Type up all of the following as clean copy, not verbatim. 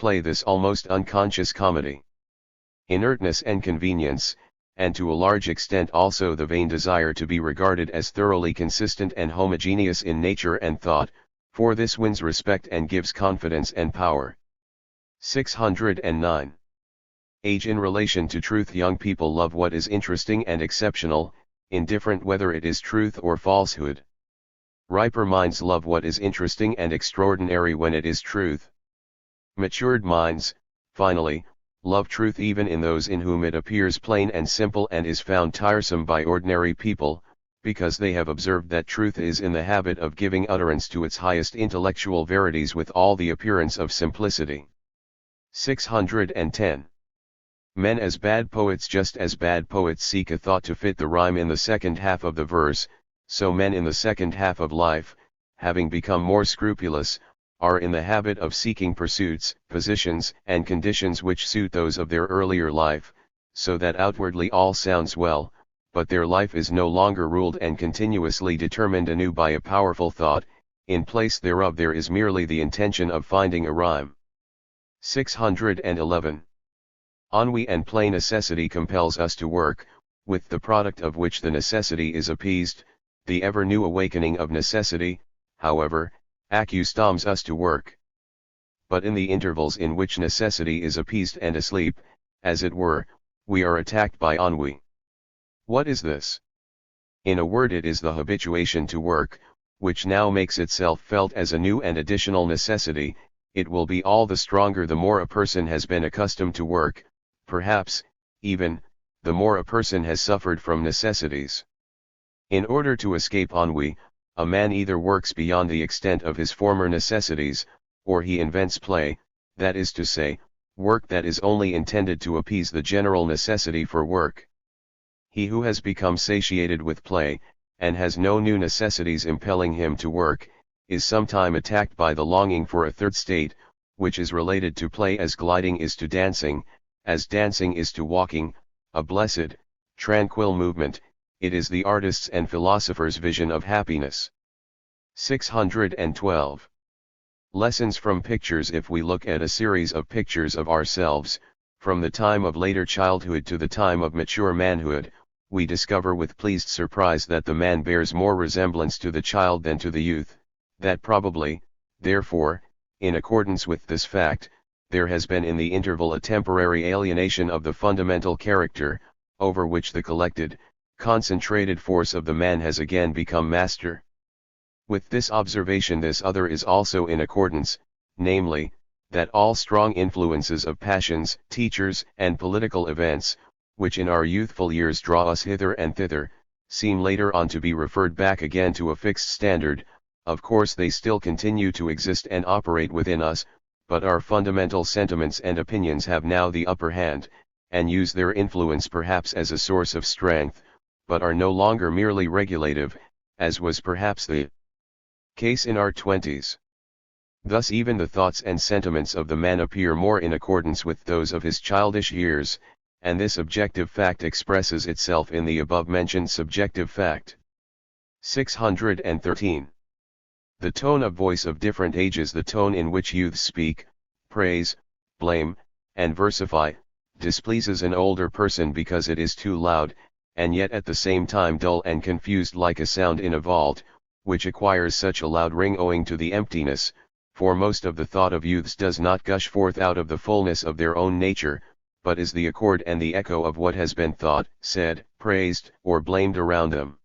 play this almost unconscious comedy. Inertness and convenience, and to a large extent also the vain desire to be regarded as thoroughly consistent and homogeneous in nature and thought, for this wins respect and gives confidence and power. 609. Age in relation to truth. Young people love what is interesting and exceptional, indifferent whether it is truth or falsehood. Riper minds love what is interesting and extraordinary when it is truth. Matured minds, finally, love truth even in those in whom it appears plain and simple and is found tiresome by ordinary people, because they have observed that truth is in the habit of giving utterance to its highest intellectual verities with all the appearance of simplicity. 610. Men as bad poets. Just as bad poets seek a thought to fit the rhyme in the second half of the verse, so men in the second half of life, having become more scrupulous, are in the habit of seeking pursuits, positions, and conditions which suit those of their earlier life, so that outwardly all sounds well, but their life is no longer ruled and continuously determined anew by a powerful thought. In place thereof there is merely the intention of finding a rhyme. 611. Ennui and plain necessity compels us to work, with the product of which the necessity is appeased. The ever-new awakening of necessity, however, accustoms us to work. But in the intervals in which necessity is appeased and asleep, as it were, we are attacked by ennui. What is this? In a word, it is the habituation to work, which now makes itself felt as a new and additional necessity. It will be all the stronger the more a person has been accustomed to work, perhaps, even, the more a person has suffered from necessities. In order to escape ennui, a man either works beyond the extent of his former necessities, or he invents play, that is to say, work that is only intended to appease the general necessity for work. He who has become satiated with play, and has no new necessities impelling him to work, is sometime attacked by the longing for a third state, which is related to play as gliding is to dancing, as dancing is to walking, a blessed, tranquil movement. It is the artist's and philosopher's vision of happiness. 612. Lessons from pictures. If we look at a series of pictures of ourselves, from the time of later childhood to the time of mature manhood, we discover with pleased surprise that the man bears more resemblance to the child than to the youth, that probably, therefore, in accordance with this fact, there has been in the interval a temporary alienation of the fundamental character, over which the collected, concentrated force of the man has again become master. With this observation this other is also in accordance, namely, that all strong influences of passions, teachers, and political events, which in our youthful years draw us hither and thither, seem later on to be referred back again to a fixed standard. Of course they still continue to exist and operate within us, but our fundamental sentiments and opinions have now the upper hand, and use their influence perhaps as a source of strength, but are no longer merely regulative, as was perhaps the case in our 20s. Thus even the thoughts and sentiments of the man appear more in accordance with those of his childish years, and this objective fact expresses itself in the above-mentioned subjective fact. 613. The tone of voice of different ages. The tone in which youths speak, praise, blame, and versify, displeases an older person because it is too loud, and yet at the same time dull and confused like a sound in a vault, which acquires such a loud ring owing to the emptiness, for most of the thought of youths does not gush forth out of the fullness of their own nature, but is the accord and the echo of what has been thought, said, praised, or blamed around them.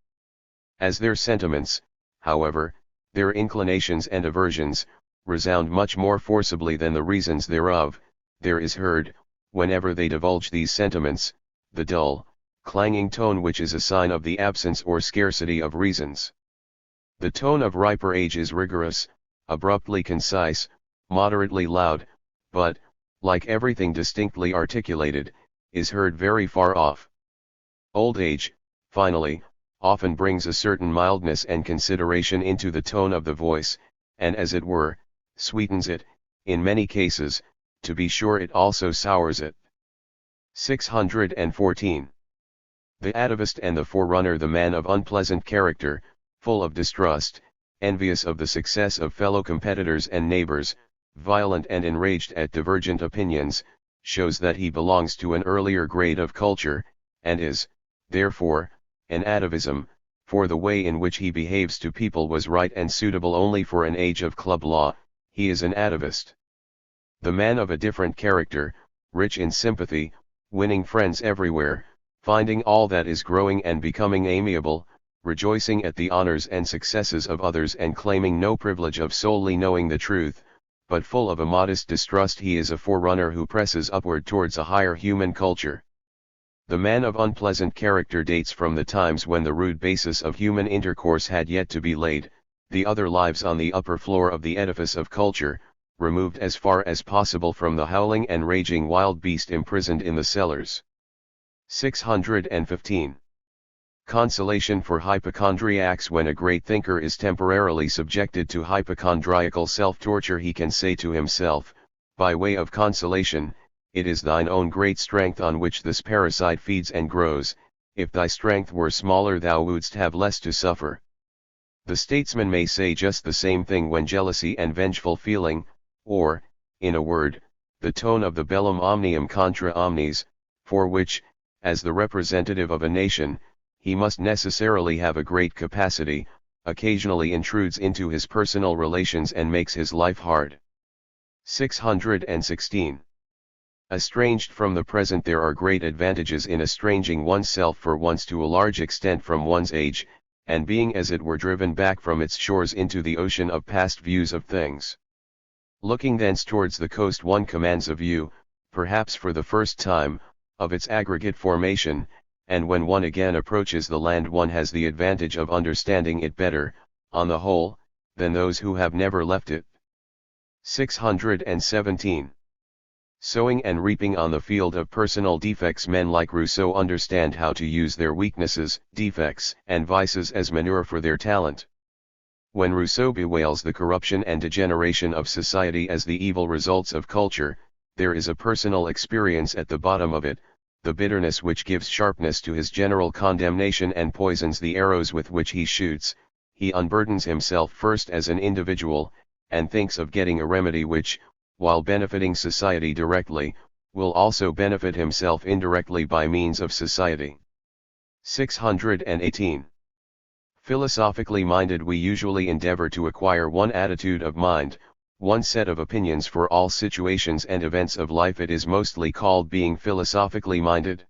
As their sentiments, however, their inclinations and aversions, resound much more forcibly than the reasons thereof, there is heard, whenever they divulge these sentiments, the dull, clanging tone which is a sign of the absence or scarcity of reasons. The tone of riper age is rigorous, abruptly concise, moderately loud, but, like everything distinctly articulated, is heard very far off. Old age, finally, often brings a certain mildness and consideration into the tone of the voice, and as it were, sweetens it. In many cases, to be sure, it also sours it. 614. The atavist and the forerunner. The man of unpleasant character, full of distrust, envious of the success of fellow competitors and neighbors, violent and enraged at divergent opinions, shows that he belongs to an earlier grade of culture, and is, therefore, an atavism, for the way in which he behaves to people was right and suitable only for an age of club law. He is an atavist. The man of a different character, rich in sympathy, winning friends everywhere, finding all that is growing and becoming amiable, rejoicing at the honors and successes of others and claiming no privilege of solely knowing the truth, but full of a modest distrust, he is a forerunner who presses upward towards a higher human culture. The man of unpleasant character dates from the times when the rude basis of human intercourse had yet to be laid, the other lives on the upper floor of the edifice of culture, removed as far as possible from the howling and raging wild beast imprisoned in the cellars. 615. Consolation for hypochondriacs. When a great thinker is temporarily subjected to hypochondriacal self-torture, he can say to himself, by way of consolation, "It is thine own great strength on which this parasite feeds and grows. If thy strength were smaller thou wouldst have less to suffer." The statesman may say just the same thing when jealousy and vengeful feeling, or, in a word, the tone of the bellum omnium contra omnes, for which, as the representative of a nation, he must necessarily have a great capacity, occasionally intrudes into his personal relations and makes his life hard. 616. Estranged from the present. There are great advantages in estranging oneself for once to a large extent from one's age, and being as it were driven back from its shores into the ocean of past views of things. Looking thence towards the coast one commands a view, perhaps for the first time, of its aggregate formation, and when one again approaches the land one has the advantage of understanding it better, on the whole, than those who have never left it. 617. Sowing and reaping. On the field of personal defects, men like Rousseau understand how to use their weaknesses, defects, and vices as manure for their talent. When Rousseau bewails the corruption and degeneration of society as the evil results of culture, there is a personal experience at the bottom of it, the bitterness which gives sharpness to his general condemnation and poisons the arrows with which he shoots. He unburdens himself first as an individual, and thinks of getting a remedy which, while benefiting society directly, will also benefit himself indirectly by means of society. 618. Philosophically minded. We usually endeavor to acquire one attitude of mind, one set of opinions for all situations and events of life. It is mostly called being philosophically minded.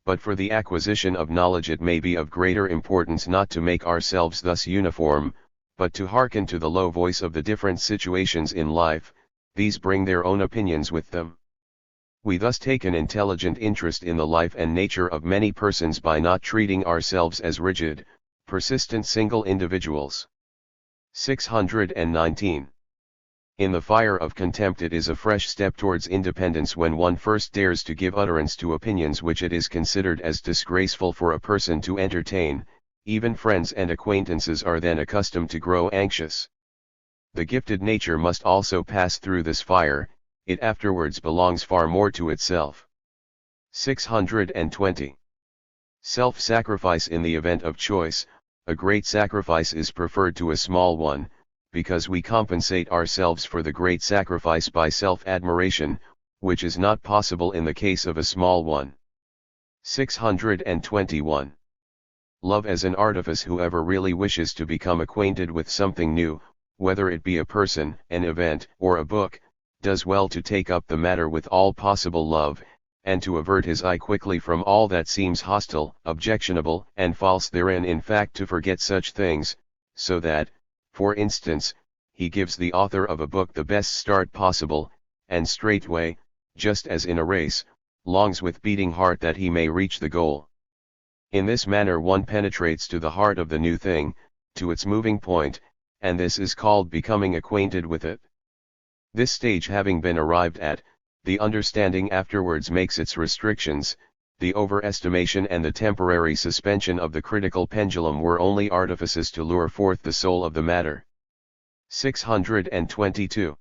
But for the acquisition of knowledge it may be of greater importance not to make ourselves thus uniform, but to hearken to the low voice of the different situations in life. These bring their own opinions with them. We thus take an intelligent interest in the life and nature of many persons by not treating ourselves as rigid, persistent single individuals. 619. In the fire of contempt it is a fresh step towards independence when one first dares to give utterance to opinions which it is considered as disgraceful for a person to entertain. Even friends and acquaintances are then accustomed to grow anxious. The gifted nature must also pass through this fire, it afterwards belongs far more to itself. 620. Self-sacrifice. In the event of choice, a great sacrifice is preferred to a small one, because we compensate ourselves for the great sacrifice by self-admiration, which is not possible in the case of a small one. 621. Love as an artifice. Whoever really wishes to become acquainted with something new, whether it be a person, an event, or a book, does well to take up the matter with all possible love, and to avert his eye quickly from all that seems hostile, objectionable, and false therein, in fact to forget such things, so that, for instance, he gives the author of a book the best start possible, and straightway, just as in a race, longs with beating heart that he may reach the goal. In this manner one penetrates to the heart of the new thing, to its moving point, and this is called becoming acquainted with it. This stage having been arrived at, the understanding afterwards makes its restrictions. The overestimation and the temporary suspension of the critical pendulum were only artifices to lure forth the soul of the matter. 622.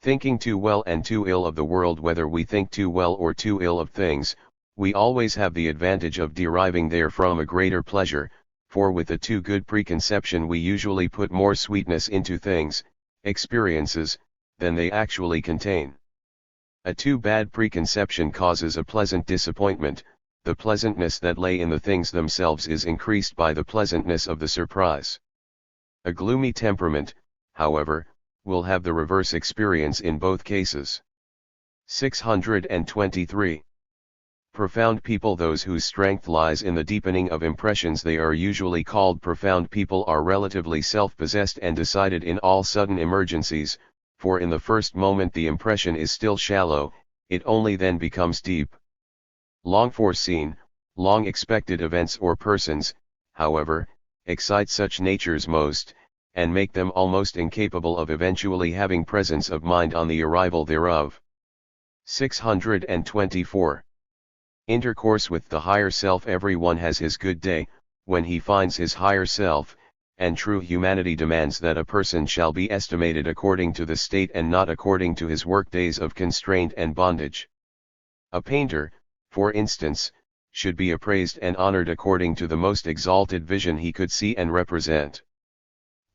Thinking too well and too ill of the world. Whether we think too well or too ill of things, we always have the advantage of deriving therefrom a greater pleasure, for with a too good preconception we usually put more sweetness into things, experiences, than they actually contain. A too bad preconception causes a pleasant disappointment. The pleasantness that lay in the things themselves is increased by the pleasantness of the surprise. A gloomy temperament, however, will have the reverse experience in both cases. 623. Profound people. Those whose strength lies in the deepening of impressions, they are usually called profound people, are relatively self-possessed and decided in all sudden emergencies, for in the first moment the impression is still shallow, it only then becomes deep. Long foreseen, long expected events or persons, however, excite such natures most, and make them almost incapable of eventually having presence of mind on the arrival thereof. 624. Intercourse with the higher self. Everyone has his good day, when he finds his higher self, and true humanity demands that a person shall be estimated according to the state and not according to his workdays of constraint and bondage. A painter, for instance, should be appraised and honored according to the most exalted vision he could see and represent.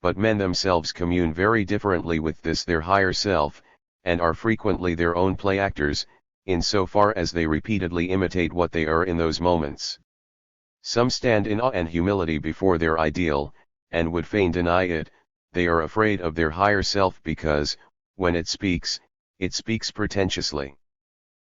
But men themselves commune very differently with this their higher self, and are frequently their own play actors, in so far as they repeatedly imitate what they are in those moments. Some stand in awe and humility before their ideal, and would fain deny it. They are afraid of their higher self because, when it speaks pretentiously.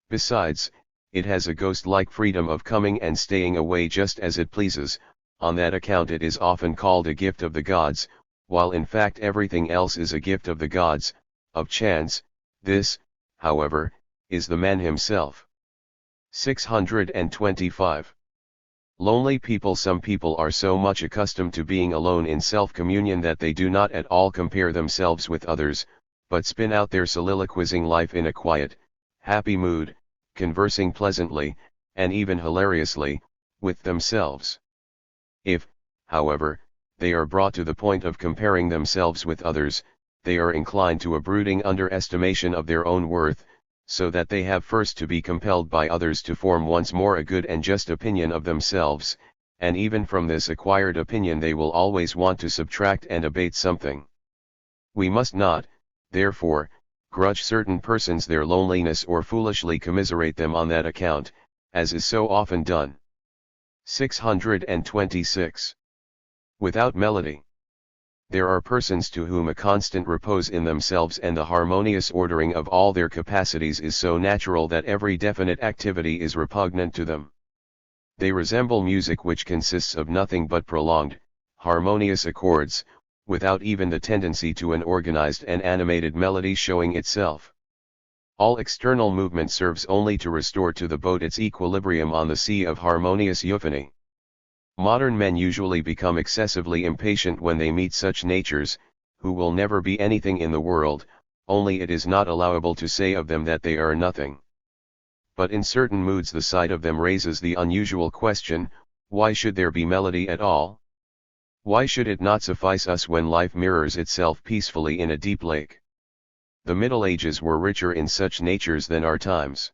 Besides, it has a ghost-like freedom of coming and staying away just as it pleases. On that account it is often called a gift of the gods, while in fact everything else is a gift of the gods, of chance. This, however, is the man himself. 625. Lonely people. Some people are so much accustomed to being alone in self-communion that they do not at all compare themselves with others, but spin out their soliloquizing life in a quiet, happy mood, conversing pleasantly, and even hilariously, with themselves. If, however, they are brought to the point of comparing themselves with others, they are inclined to a brooding underestimation of their own worth, so that they have first to be compelled by others to form once more a good and just opinion of themselves, and even from this acquired opinion they will always want to subtract and abate something. We must not, therefore, grudge certain persons their loneliness or foolishly commiserate them on that account, as is so often done. 626. Without melody. There are persons to whom a constant repose in themselves and the harmonious ordering of all their capacities is so natural that every definite activity is repugnant to them. They resemble music which consists of nothing but prolonged, harmonious accords, without even the tendency to an organized and animated melody showing itself. All external movement serves only to restore to the boat its equilibrium on the sea of harmonious euphony. Modern men usually become excessively impatient when they meet such natures, who will never be anything in the world, only it is not allowable to say of them that they are nothing. But in certain moods the sight of them raises the unusual question, why should there be melody at all? Why should it not suffice us when life mirrors itself peacefully in a deep lake? The Middle Ages were richer in such natures than our times.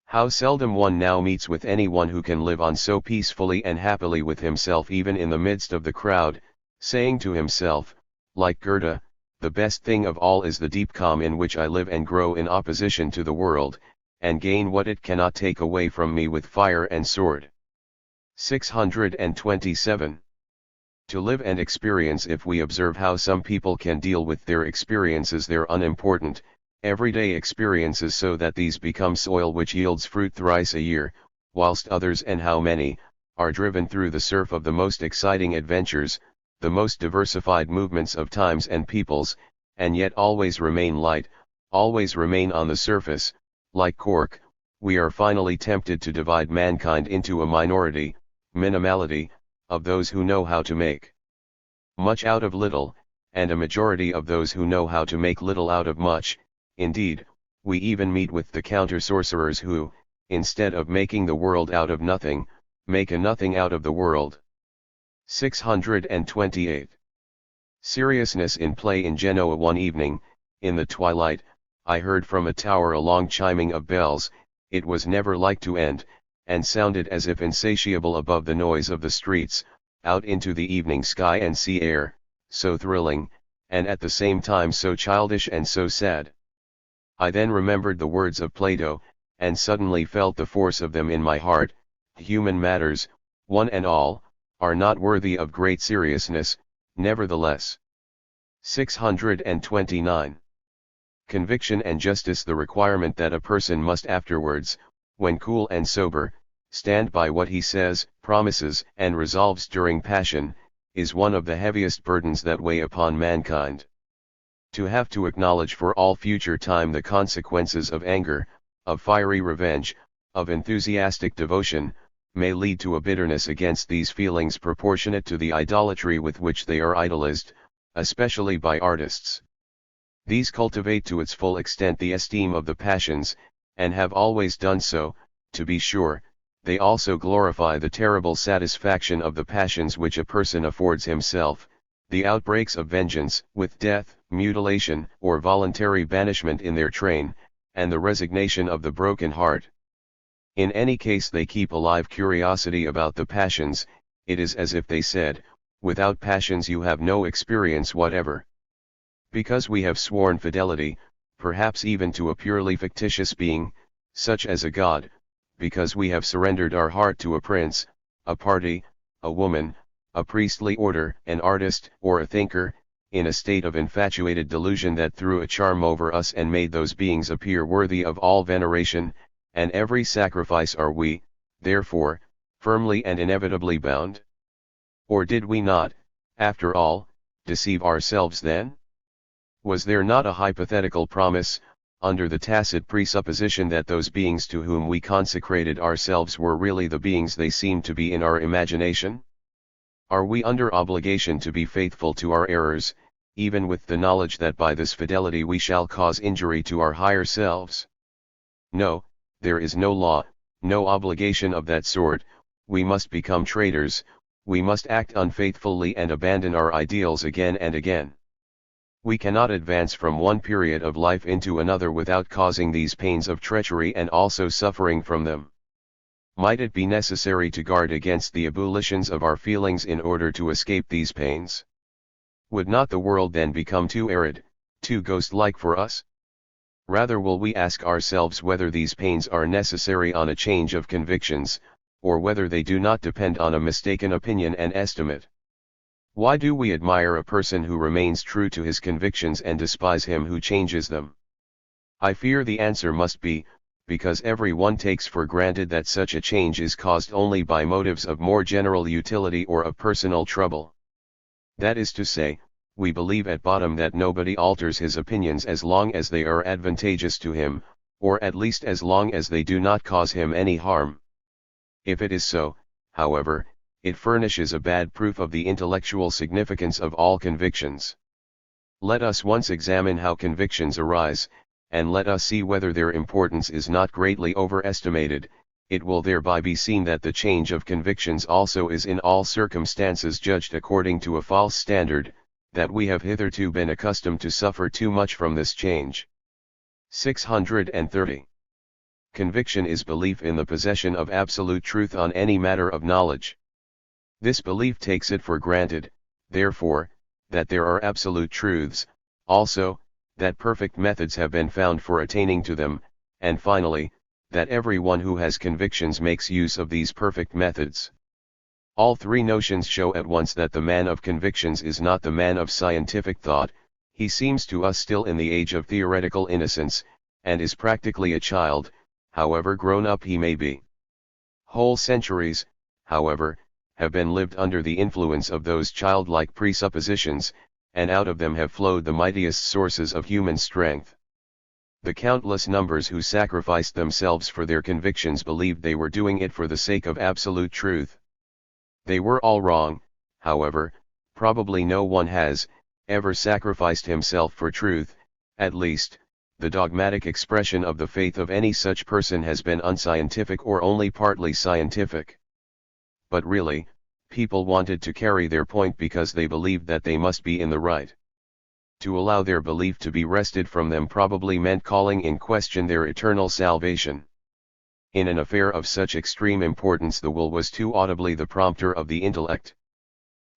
How seldom one now meets with anyone who can live on so peacefully and happily with himself even in the midst of the crowd, saying to himself, like Goethe, the best thing of all is the deep calm in which I live and grow in opposition to the world, and gain what it cannot take away from me with fire and sword. 627. To live and experience. If we observe how some people can deal with their experiences, their unimportant, everyday experiences, so that these become soil which yields fruit thrice a year, whilst others, and how many, are driven through the surf of the most exciting adventures, the most diversified movements of times and peoples, and yet always remain light, always remain on the surface, like cork, we are finally tempted to divide mankind into a minority, minimality, of those who know how to make much out of little, and a majority of those who know how to make little out of much. Indeed, we even meet with the counter-sorcerers who, instead of making the world out of nothing, make a nothing out of the world. 628. Seriousness in play. In Genoa one evening, in the twilight, I heard from a tower a long chiming of bells. It was never like to end, and sounded as if insatiable above the noise of the streets, out into the evening sky and sea air, so thrilling, and at the same time so childish and so sad. I then remembered the words of Plato, and suddenly felt the force of them in my heart. Human matters, one and all, are not worthy of great seriousness, nevertheless. 629. Conviction and justice. The requirement that a person must afterwards, when cool and sober, stand by what he says, promises, and resolves during passion, is one of the heaviest burdens that weigh upon mankind. To have to acknowledge for all future time the consequences of anger, of fiery revenge, of enthusiastic devotion, may lead to a bitterness against these feelings proportionate to the idolatry with which they are idolized, especially by artists. These cultivate to its full extent the esteem of the passions, and have always done so. To be sure, they also glorify the terrible satisfaction of the passions which a person affords himself, the outbreaks of vengeance, with death, mutilation, or voluntary banishment in their train, and the resignation of the broken heart. In any case they keep alive curiosity about the passions. It is as if they said, without passions you have no experience whatever. Because we have sworn fidelity, perhaps even to a purely fictitious being, such as a god, because we have surrendered our heart to a prince, a party, a woman, a priestly order, an artist, or a thinker, in a state of infatuated delusion that threw a charm over us and made those beings appear worthy of all veneration, and every sacrifice, are we, therefore, firmly and inevitably bound? Or did we not, after all, deceive ourselves then? Was there not a hypothetical promise, under the tacit presupposition that those beings to whom we consecrated ourselves were really the beings they seemed to be in our imagination? Are we under obligation to be faithful to our errors, even with the knowledge that by this fidelity we shall cause injury to our higher selves? No, there is no law, no obligation of that sort. We must become traitors, we must act unfaithfully and abandon our ideals again and again. We cannot advance from one period of life into another without causing these pains of treachery and also suffering from them. Might it be necessary to guard against the ebullitions of our feelings in order to escape these pains? Would not the world then become too arid, too ghost-like for us? Rather will we ask ourselves whether these pains are necessary on a change of convictions, or whether they do not depend on a mistaken opinion and estimate. Why do we admire a person who remains true to his convictions and despise him who changes them? I fear the answer must be, because every one takes for granted that such a change is caused only by motives of more general utility or of personal trouble. That is to say, we believe at bottom that nobody alters his opinions as long as they are advantageous to him, or at least as long as they do not cause him any harm. If it is so, however, it furnishes a bad proof of the intellectual significance of all convictions. Let us once examine how convictions arise, and let us see whether their importance is not greatly overestimated. It will thereby be seen that the change of convictions also is in all circumstances judged according to a false standard, that we have hitherto been accustomed to suffer too much from this change. 630. Conviction is belief in the possession of absolute truth on any matter of knowledge. This belief takes it for granted, therefore, that there are absolute truths, also, that perfect methods have been found for attaining to them, and finally, that everyone who has convictions makes use of these perfect methods. All three notions show at once that the man of convictions is not the man of scientific thought. He seems to us still in the age of theoretical innocence, and is practically a child, however grown up he may be. Whole centuries, however, have been lived under the influence of those childlike presuppositions, and out of them have flowed the mightiest sources of human strength. The countless numbers who sacrificed themselves for their convictions believed they were doing it for the sake of absolute truth. They were all wrong, however. Probably no one has ever sacrificed himself for truth. At least, the dogmatic expression of the faith of any such person has been unscientific or only partly scientific. But really, people wanted to carry their point because they believed that they must be in the right. To allow their belief to be wrested from them probably meant calling in question their eternal salvation. In an affair of such extreme importance the will was too audibly the prompter of the intellect.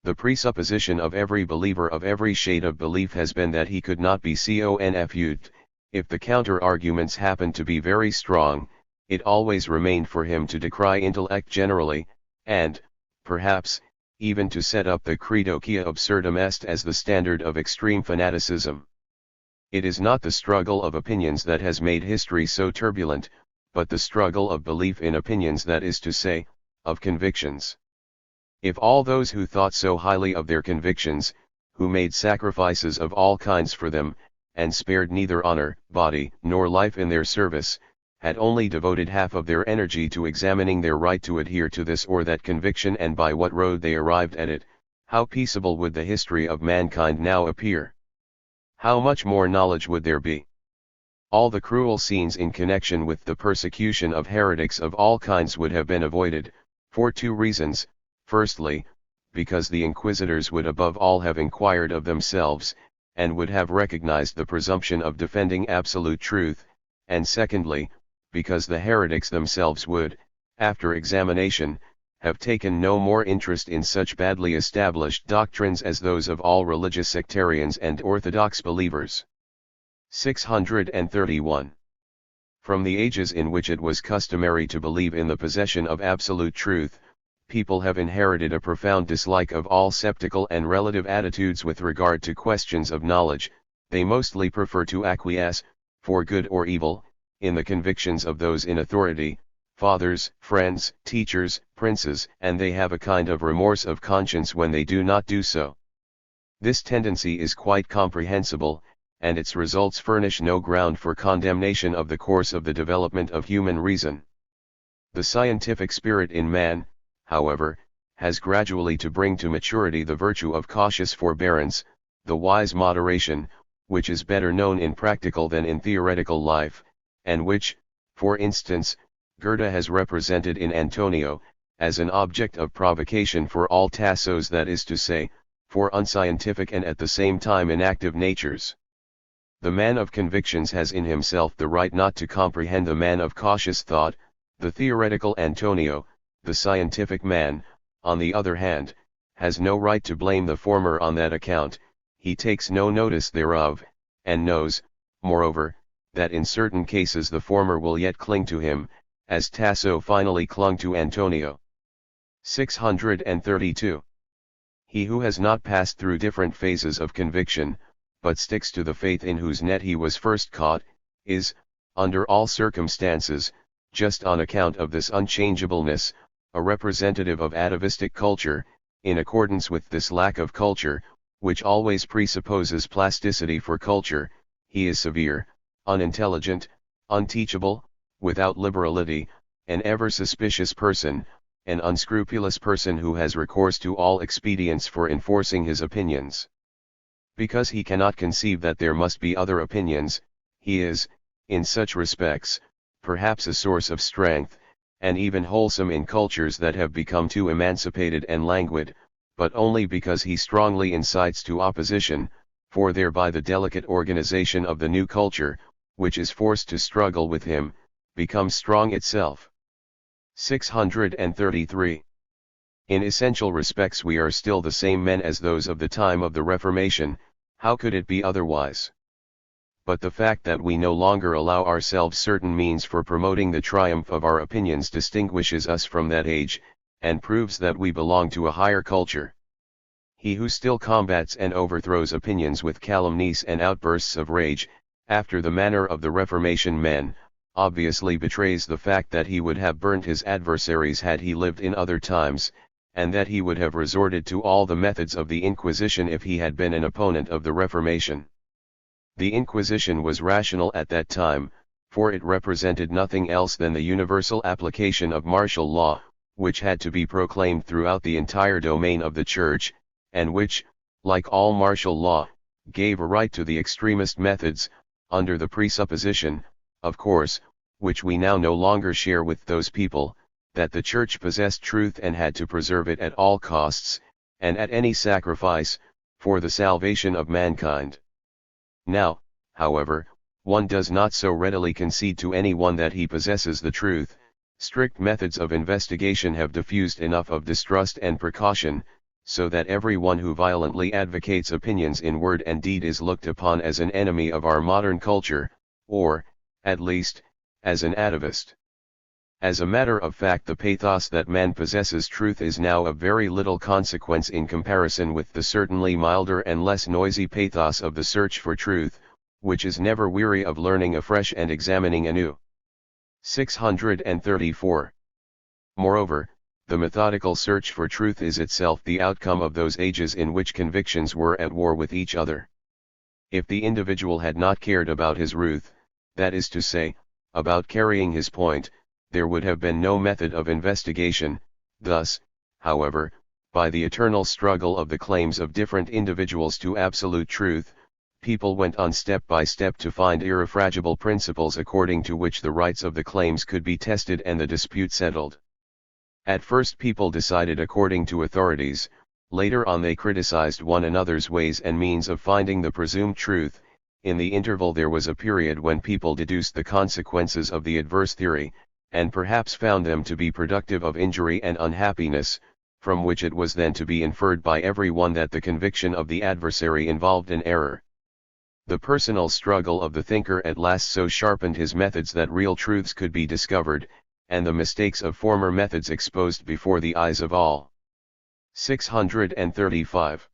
The presupposition of every believer of every shade of belief has been that he could not be confused. If the counter-arguments happened to be very strong, it always remained for him to decry intellect generally, and, perhaps, even to set up the credo quia absurdum est as the standard of extreme fanaticism. It is not the struggle of opinions that has made history so turbulent, but the struggle of belief in opinions, that is to say, of convictions. If all those who thought so highly of their convictions, who made sacrifices of all kinds for them, and spared neither honor, body, nor life in their service, had only devoted half of their energy to examining their right to adhere to this or that conviction and by what road they arrived at it, how peaceable would the history of mankind now appear? How much more knowledge would there be? All the cruel scenes in connection with the persecution of heretics of all kinds would have been avoided, for two reasons. Firstly, because the inquisitors would above all have inquired of themselves, and would have recognized the presumption of defending absolute truth, and secondly, because the heretics themselves would, after examination, have taken no more interest in such badly established doctrines as those of all religious sectarians and orthodox believers. 631. From the ages in which it was customary to believe in the possession of absolute truth, people have inherited a profound dislike of all sceptical and relative attitudes with regard to questions of knowledge. They mostly prefer to acquiesce, for good or evil, in the convictions of those in authority, fathers, friends, teachers, princes, and they have a kind of remorse of conscience when they do not do so. This tendency is quite comprehensible, and its results furnish no ground for condemnation of the course of the development of human reason. The scientific spirit in man, however, has gradually to bring to maturity the virtue of cautious forbearance, the wise moderation, which is better known in practical than in theoretical life, and which, for instance, Goethe has represented in Antonio, as an object of provocation for all Tassos, that is to say, for unscientific and at the same time inactive natures. The man of convictions has in himself the right not to comprehend the man of cautious thought, the theoretical Antonio. The scientific man, on the other hand, has no right to blame the former on that account. He takes no notice thereof, and knows, moreover, that in certain cases the former will yet cling to him, as Tasso finally clung to Antonio. 632. He who has not passed through different phases of conviction, but sticks to the faith in whose net he was first caught, is, under all circumstances, just on account of this unchangeableness, a representative of atavistic culture. In accordance with this lack of culture, which always presupposes plasticity for culture, he is severe, unintelligent, unteachable, without liberality, an ever suspicious person, an unscrupulous person who has recourse to all expedients for enforcing his opinions. Because he cannot conceive that there must be other opinions, he is, in such respects, perhaps a source of strength, and even wholesome in cultures that have become too emancipated and languid, but only because he strongly incites to opposition, for thereby the delicate organization of the new culture, which is forced to struggle with him, becomes strong itself. 633. In essential respects we are still the same men as those of the time of the Reformation. How could it be otherwise? But the fact that we no longer allow ourselves certain means for promoting the triumph of our opinions distinguishes us from that age, and proves that we belong to a higher culture. He who still combats and overthrows opinions with calumnies and outbursts of rage, after the manner of the Reformation men, obviously betrays the fact that he would have burnt his adversaries had he lived in other times, and that he would have resorted to all the methods of the Inquisition if he had been an opponent of the Reformation. The Inquisition was rational at that time, for it represented nothing else than the universal application of martial law, which had to be proclaimed throughout the entire domain of the Church, and which, like all martial law, gave a right to the extremist methods, under the presupposition, of course, which we now no longer share with those people, that the Church possessed truth and had to preserve it at all costs, and at any sacrifice, for the salvation of mankind. Now, however, one does not so readily concede to anyone that he possesses the truth. Strict methods of investigation have diffused enough of distrust and precaution, so that everyone who violently advocates opinions in word and deed is looked upon as an enemy of our modern culture, or, at least, as an atavist. As a matter of fact, the pathos that man possesses truth is now of very little consequence in comparison with the certainly milder and less noisy pathos of the search for truth, which is never weary of learning afresh and examining anew. 634. Moreover, the methodical search for truth is itself the outcome of those ages in which convictions were at war with each other. If the individual had not cared about his truth, that is to say, about carrying his point, there would have been no method of investigation. Thus, however, by the eternal struggle of the claims of different individuals to absolute truth, people went on step by step to find irrefragable principles according to which the rights of the claims could be tested and the dispute settled. At first people decided according to authorities, later on they criticized one another's ways and means of finding the presumed truth. In the interval there was a period when people deduced the consequences of the adverse theory, and perhaps found them to be productive of injury and unhappiness, from which it was then to be inferred by everyone that the conviction of the adversary involved an error. The personal struggle of the thinker at last so sharpened his methods that real truths could be discovered, and the mistakes of former methods exposed before the eyes of all. 635.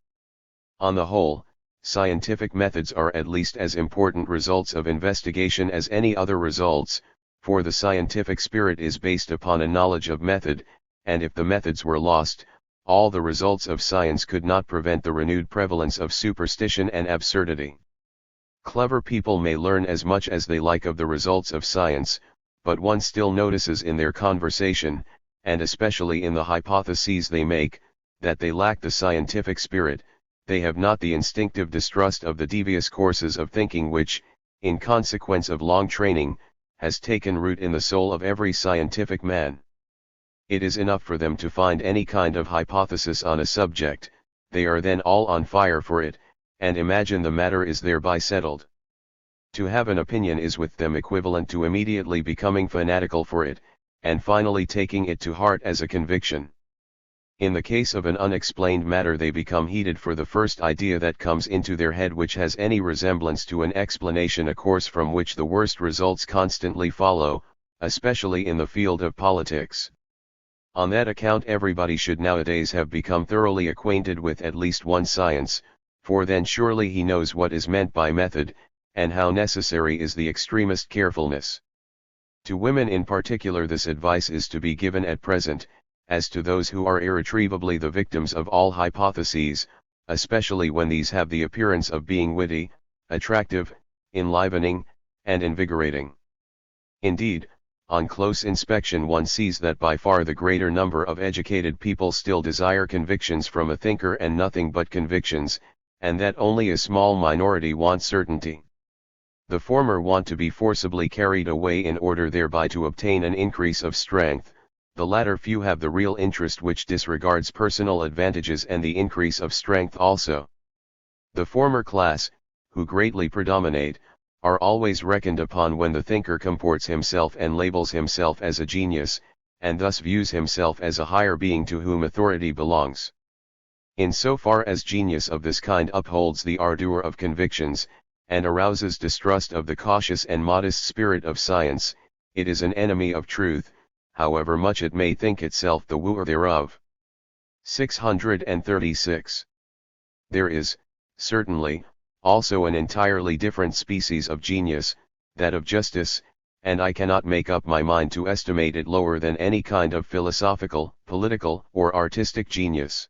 On the whole, scientific methods are at least as important results of investigation as any other results, for the scientific spirit is based upon a knowledge of method, and if the methods were lost, all the results of science could not prevent the renewed prevalence of superstition and absurdity. Clever people may learn as much as they like of the results of science, but one still notices in their conversation, and especially in the hypotheses they make, that they lack the scientific spirit. They have not the instinctive distrust of the devious courses of thinking which, in consequence of long training, has taken root in the soul of every scientific man. It is enough for them to find any kind of hypothesis on a subject, they are then all on fire for it, and imagine the matter is thereby settled. To have an opinion is with them equivalent to immediately becoming fanatical for it, and finally taking it to heart as a conviction. In the case of an unexplained matter they become heated for the first idea that comes into their head which has any resemblance to an explanation, a course from which the worst results constantly follow, especially in the field of politics. On that account everybody should nowadays have become thoroughly acquainted with at least one science, for then surely he knows what is meant by method, and how necessary is the extremest carefulness. To women in particular this advice is to be given at present, as to those who are irretrievably the victims of all hypotheses, especially when these have the appearance of being witty, attractive, enlivening, and invigorating. Indeed, on close inspection one sees that by far the greater number of educated people still desire convictions from a thinker and nothing but convictions, and that only a small minority want certainty. The former want to be forcibly carried away in order thereby to obtain an increase of strength. The latter few have the real interest which disregards personal advantages and the increase of strength also. The former class, who greatly predominate, are always reckoned upon when the thinker comports himself and labels himself as a genius, and thus views himself as a higher being to whom authority belongs. In so far as genius of this kind upholds the ardor of convictions, and arouses distrust of the cautious and modest spirit of science, it is an enemy of truth, however much it may think itself the wooer thereof. 636. There is, certainly, also an entirely different species of genius, that of justice, and I cannot make up my mind to estimate it lower than any kind of philosophical, political, or artistic genius.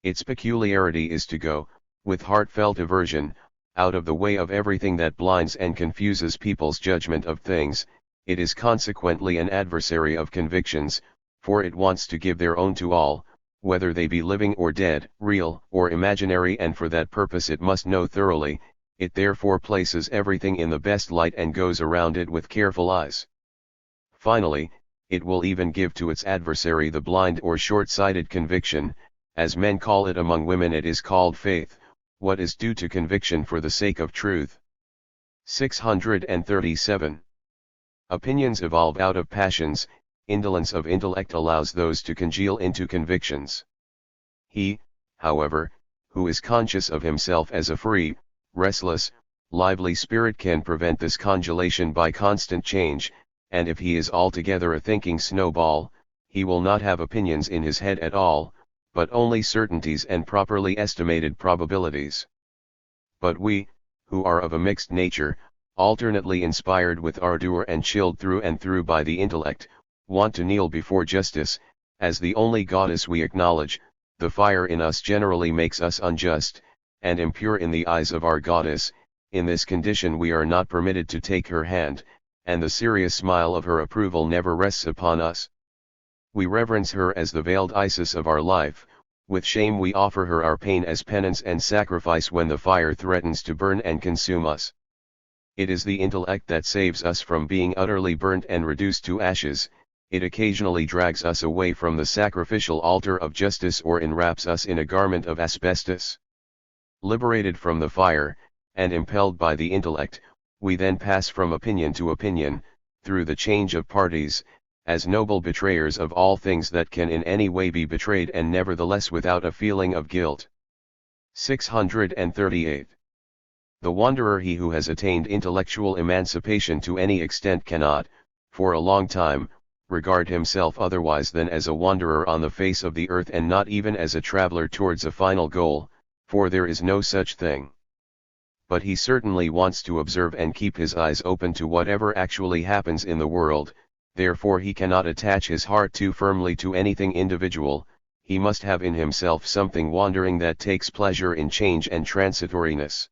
Its peculiarity is to go, with heartfelt aversion, out of the way of everything that blinds and confuses people's judgment of things. It is consequently an adversary of convictions, for it wants to give their own to all, whether they be living or dead, real or imaginary, and for that purpose it must know thoroughly. It therefore places everything in the best light and goes around it with careful eyes. Finally, it will even give to its adversary the blind or short-sighted conviction, as men call it among women it is called faith, what is due to conviction for the sake of truth. 637. Opinions evolve out of passions, indolence of intellect allows those to congeal into convictions. He, however, who is conscious of himself as a free, restless, lively spirit can prevent this congelation by constant change, and if he is altogether a thinking snowball, he will not have opinions in his head at all, but only certainties and properly estimated probabilities. But we, who are of a mixed nature, alternately inspired with ardor and chilled through and through by the intellect, want to kneel before justice, as the only goddess we acknowledge. The fire in us generally makes us unjust, and impure in the eyes of our goddess. In this condition we are not permitted to take her hand, and the serious smile of her approval never rests upon us. We reverence her as the veiled Isis of our life, with shame we offer her our pain as penance and sacrifice when the fire threatens to burn and consume us. It is the intellect that saves us from being utterly burnt and reduced to ashes. It occasionally drags us away from the sacrificial altar of justice or enwraps us in a garment of asbestos. Liberated from the fire, and impelled by the intellect, we then pass from opinion to opinion, through the change of parties, as noble betrayers of all things that can in any way be betrayed and nevertheless without a feeling of guilt. 638. The wanderer, he who has attained intellectual emancipation to any extent cannot, for a long time, regard himself otherwise than as a wanderer on the face of the earth, and not even as a traveler towards a final goal, for there is no such thing. But he certainly wants to observe and keep his eyes open to whatever actually happens in the world, therefore he cannot attach his heart too firmly to anything individual. He must have in himself something wandering that takes pleasure in change and transitoriness.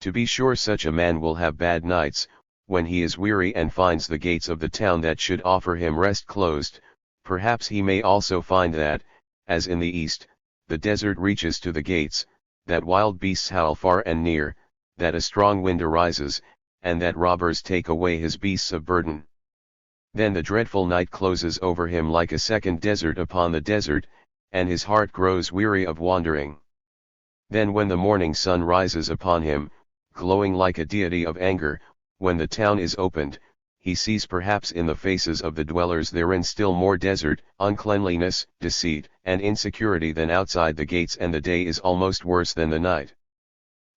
To be sure, such a man will have bad nights, when he is weary and finds the gates of the town that should offer him rest closed. Perhaps he may also find that, as in the east, the desert reaches to the gates, that wild beasts howl far and near, that a strong wind arises, and that robbers take away his beasts of burden. Then the dreadful night closes over him like a second desert upon the desert, and his heart grows weary of wandering. Then when the morning sun rises upon him, glowing like a deity of anger, when the town is opened, he sees perhaps in the faces of the dwellers therein still more desert, uncleanliness, deceit, and insecurity than outside the gates, and the day is almost worse than the night.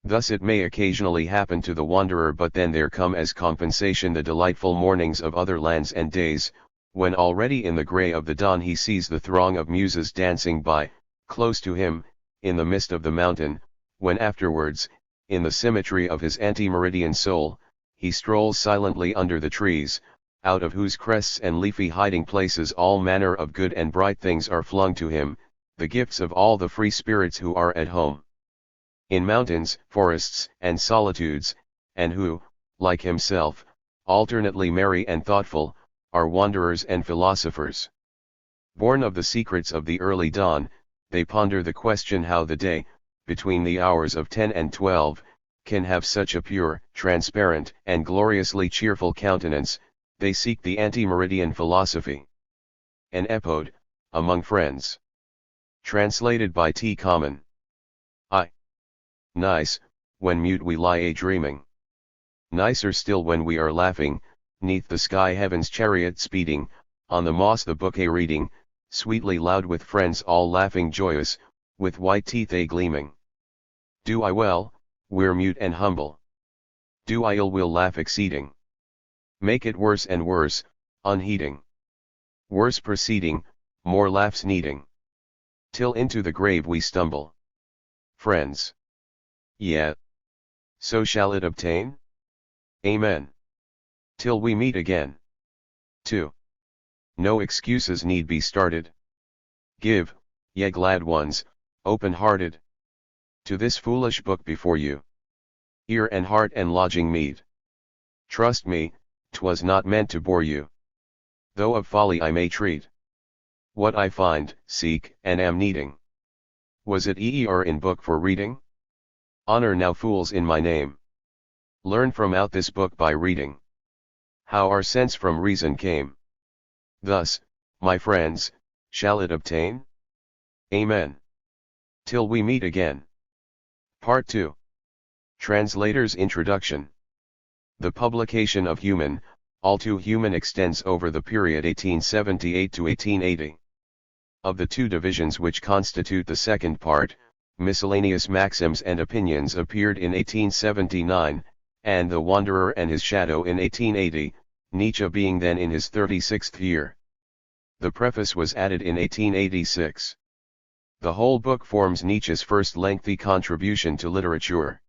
Thus it may occasionally happen to the wanderer, but then there come as compensation the delightful mornings of other lands and days, when already in the grey of the dawn he sees the throng of muses dancing by, close to him, in the mist of the mountain, when afterwards, in the symmetry of his ante-meridian soul, he strolls silently under the trees, out of whose crests and leafy hiding places all manner of good and bright things are flung to him, the gifts of all the free spirits who are at home in mountains, forests, and solitudes, and who, like himself, alternately merry and thoughtful, are wanderers and philosophers. Born of the secrets of the early dawn, they ponder the question how the day, between the hours of 10 and 12, can have such a pure, transparent, and gloriously cheerful countenance. They seek the ante-meridian philosophy. An epode, among friends. Translated by T. Common. Nice, when mute we lie a-dreaming. Nicer still when we are laughing, 'neath the sky heaven's chariot speeding, on the moss the book a-reading, sweetly loud with friends all laughing joyous, with white teeth a-gleaming. Do I well, we're mute and humble. Do I ill, we'll laugh exceeding. Make it worse and worse, unheeding. Worse proceeding, more laughs needing. Till into the grave we stumble. Friends. Yeah. So shall it obtain? Amen. Till we meet again. 2. No excuses need be started. Give, ye glad ones, open-hearted, to this foolish book before you, ear and heart and lodging meet. Trust me, 'twas not meant to bore you, though of folly I may treat. What I find, seek, and am needing, was it e'er in book for reading? Honor now fools in my name. Learn from out this book by reading, how our sense from reason came. Thus, my friends, shall it obtain? Amen. Till we meet again. Part 2. Translator's Introduction. The publication of Human, All Too Human extends over the period 1878 to 1880. Of the two divisions which constitute the second part, Miscellaneous Maxims and Opinions appeared in 1879, and The Wanderer and His Shadow in 1880, Nietzsche being then in his 36th year. The preface was added in 1886. The whole book forms Nietzsche's first lengthy contribution to literature.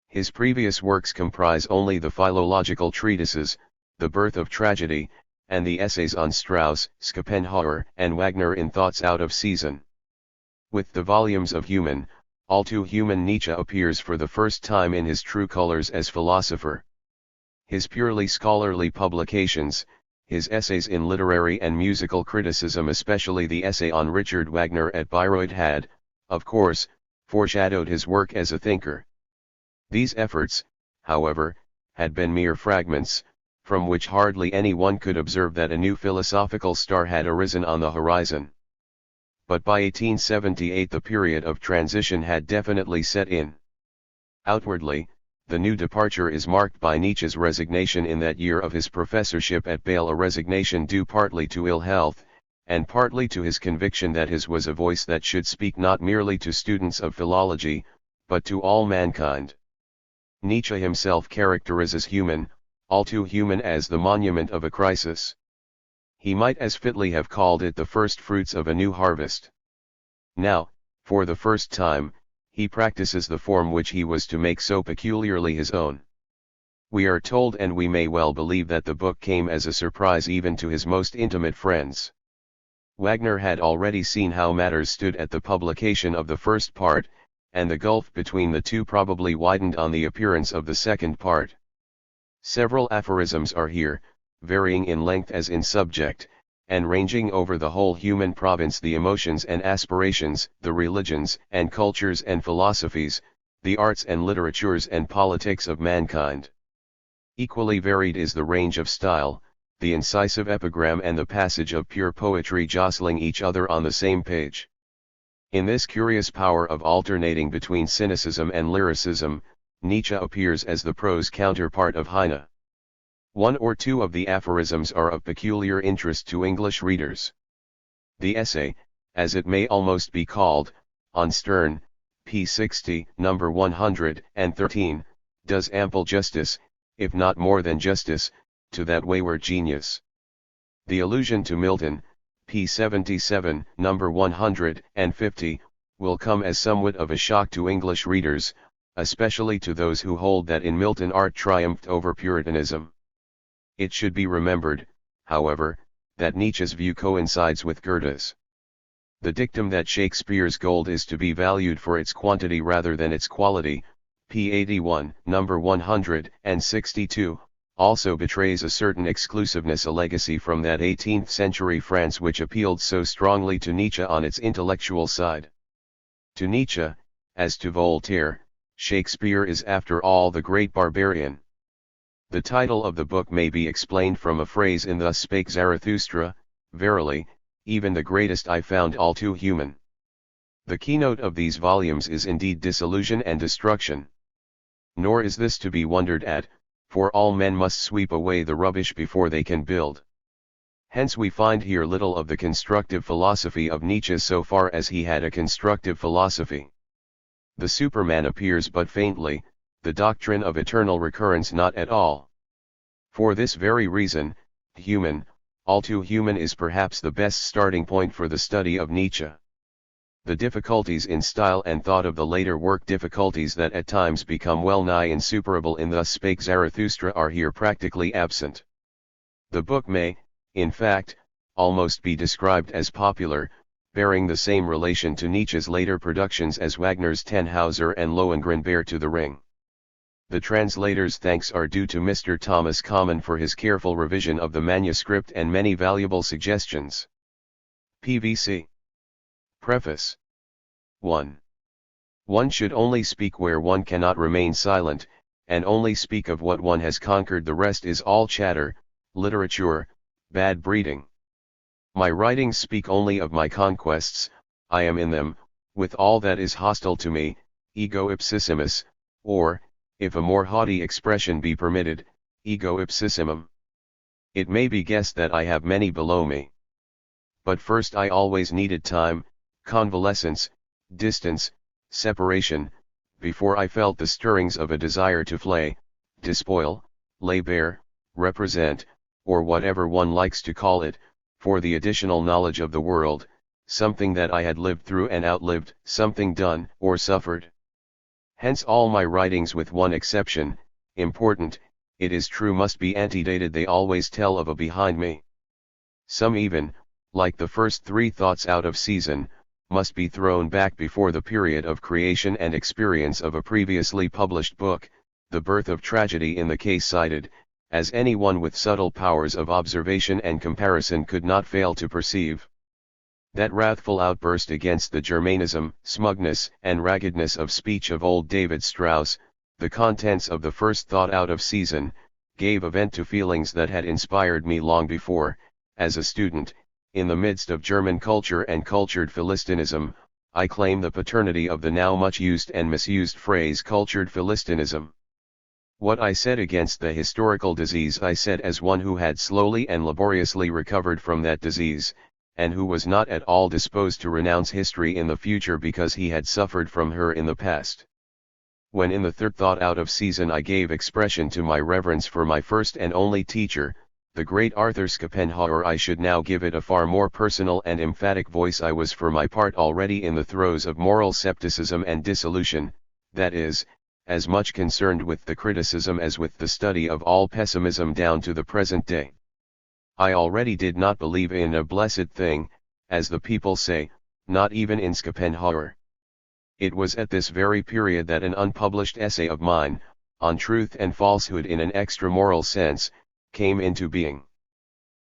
His previous works comprise only the philological treatises, The Birth of Tragedy, and the essays on Strauss, Schopenhauer, and Wagner in Thoughts Out of Season. With the volumes of Human, All Too Human, Nietzsche appears for the first time in his true colors as philosopher. His purely scholarly publications, his essays in literary and musical criticism, especially the essay on Richard Wagner at Bayreuth, had, of course, foreshadowed his work as a thinker. These efforts, however, had been mere fragments, from which hardly anyone could observe that a new philosophical star had arisen on the horizon. But by 1878 the period of transition had definitely set in. Outwardly, the new departure is marked by Nietzsche's resignation in that year of his professorship at Bale, a resignation due partly to ill health, and partly to his conviction that his was a voice that should speak not merely to students of philology, but to all mankind. Nietzsche himself characterizes Human, All Too Human as the monument of a crisis. He might as fitly have called it the first fruits of a new harvest. Now, for the first time, he practices the form which he was to make so peculiarly his own. We are told, and we may well believe, that the book came as a surprise even to his most intimate friends. Wagner had already seen how matters stood at the publication of the first part, and the gulf between the two probably widened on the appearance of the second part. Several aphorisms are here, varying in length as in subject, and ranging over the whole human province: the emotions and aspirations, the religions and cultures and philosophies, the arts and literatures and politics of mankind. Equally varied is the range of style, the incisive epigram and the passage of pure poetry jostling each other on the same page. In this curious power of alternating between cynicism and lyricism, Nietzsche appears as the prose counterpart of Heine. One or two of the aphorisms are of peculiar interest to English readers. The essay, as it may almost be called, on Sterne, p. 60, number 113, does ample justice, if not more than justice, to that wayward genius. The allusion to Milton, p. 77, number 150, will come as somewhat of a shock to English readers, especially to those who hold that in Milton art triumphed over Puritanism. It should be remembered, however, that Nietzsche's view coincides with Goethe's. The dictum that Shakespeare's gold is to be valued for its quantity rather than its quality, p. 81, number 162, also betrays a certain exclusiveness, a legacy from that 18th-century France which appealed so strongly to Nietzsche on its intellectual side. To Nietzsche, as to Voltaire, Shakespeare is after all the great barbarian. The title of the book may be explained from a phrase in Thus Spake Zarathustra: verily, even the greatest I found all too human. The keynote of these volumes is indeed disillusion and destruction. Nor is this to be wondered at, for all men must sweep away the rubbish before they can build. Hence we find here little of the constructive philosophy of Nietzsche so far as he had a constructive philosophy. The Superman appears but faintly, the doctrine of eternal recurrence not at all. For this very reason, Human, All Too Human is perhaps the best starting point for the study of Nietzsche. The difficulties in style and thought of the later work, difficulties that at times become well nigh insuperable in Thus Spake Zarathustra, are here practically absent. The book may, in fact, almost be described as popular, bearing the same relation to Nietzsche's later productions as Wagner's Tannhauser and Lohengrin bear to The Ring. The translator's thanks are due to Mr. Thomas Common for his careful revision of the manuscript and many valuable suggestions. PVC. Preface. 1. One should only speak where one cannot remain silent, and only speak of what one has conquered. The rest is all chatter, literature, bad breeding. My writings speak only of my conquests, I am in them, with all that is hostile to me, ego ipsissimus, or, if a more haughty expression be permitted, ego ipsissimum. It may be guessed that I have many below me. But first I always needed time, convalescence, distance, separation, before I felt the stirrings of a desire to flay, despoil, lay bare, represent, or whatever one likes to call it, for the additional knowledge of the world, something that I had lived through and outlived, something done or suffered. Hence all my writings with one exception, important, it is true must be antedated, they always tell of a behind me. Some even, like the first 3 thoughts out of season, must be thrown back before the period of creation and experience of a previously published book, the birth of tragedy in the case cited, as anyone with subtle powers of observation and comparison could not fail to perceive. That wrathful outburst against the Germanism, smugness, and raggedness of speech of old David Strauss, the contents of the first thought out of season, gave vent to feelings that had inspired me long before, as a student, in the midst of German culture and cultured Philistinism. I claim the paternity of the now much used and misused phrase cultured Philistinism. What I said against the historical disease I said as one who had slowly and laboriously recovered from that disease, and who was not at all disposed to renounce history in the future because he had suffered from her in the past. When in the third thought out of season I gave expression to my reverence for my first and only teacher, the great Arthur Schopenhauer, I should now give it a far more personal and emphatic voice. I was for my part already in the throes of moral scepticism and dissolution, that is, as much concerned with the criticism as with the study of all pessimism down to the present day. I already did not believe in a blessed thing, as the people say, not even in Schopenhauer. It was at this very period that an unpublished essay of mine, on truth and falsehood in an extra-moral sense, came into being.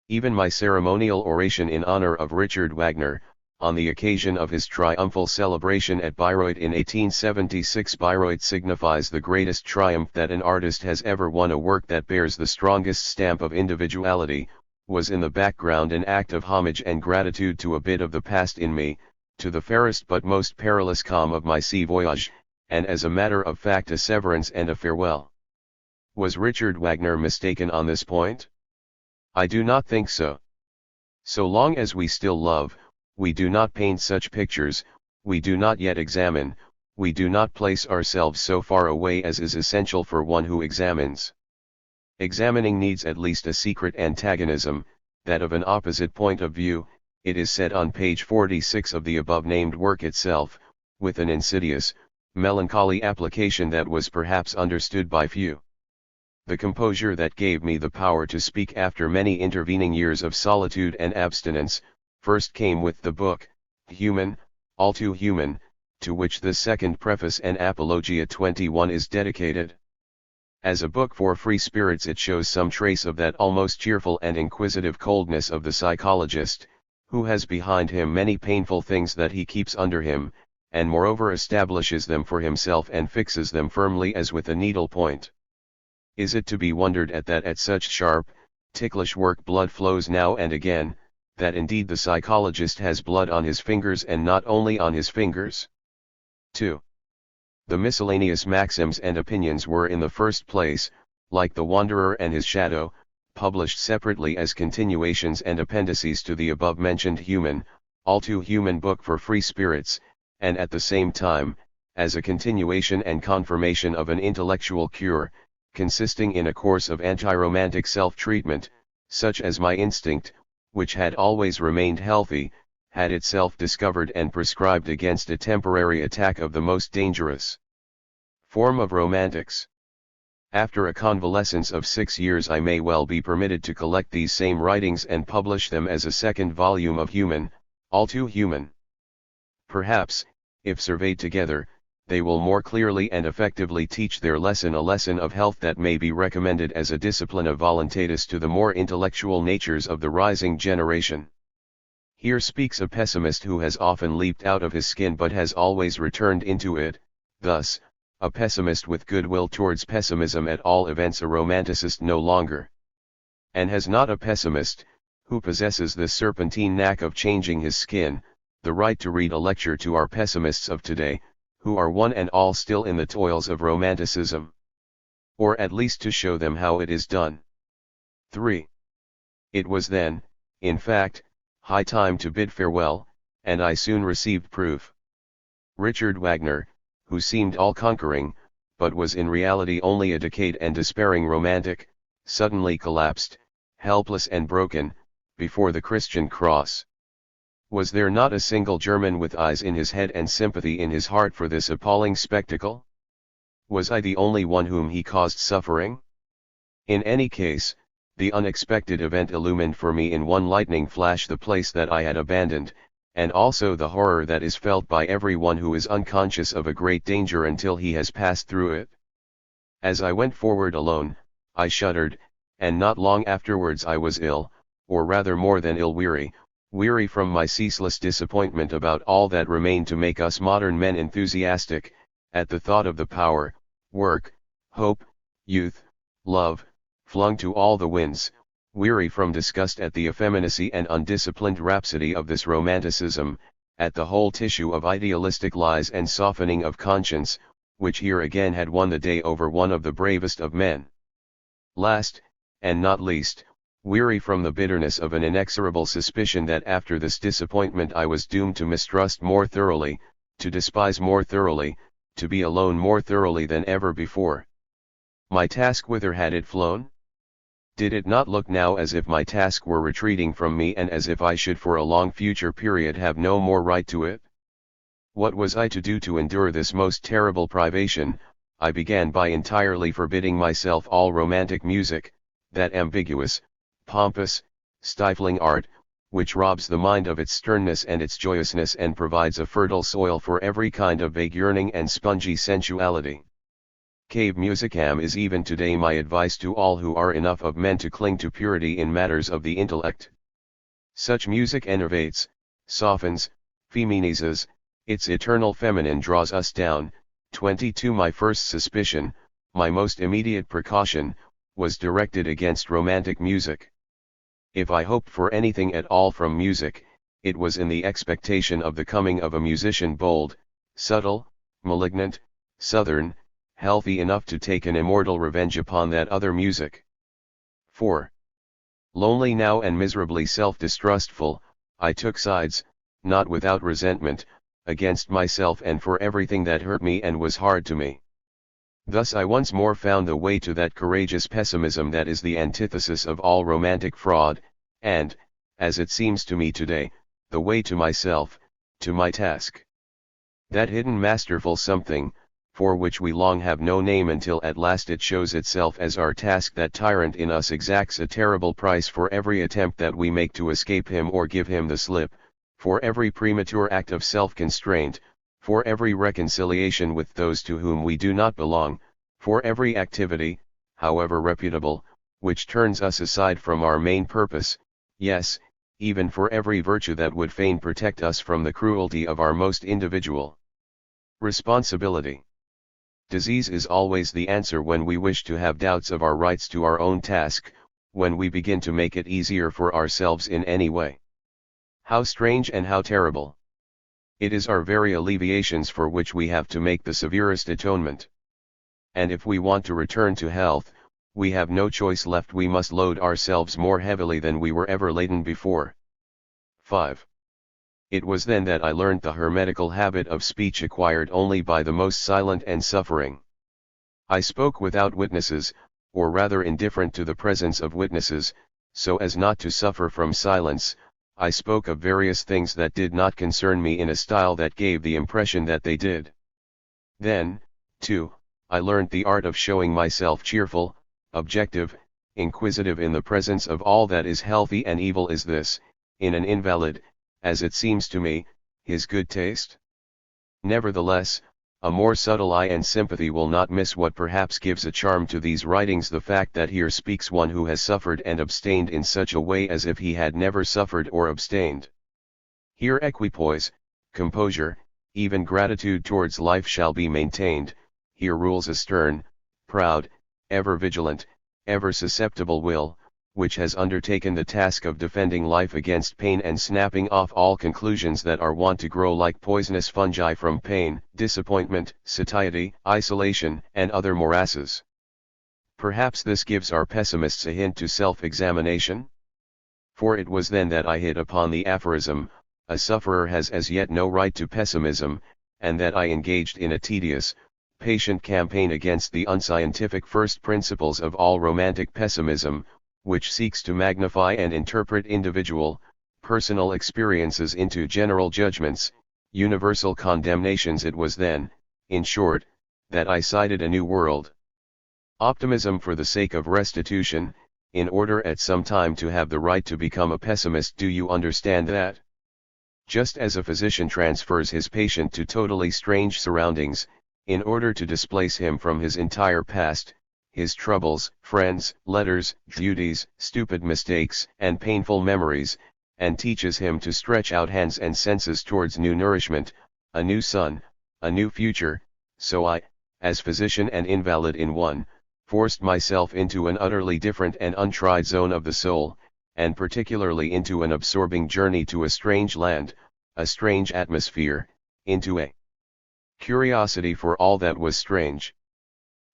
Even my ceremonial oration in honor of Richard Wagner, on the occasion of his triumphal celebration at Bayreuth in 1876. Bayreuth signifies the greatest triumph that an artist has ever won, a work that bears the strongest stamp of individuality, was in the background an act of homage and gratitude to a bit of the past in me, to the fairest but most perilous calm of my sea voyage, and as a matter of fact a severance and a farewell. Was Richard Wagner mistaken on this point? I do not think so. So long as we still love, we do not paint such pictures, we do not yet examine, we do not place ourselves so far away as is essential for one who examines. Examining needs at least a secret antagonism, that of an opposite point of view, it is said on page 46 of the above-named work itself, with an insidious, melancholy application that was perhaps understood by few. The composure that gave me the power to speak after many intervening years of solitude and abstinence, first came with the book, Human, All Too Human, to which the second preface and Apologia 21 is dedicated. As a book for free spirits it shows some trace of that almost cheerful and inquisitive coldness of the psychologist, who has behind him many painful things that he keeps under him, and moreover establishes them for himself and fixes them firmly as with a needle point. Is it to be wondered at that at such sharp, ticklish work blood flows now and again, that indeed the psychologist has blood on his fingers and not only on his fingers? 2. The miscellaneous maxims and opinions were in the first place, like The Wanderer and His Shadow, published separately as continuations and appendices to the above-mentioned Human, All Too Human book for free spirits, and at the same time, as a continuation and confirmation of an intellectual cure, consisting in a course of anti-romantic self-treatment, such as my instinct, which had always remained healthy, had itself discovered and prescribed against a temporary attack of the most dangerous form of romantics. After a convalescence of 6 years I may well be permitted to collect these same writings and publish them as a second volume of Human, All Too Human. Perhaps, if surveyed together, they will more clearly and effectively teach their lesson, a lesson of health that may be recommended as a discipline of voluntatis to the more intellectual natures of the rising generation. Here speaks a pessimist who has often leaped out of his skin but has always returned into it, thus, a pessimist with goodwill towards pessimism, at all events a romanticist no longer. And has not a pessimist, who possesses the serpentine knack of changing his skin, the right to read a lecture to our pessimists of today, who are one and all still in the toils of romanticism? Or at least to show them how it is done. 3. It was then, in fact, high time to bid farewell, and I soon received proof. Richard Wagner, who seemed all-conquering, but was in reality only a decayed and despairing romantic, suddenly collapsed, helpless and broken, before the Christian cross. Was there not a single German with eyes in his head and sympathy in his heart for this appalling spectacle? Was I the only one whom he caused suffering? In any case, the unexpected event illumined for me in one lightning flash the place that I had abandoned, and also the horror that is felt by everyone who is unconscious of a great danger until he has passed through it. As I went forward alone, I shuddered, and not long afterwards I was ill, or rather more than ill, weary from my ceaseless disappointment about all that remained to make us modern men enthusiastic, at the thought of the power, work, hope, youth, love, flung to all the winds, weary from disgust at the effeminacy and undisciplined rhapsody of this romanticism, at the whole tissue of idealistic lies and softening of conscience, which here again had won the day over one of the bravest of men. Last, and not least, weary from the bitterness of an inexorable suspicion that after this disappointment I was doomed to mistrust more thoroughly, to despise more thoroughly, to be alone more thoroughly than ever before. My task, whither had it flown? Did it not look now as if my task were retreating from me, and as if I should for a long future period have no more right to it? What was I to do to endure this most terrible privation? I began by entirely forbidding myself all romantic music, that ambiguous, pompous, stifling art, which robs the mind of its sternness and its joyousness and provides a fertile soil for every kind of vague yearning and spongy sensuality. Cave musicam is even today my advice to all who are enough of men to cling to purity in matters of the intellect. Such music enervates, softens, feminizes, its eternal feminine draws us down. 22 My first suspicion, my most immediate precaution, was directed against romantic music. If I hoped for anything at all from music, it was in the expectation of the coming of a musician bold, subtle, malignant, southern, healthy enough to take an immortal revenge upon that other music. 4. Lonely now and miserably self-distrustful, I took sides, not without resentment, against myself and for everything that hurt me and was hard to me. Thus I once more found the way to that courageous pessimism that is the antithesis of all romantic fraud, and, as it seems to me today, the way to myself, to my task. That hidden masterful something, for which we long have no name until at last it shows itself as our task, that tyrant in us exacts a terrible price for every attempt that we make to escape him or give him the slip, for every premature act of self-constraint, for every reconciliation with those to whom we do not belong, for every activity, however reputable, which turns us aside from our main purpose, yes, even for every virtue that would fain protect us from the cruelty of our most individual responsibility. Disease is always the answer when we wish to have doubts of our rights to our own task, when we begin to make it easier for ourselves in any way. How strange and how terrible! It is our very alleviations for which we have to make the severest atonement. And if we want to return to health, we have no choice left, we must load ourselves more heavily than we were ever laden before. 5. It was then that I learnt the hermetical habit of speech acquired only by the most silent and suffering. I spoke without witnesses, or rather indifferent to the presence of witnesses, so as not to suffer from silence. I spoke of various things that did not concern me in a style that gave the impression that they did. Then, too, I learnt the art of showing myself cheerful, objective, inquisitive in the presence of all that is healthy and evil. Is this, in an invalid, as it seems to me, his good taste? Nevertheless, a more subtle eye and sympathy will not miss what perhaps gives a charm to these writings, the fact that here speaks one who has suffered and abstained in such a way as if he had never suffered or abstained. Here equipoise, composure, even gratitude towards life shall be maintained. Here rules a stern, proud, ever vigilant, ever susceptible will, which has undertaken the task of defending life against pain and snapping off all conclusions that are wont to grow like poisonous fungi from pain, disappointment, satiety, isolation, and other morasses. Perhaps this gives our pessimists a hint to self-examination? For it was then that I hit upon the aphorism, a sufferer has as yet no right to pessimism, and that I engaged in a tedious, patient campaign against the unscientific first principles of all romantic pessimism, which seeks to magnify and interpret individual, personal experiences into general judgments, universal condemnations. It was then, in short, that I sighted a new world. Optimism for the sake of restitution, in order at some time to have the right to become a pessimist. Do you understand that? Just as a physician transfers his patient to totally strange surroundings, in order to displace him from his entire past, his troubles, friends, letters, duties, stupid mistakes, and painful memories, and teaches him to stretch out hands and senses towards new nourishment, a new sun, a new future, so I, as physician and invalid in one, forced myself into an utterly different and untried zone of the soul, and particularly into an absorbing journey to a strange land, a strange atmosphere, into a curiosity for all that was strange.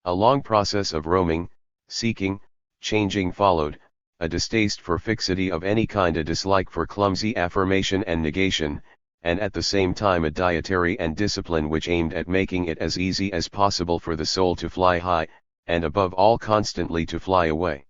A long process of roaming, seeking, changing followed, a distaste for fixity of any kind, a dislike for clumsy affirmation and negation, and at the same time a dietary and discipline which aimed at making it as easy as possible for the soul to fly high, and above all constantly to fly away.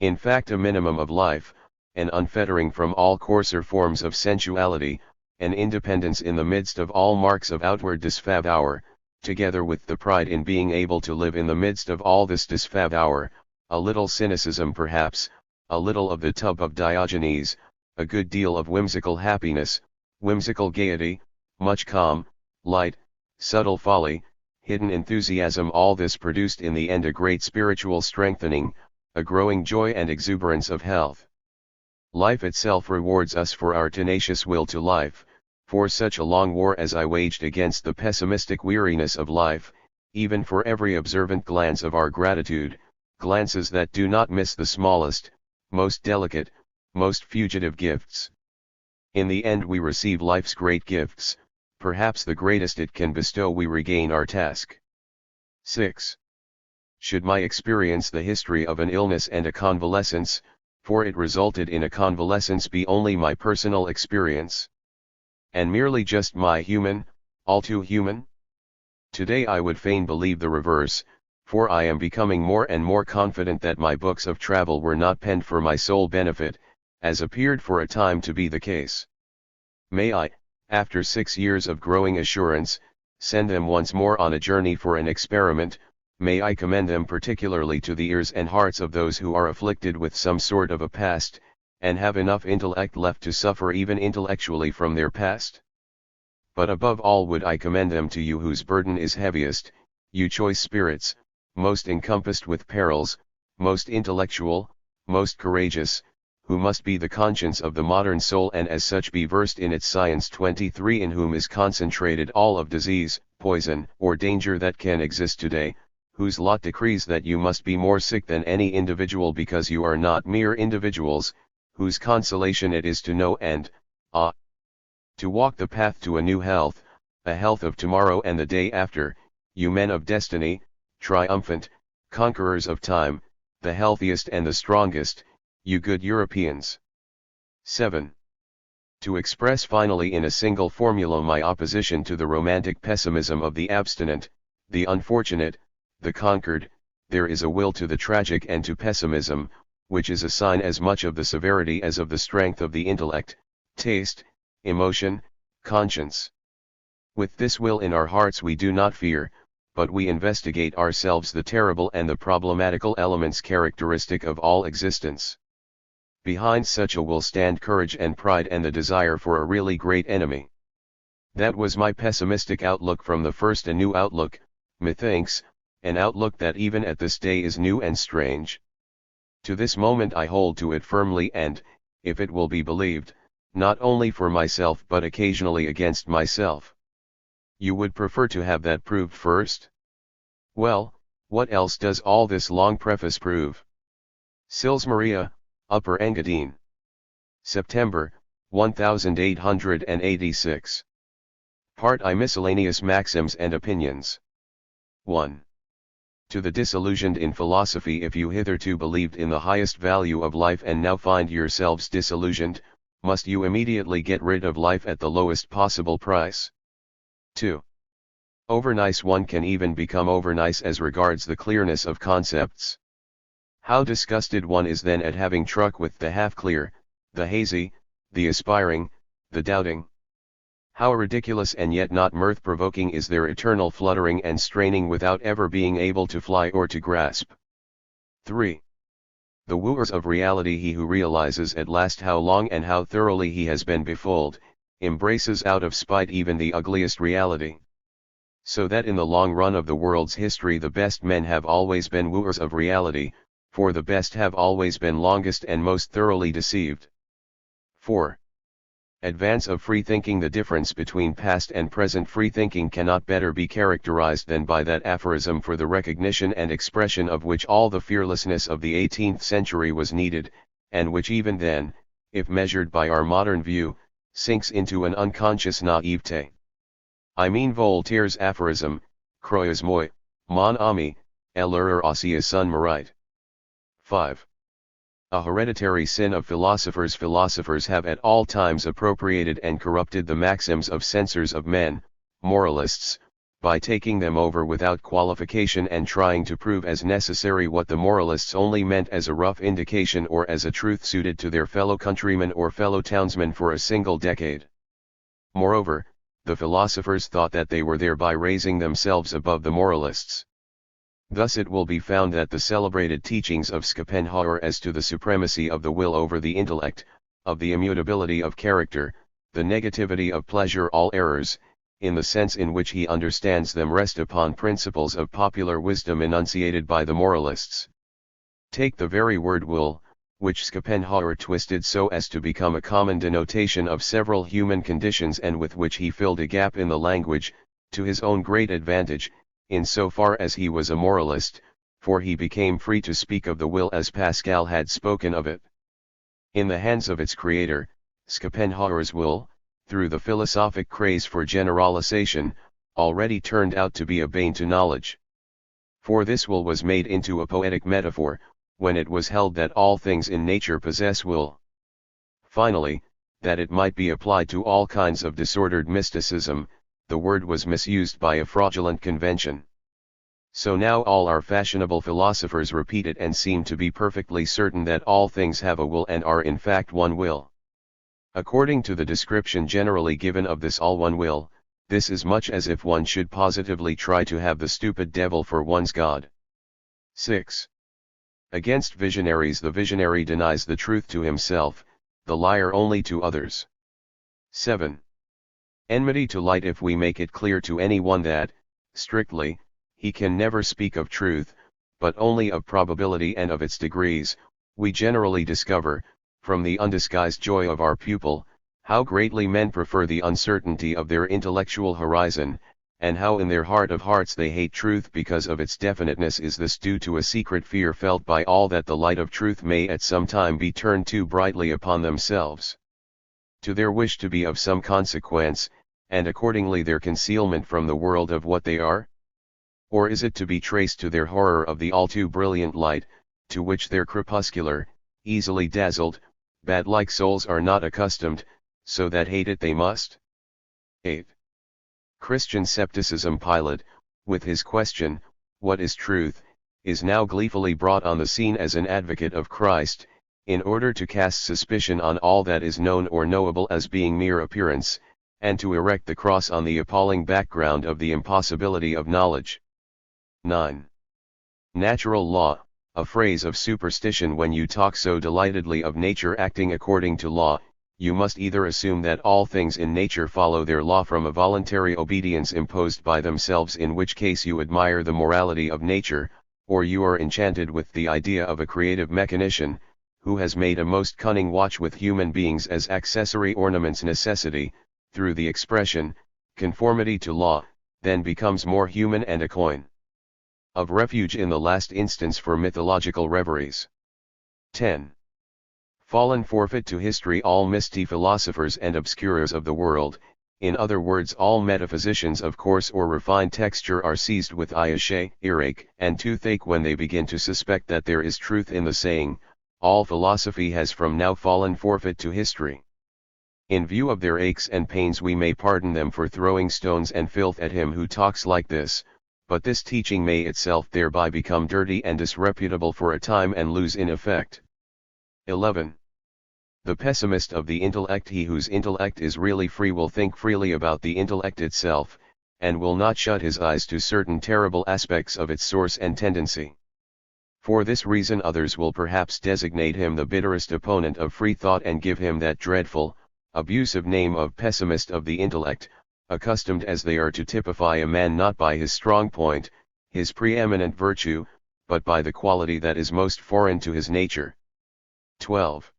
In fact, a minimum of life, an unfettering from all coarser forms of sensuality, an independence in the midst of all marks of outward disfavor, together with the pride in being able to live in the midst of all this disfavor, a little cynicism perhaps, a little of the tub of Diogenes, a good deal of whimsical happiness, whimsical gaiety, much calm, light, subtle folly, hidden enthusiasm, all this produced in the end a great spiritual strengthening, a growing joy and exuberance of health. Life itself rewards us for our tenacious will to life, for such a long war as I waged against the pessimistic weariness of life, even for every observant glance of our gratitude, glances that do not miss the smallest, most delicate, most fugitive gifts. In the end we receive life's great gifts, perhaps the greatest it can bestow. We regain our task. 6. Should my experience the history of an illness and a convalescence, for it resulted in a convalescence, be only my personal experience, and merely just my human, all too human? Today I would fain believe the reverse, for I am becoming more and more confident that my books of travel were not penned for my sole benefit, as appeared for a time to be the case. May I, after 6 years of growing assurance, send them once more on a journey for an experiment. May I commend them particularly to the ears and hearts of those who are afflicted with some sort of a past, and have enough intellect left to suffer even intellectually from their past. But above all would I commend them to you whose burden is heaviest, you choice spirits, most encompassed with perils, most intellectual, most courageous, who must be the conscience of the modern soul and as such be versed in its science. 23. In whom is concentrated all of disease, poison, or danger that can exist today, whose lot decrees that you must be more sick than any individual because you are not mere individuals, whose consolation it is to know and, to walk the path to a new health, a health of tomorrow and the day after, you men of destiny, triumphant, conquerors of time, the healthiest and the strongest, you good Europeans. 7. To express finally in a single formula my opposition to the romantic pessimism of the abstinent, the unfortunate, the conquered, there is a will to the tragic and to pessimism, which is a sign as much of the severity as of the strength of the intellect, taste, emotion, conscience. With this will in our hearts we do not fear, but we investigate ourselves the terrible and the problematical elements characteristic of all existence. Behind such a will stand courage and pride and the desire for a really great enemy. That was my pessimistic outlook from the first, a new outlook, methinks, an outlook that even at this day is new and strange. To this moment I hold to it firmly and, if it will be believed, not only for myself but occasionally against myself. You would prefer to have that proved first? Well, what else does all this long preface prove? Sils Maria, Upper Engadine. September, 1886. Part I. Miscellaneous Maxims and Opinions. 1. To the disillusioned in philosophy, if you hitherto believed in the highest value of life and now find yourselves disillusioned, must you immediately get rid of life at the lowest possible price? 2. Overnice. One can even become overnice as regards the clearness of concepts. How disgusted one is then at having truck with the half-clear, the hazy, the aspiring, the doubting. How ridiculous and yet not mirth-provoking is their eternal fluttering and straining without ever being able to fly or to grasp. 3. The wooers of reality. He who realizes at last how long and how thoroughly he has been befooled, embraces out of spite even the ugliest reality. So that in the long run of the world's history the best men have always been wooers of reality, for the best have always been longest and most thoroughly deceived. 4. Advance of free thinking. The difference between past and present free thinking cannot better be characterized than by that aphorism for the recognition and expression of which all the fearlessness of the 18th century was needed, and which even then, if measured by our modern view, sinks into an unconscious naivete. I mean Voltaire's aphorism, Croyez moi, mon ami, l'erreur aussi son mérite. 5. A hereditary sin of philosophers. Philosophers have at all times appropriated and corrupted the maxims of censors of men, moralists, by taking them over without qualification and trying to prove as necessary what the moralists only meant as a rough indication or as a truth suited to their fellow countrymen or fellow townsmen for a single decade. Moreover, the philosophers thought that they were thereby raising themselves above the moralists. Thus it will be found that the celebrated teachings of Schopenhauer as to the supremacy of the will over the intellect, of the immutability of character, the negativity of pleasure, all errors, in the sense in which he understands them, rest upon principles of popular wisdom enunciated by the moralists. Take the very word will, which Schopenhauer twisted so as to become a common denotation of several human conditions and with which he filled a gap in the language, to his own great advantage, in so far as he was a moralist, for he became free to speak of the will as Pascal had spoken of it. In the hands of its creator, Schopenhauer's will, through the philosophic craze for generalization, already turned out to be a bane to knowledge. For this will was made into a poetic metaphor, when it was held that all things in nature possess will. Finally, that it might be applied to all kinds of disordered mysticism, the word was misused by a fraudulent convention. So now all our fashionable philosophers repeat it and seem to be perfectly certain that all things have a will and are in fact one will. According to the description generally given of this all one will, this is much as if one should positively try to have the stupid devil for one's God. 6. Against visionaries. The visionary denies the truth to himself, the liar only to others. 7. Enmity to light. If we make it clear to anyone that, strictly, he can never speak of truth, but only of probability and of its degrees, we generally discover, from the undisguised joy of our pupil, how greatly men prefer the uncertainty of their intellectual horizon, and how in their heart of hearts they hate truth because of its definiteness. Is this due to a secret fear felt by all that the light of truth may at some time be turned too brightly upon themselves? To their wish to be of some consequence, and accordingly their concealment from the world of what they are? Or is it to be traced to their horror of the all too brilliant light, to which their crepuscular, easily dazzled, bat-like souls are not accustomed, so that hate it they must? 8. Christian scepticism. Pilate, with his question, "What is truth?" is now gleefully brought on the scene as an advocate of Christ, in order to cast suspicion on all that is known or knowable as being mere appearance, and to erect the cross on the appalling background of the impossibility of knowledge. 9. Natural law, a phrase of superstition. When you talk so delightedly of nature acting according to law, you must either assume that all things in nature follow their law from a voluntary obedience imposed by themselves, in which case you admire the morality of nature, or you are enchanted with the idea of a creative mechanician, who has made a most cunning watch with human beings as accessory ornaments. Necessity, through the expression, conformity to law, then becomes more human and a coin of refuge in the last instance for mythological reveries. 10. Fallen forfeit to history. All misty philosophers and obscurers of the world, in other words all metaphysicians of coarse or refined texture, are seized with earache and toothache when they begin to suspect that there is truth in the saying, all philosophy has from now fallen forfeit to history. In view of their aches and pains we may pardon them for throwing stones and filth at him who talks like this, but this teaching may itself thereby become dirty and disreputable for a time and lose in effect. 11. The pessimist of the intellect, he whose intellect is really free, will think freely about the intellect itself, and will not shut his eyes to certain terrible aspects of its source and tendency. For this reason others will perhaps designate him the bitterest opponent of free thought and give him that dreadful, abusive name of pessimist of the intellect, accustomed as they are to typify a man not by his strong point, his preeminent virtue, but by the quality that is most foreign to his nature. 12.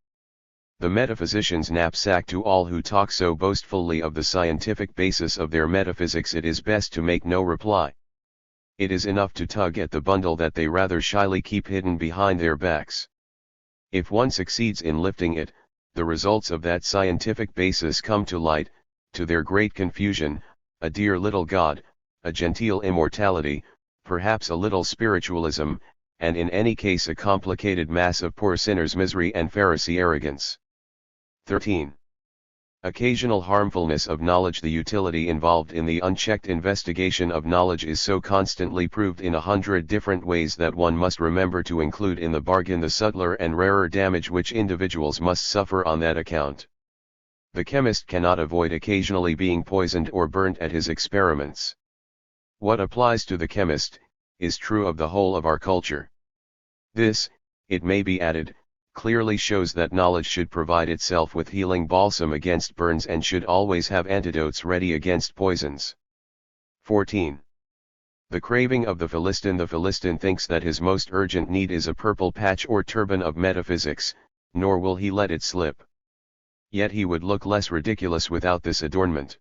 The metaphysician's knapsack. To all who talk so boastfully of the scientific basis of their metaphysics, it is best to make no reply. It is enough to tug at the bundle that they rather shyly keep hidden behind their backs. If one succeeds in lifting it, the results of that scientific basis come to light, to their great confusion, a dear little God, a genteel immortality, perhaps a little spiritualism, and in any case a complicated mass of poor sinners' misery and Pharisee arrogance. 13. Occasional harmfulness of knowledge. The utility involved in the unchecked investigation of knowledge is so constantly proved in 100 different ways that one must remember to include in the bargain the subtler and rarer damage which individuals must suffer on that account. The chemist cannot avoid occasionally being poisoned or burnt at his experiments. What applies to the chemist, is true of the whole of our culture. This, it may be added, clearly shows that knowledge should provide itself with healing balsam against burns and should always have antidotes ready against poisons. 14. The craving of the Philistine. The Philistine thinks that his most urgent need is a purple patch or turban of metaphysics, nor will he let it slip. Yet he would look less ridiculous without this adornment.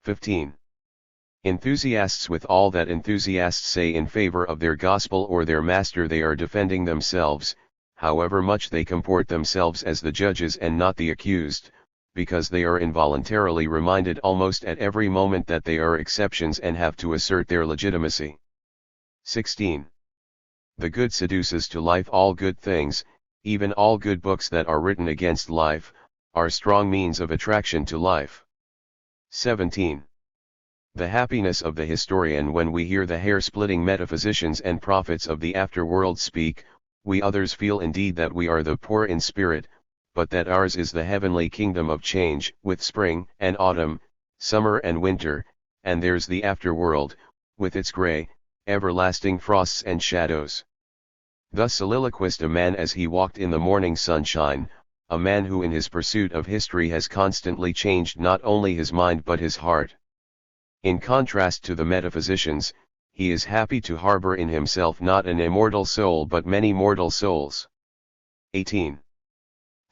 15. Enthusiasts. With all that enthusiasts say in favor of their gospel or their master, they are defending themselves, however much they comport themselves as the judges and not the accused, because they are involuntarily reminded almost at every moment that they are exceptions and have to assert their legitimacy. 16. The good seduces to life. All good things, even all good books that are written against life, are strong means of attraction to life. 17. The happiness of the historian. When we hear the hair-splitting metaphysicians and prophets of the afterworld speak, we others feel indeed that we are the poor in spirit, but that ours is the heavenly kingdom of change, with spring and autumn, summer and winter, and theirs the afterworld, with its grey, everlasting frosts and shadows. Thus soliloquized a man as he walked in the morning sunshine, a man who in his pursuit of history has constantly changed not only his mind but his heart. In contrast to the metaphysicians, he is happy to harbor in himself not an immortal soul but many mortal souls. 18.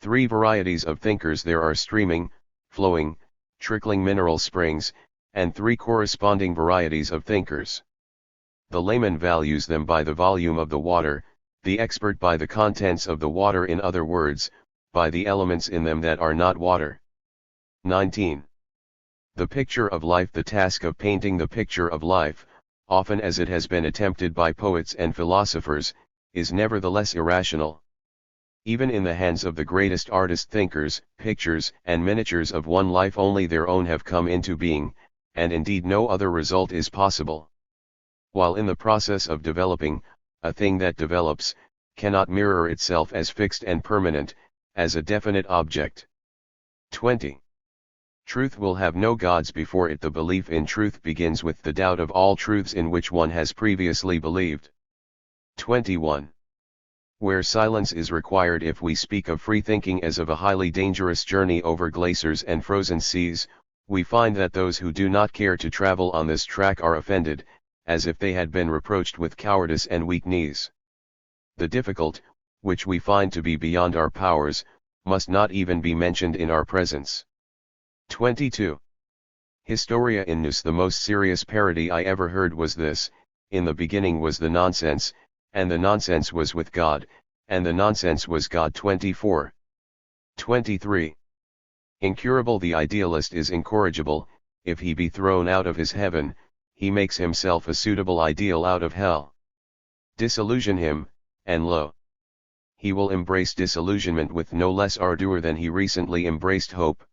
3 varieties of thinkers there are: streaming, flowing, trickling mineral springs, and 3 corresponding varieties of thinkers. The layman values them by the volume of the water, the expert by the contents of the water, in other words, by the elements in them that are not water. 19. The picture of life. The task of painting the picture of life, often as it has been attempted by poets and philosophers, is nevertheless irrational. Even in the hands of the greatest artist thinkers, pictures and miniatures of one life only their own have come into being, and indeed no other result is possible. While in the process of developing, a thing that develops, cannot mirror itself as fixed and permanent, as a definite object. 20. Truth will have no gods before it. The belief in truth begins with the doubt of all truths in which one has previously believed. 21. Where silence is required. If we speak of free thinking as of a highly dangerous journey over glaciers and frozen seas, we find that those who do not care to travel on this track are offended, as if they had been reproached with cowardice and weak knees. The difficult, which we find to be beyond our powers, must not even be mentioned in our presence. 22. Historia in nous. The most serious parody I ever heard was this: in the beginning was the nonsense, and the nonsense was with God, and the nonsense was God. 24. 23. Incurable. The idealist is incorrigible. If he be thrown out of his heaven, he makes himself a suitable ideal out of hell. Disillusion him, and lo, he will embrace disillusionment with no less ardor than he recently embraced hope.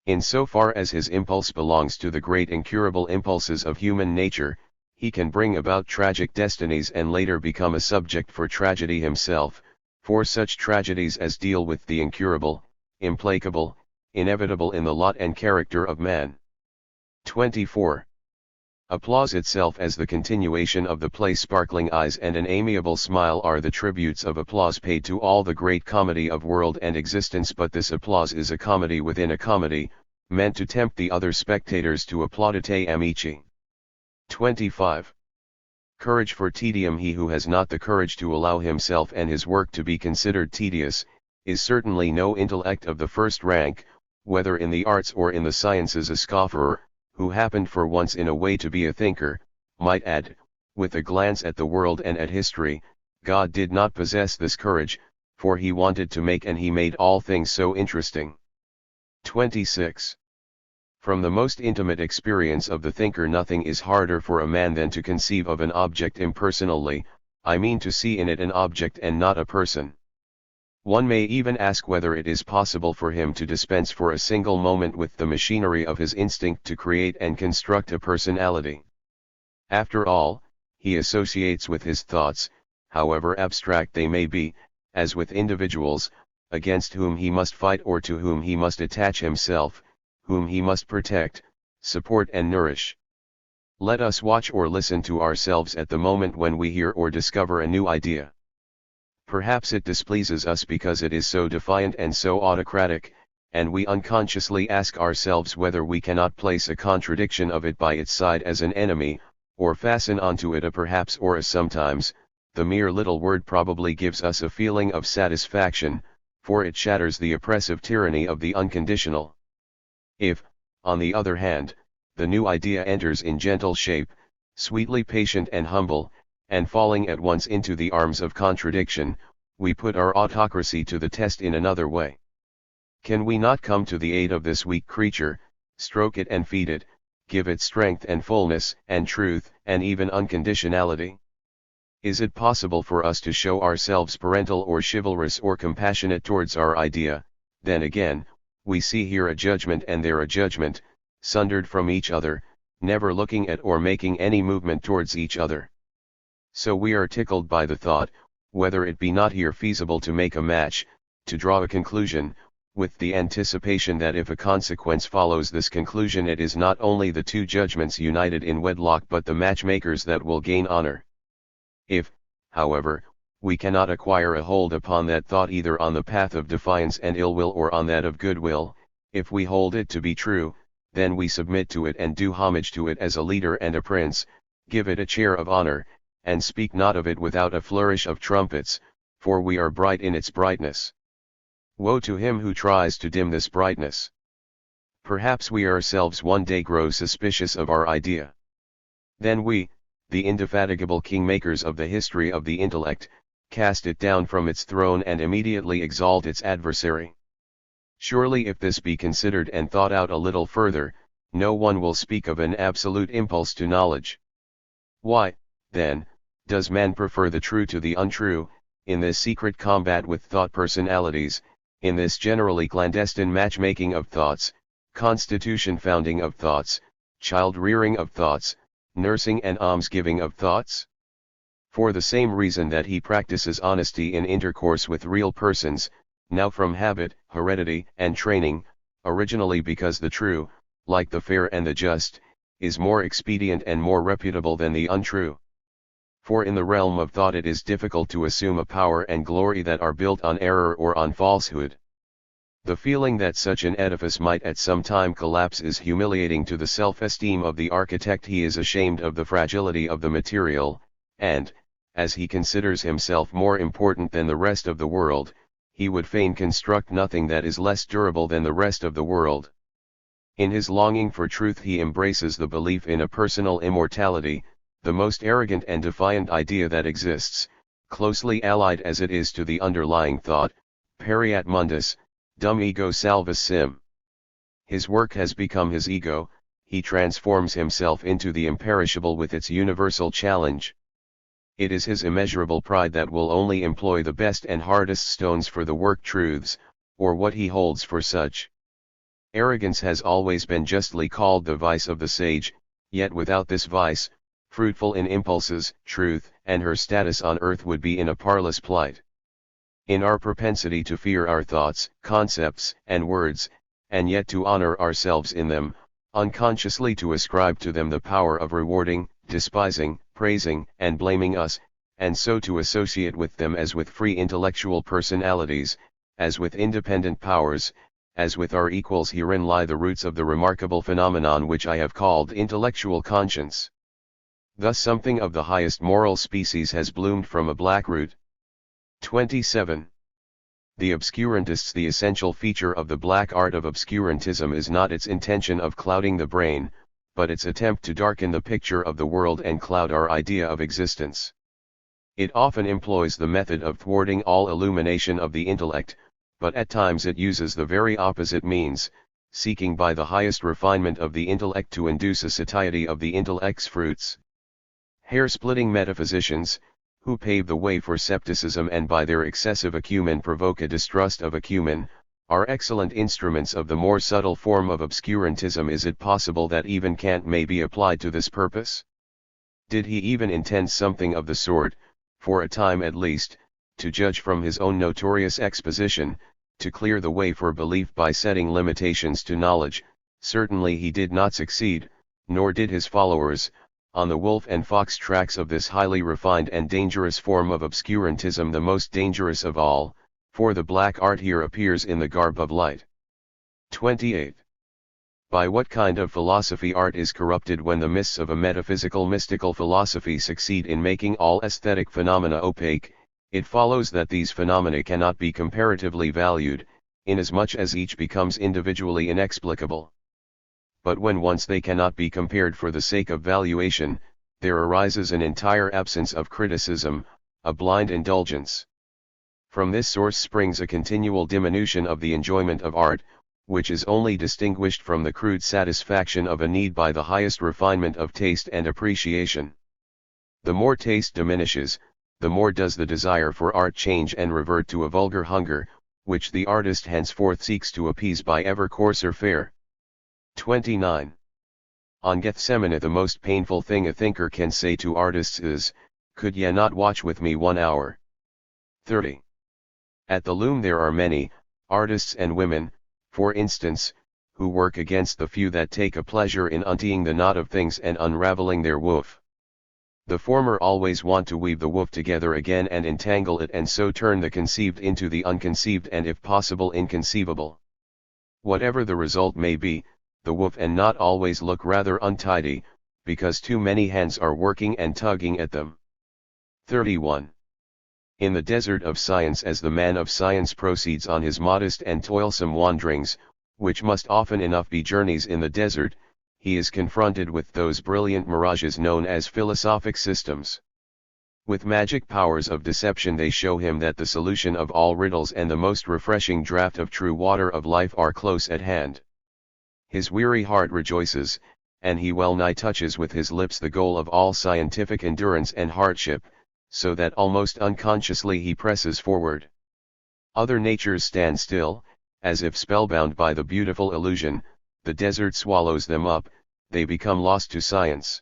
In so far as his impulse belongs to the great incurable impulses of human nature, he can bring about tragic destinies and later become a subject for tragedy himself, for such tragedies as deal with the incurable, implacable, inevitable in the lot and character of man. 24. Applause itself as the continuation of the play. Sparkling eyes and an amiable smile are the tributes of applause paid to all the great comedy of world and existence, but this applause is a comedy within a comedy, meant to tempt the other spectators to applaudite amici. 25. Courage for tedium. He who has not the courage to allow himself and his work to be considered tedious, is certainly no intellect of the first rank, whether in the arts or in the sciences. A scoffer, who happened for once in a way to be a thinker, might add, with a glance at the world and at history, God did not possess this courage, for he wanted to make and he made all things so interesting. 26. From the most intimate experience of the thinker, nothing is harder for a man than to conceive of an object impersonally, I mean to see in it an object and not a person. One may even ask whether it is possible for him to dispense for a single moment with the machinery of his instinct to create and construct a personality. After all, he associates with his thoughts, however abstract they may be, as with individuals, against whom he must fight or to whom he must attach himself, whom he must protect, support and nourish. Let us watch or listen to ourselves at the moment when we hear or discover a new idea. Perhaps it displeases us because it is so defiant and so autocratic, and we unconsciously ask ourselves whether we cannot place a contradiction of it by its side as an enemy, or fasten onto it a perhaps or a sometimes. The mere little word probably gives us a feeling of satisfaction, for it shatters the oppressive tyranny of the unconditional. If, on the other hand, the new idea enters in gentle shape, sweetly patient and humble, and falling at once into the arms of contradiction, we put our autocracy to the test in another way. Can we not come to the aid of this weak creature, stroke it and feed it, give it strength and fullness and truth and even unconditionality? Is it possible for us to show ourselves parental or chivalrous or compassionate towards our idea? Then again, we see here a judgment and there a judgment, sundered from each other, never looking at or making any movement towards each other. So we are tickled by the thought, whether it be not here feasible to make a match, to draw a conclusion, with the anticipation that if a consequence follows this conclusion, it is not only the two judgments united in wedlock but the matchmakers that will gain honor. If, however, we cannot acquire a hold upon that thought either on the path of defiance and ill will or on that of goodwill, if we hold it to be true, then we submit to it and do homage to it as a leader and a prince, give it a chair of honor, and speak not of it without a flourish of trumpets, for we are bright in its brightness. Woe to him who tries to dim this brightness. Perhaps we ourselves one day grow suspicious of our idea. Then we, the indefatigable kingmakers of the history of the intellect, cast it down from its throne and immediately exalt its adversary. Surely if this be considered and thought out a little further, no one will speak of an absolute impulse to knowledge. Why, then, does man prefer the true to the untrue, in this secret combat with thought personalities, in this generally clandestine matchmaking of thoughts, constitution founding of thoughts, child rearing of thoughts, nursing and almsgiving of thoughts? For the same reason that he practices honesty in intercourse with real persons, now from habit, heredity, and training, originally because the true, like the fair and the just, is more expedient and more reputable than the untrue. For in the realm of thought it is difficult to assume a power and glory that are built on error or on falsehood. The feeling that such an edifice might at some time collapse is humiliating to the self-esteem of the architect. He is ashamed of the fragility of the material, and, as he considers himself more important than the rest of the world, he would fain construct nothing that is less durable than the rest of the world. In his longing for truth he embraces the belief in a personal immortality, the most arrogant and defiant idea that exists, closely allied as it is to the underlying thought, pereat mundus, dum ego salvus sim. His work has become his ego, he transforms himself into the imperishable with its universal challenge. It is his immeasurable pride that will only employ the best and hardest stones for the work truths, or what he holds for such. Arrogance has always been justly called the vice of the sage, yet without this vice, fruitful in impulses, truth, and her status on earth would be in a parlous plight. In our propensity to fear our thoughts, concepts, and words, and yet to honor ourselves in them, unconsciously to ascribe to them the power of rewarding, despising, praising, and blaming us, and so to associate with them as with free intellectual personalities, as with independent powers, as with our equals, herein lie the roots of the remarkable phenomenon which I have called intellectual conscience. Thus something of the highest moral species has bloomed from a black root. 27. The obscurantists. The essential feature of the black art of obscurantism is not its intention of clouding the brain, but its attempt to darken the picture of the world and cloud our idea of existence. It often employs the method of thwarting all illumination of the intellect, but at times it uses the very opposite means, seeking by the highest refinement of the intellect to induce a satiety of the intellect's fruits. Hair-splitting metaphysicians, who pave the way for scepticism and by their excessive acumen provoke a distrust of acumen, are excellent instruments of the more subtle form of obscurantism. Is it possible that even Kant may be applied to this purpose? Did he even intend something of the sort, for a time at least, to judge from his own notorious exposition, to clear the way for belief by setting limitations to knowledge? Certainly he did not succeed, nor did his followers, on the wolf and fox tracks of this highly refined and dangerous form of obscurantism, the most dangerous of all, for the black art here appears in the garb of light. 28. By what kind of philosophy art is corrupted when the mists of a metaphysical mystical philosophy succeed in making all aesthetic phenomena opaque? It follows that these phenomena cannot be comparatively valued, inasmuch as each becomes individually inexplicable. But when once they cannot be compared for the sake of valuation, there arises an entire absence of criticism, a blind indulgence. From this source springs a continual diminution of the enjoyment of art, which is only distinguished from the crude satisfaction of a need by the highest refinement of taste and appreciation. The more taste diminishes, the more does the desire for art change and revert to a vulgar hunger, which the artist henceforth seeks to appease by ever coarser fare. 29. On Gethsemane, the most painful thing a thinker can say to artists is, "Could ye not watch with me 1 hour?" 30. At the loom there are many, artists and women, for instance, who work against the few that take a pleasure in untying the knot of things and unraveling their woof. The former always want to weave the woof together again and entangle it, and so turn the conceived into the unconceived and if possible inconceivable. Whatever the result may be, the woof and knot always look rather untidy, because too many hands are working and tugging at them. 31. In the desert of science, as the man of science proceeds on his modest and toilsome wanderings, which must often enough be journeys in the desert, he is confronted with those brilliant mirages known as philosophic systems. With magic powers of deception they show him that the solution of all riddles and the most refreshing draught of true water of life are close at hand. His weary heart rejoices, and he well nigh touches with his lips the goal of all scientific endurance and hardship, so that almost unconsciously he presses forward. Other natures stand still, as if spellbound by the beautiful illusion. The desert swallows them up, they become lost to science.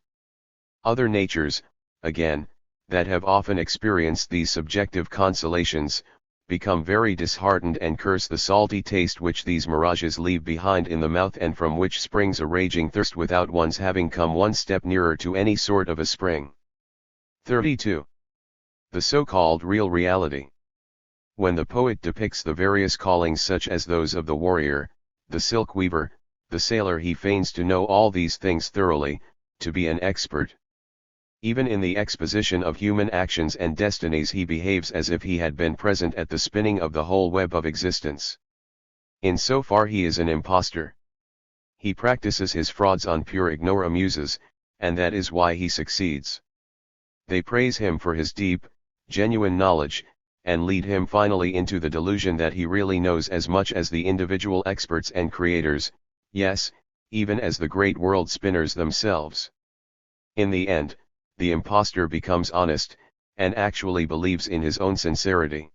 Other natures, again, that have often experienced these subjective consolations, become very disheartened and curse the salty taste which these mirages leave behind in the mouth, and from which springs a raging thirst without one's having come one step nearer to any sort of a spring. 32. The so-called real reality. When the poet depicts the various callings such as those of the warrior, the silk weaver, the sailor, he feigns to know all these things thoroughly, to be an expert. Even in the exposition of human actions and destinies he behaves as if he had been present at the spinning of the whole web of existence. In so far he is an impostor. He practices his frauds on pure ignoramuses, and that is why he succeeds. They praise him for his deep, genuine knowledge, and lead him finally into the delusion that he really knows as much as the individual experts and creators, yes, even as the great world spinners themselves. In the end, the impostor becomes honest, and actually believes in his own sincerity.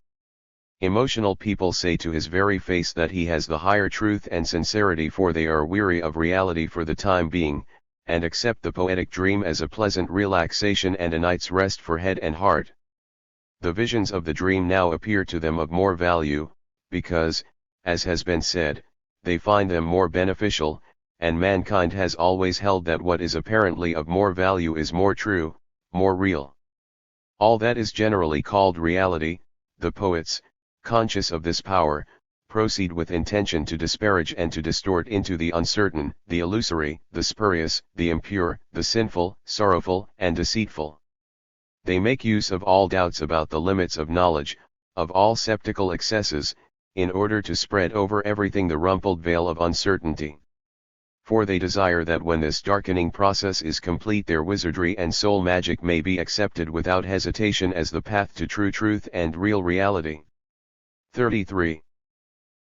Emotional people say to his very face that he has the higher truth and sincerity, for they are weary of reality for the time being, and accept the poetic dream as a pleasant relaxation and a night's rest for head and heart. The visions of the dream now appear to them of more value, because, as has been said, they find them more beneficial, and mankind has always held that what is apparently of more value is more true, more real. All that is generally called reality, the poets, conscious of this power, proceed with intention to disparage and to distort into the uncertain, the illusory, the spurious, the impure, the sinful, sorrowful, and deceitful. They make use of all doubts about the limits of knowledge, of all sceptical excesses, in order to spread over everything the rumpled veil of uncertainty. For they desire that when this darkening process is complete, their wizardry and soul magic may be accepted without hesitation as the path to true truth and real reality. 33.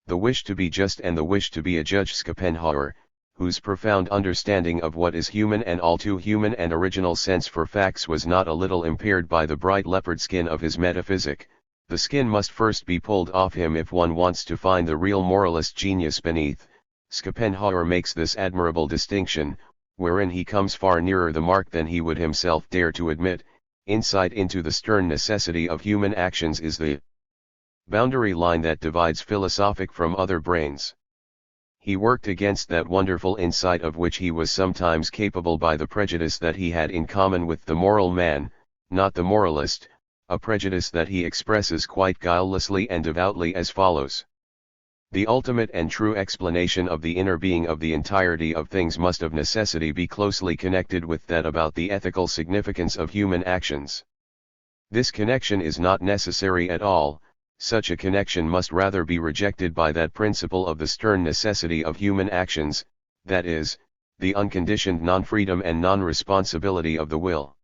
The wish to be just and the wish to be a judge. Schopenhauer, whose profound understanding of what is human and all too human and original sense for facts was not a little impaired by the bright leopard skin of his metaphysic, the skin must first be pulled off him if one wants to find the real moralist genius beneath. Schopenhauer makes this admirable distinction, wherein he comes far nearer the mark than he would himself dare to admit. Insight into the stern necessity of human actions is the boundary line that divides philosophic from other brains. He worked against that wonderful insight of which he was sometimes capable by the prejudice that he had in common with the moral man, not the moralist, a prejudice that he expresses quite guilelessly and devoutly as follows. The ultimate and true explanation of the inner being of the entirety of things must of necessity be closely connected with that about the ethical significance of human actions. This connection is not necessary at all. Such a connection must rather be rejected by that principle of the stern necessity of human actions, that is, the unconditioned non-freedom and non-responsibility of the will.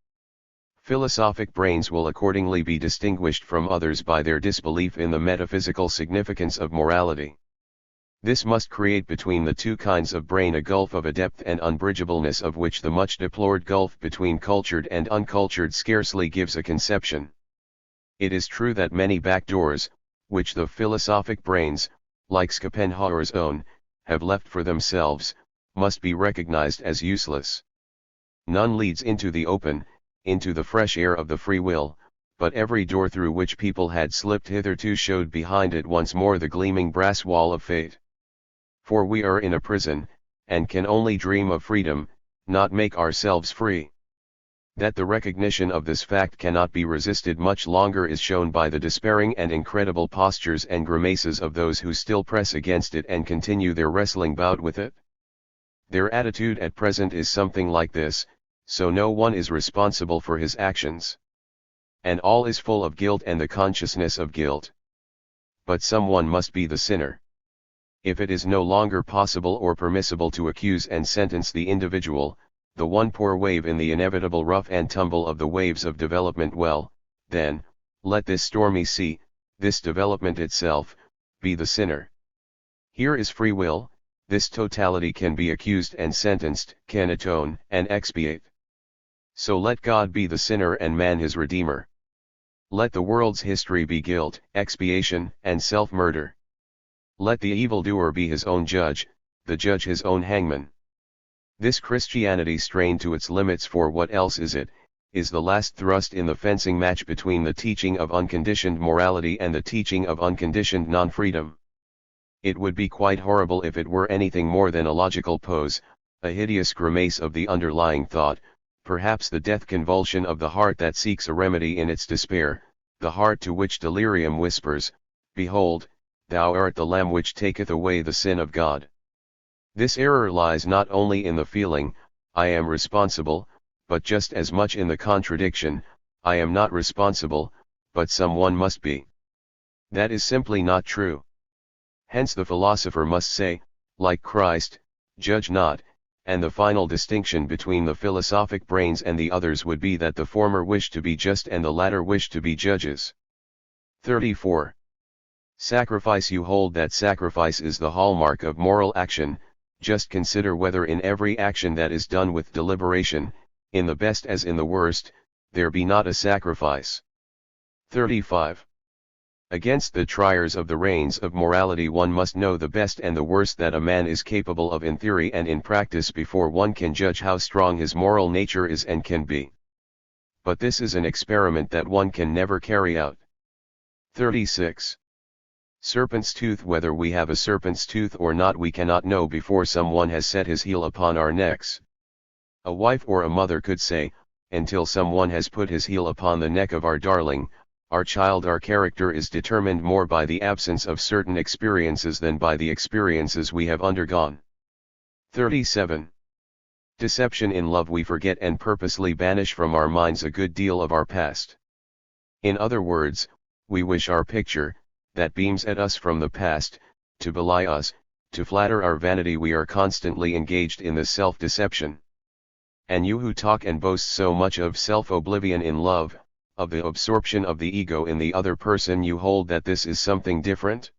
Philosophic brains will accordingly be distinguished from others by their disbelief in the metaphysical significance of morality. This must create between the two kinds of brain a gulf of a depth and unbridgeableness of which the much deplored gulf between cultured and uncultured scarcely gives a conception. It is true that many back doors, which the philosophic brains, like Schopenhauer's own, have left for themselves, must be recognized as useless. None leads into the open, into the fresh air of the free will, but every door through which people had slipped hitherto showed behind it once more the gleaming brass wall of fate. For we are in a prison, and can only dream of freedom, not make ourselves free. That the recognition of this fact cannot be resisted much longer is shown by the despairing and incredible postures and grimaces of those who still press against it and continue their wrestling bout with it. Their attitude at present is something like this: so no one is responsible for his actions, and all is full of guilt and the consciousness of guilt. But someone must be the sinner. If it is no longer possible or permissible to accuse and sentence the individual, the one poor wave in the inevitable rough and tumble of the waves of development, well, then, let this stormy sea, this development itself, be the sinner. Here is free will. This totality can be accused and sentenced, can atone and expiate. So let God be the sinner and man his redeemer. Let the world's history be guilt, expiation, and self-murder. Let the evildoer be his own judge, the judge his own hangman. This Christianity strained to its limits, for what else is it, is the last thrust in the fencing match between the teaching of unconditioned morality and the teaching of unconditioned non-freedom. It would be quite horrible if it were anything more than a logical pose, a hideous grimace of the underlying thought, perhaps the death convulsion of the heart that seeks a remedy in its despair, the heart to which delirium whispers, "Behold, thou art the Lamb which taketh away the sin of God." This error lies not only in the feeling, "I am responsible," but just as much in the contradiction, "I am not responsible, but someone must be." That is simply not true. Hence the philosopher must say, like Christ, "Judge not," and the final distinction between the philosophic brains and the others would be that the former wish to be just and the latter wish to be judges. 34. Sacrifice. You hold that sacrifice is the hallmark of moral action. Just consider whether in every action that is done with deliberation, in the best as in the worst, there be not a sacrifice. 35. Against the triers of the reins of morality one must know the best and the worst that a man is capable of in theory and in practice before one can judge how strong his moral nature is and can be. But this is an experiment that one can never carry out. 36. Serpent's tooth. Whether we have a serpent's tooth or not we cannot know before someone has set his heel upon our necks. A wife or a mother could say, until someone has put his heel upon the neck of our darling, our child. Our character is determined more by the absence of certain experiences than by the experiences we have undergone. 37. Deception. In love we forget and purposely banish from our minds a good deal of our past. In other words, we wish our picture, that beams at us from the past, to belie us, to flatter our vanity. We are constantly engaged in this self-deception. And you who talk and boast so much of self-oblivion in love, of the absorption of the ego in the other person, you hold that this is something different?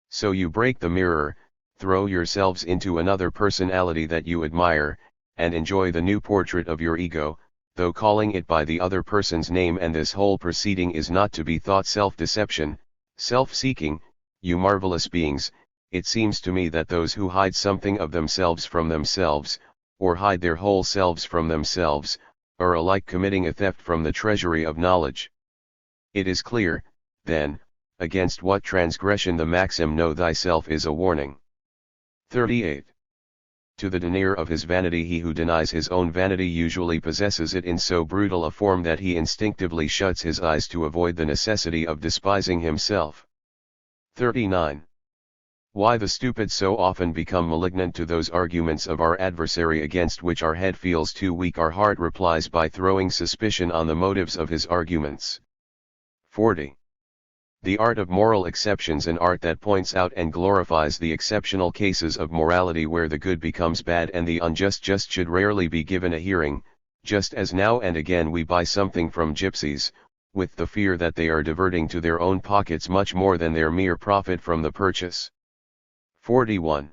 So you break the mirror, throw yourselves into another personality that you admire, and enjoy the new portrait of your ego, though calling it by the other person's name. And this whole proceeding is not to be thought self-deception, self-seeking. You marvelous beings, it seems to me that those who hide something of themselves from themselves, or hide their whole selves from themselves, are alike committing a theft from the treasury of knowledge. It is clear, then, against what transgression the maxim "know thyself" is a warning. 38. To the denier of his vanity, he who denies his own vanity usually possesses it in so brutal a form that he instinctively shuts his eyes to avoid the necessity of despising himself. 39. Why the stupid so often become malignant. To those arguments of our adversary against which our head feels too weak, our heart replies by throwing suspicion on the motives of his arguments. 40. The art of moral exceptions. An art that points out and glorifies the exceptional cases of morality where the good becomes bad and the unjust just should rarely be given a hearing, just as now and again we buy something from gypsies, with the fear that they are diverting to their own pockets much more than their mere profit from the purchase. 41.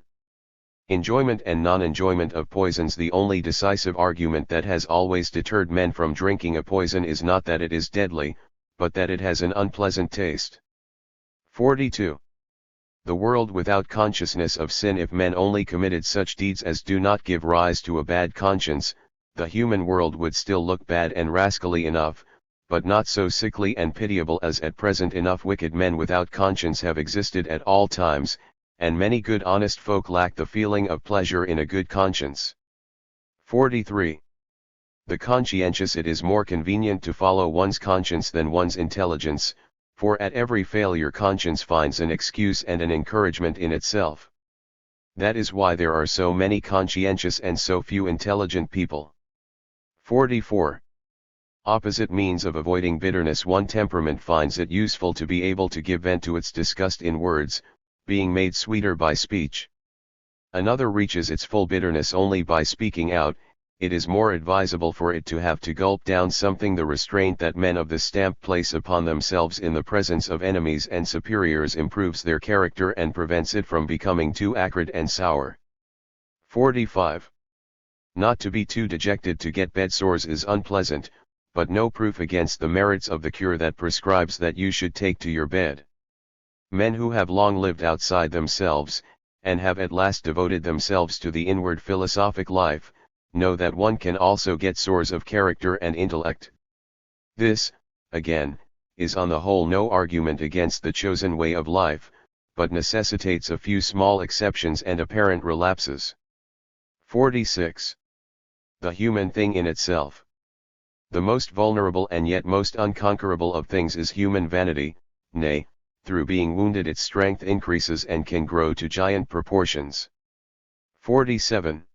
Enjoyment and non-enjoyment of poisons. The only decisive argument that has always deterred men from drinking a poison is not that it is deadly, but that it has an unpleasant taste. 42. The world without consciousness of sin. If men only committed such deeds as do not give rise to a bad conscience, the human world would still look bad and rascally enough, but not so sickly and pitiable as at present. Enough wicked men without conscience have existed at all times, and many good honest folk lack the feeling of pleasure in a good conscience. 43. The conscientious. It is more convenient to follow one's conscience than one's intelligence, for at every failure conscience finds an excuse and an encouragement in itself. That is why there are so many conscientious and so few intelligent people. 44. Opposite means of avoiding bitterness. One temperament finds it useful to be able to give vent to its disgust in words, being made sweeter by speech. Another reaches its full bitterness only by speaking out. It is more advisable for it to have to gulp down something. The restraint that men of this stamp place upon themselves in the presence of enemies and superiors improves their character and prevents it from becoming too acrid and sour. 45. Not to be too dejected to get bed sores is unpleasant, but no proof against the merits of the cure that prescribes that you should take to your bed. Men who have long lived outside themselves, and have at last devoted themselves to the inward philosophic life, know that one can also get sores of character and intellect. This, again, is on the whole no argument against the chosen way of life, but necessitates a few small exceptions and apparent relapses. 46. The human thing in itself. The most vulnerable and yet most unconquerable of things is human vanity, nay, through being wounded its strength increases and can grow to giant proportions. 47.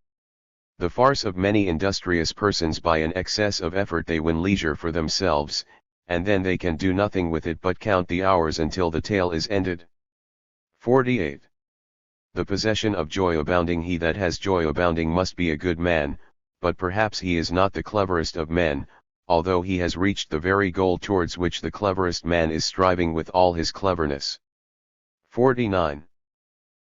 The farce of many industrious persons. By an excess of effort they win leisure for themselves, and then they can do nothing with it but count the hours until the tale is ended. 48. The possession of joy abounding. He that has joy abounding must be a good man, but perhaps he is not the cleverest of men, although he has reached the very goal towards which the cleverest man is striving with all his cleverness. 49.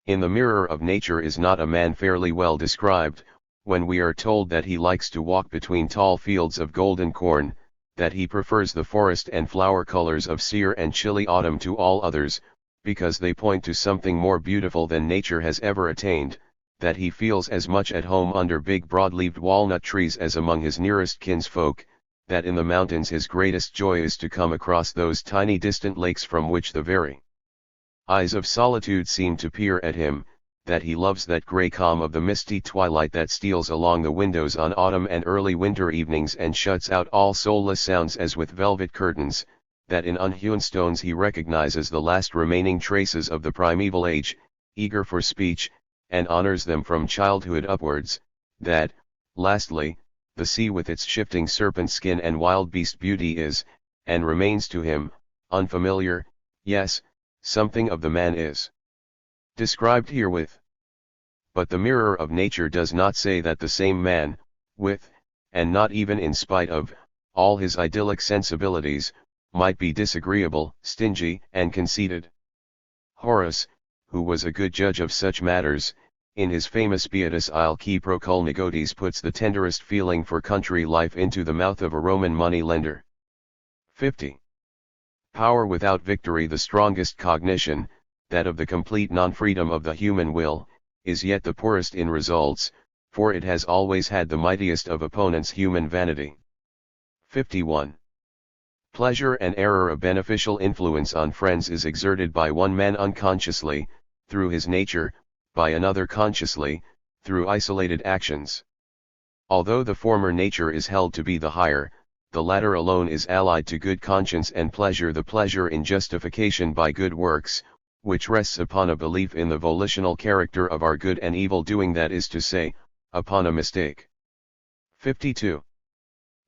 In the mirror of nature is not a man fairly well described, when we are told that he likes to walk between tall fields of golden corn, that he prefers the forest and flower colors of sere and chilly autumn to all others, because they point to something more beautiful than nature has ever attained, that he feels as much at home under big broad-leaved walnut trees as among his nearest kinsfolk, that in the mountains his greatest joy is to come across those tiny distant lakes from which the very eyes of solitude seem to peer at him, that he loves that grey calm of the misty twilight that steals along the windows on autumn and early winter evenings and shuts out all soulless sounds as with velvet curtains, that in unhewn stones he recognizes the last remaining traces of the primeval age, eager for speech, and honors them from childhood upwards, that, lastly, the sea with its shifting serpent skin and wild beast beauty is, and remains to him, unfamiliar, yes, something of the man is described herewith. But the mirror of nature does not say that the same man, with, and not even in spite of, all his idyllic sensibilities, might be disagreeable, stingy, and conceited. Horace, who was a good judge of such matters, in his famous Beatus il qui procul negotes puts the tenderest feeling for country life into the mouth of a Roman money-lender. 50. Power without victory, the strongest cognition, that of the complete non-freedom of the human will, is yet the poorest in results, for it has always had the mightiest of opponents, human vanity. 51. Pleasure and error. A beneficial influence on friends is exerted by one man unconsciously, through his nature, by another consciously, through isolated actions. Although the former nature is held to be the higher, the latter alone is allied to good conscience and pleasure, the pleasure in justification by good works, which rests upon a belief in the volitional character of our good and evil doing, that is to say, upon a mistake. 52.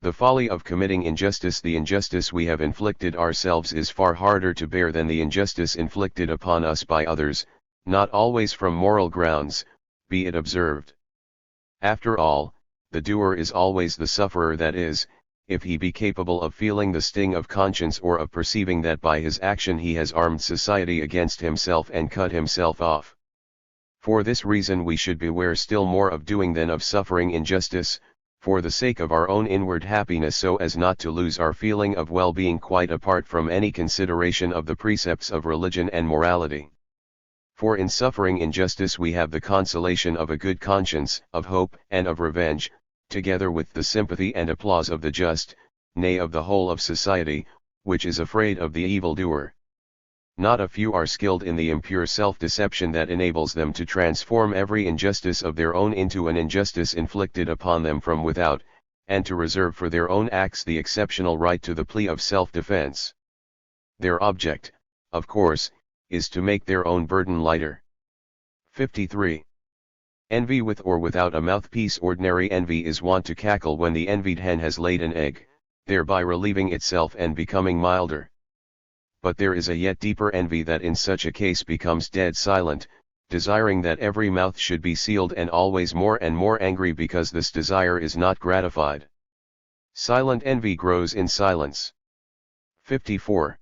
The folly of committing injustice. The injustice we have inflicted ourselves is far harder to bear than the injustice inflicted upon us by others, not always from moral grounds, be it observed. After all, the doer is always the sufferer, that is, if he be capable of feeling the sting of conscience or of perceiving that by his action he has armed society against himself and cut himself off. For this reason we should beware still more of doing than of suffering injustice, for the sake of our own inward happiness, so as not to lose our feeling of well-being quite apart from any consideration of the precepts of religion and morality. For in suffering injustice we have the consolation of a good conscience, of hope, and of revenge, together with the sympathy and applause of the just, nay of the whole of society, which is afraid of the evildoer. Not a few are skilled in the impure self-deception that enables them to transform every injustice of their own into an injustice inflicted upon them from without, and to reserve for their own acts the exceptional right to the plea of self-defense. Their object, of course, is to make their own burden lighter. 53. Envy with or without a mouthpiece. Ordinary envy is wont to cackle when the envied hen has laid an egg, thereby relieving itself and becoming milder. But there is a yet deeper envy that in such a case becomes dead silent, desiring that every mouth should be sealed, and always more and more angry because this desire is not gratified. Silent envy grows in silence. 54.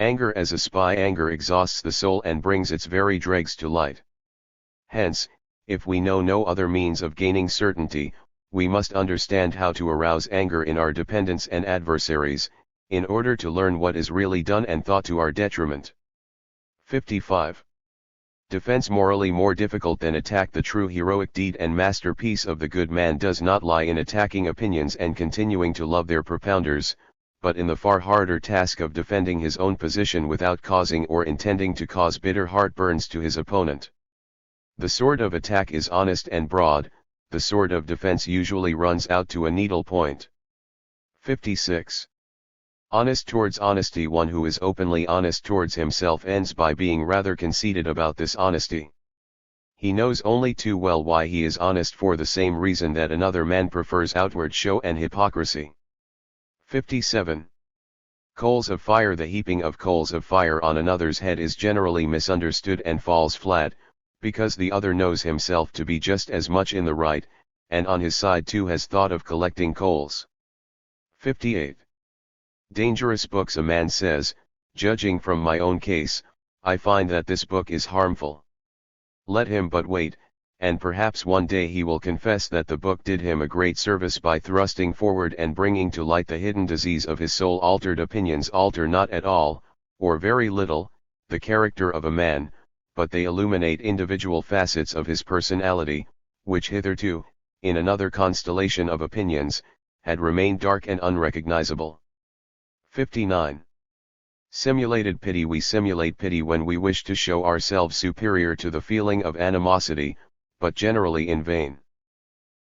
Anger as a spy. Anger exhausts the soul and brings its very dregs to light. Hence, if we know no other means of gaining certainty, we must understand how to arouse anger in our dependents and adversaries, in order to learn what is really done and thought to our detriment. 55. Defense. Morally more difficult than attack. The true heroic deed and masterpiece of the good man does not lie in attacking opinions and continuing to love their propounders, but in the far harder task of defending his own position without causing or intending to cause bitter heartburns to his opponent. The sword of attack is honest and broad, the sword of defense usually runs out to a needle point. 56. Honest towards honesty. One who is openly honest towards himself ends by being rather conceited about this honesty. He knows only too well why he is honest, for the same reason that another man prefers outward show and hypocrisy. 57. Coals of fire. The heaping of coals of fire on another's head is generally misunderstood and falls flat, because the other knows himself to be just as much in the right, and on his side too has thought of collecting coals. 58. Dangerous books. A man says, judging from my own case, I find that this book is harmful. Let him but wait, and perhaps one day he will confess that the book did him a great service by thrusting forward and bringing to light the hidden disease of his soul. Altered opinions alter not at all, or very little, the character of a man, but they illuminate individual facets of his personality, which hitherto, in another constellation of opinions, had remained dark and unrecognizable. 59. Simulated pity. We simulate pity when we wish to show ourselves superior to the feeling of animosity, but generally in vain.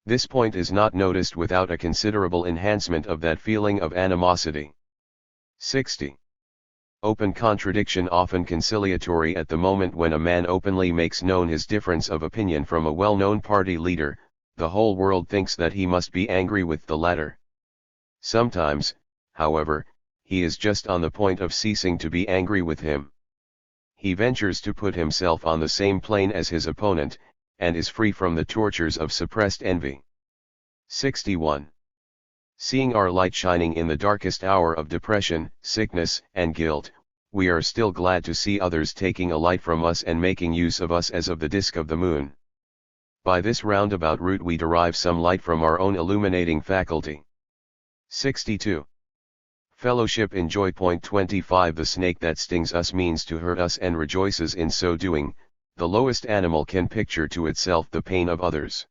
This point is not noticed without a considerable enhancement of that feeling of animosity. 60. Open contradiction. Often conciliatory. At the moment when a man openly makes known his difference of opinion from a well-known party leader, the whole world thinks that he must be angry with the latter. Sometimes, however, he is just on the point of ceasing to be angry with him. He ventures to put himself on the same plane as his opponent, and is free from the tortures of suppressed envy. 61. Seeing our light shining in the darkest hour of depression, sickness, and guilt, we are still glad to see others taking a light from us and making use of us as of the disk of the moon. By this roundabout route we derive some light from our own illuminating faculty. 62. Fellowship in joy. 25. The snake that stings us means to hurt us and rejoices in so doing. The lowest animal can picture to itself the pain of others.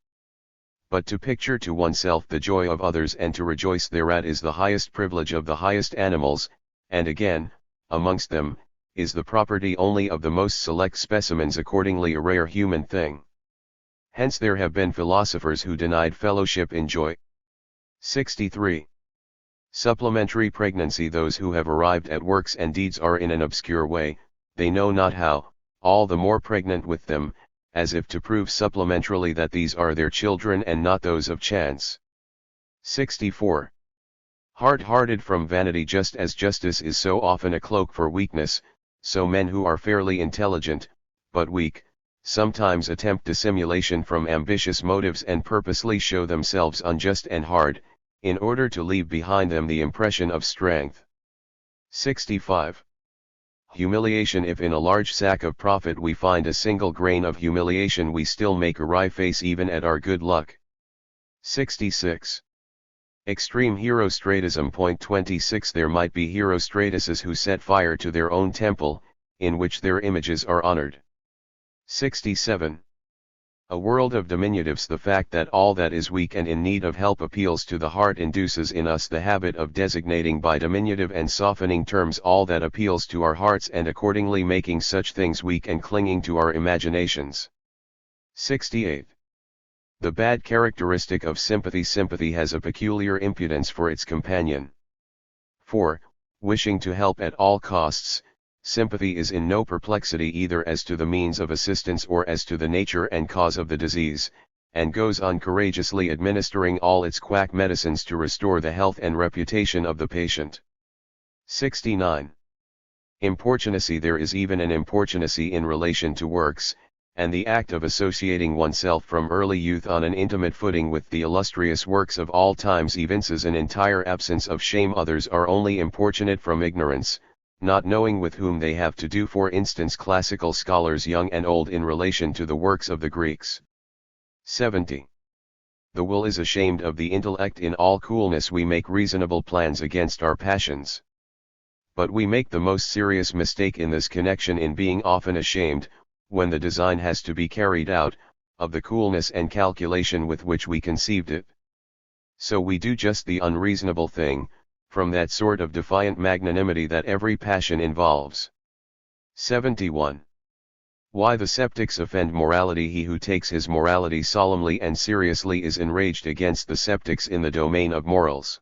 But to picture to oneself the joy of others and to rejoice thereat is the highest privilege of the highest animals, and again, amongst them, is the property only of the most select specimens, accordingly a rare human thing. Hence there have been philosophers who denied fellowship in joy. 63. Supplementary pregnancy. Those who have arrived at works and deeds are in an obscure way, they know not how, all the more pregnant with them, as if to prove supplementarily that these are their children and not those of chance. 64. Hard-hearted. From vanity. Just as justice is so often a cloak for weakness, so men who are fairly intelligent, but weak, sometimes attempt dissimulation from ambitious motives and purposely show themselves unjust and hard, in order to leave behind them the impression of strength. 65. Humiliation. If in a large sack of profit we find a single grain of humiliation, we still make a wry face even at our good luck. 66. Extreme herostratism. 26. There might be herostatuses who set fire to their own temple, in which their images are honored. 67. A world of diminutives. The fact that all that is weak and in need of help appeals to the heart induces in us the habit of designating by diminutive and softening terms all that appeals to our hearts, and accordingly making such things weak and clinging to our imaginations. 68. The bad characteristic of sympathy. Sympathy has a peculiar impudence for its companion. 4. Wishing to help at all costs, sympathy is in no perplexity either as to the means of assistance or as to the nature and cause of the disease, and goes on courageously administering all its quack medicines to restore the health and reputation of the patient. 69. Importunacy. There is even an importunacy in relation to works, and the act of associating oneself from early youth on an intimate footing with the illustrious works of all times evinces an entire absence of shame. Others are only importunate from ignorance, not knowing with whom they have to do. For instance, classical scholars young and old in relation to the works of the Greeks. 70. The will is ashamed of the intellect. In all coolness we make reasonable plans against our passions. But we make the most serious mistake in this connection in being often ashamed, when the design has to be carried out, of the coolness and calculation with which we conceived it. So we do just the unreasonable thing, from that sort of defiant magnanimity that every passion involves. 71. Why the sceptics offend morality. He who takes his morality solemnly and seriously is enraged against the sceptics in the domain of morals.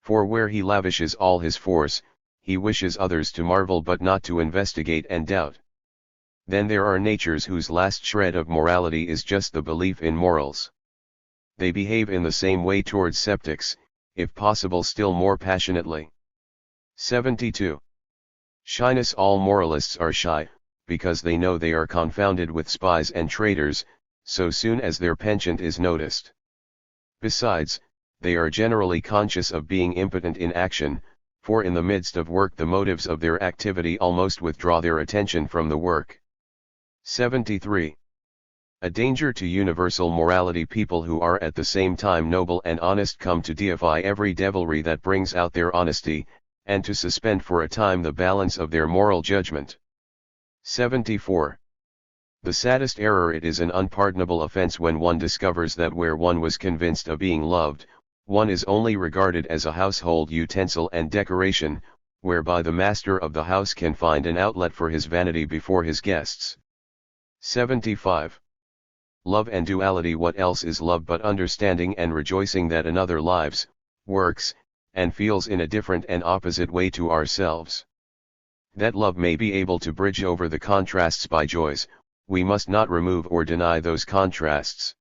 For where he lavishes all his force, he wishes others to marvel but not to investigate and doubt. Then there are natures whose last shred of morality is just the belief in morals. They behave in the same way towards sceptics, if possible still more passionately. 72. Shyness. All moralists are shy, because they know they are confounded with spies and traitors, so soon as their penchant is noticed. Besides, they are generally conscious of being impotent in action, for in the midst of work the motives of their activity almost withdraw their attention from the work. 73. A danger to universal morality. People who are at the same time noble and honest come to deify every devilry that brings out their honesty, and to suspend for a time the balance of their moral judgment. 74. The saddest error. It is an unpardonable offense when one discovers that where one was convinced of being loved, one is only regarded as a household utensil and decoration, whereby the master of the house can find an outlet for his vanity before his guests. 75. Love and duality. What else is love but understanding and rejoicing that another lives, works, and feels in a different and opposite way to ourselves? That love may be able to bridge over the contrasts by joys, we must not remove or deny those contrasts.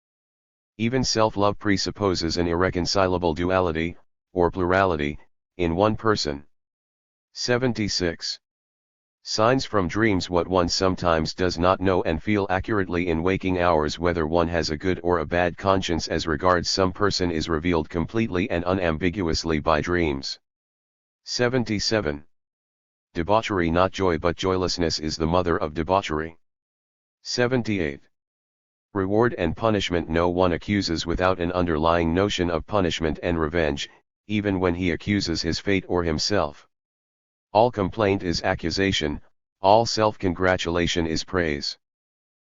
Even self-love presupposes an irreconcilable duality, or plurality, in one person. 76. Signs from dreams. What one sometimes does not know and feel accurately in waking hours, whether one has a good or a bad conscience as regards some person, is revealed completely and unambiguously by dreams. 77. Debauchery. Not joy but joylessness is the mother of debauchery. 78. Reward and punishment. No one accuses without an underlying notion of punishment and revenge, even when he accuses his fate or himself. All complaint is accusation, all self-congratulation is praise.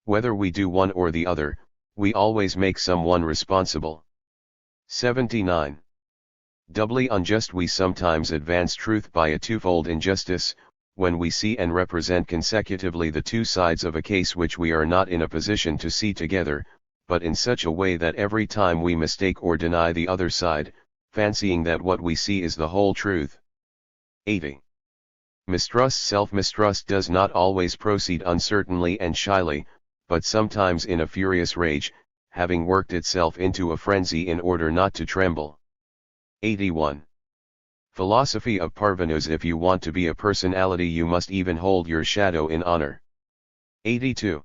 Whether we do one or the other, we always make someone responsible. 79. Doubly unjust. We sometimes advance truth by a twofold injustice, when we see and represent consecutively the two sides of a case which we are not in a position to see together, but in such a way that every time we mistake or deny the other side, fancying that what we see is the whole truth. 80. Mistrust. Self-mistrust does not always proceed uncertainly and shyly, but sometimes in a furious rage, having worked itself into a frenzy in order not to tremble. 81. Philosophy of Parvenus. If you want to be a personality, you must even hold your shadow in honor. 82.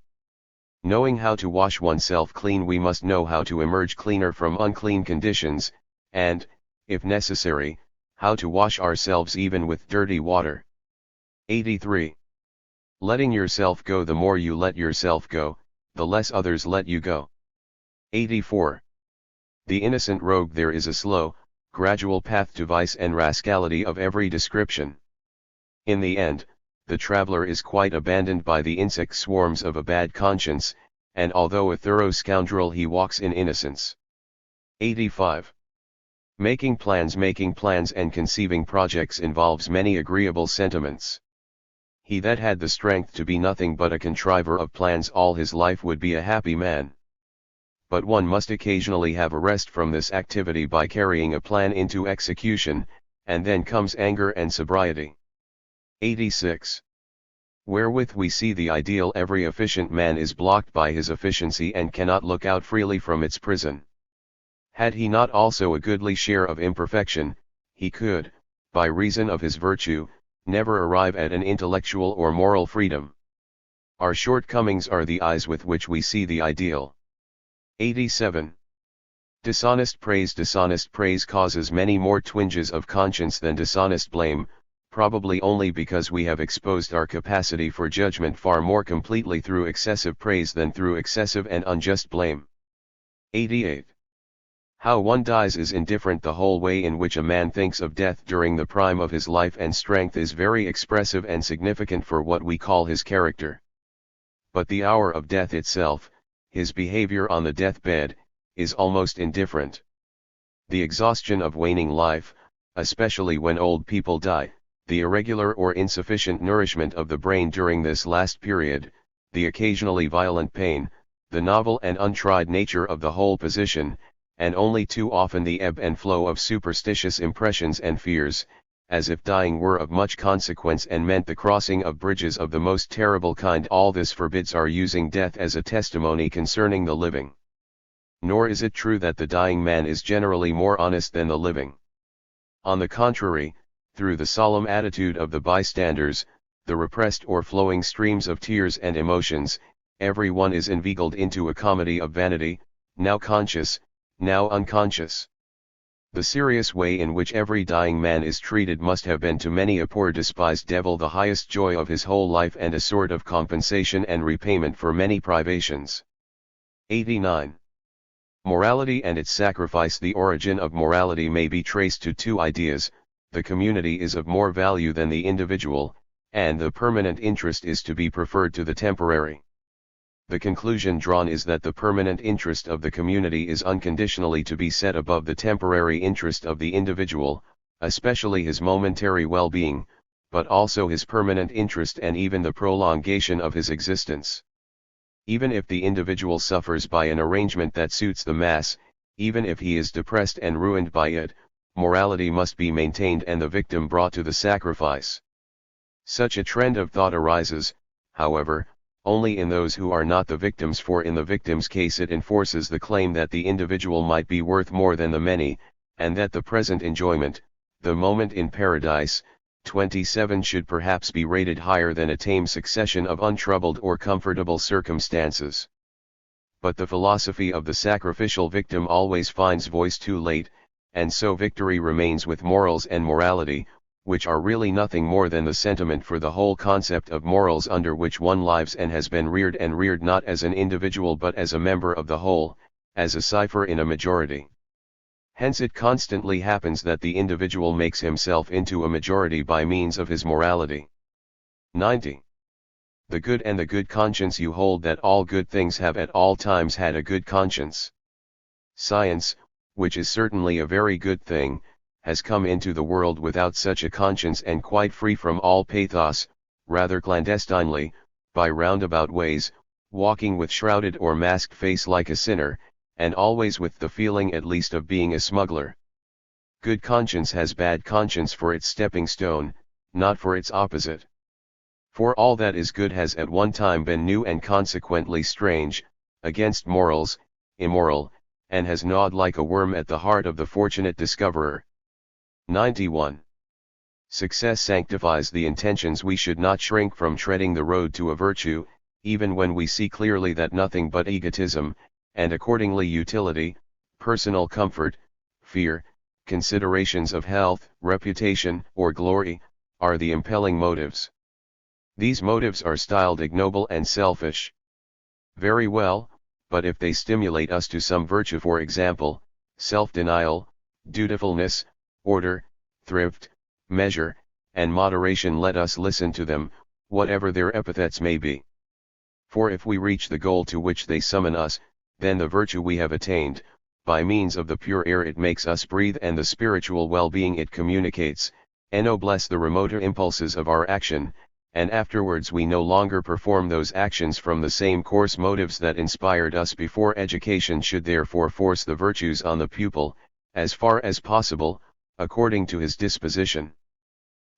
Knowing how to wash oneself clean. We must know how to emerge cleaner from unclean conditions, and, if necessary, how to wash ourselves even with dirty water. 83. Letting yourself go. The more you let yourself go, the less others let you go. 84. The innocent rogue. There is a slow, gradual path to vice and rascality of every description. In the end, the traveler is quite abandoned by the insect swarms of a bad conscience, and although a thorough scoundrel, he walks in innocence. 85. Making plans and conceiving projects involves many agreeable sentiments. He that had the strength to be nothing but a contriver of plans all his life would be a happy man. But one must occasionally have a rest from this activity by carrying a plan into execution, and then comes anger and sobriety. 86. Wherewith we see the ideal. Every efficient man is blocked by his efficiency and cannot look out freely from its prison. Had he not also a goodly share of imperfection, he could, by reason of his virtue, never arrive at an intellectual or moral freedom. Our shortcomings are the eyes with which we see the ideal. 87. Dishonest praise. Dishonest praise causes many more twinges of conscience than dishonest blame, probably only because we have exposed our capacity for judgment far more completely through excessive praise than through excessive and unjust blame. 88. How one dies is indifferent. The whole way in which a man thinks of death during the prime of his life and strength is very expressive and significant for what we call his character. But the hour of death itself, his behavior on the deathbed, is almost indifferent. The exhaustion of waning life, especially when old people die, the irregular or insufficient nourishment of the brain during this last period, the occasionally violent pain, the novel and untried nature of the whole position, and only too often the ebb and flow of superstitious impressions and fears, as if dying were of much consequence and meant the crossing of bridges of the most terrible kind. All this forbids our using death as a testimony concerning the living. Nor is it true that the dying man is generally more honest than the living. On the contrary, through the solemn attitude of the bystanders, the repressed or flowing streams of tears and emotions, every one is inveigled into a comedy of vanity, now conscious, now unconscious. The serious way in which every dying man is treated must have been to many a poor despised devil the highest joy of his whole life and a sort of compensation and repayment for many privations. 89. Morality and its sacrifice. The origin of morality may be traced to two ideas: the community is of more value than the individual, and the permanent interest is to be preferred to the temporary. The conclusion drawn is that the permanent interest of the community is unconditionally to be set above the temporary interest of the individual, especially his momentary well-being, but also his permanent interest and even the prolongation of his existence. Even if the individual suffers by an arrangement that suits the mass, even if he is depressed and ruined by it, morality must be maintained and the victim brought to the sacrifice. Such a trend of thought arises, however, only in those who are not the victims, for in the victim's case it enforces the claim that the individual might be worth more than the many, and that the present enjoyment, the moment in paradise, 27 should perhaps be rated higher than a tame succession of untroubled or comfortable circumstances. But the philosophy of the sacrificial victim always finds voice too late, and so victory remains with morals and morality, which are really nothing more than the sentiment for the whole concept of morals under which one lives and has been reared not as an individual but as a member of the whole, as a cipher in a majority. Hence it constantly happens that the individual makes himself into a majority by means of his morality. 90. The good and the good conscience. You hold that all good things have at all times had a good conscience. Science, which is certainly a very good thing, has come into the world without such a conscience and quite free from all pathos, rather clandestinely, by roundabout ways, walking with shrouded or masked face like a sinner, and always with the feeling at least of being a smuggler. Good conscience has bad conscience for its stepping stone, not for its opposite. For all that is good has at one time been new and consequently strange, against morals, immoral, and has gnawed like a worm at the heart of the fortunate discoverer. 91. Success sanctifies the intentions. We should not shrink from treading the road to a virtue, even when we see clearly that nothing but egotism, and accordingly utility, personal comfort, fear, considerations of health, reputation, or glory, are the impelling motives. These motives are styled ignoble and selfish. Very well, but if they stimulate us to some virtue, for example, self-denial, dutifulness, order, thrift, measure, and moderation, let us listen to them, whatever their epithets may be. For if we reach the goal to which they summon us, then the virtue we have attained, by means of the pure air it makes us breathe and the spiritual well-being it communicates, ennobles the remoter impulses of our action, and afterwards we no longer perform those actions from the same coarse motives that inspired us before. Education should therefore force the virtues on the pupil, as far as possible, according to his disposition.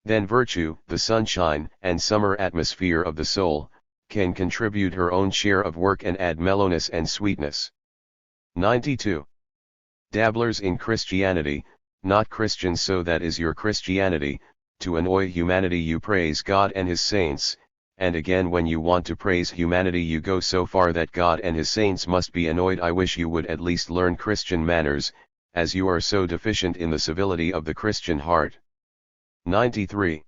Then virtue, the sunshine and summer atmosphere of the soul, can contribute her own share of work and add mellowness and sweetness. 92. Dabblers in Christianity, not Christians. So that is your Christianity, to annoy humanity you praise God and his saints, and again when you want to praise humanity you go so far that God and his saints must be annoyed. I wish you would at least learn Christian manners, as you are so deficient in the civility of the Christian heart. 93.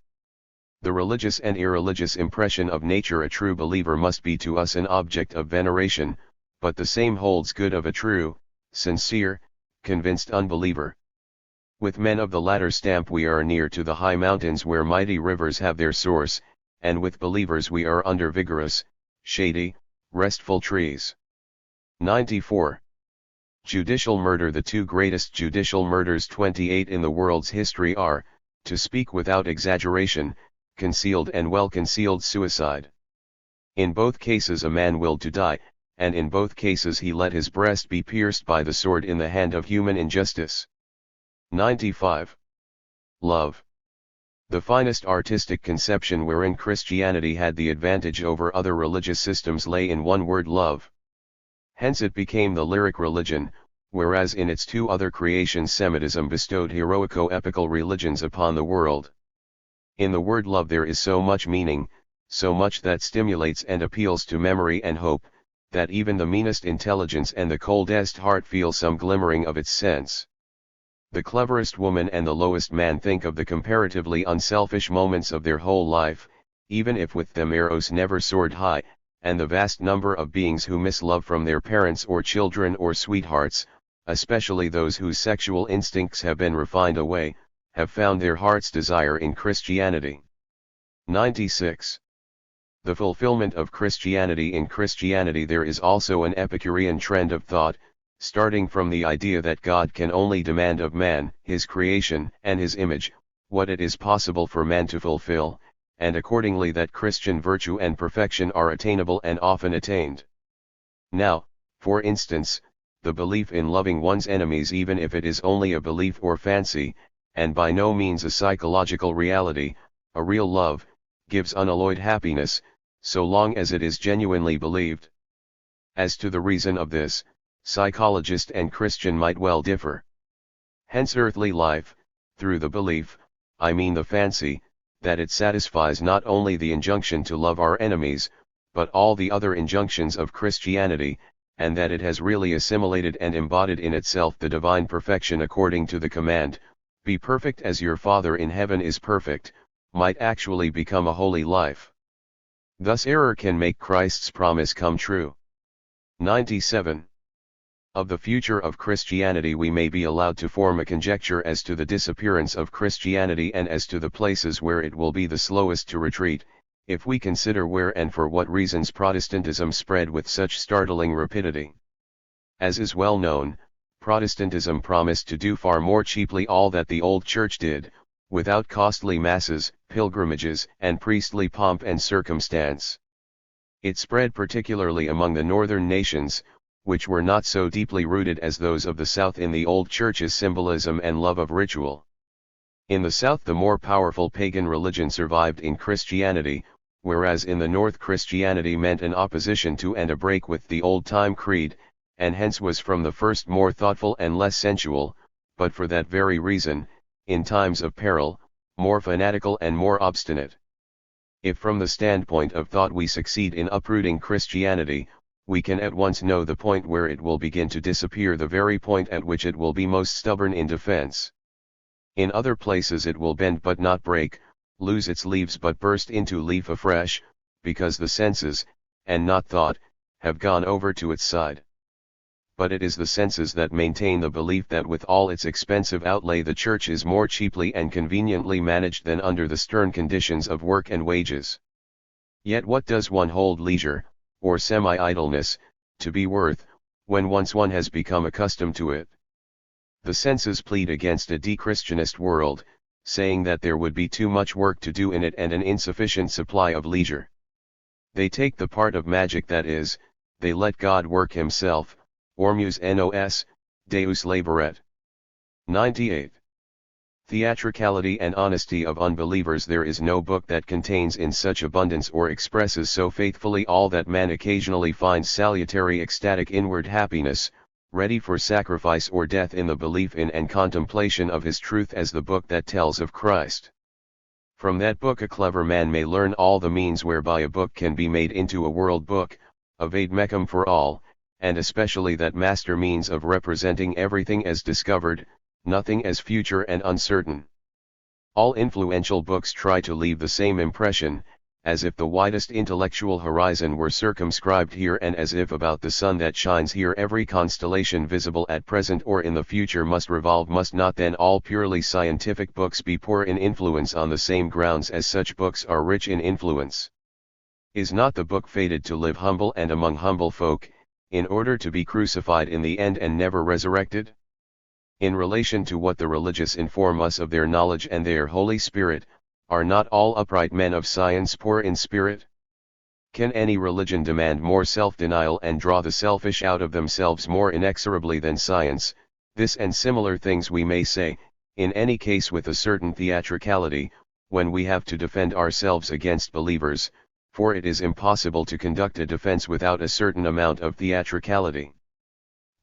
The religious and irreligious impression of nature. A true believer must be to us an object of veneration, but the same holds good of a true, sincere, convinced unbeliever. With men of the latter stamp we are near to the high mountains where mighty rivers have their source, and with believers we are under vigorous, shady, restful trees. 94. Judicial murder. The two greatest judicial murders 28 in the world's history are, to speak without exaggeration, concealed and well-concealed suicide. In both cases a man willed to die, and in both cases he let his breast be pierced by the sword in the hand of human injustice. 95. Love. The finest artistic conception wherein Christianity had the advantage over other religious systems lay in one word: love. Hence it became the lyric religion, whereas in its two other creations Semitism bestowed heroico-epical religions upon the world. In the word love there is so much meaning, so much that stimulates and appeals to memory and hope, that even the meanest intelligence and the coldest heart feel some glimmering of its sense. The cleverest woman and the lowest man think of the comparatively unselfish moments of their whole life, even if with them eros never soared high, and the vast number of beings who miss love from their parents or children or sweethearts, especially those whose sexual instincts have been refined away, have found their heart's desire in Christianity. 96. The fulfillment of Christianity. In Christianity there is also an Epicurean trend of thought, starting from the idea that God can only demand of man, his creation and his image, what it is possible for man to fulfill, and accordingly that Christian virtue and perfection are attainable and often attained. Now, for instance, the belief in loving one's enemies, even if it is only a belief or fancy, and by no means a psychological reality, a real love, gives unalloyed happiness, so long as it is genuinely believed. As to the reason of this, psychologist and Christian might well differ. Hence earthly life, through the belief, I mean the fancy, that it satisfies not only the injunction to love our enemies, but all the other injunctions of Christianity, and that it has really assimilated and embodied in itself the divine perfection according to the command, "Be perfect as your Father in heaven is perfect," might actually become a holy life. Thus error can make Christ's promise come true. 97. Of the future of Christianity we may be allowed to form a conjecture as to the disappearance of Christianity and as to the places where it will be the slowest to retreat, if we consider where and for what reasons Protestantism spread with such startling rapidity. As is well known, Protestantism promised to do far more cheaply all that the old Church did, without costly masses, pilgrimages, and priestly pomp and circumstance. It spread particularly among the northern nations, which were not so deeply rooted as those of the South in the old Church's symbolism and love of ritual. In the South the more powerful pagan religion survived in Christianity, whereas in the North Christianity meant an opposition to and a break with the old-time creed, and hence was from the first more thoughtful and less sensual, but for that very reason, in times of peril, more fanatical and more obstinate. If from the standpoint of thought we succeed in uprooting Christianity, we can at once know the point where it will begin to disappear, the very point at which it will be most stubborn in defense. In other places it will bend but not break, lose its leaves but burst into leaf afresh, because the senses, and not thought, have gone over to its side. But it is the senses that maintain the belief that with all its expensive outlay the Church is more cheaply and conveniently managed than under the stern conditions of work and wages. Yet what does one hold leisure, or semi-idleness, to be worth, when once one has become accustomed to it? The senses plead against a de-Christianist world, saying that there would be too much work to do in it and an insufficient supply of leisure. They take the part of magic, that is, they let God work himself, Ormus nos, Deus laboret. 98. Theatricality and honesty of unbelievers. There is no book that contains in such abundance or expresses so faithfully all that man occasionally finds salutary ecstatic inward happiness, ready for sacrifice or death in the belief in and contemplation of his truth, as the book that tells of Christ. From that book a clever man may learn all the means whereby a book can be made into a world book, a vade mecum for all, and especially that master means of representing everything as discovered, nothing as future and uncertain. All influential books try to leave the same impression, as if the widest intellectual horizon were circumscribed here, and as if about the sun that shines here every constellation visible at present or in the future must revolve. Must not then all purely scientific books be poor in influence on the same grounds as such books are rich in influence? Is not the book fated to live humble and among humble folk, in order to be crucified in the end and never resurrected? In relation to what the religious inform us of their knowledge and their Holy Spirit, are not all upright men of science poor in spirit? Can any religion demand more self-denial and draw the selfish out of themselves more inexorably than science? This and similar things we may say, in any case with a certain theatricality, when we have to defend ourselves against believers, for it is impossible to conduct a defense without a certain amount of theatricality.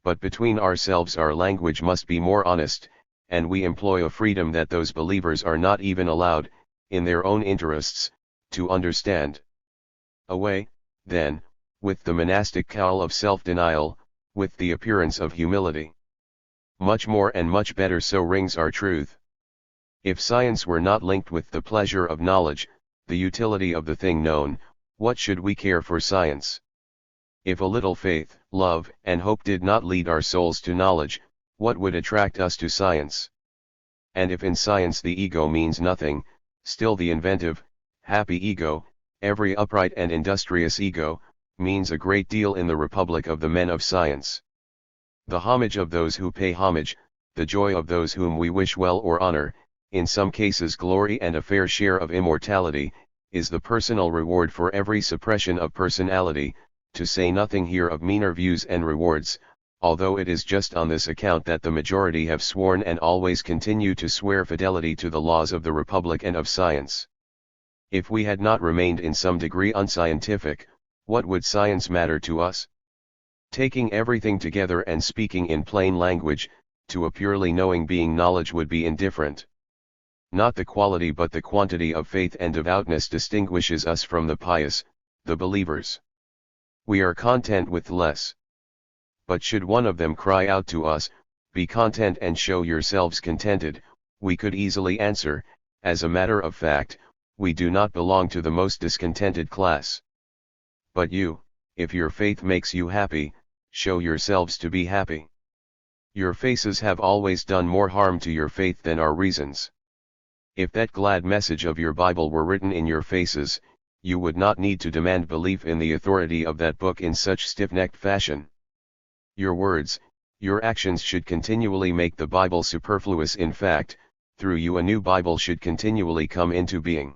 But between ourselves our language must be more honest, and we employ a freedom that those believers are not even allowed, in their own interests, to understand. Away, then, with the monastic cowl of self-denial, with the appearance of humility. Much more and much better so rings our truth. If science were not linked with the pleasure of knowledge, the utility of the thing known, What should we care for science? If a little faith, love, and hope did not lead our souls to knowledge, what would attract us to science? And if in science the ego means nothing, still the inventive, happy ego, every upright and industrious ego, means a great deal in the republic of the men of science. The homage of those who pay homage, the joy of those whom we wish well or honor, in some cases glory and a fair share of immortality, is the personal reward for every suppression of personality, to say nothing here of meaner views and rewards, although it is just on this account that the majority have sworn and always continue to swear fidelity to the laws of the Republic and of science. If we had not remained in some degree unscientific, what would science matter to us? Taking everything together and speaking in plain language, to a purely knowing being knowledge would be indifferent. Not the quality but the quantity of faith and devoutness distinguishes us from the pious, the believers. We are content with less. But should one of them cry out to us, "Be content and show yourselves contented," we could easily answer, as a matter of fact, we do not belong to the most discontented class. But you, if your faith makes you happy, show yourselves to be happy. Your faces have always done more harm to your faith than our reasons. If that glad message of your Bible were written in your faces, you would not need to demand belief in the authority of that book in such stiff-necked fashion. Your words, your actions should continually make the Bible superfluous. In fact, through you a new Bible should continually come into being.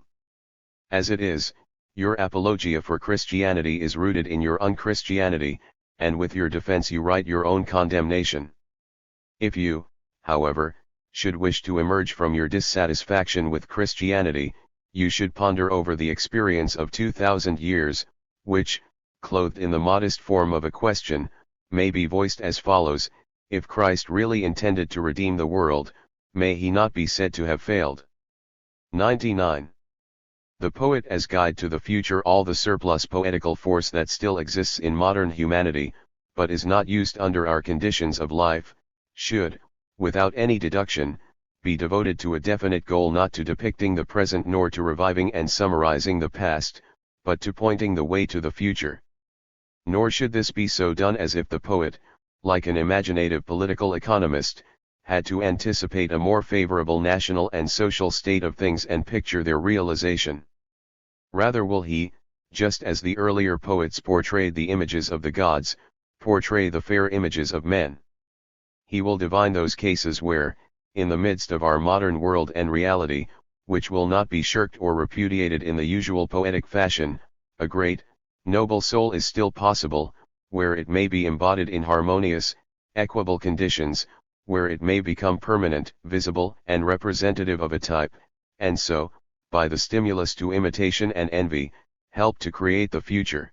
As it is, your apologia for Christianity is rooted in your unchristianity, and with your defense you write your own condemnation. If you, however, should wish to emerge from your dissatisfaction with Christianity, you should ponder over the experience of 2000 years, which, clothed in the modest form of a question, may be voiced as follows: if Christ really intended to redeem the world, may he not be said to have failed? 99. The poet as guide to the future. All the surplus poetical force that still exists in modern humanity, but is not used under our conditions of life, should, without any deduction, be devoted to a definite goal, not to depicting the present nor to reviving and summarizing the past, but to pointing the way to the future. Nor should this be so done as if the poet, like an imaginative political economist, had to anticipate a more favorable national and social state of things and picture their realization. Rather will he, just as the earlier poets portrayed the images of the gods, portray the fair images of men. He will divine those cases where, in the midst of our modern world and reality, which will not be shirked or repudiated in the usual poetic fashion, a great, noble soul is still possible, where it may be embodied in harmonious, equable conditions, where it may become permanent, visible, and representative of a type, and so, by the stimulus to imitation and envy, help to create the future.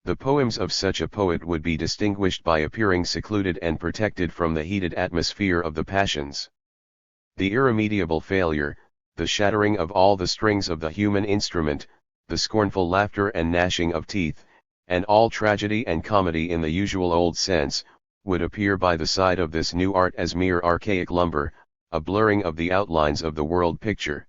The poems of such a poet would be distinguished by appearing secluded and protected from the heated atmosphere of the passions. The irremediable failure, the shattering of all the strings of the human instrument, the scornful laughter and gnashing of teeth, and all tragedy and comedy in the usual old sense, would appear by the side of this new art as mere archaic lumber, a blurring of the outlines of the world picture.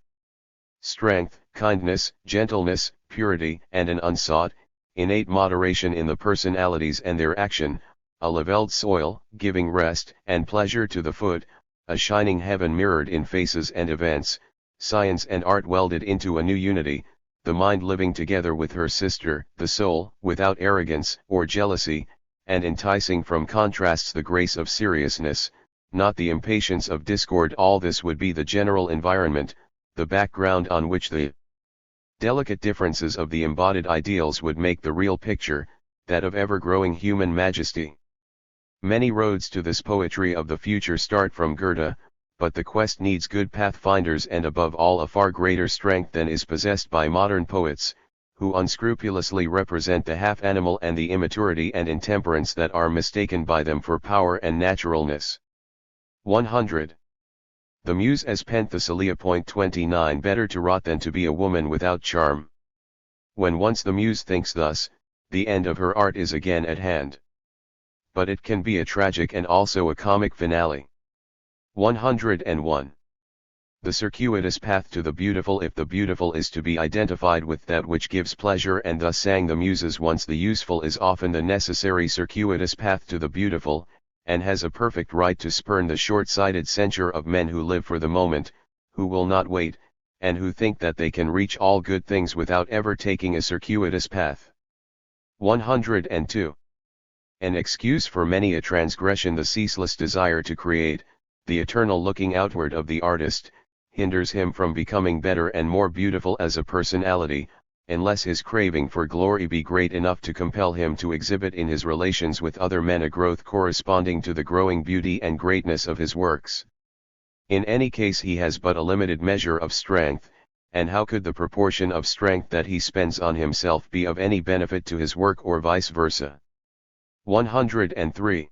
Strength, kindness, gentleness, purity, and an unsought, innate moderation in the personalities and their action, a levelled soil, giving rest and pleasure to the foot, a shining heaven mirrored in faces and events, science and art welded into a new unity, the mind living together with her sister, the soul, without arrogance or jealousy, and enticing from contrasts the grace of seriousness, not the impatience of discord. All this would be the general environment, the background on which the delicate differences of the embodied ideals would make the real picture, that of ever-growing human majesty. Many roads to this poetry of the future start from Goethe, but the quest needs good pathfinders and above all a far greater strength than is possessed by modern poets, who unscrupulously represent the half-animal and the immaturity and intemperance that are mistaken by them for power and naturalness. 100. The Muse as Penthesilea. 29. Better to rot than to be a woman without charm. When once the Muse thinks thus, the end of her art is again at hand. But it can be a tragic and also a comic finale. 101. The circuitous path to the beautiful. If the beautiful is to be identified with that which gives pleasure, and thus sang the Muses once, the useful is often the necessary circuitous path to the beautiful, and has a perfect right to spurn the short-sighted censure of men who live for the moment, who will not wait, and who think that they can reach all good things without ever taking a circuitous path. 102. An excuse for many a transgression. The ceaseless desire to create, the eternal looking outward of the artist, hinders him from becoming better and more beautiful as a personality, unless his craving for glory be great enough to compel him to exhibit in his relations with other men a growth corresponding to the growing beauty and greatness of his works. In any case he has but a limited measure of strength, and how could the proportion of strength that he spends on himself be of any benefit to his work, or vice versa? 103.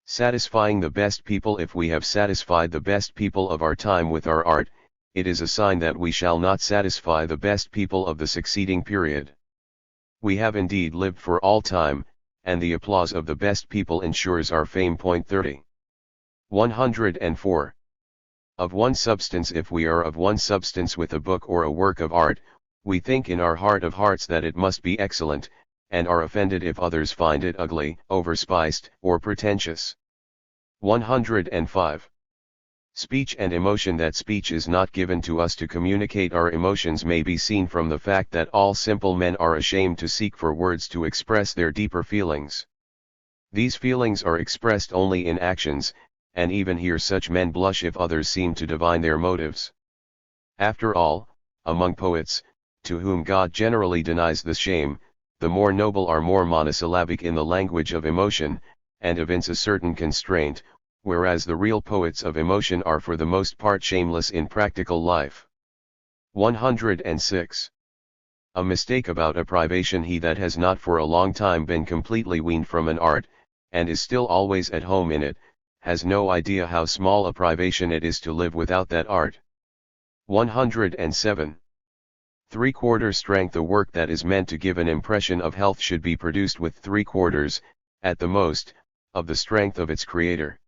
Satisfying the best people. If we have satisfied the best people of our time with our art, it is a sign that we shall not satisfy the best people of the succeeding period. We have indeed lived for all time, and the applause of the best people ensures our fame. 30. 104. Of one substance. If we are of one substance with a book or a work of art, we think in our heart of hearts that it must be excellent, and are offended if others find it ugly, overspiced, or pretentious. 105. Speech and emotion. That speech is not given to us to communicate our emotions may be seen from the fact that all simple men are ashamed to seek for words to express their deeper feelings. These feelings are expressed only in actions, and even here such men blush if others seem to divine their motives. After all, among poets, to whom God generally denies the shame, the more noble are more monosyllabic in the language of emotion, and evince a certain constraint, whereas the real poets of emotion are for the most part shameless in practical life. 106. A mistake about a privation. He that has not for a long time been completely weaned from an art, and is still always at home in it, has no idea how small a privation it is to live without that art. 107. 3/4 strength. The work that is meant to give an impression of health should be produced with 3/4, at the most, of the strength of its creator.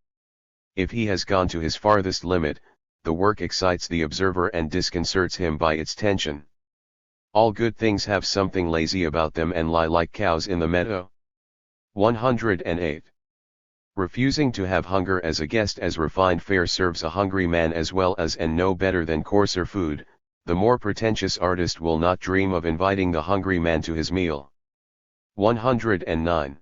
If he has gone to his farthest limit, the work excites the observer and disconcerts him by its tension. All good things have something lazy about them and lie like cows in the meadow. 108. Refusing to have hunger as a guest. As refined fare serves a hungry man as well as and no better than coarser food, the more pretentious artist will not dream of inviting the hungry man to his meal. 109.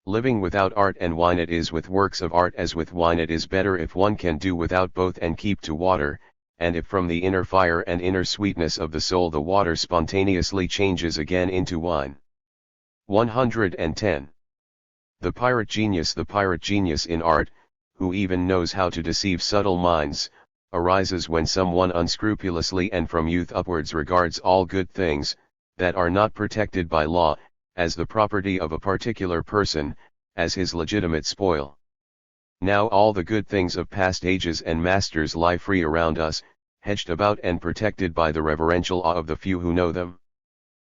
Living without art and wine. It is with works of art as with wine. It is better if one can do without both and keep to water, and if from the inner fire and inner sweetness of the soul the water spontaneously changes again into wine. 110. The pirate genius in art, who even knows how to deceive subtle minds, arises when someone unscrupulously and from youth upwards regards all good things, that are not protected by law, as the property of a particular person, as his legitimate spoil. Now all the good things of past ages and masters lie free around us, hedged about and protected by the reverential awe of the few who know them.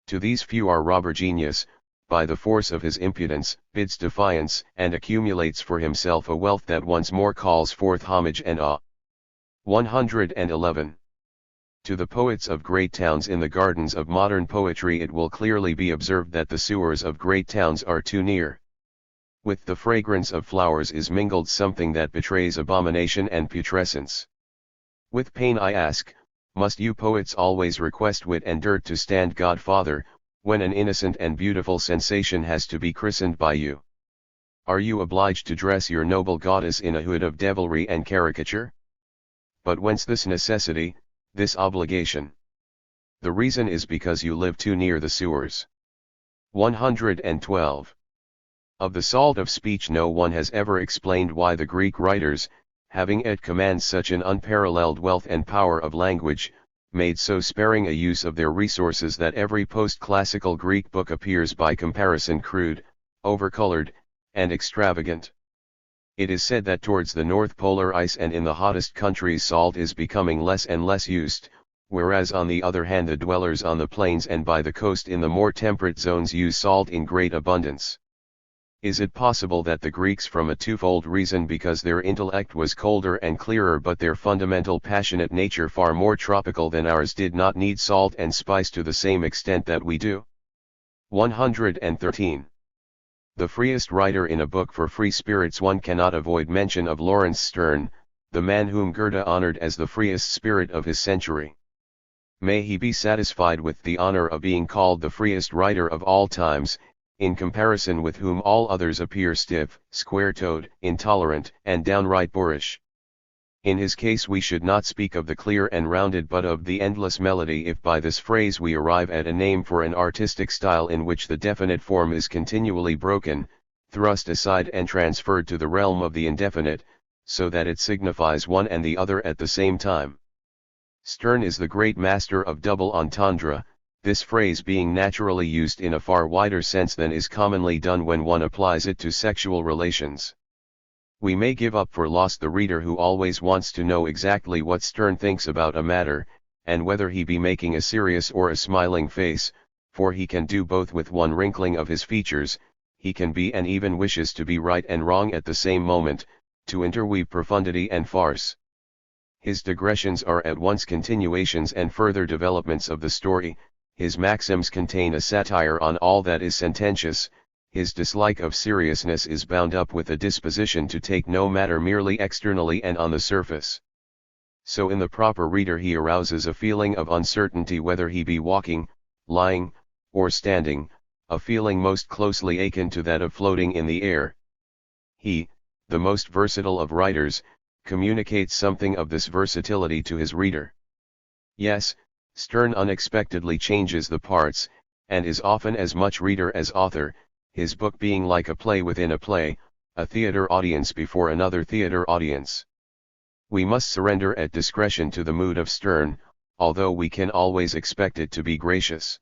To these few our robber genius, by the force of his impudence, bids defiance and accumulates for himself a wealth that once more calls forth homage and awe. 111. To the poets of great towns. In the gardens of modern poetry it will clearly be observed that the sewers of great towns are too near. With the fragrance of flowers is mingled something that betrays abomination and putrescence. With pain I ask, must you poets always request wit and dirt to stand godfather, when an innocent and beautiful sensation has to be christened by you? Are you obliged to dress your noble goddess in a hood of devilry and caricature? But whence this necessity, this obligation? The reason is because you live too near the sewers. 112. Of the salt of speech no one has ever explained why the Greek writers, having at command such an unparalleled wealth and power of language, made so sparing a use of their resources that every post-classical Greek book appears by comparison crude, overcolored, and extravagant. It is said that towards the North Polar ice and in the hottest countries salt is becoming less and less used, whereas on the other hand the dwellers on the plains and by the coast in the more temperate zones use salt in great abundance. Is it possible that the Greeks from a twofold reason, because their intellect was colder and clearer but their fundamental passionate nature far more tropical than ours, did not need salt and spice to the same extent that we do? 113. The freest writer in a book for free spirits. One cannot avoid mention of Lawrence Sterne, the man whom Goethe honored as the freest spirit of his century. May he be satisfied with the honor of being called the freest writer of all times, in comparison with whom all others appear stiff, square-toed, intolerant, and downright boorish. In his case we should not speak of the clear and rounded but of the endless melody, if by this phrase we arrive at a name for an artistic style in which the definite form is continually broken, thrust aside and transferred to the realm of the indefinite, so that it signifies one and the other at the same time. Sterne is the great master of double entendre, this phrase being naturally used in a far wider sense than is commonly done when one applies it to sexual relations. We may give up for lost the reader who always wants to know exactly what Sterne thinks about a matter, and whether he be making a serious or a smiling face, for he can do both with one wrinkling of his features. He can be and even wishes to be right and wrong at the same moment, to interweave profundity and farce. His digressions are at once continuations and further developments of the story. His maxims contain a satire on all that is sententious. His dislike of seriousness is bound up with a disposition to take no matter merely externally and on the surface. So in the proper reader he arouses a feeling of uncertainty whether he be walking, lying, or standing, a feeling most closely akin to that of floating in the air. He, the most versatile of writers, communicates something of this versatility to his reader. Yes, Sterne unexpectedly changes the parts, and is often as much reader as author, his book being like a play within a play, a theater audience before another theater audience. We must surrender at discretion to the mood of Sterne, although we can always expect it to be gracious.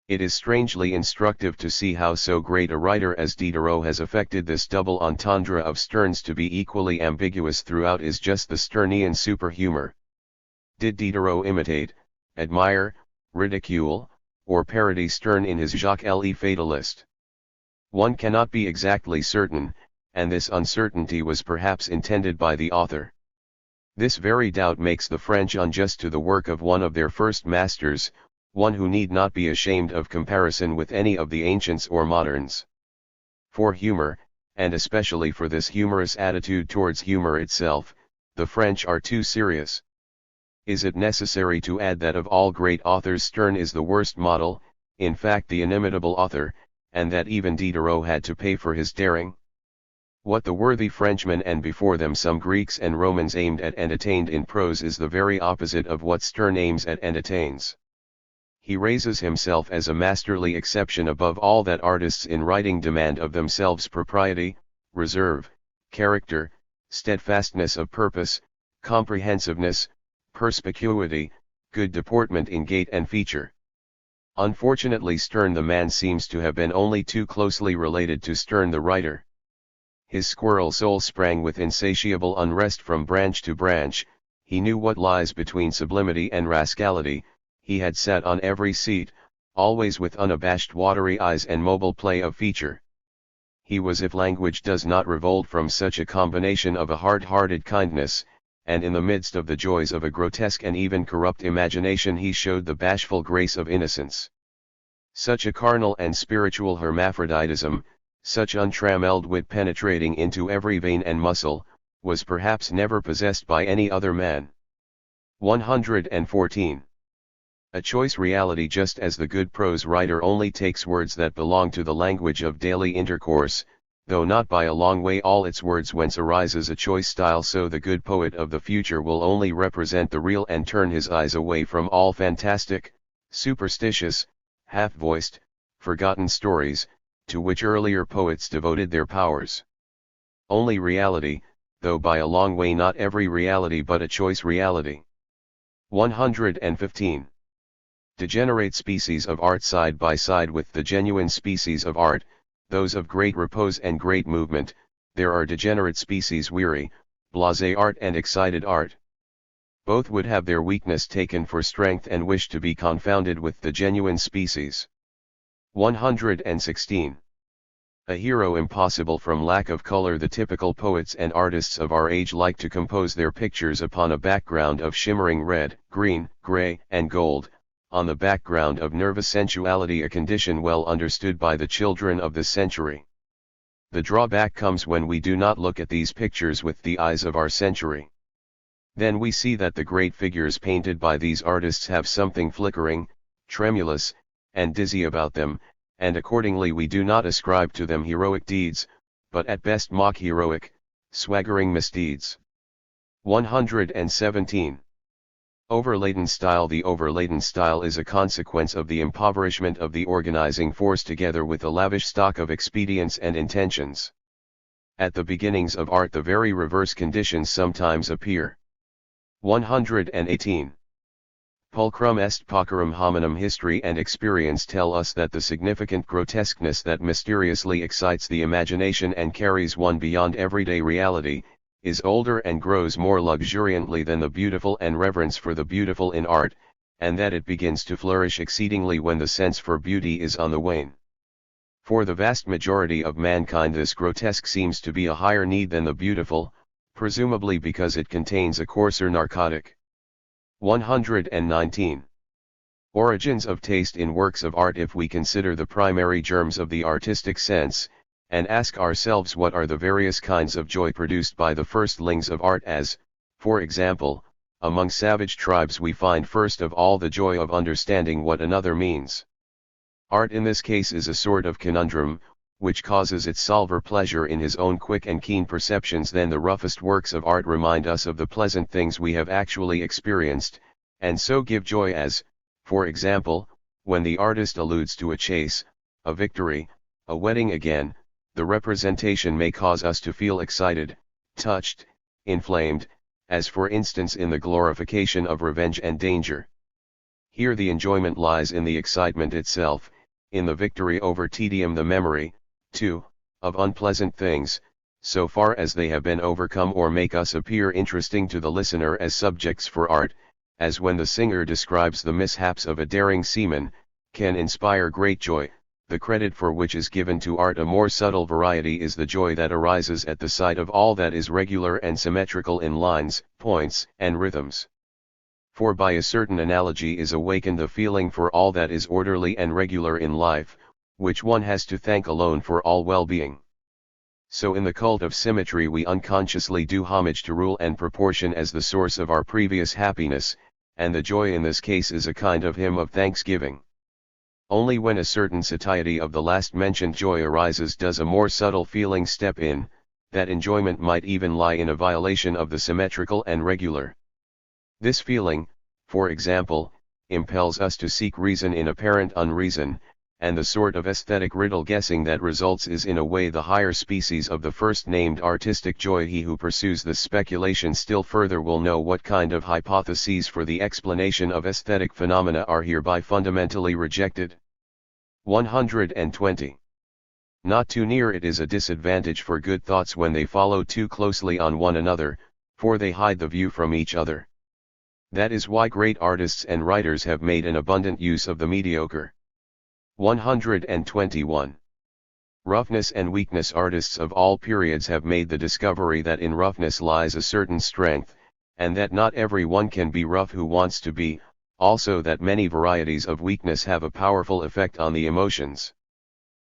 It is strangely instructive to see how so great a writer as Diderot has affected this double entendre of Sterne's to be equally ambiguous throughout. Is just the Sternian superhumour. Did Diderot imitate, admire, ridicule, or parody Sterne in his Jacques Le Fatalist? One cannot be exactly certain, and this uncertainty was perhaps intended by the author. This very doubt makes the French unjust to the work of one of their first masters, one who need not be ashamed of comparison with any of the ancients or moderns. For humor, and especially for this humorous attitude towards humor itself, the French are too serious. Is it necessary to add that of all great authors Sterne is the worst model, in fact the inimitable author, and that even Diderot had to pay for his daring? What the worthy Frenchmen and before them some Greeks and Romans aimed at and attained in prose is the very opposite of what Sterne aims at and attains. He raises himself as a masterly exception above all that artists in writing demand of themselves: propriety, reserve, character, steadfastness of purpose, comprehensiveness, perspicuity, good deportment in gait and feature. Unfortunately Sterne the man seems to have been only too closely related to Sterne the writer. His squirrel soul sprang with insatiable unrest from branch to branch. He knew what lies between sublimity and rascality. He had sat on every seat, always with unabashed watery eyes and mobile play of feature. He was, if language does not revolt from such a combination of a hard-hearted kindness, and in the midst of the joys of a grotesque and even corrupt imagination he showed the bashful grace of innocence. Such a carnal and spiritual hermaphroditism, such untrammelled wit penetrating into every vein and muscle, was perhaps never possessed by any other man. 114. A choice reality. Just as the good prose writer only takes words that belong to the language of daily intercourse, though not by a long way all its words whence arises a choice style, so the good poet of the future will only represent the real and turn his eyes away from all fantastic, superstitious, half-voiced, forgotten stories, to which earlier poets devoted their powers. Only reality, though by a long way not every reality but a choice reality. 115. Degenerate species of art side by side with the genuine species of art, those of great repose and great movement, there are degenerate species, weary, blasé art and excited art. Both would have their weakness taken for strength and wish to be confounded with the genuine species. 116. A hero impossible from lack of color. The typical poets and artists of our age like to compose their pictures upon a background of shimmering red, green, gray, and gold, on the background of nervous sensuality, a condition well understood by the children of this century. The drawback comes when we do not look at these pictures with the eyes of our century. Then we see that the great figures painted by these artists have something flickering, tremulous, and dizzy about them, and accordingly we do not ascribe to them heroic deeds, but at best mock heroic, swaggering misdeeds. 117. Overladen style. The overladen style is a consequence of the impoverishment of the organizing force together with a lavish stock of expedients and intentions. At the beginnings of art the very reverse conditions sometimes appear. 118. Pulchrum est pauperum hominum. History and experience tell us that the significant grotesqueness that mysteriously excites the imagination and carries one beyond everyday reality, is older and grows more luxuriantly than the beautiful and reverence for the beautiful in art, and that it begins to flourish exceedingly when the sense for beauty is on the wane. For the vast majority of mankind this grotesque seems to be a higher need than the beautiful, presumably because it contains a coarser narcotic. 119. Origins of taste in works of art. If we consider the primary germs of the artistic sense, and ask ourselves what are the various kinds of joy produced by the firstlings of art, as, for example, among savage tribes we find first of all the joy of understanding what another means. Art in this case is a sort of conundrum, which causes its solver pleasure in his own quick and keen perceptions. Then the roughest works of art remind us of the pleasant things we have actually experienced, and so give joy, as, for example, when the artist alludes to a chase, a victory, a wedding. Again, the representation may cause us to feel excited, touched, inflamed, as for instance in the glorification of revenge and danger. Here the enjoyment lies in the excitement itself, in the victory over tedium. The memory, too, of unpleasant things, so far as they have been overcome or make us appear interesting to the listener as subjects for art, as when the singer describes the mishaps of a daring seaman, can inspire great joy, the credit for which is given to art. A more subtle variety is the joy that arises at the sight of all that is regular and symmetrical in lines, points, and rhythms. For by a certain analogy is awakened the feeling for all that is orderly and regular in life, which one has to thank alone for all well-being. So in the cult of symmetry we unconsciously do homage to rule and proportion as the source of our previous happiness, and the joy in this case is a kind of hymn of thanksgiving. Only when a certain satiety of the last-mentioned joy arises does a more subtle feeling step in, that enjoyment might even lie in a violation of the symmetrical and regular. This feeling, for example, impels us to seek reason in apparent unreason, and the sort of aesthetic riddle-guessing that results is in a way the higher species of the first-named artistic joy. He who pursues this speculation still further will know what kind of hypotheses for the explanation of aesthetic phenomena are hereby fundamentally rejected. 120. Not too near. It is a disadvantage for good thoughts when they follow too closely on one another, for they hide the view from each other. That is why great artists and writers have made an abundant use of the mediocre. 121. Roughness and weakness. Artists of all periods have made the discovery that in roughness lies a certain strength, and that not every one can be rough who wants to be, also that many varieties of weakness have a powerful effect on the emotions.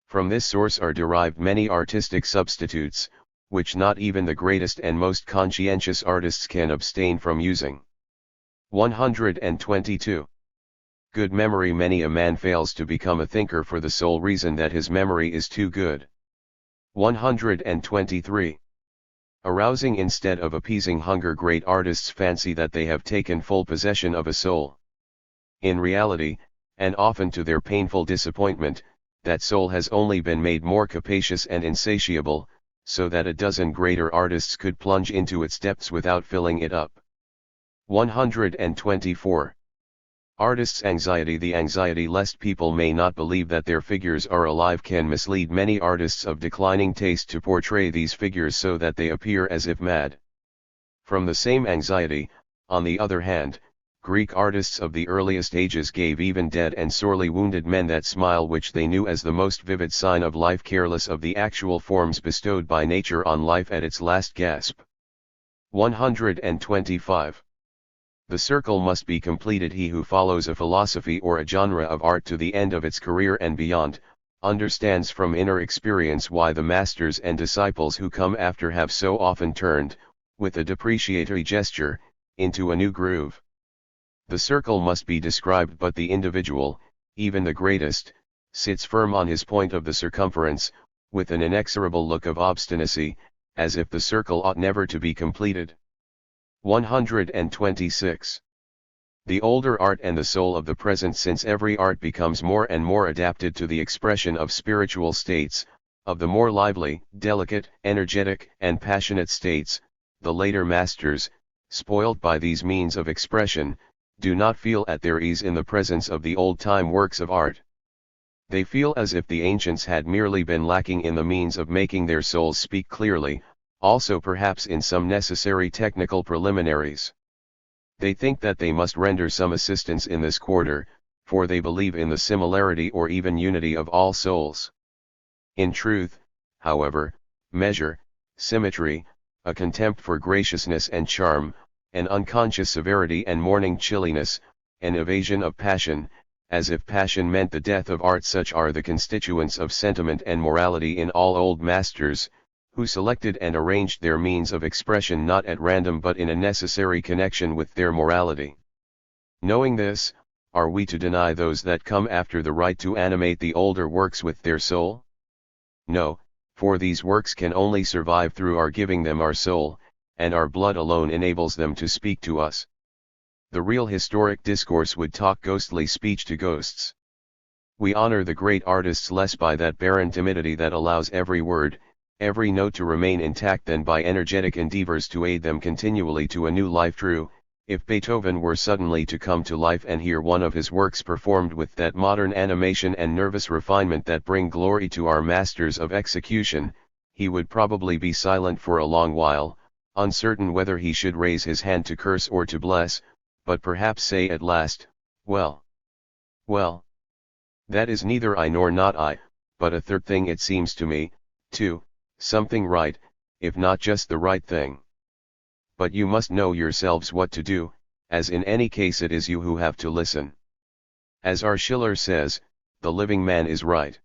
From this source are derived many artistic substitutes, which not even the greatest and most conscientious artists can abstain from using. 122. Good memory. Many a man fails to become a thinker for the sole reason that his memory is too good. 123. Arousing instead of appeasing hunger. Great artists fancy that they have taken full possession of a soul. In reality, and often to their painful disappointment, that soul has only been made more capacious and insatiable, so that a dozen greater artists could plunge into its depths without filling it up. 124. Artists' anxiety. The anxiety lest people may not believe that their figures are alive can mislead many artists of declining taste to portray these figures so that they appear as if mad. From the same anxiety, on the other hand, Greek artists of the earliest ages gave even dead and sorely wounded men that smile which they knew as the most vivid sign of life, careless of the actual forms bestowed by nature on life at its last gasp. 125. The circle must be completed. He who follows a philosophy or a genre of art to the end of its career and beyond, understands from inner experience why the masters and disciples who come after have so often turned, with a depreciatory gesture, into a new groove. The circle must be described, but the individual, even the greatest, sits firm on his point of the circumference, with an inexorable look of obstinacy, as if the circle ought never to be completed. 126. The older art and the soul of the present, since every art becomes more and more adapted to the expression of spiritual states, of the more lively, delicate, energetic, and passionate states, the later masters, spoiled by these means of expression, do not feel at their ease in the presence of the old-time works of art. They feel as if the ancients had merely been lacking in the means of making their souls speak clearly, also perhaps in some necessary technical preliminaries. They think that they must render some assistance in this quarter, for they believe in the similarity or even unity of all souls. In truth, however, measure, symmetry, a contempt for graciousness and charm, an unconscious severity and morning chilliness, an evasion of passion, as if passion meant the death of art, such are the constituents of sentiment and morality in all old masters, who selected and arranged their means of expression not at random but in a necessary connection with their morality. Knowing this, are we to deny those that come after the right to animate the older works with their soul? No, for these works can only survive through our giving them our soul, and our blood alone enables them to speak to us. The real historic discourse would talk ghostly speech to ghosts. We honor the great artists less by that barren timidity that allows every word, every note to remain intact than by energetic endeavors to aid them continually to a new life. True, if Beethoven were suddenly to come to life and hear one of his works performed with that modern animation and nervous refinement that bring glory to our masters of execution, he would probably be silent for a long while, uncertain whether he should raise his hand to curse or to bless, but perhaps say at last, well, that is neither I nor not I, but a third thing it seems to me, too, something right, if not just the right thing. But you must know yourselves what to do, as in any case it is you who have to listen. As our Schiller says, the living man is right.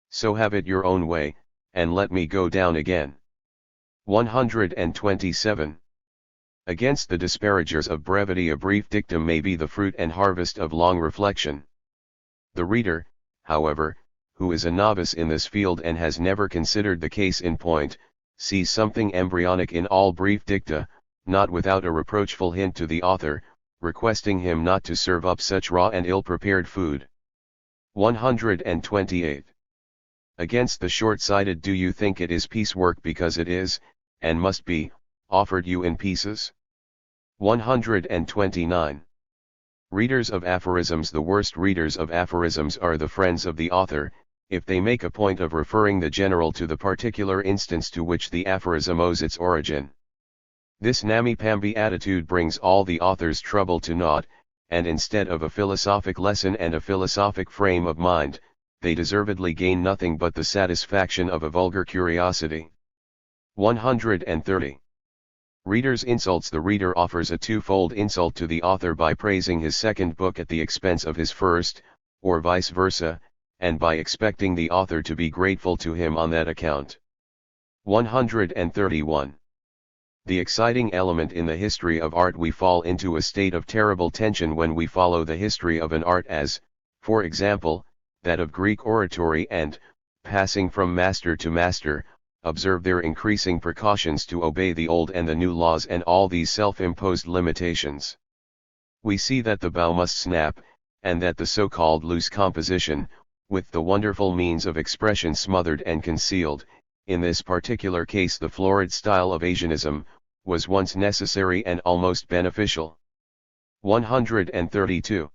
So have it your own way, and let me go down again. 127. Against the disparagers of brevity, a brief dictum may be the fruit and harvest of long reflection. The reader, however, who is a novice in this field and has never considered the case in point, sees something embryonic in all brief dicta, not without a reproachful hint to the author, requesting him not to serve up such raw and ill-prepared food. 128. Against the short-sighted, do you think it is piecework because it is, and must be, offered you in pieces? 129. Readers of aphorisms. The worst readers of aphorisms are the friends of the author, if they make a point of referring the general to the particular instance to which the aphorism owes its origin. This namby-pamby attitude brings all the author's trouble to naught, and instead of a philosophic lesson and a philosophic frame of mind, they deservedly gain nothing but the satisfaction of a vulgar curiosity. 130. Reader's insults. The reader offers a twofold insult to the author by praising his second book at the expense of his first, or vice versa, and by expecting the author to be grateful to him on that account. 131. The exciting element in the history of art. We fall into a state of terrible tension when we follow the history of an art as, for example, that of Greek oratory and, passing from master to master, observe their increasing precautions to obey the old and the new laws and all these self-imposed limitations. We see that the bow must snap, and that the so-called loose composition, with the wonderful means of expression smothered and concealed, in this particular case the florid style of Asianism, was once necessary and almost beneficial. 132.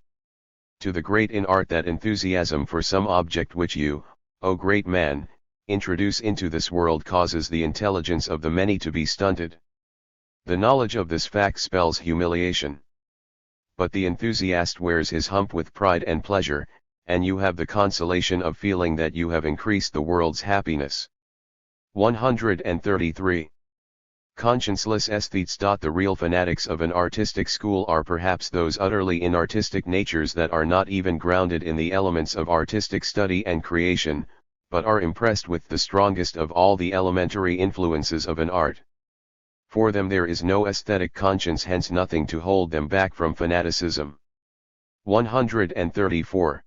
To the great in art, that enthusiasm for some object which you, O great man, introduce into this world causes the intelligence of the many to be stunted. The knowledge of this fact spells humiliation. but the enthusiast wears his hump with pride and pleasure, and you have the consolation of feeling that you have increased the world's happiness. 133. Conscienceless aesthetes. The real fanatics of an artistic school are perhaps those utterly inartistic natures that are not even grounded in the elements of artistic study and creation, but are impressed with the strongest of all the elementary influences of an art. For them there is no aesthetic conscience, hence nothing to hold them back from fanaticism. 134.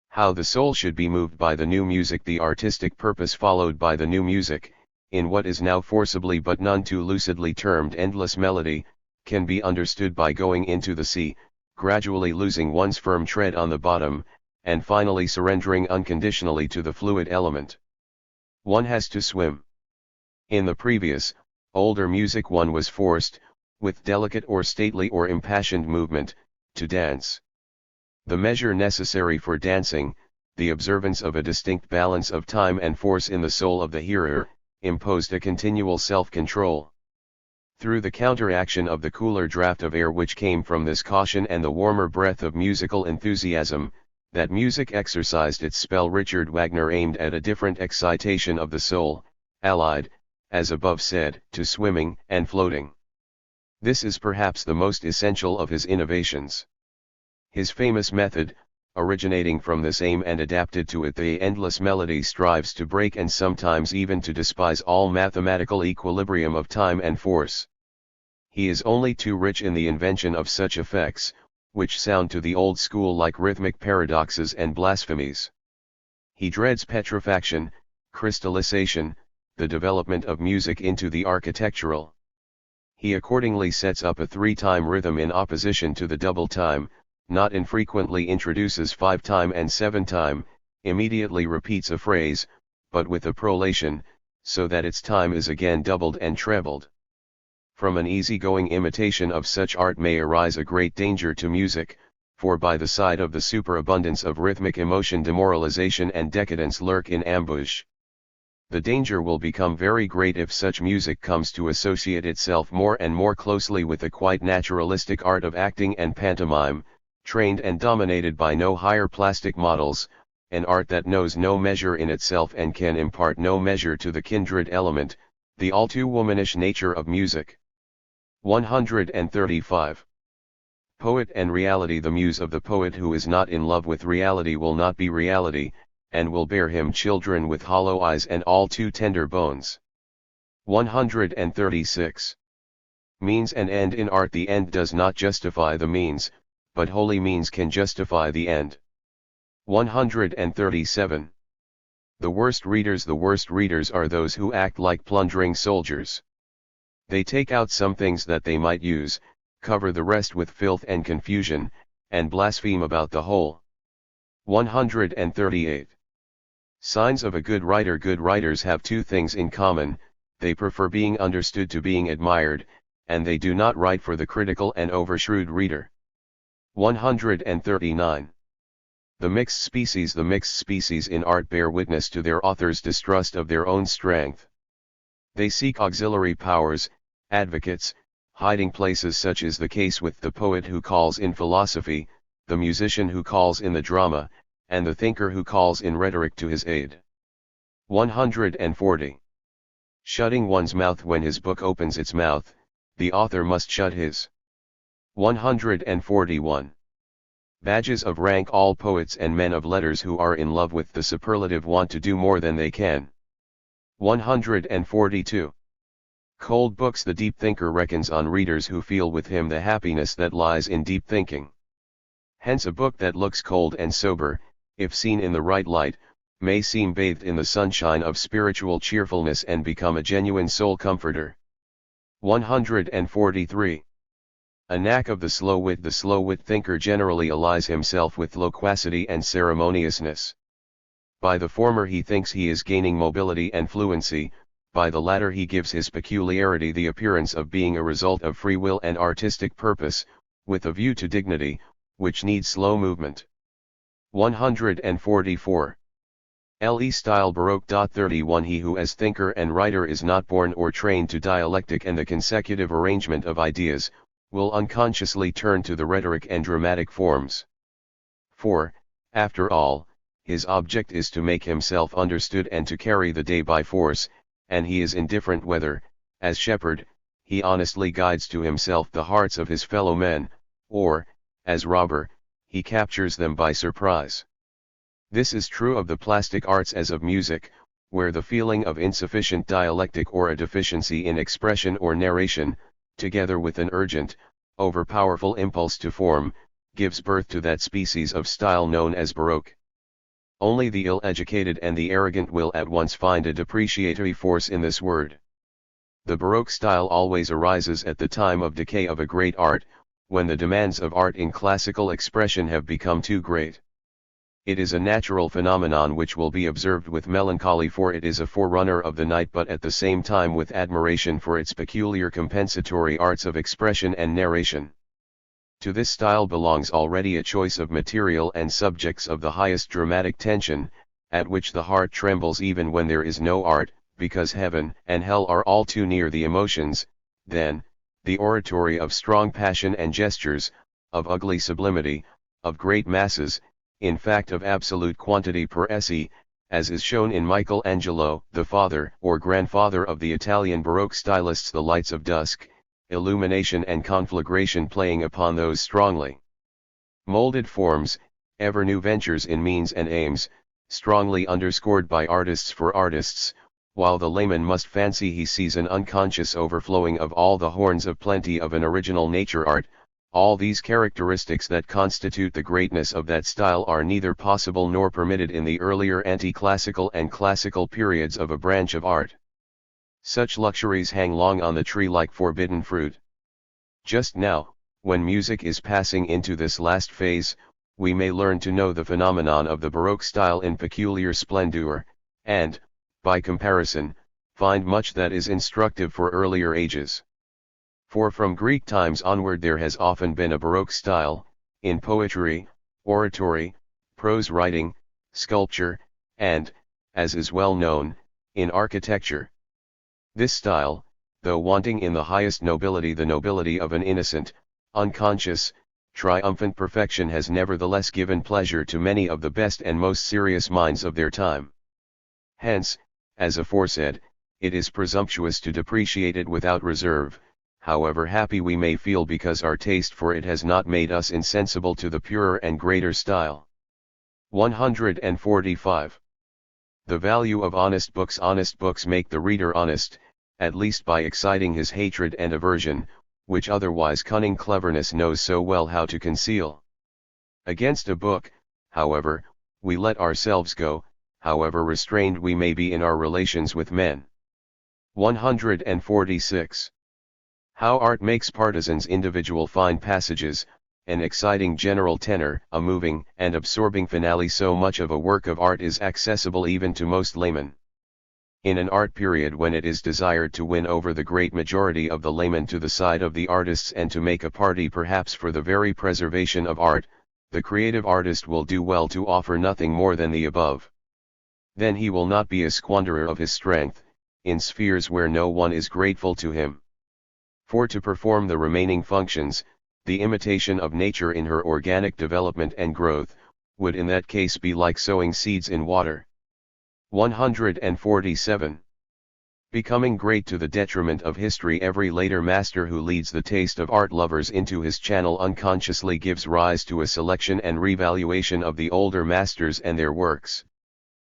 How the soul should be moved by the new music. The artistic purpose followed by the new music, in what is now forcibly but none too lucidly termed endless melody, can be understood by going into the sea, gradually losing one's firm tread on the bottom, and finally surrendering unconditionally to the fluid element. One has to swim. In the previous, older music one was forced, with delicate or stately or impassioned movement, to dance. The measure necessary for dancing, the observance of a distinct balance of time and force in the soul of the hearer, imposed a continual self-control. Through the counteraction of the cooler draught of air which came from this caution and the warmer breath of musical enthusiasm, that music exercised its spell. Richard Wagner aimed at a different excitation of the soul, allied, as above said, to swimming and floating. This is perhaps the most essential of his innovations. His famous method, originating from this aim and adapted to it, the endless melody, strives to break and sometimes even to despise all mathematical equilibrium of time and force. He is only too rich in the invention of such effects, which sound to the old school like rhythmic paradoxes and blasphemies. He dreads petrifaction, crystallization, the development of music into the architectural. He accordingly sets up a 3-time rhythm in opposition to the double time, not infrequently introduces 5-time and 7-time, immediately repeats a phrase, but with a prolation, so that its time is again doubled and trebled. From an easy-going imitation of such art may arise a great danger to music, for by the side of the superabundance of rhythmic emotion demoralization and decadence lurk in ambush. The danger will become very great if such music comes to associate itself more and more closely with the quite naturalistic art of acting and pantomime, trained and dominated by no higher plastic models, an art that knows no measure in itself and can impart no measure to the kindred element, the all too womanish nature of music. 135. Poet and reality. The muse of the poet who is not in love with reality will not be reality, and will bear him children with hollow eyes and all too tender bones. 136. Means and end in art. The end does not justify the means, but holy means can justify the end. 137. The worst readers are those who act like plundering soldiers. They take out some things that they might use, cover the rest with filth and confusion, and blaspheme about the whole. 138. Signs of a good writer. Good writers have 2 things in common: they prefer being understood to being admired, and they do not write for the critical and overshrewd reader. 139. The mixed species in art bear witness to their author's distrust of their own strength. They seek auxiliary powers, advocates, hiding places, such is the case with the poet who calls in philosophy, the musician who calls in the drama, and the thinker who calls in rhetoric to his aid. 140. Shutting one's mouth. When his book opens its mouth, the author must shut his. 141. Badges of rank. All poets and men of letters who are in love with the superlative want to do more than they can. 142. Cold books. The deep thinker reckons on readers who feel with him the happiness that lies in deep thinking. Hence a book that looks cold and sober, if seen in the right light, may seem bathed in the sunshine of spiritual cheerfulness and become a genuine soul comforter. 143. A knack of the slow wit. The slow wit thinker generally allies himself with loquacity and ceremoniousness. By the former he thinks he is gaining mobility and fluency, by the latter he gives his peculiarity the appearance of being a result of free will and artistic purpose, with a view to dignity, which needs slow movement. 144. Le style Baroque. 31. He who as thinker and writer is not born or trained to dialectic and the consecutive arrangement of ideas, will unconsciously turn to the rhetoric and dramatic forms. For, after all, his object is to make himself understood and to carry the day by force, and he is indifferent whether, as shepherd, he honestly guides to himself the hearts of his fellow men, or, as robber, he captures them by surprise. This is true of the plastic arts as of music, where the feeling of insufficient dialectic or a deficiency in expression or narration, together with an urgent, overpowerful impulse to form, gives birth to that species of style known as Baroque. Only the ill-educated and the arrogant will at once find a depreciatory force in this word. The Baroque style always arises at the time of decay of a great art, when the demands of art in classical expression have become too great. It is a natural phenomenon which will be observed with melancholy, for it is a forerunner of the night, but at the same time with admiration for its peculiar compensatory arts of expression and narration. To this style belongs already a choice of material and subjects of the highest dramatic tension, at which the heart trembles even when there is no art, because heaven and hell are all too near the emotions. Then, the oratory of strong passion and gestures, of ugly sublimity, of great masses, in fact of absolute quantity per esse, as is shown in Michelangelo, the father or grandfather of the Italian Baroque stylists, the lights of dusk, illumination and conflagration playing upon those strongly molded forms, ever new ventures in means and aims, strongly underscored by artists for artists, while the layman must fancy he sees an unconscious overflowing of all the horns of plenty of an original nature art. All these characteristics that constitute the greatness of that style are neither possible nor permitted in the earlier anti-classical and classical periods of a branch of art. Such luxuries hang long on the tree like forbidden fruit. Just now, when music is passing into this last phase, we may learn to know the phenomenon of the Baroque style in peculiar splendor, and, by comparison, find much that is instructive for earlier ages. For from Greek times onward there has often been a Baroque style, in poetry, oratory, prose writing, sculpture, and, as is well known, in architecture. This style, though wanting in the highest nobility the nobility of an innocent, unconscious, triumphant perfection, has nevertheless given pleasure to many of the best and most serious minds of their time. Hence, as aforesaid, it is presumptuous to depreciate it without reserve, however happy we may feel because our taste for it has not made us insensible to the purer and greater style. 145. The value of honest books. Honest books make the reader honest, at least by exciting his hatred and aversion, which otherwise cunning cleverness knows so well how to conceal. Against a book, however, we let ourselves go, however restrained we may be in our relations with men. 146. How art makes partisans. Individual fine passages, an exciting general tenor, a moving and absorbing finale. So much of a work of art is accessible even to most laymen. In an art period when it is desired to win over the great majority of the laymen to the side of the artists and to make a party perhaps for the very preservation of art, the creative artist will do well to offer nothing more than the above. Then he will not be a squanderer of his strength, in spheres where no one is grateful to him. For to perform the remaining functions, the imitation of nature in her organic development and growth, would in that case be like sowing seeds in water. 147. Becoming great to the detriment of history. Every later master who leads the taste of art lovers into his channel unconsciously gives rise to a selection and revaluation of the older masters and their works.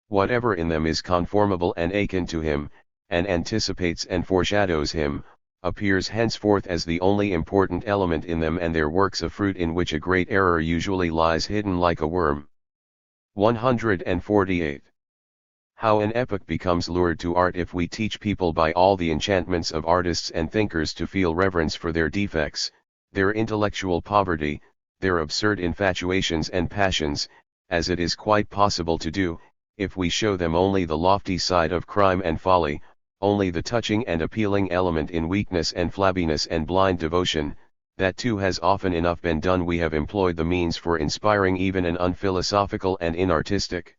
Whatever in them is conformable and akin to him, and anticipates and foreshadows him, appears henceforth as the only important element in them and their works, a fruit in which a great error usually lies hidden like a worm. 148. How an epoch becomes lured to art. If we teach people by all the enchantments of artists and thinkers to feel reverence for their defects, their intellectual poverty, their absurd infatuations and passions, as it is quite possible to do, if we show them only the lofty side of crime and folly, only the touching and appealing element in weakness and flabbiness and blind devotion, that too has often enough been done. We have employed the means for inspiring even an unphilosophical and inartistic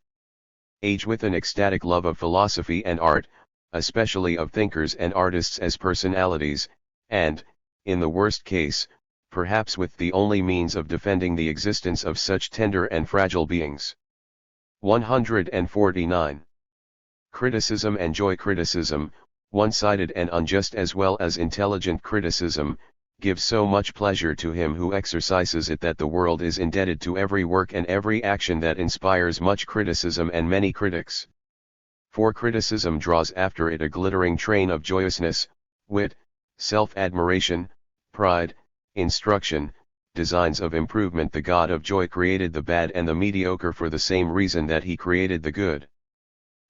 age with an ecstatic love of philosophy and art, especially of thinkers and artists as personalities, and, in the worst case, perhaps with the only means of defending the existence of such tender and fragile beings. 149. Criticism and joy. Criticism, one-sided and unjust as well as intelligent criticism, gives so much pleasure to him who exercises it that the world is indebted to every work and every action that inspires much criticism and many critics. For criticism draws after it a glittering train of joyousness, wit, self-admiration, pride, instruction, designs of improvement. The God of joy created the bad and the mediocre for the same reason that he created the good.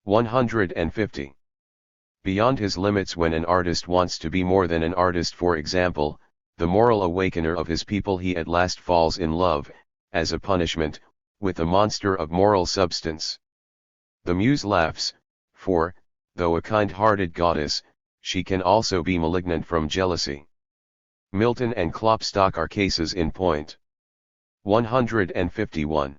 150. Beyond his limits. When an artist wants to be more than an artist, for example, the moral awakener of his people, he at last falls in love, as a punishment, with a monster of moral substance. The muse laughs, for, though a kind-hearted goddess, she can also be malignant from jealousy. Milton and Klopstock are cases in point. 151.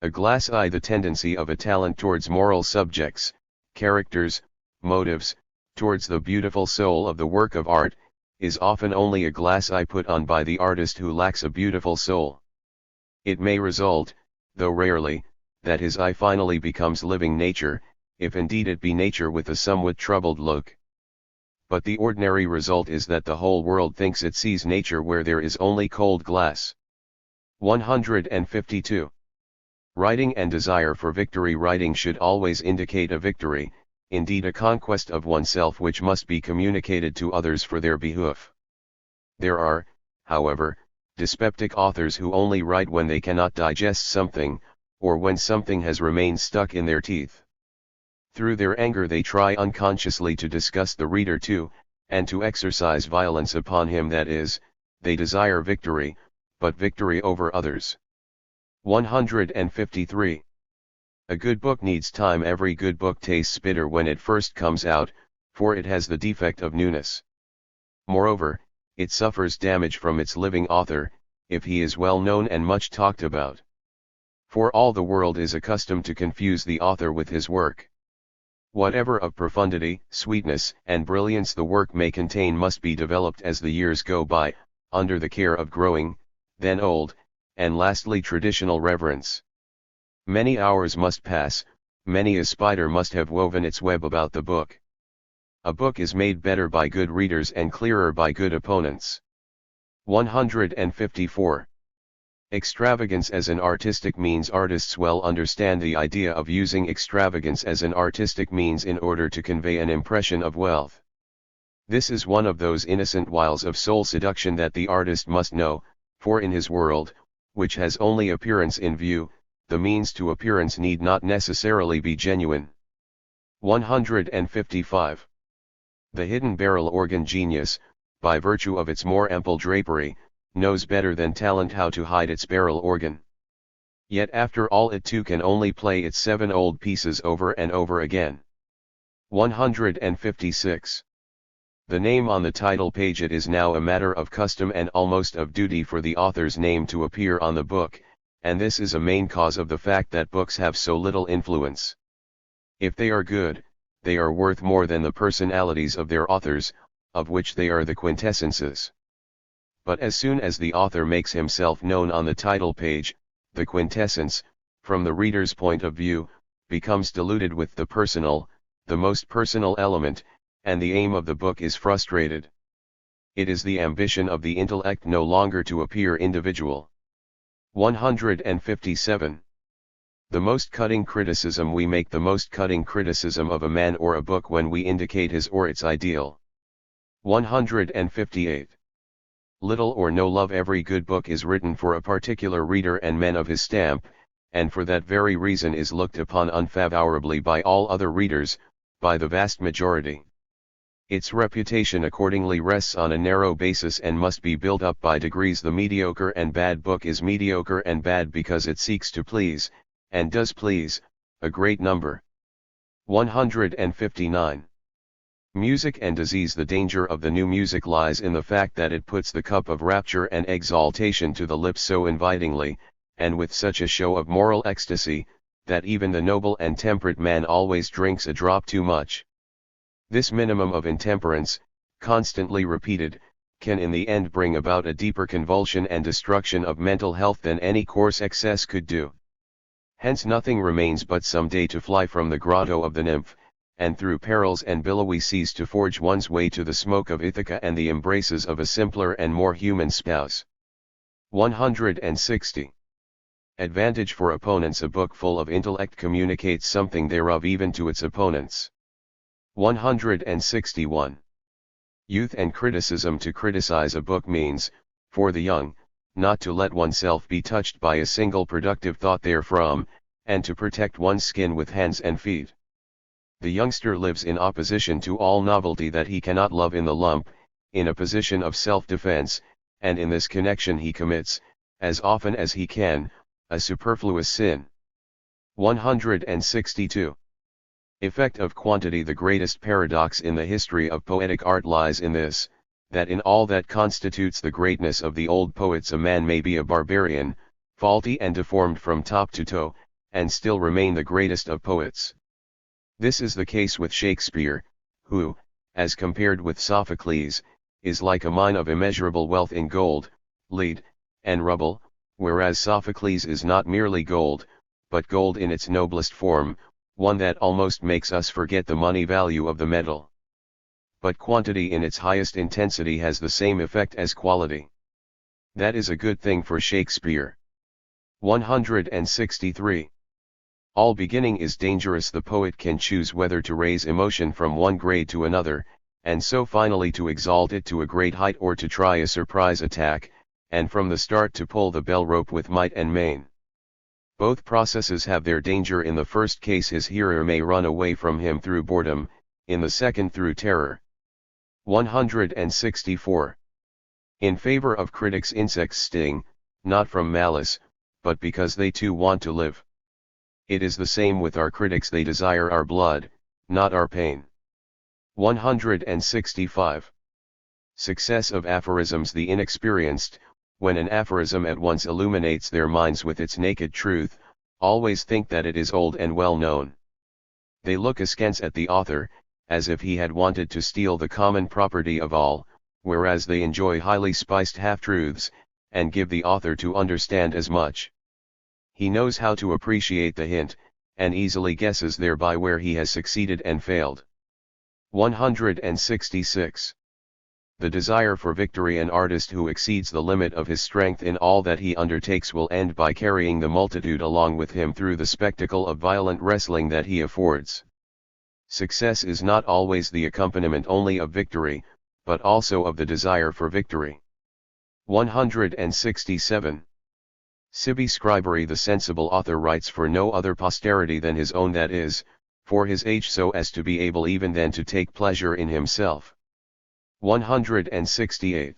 A glass eye. The tendency of a talent towards moral subjects, characters, motives, towards the beautiful soul of the work of art, is often only a glass eye put on by the artist who lacks a beautiful soul. It may result, though rarely, that his eye finally becomes living nature, if indeed it be nature with a somewhat troubled look. But the ordinary result is that the whole world thinks it sees nature where there is only cold glass. 152. Writing and desire for victory. Writing should always indicate a victory, indeed a conquest of oneself which must be communicated to others for their behoof. There are, however, dyspeptic authors who only write when they cannot digest something, or when something has remained stuck in their teeth. Through their anger they try unconsciously to disgust the reader too, and to exercise violence upon him. That is, they desire victory, but victory over others. 153. A good book needs time. Every good book tastes bitter when it first comes out, for it has the defect of newness. Moreover, it suffers damage from its living author, if he is well known and much talked about. For all the world is accustomed to confuse the author with his work. Whatever of profundity, sweetness, and brilliance the work may contain must be developed as the years go by, under the care of growing, then old, and lastly traditional reverence. Many hours must pass, many a spider must have woven its web about the book. A book is made better by good readers and clearer by good opponents. 154. Extravagance as an artistic means. Artists well understand the idea of using extravagance as an artistic means in order to convey an impression of wealth. This is one of those innocent wiles of soul seduction that the artist must know, for in his world, which has only appearance in view, the means to appearance need not necessarily be genuine. 155. The hidden barrel organ. Genius, by virtue of its more ample drapery, knows better than talent how to hide its barrel organ. Yet after all it too can only play its 7 old pieces over and over again. 156. The name on the title page. It is now a matter of custom and almost of duty for the author's name to appear on the book, and this is a main cause of the fact that books have so little influence. If they are good, they are worth more than the personalities of their authors, of which they are the quintessences. But as soon as the author makes himself known on the title page, the quintessence, from the reader's point of view, becomes diluted with the personal, the most personal element, and the aim of the book is frustrated. It is the ambition of the intellect no longer to appear individual. 157. The most cutting criticism. We make the most cutting criticism of a man or a book when we indicate his or its ideal. 158. Little or no love. Every good book is written for a particular reader and men of his stamp, and for that very reason is looked upon unfavorably by all other readers, by the vast majority. Its reputation accordingly rests on a narrow basis and must be built up by degrees. The mediocre and bad book is mediocre and bad because it seeks to please, and does please, a great number. 159. Music and disease. The danger of the new music lies in the fact that it puts the cup of rapture and exaltation to the lips so invitingly, and with such a show of moral ecstasy, that even the noble and temperate man always drinks a drop too much. This minimum of intemperance, constantly repeated, can in the end bring about a deeper convulsion and destruction of mental health than any coarse excess could do. Hence nothing remains but some day to fly from the grotto of the nymph, and through perils and billowy seas to forge one's way to the smoke of Ithaca and the embraces of a simpler and more human spouse. 160. Advantage for opponents. A book full of intellect communicates something thereof even to its opponents. 161. Youth and criticism. To criticize a book means, for the young, not to let oneself be touched by a single productive thought therefrom, and to protect one's skin with hands and feet. The youngster lives in opposition to all novelty that he cannot love in the lump, in a position of self-defense, and in this connection he commits, as often as he can, a superfluous sin. 162. Effect of quantity. The greatest paradox in the history of poetic art lies in this, that in all that constitutes the greatness of the old poets a man may be a barbarian, faulty and deformed from top to toe, and still remain the greatest of poets. This is the case with Shakespeare, who, as compared with Sophocles, is like a mine of immeasurable wealth in gold, lead, and rubble, whereas Sophocles is not merely gold, but gold in its noblest form, one that almost makes us forget the money value of the metal. But quantity in its highest intensity has the same effect as quality. That is a good thing for Shakespeare. 163. All beginning is dangerous. The poet can choose whether to raise emotion from one grade to another, and so finally to exalt it to a great height, or to try a surprise attack, and from the start to pull the bell rope with might and main. Both processes have their danger. In the first case his hearer may run away from him through boredom, in the second through terror. 164. In favor of critics. Insects sting, not from malice, but because they too want to live. It is the same with our critics. They desire our blood, not our pain. 165. Success of aphorisms. The inexperienced, when an aphorism at once illuminates their minds with its naked truth, always think that it is old and well known. They look askance at the author, as if he had wanted to steal the common property of all, whereas they enjoy highly spiced half-truths, and give the author to understand as much. He knows how to appreciate the hint, and easily guesses thereby where he has succeeded and failed. 166. The desire for victory. An artist who exceeds the limit of his strength in all that he undertakes will end by carrying the multitude along with him through the spectacle of violent wrestling that he affords. Success is not always the accompaniment only of victory, but also of the desire for victory. 167. Sibi Scribery. The sensible author writes for no other posterity than his own, that is, for his age, so as to be able even then to take pleasure in himself. 168.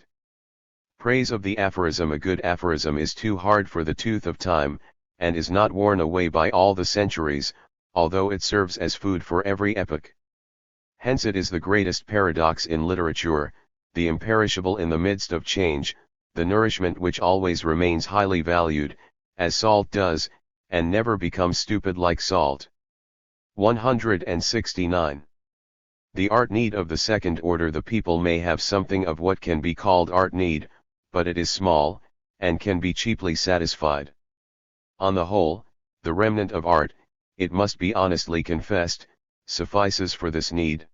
Praise of the aphorism. A good aphorism is too hard for the tooth of time, and is not worn away by all the centuries, although it serves as food for every epoch. Hence it is the greatest paradox in literature, the imperishable in the midst of change, the nourishment which always remains highly valued, as salt does, and never becomes stupid like salt. 169. The art need of the second order. The people may have something of what can be called art need, but it is small, and can be cheaply satisfied. On the whole, the remnant of art, it must be honestly confessed, suffices for this need.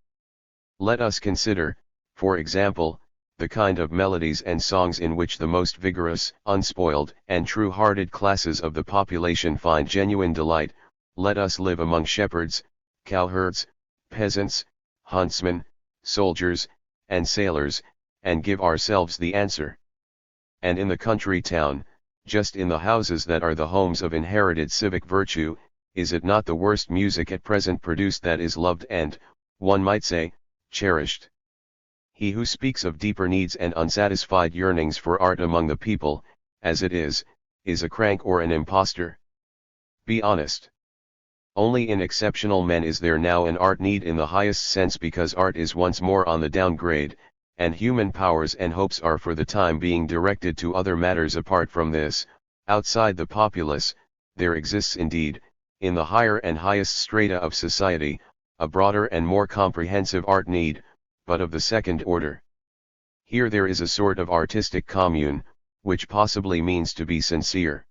Let us consider, for example, the kind of melodies and songs in which the most vigorous, unspoiled, and true-hearted classes of the population find genuine delight. Let us live among shepherds, cowherds, peasants, huntsmen, soldiers, and sailors, and give ourselves the answer. And in the country town, just in the houses that are the homes of inherited civic virtue, is it not the worst music at present produced that is loved and, one might say, cherished? He who speaks of deeper needs and unsatisfied yearnings for art among the people, as it is a crank or an impostor. Be honest. Only in exceptional men is there now an art need in the highest sense, because art is once more on the downgrade, and human powers and hopes are for the time being directed to other matters. Apart from this, outside the populace, there exists indeed, in the higher and highest strata of society, a broader and more comprehensive art need, but of the second order. Here there is a sort of artistic commune, which possibly means to be sincere.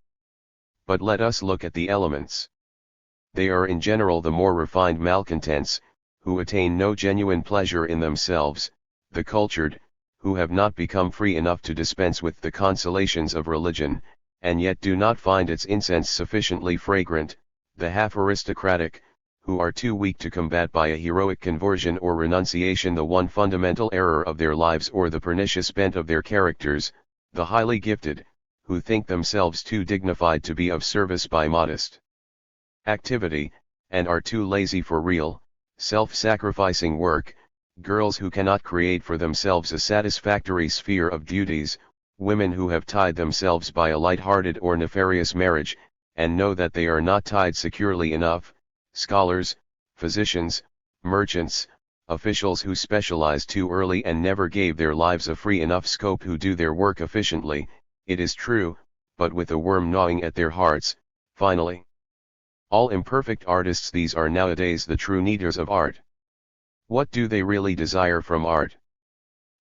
But let us look at the elements. They are in general the more refined malcontents, who attain no genuine pleasure in themselves, the cultured, who have not become free enough to dispense with the consolations of religion, and yet do not find its incense sufficiently fragrant, the half-aristocratic, who are too weak to combat by a heroic conversion or renunciation the one fundamental error of their lives or the pernicious bent of their characters, the highly gifted, who think themselves too dignified to be of service by modest activity, and are too lazy for real, self-sacrificing work, girls who cannot create for themselves a satisfactory sphere of duties, women who have tied themselves by a light-hearted or nefarious marriage, and know that they are not tied securely enough, scholars, physicians, merchants, officials who specialize too early and never gave their lives a free enough scope, who do their work efficiently, it is true, but with a worm gnawing at their hearts, finally. All imperfect artists, these are nowadays the true needers of art. What do they really desire from art?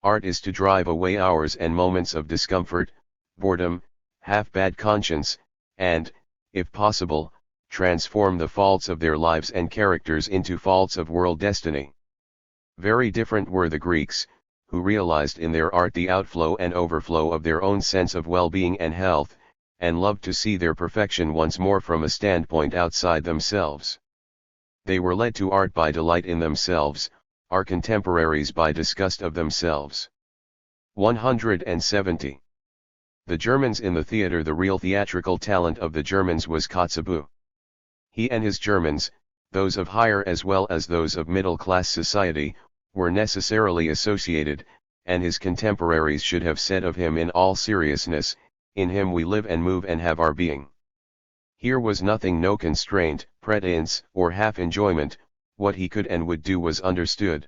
Art is to drive away hours and moments of discomfort, boredom, half-bad conscience, and, if possible, transform the faults of their lives and characters into faults of world destiny. Very different were the Greeks, who realized in their art the outflow and overflow of their own sense of well-being and health, and loved to see their perfection once more from a standpoint outside themselves. They were led to art by delight in themselves, our contemporaries by disgust of themselves. 170. The Germans in the theater. The real theatrical talent of the Germans was Kotzebue. He and his Germans, those of higher as well as those of middle-class society, were necessarily associated, and his contemporaries should have said of him in all seriousness, "In him we live and move and have our being." Here was nothing, no constraint, pretense, or half-enjoyment. What he could and would do was understood.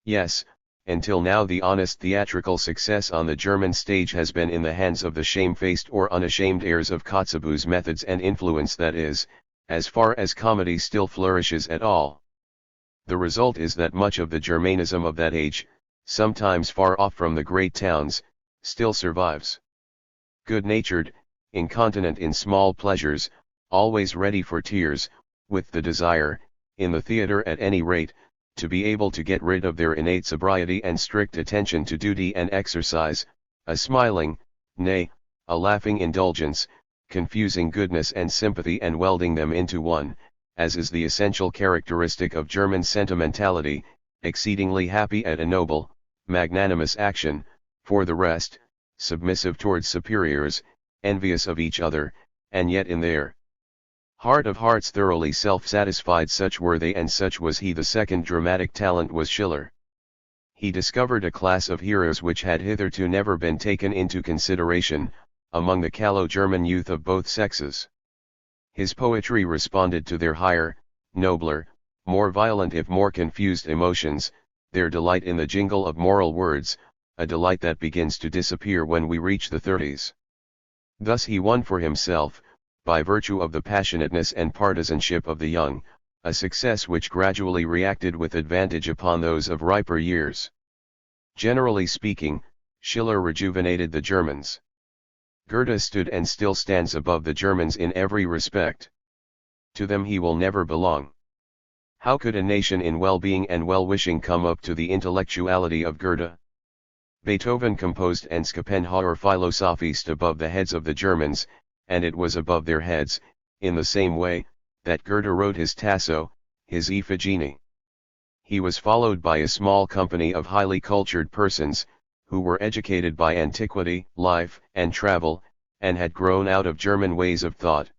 Yes, until now the honest theatrical success on the German stage has been in the hands of the shamefaced or unashamed heirs of Kotzebue's methods and influence, that is, as far as comedy still flourishes at all. The result is that much of the Germanism of that age, sometimes far off from the great towns, still survives. Good-natured, incontinent in small pleasures, always ready for tears, with the desire, in the theater at any rate, to be able to get rid of their innate sobriety and strict attention to duty and exercise, a smiling, nay, a laughing indulgence, confusing goodness and sympathy and welding them into one, as is the essential characteristic of German sentimentality, exceedingly happy at a noble, magnanimous action, for the rest, submissive towards superiors, envious of each other, and yet in their heart of hearts thoroughly self-satisfied. Such were they, and such was he. The second dramatic talent was Schiller. He discovered a class of heroes which had hitherto never been taken into consideration, among the callow German youth of both sexes. His poetry responded to their higher, nobler, more violent if more confused emotions, their delight in the jingle of moral words, a delight that begins to disappear when we reach the 30s. Thus he won for himself, by virtue of the passionateness and partisanship of the young, a success which gradually reacted with advantage upon those of riper years. Generally speaking, Schiller rejuvenated the Germans. Goethe stood and still stands above the Germans in every respect. To them he will never belong. How could a nation in well-being and well-wishing come up to the intellectuality of Goethe? Beethoven composed Ein Schopenhauer Philosophist above the heads of the Germans, and it was above their heads, in the same way, that Goethe wrote his Tasso, his Iphigenie. He was followed by a small company of highly cultured persons, who were educated by antiquity, life, and travel, and had grown out of German ways of thought.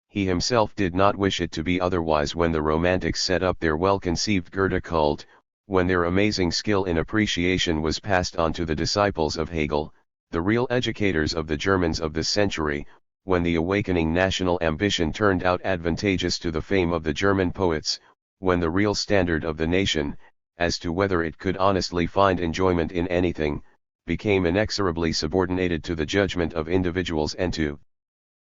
He himself did not wish it to be otherwise when the Romantics set up their well-conceived Goethe cult, when their amazing skill in appreciation was passed on to the disciples of Hegel, the real educators of the Germans of this century, when the awakening national ambition turned out advantageous to the fame of the German poets, when the real standard of the nation, as to whether it could honestly find enjoyment in anything, became inexorably subordinated to the judgment of individuals and to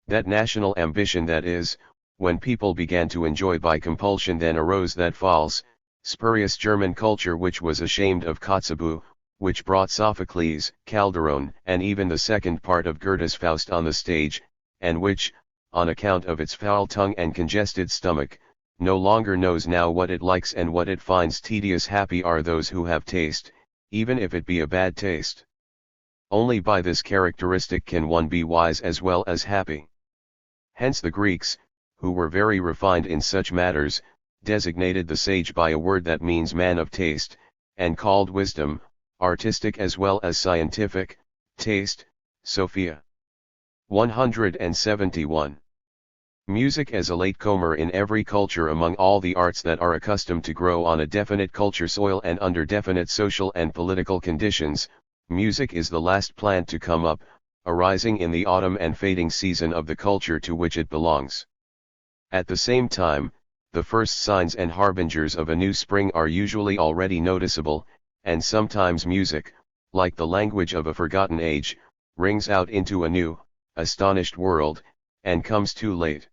that national ambition, that is, when people began to enjoy by compulsion, then arose that false, spurious German culture which was ashamed of Kotzebue, which brought Sophocles, Calderon, and even the second part of Goethe's Faust on the stage, and which, on account of its foul tongue and congested stomach, no longer knows now what it likes and what it finds tedious. Happy are those who have taste, even if it be a bad taste. Only by this characteristic can one be wise as well as happy. Hence the Greeks, who were very refined in such matters, designated the sage by a word that means man of taste, and called wisdom, artistic as well as scientific, taste, Sophia. 171. Music as a latecomer in every culture. Among all the arts that are accustomed to grow on a definite culture soil and under definite social and political conditions, music is the last plant to come up, arising in the autumn and fading season of the culture to which it belongs. At the same time, the first signs and harbingers of a new spring are usually already noticeable, and sometimes music, like the language of a forgotten age, rings out into a new, astonished world, and comes too late.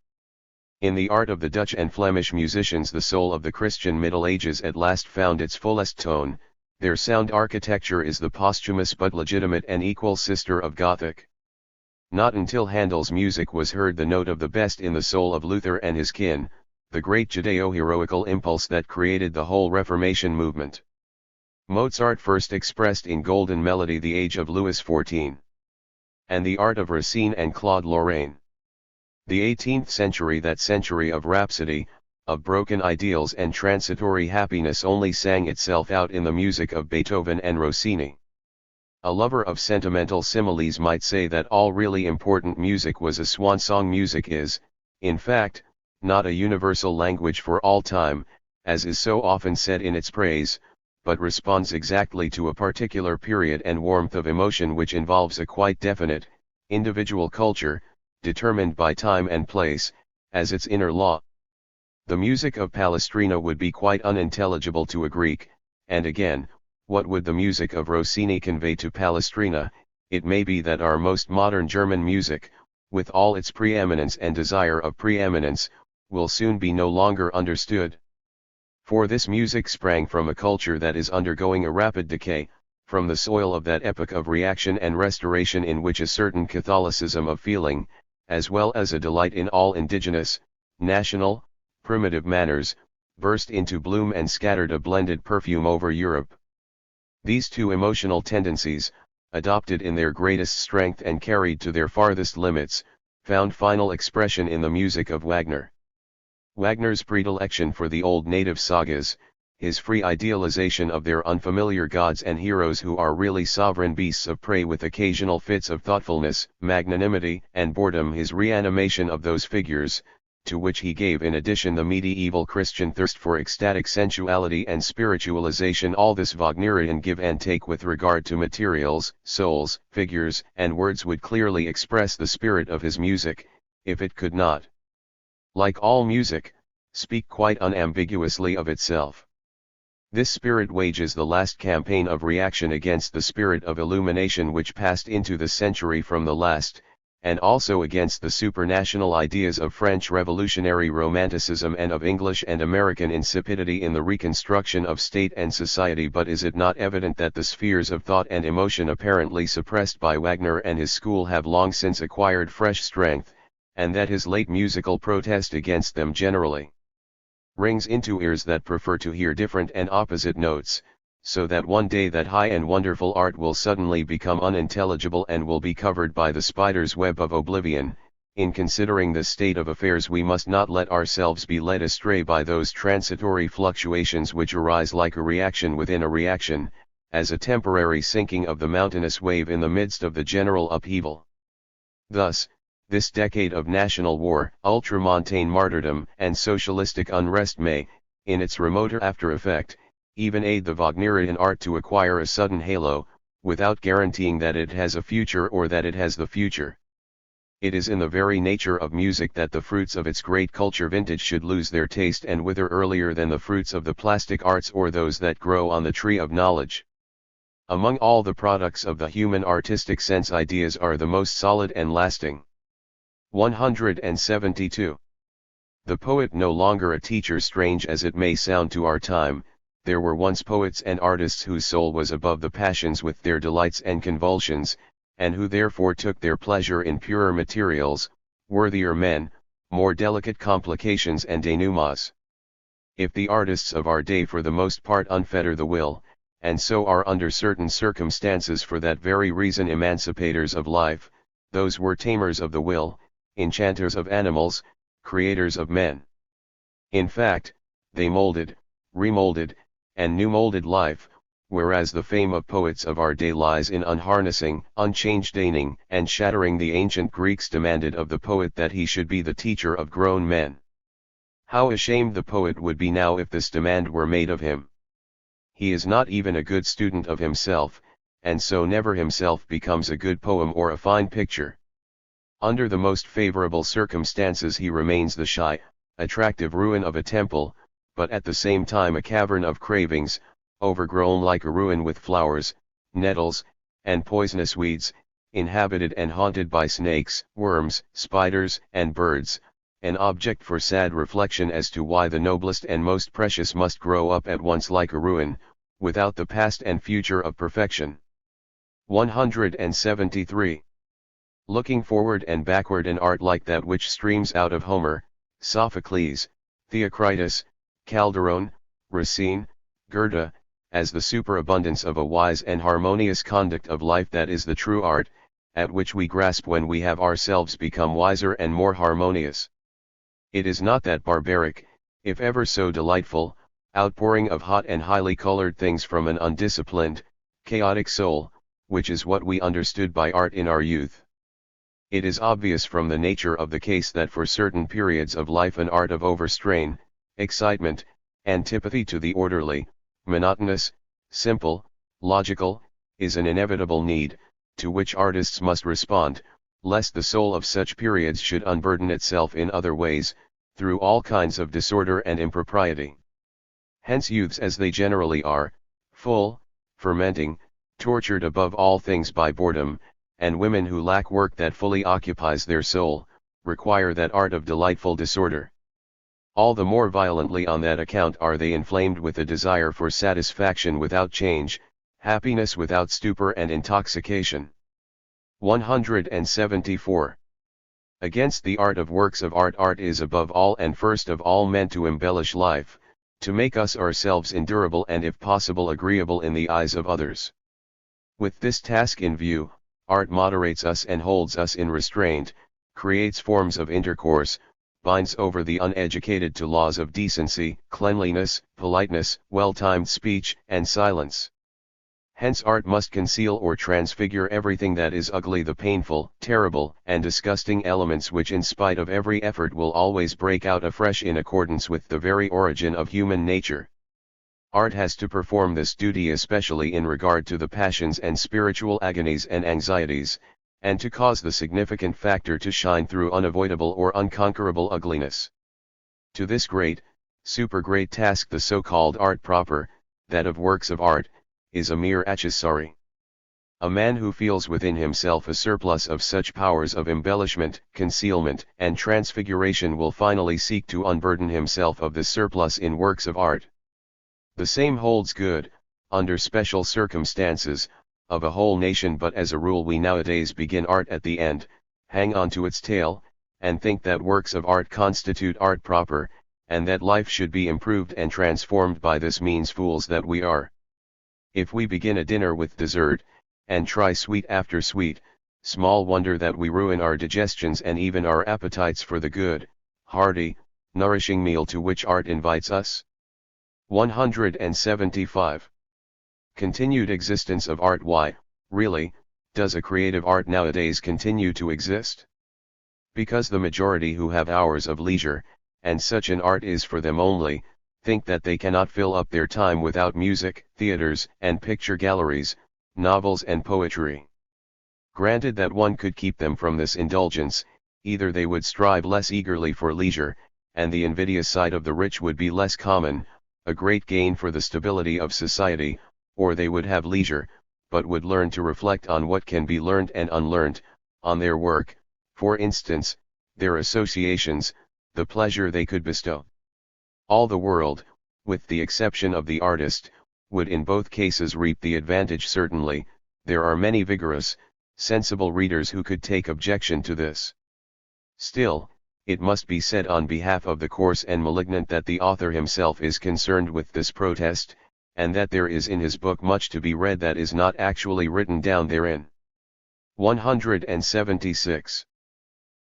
In the art of the Dutch and Flemish musicians, the soul of the Christian Middle Ages at last found its fullest tone. Their sound architecture is the posthumous but legitimate and equal sister of Gothic. Not until Handel's music was heard the note of the best in the soul of Luther and his kin, the great Judeo-heroical impulse that created the whole Reformation movement. Mozart first expressed in golden melody the age of Louis XIV. And the art of Racine and Claude Lorraine. The 18th century, that century of rhapsody, of broken ideals and transitory happiness, only sang itself out in the music of Beethoven and Rossini. A lover of sentimental similes might say that all really important music was a swan song. Music is, in fact, not a universal language for all time, as is so often said in its praise, but responds exactly to a particular period and warmth of emotion which involves a quite definite, individual culture, determined by time and place, as its inner law. The music of Palestrina would be quite unintelligible to a Greek, and again, what would the music of Rossini convey to Palestrina? It may be that our most modern German music, with all its preeminence and desire of preeminence, will soon be no longer understood. For this music sprang from a culture that is undergoing a rapid decay, from the soil of that epoch of reaction and restoration in which a certain Catholicism of feeling, as well as a delight in all indigenous, national, primitive manners, burst into bloom and scattered a blended perfume over Europe. These two emotional tendencies, adopted in their greatest strength and carried to their farthest limits, found final expression in the music of Wagner. Wagner's predilection for the old native sagas, his free idealization of their unfamiliar gods and heroes who are really sovereign beasts of prey with occasional fits of thoughtfulness, magnanimity, and boredom, his reanimation of those figures, to which he gave in addition the medieval Christian thirst for ecstatic sensuality and spiritualization, all this Wagnerian give and take with regard to materials, souls, figures, and words would clearly express the spirit of his music, if it could not, like all music, speak quite unambiguously of itself. This spirit wages the last campaign of reaction against the spirit of illumination which passed into the century from the last, and also against the supranational ideas of French revolutionary romanticism and of English and American insipidity in the reconstruction of state and society. But is it not evident that the spheres of thought and emotion apparently suppressed by Wagner and his school have long since acquired fresh strength, and that his late musical protest against them generally rings into ears that prefer to hear different and opposite notes, so that one day that high and wonderful art will suddenly become unintelligible and will be covered by the spider's web of oblivion? In considering this state of affairs, we must not let ourselves be led astray by those transitory fluctuations which arise like a reaction within a reaction, as a temporary sinking of the mountainous wave in the midst of the general upheaval. Thus, this decade of national war, ultramontane martyrdom, and socialistic unrest may, in its remoter after effect, even aid the Wagnerian art to acquire a sudden halo, without guaranteeing that it has a future or that it has the future. It is in the very nature of music that the fruits of its great culture vintage should lose their taste and wither earlier than the fruits of the plastic arts or those that grow on the tree of knowledge. Among all the products of the human artistic sense, ideas are the most solid and lasting. 172. The poet no longer a teacher, strange as it may sound to our time, there were once poets and artists whose soul was above the passions with their delights and convulsions, and who therefore took their pleasure in purer materials, worthier men, more delicate complications and denouements. If the artists of our day for the most part unfetter the will, and so are under certain circumstances for that very reason emancipators of life, those were tamers of the will, enchanters of animals, creators of men. In fact, they molded, remolded, and new-molded life, whereas the fame of poets of our day lies in unharnessing, unchangedaining, and shattering the ancient Greeks demanded of the poet that he should be the teacher of grown men. How ashamed the poet would be now if this demand were made of him. He is not even a good student of himself, and so never himself becomes a good poem or a fine picture. Under the most favorable circumstances he remains the shy, attractive ruin of a temple, but at the same time a cavern of cravings, overgrown like a ruin with flowers, nettles, and poisonous weeds, inhabited and haunted by snakes, worms, spiders, and birds, an object for sad reflection as to why the noblest and most precious must grow up at once like a ruin, without the past and future of perfection. 173. Looking forward and backward, an art like that which streams out of Homer, Sophocles, Theocritus, Calderon, Racine, Goethe, as the superabundance of a wise and harmonious conduct of life, that is the true art, at which we grasp when we have ourselves become wiser and more harmonious. It is not that barbaric, if ever so delightful, outpouring of hot and highly colored things from an undisciplined, chaotic soul, which is what we understood by art in our youth. It is obvious from the nature of the case that for certain periods of life an art of overstrain, excitement, antipathy to the orderly, monotonous, simple, logical, is an inevitable need, to which artists must respond, lest the soul of such periods should unburden itself in other ways, through all kinds of disorder and impropriety. Hence youths, as they generally are, full, fermenting, tortured above all things by boredom, and women who lack work that fully occupies their soul, require that art of delightful disorder. All the more violently on that account are they inflamed with a desire for satisfaction without change, happiness without stupor and intoxication. 174. Against the art of works of art, art is above all and first of all meant to embellish life, to make us ourselves endurable and if possible agreeable in the eyes of others. With this task in view, art moderates us and holds us in restraint, creates forms of intercourse, binds over the uneducated to laws of decency, cleanliness, politeness, well-timed speech, and silence. Hence art must conceal or transfigure everything that is ugly, the painful, terrible, and disgusting elements which in spite of every effort will always break out afresh in accordance with the very origin of human nature. Art has to perform this duty especially in regard to the passions and spiritual agonies and anxieties, and to cause the significant factor to shine through unavoidable or unconquerable ugliness. To this great, super-great task the so-called art proper, that of works of art, is a mere accessory. A man who feels within himself a surplus of such powers of embellishment, concealment, and transfiguration will finally seek to unburden himself of this surplus in works of art. The same holds good, under special circumstances, of a whole nation, but as a rule we nowadays begin art at the end, hang on to its tail, and think that works of art constitute art proper, and that life should be improved and transformed by this means. Fools that we are! If we begin a dinner with dessert, and try sweet after sweet, small wonder that we ruin our digestions and even our appetites for the good, hearty, nourishing meal to which art invites us. 175. Continued existence of art. Why, really, does a creative art nowadays continue to exist? Because the majority who have hours of leisure, and such an art is for them only, think that they cannot fill up their time without music, theaters, and picture galleries, novels and poetry. Granted that one could keep them from this indulgence, either they would strive less eagerly for leisure, and the invidious side of the rich would be less common, a great gain for the stability of society, or they would have leisure, but would learn to reflect on what can be learned and unlearned, on their work, for instance, their associations, the pleasure they could bestow. All the world, with the exception of the artist, would in both cases reap the advantage. Certainly, there are many vigorous, sensible readers who could take objection to this. Still, it must be said on behalf of the coarse and malignant that the author himself is concerned with this protest, and that there is in his book much to be read that is not actually written down therein. 176.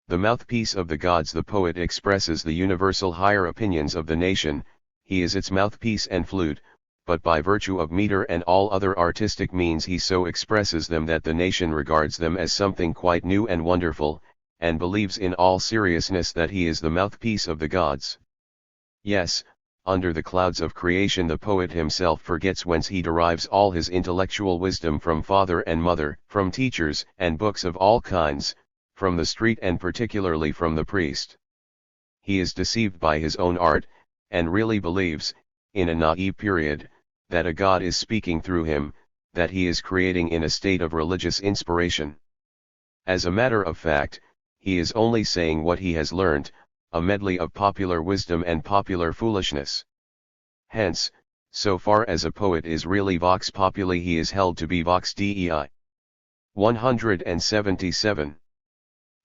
The mouthpiece of the gods. The poet expresses the universal higher opinions of the nation, he is its mouthpiece and flute, but by virtue of meter and all other artistic means he so expresses them that the nation regards them as something quite new and wonderful, and believes in all seriousness that he is the mouthpiece of the gods. Yes, under the clouds of creation the poet himself forgets whence he derives all his intellectual wisdom, from father and mother, from teachers and books of all kinds, from the street and particularly from the priest. He is deceived by his own art, and really believes, in a naive period, that a god is speaking through him, that he is creating in a state of religious inspiration. As a matter of fact, he is only saying what he has learnt, a medley of popular wisdom and popular foolishness. Hence, so far as a poet is really vox populi, he is held to be vox dei. 177.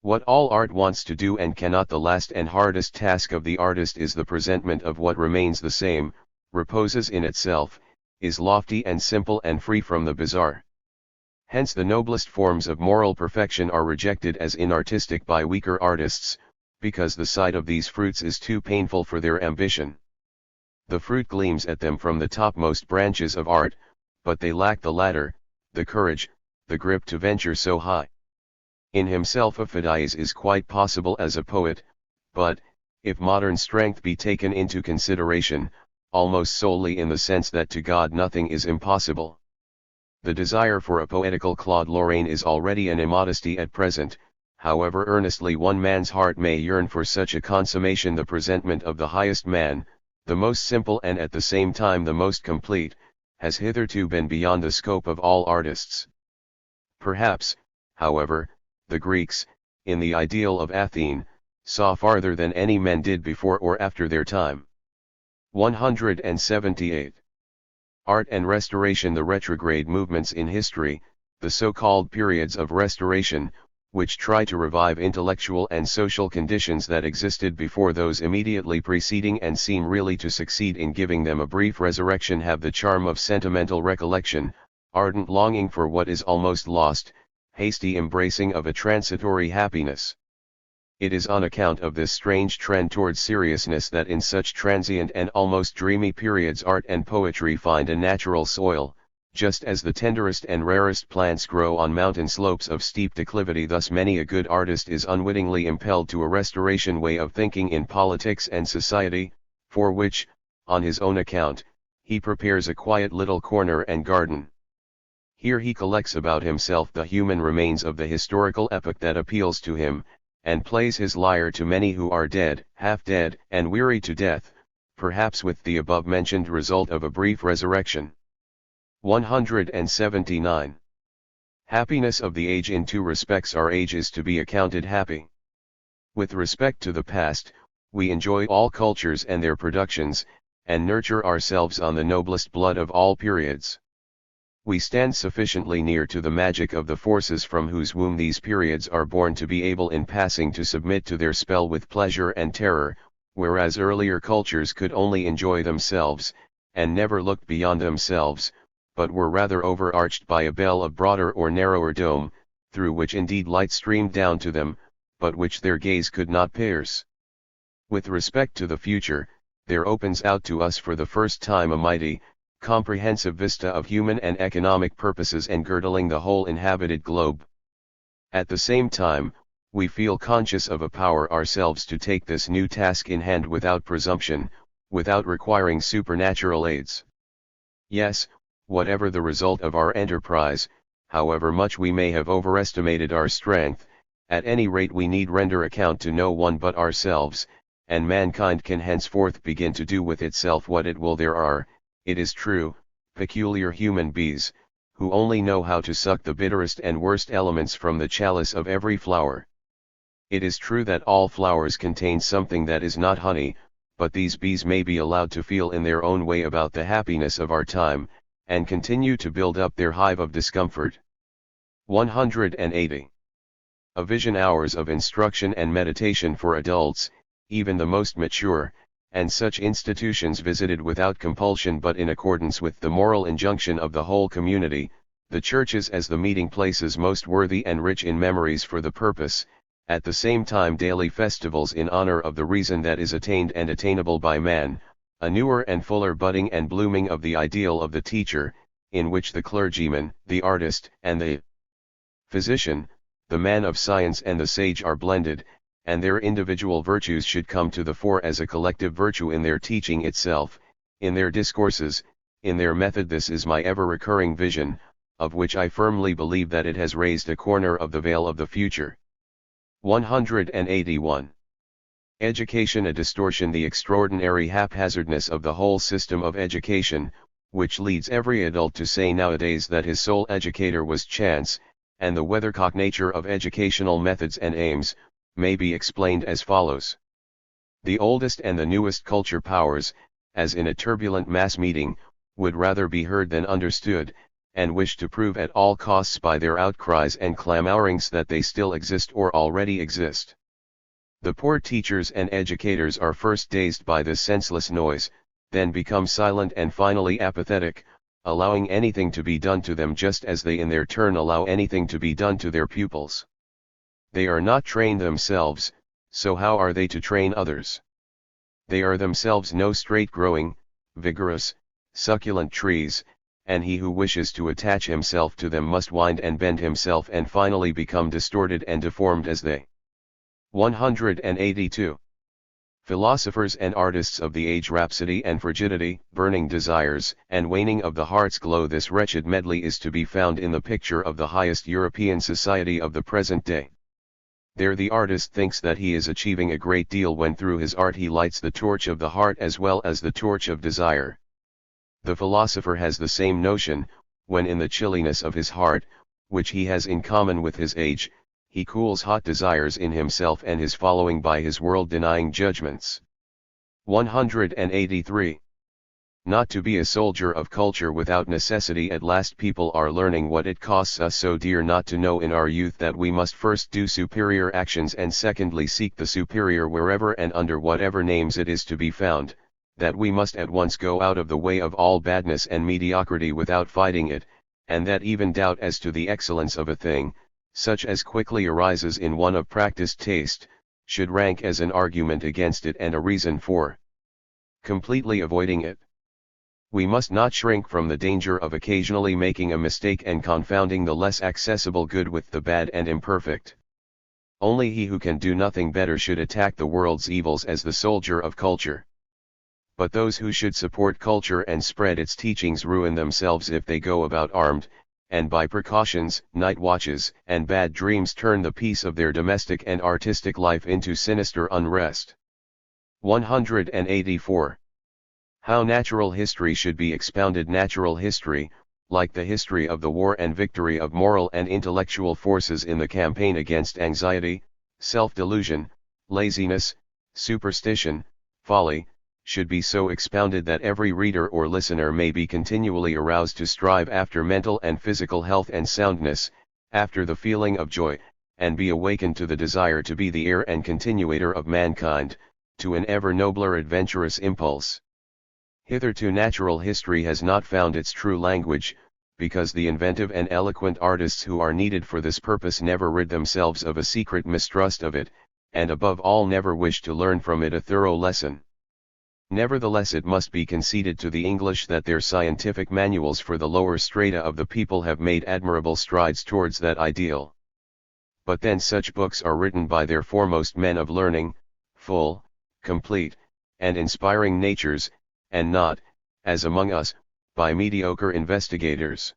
What all art wants to do and cannot, the last and hardest task of the artist, is the presentment of what remains the same, reposes in itself, is lofty and simple and free from the bizarre. Hence the noblest forms of moral perfection are rejected as inartistic by weaker artists, because the sight of these fruits is too painful for their ambition. The fruit gleams at them from the topmost branches of art, but they lack the ladder, the courage, the grip to venture so high. In himself a Phidias is quite possible as a poet, but, if modern strength be taken into consideration, almost solely in the sense that to God nothing is impossible. The desire for a poetical Claude Lorraine is already an immodesty at present, however earnestly one man's heart may yearn for such a consummation. The presentment of the highest man, the most simple and at the same time the most complete, has hitherto been beyond the scope of all artists. Perhaps, however, the Greeks, in the ideal of Athene, saw farther than any men did before or after their time. 178. Art and Restoration. The retrograde movements in history, the so-called periods of restoration, which try to revive intellectual and social conditions that existed before those immediately preceding and seem really to succeed in giving them a brief resurrection, have the charm of sentimental recollection, ardent longing for what is almost lost, hasty embracing of a transitory happiness. It is on account of this strange trend towards seriousness that in such transient and almost dreamy periods art and poetry find a natural soil, just as the tenderest and rarest plants grow on mountain slopes of steep declivity. Thus many a good artist is unwittingly impelled to a restoration way of thinking in politics and society, for which, on his own account, he prepares a quiet little corner and garden. Here he collects about himself the human remains of the historical epoch that appeals to him, and plays his lyre to many who are dead, half dead, and weary to death, perhaps with the above-mentioned result of a brief resurrection. 179. Happiness of the age. In two respects our age is to be accounted happy. With respect to the past, we enjoy all cultures and their productions, and nurture ourselves on the noblest blood of all periods. We stand sufficiently near to the magic of the forces from whose womb these periods are born to be able in passing to submit to their spell with pleasure and terror, whereas earlier cultures could only enjoy themselves, and never looked beyond themselves, but were rather overarched by a bell of broader or narrower dome, through which indeed light streamed down to them, but which their gaze could not pierce. With respect to the future, there opens out to us for the first time a mighty, comprehensive vista of human and economic purposes engirdling the whole inhabited globe. At the same time, we feel conscious of a power ourselves to take this new task in hand without presumption, without requiring supernatural aids. Yes, whatever the result of our enterprise, however much we may have overestimated our strength, at any rate we need render account to no one but ourselves, and mankind can henceforth begin to do with itself what it will. There are, it is true, peculiar human bees, who only know how to suck the bitterest and worst elements from the chalice of every flower. It is true that all flowers contain something that is not honey, but these bees may be allowed to feel in their own way about the happiness of our time, and continue to build up their hive of discomfort. 180. A vision hours of instruction and meditation for adults, even the most mature, and such institutions visited without compulsion but in accordance with the moral injunction of the whole community, the churches as the meeting places most worthy and rich in memories for the purpose, at the same time daily festivals in honor of the reason that is attained and attainable by man, a newer and fuller budding and blooming of the ideal of the teacher, in which the clergyman, the artist, and the physician, the man of science and the sage are blended, and their individual virtues should come to the fore as a collective virtue in their teaching itself, in their discourses, in their method. This is my ever-recurring vision, of which I firmly believe that it has raised a corner of the veil of the future. 181. Education a distortion. The extraordinary haphazardness of the whole system of education, which leads every adult to say nowadays that his sole educator was chance, and the weathercock nature of educational methods and aims, may be explained as follows. The oldest and the newest culture powers, as in a turbulent mass meeting, would rather be heard than understood, and wish to prove at all costs by their outcries and clamorings that they still exist or already exist. The poor teachers and educators are first dazed by this senseless noise, then become silent and finally apathetic, allowing anything to be done to them just as they in their turn allow anything to be done to their pupils. They are not trained themselves, so how are they to train others? They are themselves no straight-growing, vigorous, succulent trees, and he who wishes to attach himself to them must wind and bend himself and finally become distorted and deformed as they. 182. Philosophers and artists of the age. Rhapsody and frigidity, burning desires, and waning of the heart's glow. This wretched medley is to be found in the picture of the highest European society of the present day. There the artist thinks that he is achieving a great deal when through his art he lights the torch of the heart as well as the torch of desire. The philosopher has the same notion, when in the chilliness of his heart, which he has in common with his age, he cools hot desires in himself and his following by his world-denying judgments. 183. Not to be a soldier of culture without necessity. At last people are learning what it costs us so dear not to know in our youth that we must first do superior actions and secondly seek the superior wherever and under whatever names it is to be found, that we must at once go out of the way of all badness and mediocrity without fighting it, and that even doubt as to the excellence of a thing, such as quickly arises in one of practiced taste, should rank as an argument against it and a reason for completely avoiding it. We must not shrink from the danger of occasionally making a mistake and confounding the less accessible good with the bad and imperfect. Only he who can do nothing better should attack the world's evils as the soldier of culture. But those who should support culture and spread its teachings ruin themselves if they go about armed, and by precautions, night watches, and bad dreams turn the peace of their domestic and artistic life into sinister unrest. 184. How natural history should be expounded. Natural history, like the history of the war and victory of moral and intellectual forces in the campaign against anxiety, self-delusion, laziness, superstition, folly, should be so expounded that every reader or listener may be continually aroused to strive after mental and physical health and soundness, after the feeling of joy, and be awakened to the desire to be the heir and continuator of mankind, to an ever nobler adventurous impulse. Hitherto natural history has not found its true language, because the inventive and eloquent artists who are needed for this purpose never rid themselves of a secret mistrust of it, and above all never wish to learn from it a thorough lesson. Nevertheless, it must be conceded to the English that their scientific manuals for the lower strata of the people have made admirable strides towards that ideal. But then such books are written by their foremost men of learning, full, complete, and inspiring natures, and not, as among us, by mediocre investigators.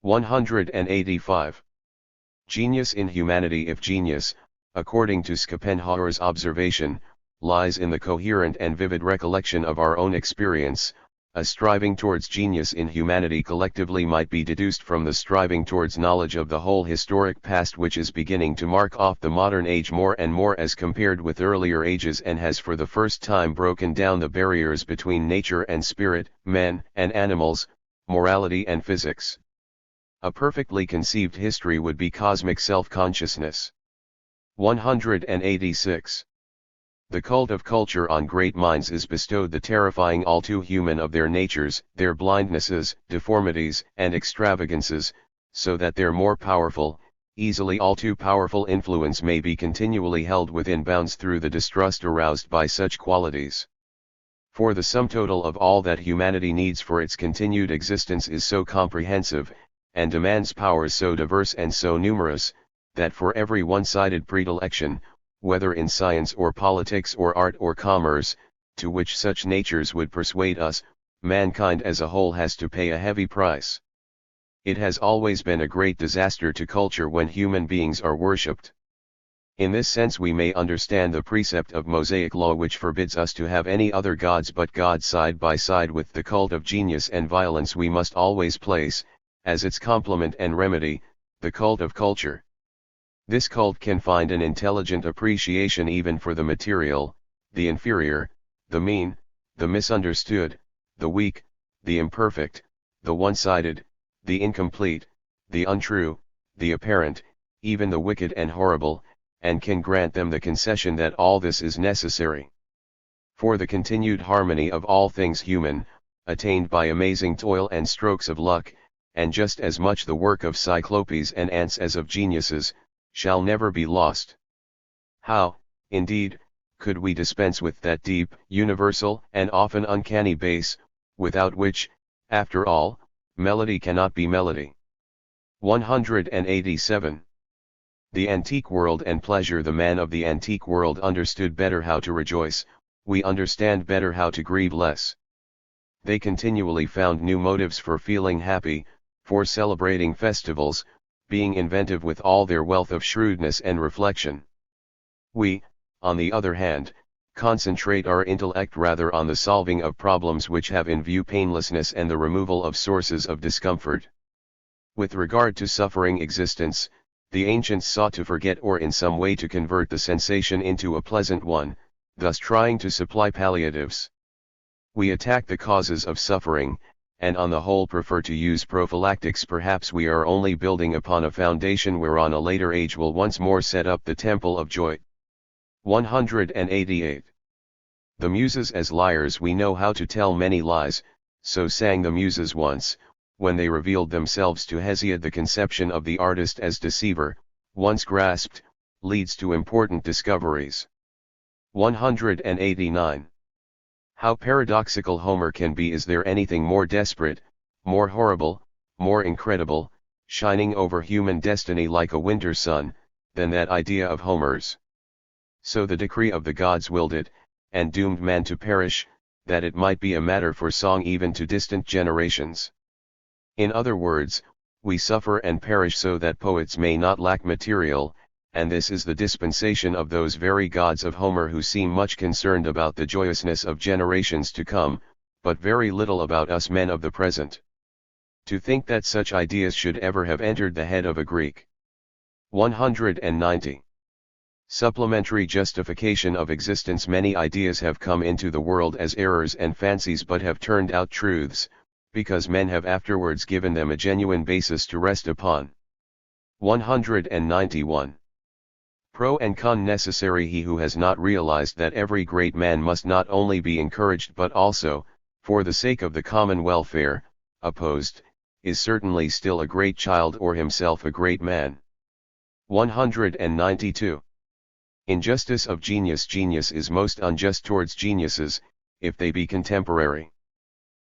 185. Genius in humanity. If genius, according to Schopenhauer's observation, lies in the coherent and vivid recollection of our own experience, A striving towards genius in humanity collectively might be deduced from the striving towards knowledge of the whole historic past, which is beginning to mark off the modern age more and more as compared with earlier ages, and has for the first time broken down the barriers between nature and spirit, men and animals, morality and physics. A perfectly conceived history would be cosmic self-consciousness. 186. The cult of culture on great minds is bestowed the terrifying all too human of their natures, their blindnesses, deformities, and extravagances, so that their more powerful, easily all too powerful influence may be continually held within bounds through the distrust aroused by such qualities. For the sum total of all that humanity needs for its continued existence is so comprehensive, and demands powers so diverse and so numerous, that for every one-sided predilection, whether in science or politics or art or commerce, to which such natures would persuade us, mankind as a whole has to pay a heavy price. It has always been a great disaster to culture when human beings are worshipped. In this sense we may understand the precept of Mosaic law which forbids us to have any other gods but God. Side by side with the cult of genius and violence we must always place, as its complement and remedy, the cult of culture. This cult can find an intelligent appreciation even for the material, the inferior, the mean, the misunderstood, the weak, the imperfect, the one-sided, the incomplete, the untrue, the apparent, even the wicked and horrible, and can grant them the concession that all this is necessary for the continued harmony of all things human, attained by amazing toil and strokes of luck, and just as much the work of cyclopes and ants as of geniuses, shall never be lost. How, indeed, could we dispense with that deep, universal, and often uncanny bass, without which, after all, melody cannot be melody? 187. The antique world and pleasure. The man of the antique world understood better how to rejoice, we understand better how to grieve less. They continually found new motives for feeling happy, for celebrating festivals, being inventive with all their wealth of shrewdness and reflection. We, on the other hand, concentrate our intellect rather on the solving of problems which have in view painlessness and the removal of sources of discomfort. With regard to suffering existence, the ancients sought to forget or in some way to convert the sensation into a pleasant one, thus trying to supply palliatives. We attack the causes of suffering, and on the whole prefer to use prophylactics. Perhaps we are only building upon a foundation whereon a later age will once more set up the temple of joy. 188. The Muses as liars. We know how to tell many lies, so sang the Muses once, when they revealed themselves to Hesiod. The conception of the artist as deceiver, once grasped, leads to important discoveries. 189. How paradoxical Homer can be! Is there anything more desperate, more horrible, more incredible, shining over human destiny like a winter sun, than that idea of Homer's? So the decree of the gods willed it, and doomed man to perish, that it might be a matter for song even to distant generations. In other words, we suffer and perish so that poets may not lack material, and this is the dispensation of those very gods of Homer who seem much concerned about the joyousness of generations to come, but very little about us men of the present. To think that such ideas should ever have entered the head of a Greek. 190. Supplementary justification of existence. Many ideas have come into the world as errors and fancies but have turned out truths, because men have afterwards given them a genuine basis to rest upon. 191. Pro and con necessary. He who has not realized that every great man must not only be encouraged but also, for the sake of the common welfare, opposed, is certainly still a great child or himself a great man. 192. Injustice of genius. Genius is most unjust towards geniuses, if they be contemporary.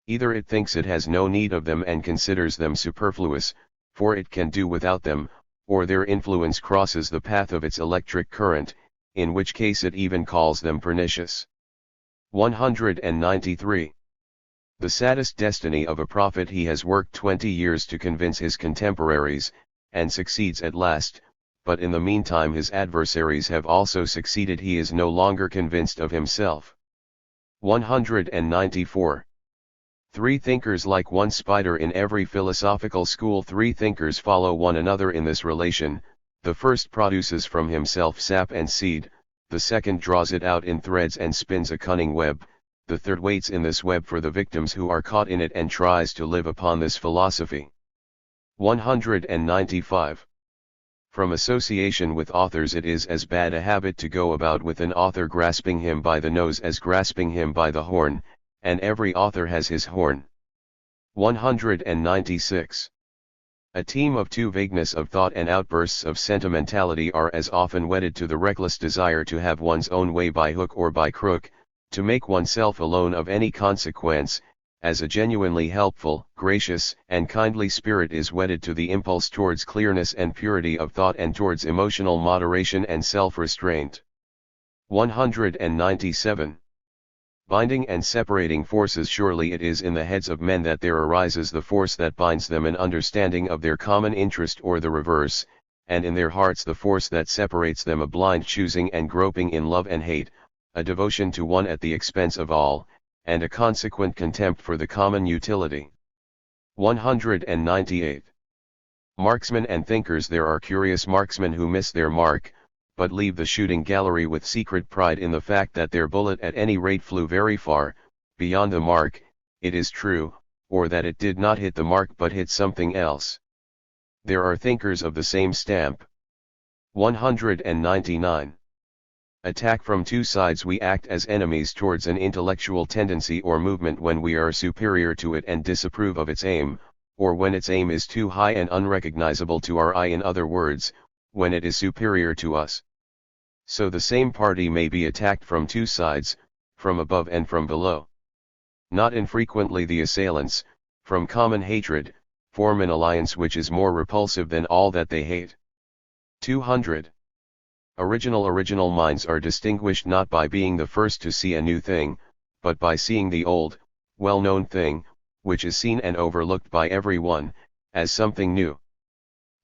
Either it thinks it has no need of them and considers them superfluous, for it can do without them, or their influence crosses the path of its electric current, in which case it even calls them pernicious. 193. The saddest destiny of a prophet. He has worked 20 years to convince his contemporaries, and succeeds at last, but in the meantime his adversaries have also succeeded. He is no longer convinced of himself. 194. Three thinkers like one spider in every philosophical school. Three thinkers follow one another in this relation, the first produces from himself sap and seed, the second draws it out in threads and spins a cunning web, the third waits in this web for the victims who are caught in it and tries to live upon this philosophy. 195. From association with authors, it is as bad a habit to go about with an author grasping him by the nose as grasping him by the horn, and every author has his horn. 196. A team of two, vagueness of thought and outbursts of sentimentality, are as often wedded to the reckless desire to have one's own way by hook or by crook, to make oneself alone of any consequence, as a genuinely helpful, gracious, and kindly spirit is wedded to the impulse towards clearness and purity of thought and towards emotional moderation and self-restraint. 197. Binding and separating forces. Surely it is in the heads of men that there arises the force that binds them, an understanding of their common interest or the reverse, and in their hearts the force that separates them, a blind choosing and groping in love and hate, a devotion to one at the expense of all, and a consequent contempt for the common utility. 198. Marksmen and thinkers. There are curious marksmen who miss their mark, but leave the shooting gallery with secret pride in the fact that their bullet at any rate flew very far, beyond the mark, it is true, or that it did not hit the mark but hit something else. There are thinkers of the same stamp. 199. Attack from two sides. We act as enemies towards an intellectual tendency or movement when we are superior to it and disapprove of its aim, or when its aim is too high and unrecognizable to our eye. In other words, when it is superior to us. So the same party may be attacked from two sides, from above and from below. Not infrequently the assailants, from common hatred, form an alliance which is more repulsive than all that they hate. 200. Original minds are distinguished not by being the first to see a new thing, but by seeing the old, well-known thing, which is seen and overlooked by every one, as something new.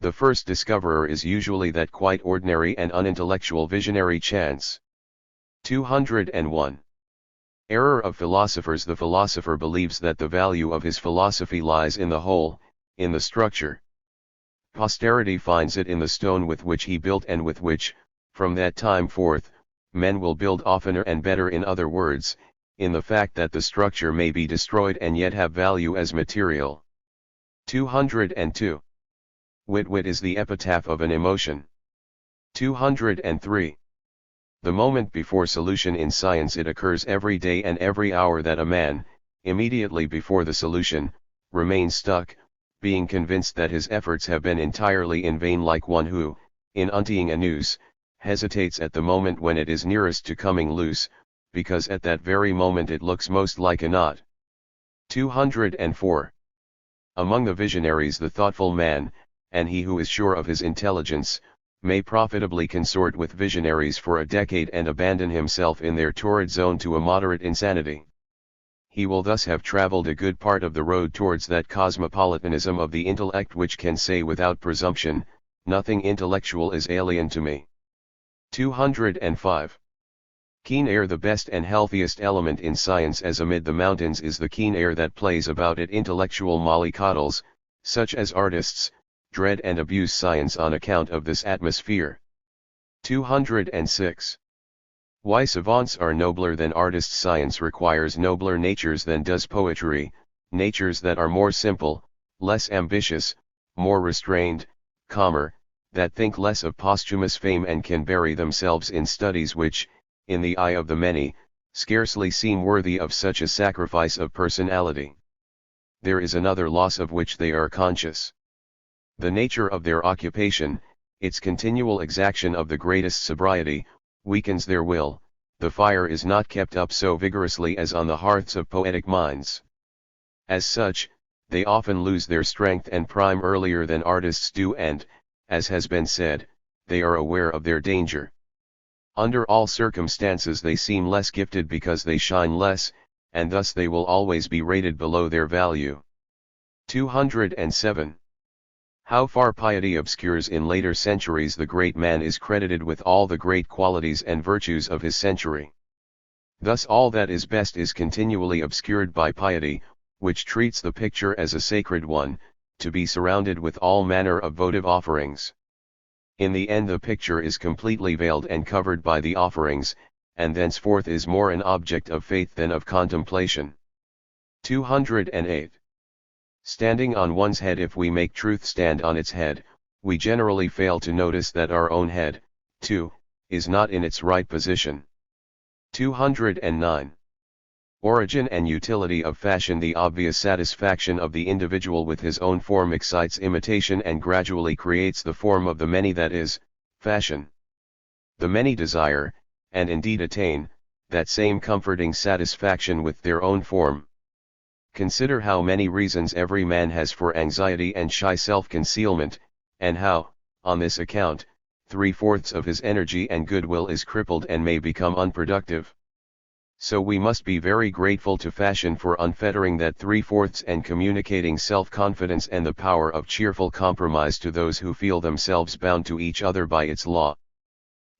The first discoverer is usually that quite ordinary and unintellectual visionary chance. 201. Error of philosophers. The philosopher believes that the value of his philosophy lies in the whole, in the structure. Posterity finds it in the stone with which he built and with which, from that time forth, men will build oftener and better. In other words, in the fact that the structure may be destroyed and yet have value as material. 202. Wit is the epitaph of an emotion. 203. The moment before solution in science. It occurs every day and every hour that a man, immediately before the solution, remains stuck, being convinced that his efforts have been entirely in vain, like one who, in untying a noose, hesitates at the moment when it is nearest to coming loose, because at that very moment it looks most like a knot. 204. Among the visionaries the thoughtful man, and he who is sure of his intelligence, may profitably consort with visionaries for a decade and abandon himself in their torrid zone to a moderate insanity. He will thus have traveled a good part of the road towards that cosmopolitanism of the intellect which can say without presumption, nothing intellectual is alien to me. 205. Keen air. The best and healthiest element in science as amid the mountains is the keen air that plays about it. Intellectual mollycoddles, such as artists, dread and abuse science on account of this atmosphere. 206. Why savants are nobler than artists. Science requires nobler natures than does poetry, natures that are more simple, less ambitious, more restrained, calmer, that think less of posthumous fame and can bury themselves in studies which, in the eye of the many, scarcely seem worthy of such a sacrifice of personality. There is another loss of which they are conscious. The nature of their occupation, its continual exaction of the greatest sobriety, weakens their will. The fire is not kept up so vigorously as on the hearths of poetic minds. As such, they often lose their strength and prime earlier than artists do, and, as has been said, they are aware of their danger. Under all circumstances they seem less gifted because they shine less, and thus they will always be rated below their value. 207. How far piety obscures. In later centuries the great man is credited with all the great qualities and virtues of his century. Thus all that is best is continually obscured by piety, which treats the picture as a sacred one, to be surrounded with all manner of votive offerings. In the end the picture is completely veiled and covered by the offerings, and thenceforth is more an object of faith than of contemplation. 208. Standing on one's head. If we make truth stand on its head, we generally fail to notice that our own head, too, is not in its right position. 209. Origin and utility of fashion. The obvious satisfaction of the individual with his own form excites imitation and gradually creates the form of the many, that is, fashion. The many desire, and indeed attain, that same comforting satisfaction with their own form. Consider how many reasons every man has for anxiety and shy self-concealment, and how, on this account, 3/4 of his energy and goodwill is crippled and may become unproductive. So we must be very grateful to fashion for unfettering that 3/4 and communicating self-confidence and the power of cheerful compromise to those who feel themselves bound to each other by its law.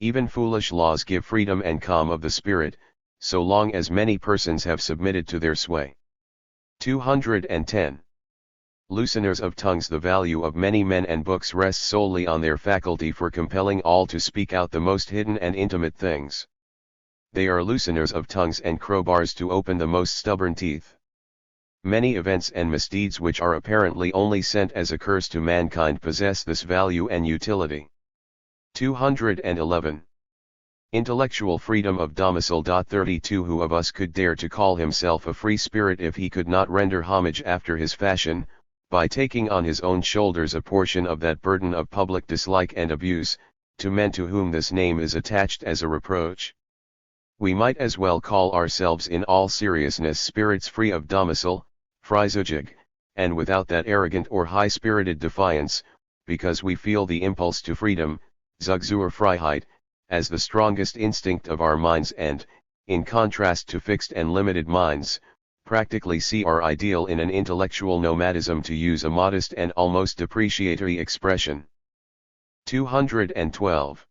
Even foolish laws give freedom and calm of the spirit, so long as many persons have submitted to their sway. 210. Looseners of tongues. The value of many men and books rests solely on their faculty for compelling all to speak out the most hidden and intimate things. They are looseners of tongues and crowbars to open the most stubborn teeth. Many events and misdeeds which are apparently only sent as a curse to mankind possess this value and utility. 211. Intellectual freedom of domicile. 32. Who of us could dare to call himself a free spirit if he could not render homage after his fashion, by taking on his own shoulders a portion of that burden of public dislike and abuse, to men to whom this name is attached as a reproach? We might as well call ourselves in all seriousness spirits free of domicile, freizügig, and without that arrogant or high-spirited defiance, because we feel the impulse to freedom, Zug zur Freiheit, as the strongest instinct of our minds and, in contrast to fixed and limited minds, practically see our ideal in an intellectual nomadism, to use a modest and almost depreciatory expression. 212.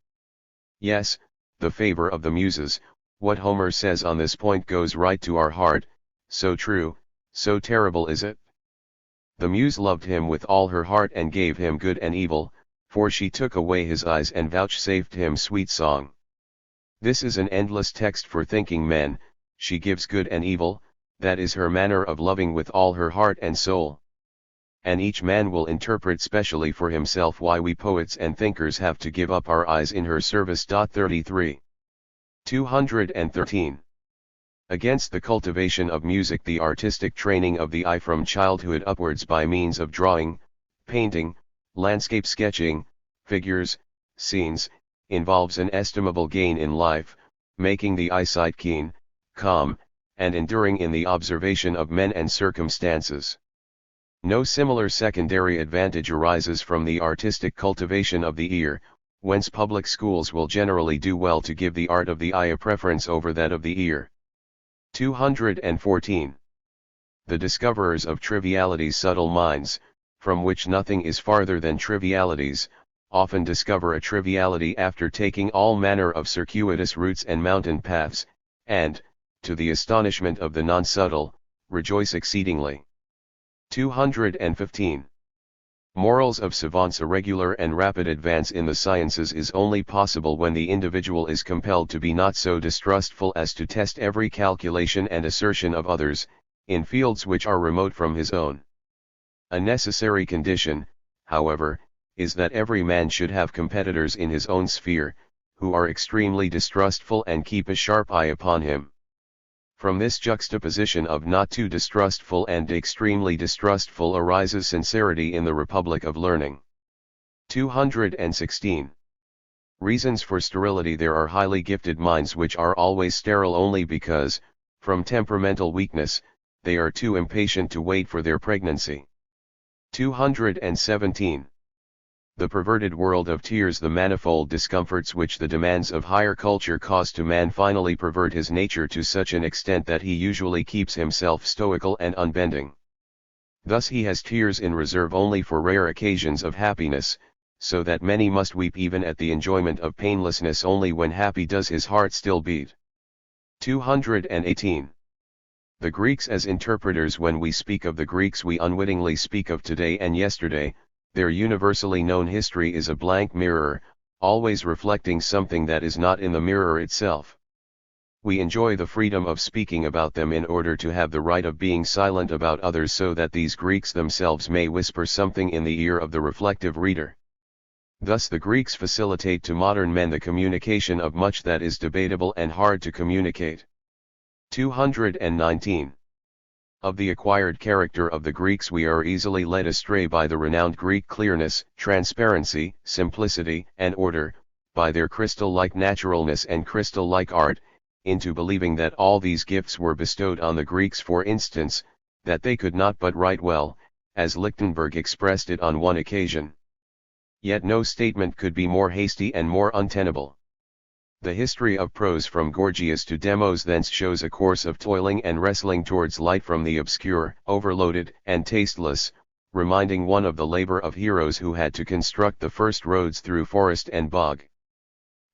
Yes, the favor of the Muses, what Homer says on this point goes right to our heart, so true, so terrible is it. The Muse loved him with all her heart and gave him good and evil, for she took away his eyes and vouchsafed him sweet song. This is an endless text for thinking men. She gives good and evil, that is her manner of loving with all her heart and soul. And each man will interpret specially for himself why we poets and thinkers have to give up our eyes in her service. 33. 213. Against the cultivation of music. The artistic training of the eye from childhood upwards by means of drawing, painting, landscape sketching, figures, scenes, involves an estimable gain in life, making the eyesight keen, calm, and enduring in the observation of men and circumstances. No similar secondary advantage arises from the artistic cultivation of the ear, whence public schools will generally do well to give the art of the eye a preference over that of the ear. 214. The discoverers of trivialities. Subtle minds, from which nothing is farther than trivialities, often discover a triviality after taking all manner of circuitous routes and mountain paths, and, to the astonishment of the non-subtle, rejoice exceedingly. 215. Morals of savants. A regular and rapid advance in the sciences is only possible when the individual is compelled to be not so distrustful as to test every calculation and assertion of others, in fields which are remote from his own. A necessary condition, however, is that every man should have competitors in his own sphere, who are extremely distrustful and keep a sharp eye upon him. From this juxtaposition of not too distrustful and extremely distrustful arises sincerity in the Republic of Learning. 216. Reasons for sterility. There are highly gifted minds which are always sterile only because, from temperamental weakness, they are too impatient to wait for their pregnancy. 217. The perverted world of tears. The manifold discomforts which the demands of higher culture cause to man finally pervert his nature to such an extent that he usually keeps himself stoical and unbending. Thus he has tears in reserve only for rare occasions of happiness, so that many must weep even at the enjoyment of painlessness. Only when happy does his heart still beat. 218. The Greeks as interpreters. When we speak of the Greeks, we unwittingly speak of today and yesterday. Their universally known history is a blank mirror, always reflecting something that is not in the mirror itself. We enjoy the freedom of speaking about them in order to have the right of being silent about others, so that these Greeks themselves may whisper something in the ear of the reflective reader. Thus the Greeks facilitate to modern men the communication of much that is debatable and hard to communicate. 219. Of the acquired character of the Greeks we are easily led astray by the renowned Greek clearness, transparency, simplicity, and order, by their crystal-like naturalness and crystal-like art, into believing that all these gifts were bestowed on the Greeks. For instance, that they could not but write well, as Lichtenberg expressed it on one occasion. Yet no statement could be more hasty and more untenable. The history of prose from Gorgias to Demos thence shows a course of toiling and wrestling towards light from the obscure, overloaded, and tasteless, reminding one of the labor of heroes who had to construct the first roads through forest and bog.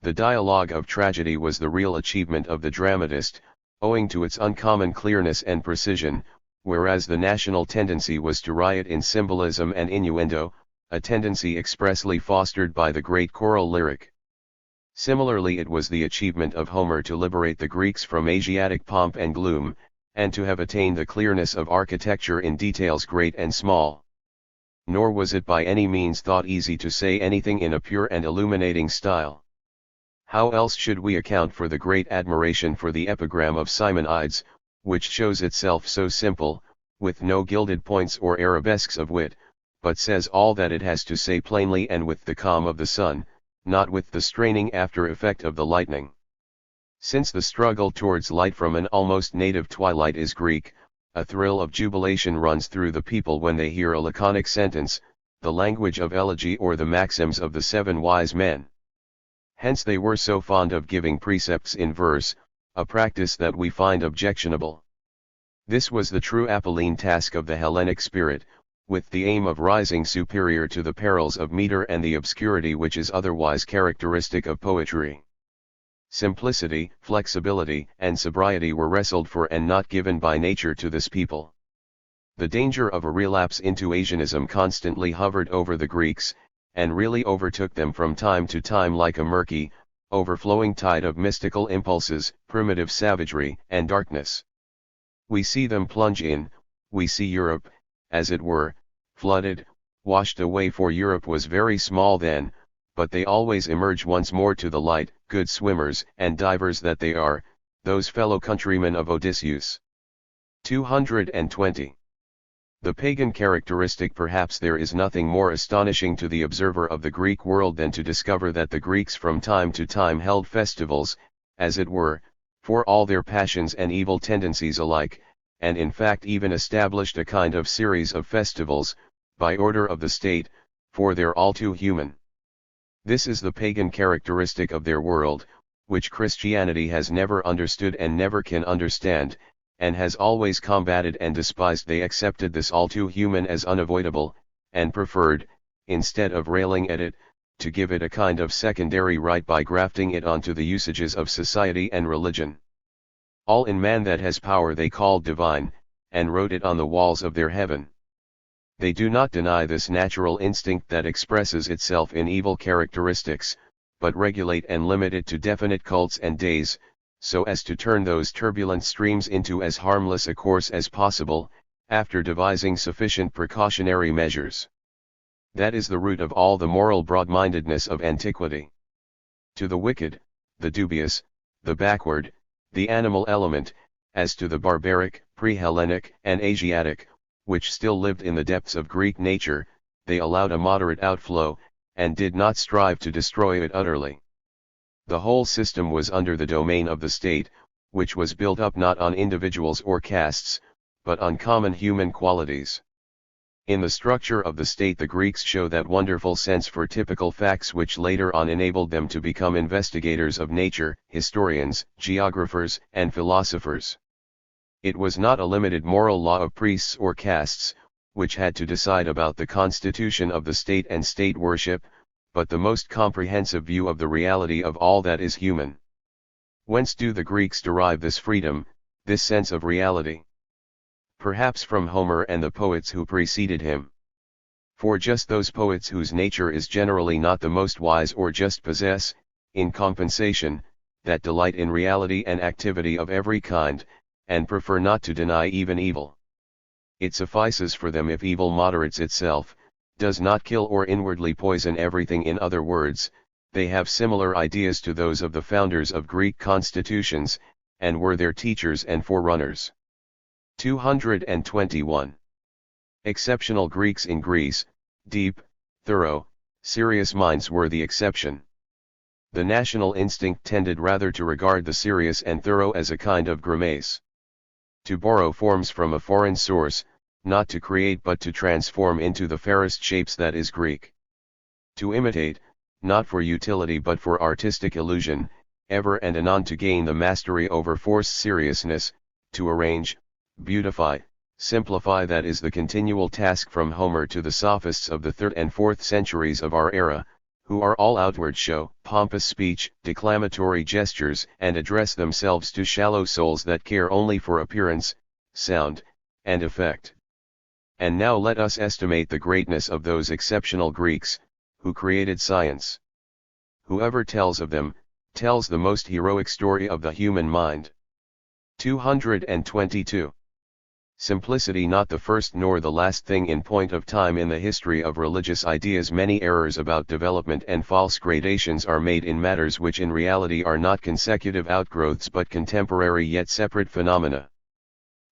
The dialogue of tragedy was the real achievement of the dramatist, owing to its uncommon clearness and precision, whereas the national tendency was to riot in symbolism and innuendo, a tendency expressly fostered by the great choral lyric. Similarly, it was the achievement of Homer to liberate the Greeks from Asiatic pomp and gloom, and to have attained the clearness of architecture in details great and small. Nor was it by any means thought easy to say anything in a pure and illuminating style. How else should we account for the great admiration for the epigram of Simonides, which shows itself so simple, with no gilded points or arabesques of wit, but says all that it has to say plainly and with the calm of the sun, not with the straining after effect of the lightning. Since the struggle towards light from an almost native twilight is Greek, a thrill of jubilation runs through the people when they hear a laconic sentence, the language of elegy or the maxims of the 7 wise men. Hence they were so fond of giving precepts in verse, a practice that we find objectionable. This was the true Apolline task of the Hellenic spirit, with the aim of rising superior to the perils of meter and the obscurity which is otherwise characteristic of poetry. Simplicity, flexibility, and sobriety were wrestled for and not given by nature to this people. The danger of a relapse into Asianism constantly hovered over the Greeks, and really overtook them from time to time like a murky, overflowing tide of mystical impulses, primitive savagery, and darkness. We see them plunge in, we see Europe, as it were, flooded, washed away, for Europe was very small then, but they always emerge once more to the light, good swimmers and divers that they are, those fellow countrymen of Odysseus. 220. The pagan characteristic. Perhaps there is nothing more astonishing to the observer of the Greek world than to discover that the Greeks from time to time held festivals, as it were, for all their passions and evil tendencies alike, and in fact even established a kind of series of festivals, by order of the state, for their all too human. This is the pagan characteristic of their world, which Christianity has never understood and never can understand, and has always combated and despised. They accepted this all too human as unavoidable, and preferred, instead of railing at it, to give it a kind of secondary right by grafting it onto the usages of society and religion. All in man that has power they called divine, and wrote it on the walls of their heaven. They do not deny this natural instinct that expresses itself in evil characteristics, but regulate and limit it to definite cults and days, so as to turn those turbulent streams into as harmless a course as possible, after devising sufficient precautionary measures. That is the root of all the moral broad-mindedness of antiquity. To the wicked, the dubious, the backward, the animal element, as to the barbaric, pre-Hellenic, and Asiatic, which still lived in the depths of Greek nature, they allowed a moderate outflow, and did not strive to destroy it utterly. The whole system was under the domain of the state, which was built up not on individuals or castes, but on common human qualities. In the structure of the state the Greeks show that wonderful sense for typical facts which later on enabled them to become investigators of nature, historians, geographers, and philosophers. It was not a limited moral law of priests or castes, which had to decide about the constitution of the state and state worship, but the most comprehensive view of the reality of all that is human. Whence do the Greeks derive this freedom, this sense of reality? perhaps from Homer and the poets who preceded him. For just those poets whose nature is generally not the most wise or just possess, in compensation, that delight in reality and activity of every kind, and prefer not to deny even evil. It suffices for them if evil moderates itself, does not kill or inwardly poison everything. In other words, they have similar ideas to those of the founders of Greek constitutions, and were their teachers and forerunners. 221. Exceptional Greeks in Greece, deep, thorough, serious minds were the exception. The national instinct tended rather to regard the serious and thorough as a kind of grimace. To borrow forms from a foreign source, not to create but to transform into the fairest shapes, that is Greek. To imitate, not for utility but for artistic illusion, ever and anon to gain the mastery over forced seriousness, to arrange, beautify, simplify, that is the continual task from Homer to the sophists of the 3rd and 4th centuries of our era, who are all outward show, pompous speech, declamatory gestures, and address themselves to shallow souls that care only for appearance, sound, and effect. And now let us estimate the greatness of those exceptional Greeks, who created science. Whoever tells of them, tells the most heroic story of the human mind. 222. Simplicity not the first nor the last thing in point of time in the history of religious ideas. Many errors about development and false gradations are made in matters which in reality are not consecutive outgrowths but contemporary yet separate phenomena.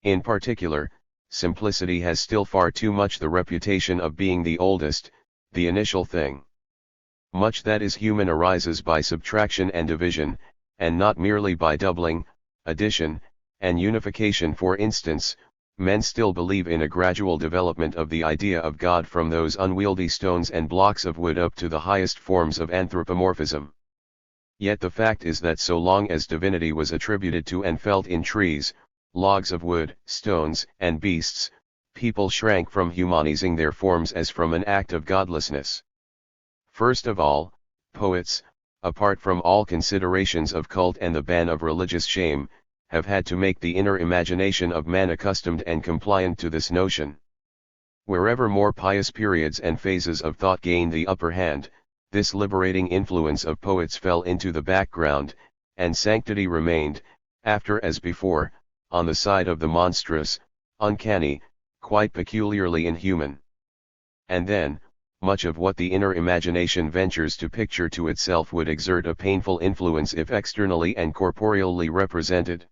In particular, simplicity has still far too much the reputation of being the oldest, the initial thing. Much that is human arises by subtraction and division, and not merely by doubling, addition, and unification. For instance, men still believe in a gradual development of the idea of God from those unwieldy stones and blocks of wood up to the highest forms of anthropomorphism. Yet the fact is that so long as divinity was attributed to and felt in trees, logs of wood, stones, and beasts, people shrank from humanizing their forms as from an act of godlessness. First of all, poets, apart from all considerations of cult and the ban of religious shame, have had to make the inner imagination of man accustomed and compliant to this notion. Wherever more pious periods and phases of thought gained the upper hand, this liberating influence of poets fell into the background, and sanctity remained, after as before, on the side of the monstrous, uncanny, quite peculiarly inhuman. And then, much of what the inner imagination ventures to picture to itself would exert a painful influence if externally and corporeally represented.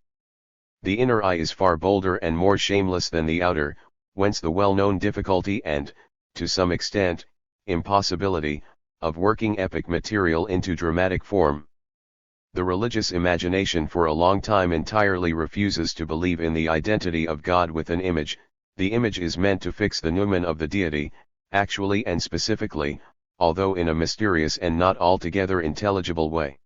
The inner eye is far bolder and more shameless than the outer, whence the well-known difficulty and, to some extent, impossibility, of working epic material into dramatic form. The religious imagination for a long time entirely refuses to believe in the identity of God with an image. The image is meant to fix the noumen of the deity, actually and specifically, although in a mysterious and not altogether intelligible way.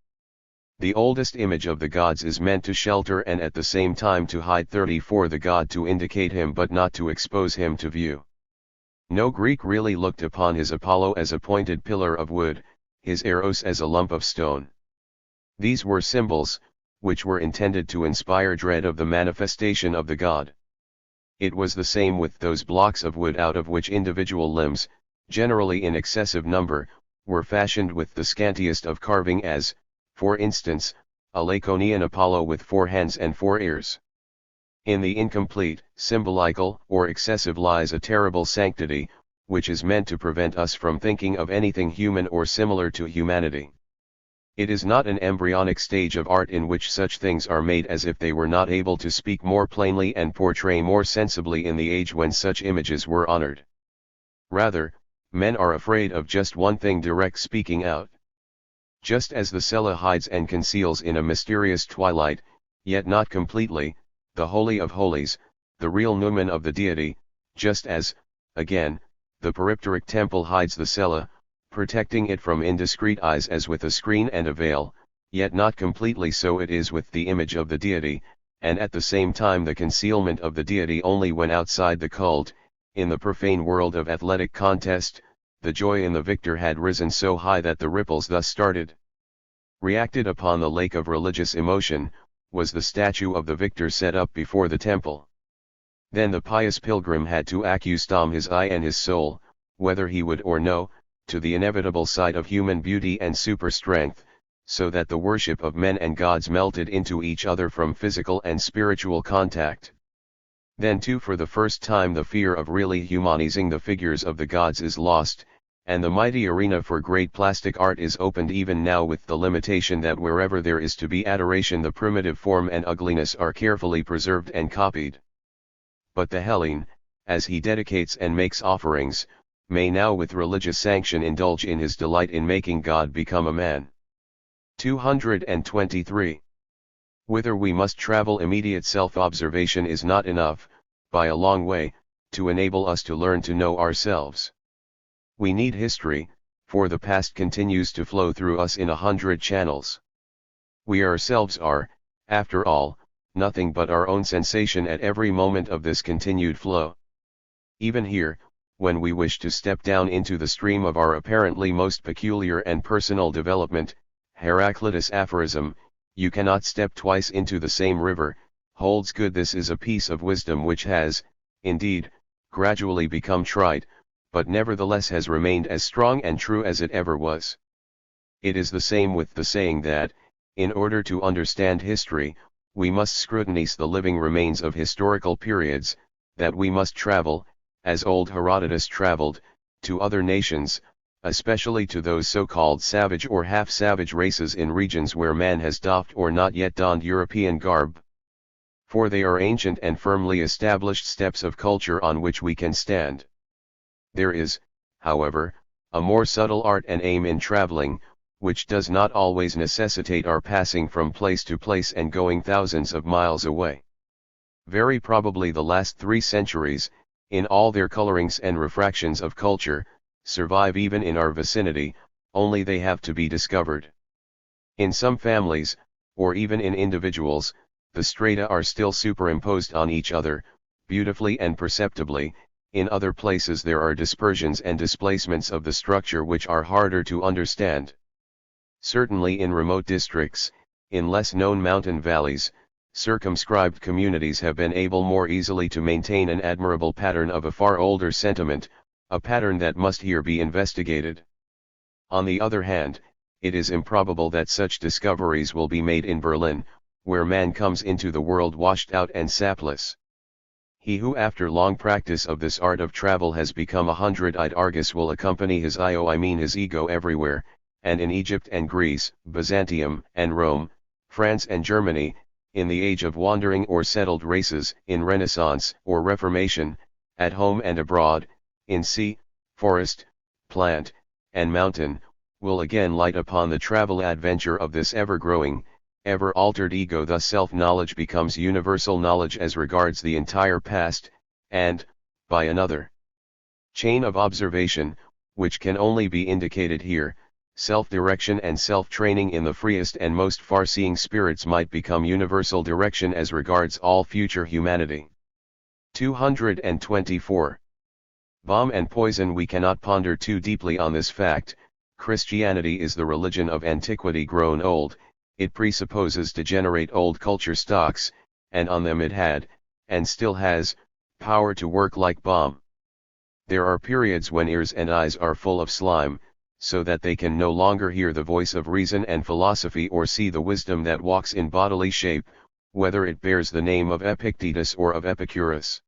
The oldest image of the gods is meant to shelter and at the same time to hide for the god, to indicate him but not to expose him to view. No Greek really looked upon his Apollo as a pointed pillar of wood, his Eros as a lump of stone. These were symbols, which were intended to inspire dread of the manifestation of the god. It was the same with those blocks of wood out of which individual limbs, generally in excessive number, were fashioned with the scantiest of carving, as, for instance, a Laconian Apollo with 4 hands and 4 ears. In the incomplete, symbolical, or excessive lies a terrible sanctity, which is meant to prevent us from thinking of anything human or similar to humanity. It is not an embryonic stage of art in which such things are made as if they were not able to speak more plainly and portray more sensibly in the age when such images were honored. Rather, men are afraid of just one thing direct speaking out. Just as the cella hides and conceals in a mysterious twilight, yet not completely, the Holy of Holies, the real noumen of the deity, just as, again, the peripteric temple hides the cella, protecting it from indiscreet eyes as with a screen and a veil, yet not completely so it is with the image of the deity, and at the same time the concealment of the deity only when outside the cult. In the profane world of athletic contest, the joy in the victor had risen so high that the ripples thus started, reacted upon the lake of religious emotion, was the statue of the victor set up before the temple. Then the pious pilgrim had to accustom his eye and his soul, whether he would or no, to the inevitable sight of human beauty and super strength, so that the worship of men and gods melted into each other from physical and spiritual contact. Then too for the first time the fear of really humanizing the figures of the gods is lost, and the mighty arena for great plastic art is opened even now, with the limitation that wherever there is to be adoration the primitive form and ugliness are carefully preserved and copied. But the Hellene, as he dedicates and makes offerings, may now with religious sanction indulge in his delight in making God become a man. 223. Whither we must travel. Immediate self-observation is not enough, by a long way, to enable us to learn to know ourselves. We need history, for the past continues to flow through us in 100 channels. We ourselves are, after all, nothing but our own sensation at every moment of this continued flow. Even here, when we wish to step down into the stream of our apparently most peculiar and personal development, Heraclitus' aphorism, "You cannot step twice into the same river," holds good. This is a piece of wisdom which has, indeed, gradually become trite, but nevertheless has remained as strong and true as it ever was. It is the same with the saying that, in order to understand history, we must scrutinize the living remains of historical periods, that we must travel, as old Herodotus traveled, to other nations, especially to those so-called savage or half-savage races in regions where man has doffed or not yet donned European garb. For they are ancient and firmly established steps of culture on which we can stand. There is, however, a more subtle art and aim in traveling, which does not always necessitate our passing from place to place and going thousands of miles away. Very probably the last 3 centuries, in all their colorings and refractions of culture, survive even in our vicinity, only they have to be discovered. In some families, or even in individuals, the strata are still superimposed on each other, beautifully and perceptibly. In other places there are dispersions and displacements of the structure which are harder to understand. Certainly in remote districts, in less known mountain valleys, circumscribed communities have been able more easily to maintain an admirable pattern of a far older sentiment, a pattern that must here be investigated. On the other hand, it is improbable that such discoveries will be made in Berlin, where man comes into the world washed out and sapless. He who after long practice of this art of travel has become a hundred-eyed Argus will accompany his his ego everywhere, and in Egypt and Greece, Byzantium and Rome, France and Germany, in the age of wandering or settled races, in Renaissance or Reformation, at home and abroad, in sea, forest, plant, and mountain, will again light upon the travel adventure of this ever-growing, ever-altered ego. Thus self-knowledge becomes universal knowledge as regards the entire past, and, by another chain of observation, which can only be indicated here, self-direction and self-training in the freest and most far-seeing spirits might become universal direction as regards all future humanity. 224. Bomb and poison. We cannot ponder too deeply on this fact. Christianity is the religion of antiquity grown old. It presupposes to generate old culture stocks, and on them it had, and still has, power to work like bomb. There are periods when ears and eyes are full of slime, so that they can no longer hear the voice of reason and philosophy or see the wisdom that walks in bodily shape, whether it bears the name of Epictetus or of Epicurus.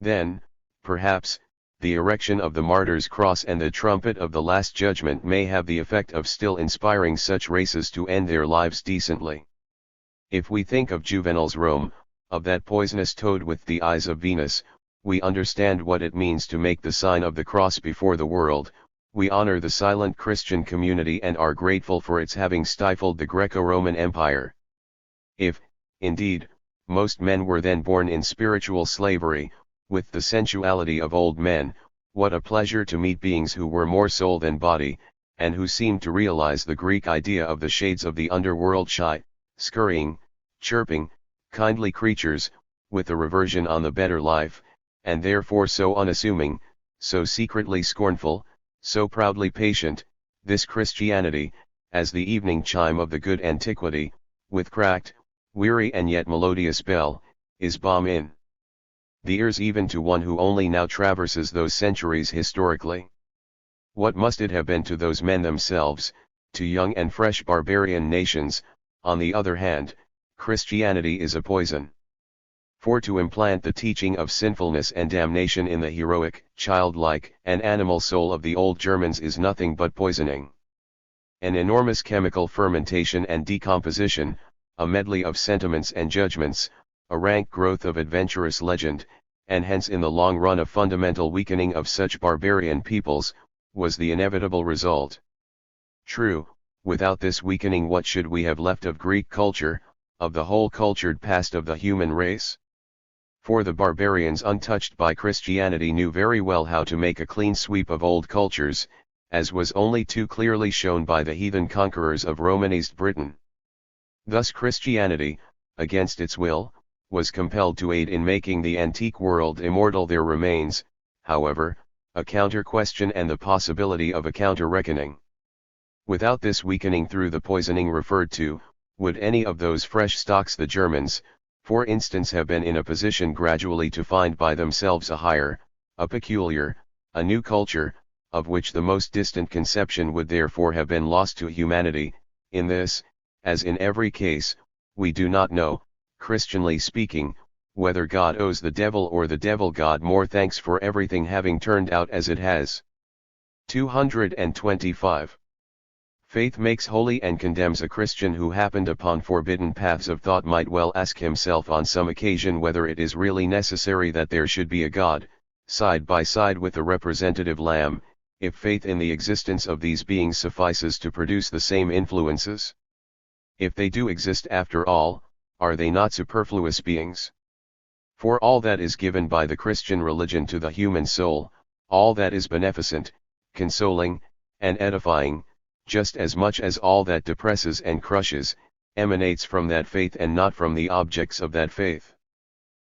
Then, perhaps, the erection of the martyr's cross and the trumpet of the Last Judgment may have the effect of still inspiring such races to end their lives decently. If we think of Juvenal's Rome, of that poisonous toad with the eyes of Venus, we understand what it means to make the sign of the cross before the world. We honor the silent Christian community and are grateful for its having stifled the Greco-Roman Empire. If, indeed, most men were then born in spiritual slavery, with the sensuality of old men, what a pleasure to meet beings who were more soul than body, and who seemed to realize the Greek idea of the shades of the underworld, shy, scurrying, chirping, kindly creatures, with a reversion on the better life, and therefore so unassuming, so secretly scornful, so proudly patient. This Christianity, as the evening chime of the good antiquity, with cracked, weary and yet melodious bell, is bomb in the ears even to one who only now traverses those centuries historically. What must it have been to those men themselves, to young and fresh barbarian nations? On the other hand, Christianity is a poison. For to implant the teaching of sinfulness and damnation in the heroic, childlike, and animal soul of the old Germans is nothing but poisoning. An enormous chemical fermentation and decomposition, a medley of sentiments and judgments, a rank growth of adventurous legend, and hence in the long run a fundamental weakening of such barbarian peoples, was the inevitable result. True, without this weakening what should we have left of Greek culture, of the whole cultured past of the human race? For the barbarians untouched by Christianity knew very well how to make a clean sweep of old cultures, as was only too clearly shown by the heathen conquerors of Romanized Britain. Thus Christianity, against its will, was compelled to aid in making the antique world immortal. There remains, however, a counter-question and the possibility of a counter-reckoning. Without this weakening through the poisoning referred to, would any of those fresh stocks, the Germans, for instance, have been in a position gradually to find by themselves a higher, a peculiar, a new culture, of which the most distant conception would therefore have been lost to humanity? In this, as in every case, we do not know, Christianly speaking, whether God owes the devil or the devil God more thanks for everything having turned out as it has. 225. Faith makes holy and condemns. A Christian who happened upon forbidden paths of thought might well ask himself on some occasion whether it is really necessary that there should be a God, side by side with the representative Lamb, if faith in the existence of these beings suffices to produce the same influences. If they do exist after all, are they not superfluous beings? For all that is given by the Christian religion to the human soul, all that is beneficent, consoling, and edifying, just as much as all that depresses and crushes, emanates from that faith and not from the objects of that faith.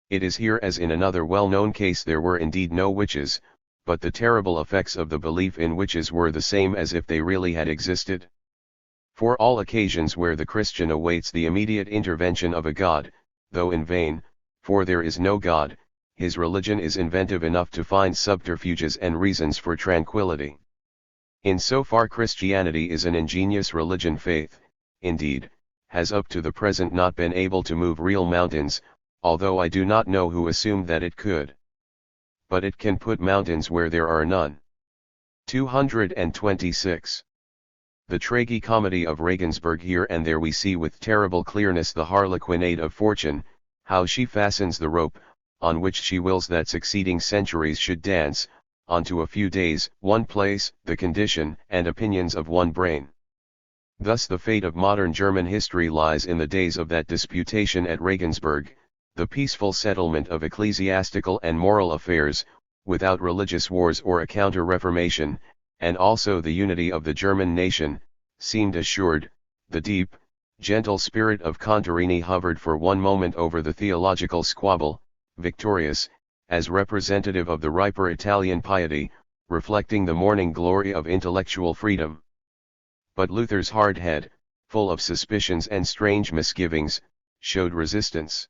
It is here as in another well-known case. There were indeed no witches, but the terrible effects of the belief in witches were the same as if they really had existed. For all occasions where the Christian awaits the immediate intervention of a God, though in vain, for there is no God, his religion is inventive enough to find subterfuges and reasons for tranquility. In so far Christianity is an ingenious religion. Faith, indeed, has up to the present not been able to move real mountains, although I do not know who assumed that it could. But it can put mountains where there are none. 226. The tragicomedy of Regensburg. Here and there we see with terrible clearness the harlequinade of fortune, how she fastens the rope, on which she wills that succeeding centuries should dance, onto a few days, one place, the condition and opinions of one brain. Thus the fate of modern German history lies in the days of that disputation at Regensburg, the peaceful settlement of ecclesiastical and moral affairs, without religious wars or a counter-reformation, and also the unity of the German nation, seemed assured. The deep, gentle spirit of Contarini hovered for one moment over the theological squabble, victorious, as representative of the riper Italian piety, reflecting the morning glory of intellectual freedom. But Luther's hard head, full of suspicions and strange misgivings, showed resistance.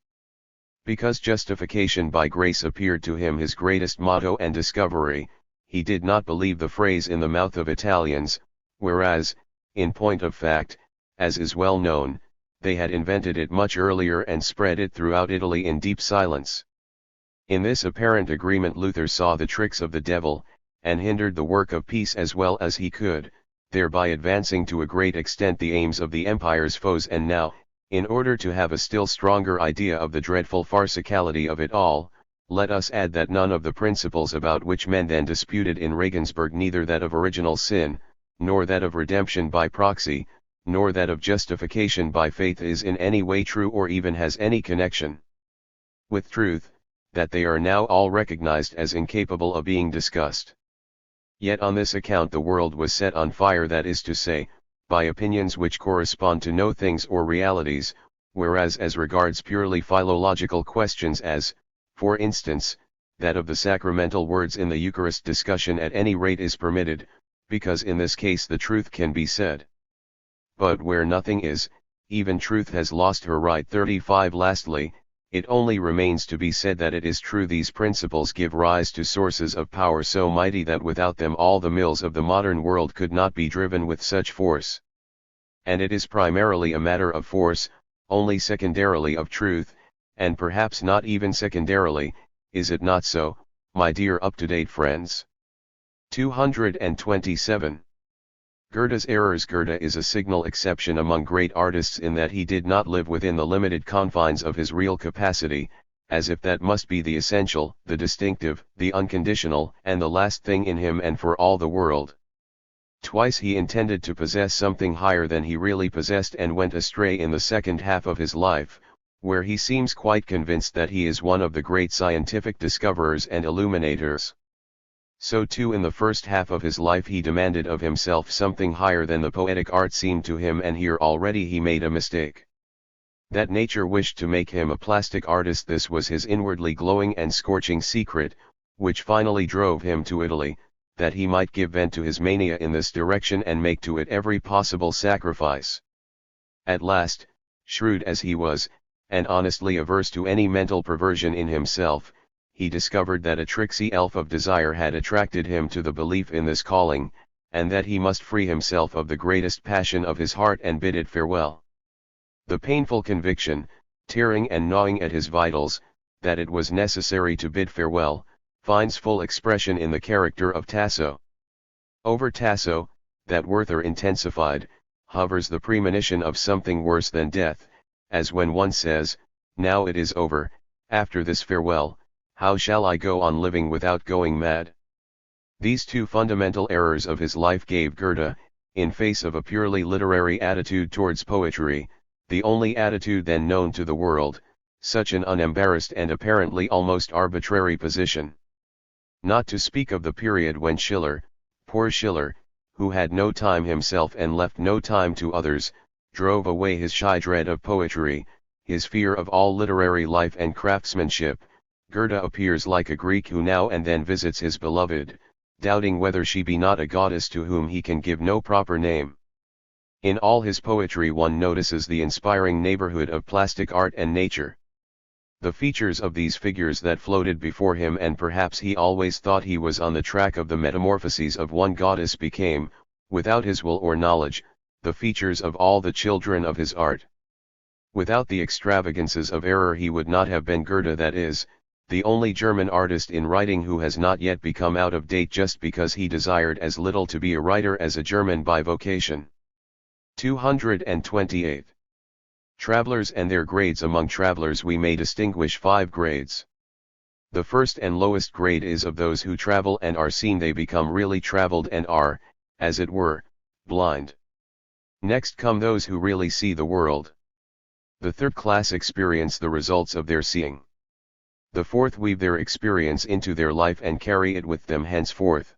Because justification by grace appeared to him his greatest motto and discovery, he did not believe the phrase in the mouth of Italians, whereas, in point of fact, as is well known, they had invented it much earlier and spread it throughout Italy in deep silence. In this apparent agreement Luther saw the tricks of the devil, and hindered the work of peace as well as he could, thereby advancing to a great extent the aims of the empire's foes. And now, in order to have a still stronger idea of the dreadful farcicality of it all, let us add that none of the principles about which men then disputed in Regensburg, neither that of original sin, nor that of redemption by proxy, nor that of justification by faith, is in any way true or even has any connection with truth, that they are now all recognized as incapable of being discussed. Yet on this account the world was set on fire, that is to say, by opinions which correspond to no things or realities, whereas as regards purely philological questions, as, for instance, that of the sacramental words in the Eucharist, discussion at any rate is permitted, because in this case the truth can be said. But where nothing is, even truth has lost her right. 35. Lastly, It only remains to be said that it is true these principles give rise to sources of power so mighty that without them all the mills of the modern world could not be driven with such force. And it is primarily a matter of force, only secondarily of truth, and perhaps not even secondarily, is it not so, my dear up-to-date friends? 227. Goethe's errors. Goethe is a signal exception among great artists in that he did not live within the limited confines of his real capacity, as if that must be the essential, the distinctive, the unconditional, and the last thing in him and for all the world. Twice he intended to possess something higher than he really possessed and went astray in the second half of his life, where he seems quite convinced that he is one of the great scientific discoverers and illuminators. So too in the first half of his life he demanded of himself something higher than the poetic art seemed to him, and here already he made a mistake. That nature wished to make him a plastic artist, this was his inwardly glowing and scorching secret, which finally drove him to Italy, that he might give vent to his mania in this direction and make to it every possible sacrifice. At last, shrewd as he was, and honestly averse to any mental perversion in himself, he discovered that a tricksy elf of desire had attracted him to the belief in this calling, and that he must free himself of the greatest passion of his heart and bid it farewell. The painful conviction, tearing and gnawing at his vitals, that it was necessary to bid farewell, finds full expression in the character of Tasso. Over Tasso, that Werther intensified, hovers the premonition of something worse than death, as when one says, "Now it is over, after this farewell, how shall I go on living without going mad?" These two fundamental errors of his life gave Goethe, in face of a purely literary attitude towards poetry, the only attitude then known to the world, such an unembarrassed and apparently almost arbitrary position. Not to speak of the period when Schiller, poor Schiller, who had no time himself and left no time to others, drove away his shy dread of poetry, his fear of all literary life and craftsmanship, Goethe appears like a Greek who now and then visits his beloved, doubting whether she be not a goddess to whom he can give no proper name. In all his poetry one notices the inspiring neighborhood of plastic art and nature. The features of these figures that floated before him, and perhaps he always thought he was on the track of the metamorphoses of one goddess, became, without his will or knowledge, the features of all the children of his art. Without the extravagances of error he would not have been Goethe, that is, the only German artist in writing who has not yet become out of date just because he desired as little to be a writer as a German by vocation. 228. Travelers and their grades. Among travelers we may distinguish 5 grades. The first and lowest grade is of those who travel and are seen. They become really traveled and are, as it were, blind. Next come those who really see the world. The third class experience the results of their seeing. The fourth weave their experience into their life and carry it with them henceforth.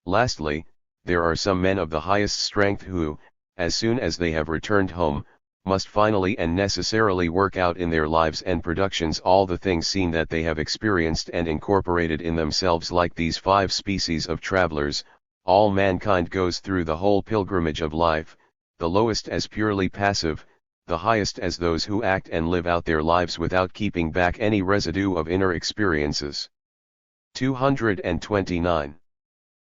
Lastly, there are some men of the highest strength who, as soon as they have returned home, must finally and necessarily work out in their lives and productions all the things seen that they have experienced and incorporated in themselves. Like these 5 species of travelers, all mankind goes through the whole pilgrimage of life, the lowest as purely passive, the highest as those who act and live out their lives without keeping back any residue of inner experiences. 229.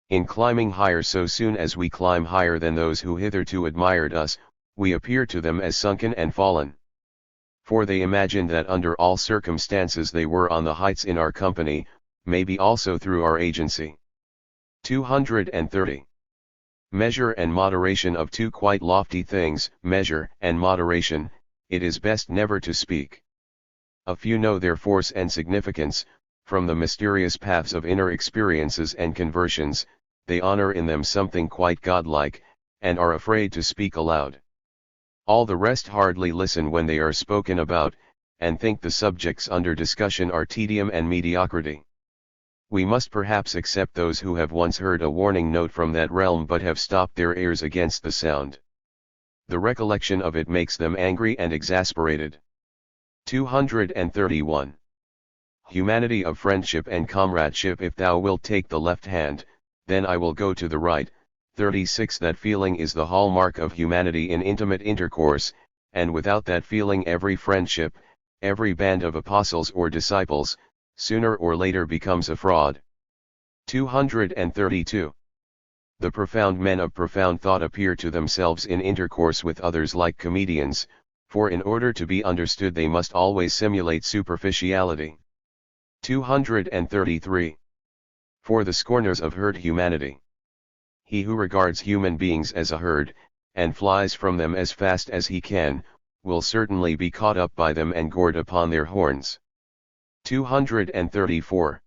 In climbing higher, so soon as we climb higher than those who hitherto admired us, we appear to them as sunken and fallen. For they imagined that under all circumstances they were on the heights in our company, maybe also through our agency. 230. Measure and moderation. Of 2 quite lofty things, measure and moderation, it is best never to speak. A few know their force and significance, from the mysterious paths of inner experiences and conversions, they honor in them something quite godlike, and are afraid to speak aloud. All the rest hardly listen when they are spoken about, and think the subjects under discussion are tedium and mediocrity. We must perhaps accept those who have once heard a warning note from that realm but have stopped their ears against the sound. The recollection of it makes them angry and exasperated. 231. Humanity of friendship and comradeship. If thou wilt take the left hand, then I will go to the right. 36. That feeling is the hallmark of humanity in intimate intercourse, and without that feeling every friendship, Every band of apostles or disciples, sooner or later becomes a fraud. 232. The profound men of profound thought appear to themselves in intercourse with others like comedians, for in order to be understood they must always simulate superficiality. 233. For the scorners of herd humanity. He who regards human beings as a herd, and flies from them as fast as he can, will certainly be caught up by them and gored upon their horns. 234.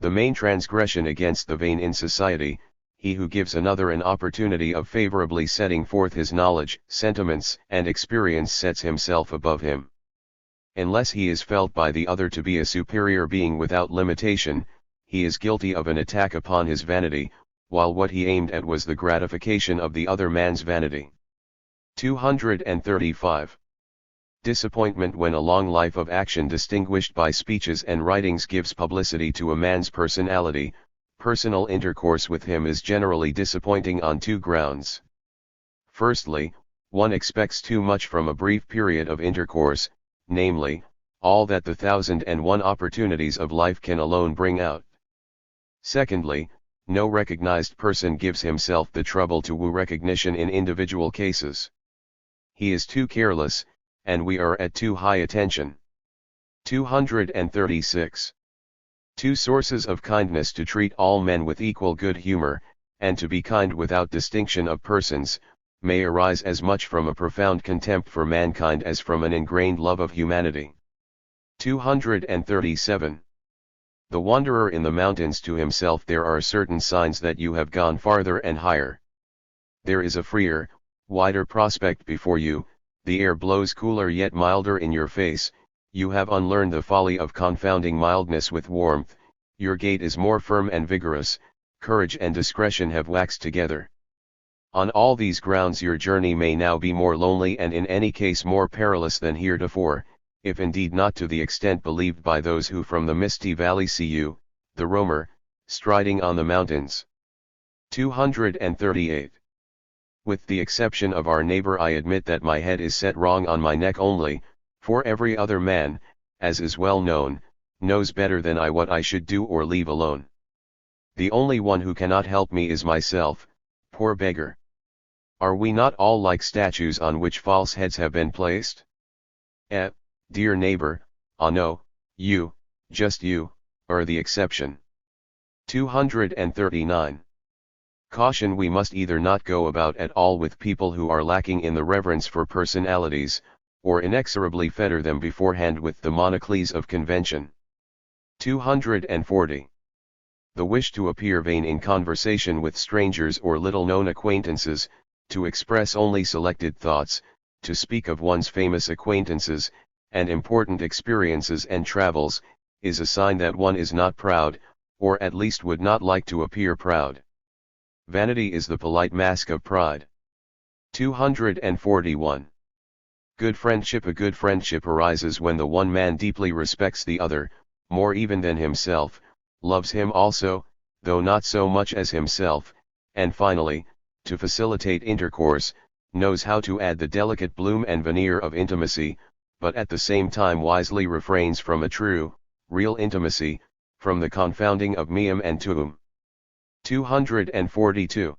The main transgression against the vain in society, he who gives another an opportunity of favorably setting forth his knowledge, sentiments, and experience sets himself above him. Unless he is felt by the other to be a superior being without limitation, he is guilty of an attack upon his vanity, while what he aimed at was the gratification of the other man's vanity. 235. Disappointment when a long life of action distinguished by speeches and writings gives publicity to a man's personality. Personal intercourse with him is generally disappointing on two grounds. Firstly, one expects too much from a brief period of intercourse, namely, all that the 1,001 opportunities of life can alone bring out. Secondly, no recognized person gives himself the trouble to woo recognition in individual cases. He is too careless, and we are at too high attention. 236. Two sources of kindness: to treat all men with equal good humor, and to be kind without distinction of persons, may arise as much from a profound contempt for mankind as from an ingrained love of humanity. 237. The wanderer in the mountains: to himself there are certain signs that you have gone farther and higher. There is a freer, wider prospect before you, the air blows cooler yet milder in your face, you have unlearned the folly of confounding mildness with warmth, your gait is more firm and vigorous, courage and discretion have waxed together. On all these grounds your journey may now be more lonely and in any case more perilous than heretofore, if indeed not to the extent believed by those who from the misty valley see you, the roamer, striding on the mountains. 238. With the exception of our neighbor, I admit that my head is set wrong on my neck only, for every other man, as is well known, knows better than I what I should do or leave alone. The only one who cannot help me is myself, poor beggar. Are we not all like statues on which false heads have been placed? Dear neighbor, ah no, you, just you, are the exception. 239. Caution: we must either not go about at all with people who are lacking in the reverence for personalities, or inexorably fetter them beforehand with the monocles of convention. 240. The wish to appear vain in conversation with strangers or little-known acquaintances, to express only selected thoughts, to speak of one's famous acquaintances, and important experiences and travels, is a sign that one is not proud, or at least would not like to appear proud. Vanity is the polite mask of pride. 241. Good friendship: a good friendship arises when the one man deeply respects the other, more even than himself, loves him also, though not so much as himself, and finally, to facilitate intercourse, knows how to add the delicate bloom and veneer of intimacy, but at the same time wisely refrains from a true, real intimacy, from the confounding of meum and tuum. 242.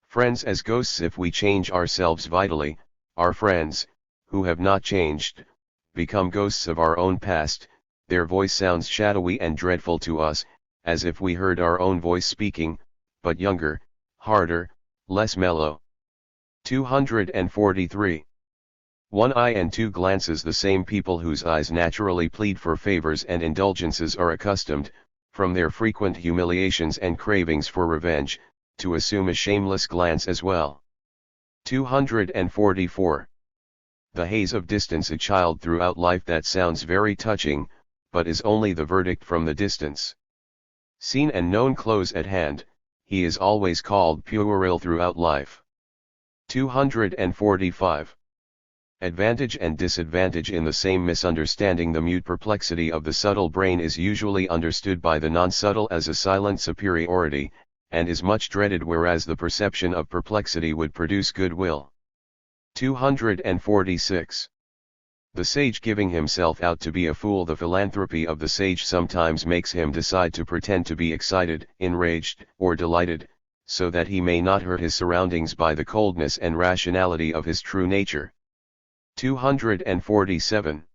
Friends as ghosts: if we change ourselves vitally, our friends, who have not changed, become ghosts of our own past, their voice sounds shadowy and dreadful to us, as if we heard our own voice speaking, but younger, harder, less mellow. 243. One eye and two glances: the same people whose eyes naturally plead for favors and indulgences are accustomed, from their frequent humiliations and cravings for revenge, to assume a shameless glance as well. 244. The haze of distance: a child throughout life: that sounds very touching, but is only the verdict from the distance. Seen and known close at hand, he is always called puerile throughout life. 245. Advantage and disadvantage in the same misunderstanding: the mute perplexity of the subtle brain is usually understood by the non-subtle as a silent superiority, and is much dreaded, whereas the perception of perplexity would produce goodwill. 246. The sage giving himself out to be a fool. The philanthropy of the sage sometimes makes him decide to pretend to be excited, enraged, or delighted, so that he may not hurt his surroundings by the coldness and rationality of his true nature. 247.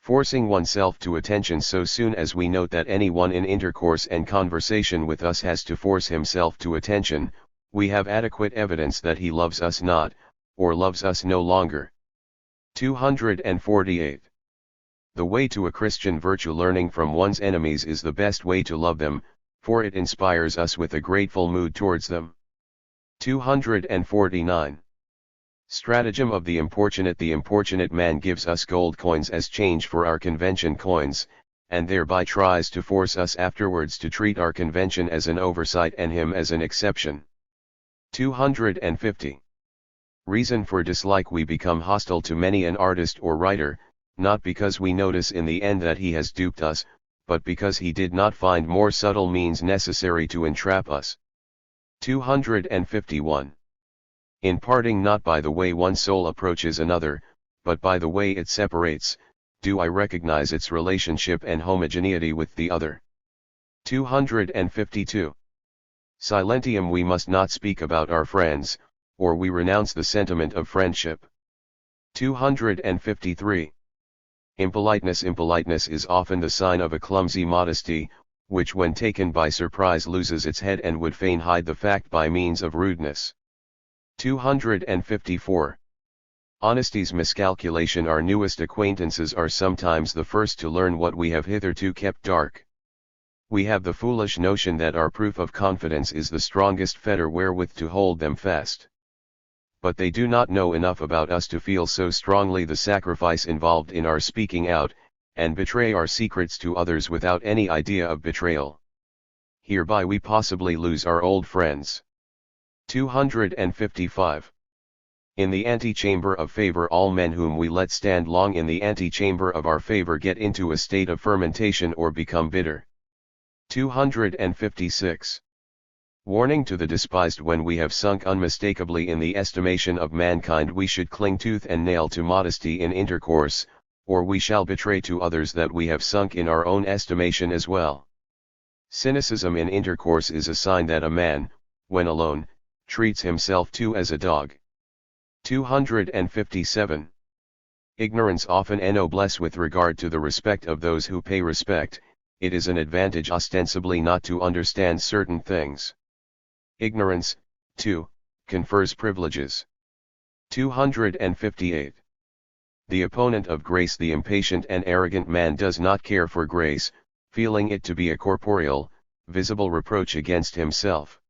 Forcing oneself to attention. So soon as we note that anyone in intercourse and conversation with us has to force himself to attention, we have adequate evidence that he loves us not, or loves us no longer. 248. The way to a Christian virtue. Learning from one's enemies is the best way to love them, for it inspires us with a grateful mood towards them. 249. Stratagem of the importunate. The importunate man gives us gold coins as change for our convention coins, and thereby tries to force us afterwards to treat our convention as an oversight and him as an exception. 250. Reason for dislike. We become hostile to many an artist or writer, not because we notice in the end that he has duped us, but because he did not find more subtle means necessary to entrap us. 251. In parting, not by the way one soul approaches another, but by the way it separates, do I recognize its relationship and homogeneity with the other. 252. Silentium. We must not speak about our friends, or we renounce the sentiment of friendship. 253. Impoliteness. Impoliteness is often the sign of a clumsy modesty, which when taken by surprise loses its head and would fain hide the fact by means of rudeness. 254. Honesty's miscalculation. Our newest acquaintances are sometimes the first to learn what we have hitherto kept dark. We have the foolish notion that our proof of confidence is the strongest fetter wherewith to hold them fast. But they do not know enough about us to feel so strongly the sacrifice involved in our speaking out, and betray our secrets to others without any idea of betrayal. Hereby we possibly lose our old friends. 255. In the antechamber of favor. All men whom we let stand long in the antechamber of our favor get into a state of fermentation or become bitter. 256. Warning to the despised. When we have sunk unmistakably in the estimation of mankind, we should cling tooth and nail to modesty in intercourse, or we shall betray to others that we have sunk in our own estimation as well. Cynicism in intercourse is a sign that a man, when alone, treats himself too as a dog. 257. Ignorance. Often ennobles with regard to the respect of those who pay respect. It is an advantage ostensibly not to understand certain things. Ignorance, too, confers privileges. 258. The opponent of grace. The impatient and arrogant man does not care for grace, feeling it to be a corporeal, visible reproach against himself.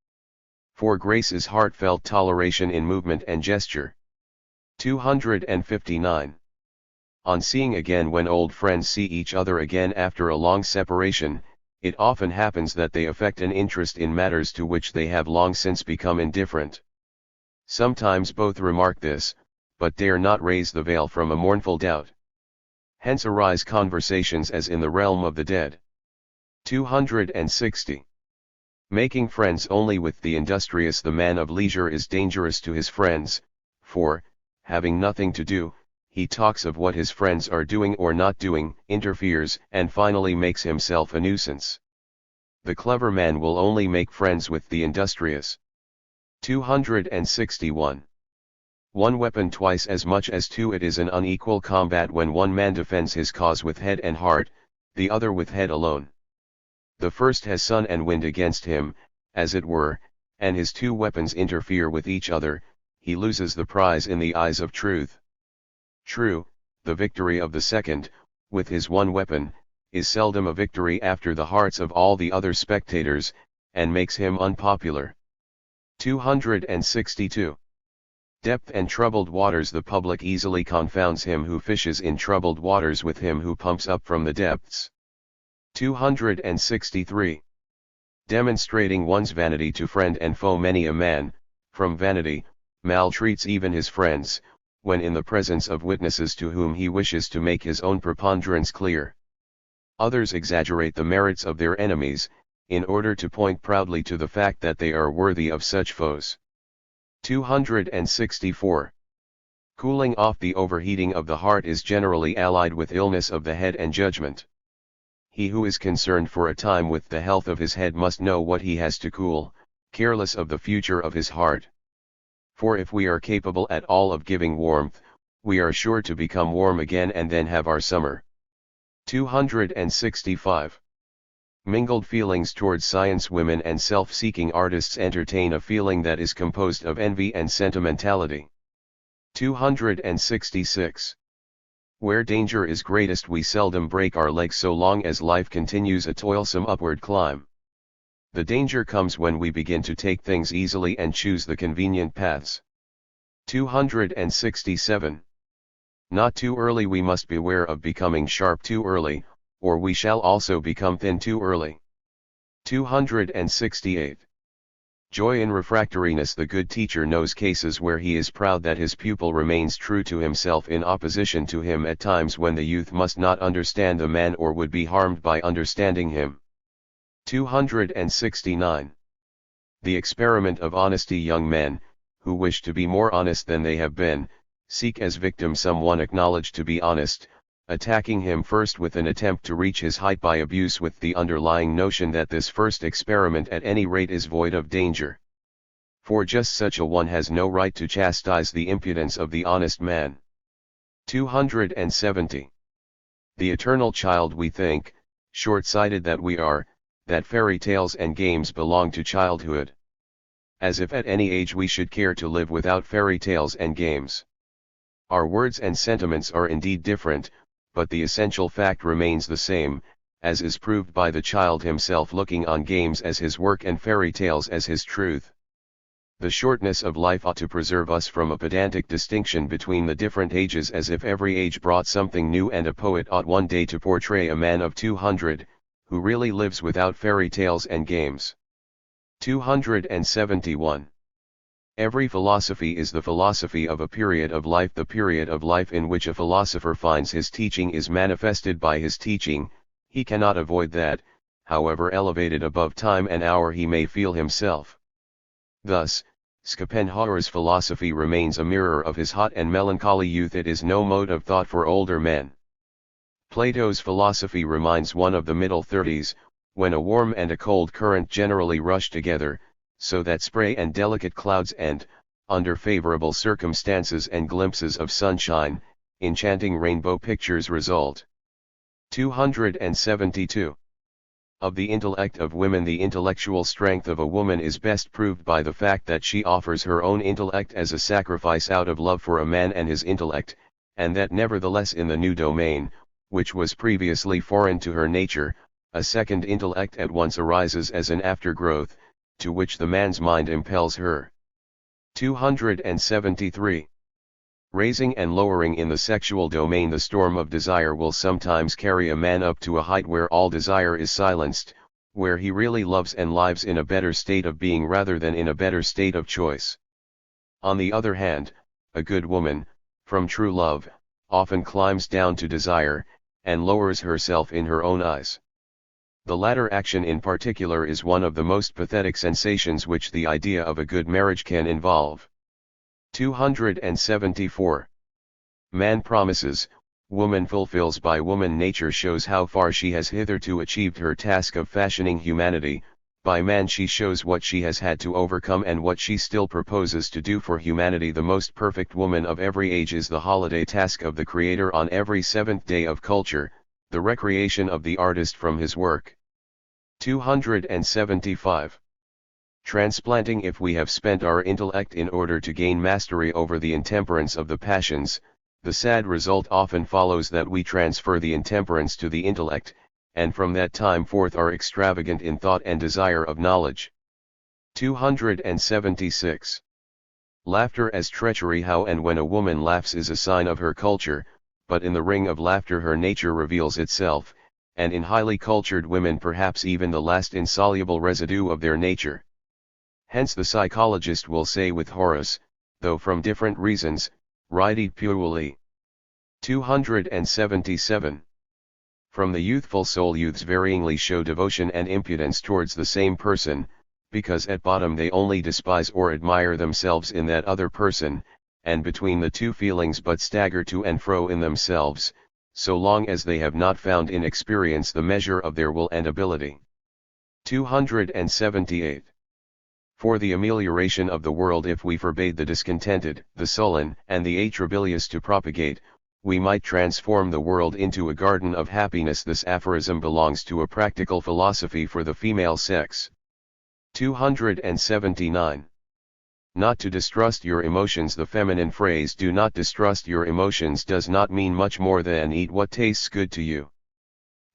For grace is heartfelt toleration in movement and gesture. 259. On seeing again. When old friends see each other again after a long separation, it often happens that they affect an interest in matters to which they have long since become indifferent. Sometimes both remark this, but dare not raise the veil from a mournful doubt. Hence arise conversations as in the realm of the dead. 260. Making friends only with the industrious. The man of leisure is dangerous to his friends, for, having nothing to do, he talks of what his friends are doing or not doing, interferes, and finally makes himself a nuisance. The clever man will only make friends with the industrious. 261. One weapon twice as much as two. It is an unequal combat when one man defends his cause with head and heart, the other with head alone. The first has sun and wind against him, as it were, and his two weapons interfere with each other. He loses the prize in the eyes of truth. True, the victory of the second, with his one weapon, is seldom a victory after the hearts of all the other spectators, and makes him unpopular. 262. Depth and troubled waters. The public easily confounds him who fishes in troubled waters with him who pumps up from the depths. 263. Demonstrating one's vanity to friend and foe. Many a man, from vanity, maltreats even his friends, when in the presence of witnesses to whom he wishes to make his own preponderance clear. Others exaggerate the merits of their enemies, in order to point proudly to the fact that they are worthy of such foes. 264. Cooling off. The overheating of the heart is generally allied with illness of the head and judgment. He who is concerned for a time with the health of his head must know what he has to cool, careless of the future of his heart. For if we are capable at all of giving warmth, we are sure to become warm again and then have our summer. 265. Mingled feelings towards science. Women and self-seeking artists entertain a feeling that is composed of envy and sentimentality. 266. Where danger is greatest we seldom break our legs so long as life continues a toilsome upward climb. The danger comes when we begin to take things easily and choose the convenient paths. 267. Not too early. We must beware of becoming sharp too early, or we shall also become thin too early. 268. Joy in refractoriness. The good teacher knows cases where he is proud that his pupil remains true to himself in opposition to him at times when the youth must not understand the man or would be harmed by understanding him. 269. The experiment of honesty. Young men, who wish to be more honest than they have been, seek as victim someone acknowledged to be honest, attacking him first with an attempt to reach his height by abuse with the underlying notion that this first experiment at any rate is void of danger. For just such a one has no right to chastise the impudence of the honest man. 270. The eternal child. We think, short-sighted that we are, that fairy tales and games belong to childhood. As if at any age we should care to live without fairy tales and games. Our words and sentiments are indeed different, but the essential fact remains the same, as is proved by the child himself looking on games as his work and fairy tales as his truth. The shortness of life ought to preserve us from a pedantic distinction between the different ages, as if every age brought something new, and a poet ought one day to portray a man of 200, who really lives without fairy tales and games. 271. Every philosophy is the philosophy of a period of life. The period of life in which a philosopher finds his teaching is manifested by his teaching. He cannot avoid that, however elevated above time and hour he may feel himself. Thus, Schopenhauer's philosophy remains a mirror of his hot and melancholy youth. It is no mode of thought for older men. Plato's philosophy reminds one of the middle 30s, when a warm and a cold current generally rush together, so that spray and delicate clouds and, under favorable circumstances and glimpses of sunshine, enchanting rainbow pictures result. 272. Of the intellect of women. The intellectual strength of a woman is best proved by the fact that she offers her own intellect as a sacrifice out of love for a man and his intellect, and that nevertheless in the new domain, which was previously foreign to her nature, a second intellect at once arises as an aftergrowth, to which the man's mind impels her. 273. Raising and lowering in the sexual domain. The storm of desire will sometimes carry a man up to a height where all desire is silenced, where he really loves and lives in a better state of being rather than in a better state of choice. On the other hand, a good woman, from true love, often climbs down to desire, and lowers herself in her own eyes. The latter action in particular is one of the most pathetic sensations which the idea of a good marriage can involve. 274. Man promises, woman fulfills. By woman nature shows how far she has hitherto achieved her task of fashioning humanity. By man she shows what she has had to overcome and what she still proposes to do for humanity. The most perfect woman of every age is the holiday task of the Creator on every seventh day of culture, the recreation of the artist from his work. 275. Transplanting. If we have spent our intellect in order to gain mastery over the intemperance of the passions, the sad result often follows that we transfer the intemperance to the intellect, and from that time forth are extravagant in thought and desire of knowledge. 276. Laughter as treachery. How and when a woman laughs is a sign of her culture, but in the ring of laughter her nature reveals itself, and in highly cultured women perhaps even the last insoluble residue of their nature. Hence the psychologist will say with Horace, though from different reasons, ridit puelli. 277. From the youthful soul youths varyingly show devotion and impudence towards the same person, because at bottom they only despise or admire themselves in that other person, and between the two feelings but stagger to and fro in themselves, so long as they have not found in experience the measure of their will and ability. 278. For the amelioration of the world, if we forbade the discontented, the sullen, and the atrabilious to propagate, we might transform the world into a garden of happiness. This aphorism belongs to a practical philosophy for the female sex. 279. Not to distrust your emotions. The feminine phrase "do not distrust your emotions" does not mean much more than eat what tastes good to you.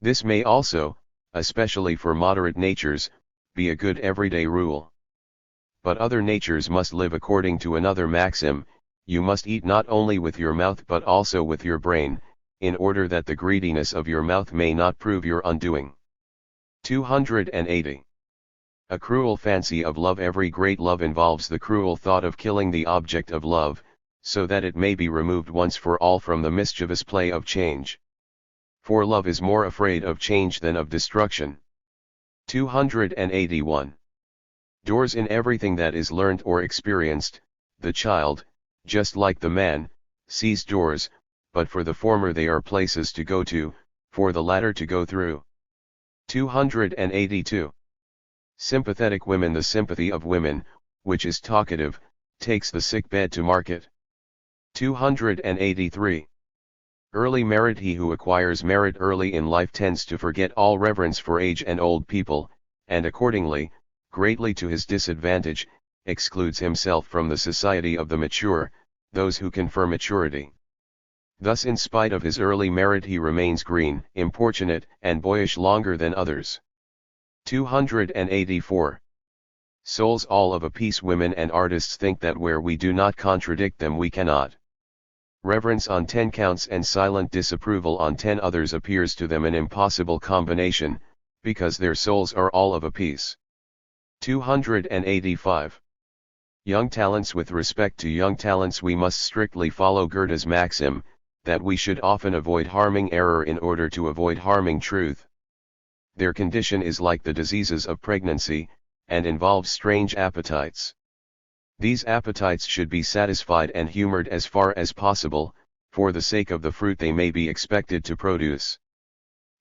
This may also, especially for moderate natures, be a good everyday rule. But other natures must live according to another maxim: you must eat not only with your mouth but also with your brain, in order that the greediness of your mouth may not prove your undoing. 280. A cruel fancy of love. Every great love involves the cruel thought of killing the object of love, so that it may be removed once for all from the mischievous play of change. For love is more afraid of change than of destruction. 281. Doors in everything that is learnt or experienced. The child, just like the man, sees doors, but for the former they are places to go to, for the latter to go through. 282. Sympathetic women. The sympathy of women, which is talkative, takes the sick bed to market. 283. Early merit. He who acquires merit early in life tends to forget all reverence for age and old people, and accordingly, greatly to his disadvantage, excludes himself from the society of the mature, those who confer maturity. Thus, in spite of his early merit, he remains green, importunate, and boyish longer than others. 284. Souls all of a piece. Women and artists think that where we do not contradict them we cannot. Reverence on 10 counts and silent disapproval on 10 others appears to them an impossible combination, because their souls are all of a piece. 285. Young talents. With respect to young talents, we must strictly follow Goethe's maxim, that we should often avoid harming error in order to avoid harming truth. Their condition is like the diseases of pregnancy, and involves strange appetites. These appetites should be satisfied and humored as far as possible, for the sake of the fruit they may be expected to produce.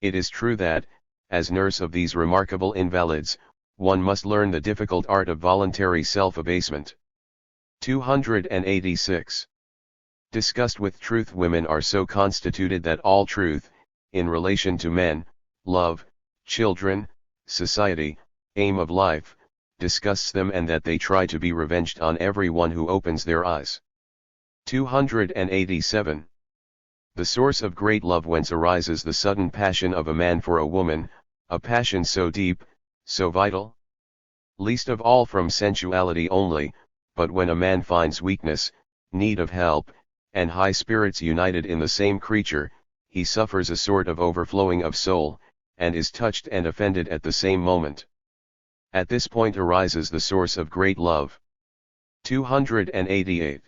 It is true that, as nurse of these remarkable invalids, one must learn the difficult art of voluntary self-abasement. 286. Disgust with truth. Women are so constituted that all truth, in relation to men, love, children, society, aim of life, disgusts them, and that they try to be revenged on everyone who opens their eyes. 287. The source of great love. Whence arises the sudden passion of a man for a woman, a passion so deep, so vital? Least of all from sensuality only, but when a man finds weakness, need of help, and high spirits united in the same creature, he suffers a sort of overflowing of soul, and is touched and offended at the same moment. At this point arises the source of great love. 288.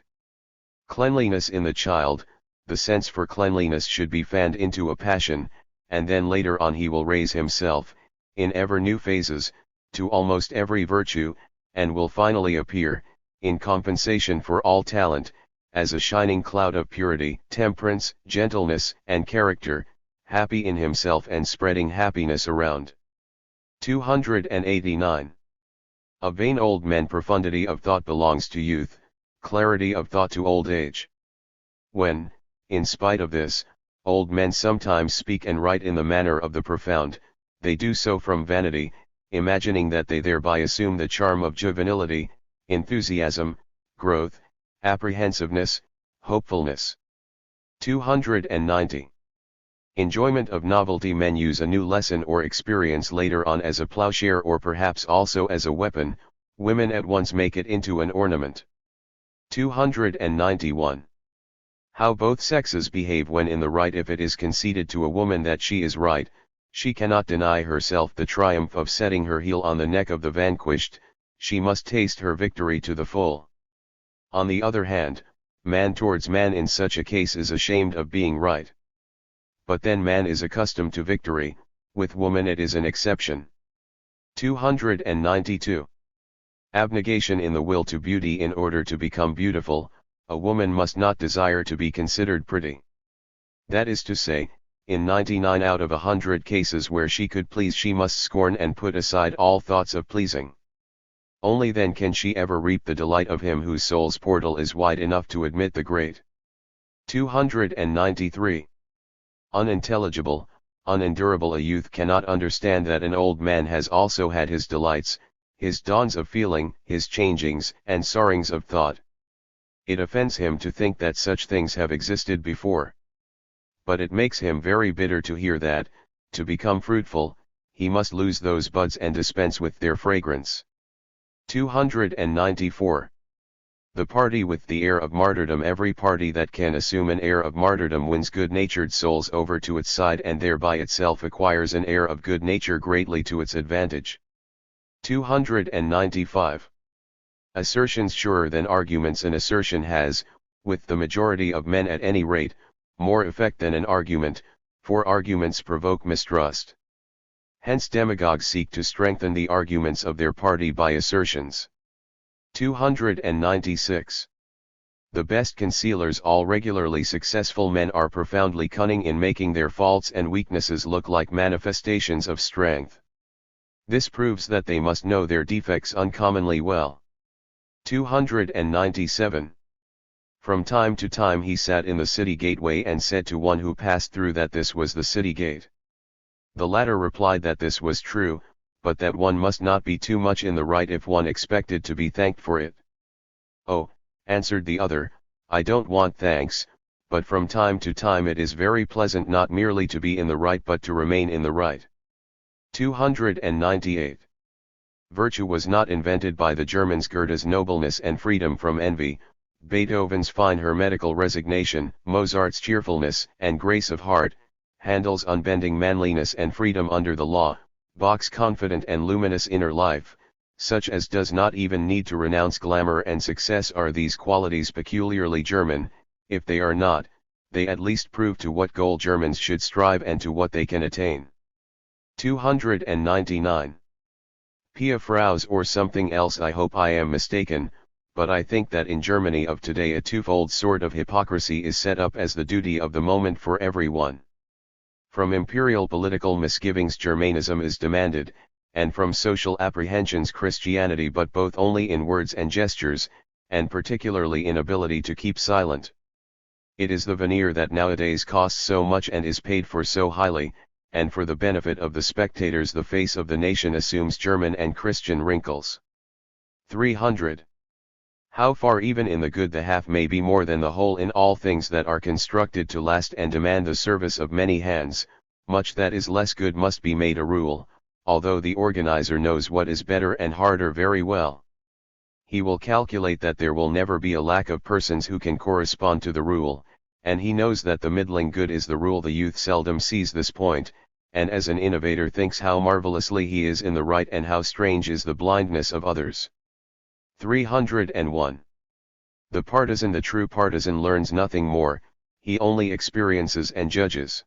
Cleanliness in the child. The sense for cleanliness should be fanned into a passion, and then later on he will raise himself, in ever new phases, to almost every virtue, and will finally appear, in compensation for all talent, as a shining cloud of purity, temperance, gentleness, and character, happy in himself and spreading happiness around. 289. Of vain old men. Profundity of thought belongs to youth, clarity of thought to old age. When, in spite of this, old men sometimes speak and write in the manner of the profound, they do so from vanity, imagining that they thereby assume the charm of juvenility, enthusiasm, growth, apprehensiveness, hopefulness. 290. Enjoyment of novelty. Men use a new lesson or experience later on as a plowshare or perhaps also as a weapon, women at once make it into an ornament. 291. How both sexes behave when in the right. If it is conceded to a woman that she is right, she cannot deny herself the triumph of setting her heel on the neck of the vanquished, she must taste her victory to the full. On the other hand, man towards man in such a case is ashamed of being right. But then man is accustomed to victory, with woman it is an exception. 292. Abnegation in the will to beauty. In order to become beautiful, a woman must not desire to be considered pretty. That is to say, in 99 out of 100 cases where she could please she must scorn and put aside all thoughts of pleasing. Only then can she ever reap the delight of him whose soul's portal is wide enough to admit the great. 293. Unintelligible, unendurable. A youth cannot understand that an old man has also had his delights, his dawns of feeling, his changings and sorrowings of thought. It offends him to think that such things have existed before. But it makes him very bitter to hear that, to become fruitful, he must lose those buds and dispense with their fragrance. 294. The party with the air of martyrdom. Every party that can assume an air of martyrdom wins good-natured souls over to its side and thereby itself acquires an air of good nature greatly to its advantage. 295. Assertions surer than arguments. An assertion has, with the majority of men at any rate, more effect than an argument, for arguments provoke mistrust. Hence demagogues seek to strengthen the arguments of their party by assertions. 296. The best concealers. All regularly successful men are profoundly cunning in making their faults and weaknesses look like manifestations of strength. This proves that they must know their defects uncommonly well. 297. From time to time he sat in the city gateway and said to one who passed through that this was the city gate. The latter replied that this was true, but that one must not be too much in the right if one expected to be thanked for it. Oh, answered the other, I don't want thanks, but from time to time it is very pleasant not merely to be in the right but to remain in the right. 298. Virtue was not invented by the Germans. Goethe's nobleness and freedom from envy, Beethoven's fine hermetical resignation, Mozart's cheerfulness and grace of heart, Handel's unbending manliness and freedom under the law, Bach's confident and luminous inner life, such as does not even need to renounce glamour and success. Are these qualities peculiarly German? If they are not, they at least prove to what goal Germans should strive and to what they can attain. 299. Pia Fraus or something else. I hope I am mistaken, but I think that in Germany of today a twofold sort of hypocrisy is set up as the duty of the moment for everyone. From imperial political misgivings Germanism is demanded, and from social apprehensions Christianity, but both only in words and gestures, and particularly in ability to keep silent. It is the veneer that nowadays costs so much and is paid for so highly, and for the benefit of the spectators the face of the nation assumes German and Christian wrinkles. 300. How far even in the good the half may be more than the whole in all things that are constructed to last and demand the service of many hands, much that is less good must be made a rule, although the organizer knows what is better and harder very well. He will calculate that there will never be a lack of persons who can correspond to the rule, and he knows that the middling good is the rule. The youth seldom sees this point, and as an innovator thinks how marvelously he is in the right and how strange is the blindness of others. 301. The partisan. The true partisan learns nothing more, he only experiences and judges.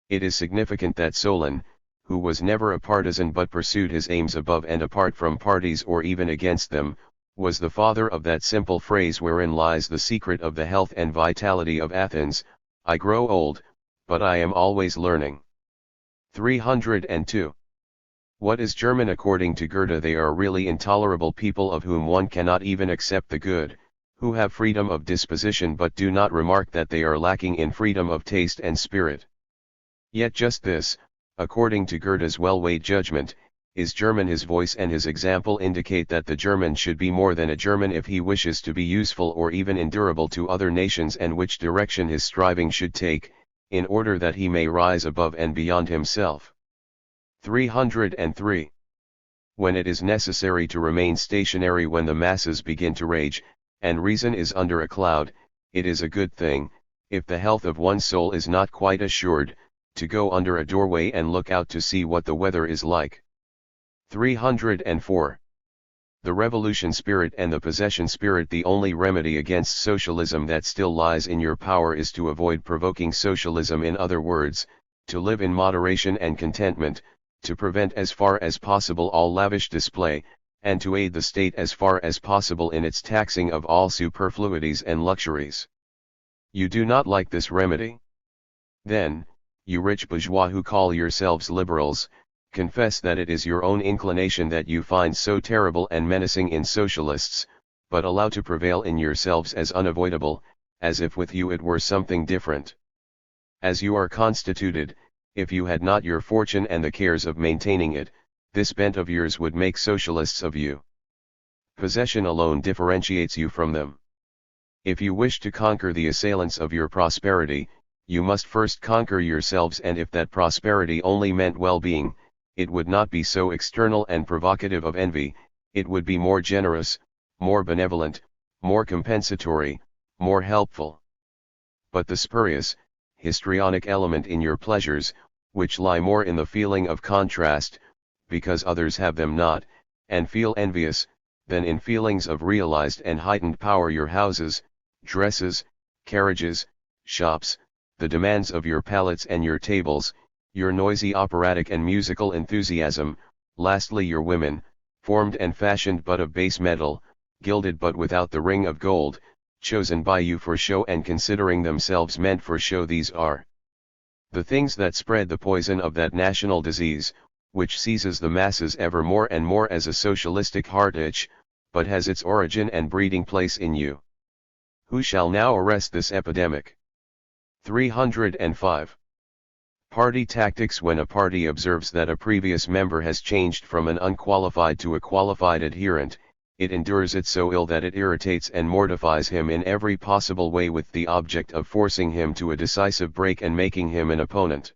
It is significant that Solon, who was never a partisan but pursued his aims above and apart from parties or even against them, was the father of that simple phrase wherein lies the secret of the health and vitality of Athens, I grow old, but I am always learning. 302. What is German? According to Goethe they are really intolerable people of whom one cannot even accept the good, who have freedom of disposition but do not remark that they are lacking in freedom of taste and spirit. Yet just this, according to Goethe's well-weighed judgment, is German. His voice and his example indicate that the German should be more than a German if he wishes to be useful or even endurable to other nations, and which direction his striving should take, in order that he may rise above and beyond himself. 303. When it is necessary to remain stationary when the masses begin to rage, and reason is under a cloud, it is a good thing, if the health of one's soul is not quite assured, to go under a doorway and look out to see what the weather is like. 304. The revolution spirit and the possession spirit. The only remedy against socialism that still lies in your power is to avoid provoking socialism. In other words, to live in moderation and contentment, to prevent as far as possible all lavish display, and to aid the state as far as possible in its taxing of all superfluities and luxuries. You do not like this remedy? Then, you rich bourgeois who call yourselves liberals, confess that it is your own inclination that you find so terrible and menacing in socialists, but allow to prevail in yourselves as unavoidable, as if with you it were something different. As you are constituted, if you had not your fortune and the cares of maintaining it, this bent of yours would make socialists of you. Possession alone differentiates you from them. If you wish to conquer the assailants of your prosperity, you must first conquer yourselves, and if that prosperity only meant well-being, it would not be so external and provocative of envy, it would be more generous, more benevolent, more compensatory, more helpful. But the spurious, histrionic element in your pleasures, which lie more in the feeling of contrast, because others have them not, and feel envious, than in feelings of realized and heightened power, your houses, dresses, carriages, shops, the demands of your palates and your tables, your noisy operatic and musical enthusiasm, lastly your women, formed and fashioned but of base metal, gilded but without the ring of gold, chosen by you for show and considering themselves meant for show, these are the things that spread the poison of that national disease, which seizes the masses ever more and more as a socialistic heart itch, but has its origin and breeding place in you. Who shall now arrest this epidemic? 305. Party tactics. When a party observes that a previous member has changed from an unqualified to a qualified adherent, it endures it so ill that it irritates and mortifies him in every possible way, with the object of forcing him to a decisive break and making him an opponent.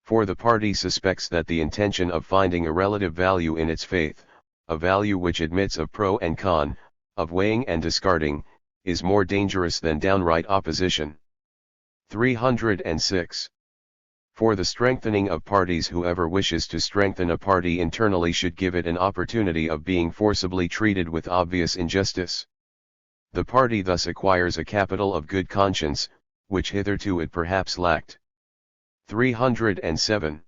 For the party suspects that the intention of finding a relative value in its faith, a value which admits of pro and con, of weighing and discarding, is more dangerous than downright opposition. 306. For the strengthening of parties, whoever wishes to strengthen a party internally should give it an opportunity of being forcibly treated with obvious injustice. The party thus acquires a capital of good conscience, which hitherto it perhaps lacked. 307.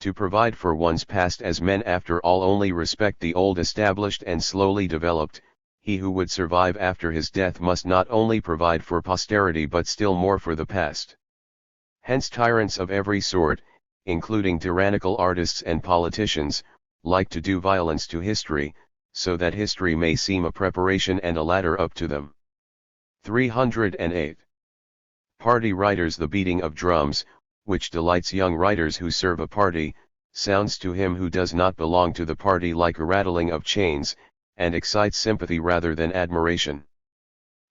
To provide for one's past, as men after all only respect the old established and slowly developed, he who would survive after his death must not only provide for posterity but still more for the past. Hence tyrants of every sort, including tyrannical artists and politicians, like to do violence to history, so that history may seem a preparation and a ladder up to them. 308. Party writers. The beating of drums, which delights young writers who serve a party, sounds to him who does not belong to the party like a rattling of chains, and excites sympathy rather than admiration.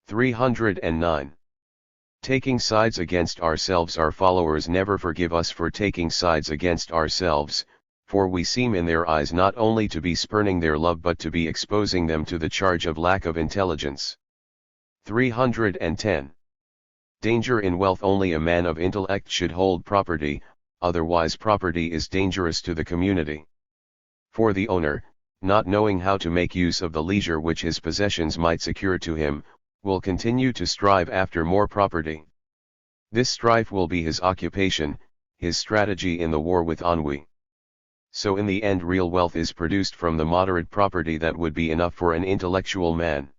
309. Taking sides against ourselves. Our followers never forgive us for taking sides against ourselves, for we seem in their eyes not only to be spurning their love but to be exposing them to the charge of lack of intelligence. 310. Danger in wealth. Only a man of intellect should hold property, otherwise property is dangerous to the community. For the owner, not knowing how to make use of the leisure which his possessions might secure to him, will continue to strive after more property. This strife will be his occupation, his strategy in the war with ennui. So in the end real wealth is produced from the moderate property that would be enough for an intellectual man.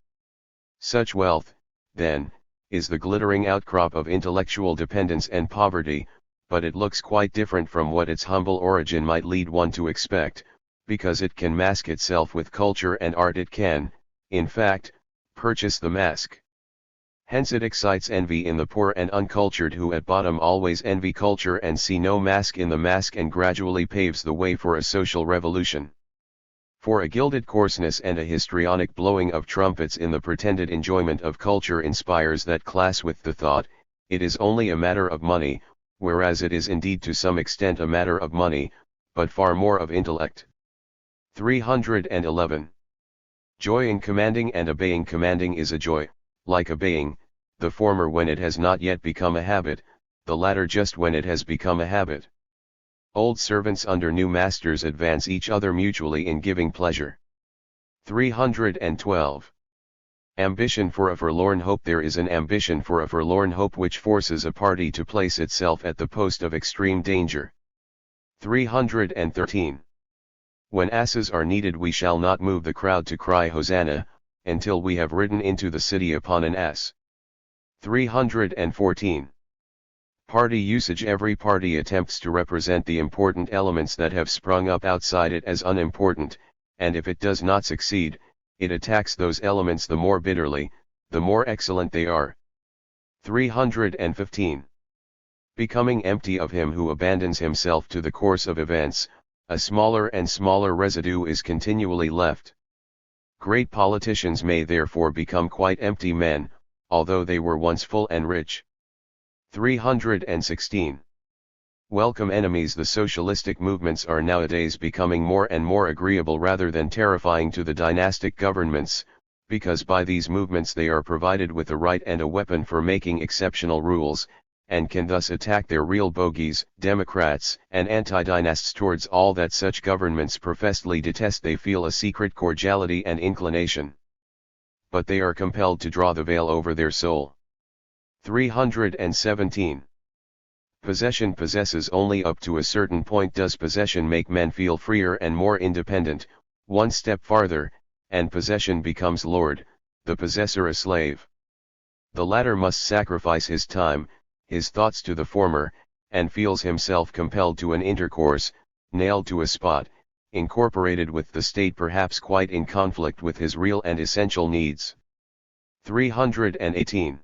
Such wealth, then, is the glittering outcrop of intellectual dependence and poverty, but it looks quite different from what its humble origin might lead one to expect, because it can mask itself with culture and art. It can, in fact, purchase the mask. Hence it excites envy in the poor and uncultured, who at bottom always envy culture and see no mask in the mask, and gradually paves the way for a social revolution. For a gilded coarseness and a histrionic blowing of trumpets in the pretended enjoyment of culture inspires that class with the thought, it is only a matter of money, whereas it is indeed to some extent a matter of money, but far more of intellect. 311. Joy in commanding and obeying. Commanding is a joy, like obeying, the former when it has not yet become a habit, the latter just when it has become a habit. Old servants under new masters advance each other mutually in giving pleasure. 312. Ambition for a forlorn hope. There is an ambition for a forlorn hope which forces a party to place itself at the post of extreme danger. 313. When asses are needed we shall not move the crowd to cry Hosanna, until we have ridden into the city upon an ass. 314. Party usage. Every party attempts to represent the important elements that have sprung up outside it as unimportant, and if it does not succeed, it attacks those elements the more bitterly, the more excellent they are. 315. Becoming empty of him who abandons himself to the course of events, a smaller and smaller residue is continually left. Great politicians may therefore become quite empty men, although they were once full and rich. 316. Welcome enemies. The socialistic movements are nowadays becoming more and more agreeable rather than terrifying to the dynastic governments, because by these movements they are provided with a right and a weapon for making exceptional rules, and can thus attack their real bogies, Democrats and anti-dynasts. Towards all that such governments professedly detest they feel a secret cordiality and inclination. But they are compelled to draw the veil over their soul. 317. Possession possesses only up to a certain point. Does possession make men feel freer and more independent? One step farther, and possession becomes lord, the possessor a slave. The latter must sacrifice his time, his thoughts to the former, and feels himself compelled to an intercourse, nailed to a spot, incorporated with the state, perhaps quite in conflict with his real and essential needs. 318.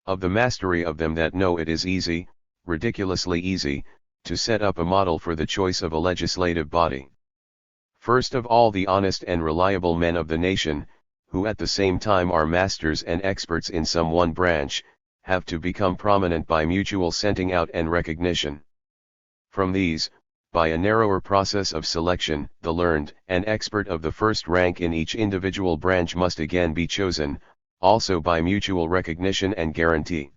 Of the mastery of them that know it is easy, ridiculously easy, to set up a model for the choice of a legislative body. First of all, the honest and reliable men of the nation, who at the same time are masters and experts in some one branch, have to become prominent by mutual scenting out and recognition. From these, by a narrower process of selection, the learned and expert of the first rank in each individual branch must again be chosen, also by mutual recognition and guarantee.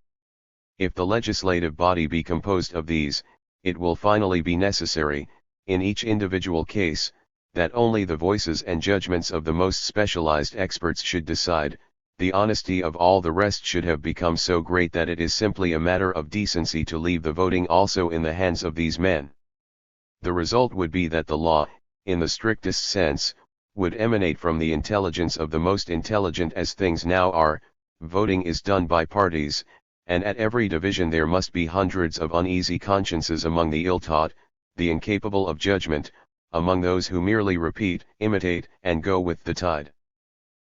If the legislative body be composed of these, it will finally be necessary, in each individual case, that only the voices and judgments of the most specialized experts should decide. The honesty of all the rest should have become so great that it is simply a matter of decency to leave the voting also in the hands of these men. The result would be that the law, in the strictest sense, would emanate from the intelligence of the most intelligent. As things now are, voting is done by parties, and at every division there must be hundreds of uneasy consciences among the ill-taught, the incapable of judgment, among those who merely repeat, imitate, and go with the tide.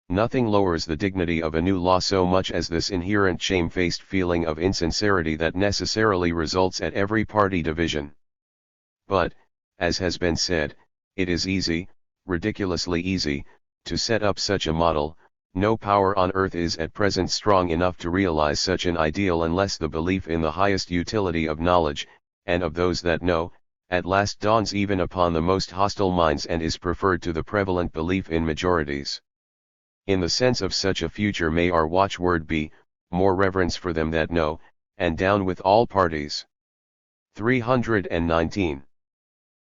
Nothing lowers the dignity of a new law so much as this inherent shamefaced feeling of insincerity that necessarily results at every party division. But, as has been said, it is easy, ridiculously easy, to set up such a model. No power on earth is at present strong enough to realize such an ideal unless the belief in the highest utility of knowledge, and of those that know, at last dawns even upon the most hostile minds and is preferred to the prevalent belief in majorities. In the sense of such a future may our watchword be, more reverence for them that know, and down with all parties. 319.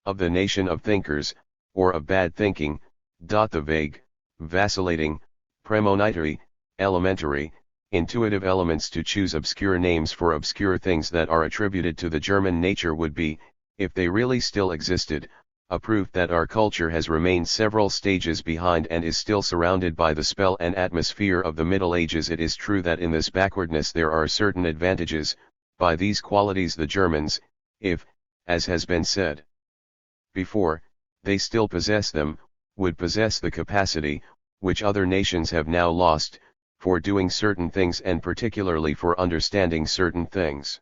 Of the nation of thinkers, or of bad thinking, the vague, vacillating, premonitory, elementary, intuitive elements, to choose obscure names for obscure things that are attributed to the German nature, would be, if they really still existed, a proof that our culture has remained several stages behind and is still surrounded by the spell and atmosphere of the Middle Ages. It is true that in this backwardness there are certain advantages. By these qualities the Germans, if, as has been said before, they still possess them, would possess the capacity, which other nations have now lost, for doing certain things and particularly for understanding certain things.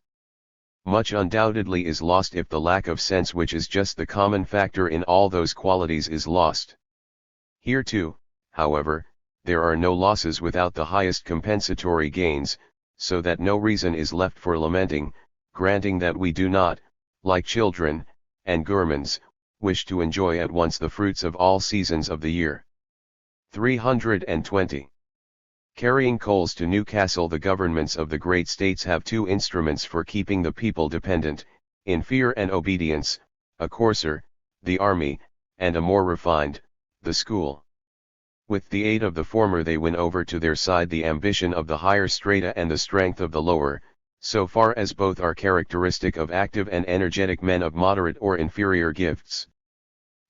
Much undoubtedly is lost if the lack of sense, which is just the common factor in all those qualities, is lost. Here too, however, there are no losses without the highest compensatory gains, so that no reason is left for lamenting, granting that we do not, like children, and gourmands, wish to enjoy at once the fruits of all seasons of the year. 320. Carrying coals to Newcastle. The governments of the great states have two instruments for keeping the people dependent, in fear and obedience, a coarser, the army, and a more refined, the school. With the aid of the former they win over to their side the ambition of the higher strata and the strength of the lower, so far as both are characteristic of active and energetic men of moderate or inferior gifts.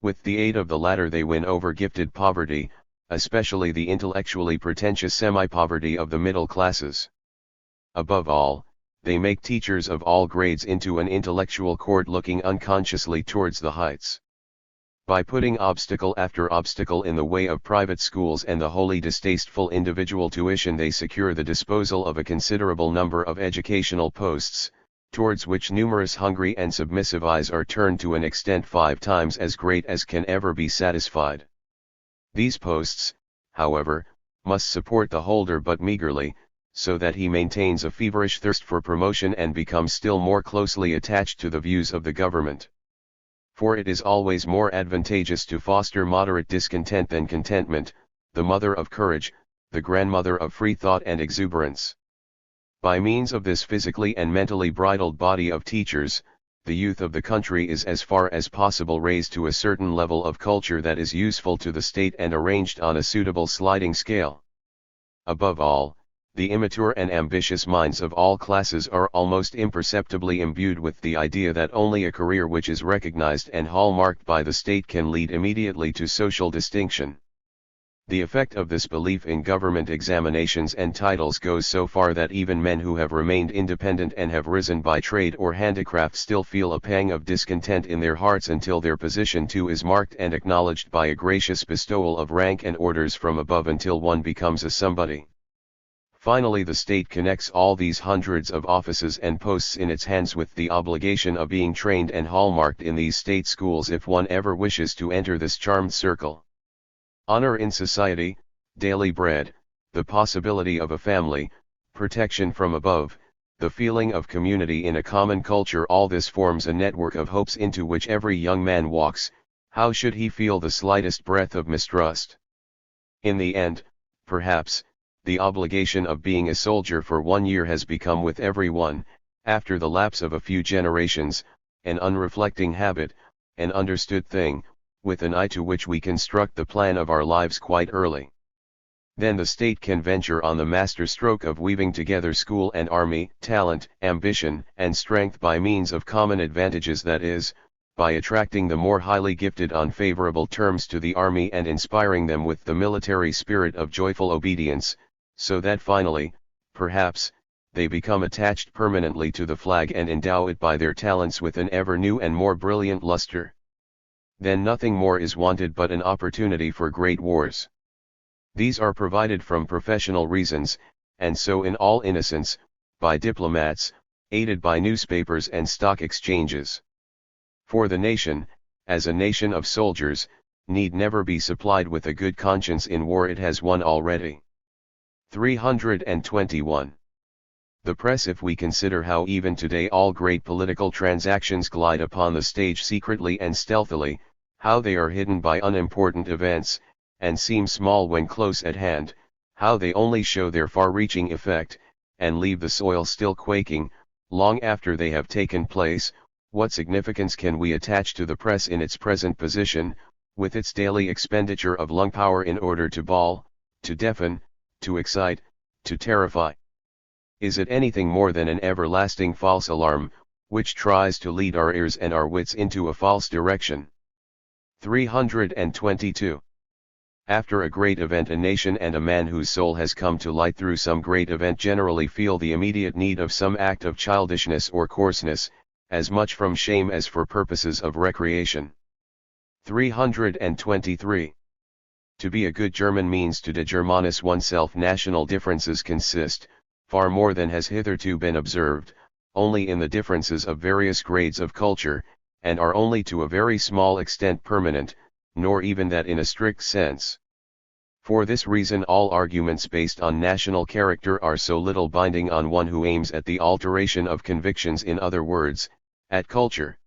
With the aid of the latter they win over gifted poverty, especially the intellectually pretentious semi-poverty of the middle classes. Above all, they make teachers of all grades into an intellectual court looking unconsciously towards the heights. By putting obstacle after obstacle in the way of private schools and the wholly distasteful individual tuition, they secure the disposal of a considerable number of educational posts, towards which numerous hungry and submissive eyes are turned to an extent 5 times as great as can ever be satisfied. These posts, however, must support the holder but meagerly, so that he maintains a feverish thirst for promotion and becomes still more closely attached to the views of the government. For it is always more advantageous to foster moderate discontent than contentment, the mother of courage, the grandmother of free thought and exuberance. By means of this physically and mentally bridled body of teachers, the youth of the country is as far as possible raised to a certain level of culture that is useful to the state and arranged on a suitable sliding scale. Above all, the immature and ambitious minds of all classes are almost imperceptibly imbued with the idea that only a career which is recognized and hallmarked by the state can lead immediately to social distinction. The effect of this belief in government examinations and titles goes so far that even men who have remained independent and have risen by trade or handicraft still feel a pang of discontent in their hearts until their position too is marked and acknowledged by a gracious bestowal of rank and orders from above, until one becomes a somebody. Finally, the state connects all these hundreds of offices and posts in its hands with the obligation of being trained and hallmarked in these state schools if one ever wishes to enter this charmed circle. Honor in society, daily bread, the possibility of a family, protection from above, the feeling of community in a common culture, all this forms a network of hopes into which every young man walks. How should he feel the slightest breath of mistrust? In the end, perhaps, the obligation of being a soldier for 1 year has become with every one, after the lapse of a few generations, an unreflecting habit, an understood thing, with an eye to which we construct the plan of our lives quite early. Then the state can venture on the master stroke of weaving together school and army, talent, ambition, and strength by means of common advantages, that is, by attracting the more highly gifted on favorable terms to the army and inspiring them with the military spirit of joyful obedience, so that finally, perhaps, they become attached permanently to the flag and endow it by their talents with an ever new and more brilliant luster. Then nothing more is wanted but an opportunity for great wars. These are provided from professional reasons, and so in all innocence, by diplomats, aided by newspapers and stock exchanges. For the nation, as a nation of soldiers, need never be supplied with a good conscience in war it has won already. 321. The press. If we consider how even today all great political transactions glide upon the stage secretly and stealthily, how they are hidden by unimportant events, and seem small when close at hand, how they only show their far-reaching effect, and leave the soil still quaking, long after they have taken place, what significance can we attach to the press in its present position, with its daily expenditure of lung power in order to bawl, to deafen, to excite, to terrify? Is it anything more than an everlasting false alarm, which tries to lead our ears and our wits into a false direction? 322. After a great event, a nation and a man whose soul has come to light through some great event generally feel the immediate need of some act of childishness or coarseness, as much from shame as for purposes of recreation. 323. To be a good German means to de-Germanise oneself. National differences consist, far more than has hitherto been observed, only in the differences of various grades of culture, and are only to a very small extent permanent, nor even that in a strict sense. For this reason all arguments based on national character are so little binding on one who aims at the alteration of convictions, in other words, at culture.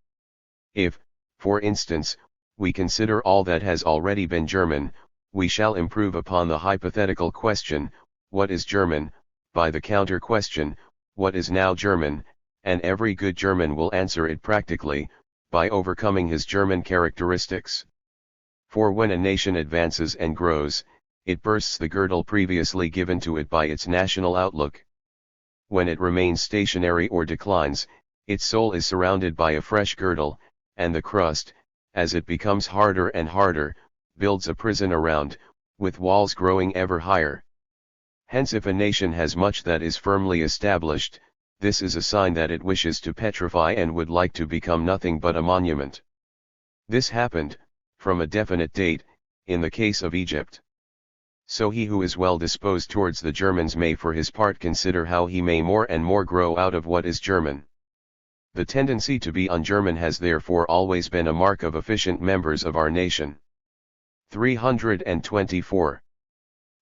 If, for instance, we consider all that has already been German, we shall improve upon the hypothetical question, what is German, by the counter question, what is now German, and every good German will answer it practically, by overcoming his German characteristics. For when a nation advances and grows, it bursts the girdle previously given to it by its national outlook. When it remains stationary or declines, its soul is surrounded by a fresh girdle, and the crust, as it becomes harder and harder, builds a prison around, with walls growing ever higher. Hence if a nation has much that is firmly established, this is a sign that it wishes to petrify and would like to become nothing but a monument. This happened, from a definite date, in the case of Egypt. So he who is well disposed towards the Germans may for his part consider how he may more and more grow out of what is German. The tendency to be un-German has therefore always been a mark of efficient members of our nation. 324.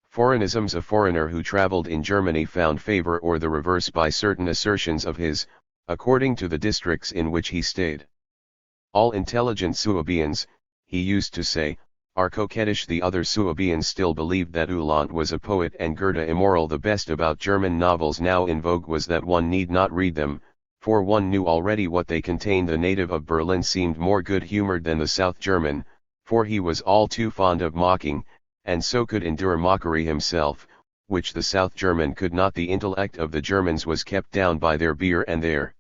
Foreignisms. A foreigner who traveled in Germany found favor or the reverse by certain assertions of his, according to the districts in which he stayed. All intelligent Suabians, he used to say, are coquettish. The other Suabians still believed that Uhland was a poet and Goethe immoral. The best about German novels now in vogue was that one need not read them, for one knew already what they contained. The native of Berlin seemed more good-humored than the South German, for he was all too fond of mocking, and so could endure mockery himself, which the South German could not. The intellect of the Germans was kept down by their beer and their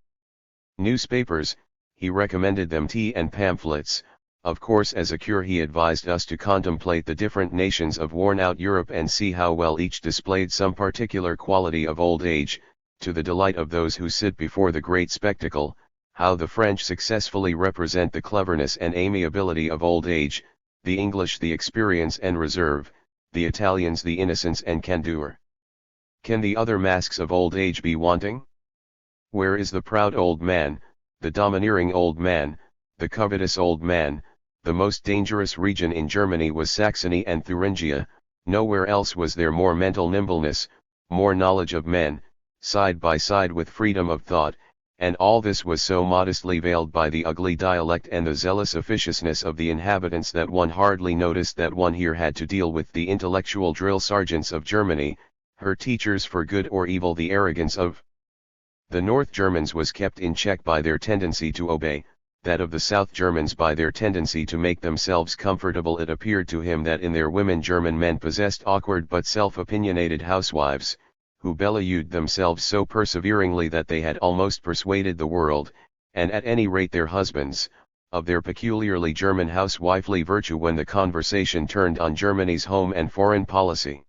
newspapers. He recommended them tea and pamphlets. Of course, as a cure he advised us to contemplate the different nations of worn-out Europe and see how well each displayed some particular quality of old age, to the delight of those who sit before the great spectacle, how the French successfully represent the cleverness and amiability of old age, the English the experience and reserve, the Italians the innocence and candor. Can the other masks of old age be wanting? Where is the proud old man, the domineering old man, the covetous old man? The most dangerous region in Germany was Saxony and Thuringia. Nowhere else was there more mental nimbleness, more knowledge of men, side by side with freedom of thought, and all this was so modestly veiled by the ugly dialect and the zealous officiousness of the inhabitants that one hardly noticed that one here had to deal with the intellectual drill sergeants of Germany, her teachers for good or evil. The arrogance of the North Germans was kept in check by their tendency to obey, that of the South Germans by their tendency to make themselves comfortable. It appeared to him that in their women German men possessed awkward but self-opinionated housewives, who belayed themselves so perseveringly that they had almost persuaded the world, and at any rate their husbands, of their peculiarly German housewifely virtue when the conversation turned on Germany's home and foreign policy.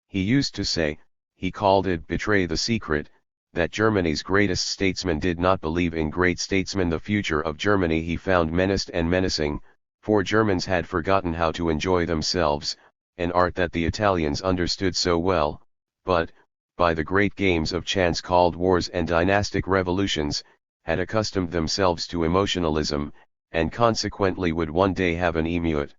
He used to say, he called it betray the secret, that Germany's greatest statesman did not believe in great statesmen. The future of Germany he found menaced and menacing, for Germans had forgotten how to enjoy themselves, an art that the Italians understood so well, but, by the great games of chance called wars and dynastic revolutions, had accustomed themselves to emotionalism, and consequently would one day have an emeute.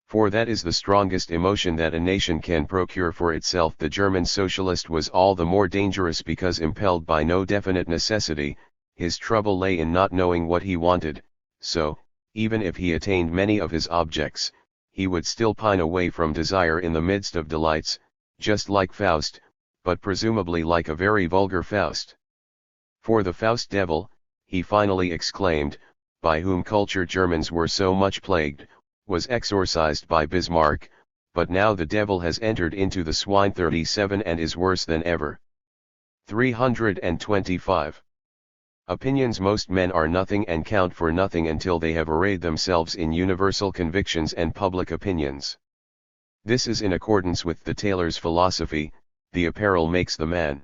For that is the strongest emotion that a nation can procure for itself. The German socialist was all the more dangerous because impelled by no definite necessity. His trouble lay in not knowing what he wanted, so, even if he attained many of his objects, he would still pine away from desire in the midst of delights, just like Faust, but presumably like a very vulgar Faust. For the Faust devil, he finally exclaimed, by whom cultured Germans were so much plagued, was exorcised by Bismarck, but now the devil has entered into the swine. 37 and is worse than ever. 325. Opinions. Most men are nothing and count for nothing until they have arrayed themselves in universal convictions and public opinions. This is in accordance with the tailor's philosophy, the apparel makes the man.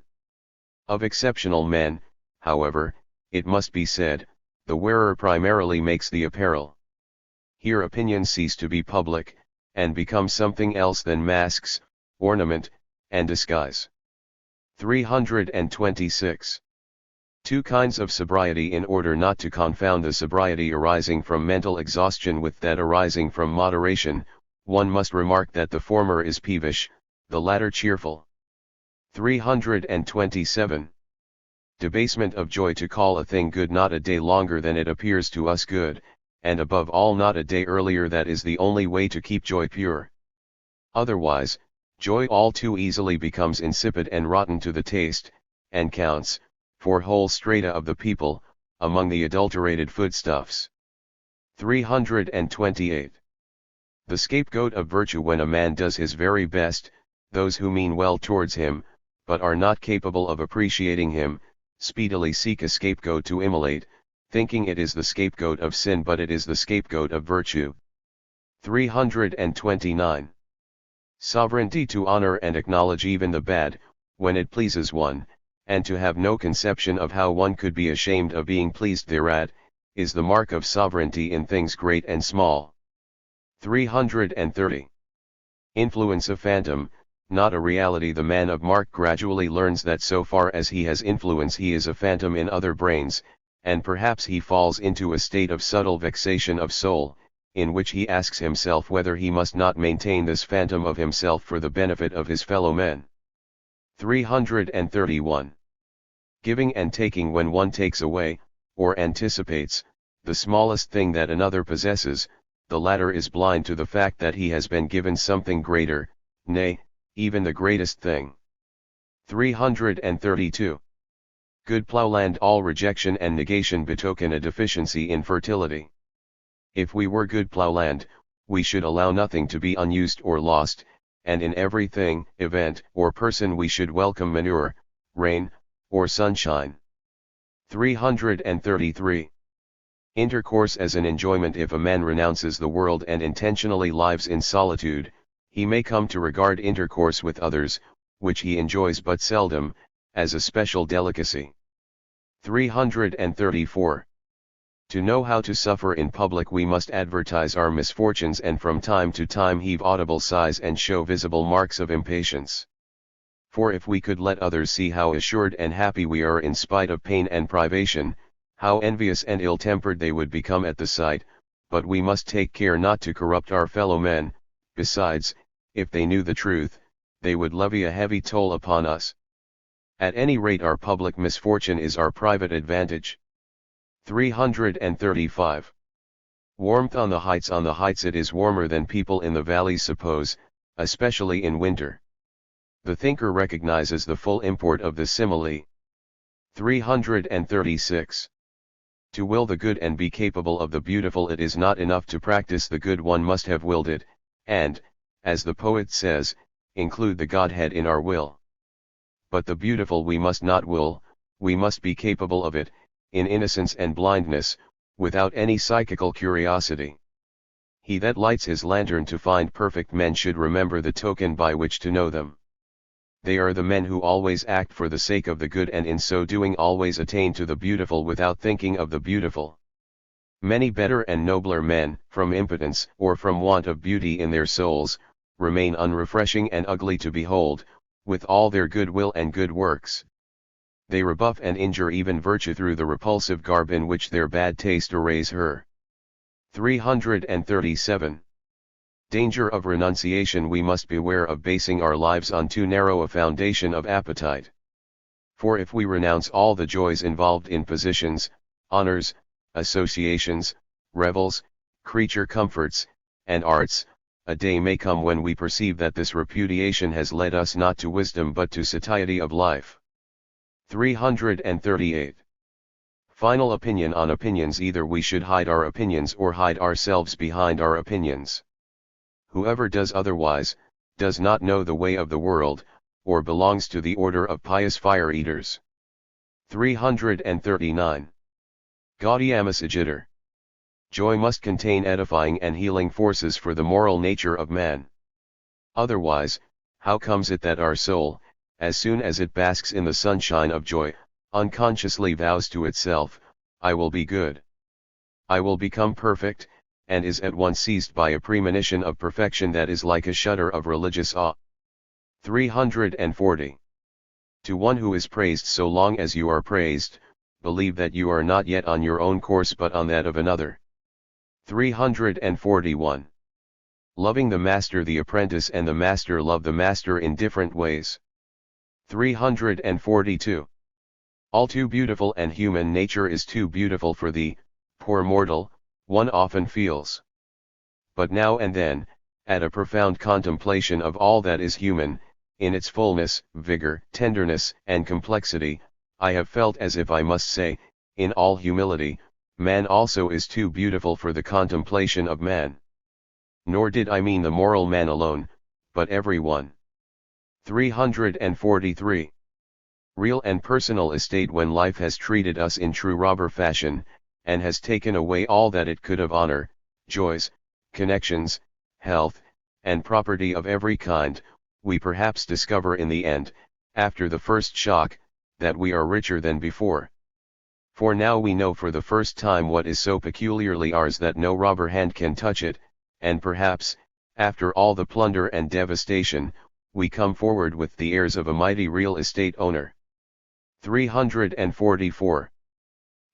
Of exceptional men, however, it must be said, the wearer primarily makes the apparel. Here opinions cease to be public, and become something else than masks, ornament, and disguise. 326. Two kinds of sobriety. In order not to confound the sobriety arising from mental exhaustion with that arising from moderation, one must remark that the former is peevish, the latter cheerful. 327. Debasement of joy. To call a thing good not a day longer than it appears to us good, and above all not a day earlier. That is the only way to keep joy pure. Otherwise, joy all too easily becomes insipid and rotten to the taste, and counts, for whole strata of the people, among the adulterated foodstuffs. 328. The scapegoat of virtue. When a man does his very best, those who mean well towards him, but are not capable of appreciating him, speedily seek a scapegoat to immolate, thinking it is the scapegoat of sin but it is the scapegoat of virtue. 329. Sovereignty to honor and acknowledge even the bad, when it pleases one, and to have no conception of how one could be ashamed of being pleased thereat, is the mark of sovereignty in things great and small. 330. Influence a phantom, not a reality. The man of mark gradually learns that so far as he has influence he is a phantom in other brains, and perhaps he falls into a state of subtle vexation of soul, in which he asks himself whether he must not maintain this phantom of himself for the benefit of his fellow men. 331. Giving and taking. When one takes away, or anticipates, the smallest thing that another possesses, the latter is blind to the fact that he has been given something greater, nay, even the greatest thing. 332. Good plowland. All rejection and negation betoken a deficiency in fertility. If we were good plowland, we should allow nothing to be unused or lost, and in everything, event, or person we should welcome manure, rain, or sunshine. 333. Intercourse as an enjoyment. If a man renounces the world and intentionally lives in solitude, he may come to regard intercourse with others, which he enjoys but seldom, as a special delicacy. 334. To know how to suffer in public we must advertise our misfortunes and from time to time heave audible sighs and show visible marks of impatience. For if we could let others see how assured and happy we are in spite of pain and privation, how envious and ill-tempered they would become at the sight, but we must take care not to corrupt our fellow men. Besides, if they knew the truth, they would levy a heavy toll upon us. At any rate our public misfortune is our private advantage. 335. Warmth on the heights. On the heights it is warmer than people in the valleys suppose, especially in winter. The thinker recognizes the full import of the simile. 336. To will the good and be capable of the beautiful. It is not enough to practice the good, one must have willed it, and, as the poet says, include the Godhead in our will. But the beautiful we must not will, we must be capable of it, in innocence and blindness, without any psychical curiosity. He that lights his lantern to find perfect men should remember the token by which to know them. They are the men who always act for the sake of the good and in so doing always attain to the beautiful without thinking of the beautiful. Many better and nobler men, from impotence or from want of beauty in their souls, remain unrefreshing and ugly to behold, with all their good will and good works. They rebuff and injure even virtue through the repulsive garb in which their bad taste arrays her. 337. Danger of renunciation. We must beware of basing our lives on too narrow a foundation of appetite. For if we renounce all the joys involved in positions, honors, associations, revels, creature comforts, and arts, a day may come when we perceive that this repudiation has led us not to wisdom but to satiety of life. 338. Final opinion on opinions. Either we should hide our opinions or hide ourselves behind our opinions. Whoever does otherwise, does not know the way of the world, or belongs to the order of pious fire-eaters. 339. Gaudium Sagitter. Joy must contain edifying and healing forces for the moral nature of man. Otherwise, how comes it that our soul, as soon as it basks in the sunshine of joy, unconsciously vows to itself, I will be good, I will become perfect, and is at once seized by a premonition of perfection that is like a shudder of religious awe. 340. To one who is praised. So long as you are praised, believe that you are not yet on your own course but on that of another. 341. Loving the master. The apprentice and the master love the master in different ways. 342. All too beautiful and human nature is too beautiful for thee, poor mortal, one often feels. But now and then, at a profound contemplation of all that is human, in its fullness, vigor, tenderness, and complexity, I have felt as if I must say, in all humility, man also is too beautiful for the contemplation of man. Nor did I mean the moral man alone, but every one. 343. Real and personal estate. When life has treated us in true robber fashion, and has taken away all that it could of honor, joys, connections, health, and property of every kind, we perhaps discover in the end, after the first shock, that we are richer than before. For now we know for the first time what is so peculiarly ours that no robber hand can touch it, and perhaps, after all the plunder and devastation, we come forward with the airs of a mighty real estate owner. 344.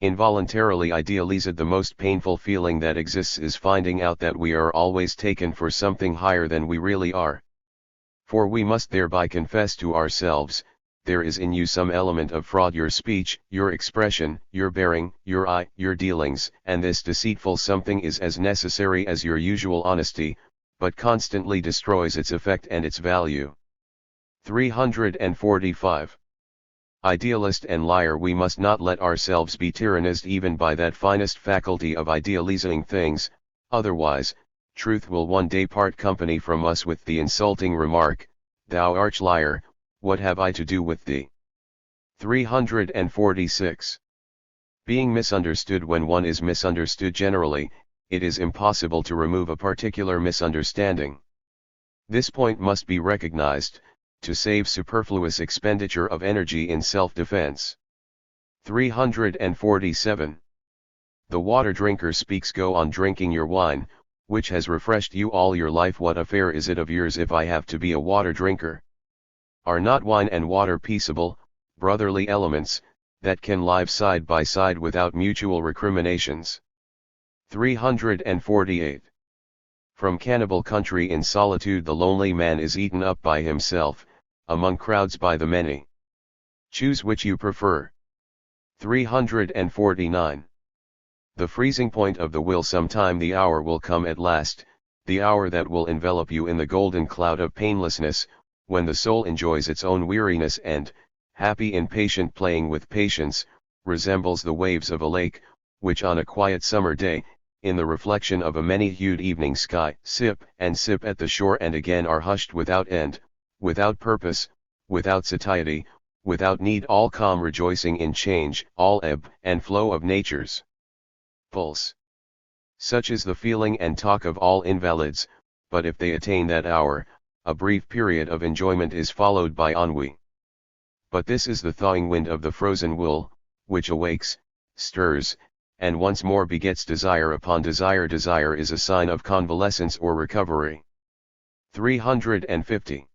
Involuntarily idealized. The most painful feeling that exists is finding out that we are always taken for something higher than we really are. For we must thereby confess to ourselves, there is in you some element of fraud, your speech, your expression, your bearing, your eye, your dealings, and this deceitful something is as necessary as your usual honesty, but constantly destroys its effect and its value. 345. Idealist and liar. We must not let ourselves be tyrannized even by that finest faculty of idealizing things, otherwise, truth will one day part company from us with the insulting remark, "Thou arch liar, what have I to do with thee?" 346. Being misunderstood. When one is misunderstood generally, it is impossible to remove a particular misunderstanding. This point must be recognized, to save superfluous expenditure of energy in self-defense. 347. The water drinker speaks. Go on drinking your wine, which has refreshed you all your life. What affair is it of yours if I have to be a water drinker? Are not wine and water peaceable, brotherly elements, that can live side by side without mutual recriminations? 348. From cannibal country in solitude the lonely man is eaten up by himself, among crowds by the many. Choose which you prefer. 349. The freezing point of the will. Sometime the hour will come at last, the hour that will envelop you in the golden cloud of painlessness, when the soul enjoys its own weariness and, happy in patient playing with patience, resembles the waves of a lake, which on a quiet summer day, in the reflection of a many-hued evening sky, sip at the shore and again are hushed without end, without purpose, without satiety, without need, all calm, rejoicing in change, all ebb and flow of nature's pulse. Such is the feeling and talk of all invalids, but if they attain that hour, a brief period of enjoyment is followed by ennui. But this is the thawing wind of the frozen wool, which awakes, stirs, and once more begets desire upon desire. Desire is a sign of convalescence or recovery. 350.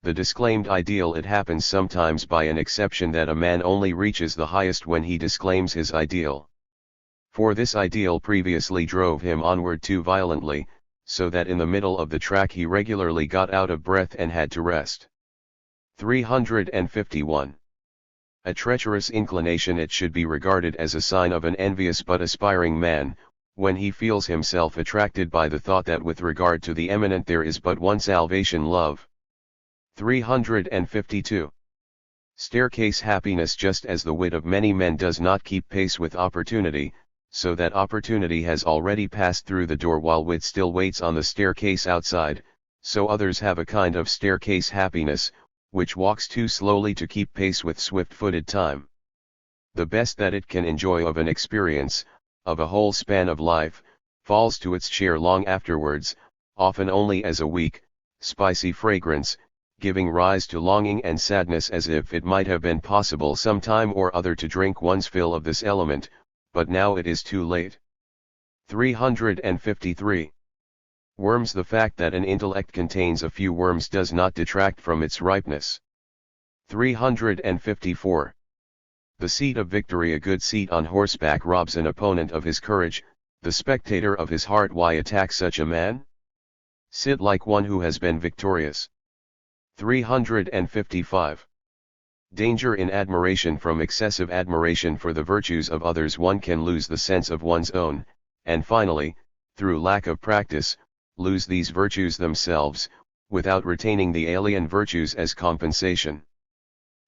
The disclaimed ideal. It happens sometimes by an exception that a man only reaches the highest when he disclaims his ideal. For this ideal previously drove him onward too violently, so that in the middle of the track he regularly got out of breath and had to rest. 351. A treacherous inclination. It should be regarded as a sign of an envious but aspiring man, when he feels himself attracted by the thought that with regard to the eminent there is but one salvation, love. 352. Staircase happiness. Just as the wit of many men does not keep pace with opportunity, so that opportunity has already passed through the door while wit still waits on the staircase outside, so others have a kind of staircase happiness, which walks too slowly to keep pace with swift-footed time. The best that it can enjoy of an experience, of a whole span of life, falls to its share long afterwards, often only as a weak, spicy fragrance, giving rise to longing and sadness, as if it might have been possible some time or other to drink one's fill of this element, but now it is too late. 353. Worms. The fact that an intellect contains a few worms does not detract from its ripeness. 354. The seat of victory. A good seat on horseback robs an opponent of his courage, the spectator of his heart. Why attack such a man? Sit like one who has been victorious. 355. Danger in admiration. From excessive admiration for the virtues of others one can lose the sense of one's own, and finally, through lack of practice, lose these virtues themselves, without retaining the alien virtues as compensation.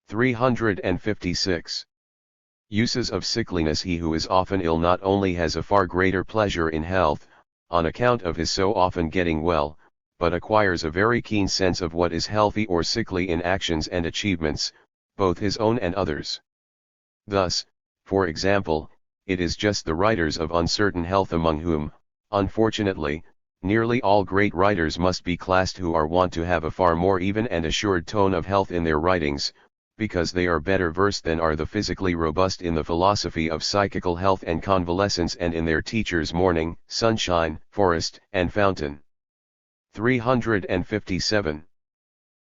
356. Uses of sickliness. He who is often ill not only has a far greater pleasure in health, on account of his so often getting well, but acquires a very keen sense of what is healthy or sickly in actions and achievements, both his own and others. Thus, for example, it is just the writers of uncertain health, among whom, unfortunately, nearly all great writers must be classed, who are wont to have a far more even and assured tone of health in their writings, because they are better versed than are the physically robust in the philosophy of psychical health and convalescence, and in their teachers' morning, sunshine, forest, and fountain. 357.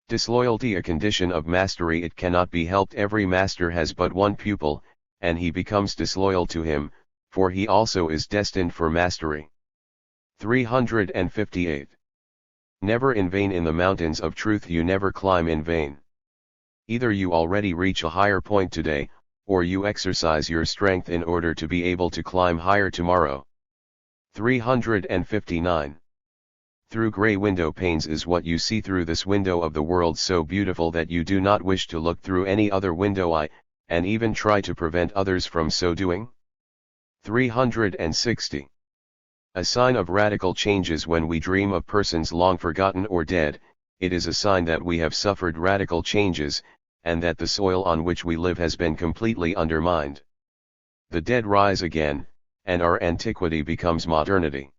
Disloyalty a condition of mastery. It cannot be helped. Every master has but one pupil, and he becomes disloyal to him, for he also is destined for mastery. 358. Never in vain. In the mountains of truth you never climb in vain. Either you already reach a higher point today, or you exercise your strength in order to be able to climb higher tomorrow. 359. Through grey window panes is what you see. Through this window of the world, so beautiful that you do not wish to look through any other window, and even try to prevent others from so doing. 360. A sign of radical changes when we dream of persons long forgotten or dead. It is a sign that we have suffered radical changes, and that the soil on which we live has been completely undermined. The dead rise again, and our antiquity becomes modernity.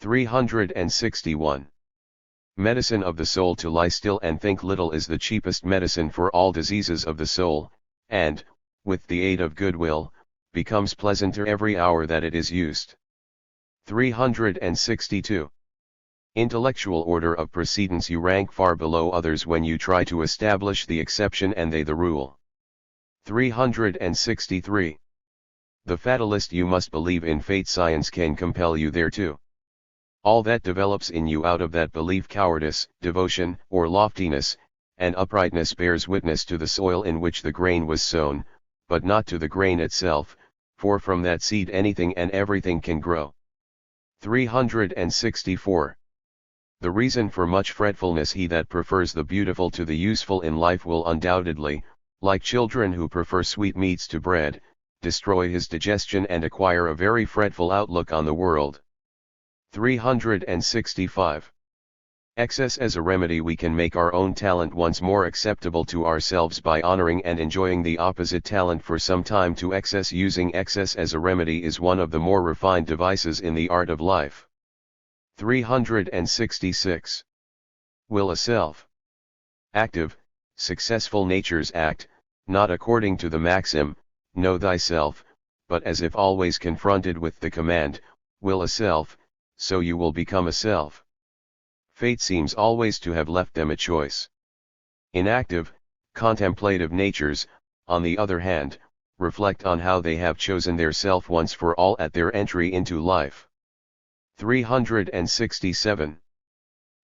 361. Medicine of the soul. To lie still and think little is the cheapest medicine for all diseases of the soul, and, with the aid of goodwill, becomes pleasanter every hour that it is used. 362. Intellectual order of precedence. You rank far below others when you try to establish the exception and they the rule. 363. The fatalist. You must believe in fate. Science can compel you thereto. All that develops in you out of that belief, cowardice, devotion, or loftiness, and uprightness, bears witness to the soil in which the grain was sown, but not to the grain itself, for from that seed anything and everything can grow. 364. The reason for much fretfulness. He that prefers the beautiful to the useful in life will undoubtedly, like children who prefer sweetmeats to bread, destroy his digestion and acquire a very fretful outlook on the world. 365. Excess as a remedy. We can make our own talent once more acceptable to ourselves by honoring and enjoying the opposite talent for some time. To excess. Using excess as a remedy is one of the more refined devices in the art of life. 366. Will a self. Active, successful natures act, not according to the maxim, know thyself, but as if always confronted with the command, will a self, so you will become a self. Fate seems always to have left them a choice. Inactive, contemplative natures, on the other hand, reflect on how they have chosen their self once for all at their entry into life. 367.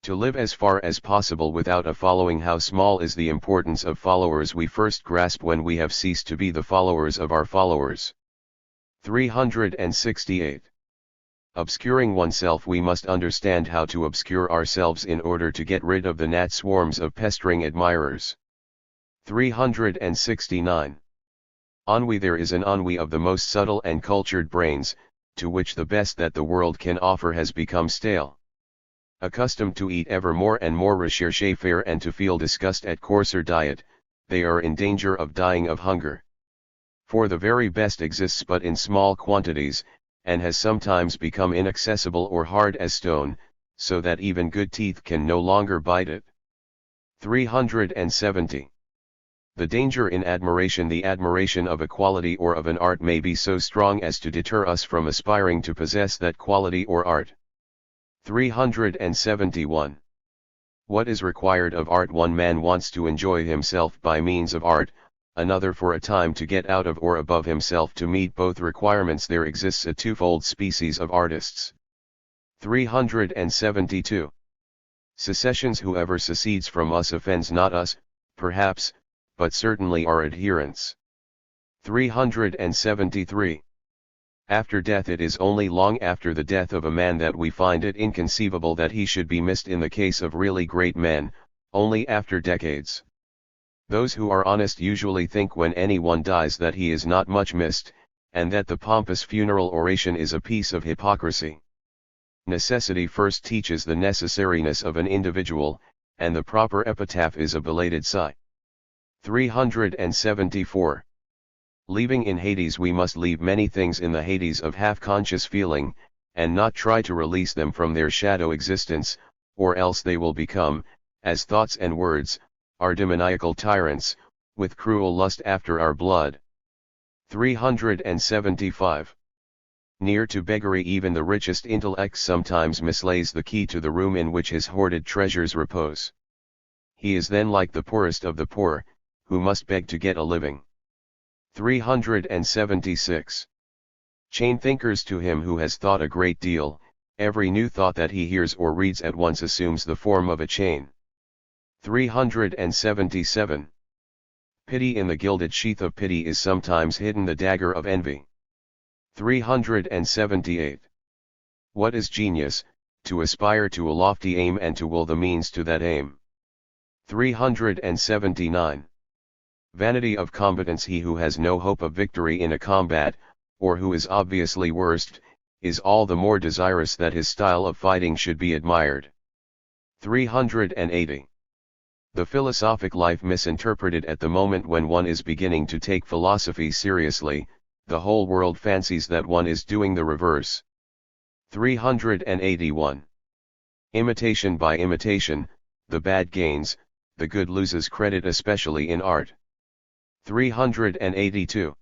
To live as far as possible without a following. How small is the importance of followers we first grasp when we have ceased to be the followers of our followers. 368. Obscuring oneself. We must understand how to obscure ourselves in order to get rid of the gnat swarms of pestering admirers. 369. Ennui. There is an ennui of the most subtle and cultured brains, to which the best that the world can offer has become stale. Accustomed to eat ever more and more recherché fare and to feel disgust at coarser diet, they are in danger of dying of hunger. For the very best exists but in small quantities, and has sometimes become inaccessible or hard as stone, so that even good teeth can no longer bite it. 370. The danger in admiration. The admiration of a quality or of an art may be so strong as to deter us from aspiring to possess that quality or art. 371. What is required of art? One man wants to enjoy himself by means of art, another for a time to get out of or above himself. To meet both requirements there exists a twofold species of artists. 372. Secessions. Whoever secedes from us offends not us, perhaps, but certainly our adherents. 373. After death. It is only long after the death of a man that we find it inconceivable that he should be missed. In the case of really great men, only after decades. Those who are honest usually think when anyone dies that he is not much missed, and that the pompous funeral oration is a piece of hypocrisy. Necessity first teaches the necessariness of an individual, and the proper epitaph is a belated sigh. 374. Leaving in Hades we must leave many things in the Hades of half-conscious feeling, and not try to release them from their shadow existence, or else they will become, as thoughts and words, our demoniacal tyrants, with cruel lust after our blood. 375. Near to beggary even the richest intellect sometimes mislays the key to the room in which his hoarded treasures repose. He is then like the poorest of the poor, who must beg to get a living. 376. Chain thinkers to him who has thought a great deal, every new thought that he hears or reads at once assumes the form of a chain. 377. Pity in the gilded sheath of pity is sometimes hidden the dagger of envy. 378. What is genius? To aspire to a lofty aim and to will the means to that aim. 379. Vanity of combatants. He who has no hope of victory in a combat, or who is obviously worst, is all the more desirous that his style of fighting should be admired. 380. The philosophic life misinterpreted. At the moment when one is beginning to take philosophy seriously, the whole world fancies that one is doing the reverse. 381. Imitation by imitation, the bad gains, the good loses credit, especially in art. 382.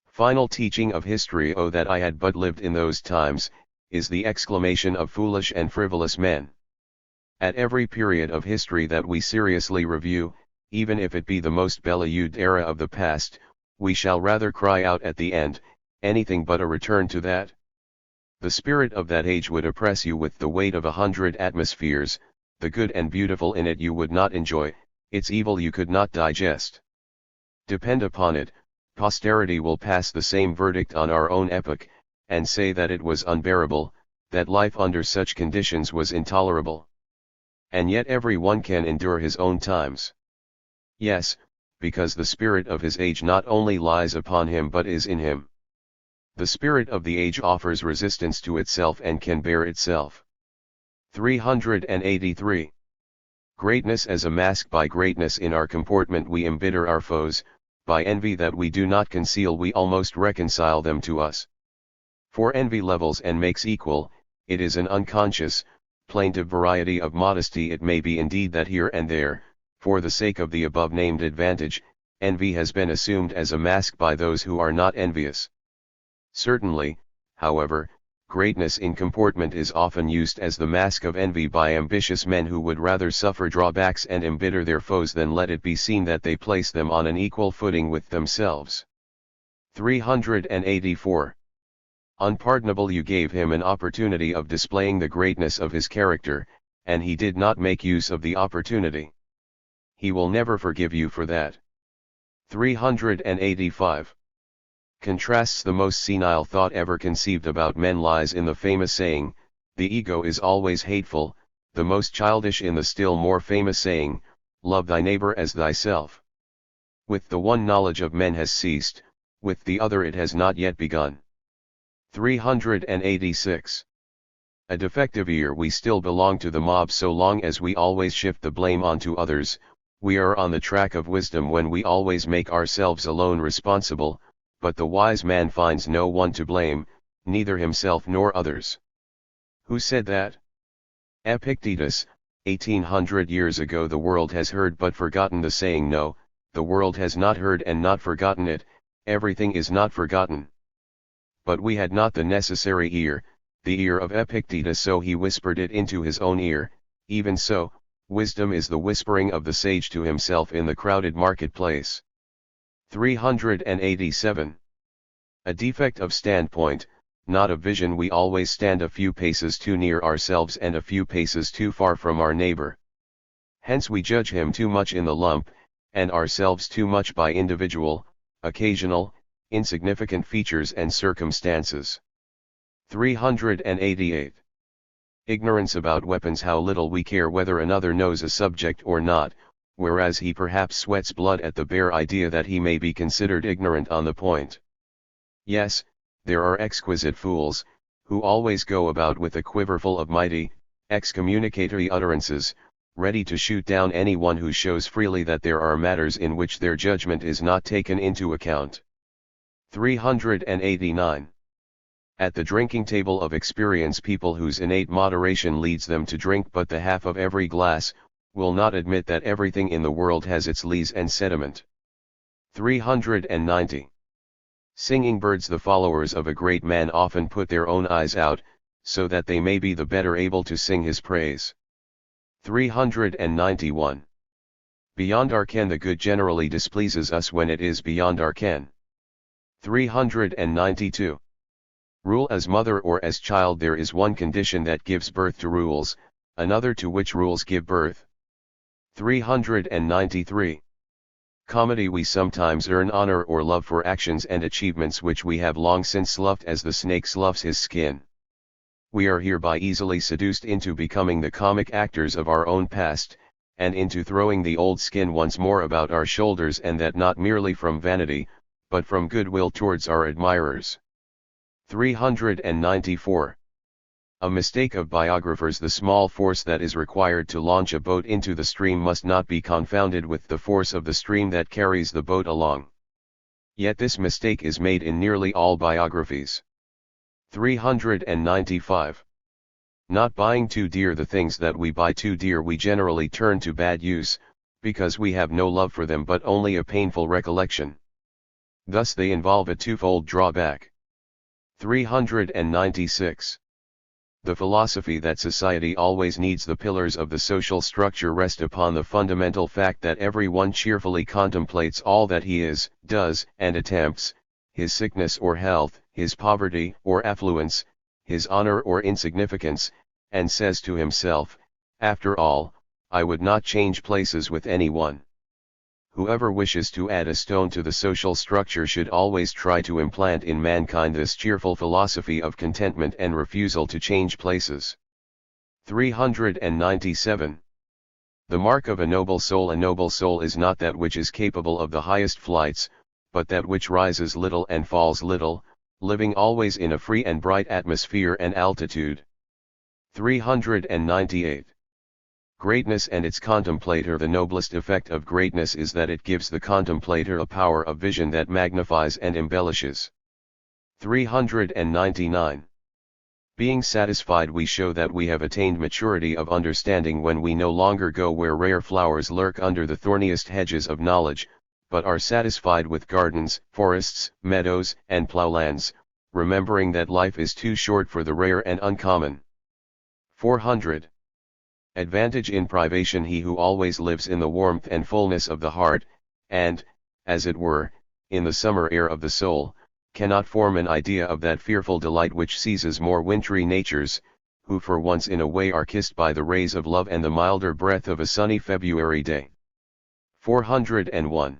Final teaching of history. Oh, that I had but lived in those times, is the exclamation of foolish and frivolous men. At every period of history that we seriously review, even if it be the most belligerent era of the past, we shall rather cry out at the end, anything but a return to that. The spirit of that age would oppress you with the weight of 100 atmospheres, the good and beautiful in it you would not enjoy, its evil you could not digest. Depend upon it, posterity will pass the same verdict on our own epoch, and say that it was unbearable, that life under such conditions was intolerable. And yet every one can endure his own times. Yes, because the spirit of his age not only lies upon him but is in him. The spirit of the age offers resistance to itself and can bear itself. 383. Greatness as a mask. By greatness in our comportment we embitter our foes, by envy that we do not conceal we almost reconcile them to us. For envy levels and makes equal, it is an unconscious, plaintive variety of modesty. It may be indeed that here and there, for the sake of the above-named advantage, envy has been assumed as a mask by those who are not envious. Certainly, however, greatness in comportment is often used as the mask of envy by ambitious men who would rather suffer drawbacks and embitter their foes than let it be seen that they place them on an equal footing with themselves. 384. Unpardonable. You gave him an opportunity of displaying the greatness of his character, and he did not make use of the opportunity. He will never forgive you for that. 385. Contrasts. The most senile thought ever conceived about men lies in the famous saying, the ego is always hateful, the most childish in the still more famous saying, love thy neighbor as thyself. With the one knowledge of men has ceased, with the other it has not yet begun. 386. A defective ear. We still belong to the mob so long as we always shift the blame onto others. We are on the track of wisdom when we always make ourselves alone responsible, but the wise man finds no one to blame, neither himself nor others. Who said that? Epictetus. 1800 years ago. The world has heard but forgotten the saying. No, the world has not heard and not forgotten it, everything is not forgotten. But we had not the necessary ear, the ear of Epictetus, so he whispered it into his own ear. Even so, wisdom is the whispering of the sage to himself in the crowded marketplace. 387. A defect of standpoint, not of vision. We always stand a few paces too near ourselves and a few paces too far from our neighbor. Hence we judge him too much in the lump, and ourselves too much by individual, occasional, insignificant features and circumstances. 388. Ignorance about weapons. How little we care whether another knows a subject or not, whereas he perhaps sweats blood at the bare idea that he may be considered ignorant on the point. Yes, there are exquisite fools, who always go about with a quiverful of mighty, excommunicatory utterances, ready to shoot down anyone who shows freely that there are matters in which their judgment is not taken into account. 389. At the drinking table of experience, people whose innate moderation leads them to drink but the half of every glass, will not admit that everything in the world has its lees and sediment. 390. Singing birds. The followers of a great man often put their own eyes out, so that they may be the better able to sing his praise. 391. Beyond our ken. The good generally displeases us when it is beyond our ken. 392. Rule as mother or as child. There is one condition that gives birth to rules, another to which rules give birth. 393. Comedy. We sometimes earn honor or love for actions and achievements which we have long since sloughed as the snake sloughs his skin. We are hereby easily seduced into becoming the comic actors of our own past, and into throwing the old skin once more about our shoulders, and that not merely from vanity, but from goodwill towards our admirers. 394. A mistake of biographers. The small force that is required to launch a boat into the stream must not be confounded with the force of the stream that carries the boat along. Yet this mistake is made in nearly all biographies. 395. Not buying too dear. The things that we buy too dear we generally turn to bad use, because we have no love for them but only a painful recollection. Thus they involve a twofold drawback. 396. The philosophy that society always needs the pillars of the social structure rest upon the fundamental fact that every one cheerfully contemplates all that he is, does, and attempts, his sickness or health, his poverty or affluence, his honor or insignificance, and says to himself, after all, I would not change places with anyone. Whoever wishes to add a stone to the social structure should always try to implant in mankind this cheerful philosophy of contentment and refusal to change places. 397. The mark of a noble soul. A noble soul is not that which is capable of the highest flights, but that which rises little and falls little, living always in a free and bright atmosphere and altitude. 398. Greatness and its contemplator. The noblest effect of greatness is that it gives the contemplator a power of vision that magnifies and embellishes. 399. Being satisfied, we show that we have attained maturity of understanding when we no longer go where rare flowers lurk under the thorniest hedges of knowledge, but are satisfied with gardens, forests, meadows, and plowlands, remembering that life is too short for the rare and uncommon. 400. Advantage in privation. He who always lives in the warmth and fullness of the heart, and, as it were, in the summer air of the soul, cannot form an idea of that fearful delight which seizes more wintry natures, who for once in a way are kissed by the rays of love and the milder breath of a sunny February day. 401.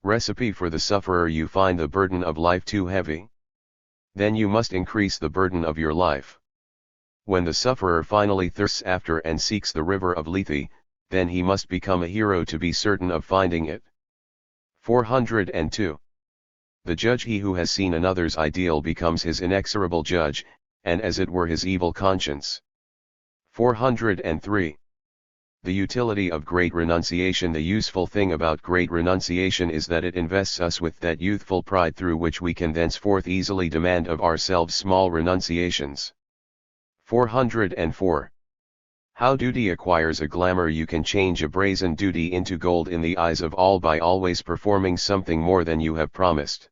Recipe for the sufferer. You find the burden of life too heavy? Then you must increase the burden of your life. When the sufferer finally thirsts after and seeks the river of Lethe, then he must become a hero to be certain of finding it. 402. The judge. He who has seen another's ideal becomes his inexorable judge, and as it were his evil conscience. 403. The utility of great renunciation. The useful thing about great renunciation is that it invests us with that youthful pride through which we can thenceforth easily demand of ourselves small renunciations. 404. How duty acquires a glamour. You can change a brazen duty into gold in the eyes of all by always performing something more than you have promised.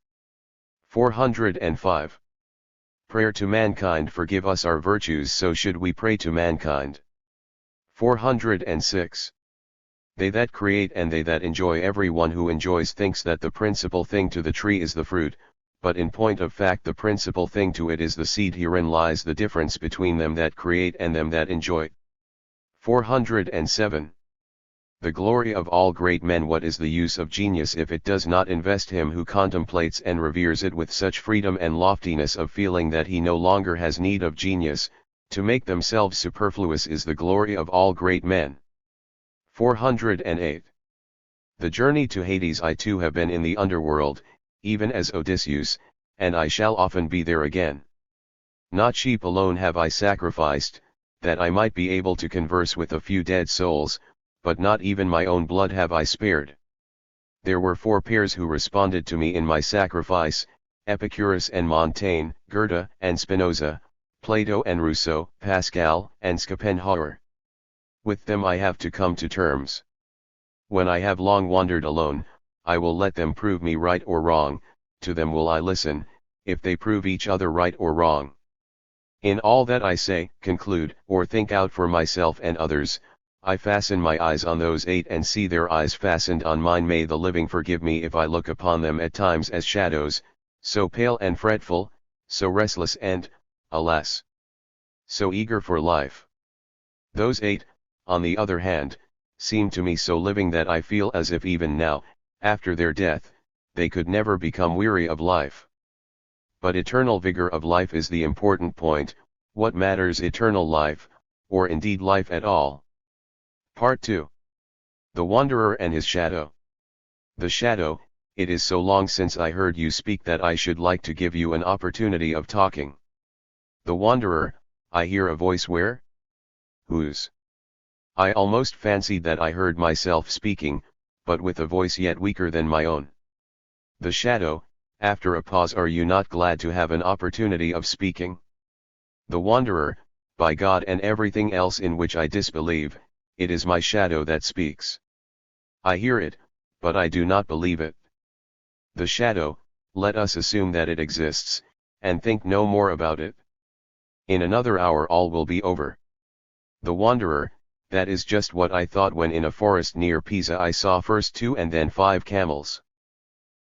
405. Prayer to mankind. Forgive us our virtues, so should we pray to mankind. 406. They that create and they that enjoy. Every one who enjoys thinks that the principal thing to the tree is the fruit, but in point of fact the principal thing to it is the seed. Herein lies the difference between them that create and them that enjoy. 407. The glory of all great men. What is the use of genius if it does not invest him who contemplates and reveres it with such freedom and loftiness of feeling that he no longer has need of genius, to make themselves superfluous is the glory of all great men. 408. The journey to Hades. I too have been in the underworld, even as Odysseus, and I shall often be there again. Not sheep alone have I sacrificed, that I might be able to converse with a few dead souls, but not even my own blood have I spared. There were 4 pairs who responded to me in my sacrifice, Epicurus and Montaigne, Goethe and Spinoza, Plato and Rousseau, Pascal and Schopenhauer. With them I have to come to terms. When I have long wandered alone, I will let them prove me right or wrong, to them will I listen, if they prove each other right or wrong. In all that I say, conclude, or think out for myself and others, I fasten my eyes on those 8 and see their eyes fastened on mine. May the living forgive me if I look upon them at times as shadows, so pale and fretful, so restless and, alas, so eager for life. Those 8, on the other hand, seem to me so living that I feel as if even now, after their death, they could never become weary of life. But eternal vigor of life is the important point. What matters eternal life, or indeed life at all? Part 2. The Wanderer and his Shadow. The shadow. It is so long since I heard you speak that I should like to give you an opportunity of talking. The Wanderer. I hear a voice where? Whose? I almost fancied that I heard myself speaking, but with a voice yet weaker than my own. The Shadow. After a pause, are you not glad to have an opportunity of speaking? The Wanderer. By God and everything else in which I disbelieve, it is my shadow that speaks. I hear it, but I do not believe it. The Shadow. Let us assume that it exists, and think no more about it. In another hour all will be over. The Wanderer. That is just what I thought when in a forest near Pisa I saw first 2 and then 5 camels.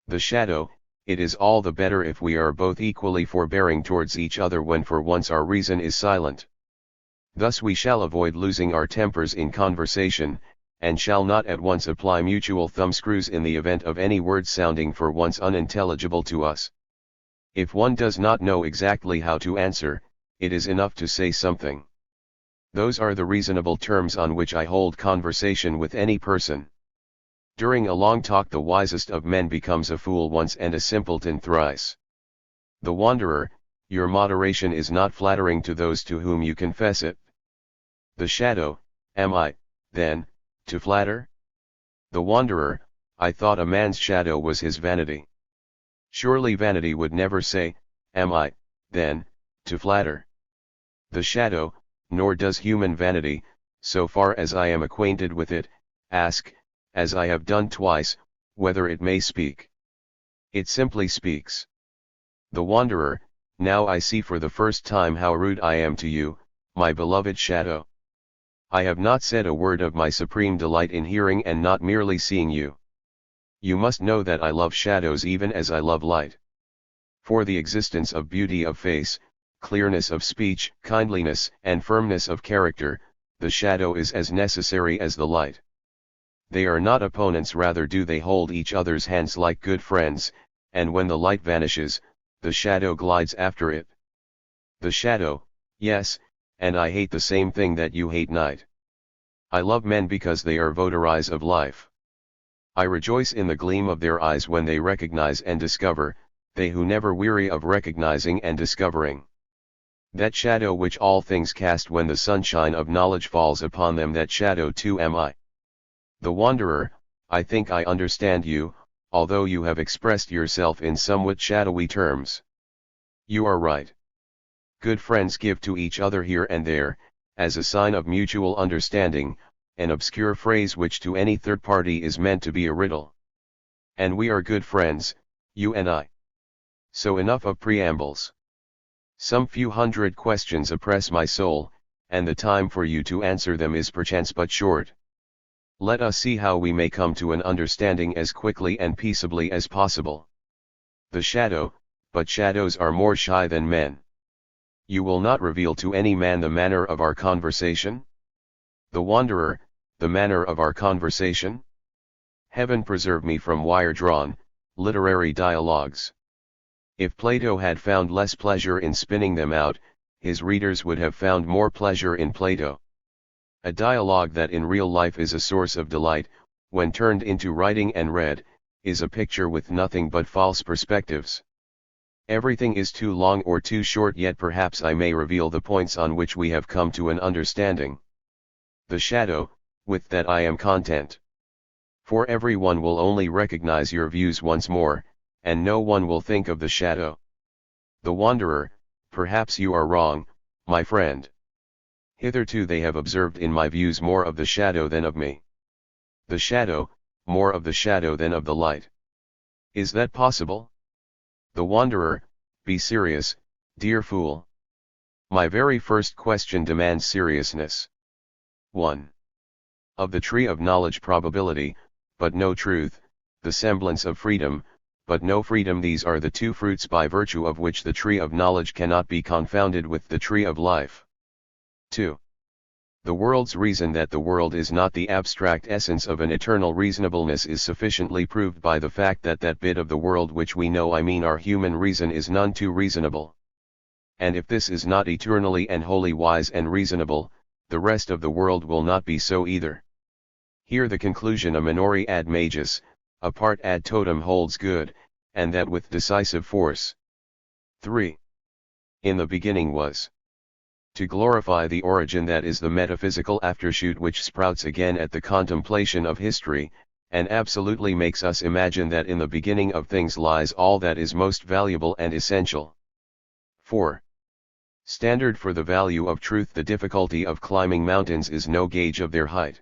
The Shadow. It is all the better if we are both equally forbearing towards each other when for once our reason is silent. Thus we shall avoid losing our tempers in conversation, and shall not at once apply mutual thumbscrews in the event of any word sounding for once unintelligible to us. If one does not know exactly how to answer, it is enough to say something. Those are the reasonable terms on which I hold conversation with any person. During a long talk the wisest of men becomes a fool once and a simpleton thrice. The Wanderer. Your moderation is not flattering to those to whom you confess it. The Shadow. Am I, then, to flatter? The Wanderer. I thought a man's shadow was his vanity. Surely vanity would never say, am I, then, to flatter? The Shadow. Nor does human vanity, so far as I am acquainted with it, ask, as I have done twice, whether it may speak. It simply speaks. The Wanderer. Now I see for the first time how rude I am to you, my beloved Shadow. I have not said a word of my supreme delight in hearing and not merely seeing you. You must know that I love shadows even as I love light. For the existence of beauty of face, clearness of speech, kindliness and firmness of character, the shadow is as necessary as the light. They are not opponents, rather do they hold each other's hands like good friends, and when the light vanishes, the shadow glides after it. The Shadow. Yes, and I hate the same thing that you hate, night. I love men because they are votaries of life. I rejoice in the gleam of their eyes when they recognize and discover, they who never weary of recognizing and discovering. That shadow which all things cast when the sunshine of knowledge falls upon them, that shadow too am I. The Wanderer. I think I understand you, although you have expressed yourself in somewhat shadowy terms. You are right. Good friends give to each other here and there, as a sign of mutual understanding, an obscure phrase which to any third party is meant to be a riddle. And we are good friends, you and I. So enough of preambles. Some few hundred questions oppress my soul, and the time for you to answer them is perchance but short. Let us see how we may come to an understanding as quickly and peaceably as possible. The Shadow. But shadows are more shy than men. You will not reveal to any man the manner of our conversation? The Wanderer. The manner of our conversation? Heaven preserve me from wire-drawn, literary dialogues. If Plato had found less pleasure in spinning them out, his readers would have found more pleasure in Plato. A dialogue that in real life is a source of delight, when turned into writing and read, is a picture with nothing but false perspectives. Everything is too long or too short, yet perhaps I may reveal the points on which we have come to an understanding. The Shadow. With that I am content. For everyone will only recognize your views once more, and no one will think of the shadow. The wanderer, perhaps you are wrong, my friend. Hitherto they have observed in my views more of the shadow than of me. The shadow, more of the shadow than of the light. Is that possible? The wanderer, be serious, dear fool. My very first question demands seriousness. 1. Of the tree of knowledge probability, but no truth, the semblance of freedom, but no freedom, these are the two fruits by virtue of which the tree of knowledge cannot be confounded with the tree of life. 2. The world's reason that the world is not the abstract essence of an eternal reasonableness is sufficiently proved by the fact that that bit of the world which we know, I mean our human reason, is none too reasonable. And if this is not eternally and wholly wise and reasonable, the rest of the world will not be so either. Here the conclusion a minori ad majus, a part ad totum holds good, and that with decisive force. 3. In the beginning was. To glorify the origin, that is the metaphysical aftershoot which sprouts again at the contemplation of history, and absolutely makes us imagine that in the beginning of things lies all that is most valuable and essential. 4. Standard for the value of truth. The difficulty of climbing mountains is no gauge of their height.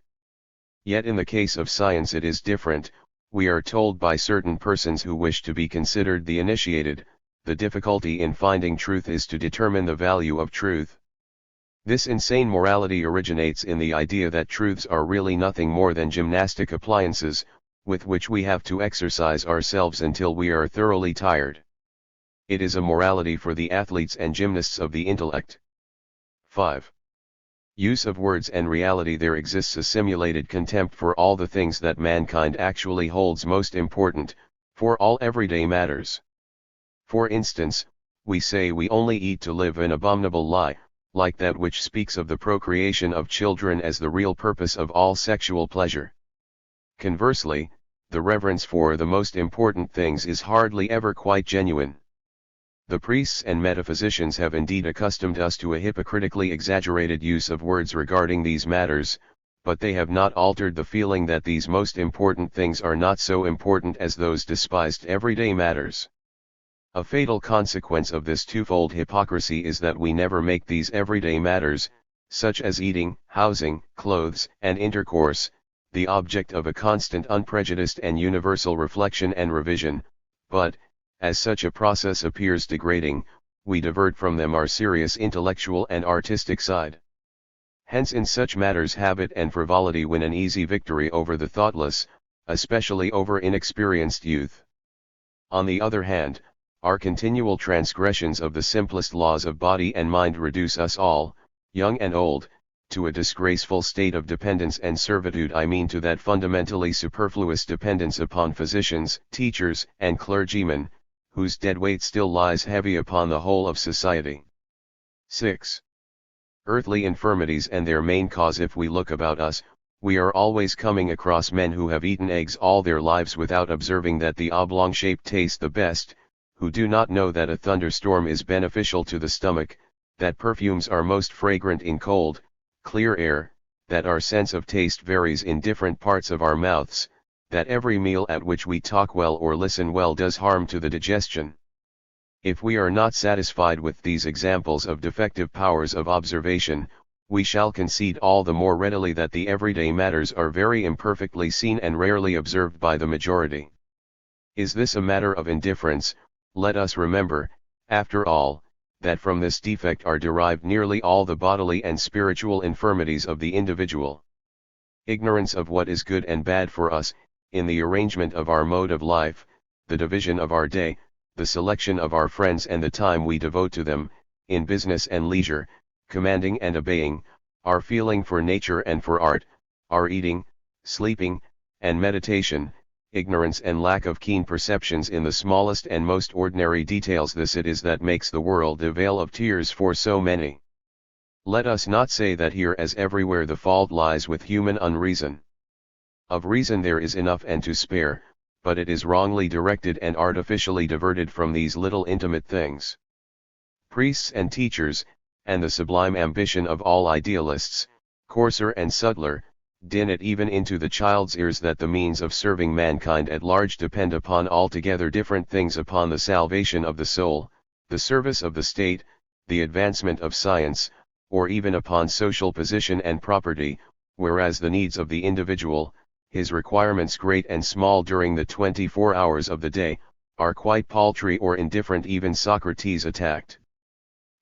Yet in the case of science it is different. We are told by certain persons who wish to be considered the initiated, the difficulty in finding truth is to determine the value of truth. This insane morality originates in the idea that truths are really nothing more than gymnastic appliances, with which we have to exercise ourselves until we are thoroughly tired. It is a morality for the athletes and gymnasts of the intellect. 5. Use of words and reality. There exists a simulated contempt for all the things that mankind actually holds most important, for all everyday matters. For instance, we say we only eat to live, an abominable lie, like that which speaks of the procreation of children as the real purpose of all sexual pleasure. Conversely, the reverence for the most important things is hardly ever quite genuine. The priests and metaphysicians have indeed accustomed us to a hypocritically exaggerated use of words regarding these matters, but they have not altered the feeling that these most important things are not so important as those despised everyday matters. A fatal consequence of this twofold hypocrisy is that we never make these everyday matters, such as eating, housing, clothes, and intercourse, the object of a constant, unprejudiced and universal reflection and revision, but, as such a process appears degrading, we divert from them our serious intellectual and artistic side. Hence in such matters habit and frivolity win an easy victory over the thoughtless, especially over inexperienced youth. On the other hand, our continual transgressions of the simplest laws of body and mind reduce us all, young and old, to a disgraceful state of dependence and servitude, I mean to that fundamentally superfluous dependence upon physicians, teachers, and clergymen, whose dead weight still lies heavy upon the whole of society. 6. Earthly infirmities and their main cause. If we look about us, we are always coming across men who have eaten eggs all their lives without observing that the oblong shape tastes the best, who do not know that a thunderstorm is beneficial to the stomach, that perfumes are most fragrant in cold, clear air, that our sense of taste varies in different parts of our mouths, that every meal at which we talk well or listen well does harm to the digestion. If we are not satisfied with these examples of defective powers of observation, we shall concede all the more readily that the everyday matters are very imperfectly seen and rarely observed by the majority. Is this a matter of indifference? Let us remember, after all, that from this defect are derived nearly all the bodily and spiritual infirmities of the individual. Ignorance of what is good and bad for us, in the arrangement of our mode of life, the division of our day, the selection of our friends and the time we devote to them, in business and leisure, commanding and obeying, our feeling for nature and for art, our eating, sleeping, and meditation, ignorance and lack of keen perceptions in the smallest and most ordinary details, this it is that makes the world a vale of tears for so many. Let us not say that here as everywhere the fault lies with human unreason. Of reason there is enough and to spare, but it is wrongly directed and artificially diverted from these little intimate things. Priests and teachers, and the sublime ambition of all idealists, coarser and subtler, din it even into the child's ears that the means of serving mankind at large depend upon altogether different things, upon the salvation of the soul, the service of the state, the advancement of science, or even upon social position and property, whereas the needs of the individual, his requirements great and small during the 24 hours of the day, are quite paltry or indifferent. Even Socrates attacked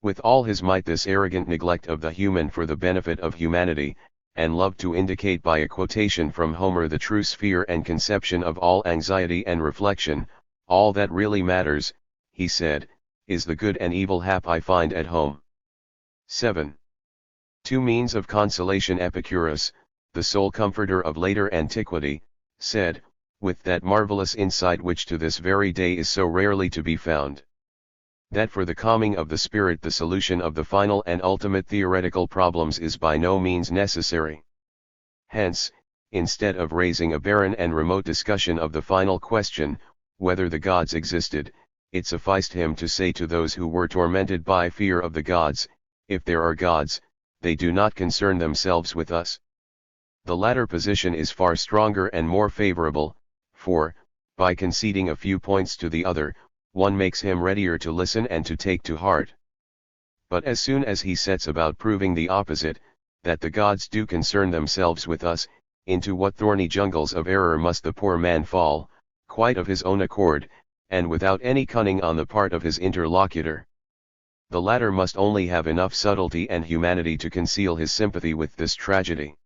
with all his might this arrogant neglect of the human for the benefit of humanity, and loved to indicate by a quotation from Homer the true sphere and conception of all anxiety and reflection. All that really matters, he said, is the good and evil hap I find at home. 7. Two means of consolation. Epicurus, the sole comforter of later antiquity, said, with that marvelous insight which to this very day is so rarely to be found, that for the calming of the spirit the solution of the final and ultimate theoretical problems is by no means necessary. Hence, instead of raising a barren and remote discussion of the final question, whether the gods existed, it sufficed him to say to those who were tormented by fear of the gods, if there are gods, they do not concern themselves with us. The latter position is far stronger and more favorable, for, by conceding a few points to the other, one makes him readier to listen and to take to heart. But as soon as he sets about proving the opposite, that the gods do concern themselves with us, into what thorny jungles of error must the poor man fall, quite of his own accord, and without any cunning on the part of his interlocutor. The latter must only have enough subtlety and humanity to conceal his sympathy with this tragedy.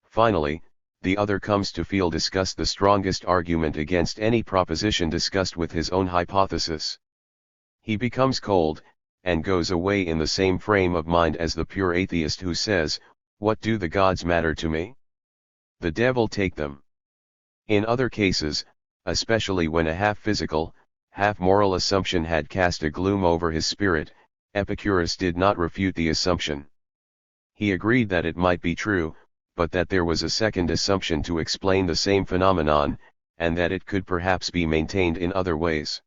Finally, the other comes to feel disgust the strongest argument against any proposition discussed with his own hypothesis. He becomes cold, and goes away in the same frame of mind as the pure atheist who says, "What do the gods matter to me? The devil take them." In other cases, especially when a half-physical, half-moral assumption had cast a gloom over his spirit, Epicurus did not refute the assumption. He agreed that it might be true, but that there was a second assumption to explain the same phenomenon, and that it could perhaps be maintained in other ways.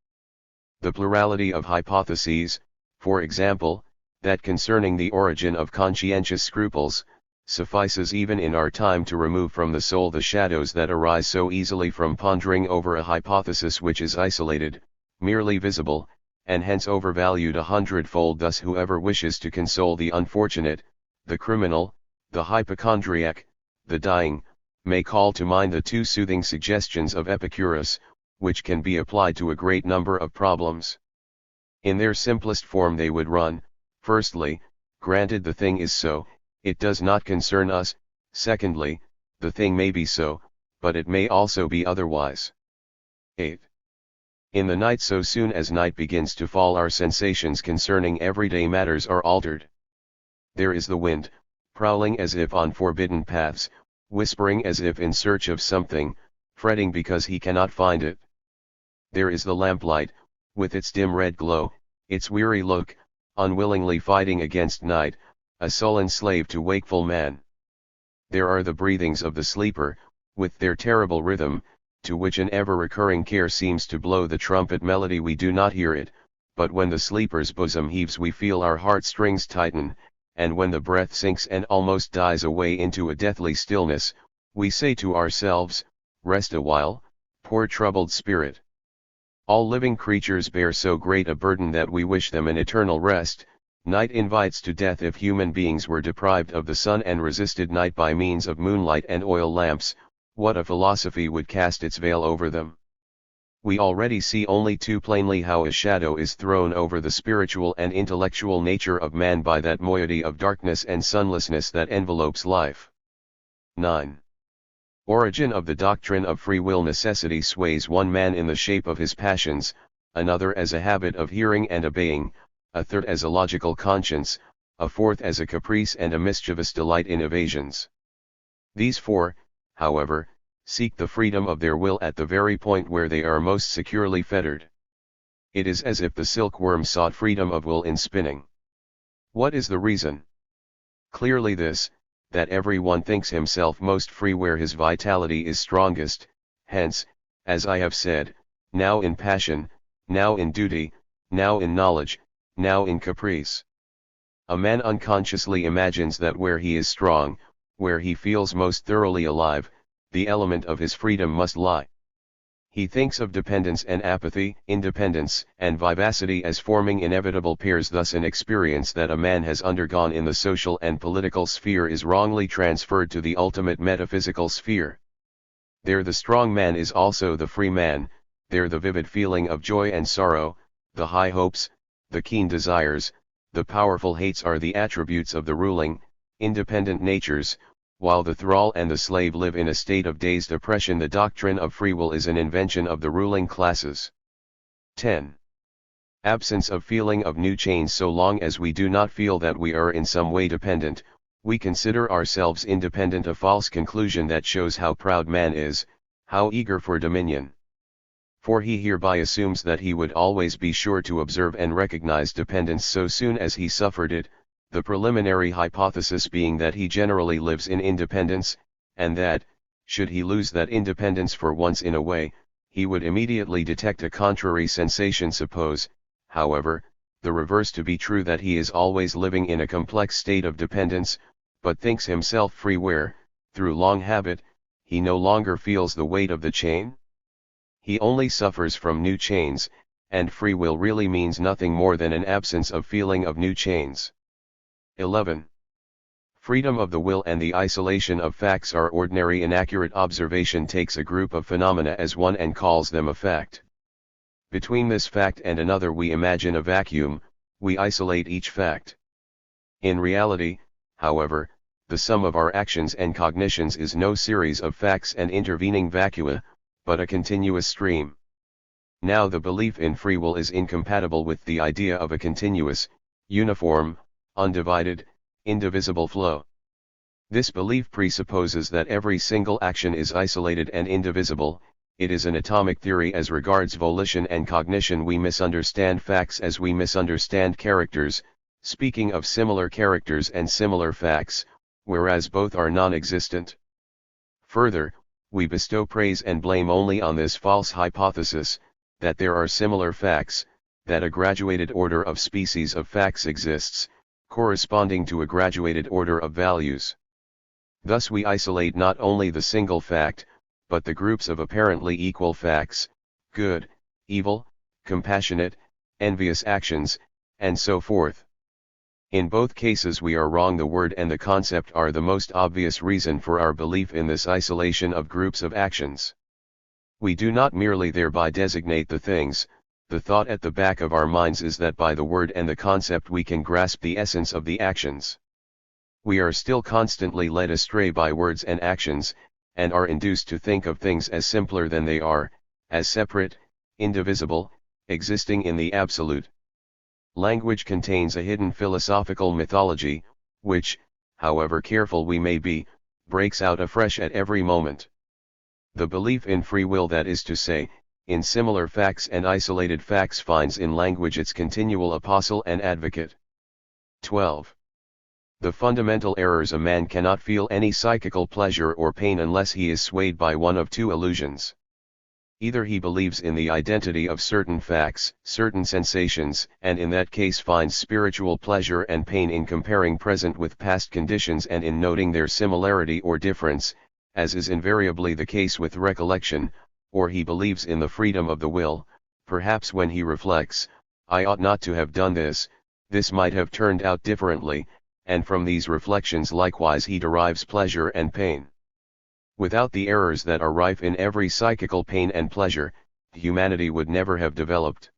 The plurality of hypotheses, for example, that concerning the origin of conscientious scruples, suffices even in our time to remove from the soul the shadows that arise so easily from pondering over a hypothesis which is isolated, merely visible, and hence overvalued 100-fold. Thus whoever wishes to console the unfortunate, the criminal, the hypochondriac, the dying, may call to mind the two soothing suggestions of Epicurus, which can be applied to a great number of problems. In their simplest form they would run: firstly, granted the thing is so, it does not concern us; secondly, the thing may be so, but it may also be otherwise. 8. In the night, so soon as night begins to fall, our sensations concerning everyday matters are altered. There is the wind, prowling as if on forbidden paths, whispering as if in search of something, fretting because he cannot find it. There is the lamplight, with its dim red glow, its weary look, unwillingly fighting against night, a sullen slave to wakeful man. There are the breathings of the sleeper, with their terrible rhythm, to which an ever-recurring care seems to blow the trumpet melody. We do not hear it, but when the sleeper's bosom heaves we feel our heartstrings tighten, and when the breath sinks and almost dies away into a deathly stillness, we say to ourselves, "Rest a while, poor troubled spirit." All living creatures bear so great a burden that we wish them an eternal rest. Night invites to death. If human beings were deprived of the sun and resisted night by means of moonlight and oil lamps, what a philosophy would cast its veil over them! We already see only too plainly how a shadow is thrown over the spiritual and intellectual nature of man by that moiety of darkness and sunlessness that envelopes life. 9. Origin of the doctrine of free will. Necessity sways one man in the shape of his passions, another as a habit of hearing and obeying, a third as a logical conscience, a fourth as a caprice and a mischievous delight in evasions. These four, however, seek the freedom of their will at the very point where they are most securely fettered. It is as if the silkworm sought freedom of will in spinning. What is the reason? Clearly this, that every one thinks himself most free where his vitality is strongest. Hence, as I have said, now in passion, now in duty, now in knowledge, now in caprice. A man unconsciously imagines that where he is strong, Where he feels most thoroughly alive, the element of his freedom must lie. He thinks of dependence and apathy, independence and vivacity as forming inevitable pairs. Thus an experience that a man has undergone in the social and political sphere is wrongly transferred to the ultimate metaphysical sphere. There the strong man is also the free man, there the vivid feeling of joy and sorrow, the high hopes, the keen desires, the powerful hates are the attributes of the ruling, independent natures, while the thrall and the slave live in a state of dazed oppression. The doctrine of free will is an invention of the ruling classes. 10. Absence of feeling of new chains. So long as we do not feel that we are in some way dependent, we consider ourselves independent, a false conclusion that shows how proud man is, how eager for dominion. For he hereby assumes that he would always be sure to observe and recognize dependence so soon as he suffered it, the preliminary hypothesis being that he generally lives in independence, and that, should he lose that independence for once in a way, he would immediately detect a contrary sensation. Suppose, however, the reverse to be true, that he is always living in a complex state of dependence, but thinks himself free where, through long habit, he no longer feels the weight of the chain. He only suffers from new chains, and free will really means nothing more than an absence of feeling of new chains. 11. Freedom of the will and the isolation of facts. Our ordinary inaccurate observation takes a group of phenomena as one and calls them a fact. Between this fact and another we imagine a vacuum, we isolate each fact. In reality, however, the sum of our actions and cognitions is no series of facts and intervening vacua, but a continuous stream. Now the belief in free will is incompatible with the idea of a continuous, uniform, undivided, indivisible flow. This belief presupposes that every single action is isolated and indivisible. It is an atomic theory as regards volition and cognition. We misunderstand facts as we misunderstand characters, speaking of similar characters and similar facts, whereas both are non-existent. Further, we bestow praise and blame only on this false hypothesis, that there are similar facts, that a graduated order of species of facts exists, corresponding to a graduated order of values. Thus we isolate not only the single fact, but the groups of apparently equal facts, good, evil, compassionate, envious actions, and so forth. In both cases we are wrong. The word and the concept are the most obvious reason for our belief in this isolation of groups of actions. We do not merely thereby designate the things. The thought at the back of our minds is that by the word and the concept we can grasp the essence of the actions. We are still constantly led astray by words and actions, and are induced to think of things as simpler than they are, as separate, indivisible, existing in the absolute. Language contains a hidden philosophical mythology, which, however careful we may be, breaks out afresh at every moment. The belief in free will, that is to say, in similar facts and isolated facts, finds in language its continual apostle and advocate. 12. The fundamental errors. A man cannot feel any psychical pleasure or pain unless he is swayed by one of two illusions. Either he believes in the identity of certain facts, certain sensations, and in that case finds spiritual pleasure and pain in comparing present with past conditions and in noting their similarity or difference, as is invariably the case with recollection, or he believes in the freedom of the will. Perhaps when he reflects, I ought not to have done this might have turned out differently, and from these reflections likewise he derives pleasure and pain. Without the errors that are rife in every psychical pain and pleasure, humanity would never have developed.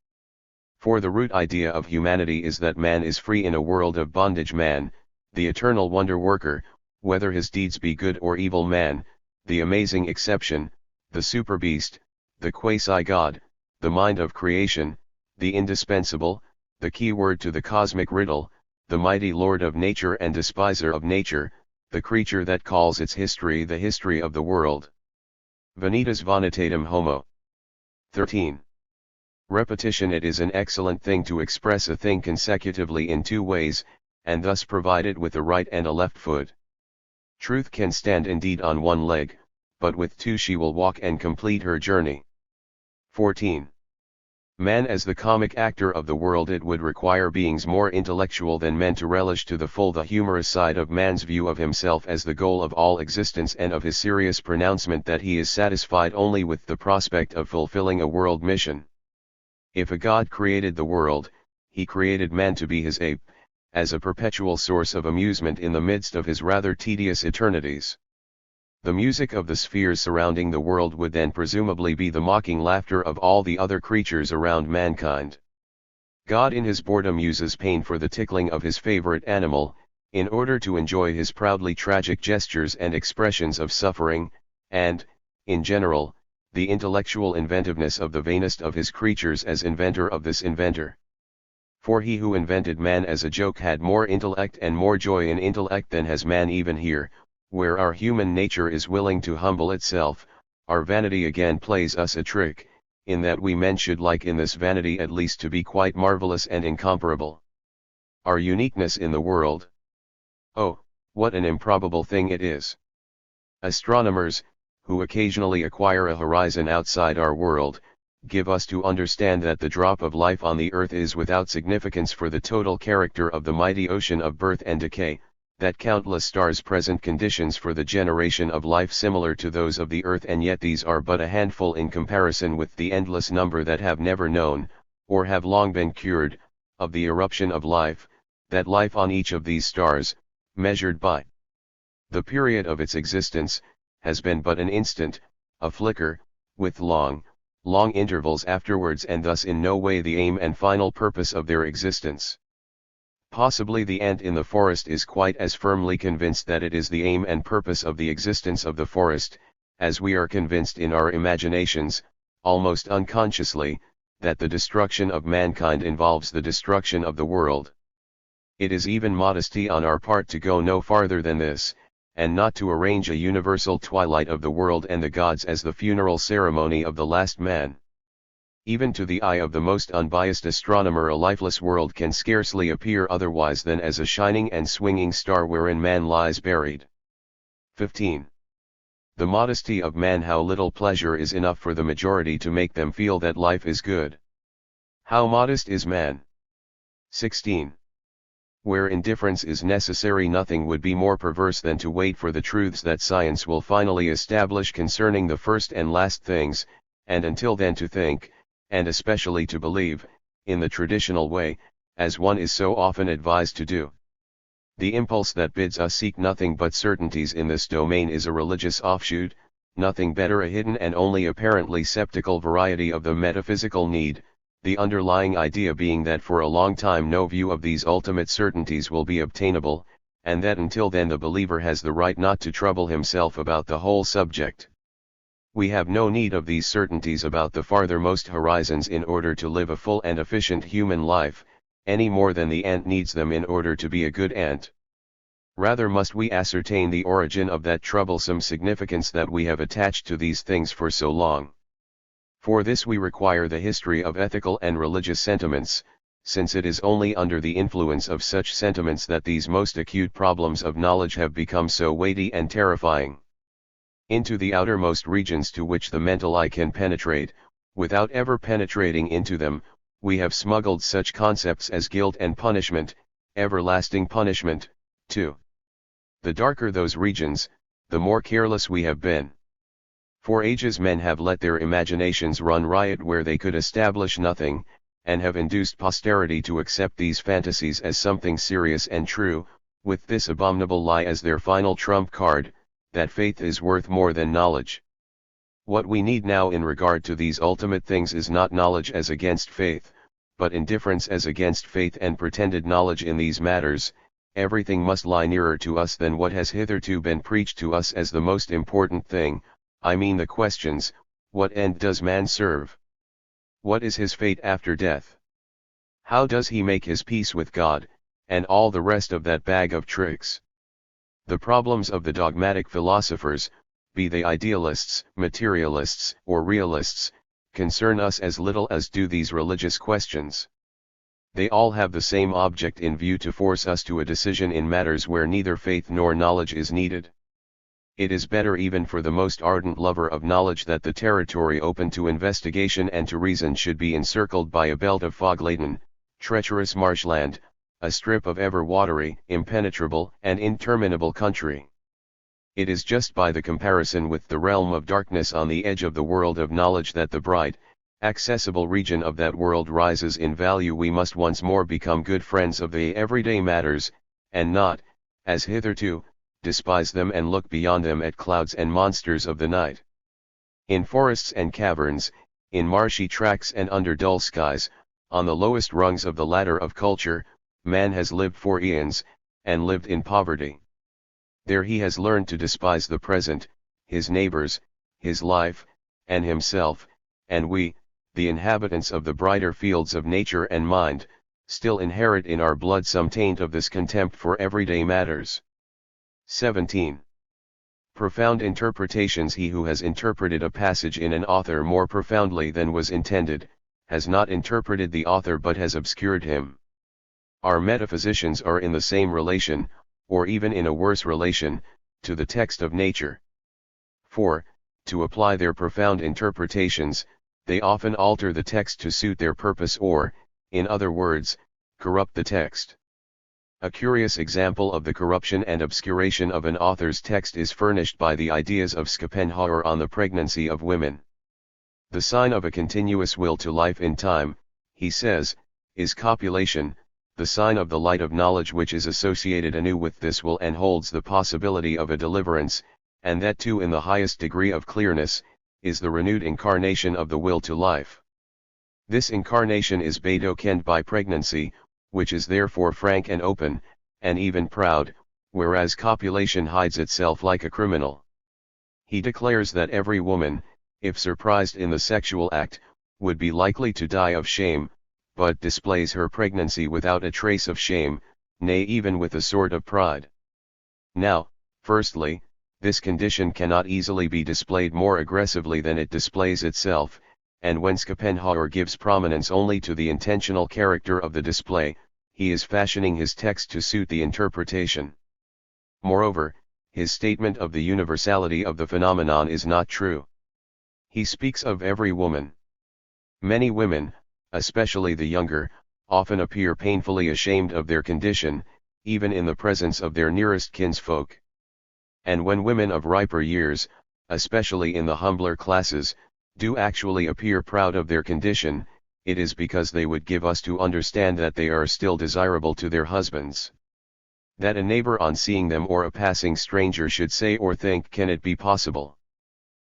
For the root idea of humanity is that man is free in a world of bondage. Man, the eternal wonder worker, whether his deeds be good or evil. Man, the amazing exception, the super beast, the quasi-god, the mind of creation, the indispensable, the key word to the cosmic riddle, the mighty lord of nature and despiser of nature, the creature that calls its history the history of the world. Vanitas vanitatum homo. 13. Repetition. It is an excellent thing to express a thing consecutively in two ways, and thus provide it with a right and a left foot. Truth can stand indeed on one leg, but with two she will walk and complete her journey. 14. Man as the comic actor of the world, it would require beings more intellectual than men to relish to the full the humorous side of man's view of himself as the goal of all existence, and of his serious pronouncement that he is satisfied only with the prospect of fulfilling a world mission. If a God created the world, he created man to be his ape, as a perpetual source of amusement in the midst of his rather tedious eternities. The music of the spheres surrounding the world would then presumably be the mocking laughter of all the other creatures around mankind. God in his boredom uses pain for the tickling of his favorite animal, in order to enjoy his proudly tragic gestures and expressions of suffering, and, in general, the intellectual inventiveness of the vainest of his creatures as inventor of this inventor. For he who invented man as a joke had more intellect and more joy in intellect than has man even here, where our human nature is willing to humble itself. Our vanity again plays us a trick, in that we men should like in this vanity at least to be quite marvelous and incomparable. Our uniqueness in the world. Oh, what an improbable thing it is! Astronomers, who occasionally acquire a horizon outside our world, give us to understand that the drop of life on the earth is without significance for the total character of the mighty ocean of birth and decay, that countless stars present conditions for the generation of life similar to those of the earth, and yet these are but a handful in comparison with the endless number that have never known, or have long been cured, of the eruption of life, that life on each of these stars, measured by the period of its existence, has been but an instant, a flicker, with long intervals afterwards, and thus in no way the aim and final purpose of their existence. Possibly the ant in the forest is quite as firmly convinced that it is the aim and purpose of the existence of the forest, as we are convinced in our imaginations, almost unconsciously, that the destruction of mankind involves the destruction of the world. It is even modesty on our part to go no farther than this, and not to arrange a universal twilight of the world and the gods as the funeral ceremony of the last man. Even to the eye of the most unbiased astronomer a lifeless world can scarcely appear otherwise than as a shining and swinging star wherein man lies buried. 15. The modesty of man. How little pleasure is enough for the majority to make them feel that life is good. How modest is man! 16. Where indifference is necessary, nothing would be more perverse than to wait for the truths that science will finally establish concerning the first and last things, and until then to think, and especially to believe, in the traditional way, as one is so often advised to do. The impulse that bids us seek nothing but certainties in this domain is a religious offshoot, nothing better, a hidden and only apparently sceptical variety of the metaphysical need, the underlying idea being that for a long time no view of these ultimate certainties will be obtainable, and that until then the believer has the right not to trouble himself about the whole subject. We have no need of these certainties about the farthermost horizons in order to live a full and efficient human life, any more than the ant needs them in order to be a good ant. Rather must we ascertain the origin of that troublesome significance that we have attached to these things for so long. For this we require the history of ethical and religious sentiments, since it is only under the influence of such sentiments that these most acute problems of knowledge have become so weighty and terrifying. Into the outermost regions to which the mental eye can penetrate, without ever penetrating into them, we have smuggled such concepts as guilt and punishment, everlasting punishment, too. The darker those regions, the more careless we have been. For ages men have let their imaginations run riot where they could establish nothing, and have induced posterity to accept these fantasies as something serious and true, with this abominable lie as their final trump card, that faith is worth more than knowledge. What we need now in regard to these ultimate things is not knowledge as against faith, but indifference as against faith and pretended knowledge in these matters. Everything must lie nearer to us than what has hitherto been preached to us as the most important thing. I mean the questions: what end does man serve? What is his fate after death? How does he make his peace with God, and all the rest of that bag of tricks? The problems of the dogmatic philosophers, be they idealists, materialists, or realists, concern us as little as do these religious questions. They all have the same object in view: to force us to a decision in matters where neither faith nor knowledge is needed. It is better even for the most ardent lover of knowledge that the territory open to investigation and to reason should be encircled by a belt of fog-laden, treacherous marshland, a strip of ever-watery, impenetrable, and interminable country. It is just by the comparison with the realm of darkness on the edge of the world of knowledge that the bright, accessible region of that world rises in value. We must once more become good friends of the everyday matters, and not, as hitherto, despise them and look beyond them at clouds and monsters of the night. In forests and caverns, in marshy tracts and under dull skies, on the lowest rungs of the ladder of culture, man has lived for eons, and lived in poverty. There he has learned to despise the present, his neighbors, his life, and himself, and we, the inhabitants of the brighter fields of nature and mind, still inherit in our blood some taint of this contempt for everyday matters. 17. Profound interpretations. He who has interpreted a passage in an author more profoundly than was intended, has not interpreted the author but has obscured him. Our metaphysicians are in the same relation, or even in a worse relation, to the text of nature. For, to apply their profound interpretations, they often alter the text to suit their purpose or, in other words, corrupt the text. A curious example of the corruption and obscuration of an author's text is furnished by the ideas of Schopenhauer on the pregnancy of women. The sign of a continuous will to life in time, he says, is copulation, the sign of the light of knowledge which is associated anew with this will and holds the possibility of a deliverance, and that too in the highest degree of clearness, is the renewed incarnation of the will to life. This incarnation is betokenned by pregnancy, which is therefore frank and open, and even proud, whereas copulation hides itself like a criminal. He declares that every woman, if surprised in the sexual act, would be likely to die of shame, but displays her pregnancy without a trace of shame, nay even with a sort of pride. Now, firstly, this condition cannot easily be displayed more aggressively than it displays itself, and when Schopenhauer gives prominence only to the intentional character of the display, he is fashioning his text to suit the interpretation. Moreover, his statement of the universality of the phenomenon is not true. He speaks of every woman. Many women, especially the younger, often appear painfully ashamed of their condition, even in the presence of their nearest kinsfolk. And when women of riper years, especially in the humbler classes, do actually appear proud of their condition, it is because they would give us to understand that they are still desirable to their husbands. That a neighbor on seeing them or a passing stranger should say or think, "Can it be possible?"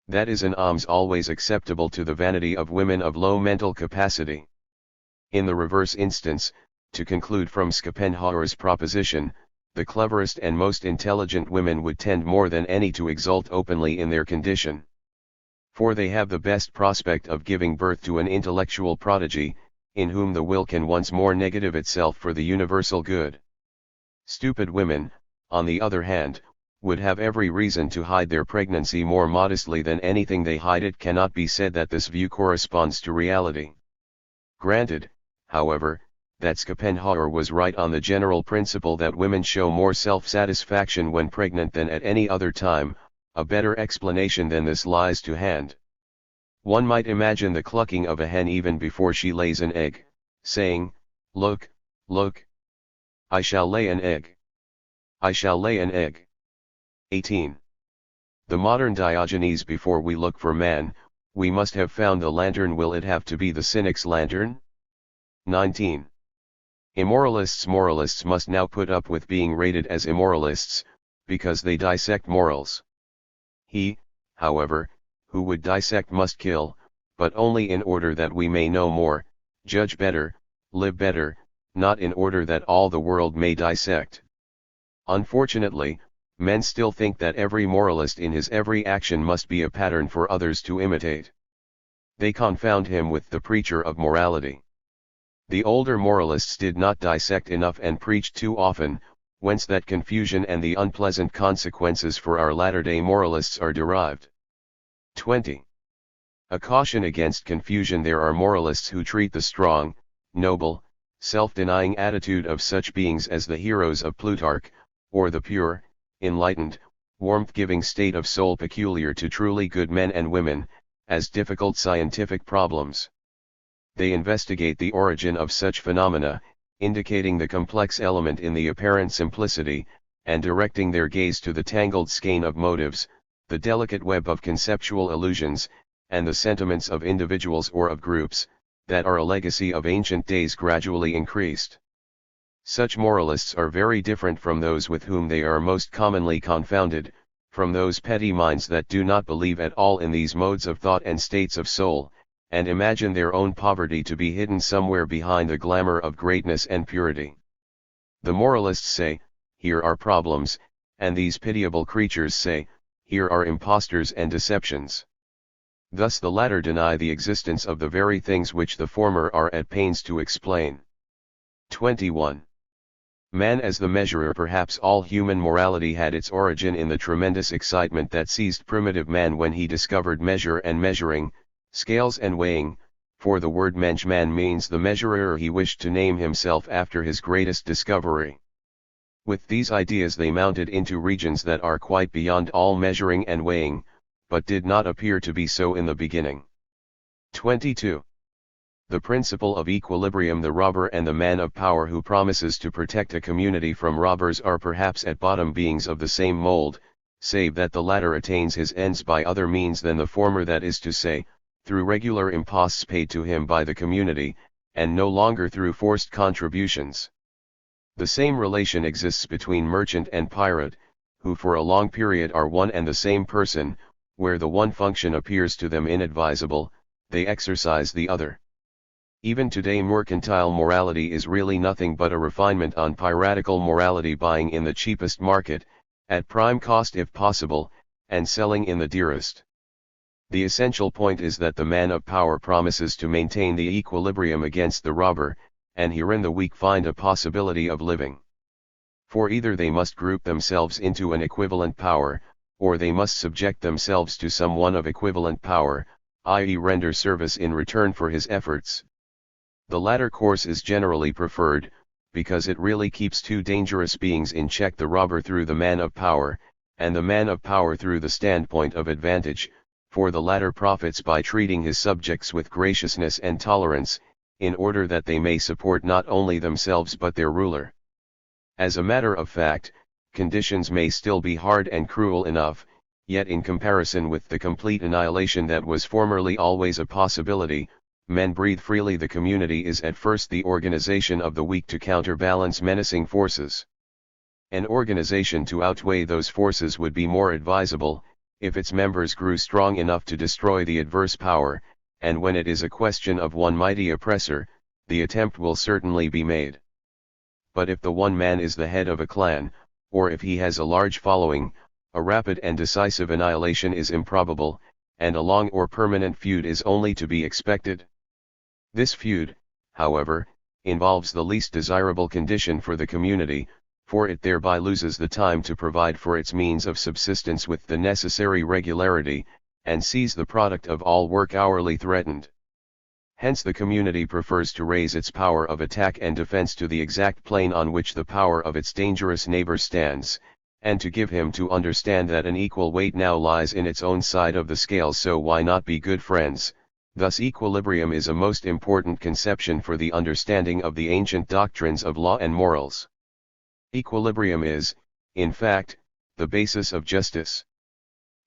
That is an alms always acceptable to the vanity of women of low mental capacity. In the reverse instance, to conclude from Schopenhauer's proposition, the cleverest and most intelligent women would tend more than any to exult openly in their condition. For they have the best prospect of giving birth to an intellectual prodigy, in whom the will can once more negative itself for the universal good. Stupid women, on the other hand, would have every reason to hide their pregnancy more modestly than anything they hide. It cannot be said that this view corresponds to reality. Granted, however, that Schopenhauer was right on the general principle that women show more self-satisfaction when pregnant than at any other time, a better explanation than this lies to hand. One might imagine the clucking of a hen even before she lays an egg, saying, "Look, look! I shall lay an egg. I shall lay an egg." 18. The modern Diogenes. Before we look for man, we must have found the lantern. Will it have to be the cynic's lantern? 19. Moralists must now put up with being rated as immoralists, because they dissect morals. He, however, who would dissect must kill, but only in order that we may know more, judge better, live better, not in order that all the world may dissect. Unfortunately, men still think that every moralist in his every action must be a pattern for others to imitate. They confound him with the preacher of morality. The older moralists did not dissect enough and preached too often, whence that confusion and the unpleasant consequences for our latter-day moralists are derived. 20. A caution against confusion. There are moralists who treat the strong, noble, self-denying attitude of such beings as the heroes of Plutarch, or the pure, enlightened, warmth-giving state of soul peculiar to truly good men and women, as difficult scientific problems. They investigate the origin of such phenomena, indicating the complex element in the apparent simplicity, and directing their gaze to the tangled skein of motives, the delicate web of conceptual illusions, and the sentiments of individuals or of groups, that are a legacy of ancient days gradually increased. Such moralists are very different from those with whom they are most commonly confounded, from those petty minds that do not believe at all in these modes of thought and states of soul, and imagine their own poverty to be hidden somewhere behind the glamour of greatness and purity. The moralists say, here are problems, and these pitiable creatures say, here are impostors and deceptions. Thus the latter deny the existence of the very things which the former are at pains to explain. 21. Man as the measurer. Perhaps all human morality had its origin in the tremendous excitement that seized primitive man when he discovered measure and measuring, scales and weighing, for the word menschman means the measurer. He wished to name himself after his greatest discovery. With these ideas they mounted into regions that are quite beyond all measuring and weighing, but did not appear to be so in the beginning. 22. The principle of equilibrium. The robber and the man of power who promises to protect a community from robbers are perhaps at bottom beings of the same mold, save that the latter attains his ends by other means than the former, that is to say, through regular imposts paid to him by the community, and no longer through forced contributions. The same relation exists between merchant and pirate, who for a long period are one and the same person. Where the one function appears to them inadvisable, they exercise the other. Even today mercantile morality is really nothing but a refinement on piratical morality, buying in the cheapest market, at prime cost if possible, and selling in the dearest. The essential point is that the man of power promises to maintain the equilibrium against the robber, and herein the weak find a possibility of living. For either they must group themselves into an equivalent power, or they must subject themselves to some one of equivalent power, i.e. render service in return for his efforts. The latter course is generally preferred, because it really keeps two dangerous beings in check, the robber through the man of power, and the man of power through the standpoint of advantage, for the latter profits by treating his subjects with graciousness and tolerance, in order that they may support not only themselves but their ruler. As a matter of fact, conditions may still be hard and cruel enough, yet in comparison with the complete annihilation that was formerly always a possibility, men breathe freely. The community is at first the organization of the weak to counterbalance menacing forces. An organization to outweigh those forces would be more advisable, if its members grew strong enough to destroy the adverse power, and when it is a question of one mighty oppressor, the attempt will certainly be made. But if the one man is the head of a clan, or if he has a large following, a rapid and decisive annihilation is improbable, and a long or permanent feud is only to be expected. This feud, however, involves the least desirable condition for the community, for it thereby loses the time to provide for its means of subsistence with the necessary regularity, and sees the product of all work hourly threatened. Hence the community prefers to raise its power of attack and defense to the exact plane on which the power of its dangerous neighbor stands, and to give him to understand that an equal weight now lies in its own side of the scale, so why not be good friends? Thus equilibrium is a most important conception for the understanding of the ancient doctrines of law and morals. Equilibrium is, in fact, the basis of justice.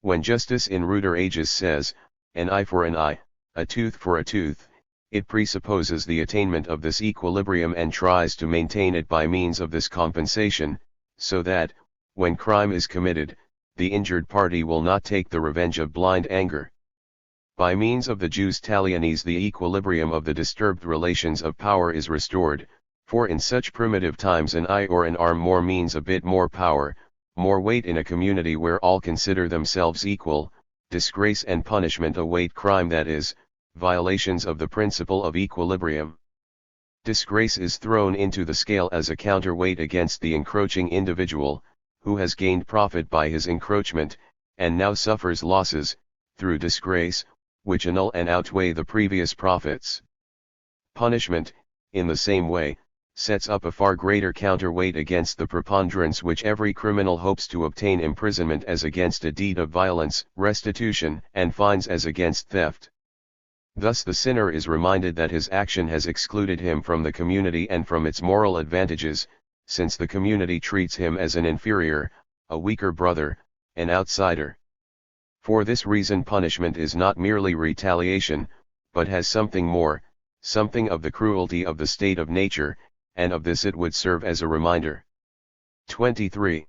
When justice in ruder ages says, an eye for an eye, a tooth for a tooth, it presupposes the attainment of this equilibrium and tries to maintain it by means of this compensation, so that, when crime is committed, the injured party will not take the revenge of blind anger. By means of the jus talionis the equilibrium of the disturbed relations of power is restored, for in such primitive times an eye or an arm more means a bit more power, more weight in a community where all consider themselves equal. Disgrace and punishment await crime, that is, violations of the principle of equilibrium. Disgrace is thrown into the scale as a counterweight against the encroaching individual, who has gained profit by his encroachment, and now suffers losses, through disgrace, which annul and outweigh the previous profits. Punishment, in the same way, sets up a far greater counterweight against the preponderance which every criminal hopes to obtain: imprisonment as against a deed of violence, restitution and fines as against theft. Thus the sinner is reminded that his action has excluded him from the community and from its moral advantages, since the community treats him as an inferior, a weaker brother, an outsider. For this reason punishment is not merely retaliation, but has something more, something of the cruelty of the state of nature, and of this it would serve as a reminder. 23.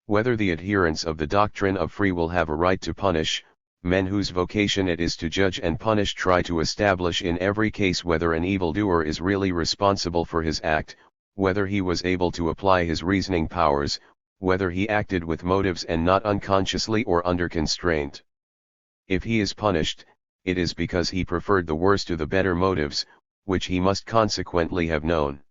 Whether the adherents of the doctrine of free will have a right to punish, men whose vocation it is to judge and punish try to establish in every case whether an evildoer is really responsible for his act, whether he was able to apply his reasoning powers, whether he acted with motives and not unconsciously or under constraint. If he is punished, it is because he preferred the worse to the better motives, which he must consequently have known.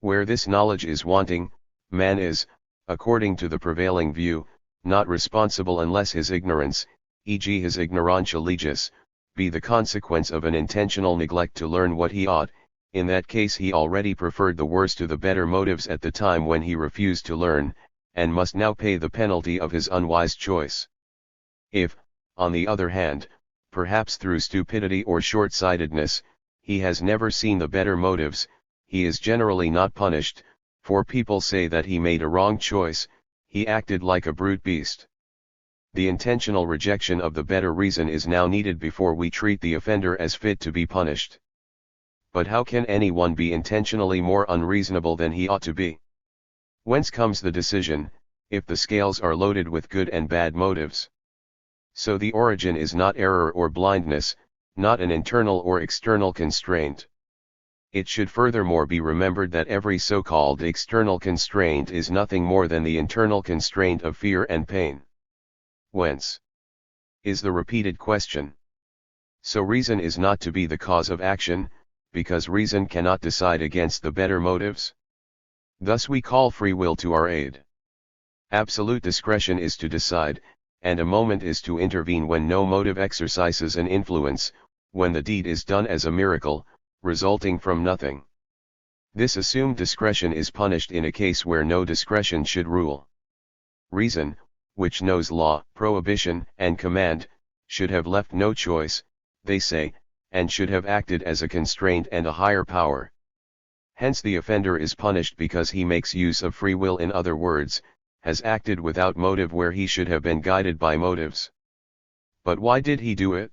Where this knowledge is wanting, man is, according to the prevailing view, not responsible unless his ignorance, e.g. his ignorantia legis, be the consequence of an intentional neglect to learn what he ought. In that case he already preferred the worse to the better motives at the time when he refused to learn, and must now pay the penalty of his unwise choice. If, on the other hand, perhaps through stupidity or short-sightedness, he has never seen the better motives, he is generally not punished, for people say that he made a wrong choice, he acted like a brute beast. The intentional rejection of the better reason is now needed before we treat the offender as fit to be punished. But how can anyone be intentionally more unreasonable than he ought to be? Whence comes the decision, if the scales are loaded with good and bad motives? So the origin is not error or blindness, not an internal or external constraint. It should furthermore be remembered that every so-called external constraint is nothing more than the internal constraint of fear and pain. Whence? Is the repeated question. So reason is not to be the cause of action, because reason cannot decide against the better motives. Thus we call free will to our aid. Absolute discretion is to decide, and a moment is to intervene when no motive exercises an influence, when the deed is done as a miracle, resulting from nothing. This assumed discretion is punished in a case where no discretion should rule. Reason, which knows law, prohibition, and command, should have left no choice, they say, and should have acted as a constraint and a higher power. Hence the offender is punished because he makes use of free will, in other words, has acted without motive where he should have been guided by motives. But why did he do it?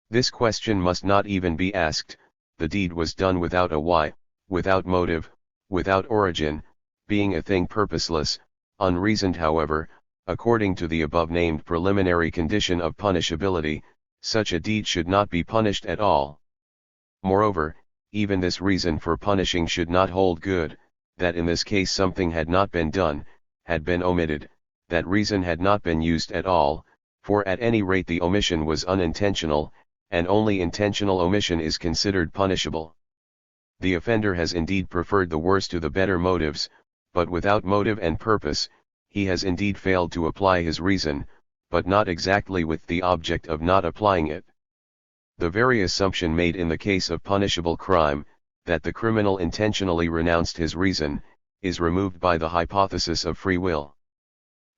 This question must not even be asked. The deed was done without a why, without motive, without origin, being a thing purposeless, unreasoned. However, according to the above-named preliminary condition of punishability, such a deed should not be punished at all. Moreover, even this reason for punishing should not hold good, that in this case something had not been done, had been omitted, that reason had not been used at all, for at any rate the omission was unintentional, and only intentional omission is considered punishable. The offender has indeed preferred the worse to the better motives, but without motive and purpose, he has indeed failed to apply his reason, but not exactly with the object of not applying it. The very assumption made in the case of punishable crime, that the criminal intentionally renounced his reason, is removed by the hypothesis of free will.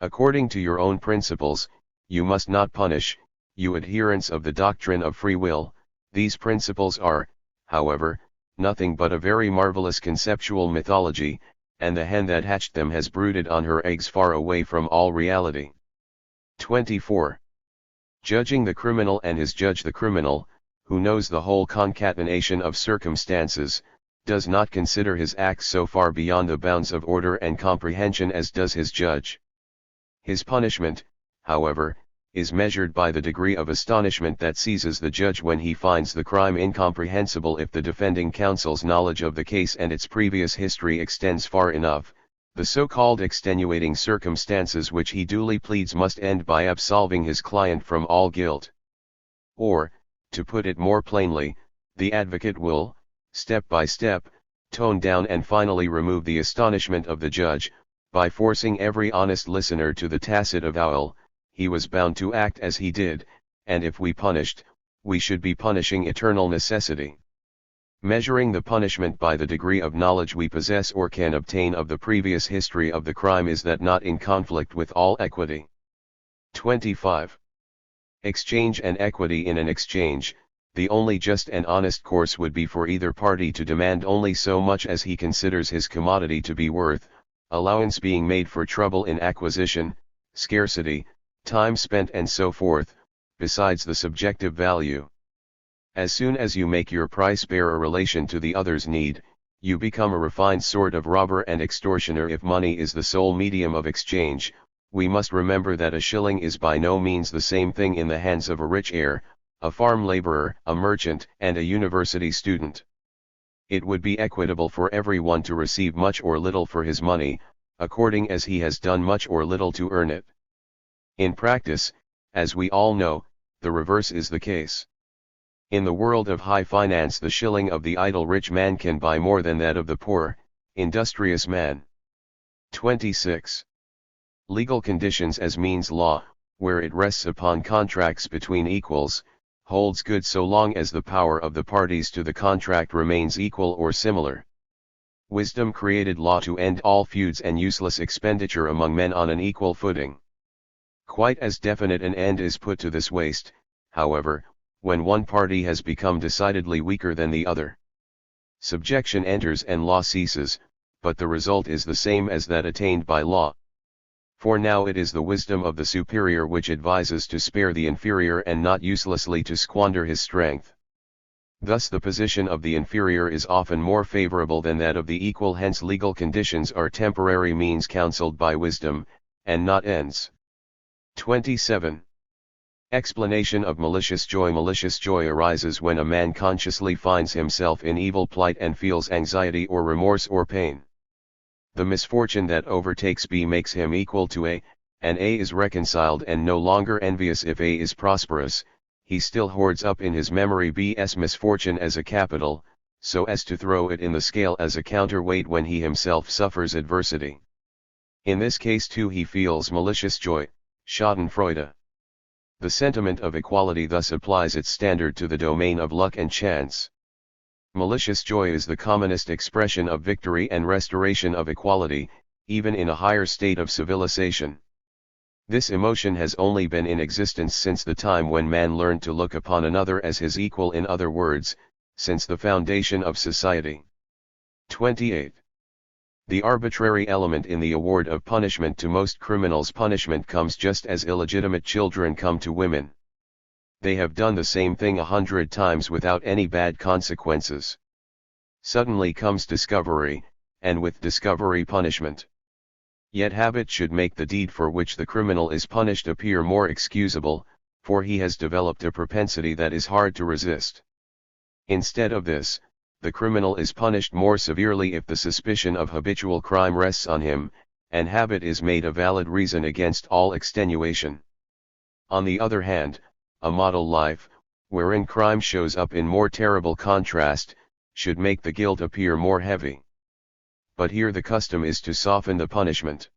According to your own principles, you must not punish, you adherents of the doctrine of free will. These principles are, however, nothing but a very marvelous conceptual mythology, and the hen that hatched them has brooded on her eggs far away from all reality. 24. Judging the criminal and his judge. The criminal, who knows the whole concatenation of circumstances, does not consider his acts so far beyond the bounds of order and comprehension as does his judge. His punishment, however, is measured by the degree of astonishment that seizes the judge when he finds the crime incomprehensible. If the defending counsel's knowledge of the case and its previous history extends far enough, the so-called extenuating circumstances which he duly pleads must end by absolving his client from all guilt. Or, to put it more plainly, the advocate will, step by step, tone down and finally remove the astonishment of the judge, by forcing every honest listener to the tacit avowal, he was bound to act as he did, and if we punished, we should be punishing eternal necessity. Measuring the punishment by the degree of knowledge we possess or can obtain of the previous history of the crime is that not in conflict with all equity. 25. Exchange and equity. In an exchange, the only just and honest course would be for either party to demand only so much as he considers his commodity to be worth, allowance being made for trouble in acquisition, scarcity, time spent and so forth, besides the subjective value. As soon as you make your price bear a relation to the other's need, you become a refined sort of robber and extortioner. If money is the sole medium of exchange, we must remember that a shilling is by no means the same thing in the hands of a rich heir, a farm laborer, a merchant, and a university student. It would be equitable for everyone to receive much or little for his money, according as he has done much or little to earn it. In practice, as we all know, the reverse is the case. In the world of high finance, the shilling of the idle rich man can buy more than that of the poor, industrious man. 26. Legal conditions as means law, where it rests upon contracts between equals, holds good so long as the power of the parties to the contract remains equal or similar. Wisdom created law to end all feuds and useless expenditure among men on an equal footing. Quite as definite an end is put to this waste, however, when one party has become decidedly weaker than the other. Subjection enters and law ceases, but the result is the same as that attained by law. For now it is the wisdom of the superior which advises to spare the inferior and not uselessly to squander his strength. Thus the position of the inferior is often more favorable than that of the equal. Hence legal conditions are temporary means counseled by wisdom, and not ends. 27. Explanation of malicious joy. Malicious joy arises when a man consciously finds himself in evil plight and feels anxiety or remorse or pain. The misfortune that overtakes B makes him equal to A, and A is reconciled and no longer envious. If A is prosperous, he still hoards up in his memory B's misfortune as a capital, so as to throw it in the scale as a counterweight when he himself suffers adversity. In this case too he feels malicious joy, Schadenfreude. The sentiment of equality thus applies its standard to the domain of luck and chance. Malicious joy is the commonest expression of victory and restoration of equality, even in a higher state of civilization. This emotion has only been in existence since the time when man learned to look upon another as his equal, in other words, since the foundation of society. 28. The arbitrary element in the award of punishment to most criminals. Punishment comes just as illegitimate children come to women. They have done the same thing 100 times without any bad consequences. Suddenly comes discovery, and with discovery punishment. Yet habit should make the deed for which the criminal is punished appear more excusable, for he has developed a propensity that is hard to resist. Instead of this, the criminal is punished more severely if the suspicion of habitual crime rests on him, and habit is made a valid reason against all extenuation. On the other hand, a model life, wherein crime shows up in more terrible contrast, should make the guilt appear more heavy. But here the custom is to soften the punishment.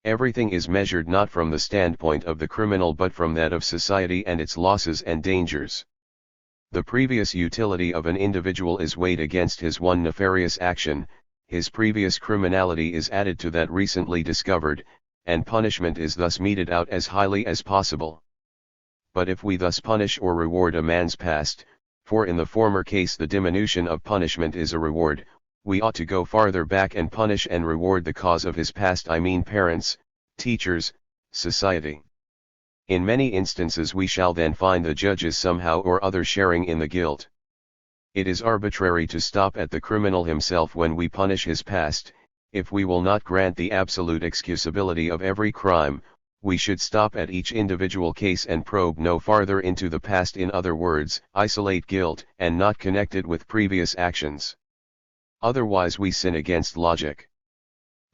Everything is measured not from the standpoint of the criminal but from that of society and its losses and dangers. The previous utility of an individual is weighed against his one nefarious action, his previous criminality is added to that recently discovered, and punishment is thus meted out as highly as possible. But if we thus punish or reward a man's past, for in the former case the diminution of punishment is a reward, we ought to go farther back and punish and reward the cause of his past, I mean parents, teachers, society. In many instances we shall then find the judges somehow or other sharing in the guilt. It is arbitrary to stop at the criminal himself when we punish his past. If we will not grant the absolute excusability of every crime, we should stop at each individual case and probe no farther into the past. In other words, isolate guilt and not connect it with previous actions. Otherwise we sin against logic.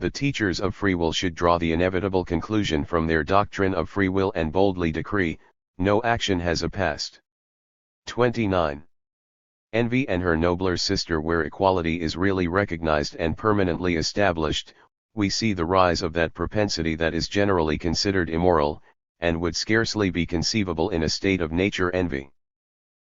The teachers of free will should draw the inevitable conclusion from their doctrine of free will and boldly decree, no action has a past. 29. Envy and her nobler sister. Where equality is really recognized and permanently established, we see the rise of that propensity that is generally considered immoral, and would scarcely be conceivable in a state of nature, envy.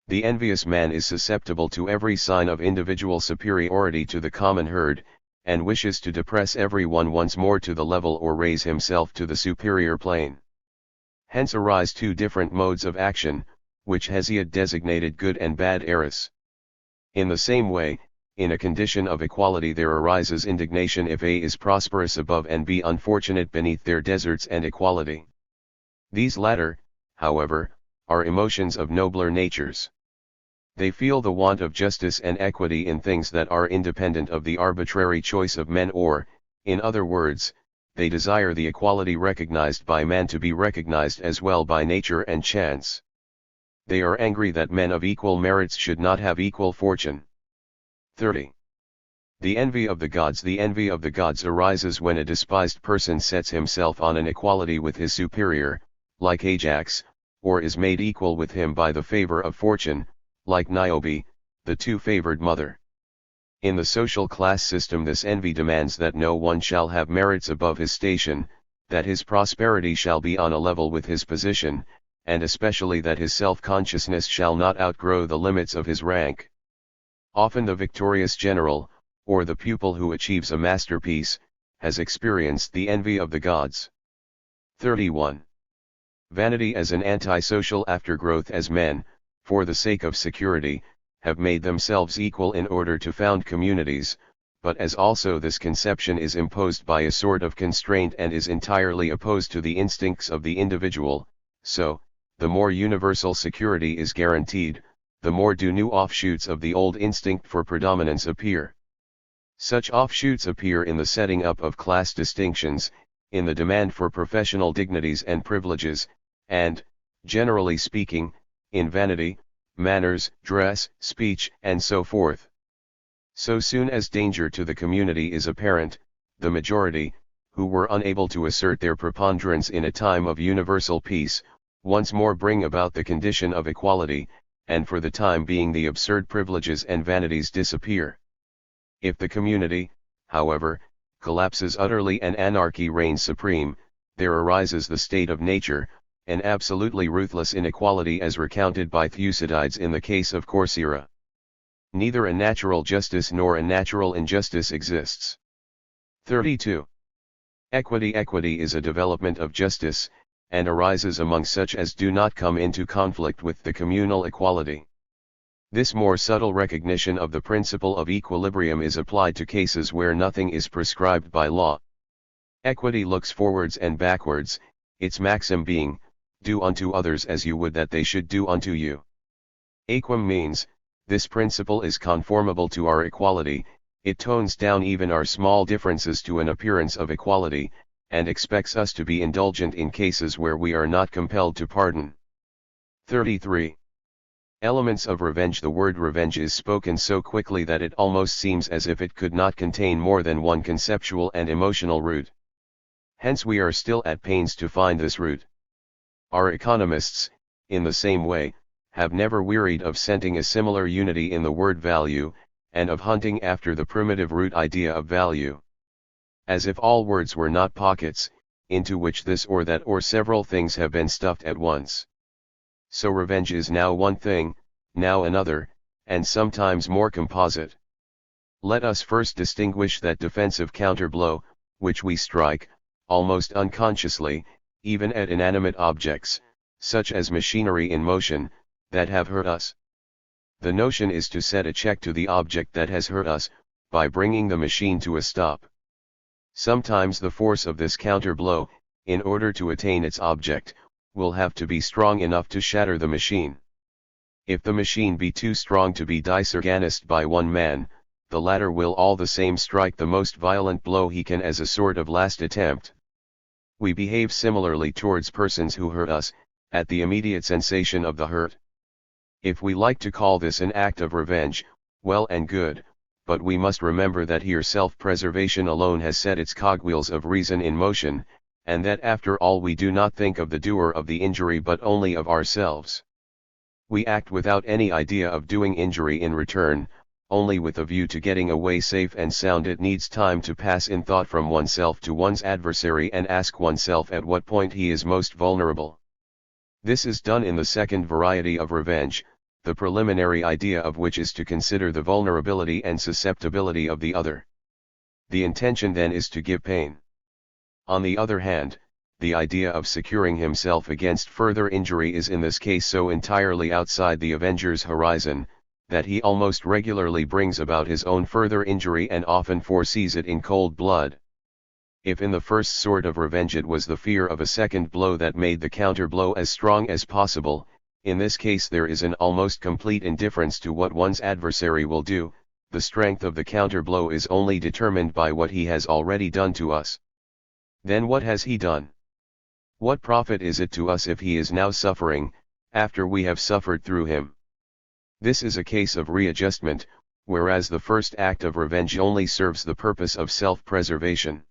The envious man is susceptible to every sign of individual superiority to the common herd, and wishes to depress everyone once more to the level or raise himself to the superior plane. Hence arise two different modes of action, which Hesiod designated good and bad eris. In the same way, in a condition of equality there arises indignation if A is prosperous above and B unfortunate beneath their deserts and equality. These latter, however, are emotions of nobler natures. They feel the want of justice and equity in things that are independent of the arbitrary choice of men, or, in other words, they desire the equality recognized by man to be recognized as well by nature and chance. They are angry that men of equal merits should not have equal fortune. 30. The envy of the gods. The envy of the gods arises when a despised person sets himself on an equality with his superior, like Ajax, or is made equal with him by the favor of fortune, like Niobe, the too-favored mother. In the social class system this envy demands that no one shall have merits above his station, that his prosperity shall be on a level with his position, and especially that his self-consciousness shall not outgrow the limits of his rank. Often the victorious general, or the pupil who achieves a masterpiece, has experienced the envy of the gods. 31. Vanity as an antisocial aftergrowth. As men, for the sake of security, have made themselves equal in order to found communities, but as also this conception is imposed by a sort of constraint and is entirely opposed to the instincts of the individual, so, the more universal security is guaranteed, the more do new offshoots of the old instinct for predominance appear. Such offshoots appear in the setting up of class distinctions, in the demand for professional dignities and privileges, and, generally speaking, in vanity, manners, dress, speech, and so forth. So soon as danger to the community is apparent, the majority, who were unable to assert their preponderance in a time of universal peace, once more bring about the condition of equality, and for the time being the absurd privileges and vanities disappear. If the community, however, collapses utterly and anarchy reigns supreme, there arises the state of nature, an absolutely ruthless inequality as recounted by Thucydides in the case of Corcyra. Neither a natural justice nor a natural injustice exists. 32. Equity. Equity is a development of justice, and arises among such as do not come into conflict with the communal equality. This more subtle recognition of the principle of equilibrium is applied to cases where nothing is prescribed by law. Equity looks forwards and backwards, its maxim being, do unto others as you would that they should do unto you. Aequum means, this principle is conformable to our equality, it tones down even our small differences to an appearance of equality, and expects us to be indulgent in cases where we are not compelled to pardon. 33. Elements of revenge. The word revenge is spoken so quickly that it almost seems as if it could not contain more than one conceptual and emotional root. Hence we are still at pains to find this root. Our economists, in the same way, have never wearied of scenting a similar unity in the word value, and of hunting after the primitive root idea of value. As if all words were not pockets, into which this or that or several things have been stuffed at once. So revenge is now one thing, now another, and sometimes more composite. Let us first distinguish that defensive counterblow, which we strike, almost unconsciously, even at inanimate objects, such as machinery in motion, that have hurt us. The notion is to set a check to the object that has hurt us, by bringing the machine to a stop. Sometimes the force of this counterblow, in order to attain its object, will have to be strong enough to shatter the machine. If the machine be too strong to be disorganized by one man, the latter will all the same strike the most violent blow he can as a sort of last attempt. We behave similarly towards persons who hurt us, at the immediate sensation of the hurt. If we like to call this an act of revenge, well and good, but we must remember that here self-preservation alone has set its cogwheels of reason in motion, and that after all we do not think of the doer of the injury but only of ourselves. We act without any idea of doing injury in return, only with a view to getting away safe and sound. It needs time to pass in thought from oneself to one's adversary and ask oneself at what point he is most vulnerable. This is done in the second variety of revenge, the preliminary idea of which is to consider the vulnerability and susceptibility of the other. The intention then is to give pain. On the other hand, the idea of securing himself against further injury is in this case so entirely outside the avenger's horizon, that he almost regularly brings about his own further injury and often foresees it in cold blood. If in the first sort of revenge it was the fear of a second blow that made the counter blow as strong as possible, in this case there is an almost complete indifference to what one's adversary will do. The strength of the counter blow is only determined by what he has already done to us. Then what has he done? What profit is it to us if he is now suffering, after we have suffered through him? This is a case of readjustment, whereas the first act of revenge only serves the purpose of self-preservation.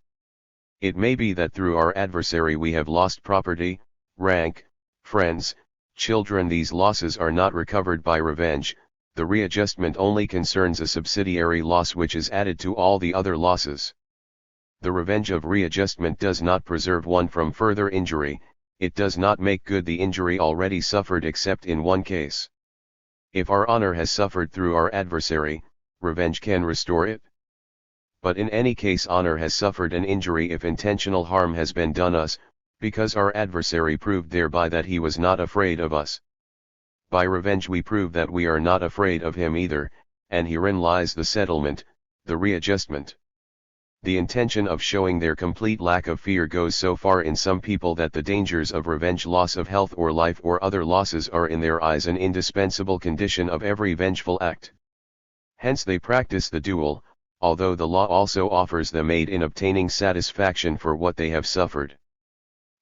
It may be that through our adversary we have lost property, rank, friends, children. These losses are not recovered by revenge. The readjustment only concerns a subsidiary loss which is added to all the other losses. The revenge of readjustment does not preserve one from further injury, it does not make good the injury already suffered except in one case. If our honor has suffered through our adversary, revenge can restore it. But in any case honor has suffered an injury if intentional harm has been done us, because our adversary proved thereby that he was not afraid of us. By revenge we prove that we are not afraid of him either, and herein lies the settlement, the readjustment. The intention of showing their complete lack of fear goes so far in some people that the dangers of revenge, loss of health or life or other losses, are in their eyes an indispensable condition of every vengeful act. Hence they practice the duel, although the law also offers them aid in obtaining satisfaction for what they have suffered.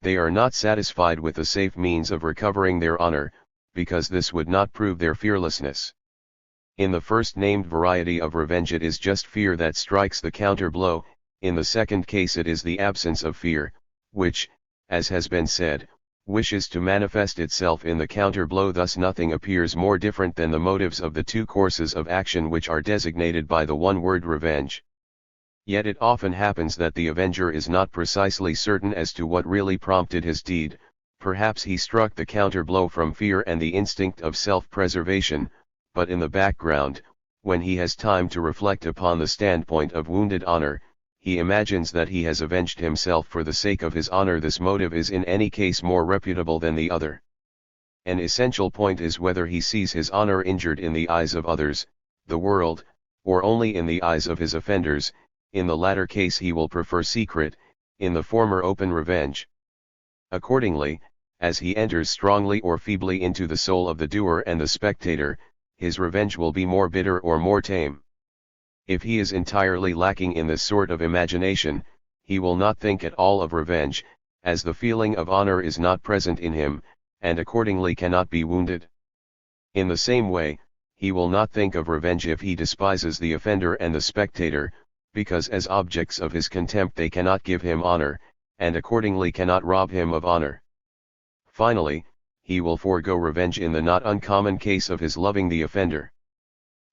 They are not satisfied with the safe means of recovering their honor, because this would not prove their fearlessness. In the first named variety of revenge it is just fear that strikes the counter blow. In the second case it is the absence of fear, which, as has been said, wishes to manifest itself in the counter blow. Thus nothing appears more different than the motives of the two courses of action which are designated by the one word revenge. Yet it often happens that the avenger is not precisely certain as to what really prompted his deed. Perhaps he struck the counter blow from fear and the instinct of self-preservation, but in the background, when he has time to reflect upon the standpoint of wounded honor, he imagines that he has avenged himself for the sake of his honor. This motive is in any case more reputable than the other. An essential point is whether he sees his honor injured in the eyes of others, the world, or only in the eyes of his offenders. In the latter case he will prefer secret, in the former open revenge. Accordingly, as he enters strongly or feebly into the soul of the doer and the spectator, his revenge will be more bitter or more tame. If he is entirely lacking in this sort of imagination, he will not think at all of revenge, as the feeling of honor is not present in him, and accordingly cannot be wounded. In the same way, he will not think of revenge if he despises the offender and the spectator, because as objects of his contempt they cannot give him honor, and accordingly cannot rob him of honor. Finally, he will forego revenge in the not uncommon case of his loving the offender.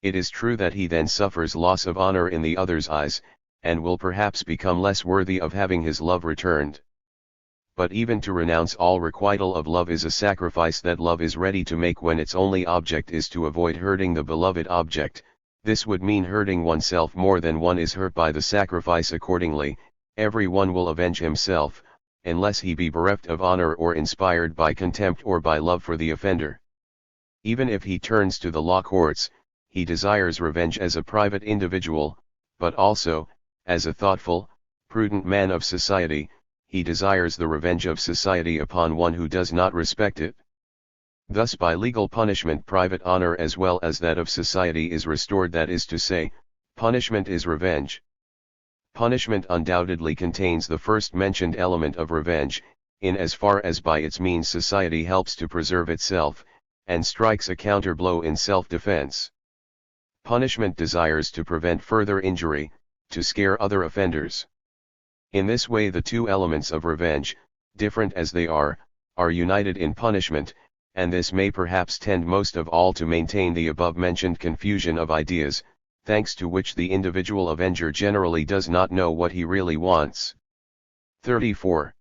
It is true that he then suffers loss of honor in the other's eyes, and will perhaps become less worthy of having his love returned. But even to renounce all requital of love is a sacrifice that love is ready to make when its only object is to avoid hurting the beloved object. This would mean hurting oneself more than one is hurt by the sacrifice. Accordingly, every one will avenge himself, unless he be bereft of honor or inspired by contempt or by love for the offender. Even if he turns to the law courts, he desires revenge as a private individual, but also, as a thoughtful, prudent man of society, he desires the revenge of society upon one who does not respect it. Thus by legal punishment private honor as well as that of society is restored. That is to say, punishment is revenge. Punishment undoubtedly contains the first mentioned element of revenge, in as far as by its means society helps to preserve itself, and strikes a counter blow in self-defense. Punishment desires to prevent further injury, to scare other offenders. In this way the two elements of revenge, different as they are united in punishment, and this may perhaps tend most of all to maintain the above-mentioned confusion of ideas, thanks to which the individual avenger generally does not know what he really wants. 34.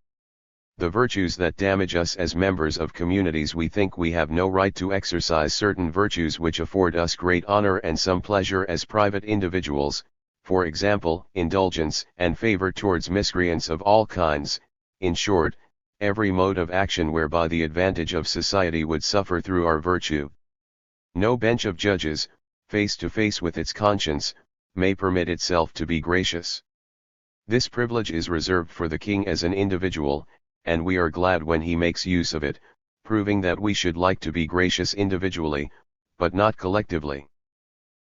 The virtues that damage us as members of communities. We think we have no right to exercise certain virtues which afford us great honor and some pleasure as private individuals, for example, indulgence and favor towards miscreants of all kinds, in short, every mode of action whereby the advantage of society would suffer through our virtue. No bench of judges, face to face with its conscience, may permit itself to be gracious. This privilege is reserved for the king as an individual, and we are glad when he makes use of it, proving that we should like to be gracious individually, but not collectively.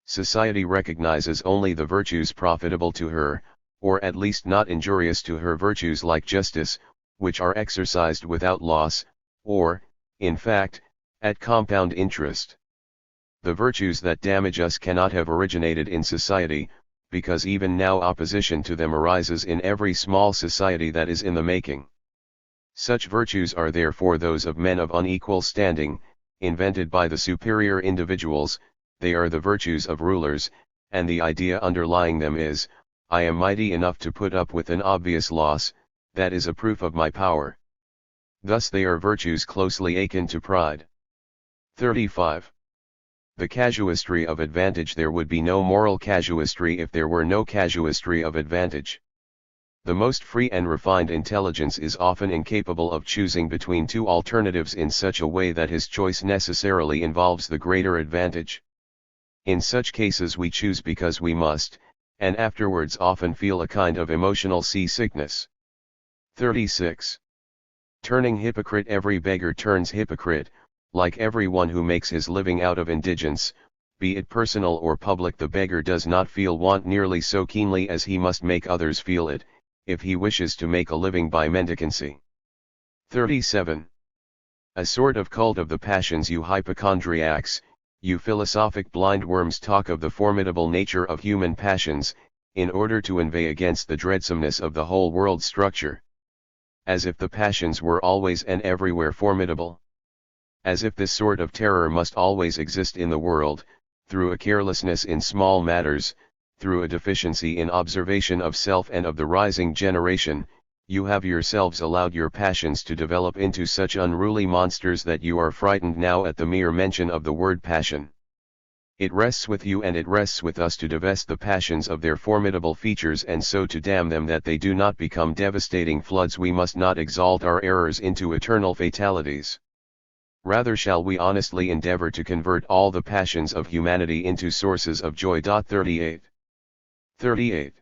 Society recognizes only the virtues profitable to her, or at least not injurious to her, virtues like justice, which are exercised without loss, or, in fact, at compound interest. The virtues that damage us cannot have originated in society, because even now opposition to them arises in every small society that is in the making. Such virtues are therefore those of men of unequal standing, invented by the superior individuals. They are the virtues of rulers, and the idea underlying them is, I am mighty enough to put up with an obvious loss, that is a proof of my power. Thus they are virtues closely akin to pride. 35. The casuistry of advantage. There would be no moral casuistry if there were no casuistry of advantage. The most free and refined intelligence is often incapable of choosing between two alternatives in such a way that his choice necessarily involves the greater advantage. In such cases we choose because we must, and afterwards often feel a kind of emotional seasickness. 36. Turning hypocrite. Every beggar turns hypocrite, like everyone who makes his living out of indigence, be it personal or public. The beggar does not feel want nearly so keenly as he must make others feel it, if he wishes to make a living by mendicancy. 37. A sort of cult of the passions. You hypochondriacs, you philosophic blindworms, talk of the formidable nature of human passions, in order to inveigh against the dreadsomeness of the whole world's structure. As if the passions were always and everywhere formidable. As if this sort of terror must always exist in the world, through a carelessness in small matters, through a deficiency in observation of self and of the rising generation. You have yourselves allowed your passions to develop into such unruly monsters that you are frightened now at the mere mention of the word passion. It rests with you and it rests with us to divest the passions of their formidable features and so to damn them that they do not become devastating floods. We must not exalt our errors into eternal fatalities. Rather shall we honestly endeavor to convert all the passions of humanity into sources of joy. 38. 38.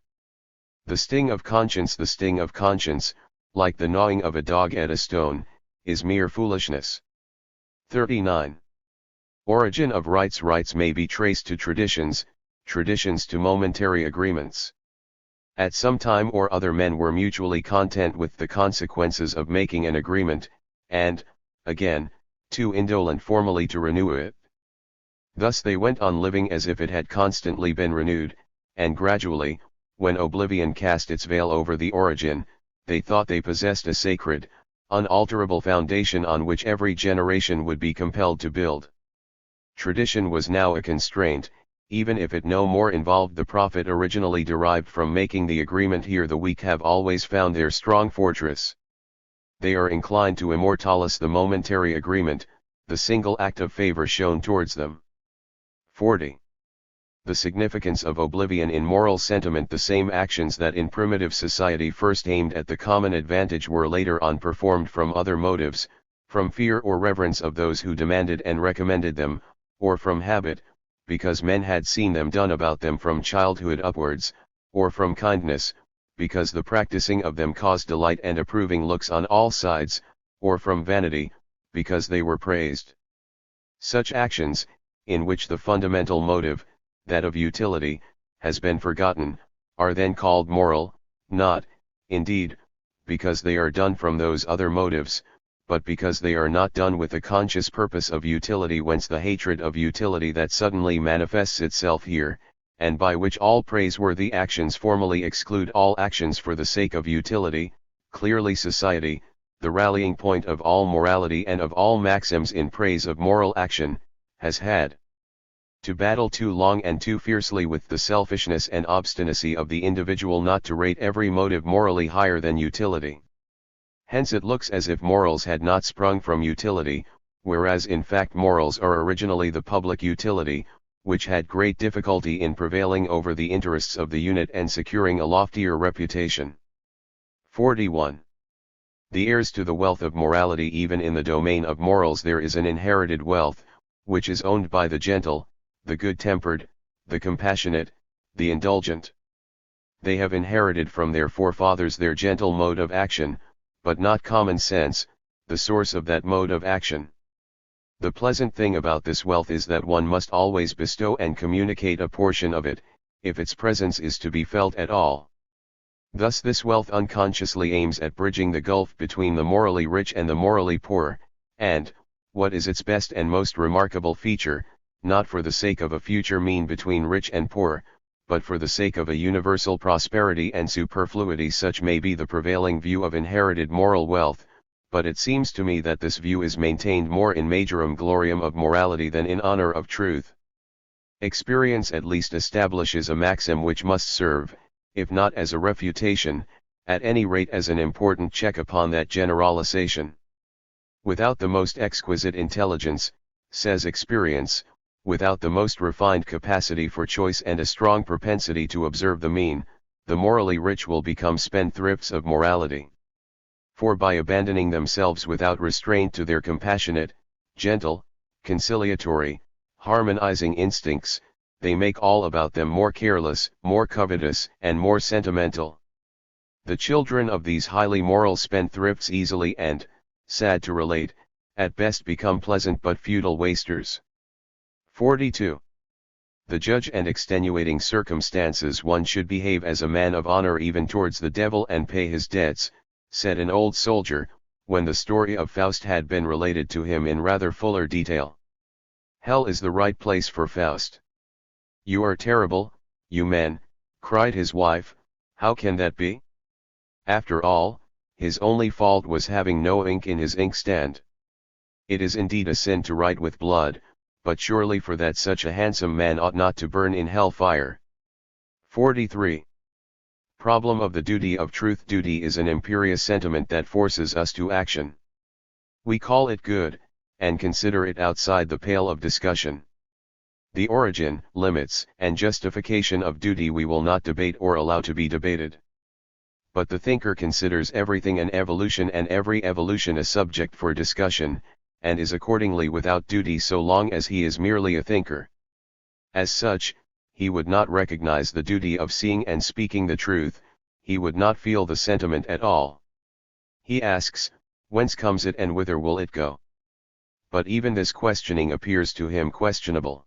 The sting of conscience. The sting of conscience, like the gnawing of a dog at a stone, is mere foolishness. 39. Origin of rights. Rights may be traced to traditions, traditions to momentary agreements. At some time or other men were mutually content with the consequences of making an agreement, and, again, too indolent formally to renew it. Thus they went on living as if it had constantly been renewed, and gradually, when oblivion cast its veil over the origin, they thought they possessed a sacred, unalterable foundation on which every generation would be compelled to build. Tradition was now a constraint, even if it no more involved the profit originally derived from making the agreement. Here the weak have always found their strong fortress. They are inclined to immortalize the momentary agreement, the single act of favor shown towards them. 40. The significance of oblivion in moral sentiment. The same actions that in primitive society first aimed at the common advantage were later on performed from other motives, from fear or reverence of those who demanded and recommended them, or from habit, because men had seen them done about them from childhood upwards, or from kindness, because the practicing of them caused delight and approving looks on all sides, or from vanity, because they were praised. Such actions, in which the fundamental motive, that of utility, has been forgotten, are then called moral, not, indeed, because they are done from those other motives, but because they are not done with the conscious purpose of utility. Whence the hatred of utility that suddenly manifests itself here, and by which all praiseworthy actions formally exclude all actions for the sake of utility. Clearly society, the rallying point of all morality and of all maxims in praise of moral action, has had to battle too long and too fiercely with the selfishness and obstinacy of the individual not to rate every motive morally higher than utility. Hence it looks as if morals had not sprung from utility, whereas in fact morals are originally the public utility, which had great difficulty in prevailing over the interests of the unit and securing a loftier reputation. 41. The heirs to the wealth of morality. Even in the domain of morals there is an inherited wealth, which is owned by the gentle, the good-tempered, the compassionate, the indulgent. They have inherited from their forefathers their gentle mode of action, but not common sense, the source of that mode of action. The pleasant thing about this wealth is that one must always bestow and communicate a portion of it, if its presence is to be felt at all. Thus this wealth unconsciously aims at bridging the gulf between the morally rich and the morally poor, and, what is its best and most remarkable feature, not for the sake of a future mean between rich and poor, but for the sake of a universal prosperity and superfluity. Such may be the prevailing view of inherited moral wealth, but it seems to me that this view is maintained more in majorum gloriam of morality than in honor of truth. Experience at least establishes a maxim which must serve, if not as a refutation, at any rate as an important check upon that generalization. Without the most exquisite intelligence, says experience, without the most refined capacity for choice and a strong propensity to observe the mean, the morally rich will become spendthrifts of morality. For by abandoning themselves without restraint to their compassionate, gentle, conciliatory, harmonizing instincts, they make all about them more careless, more covetous, and more sentimental. The children of these highly moral spendthrifts easily and, sad to relate, at best become pleasant but futile wasters. 42. The judge and extenuating circumstances. One should behave as a man of honor even towards the devil and pay his debts, said an old soldier, when the story of Faust had been related to him in rather fuller detail. Hell is the right place for Faust. You are terrible, you men, cried his wife. How can that be? After all, his only fault was having no ink in his inkstand. It is indeed a sin to write with blood, but surely for that such a handsome man ought not to burn in hell fire. 43. Problem of the duty of truth. Duty is an imperious sentiment that forces us to action. We call it good, and consider it outside the pale of discussion. The origin, limits, and justification of duty we will not debate or allow to be debated. But the thinker considers everything an evolution and every evolution a subject for discussion, and is accordingly without duty so long as he is merely a thinker. As such, he would not recognize the duty of seeing and speaking the truth, he would not feel the sentiment at all. He asks, whence comes it and whither will it go? But even this questioning appears to him questionable.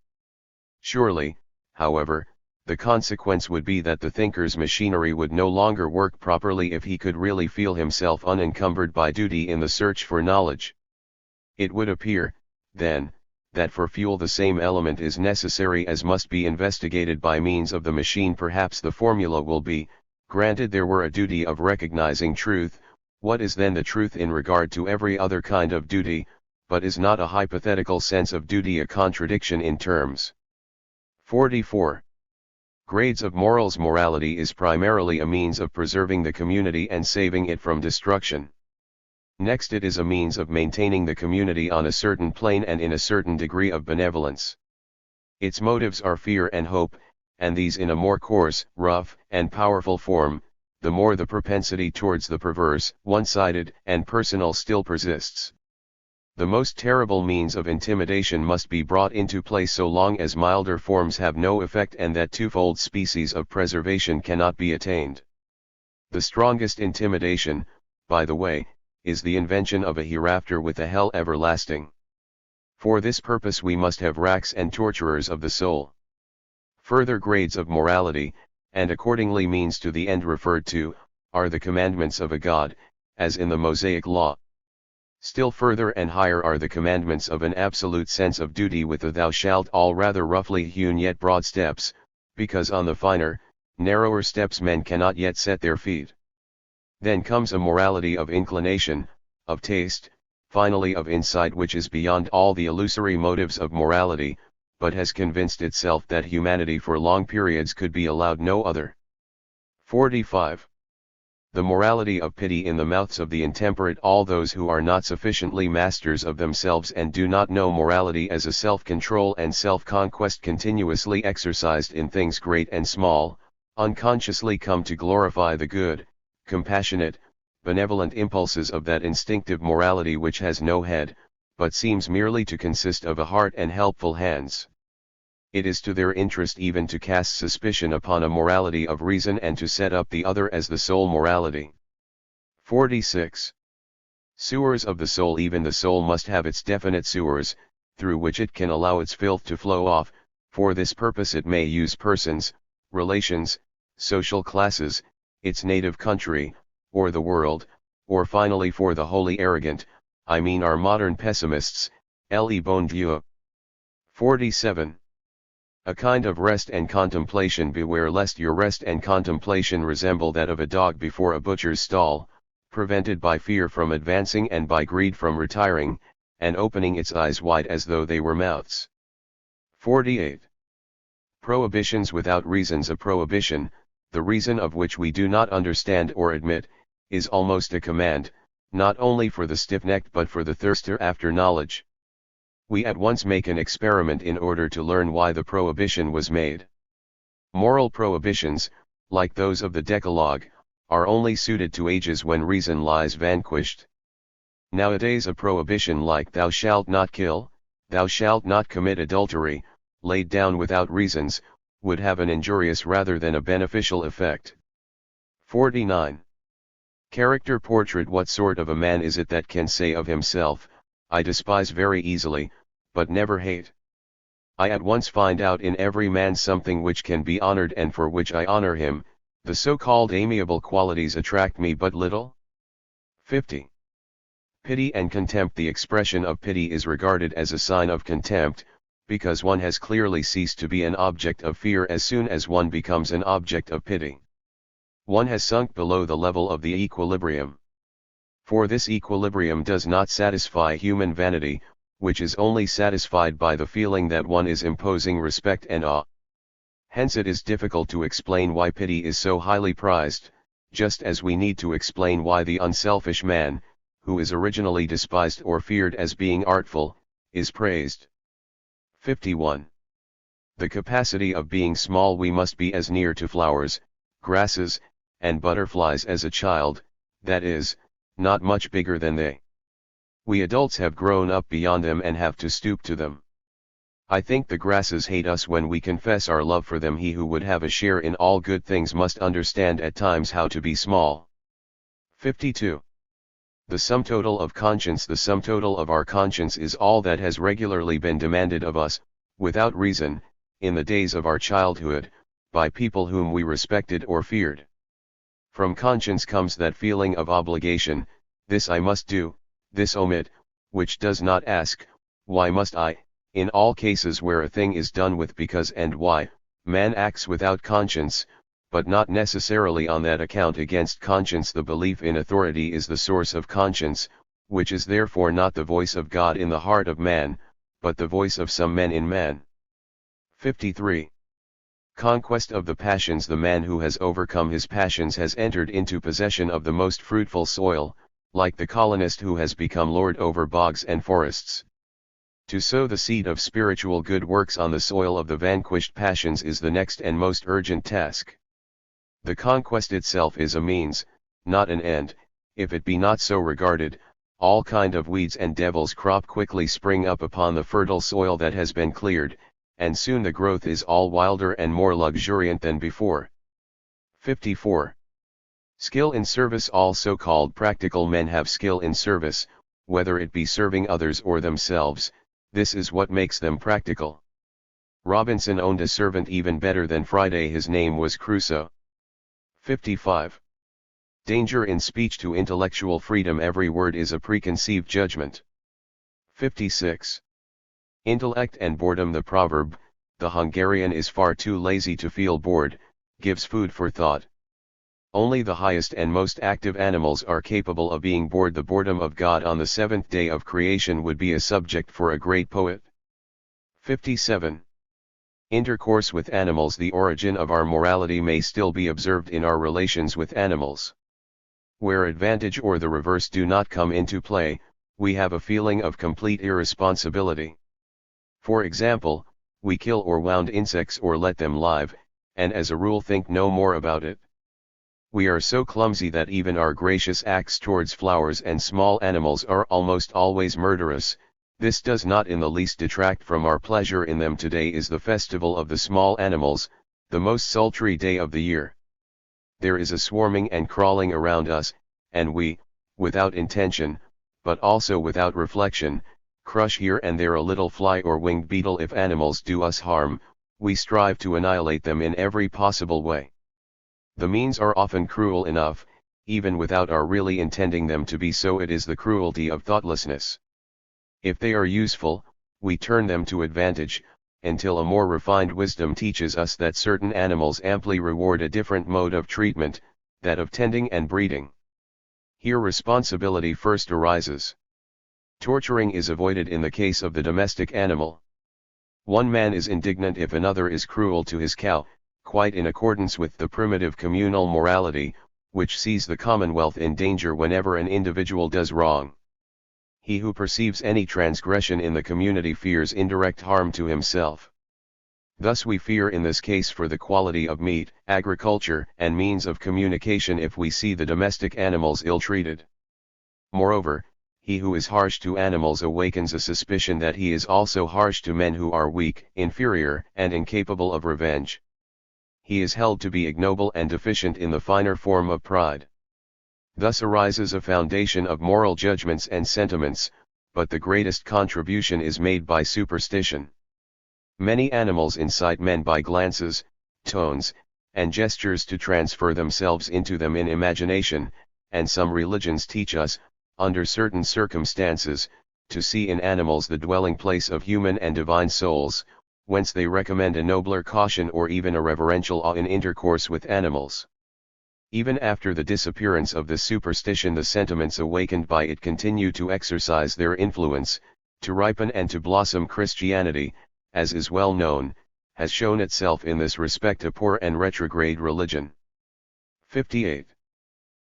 Surely, however, the consequence would be that the thinker's machinery would no longer work properly if he could really feel himself unencumbered by duty in the search for knowledge. It would appear, then, that for fuel the same element is necessary as must be investigated by means of the machine. Perhaps the formula will be, granted there were a duty of recognizing truth, what is then the truth in regard to every other kind of duty, but is not a hypothetical sense of duty a contradiction in terms? 44. Grades of morals. Morality is primarily a means of preserving the community and saving it from destruction. Next, it is a means of maintaining the community on a certain plane and in a certain degree of benevolence. Its motives are fear and hope, and these in a more coarse, rough, and powerful form, the more the propensity towards the perverse, one-sided, and personal still persists. The most terrible means of intimidation must be brought into play so long as milder forms have no effect and that twofold species of preservation cannot be attained. The strongest intimidation, by the way, is the invention of a hereafter with a hell everlasting. For this purpose we must have racks and torturers of the soul. Further grades of morality, and accordingly means to the end referred to, are the commandments of a God, as in the Mosaic law. Still further and higher are the commandments of an absolute sense of duty with the thou shalt, all rather roughly hewn yet broad steps, because on the finer, narrower steps men cannot yet set their feet. Then comes a morality of inclination, of taste, finally of insight, which is beyond all the illusory motives of morality, but has convinced itself that humanity for long periods could be allowed no other. 45. The morality of pity in the mouths of the intemperate, all those who are not sufficiently masters of themselves and do not know morality as a self-control and self-conquest continuously exercised in things great and small, unconsciously come to glorify the good, compassionate, benevolent impulses of that instinctive morality which has no head, but seems merely to consist of a heart and helpful hands. It is to their interest even to cast suspicion upon a morality of reason and to set up the other as the sole morality. 46. Sewers of the soul. Even the soul must have its definite sewers, through which it can allow its filth to flow off. For this purpose it may use persons, relations, social classes, its native country, or the world, or finally for the wholly arrogant, I mean our modern pessimists, le bon Dieu. 47. A kind of rest and contemplation. Beware lest your rest and contemplation resemble that of a dog before a butcher's stall, prevented by fear from advancing and by greed from retiring, and opening its eyes wide as though they were mouths. 48. Prohibitions without reasons. A prohibition, the reason of which we do not understand or admit, is almost a command, not only for the stiff-necked but for the thirster after knowledge. We at once make an experiment in order to learn why the prohibition was made. Moral prohibitions, like those of the Decalogue, are only suited to ages when reason lies vanquished. Nowadays a prohibition like "thou shalt not kill," "thou shalt not commit adultery," laid down without reasons, would have an injurious rather than a beneficial effect. 49. Character portrait. What sort of a man is it that can say of himself, "I despise very easily, but never hate"? I at once find out in every man something which can be honored and for which I honor him. The so-called amiable qualities attract me but little. 50. Pity and contempt. The expression of pity is regarded as a sign of contempt, because one has clearly ceased to be an object of fear as soon as one becomes an object of pity. One has sunk below the level of the equilibrium. For this equilibrium does not satisfy human vanity, which is only satisfied by the feeling that one is imposing respect and awe. Hence it is difficult to explain why pity is so highly prized, just as we need to explain why the unselfish man, who is originally despised or feared as being artful, is praised. 51. The capacity of being small. We must be as near to flowers, grasses, and butterflies as a child, that is, not much bigger than they. We adults have grown up beyond them and have to stoop to them. I think the grasses hate us when we confess our love for them. He who would have a share in all good things must understand at times how to be small. 52. The sum total of conscience. The sum total of our conscience is all that has regularly been demanded of us, without reason, in the days of our childhood, by people whom we respected or feared. From conscience comes that feeling of obligation, this I must do, this omit, which does not ask, why must I? In all cases where a thing is done with because and why, man acts without conscience, but not necessarily on that account against conscience. The belief in authority is the source of conscience, which is therefore not the voice of God in the heart of man, but the voice of some men in man. 53. Conquest of the passions. The man who has overcome his passions has entered into possession of the most fruitful soil, like the colonist who has become lord over bogs and forests. To sow the seed of spiritual good works on the soil of the vanquished passions is the next and most urgent task. The conquest itself is a means, not an end. If it be not so regarded, all kind of weeds and devil's crop quickly spring up upon the fertile soil that has been cleared, and soon the growth is all wilder and more luxuriant than before. 54. Skill in service. All so-called practical men have skill in service, whether it be serving others or themselves. This is what makes them practical. Robinson owned a servant even better than Friday. His name was Crusoe. 55. Danger in speech. To intellectual freedom every word is a preconceived judgment. 56. Intellect and boredom. The proverb, "The Hungarian is far too lazy to feel bored," gives food for thought. Only the highest and most active animals are capable of being bored. The boredom of God on the seventh day of creation would be a subject for a great poet. 57. Intercourse with animals. The origin of our morality may still be observed in our relations with animals. Where advantage or the reverse do not come into play, we have a feeling of complete irresponsibility. For example, we kill or wound insects or let them live, and as a rule think no more about it. We are so clumsy that even our gracious acts towards flowers and small animals are almost always murderous. This does not in the least detract from our pleasure in them. Today is the festival of the small animals, the most sultry day of the year. There is a swarming and crawling around us, and we, without intention, but also without reflection, crush here and there a little fly or winged beetle. If animals do us harm, we strive to annihilate them in every possible way. The means are often cruel enough, even without our really intending them to be so. It is the cruelty of thoughtlessness. If they are useful, we turn them to advantage, until a more refined wisdom teaches us that certain animals amply reward a different mode of treatment, that of tending and breeding. Here responsibility first arises. Torturing is avoided in the case of the domestic animal. One man is indignant if another is cruel to his cow, quite in accordance with the primitive communal morality, which sees the commonwealth in danger whenever an individual does wrong. He who perceives any transgression in the community fears indirect harm to himself. Thus we fear in this case for the quality of meat, agriculture, and means of communication if we see the domestic animals ill-treated. Moreover, he who is harsh to animals awakens a suspicion that he is also harsh to men who are weak, inferior, and incapable of revenge. He is held to be ignoble and deficient in the finer form of pride. Thus arises a foundation of moral judgments and sentiments, but the greatest contribution is made by superstition. Many animals incite men by glances, tones, and gestures to transfer themselves into them in imagination, and some religions teach us, under certain circumstances, to see in animals the dwelling place of human and divine souls, whence they recommend a nobler caution or even a reverential awe in intercourse with animals. Even after the disappearance of this superstition, the sentiments awakened by it continue to exercise their influence, to ripen and to blossom. Christianity, as is well known, has shown itself in this respect a poor and retrograde religion. 58.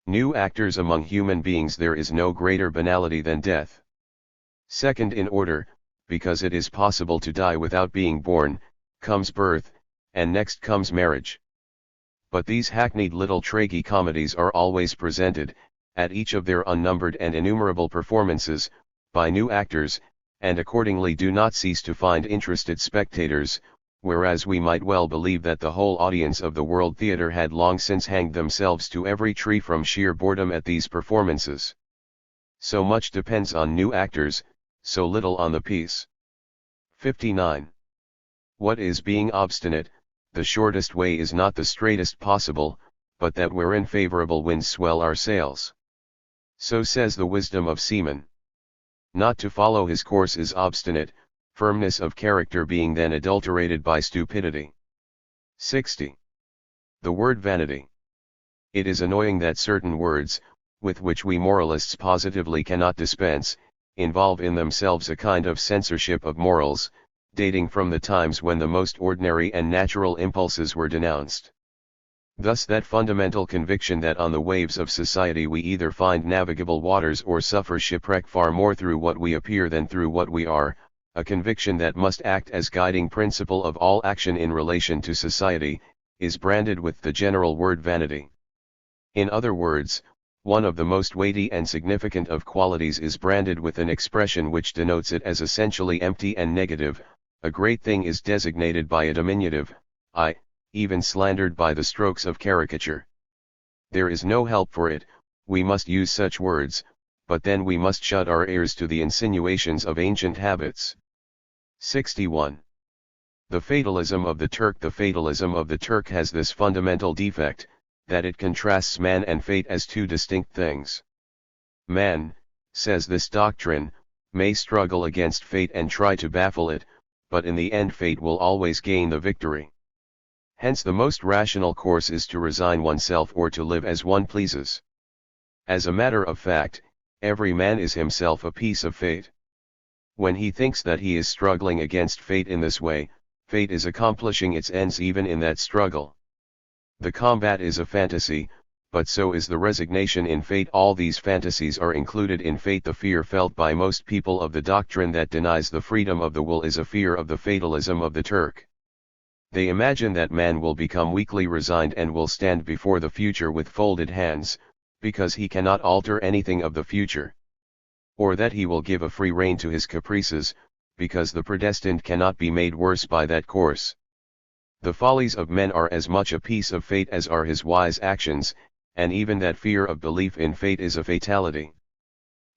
New actors among human beings. There is no greater banality than death. Second in order, because it is possible to die without being born, comes birth, and next comes marriage. But these hackneyed little tragi-comedies are always presented, at each of their unnumbered and innumerable performances, by new actors, and accordingly do not cease to find interested spectators, whereas we might well believe that the whole audience of the World Theatre had long since hanged themselves to every tree from sheer boredom at these performances. So much depends on new actors, so little on the piece. 59. What is being obstinate? The shortest way is not the straightest possible, but that wherein favorable winds swell our sails. So says the wisdom of seamen. Not to follow his course is obstinate, firmness of character being then adulterated by stupidity. 60. The word vanity. It is annoying that certain words, with which we moralists positively cannot dispense, involve in themselves a kind of censorship of morals, dating from the times when the most ordinary and natural impulses were denounced. Thus that fundamental conviction that on the waves of society we either find navigable waters or suffer shipwreck far more through what we appear than through what we are, a conviction that must act as guiding principle of all action in relation to society, is branded with the general word vanity. In other words, one of the most weighty and significant of qualities is branded with an expression which denotes it as essentially empty and negative. A great thing is designated by a diminutive, I, even slandered by the strokes of caricature. There is no help for it, we must use such words, but then we must shut our ears to the insinuations of ancient habits. 61. The fatalism of the Turk. The fatalism of the Turk has this fundamental defect, that it contrasts man and fate as two distinct things. Man, says this doctrine, may struggle against fate and try to baffle it, but in the end fate will always gain the victory. Hence the most rational course is to resign oneself or to live as one pleases. As a matter of fact, every man is himself a piece of fate. When he thinks that he is struggling against fate in this way, fate is accomplishing its ends even in that struggle. The combat is a fantasy, but so is the resignation in fate. All these fantasies are included in fate. The fear felt by most people of the doctrine that denies the freedom of the will is a fear of the fatalism of the Turk. They imagine that man will become weakly resigned and will stand before the future with folded hands, because he cannot alter anything of the future. Or that he will give a free rein to his caprices, because the predestined cannot be made worse by that course. The follies of men are as much a piece of fate as are his wise actions, and even that fear of belief in fate is a fatality.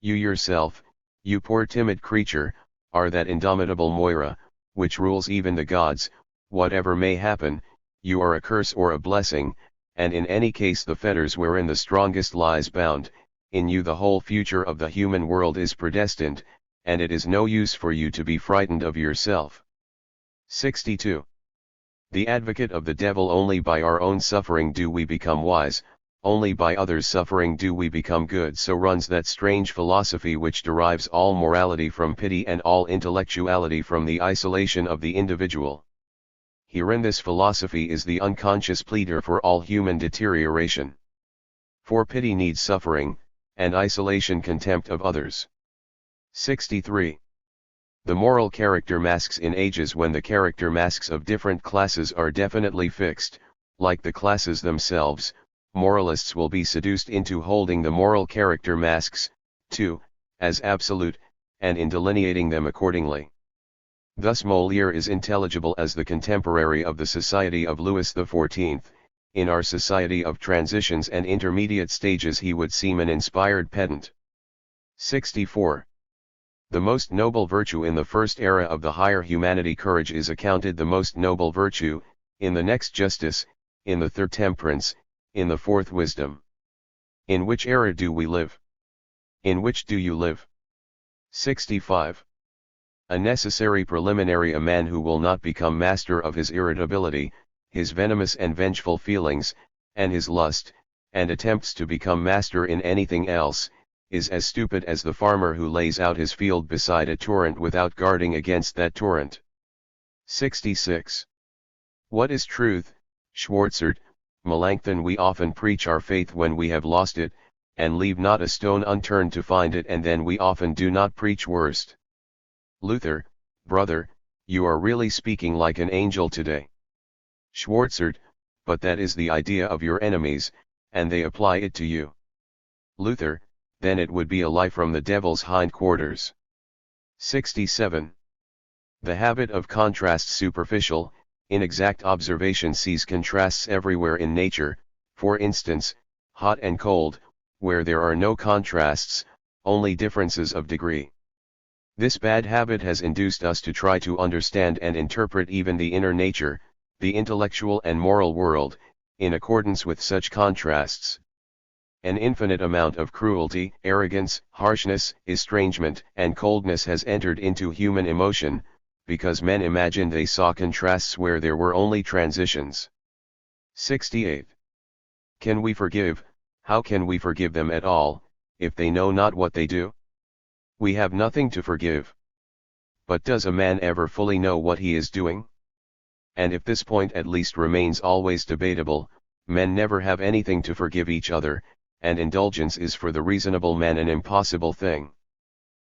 You yourself, you poor timid creature, are that indomitable Moira, which rules even the gods. Whatever may happen, you are a curse or a blessing, and in any case the fetters wherein the strongest lies bound. In you the whole future of the human world is predestined, and it is no use for you to be frightened of yourself. 62. The advocate of the devil. Only by our own suffering do we become wise, only by others' suffering do we become good. So runs that strange philosophy which derives all morality from pity and all intellectuality from the isolation of the individual. Herein this philosophy is the unconscious pleader for all human deterioration. For pity needs suffering, and isolation contempt of others. 63. The moral character masks. In ages when the character masks of different classes are definitely fixed, like the classes themselves, moralists will be seduced into holding the moral character masks, too, as absolute, and in delineating them accordingly. Thus Molière is intelligible as the contemporary of the society of Louis XIV. In our society of transitions and intermediate stages he would seem an inspired pedant. 64. The most noble virtue in the first era of the higher humanity, courage, is accounted the most noble virtue, in the next justice, in the third temperance, in the fourth wisdom. In which era do we live? In which do you live? 65. A necessary preliminary. A man who will not become master of his irritability, his venomous and vengeful feelings, and his lust, and attempts to become master in anything else, is as stupid as the farmer who lays out his field beside a torrent without guarding against that torrent. 66. What is truth, Schwarzert, Melanchthon? We often preach our faith when we have lost it, and leave not a stone unturned to find it, and then we often do not preach worst. Luther, brother, you are really speaking like an angel today. Schwarzert, but that is the idea of your enemies, and they apply it to you. Luther, then it would be a lie from the devil's hindquarters. 67. The habit of contrast. Superficial, inexact observation sees contrasts everywhere in nature, for instance, hot and cold, where there are no contrasts, only differences of degree. This bad habit has induced us to try to understand and interpret even the inner nature, the intellectual and moral world, in accordance with such contrasts. An infinite amount of cruelty, arrogance, harshness, estrangement, and coldness has entered into human emotion, because men imagined they saw contrasts where there were only transitions. 68. Can we forgive? How can we forgive them at all, if they know not what they do? We have nothing to forgive. But does a man ever fully know what he is doing? And if this point at least remains always debatable, men never have anything to forgive each other, and indulgence is for the reasonable man an impossible thing.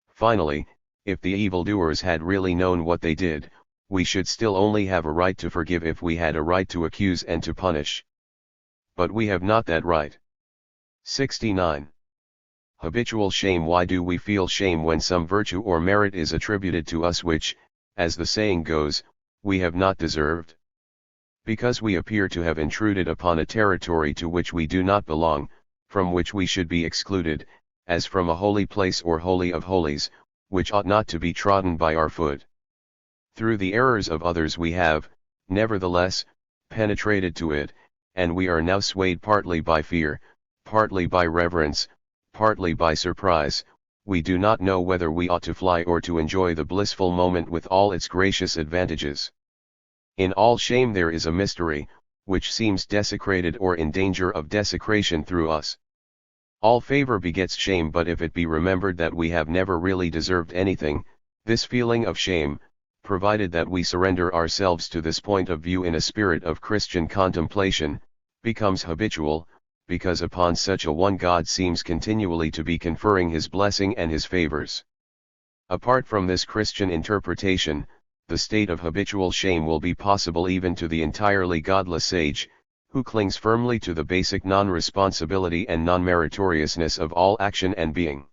Finally, if the evildoers had really known what they did, we should still only have a right to forgive if we had a right to accuse and to punish. But we have not that right. 69. Habitual shame. Why do we feel shame when some virtue or merit is attributed to us which, as the saying goes, we have not deserved? Because we appear to have intruded upon a territory to which we do not belong, from which we should be excluded, as from a holy place or holy of holies, which ought not to be trodden by our foot. Through the errors of others we have, nevertheless, penetrated to it, and we are now swayed partly by fear, partly by reverence, partly by surprise. We do not know whether we ought to fly or to enjoy the blissful moment with all its gracious advantages. In all shame there is a mystery, which seems desecrated or in danger of desecration through us. All favor begets shame, but if it be remembered that we have never really deserved anything, this feeling of shame, provided that we surrender ourselves to this point of view in a spirit of Christian contemplation, becomes habitual, because upon such a one God seems continually to be conferring his blessing and his favors. Apart from this Christian interpretation, the state of habitual shame will be possible even to the entirely godless sage, who clings firmly to the basic non-responsibility and non-meritoriousness of all action and being.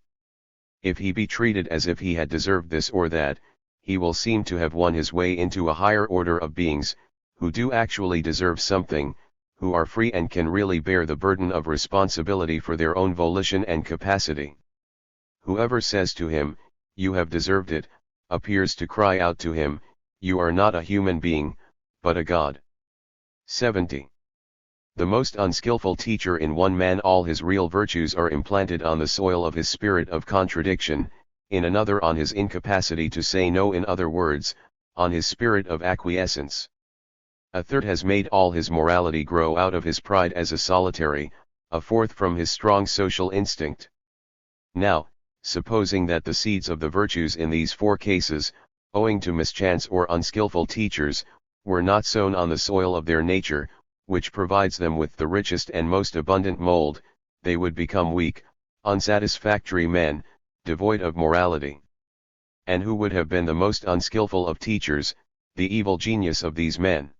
If he be treated as if he had deserved this or that, he will seem to have won his way into a higher order of beings, who do actually deserve something, who are free and can really bear the burden of responsibility for their own volition and capacity. Whoever says to him, "You have deserved it," appears to cry out to him, "You are not a human being, but a god." 70. The most unskillful teacher in one man, all his real virtues are implanted on the soil of his spirit of contradiction, in another on his incapacity to say no, in other words, on his spirit of acquiescence. A third has made all his morality grow out of his pride as a solitary, a fourth from his strong social instinct. Now, supposing that the seeds of the virtues in these four cases, owing to mischance or unskillful teachers, were not sown on the soil of their nature, which provides them with the richest and most abundant mold, they would become weak, unsatisfactory men, devoid of morality. And who would have been the most unskillful of teachers, the evil genius of these men?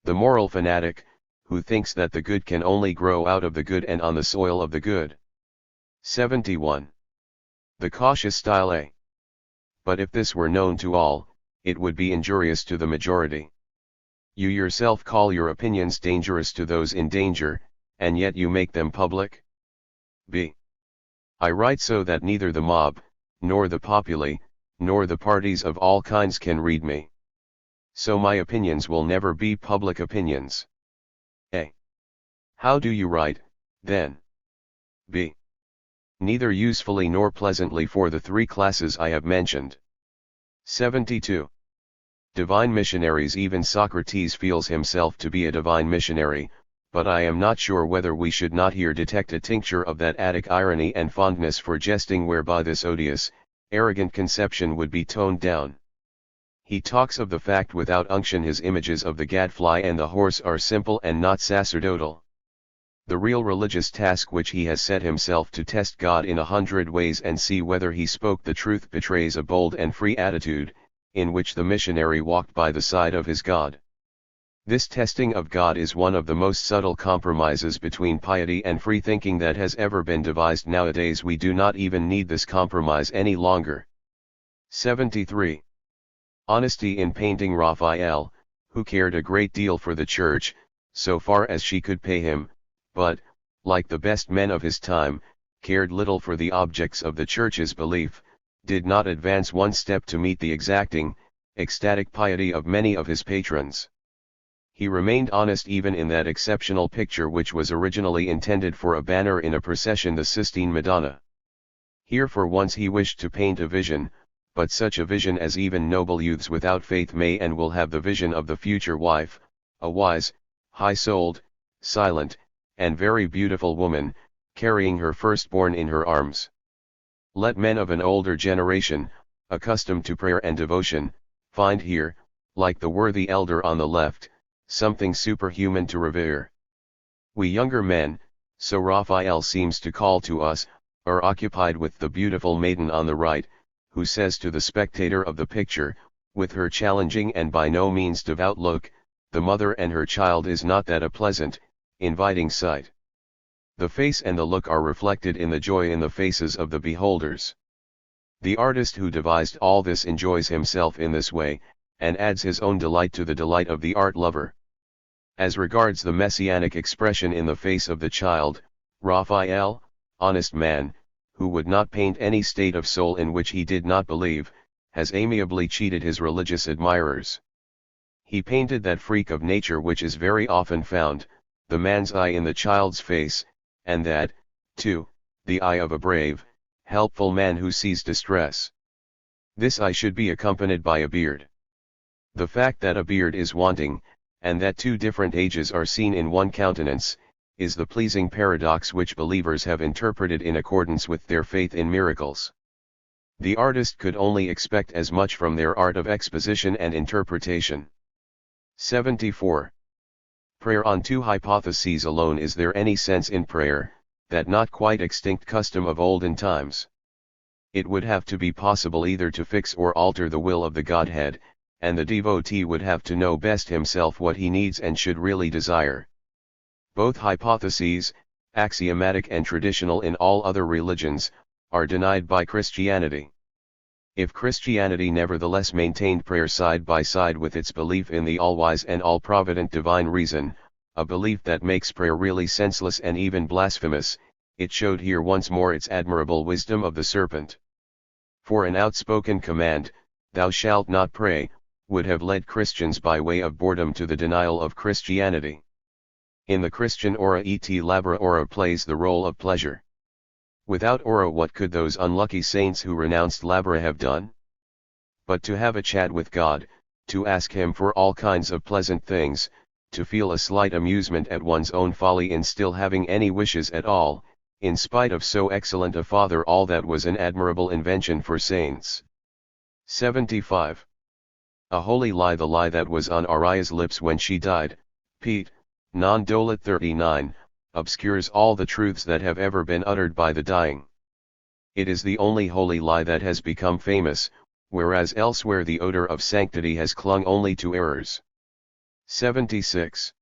The moral fanatic, who thinks that the good can only grow out of the good and on the soil of the good. 71. The cautious style A. But if this were known to all, it would be injurious to the majority. You yourself call your opinions dangerous to those in danger, and yet you make them public? B. I write so that neither the mob, nor the populi, nor the parties of all kinds can read me. So my opinions will never be public opinions. A. How do you write, then? B. Neither usefully nor pleasantly for the three classes I have mentioned. 72. Divine missionaries. Even Socrates feels himself to be a divine missionary, but I am not sure whether we should not here detect a tincture of that Attic irony and fondness for jesting whereby this odious, arrogant conception would be toned down. He talks of the fact without unction his images of the gadfly and the horse are simple and not sacerdotal. The real religious task which he has set himself to test God in 100 ways and see whether he spoke the truth betrays a bold and free attitude, in which the missionary walked by the side of his God. This testing of God is one of the most subtle compromises between piety and free thinking that has ever been devised. Nowadays we do not even need this compromise any longer. 73. Honesty in painting. Raphael, who cared a great deal for the church, so far as she could pay him, but, like the best men of his time, cared little for the objects of the church's belief, did not advance one step to meet the exacting, ecstatic piety of many of his patrons. He remained honest even in that exceptional picture which was originally intended for a banner in a procession, the Sistine Madonna. Here for once he wished to paint a vision, but such a vision as even noble youths without faith may and will have, the vision of the future wife, a wise, high-souled, silent, and very beautiful woman, carrying her firstborn in her arms. Let men of an older generation, accustomed to prayer and devotion, find here, like the worthy elder on the left, something superhuman to revere. We younger men, so Raphael seems to call to us, are occupied with the beautiful maiden on the right, who says to the spectator of the picture, with her challenging and by no means devout look, "The mother and her child, is not that a pleasant, inviting sight?" The face and the look are reflected in the joy in the faces of the beholders. The artist who devised all this enjoys himself in this way, and adds his own delight to the delight of the art lover. As regards the messianic expression in the face of the child, Raphael, honest man, who would not paint any state of soul in which he did not believe, has amiably cheated his religious admirers. He painted that freak of nature which is very often found, the man's eye in the child's face, and that, too, the eye of a brave, helpful man who sees distress. This eye should be accompanied by a beard. The fact that a beard is wanting, and that two different ages are seen in one countenance, is the pleasing paradox which believers have interpreted in accordance with their faith in miracles. The artist could only expect as much from their art of exposition and interpretation. 74. Prayer on two hypotheses alone. Is there any sense in prayer, that not quite extinct custom of olden times? It would have to be possible either to fix or alter the will of the Godhead, and the devotee would have to know best himself what he needs and should really desire. Both hypotheses, axiomatic and traditional in all other religions, are denied by Christianity. If Christianity nevertheless maintained prayer side by side with its belief in the all-wise and all-provident divine reason, a belief that makes prayer really senseless and even blasphemous, it showed here once more its admirable wisdom of the serpent. For an outspoken command, "Thou shalt not pray," would have led Christians by way of boredom to the denial of Christianity. In the Christian ora et labora, ora plays the role of pleasure. Without ora, what could those unlucky saints who renounced labora have done? But to have a chat with God, to ask Him for all kinds of pleasant things, to feel a slight amusement at one's own folly in still having any wishes at all, in spite of so excellent a Father, all that was an admirable invention for saints. 75. A holy lie. The lie that was on Aria's lips when she died, Pete, non dolet 39, obscures all the truths that have ever been uttered by the dying. It is the only holy lie that has become famous, whereas elsewhere the odor of sanctity has clung only to errors. 76.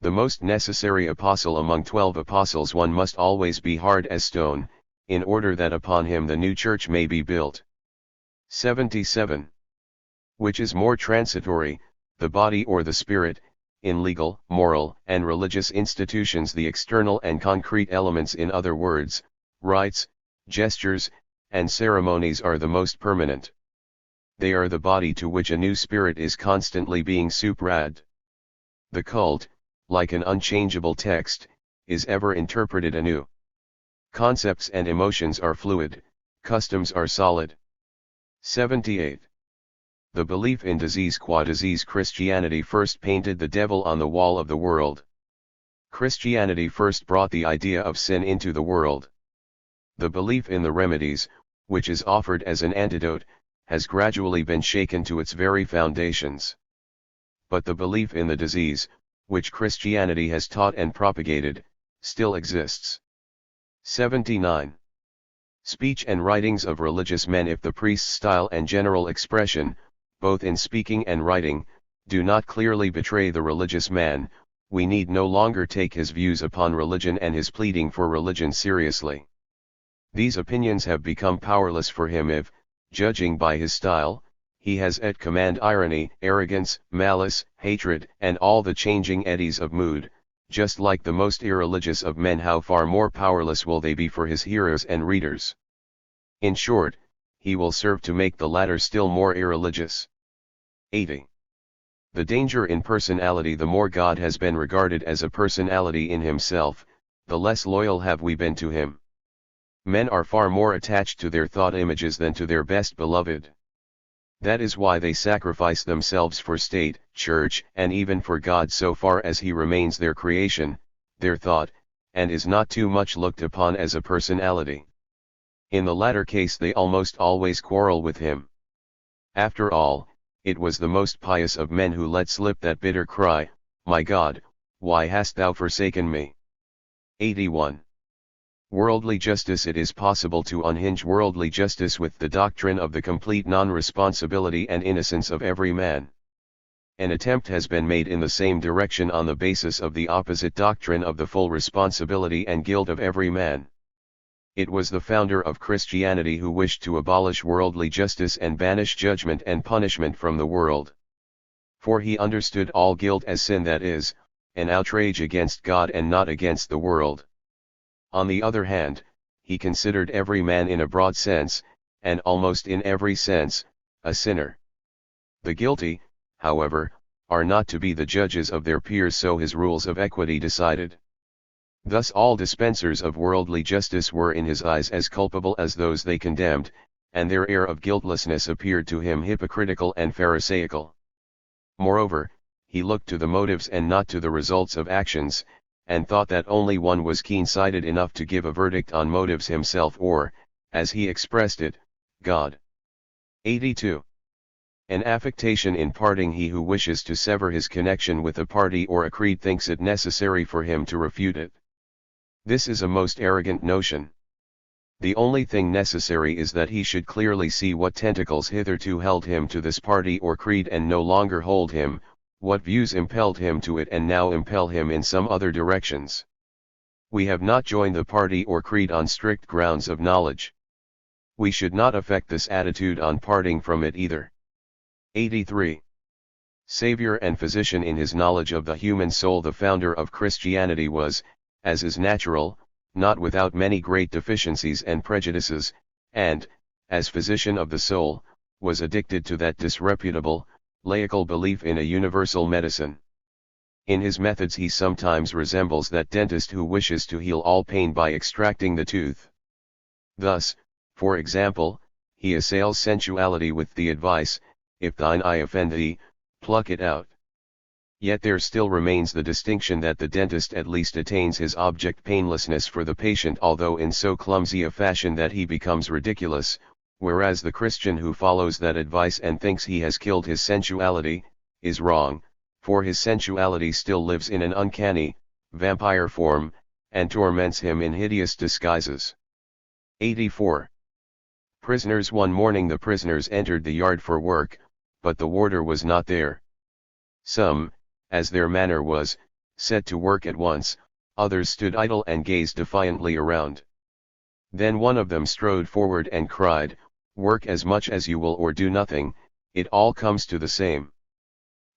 The most necessary apostle among 12 apostles. One must always be hard as stone, in order that upon him the new church may be built. 77. Which is more transitory, the body or the spirit? In legal, moral, and religious institutions, the external and concrete elements, in other words, rites, gestures, and ceremonies, are the most permanent. They are the body to which a new spirit is constantly being supradded. The cult, like an unchangeable text, is ever interpreted anew. Concepts and emotions are fluid, customs are solid. 78. The belief in disease. Qua disease, Christianity first painted the devil on the wall of the world. Christianity first brought the idea of sin into the world. The belief in the remedies, which is offered as an antidote, has gradually been shaken to its very foundations. But the belief in the disease, which Christianity has taught and propagated, still exists. 79. Speech and writings of religious men. If the priest's style and general expression, both in speaking and writing, do not clearly betray the religious man, we need no longer take his views upon religion and his pleading for religion seriously. These opinions have become powerless for him if, judging by his style, he has at command irony, arrogance, malice, hatred, and all the changing eddies of mood. Just like the most irreligious of men, how far more powerless will they be for his hearers and readers. In short, he will serve to make the latter still more irreligious. 80. The danger in personality. The more God has been regarded as a personality in himself, the less loyal have we been to him. Men are far more attached to their thought images than to their best beloved. That is why they sacrifice themselves for state, church, and even for God, so far as he remains their creation, their thought, and is not too much looked upon as a personality. In the latter case they almost always quarrel with him. After all, it was the most pious of men who let slip that bitter cry, "My God, why hast thou forsaken me?" 81. Worldly justice. It is possible to unhinge worldly justice with the doctrine of the complete non-responsibility and innocence of every man. An attempt has been made in the same direction on the basis of the opposite doctrine of the full responsibility and guilt of every man. It was the founder of Christianity who wished to abolish worldly justice and banish judgment and punishment from the world. For he understood all guilt as sin, that is, an outrage against God and not against the world. On the other hand, he considered every man in a broad sense, and almost in every sense, a sinner. The guilty, however, are not to be the judges of their peers, so his rules of equity decided. Thus all dispensers of worldly justice were in his eyes as culpable as those they condemned, and their air of guiltlessness appeared to him hypocritical and pharisaical. Moreover, he looked to the motives and not to the results of actions, and thought that only one was keen-sighted enough to give a verdict on motives, himself, or, as he expressed it, God. 82. An affectation in parting. He who wishes to sever his connection with a party or a creed thinks it necessary for him to refute it. This is a most arrogant notion. The only thing necessary is that he should clearly see what tentacles hitherto held him to this party or creed and no longer hold him, what views impelled him to it and now impel him in some other directions. We have not joined the party or creed on strict grounds of knowledge. We should not affect this attitude on parting from it either. 83. Savior and physician. In his knowledge of the human soul, the founder of Christianity was, as is natural, not without many great deficiencies and prejudices, and, as physician of the soul, was addicted to that disreputable, laical belief in a universal medicine. In his methods he sometimes resembles that dentist who wishes to heal all pain by extracting the tooth. Thus, for example, he assails sensuality with the advice, "If thine eye offend thee, pluck it out." Yet there still remains the distinction that the dentist at least attains his object painlessness for the patient, although in so clumsy a fashion that he becomes ridiculous, whereas the Christian who follows that advice and thinks he has killed his sensuality, is wrong, for his sensuality still lives in an uncanny, vampire form, and torments him in hideous disguises. 84. Prisoners. One morning the prisoners entered the yard for work, but the warder was not there. Some, as their manner was, set to work at once, others stood idle and gazed defiantly around. Then one of them strode forward and cried, "Work as much as you will or do nothing, it all comes to the same.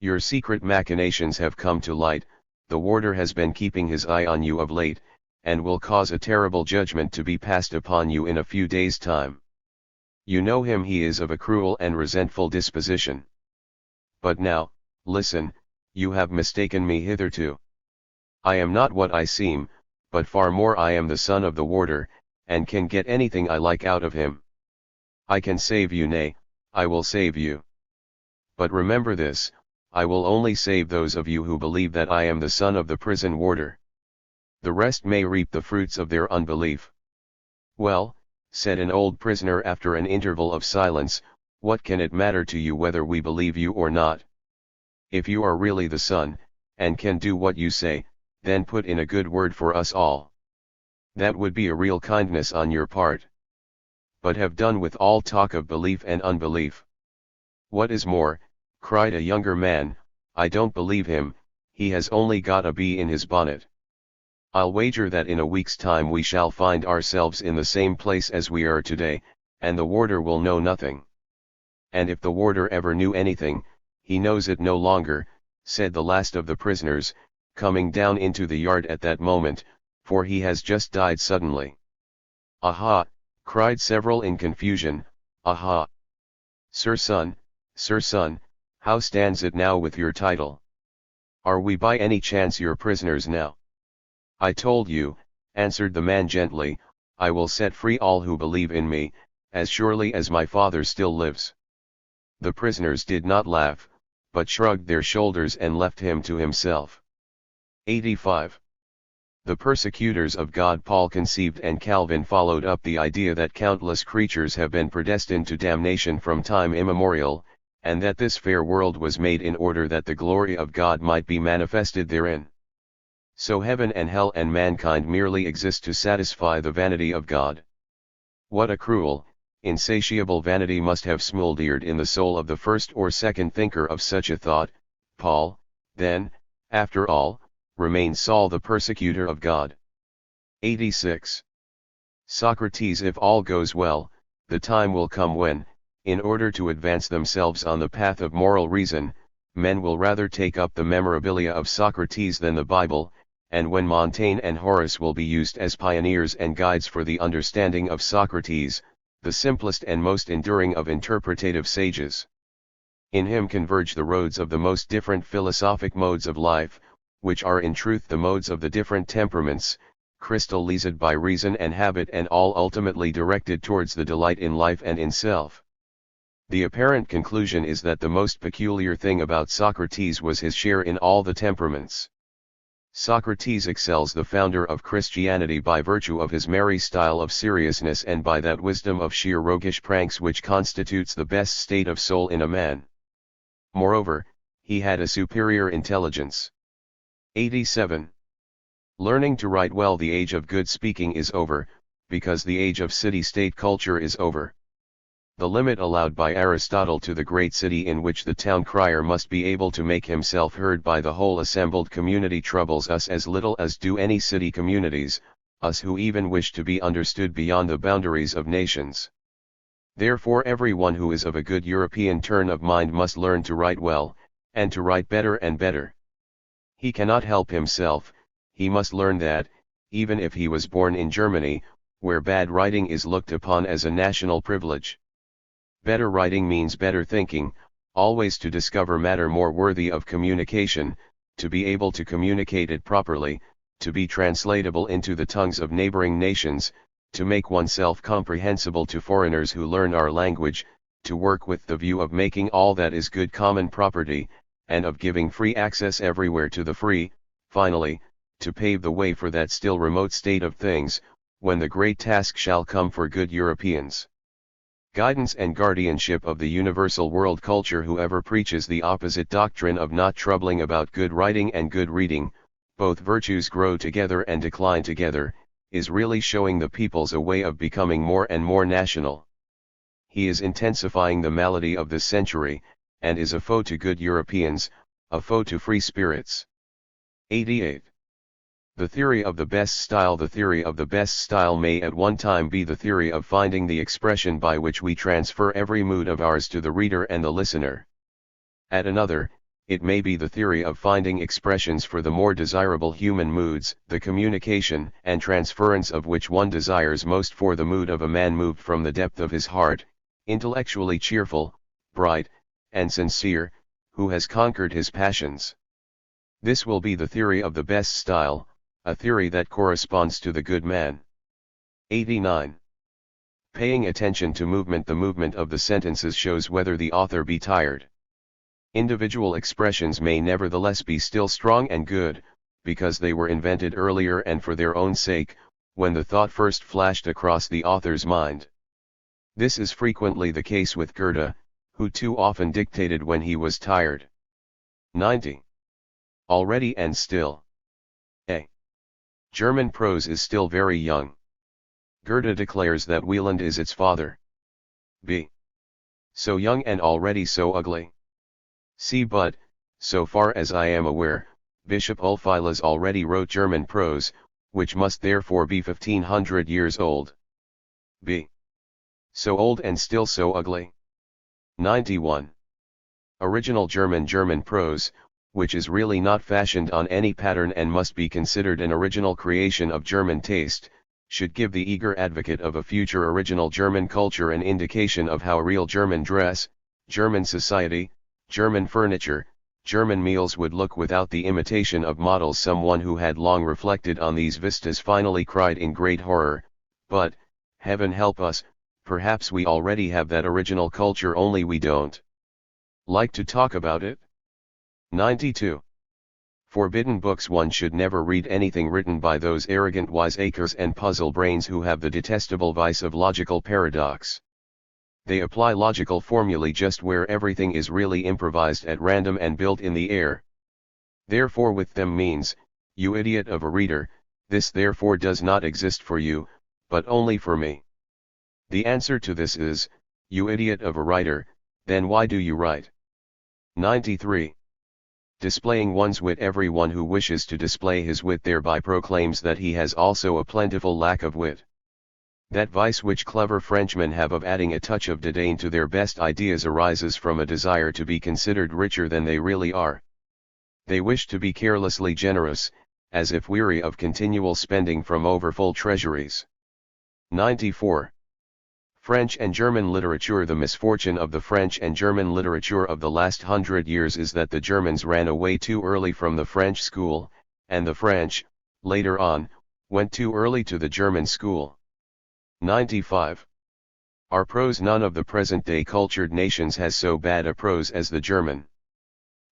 Your secret machinations have come to light, the warder has been keeping his eye on you of late, and will cause a terrible judgment to be passed upon you in a few days' time. You know him, he is of a cruel and resentful disposition. But now, listen, you have mistaken me hitherto. I am not what I seem, but far more I am the son of the warder, and can get anything I like out of him. I can save you, nay, I will save you. But remember this, I will only save those of you who believe that I am the son of the prison warder. The rest may reap the fruits of their unbelief." "Well," said an old prisoner after an interval of silence, "what can it matter to you whether we believe you or not? If you are really the son, and can do what you say, then put in a good word for us all. That would be a real kindness on your part. But have done with all talk of belief and unbelief. What is more," cried a younger man, "I don't believe him, he has only got a bee in his bonnet. I'll wager that in a week's time we shall find ourselves in the same place as we are today, and the warder will know nothing. And if the warder ever knew anything, he knows it no longer," said the last of the prisoners, coming down into the yard at that moment, "for he has just died suddenly." "Aha!" cried several in confusion, "aha! Sir son, how stands it now with your title? Are we by any chance your prisoners now?" "I told you," answered the man gently, "I will set free all who believe in me, as surely as my father still lives." The prisoners did not laugh, but shrugged their shoulders and left him to himself. 85. The persecutors of God. Paul conceived and Calvin followed up the idea that countless creatures have been predestined to damnation from time immemorial, and that this fair world was made in order that the glory of God might be manifested therein. So heaven and hell and mankind merely exist to satisfy the vanity of God. What a cruel, insatiable vanity must have smouldered in the soul of the first or second thinker of such a thought. Paul, then, after all, remains Saul the persecutor of God. 86. Socrates. If all goes well, the time will come when, in order to advance themselves on the path of moral reason, men will rather take up the memorabilia of Socrates than the Bible, and when Montaigne and Horace will be used as pioneers and guides for the understanding of Socrates, the simplest and most enduring of interpretative sages. In him converge the roads of the most different philosophic modes of life, which are in truth the modes of the different temperaments, crystallized by reason and habit and all ultimately directed towards the delight in life and in self. The apparent conclusion is that the most peculiar thing about Socrates was his share in all the temperaments. Socrates excels the founder of Christianity by virtue of his merry style of seriousness and by that wisdom of sheer roguish pranks which constitutes the best state of soul in a man. Moreover, he had a superior intelligence. 87. Learning to write well. The age of good speaking is over, because the age of city-state culture is over. The limit allowed by Aristotle to the great city in which the town crier must be able to make himself heard by the whole assembled community troubles us as little as do any city communities, us who even wish to be understood beyond the boundaries of nations. Therefore everyone who is of a good European turn of mind must learn to write well, and to write better and better. He cannot help himself, he must learn that, even if he was born in Germany, where bad writing is looked upon as a national privilege. Better writing means better thinking, always to discover matter more worthy of communication, to be able to communicate it properly, to be translatable into the tongues of neighboring nations, to make oneself comprehensible to foreigners who learn our language, to work with the view of making all that is good common property, and of giving free access everywhere to the free, finally, to pave the way for that still remote state of things, when the great task shall come for good Europeans. Guidance and guardianship of the universal world culture. Whoever preaches the opposite doctrine of not troubling about good writing and good reading, both virtues grow together and decline together, is really showing the peoples a way of becoming more and more national. He is intensifying the malady of this century, and is a foe to good Europeans, a foe to free spirits. 88. The theory of the best style. The theory of the best style may at one time be the theory of finding the expression by which we transfer every mood of ours to the reader and the listener. At another, it may be the theory of finding expressions for the more desirable human moods, the communication and transference of which one desires most, for the mood of a man moved from the depth of his heart, intellectually cheerful, bright, and sincere, who has conquered his passions. This will be the theory of the best style, a theory that corresponds to the good man. 89. Paying attention to movement. The movement of the sentences shows whether the author be tired. Individual expressions may nevertheless be still strong and good, because they were invented earlier and for their own sake, when the thought first flashed across the author's mind. This is frequently the case with Goethe, who too often dictated when he was tired. 90. Already and still. A. German prose is still very young. Goethe declares that Wieland is its father. B. So young and already so ugly. C. But, so far as I am aware, Bishop Ulfilas already wrote German prose, which must therefore be 1500 years old. B. So old and still so ugly. 91. Original German prose, which is really not fashioned on any pattern and must be considered an original creation of German taste, should give the eager advocate of a future original German culture an indication of how real German dress, German society, German furniture, German meals would look without the imitation of models. Someone who had long reflected on these vistas finally cried in great horror, but, heaven help us, perhaps we already have that original culture, only we don't like to talk about it. 92. Forbidden books. One should never read anything written by those arrogant wiseacres and puzzle brains who have the detestable vice of logical paradox. They apply logical formulae just where everything is really improvised at random and built in the air. Therefore with them means, you idiot of a reader, this therefore does not exist for you, but only for me. The answer to this is, you idiot of a writer, then why do you write? 93. Displaying one's wit. Everyone who wishes to display his wit thereby proclaims that he has also a plentiful lack of wit. That vice which clever Frenchmen have of adding a touch of disdain to their best ideas arises from a desire to be considered richer than they really are. They wish to be carelessly generous, as if weary of continual spending from overfull treasuries. 94. French and German literature. The misfortune of the French and German literature of the last 100 years is that the Germans ran away too early from the French school, and the French, later on, went too early to the German school. 95. Our prose. None of the present-day cultured nations has so bad a prose as the German.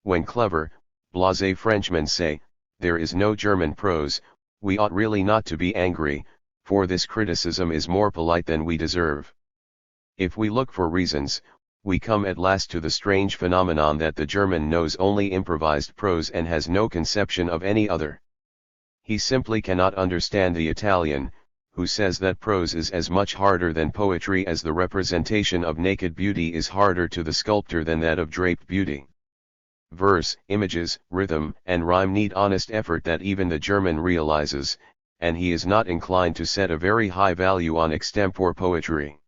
When clever, blasé Frenchmen say, there is no German prose, we ought really not to be angry, for this criticism is more polite than we deserve. If we look for reasons, We come at last to the strange phenomenon that the German knows only improvised prose and has no conception of any other. He simply cannot understand the Italian, who says that prose is as much harder than poetry as the representation of naked beauty is harder to the sculptor than that of draped beauty. Verse, images, rhythm, and rhyme need honest effort that even the German realizes, and he is not inclined to set a very high value on extempore poetry.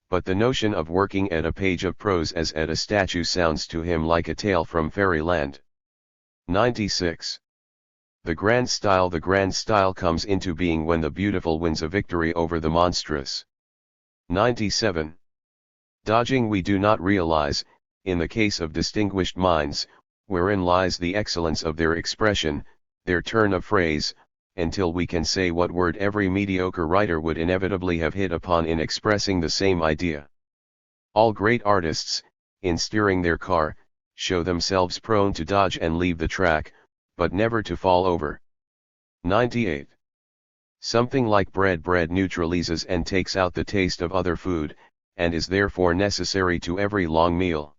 But the notion of working at a page of prose as at a statue sounds to him like a tale from fairyland. 96. The grand style comes into being when the beautiful wins a victory over the monstrous. 97. Dodging we do not realize, in the case of distinguished minds, wherein lies the excellence of their expression, their turn of phrase, until we can say what word every mediocre writer would inevitably have hit upon in expressing the same idea. All great artists, in steering their car, show themselves prone to dodge and leave the track, but never to fall over. 98. Something like bread neutralizes and takes out the taste of other food, and is therefore necessary to every long meal.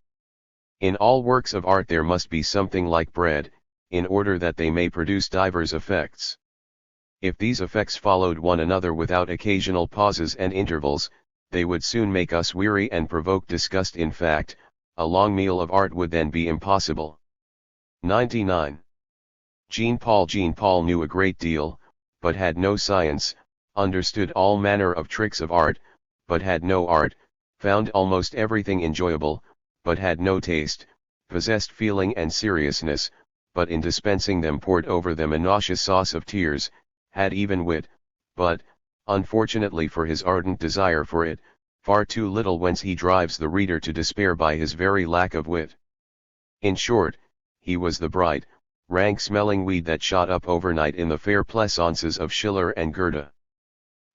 In all works of art there must be something like bread, in order that they may produce divers effects. If these effects followed one another without occasional pauses and intervals, they would soon make us weary and provoke disgust. In fact, a long meal of art would then be impossible. 99. Jean-Paul knew a great deal, but had no science, understood all manner of tricks of art, but had no art, found almost everything enjoyable, but had no taste, possessed feeling and seriousness, but in dispensing them poured over them a nauseous sauce of tears, had even wit, but, unfortunately for his ardent desire for it, far too little, whence he drives the reader to despair by his very lack of wit. In short, he was the bright, rank-smelling weed that shot up overnight in the fair pleasaunces of Schiller and Goethe.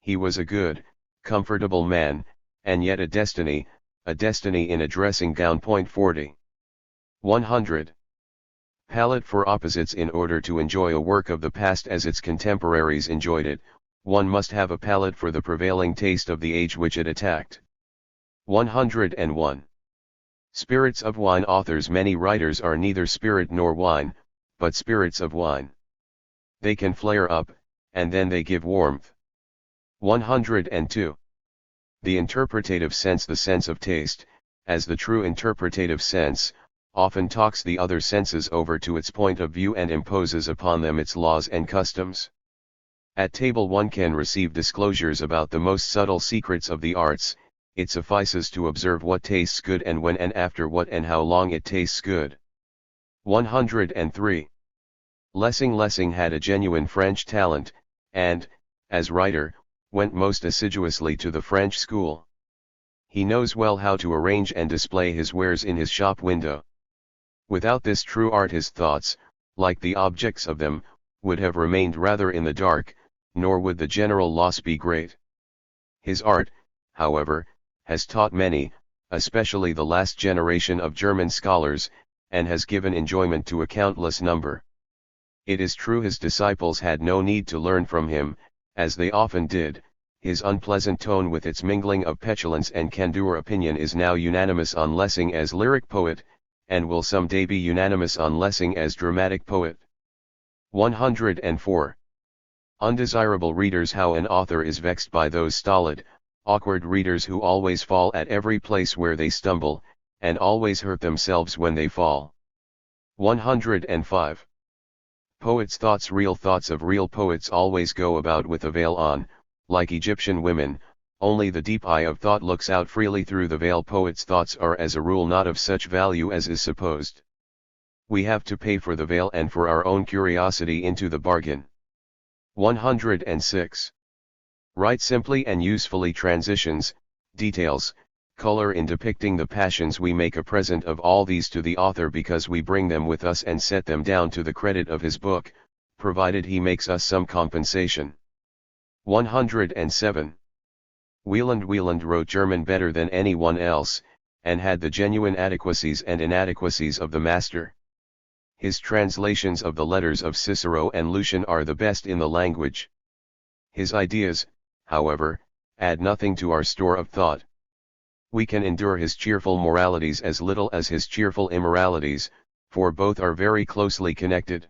He was a good, comfortable man, and yet a destiny in a dressing gown. 40. 100. Palette for opposites. In order to enjoy a work of the past as its contemporaries enjoyed it, one must have a palette for the prevailing taste of the age which it attacked. 101. Spirits of wine authors. Many writers are neither spirit nor wine, but spirits of wine. They can flare up, and then they give warmth. 102. The interpretative sense, the sense of taste, as the true interpretative sense, often talks the other senses over to its point of view and imposes upon them its laws and customs. At table one can receive disclosures about the most subtle secrets of the arts. It suffices to observe what tastes good and when and after what and how long it tastes good. 103. Lessing had a genuine French talent, and, as writer, went most assiduously to the French school. He knows well how to arrange and display his wares in his shop window. Without this true art his thoughts, like the objects of them, would have remained rather in the dark, nor would the general loss be great. His art, however, has taught many, especially the last generation of German scholars, and has given enjoyment to a countless number. It is true his disciples had no need to learn from him, as they often did. His unpleasant tone with its mingling of petulance and candor. Opinion is now unanimous on Lessing as lyric poet, and will some day be unanimous on Lessing as dramatic poet. 104. Undesirable readers. How an author is vexed by those stolid, awkward readers who always fall at every place where they stumble, and always hurt themselves when they fall. 105. Poets' thoughts. Real thoughts of real poets always go about with a veil on, like Egyptian women, only the deep eye of thought looks out freely through the veil. Poets' thoughts are as a rule not of such value as is supposed. We have to pay for the veil and for our own curiosity into the bargain. 106. Write simply and usefully. Transitions, details, color in depicting the passions. We make a present of all these to the author because we bring them with us and set them down to the credit of his book, provided he makes us some compensation. 107. Wieland wrote German better than anyone else, and had the genuine adequacies and inadequacies of the master. His translations of the letters of Cicero and Lucian are the best in the language. His ideas, however, add nothing to our store of thought. We can endure his cheerful moralities as little as his cheerful immoralities, for both are very closely connected.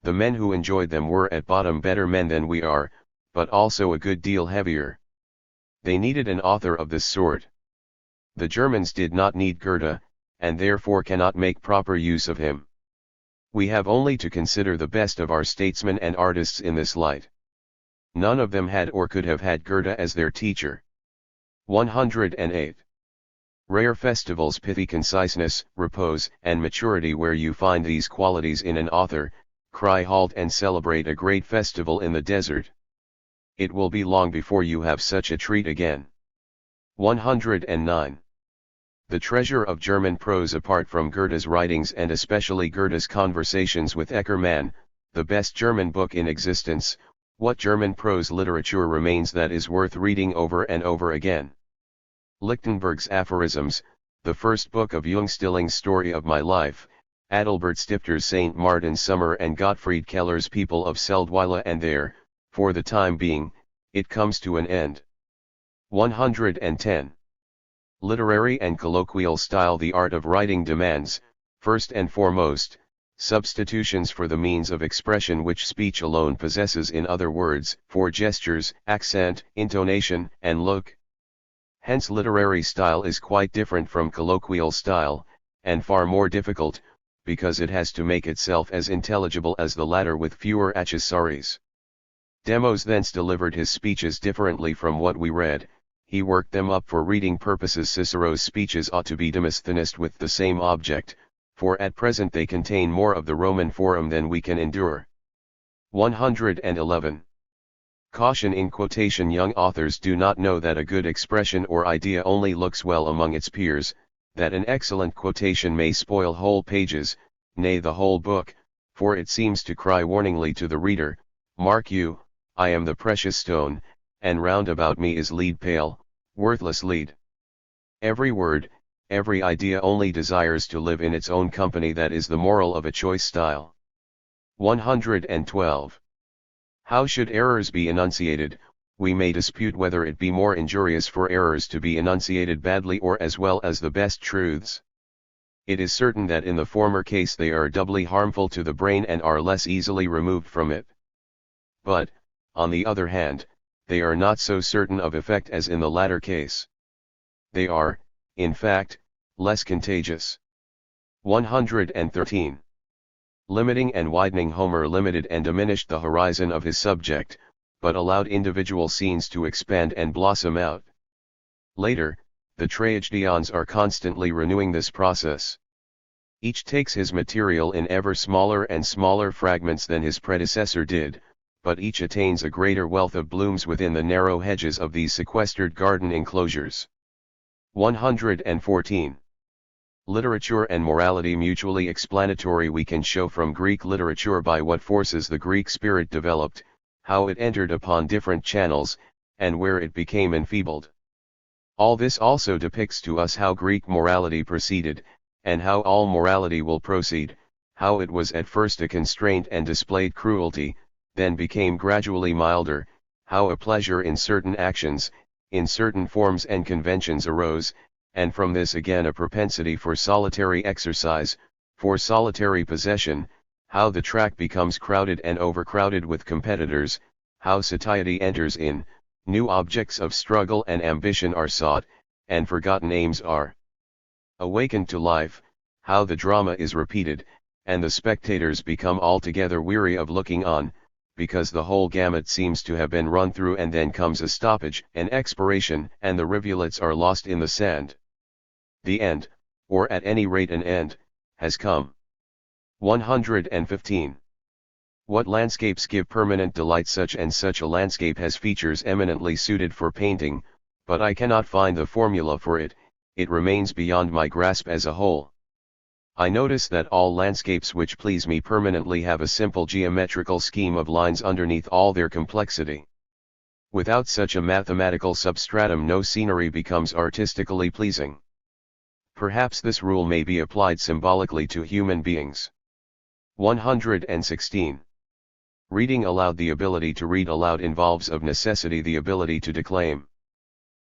The men who enjoyed them were at bottom better men than we are, but also a good deal heavier. They needed an author of this sort. The Germans did not need Goethe, and therefore cannot make proper use of him. We have only to consider the best of our statesmen and artists in this light. None of them had or could have had Goethe as their teacher. 108. Rare festivals, pithy conciseness, repose, and maturity. Where you find these qualities in an author, cry halt and celebrate a great festival in the desert. It will be long before you have such a treat again. 109. The treasure of German prose, apart from Goethe's writings and especially Goethe's Conversations with Eckermann, the best German book in existence. What German prose literature remains that is worth reading over and over again? Lichtenberg's Aphorisms, the first book of Jungstilling's Story of My Life, Adalbert Stifter's St. Martin's Summer, and Gottfried Keller's People of Seldwyla, and there, for the time being, it comes to an end. 110. Literary and colloquial style. The art of writing demands, first and foremost, substitutions for the means of expression which speech alone possesses, in other words, for gestures, accent, intonation, and look. Hence literary style is quite different from colloquial style, and far more difficult, because it has to make itself as intelligible as the latter with fewer accessories. Demos thence delivered his speeches differently from what we read. He worked them up for reading purposes. Cicero's speeches ought to be Demosthenised with the same object, for at present they contain more of the Roman forum than we can endure. 111. Caution in quotation. Young authors do not know that a good expression or idea only looks well among its peers, that an excellent quotation may spoil whole pages, nay the whole book, for it seems to cry warningly to the reader, "Mark you, I am the precious stone, and round about me is lead pale, worthless lead." Every word, every idea only desires to live in its own company. That is the moral of a choice style. 112. How should errors be enunciated? We may dispute whether it be more injurious for errors to be enunciated badly or as well as the best truths. It is certain that in the former case they are doubly harmful to the brain and are less easily removed from it. But, on the other hand, they are not so certain of effect as in the latter case. They are, in fact, less contagious. 113. Limiting and widening. Homer limited and diminished the horizon of his subject, but allowed individual scenes to expand and blossom out. Later, the tragedians are constantly renewing this process. Each takes his material in ever smaller and smaller fragments than his predecessor did, but each attains a greater wealth of blooms within the narrow hedges of these sequestered garden enclosures. 114. Literature and morality mutually explanatory. We can show from Greek literature by what forces the Greek spirit developed, how it entered upon different channels, and where it became enfeebled. All this also depicts to us how Greek morality proceeded, and how all morality will proceed, how it was at first a constraint and displayed cruelty, then became gradually milder, how a pleasure in certain actions, in certain forms and conventions arose, and from this again a propensity for solitary exercise, for solitary possession, how the track becomes crowded and overcrowded with competitors, how satiety enters in, new objects of struggle and ambition are sought, and forgotten aims are awakened to life, how the drama is repeated, and the spectators become altogether weary of looking on, because the whole gamut seems to have been run through, and then comes a stoppage, an expiration, and the rivulets are lost in the sand. The end, or at any rate an end, has come. 115. What landscapes give permanent delight? Such and such a landscape has features eminently suited for painting, but I cannot find the formula for it, it remains beyond my grasp as a whole. I notice that all landscapes which please me permanently have a simple geometrical scheme of lines underneath all their complexity. Without such a mathematical substratum no scenery becomes artistically pleasing. Perhaps this rule may be applied symbolically to human beings. 116. Reading aloud. The ability to read aloud involves of necessity the ability to declaim.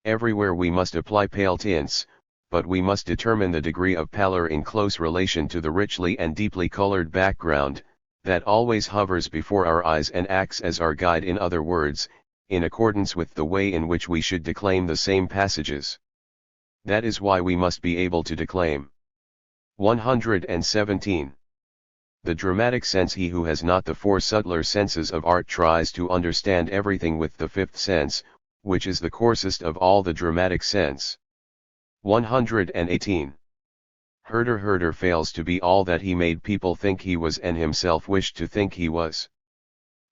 Everywhere we must apply pale tints, but we must determine the degree of pallor in close relation to the richly and deeply colored background, that always hovers before our eyes and acts as our guide, in other words, in accordance with the way in which we should declaim the same passages. That is why we must be able to declaim. 117. The dramatic sense. He who has not the four subtler senses of art tries to understand everything with the fifth sense, which is the coarsest of all the dramatic sense. 118. Herder fails to be all that he made people think he was and himself wished to think he was.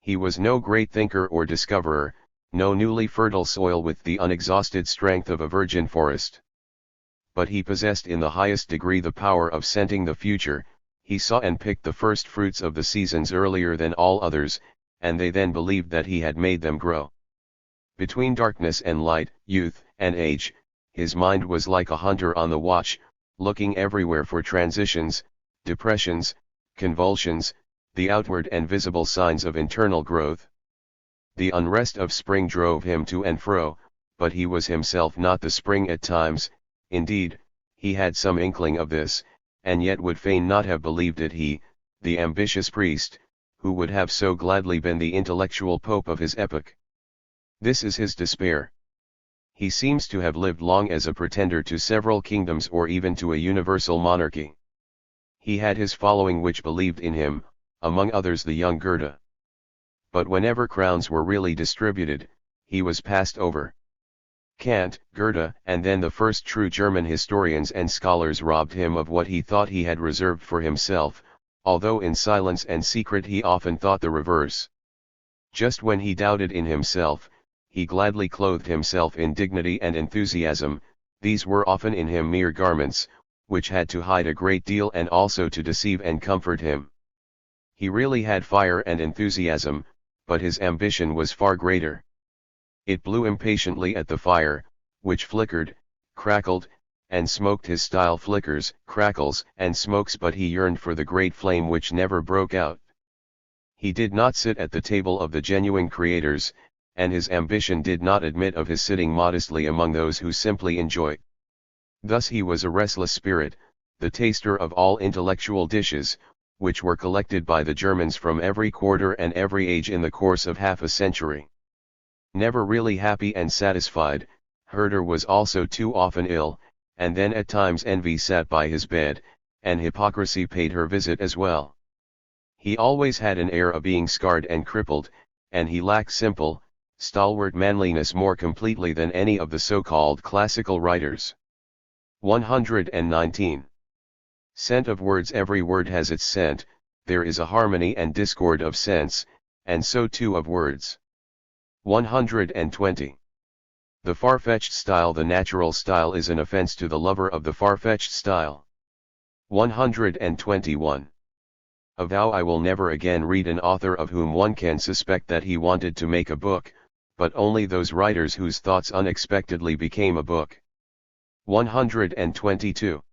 He was no great thinker or discoverer, no newly fertile soil with the unexhausted strength of a virgin forest. But he possessed in the highest degree the power of scenting the future. He saw and picked the first fruits of the seasons earlier than all others, and they then believed that he had made them grow. Between darkness and light, youth and age, his mind was like a hunter on the watch, looking everywhere for transitions, depressions, convulsions, the outward and visible signs of internal growth. The unrest of spring drove him to and fro, but he was himself not the spring at times. Indeed, he had some inkling of this, and yet would fain not have believed it. He, the ambitious priest, who would have so gladly been the intellectual pope of his epoch. This is his despair. He seems to have lived long as a pretender to several kingdoms or even to a universal monarchy. He had his following which believed in him, among others the young Goethe. But whenever crowns were really distributed, he was passed over. Kant, Goethe, and then the first true German historians and scholars robbed him of what he thought he had reserved for himself, although in silence and secret he often thought the reverse. Just when he doubted in himself, he gladly clothed himself in dignity and enthusiasm. These were often in him mere garments, which had to hide a great deal and also to deceive and comfort him. He really had fire and enthusiasm, but his ambition was far greater. It blew impatiently at the fire, which flickered, crackled, and smoked. His style flickers, crackles, and smokes, but he yearned for the great flame which never broke out. He did not sit at the table of the genuine creators, and his ambition did not admit of his sitting modestly among those who simply enjoy. Thus he was a restless spirit, the taster of all intellectual dishes, which were collected by the Germans from every quarter and every age in the course of half a century. Never really happy and satisfied, Herder was also too often ill, and then at times envy sat by his bed, and hypocrisy paid her visit as well. He always had an air of being scarred and crippled, and he lacked simple, stalwart manliness more completely than any of the so-called classical writers. 119. Scent of words. Every word has its scent. There is a harmony and discord of sense, and so too of words. 120. The far-fetched style. The natural style is an offense to the lover of the far-fetched style. 121. Avow. I will never again read an author of whom one can suspect that he wanted to make a book, but only those writers whose thoughts unexpectedly became a book. 122.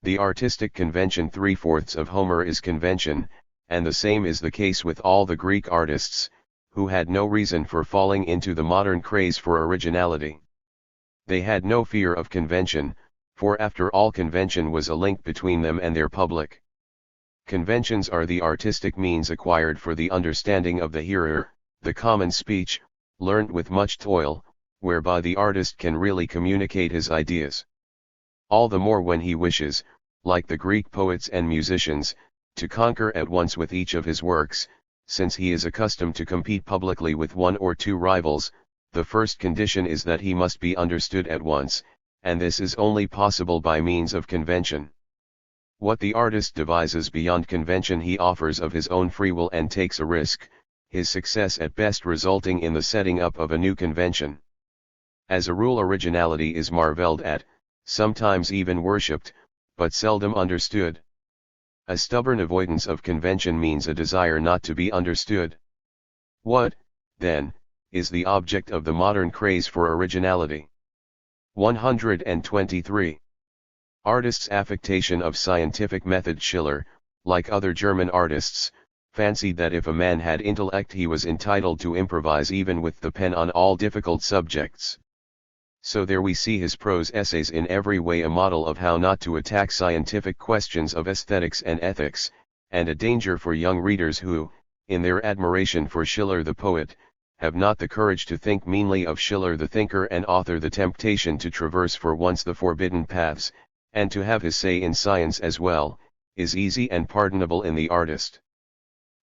The artistic convention. 3/4 of Homer is convention, and the same is the case with all the Greek artists, who had no reason for falling into the modern craze for originality. They had no fear of convention, for after all convention was a link between them and their public. Conventions are the artistic means acquired for the understanding of the hearer, the common speech, learnt with much toil, whereby the artist can really communicate his ideas. All the more when he wishes, like the Greek poets and musicians, to conquer at once with each of his works. Since he is accustomed to compete publicly with one or two rivals, the first condition is that he must be understood at once, and this is only possible by means of convention. What the artist devises beyond convention he offers of his own free will and takes a risk, his success at best resulting in the setting up of a new convention. As a rule, originality is marveled at, sometimes even worshipped, but seldom understood. A stubborn avoidance of convention means a desire not to be understood. What, then, is the object of the modern craze for originality? 123. Artists' affectation of scientific method. Schiller, like other German artists, fancied that if a man had intellect he was entitled to improvise even with the pen on all difficult subjects. So there we see his prose essays in every way a model of how not to attack scientific questions of aesthetics and ethics, and a danger for young readers who, in their admiration for Schiller the poet, have not the courage to think meanly of Schiller the thinker and author. The temptation to traverse for once the forbidden paths, and to have his say in science as well, is easy and pardonable in the artist.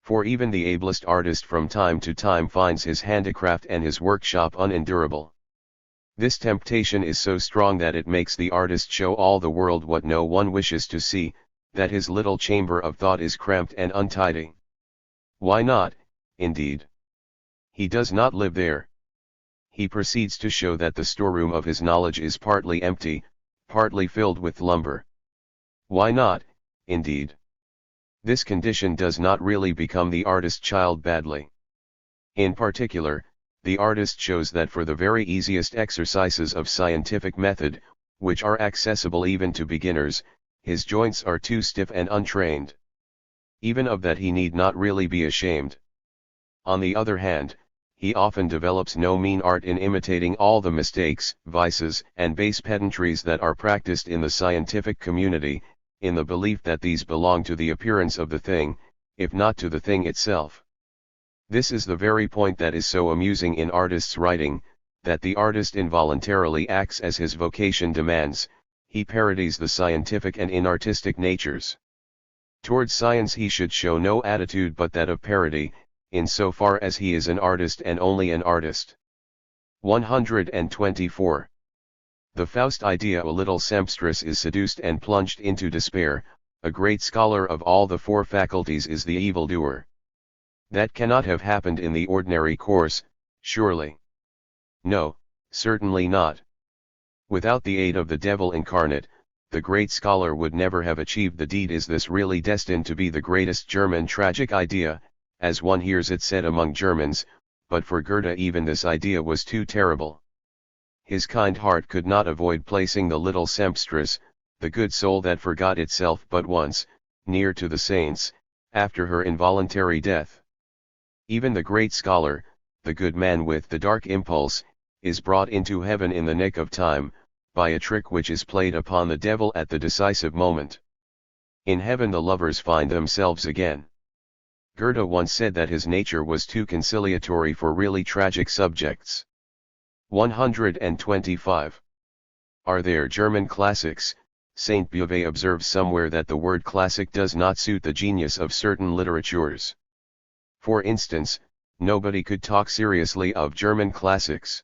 For even the ablest artist from time to time finds his handicraft and his workshop unendurable. This temptation is so strong that it makes the artist show all the world what no one wishes to see, that his little chamber of thought is cramped and untidy. Why not, indeed? He does not live there. He proceeds to show that the storeroom of his knowledge is partly empty, partly filled with lumber. Why not, indeed? This condition does not really become the artist's child badly. In particular, the artist shows that for the very easiest exercises of scientific method, which are accessible even to beginners, his joints are too stiff and untrained. Even of that he need not really be ashamed. On the other hand, he often develops no mean art in imitating all the mistakes, vices, and base pedantries that are practiced in the scientific community, in the belief that these belong to the appearance of the thing, if not to the thing itself. This is the very point that is so amusing in artists' writing, that the artist involuntarily acts as his vocation demands, he parodies the scientific and inartistic natures. Towards science he should show no attitude but that of parody, in so far as he is an artist and only an artist. 124. The Faust idea. A little sempstress is seduced and plunged into despair, a great scholar of all the four faculties is the evildoer. That cannot have happened in the ordinary course, surely. No, certainly not. Without the aid of the devil incarnate, the great scholar would never have achieved the deed. Is this really destined to be the greatest German tragic idea, as one hears it said among Germans? But for Goethe even this idea was too terrible. His kind heart could not avoid placing the little sempstress, the good soul that forgot itself but once, near to the saints, after her involuntary death. Even the great scholar, the good man with the dark impulse, is brought into heaven in the nick of time, by a trick which is played upon the devil at the decisive moment. In heaven the lovers find themselves again. Goethe once said that his nature was too conciliatory for really tragic subjects. 125. Are there German classics? Saint Beuve observes somewhere that the word classic does not suit the genius of certain literatures. For instance, nobody could talk seriously of German classics.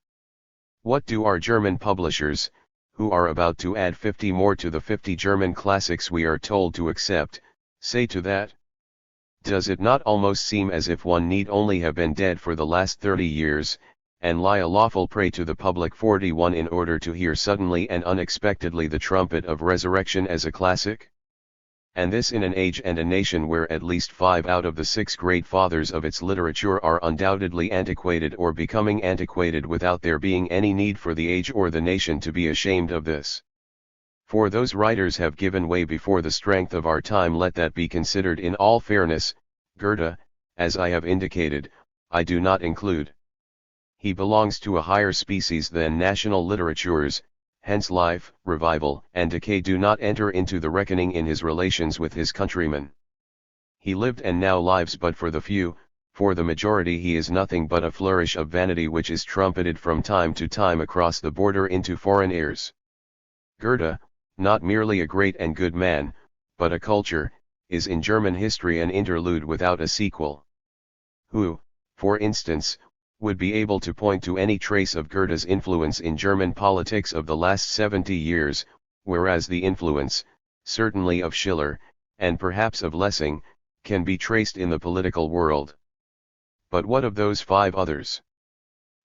What do our German publishers, who are about to add 50 more to the 50 German classics we are told to accept, say to that? Does it not almost seem as if one need only have been dead for the last 30 years, and lie a lawful prey to the public 41 in order to hear suddenly and unexpectedly the trumpet of resurrection as a classic? And this in an age and a nation where at least 5 out of the 6 great fathers of its literature are undoubtedly antiquated or becoming antiquated without there being any need for the age or the nation to be ashamed of this. For those writers have given way before the strength of our time. Let that be considered in all fairness. Goethe, as I have indicated, I do not include. He belongs to a higher species than national literatures, hence life, revival, and decay do not enter into the reckoning in his relations with his countrymen. He lived and now lives but for the few, for the majority he is nothing but a flourish of vanity which is trumpeted from time to time across the border into foreign ears. Goethe, not merely a great and good man, but a culture, is in German history an interlude without a sequel. Who, for instance, would be able to point to any trace of Goethe's influence in German politics of the last 70 years, whereas the influence, certainly of Schiller, and perhaps of Lessing, can be traced in the political world. But what of those 5 others?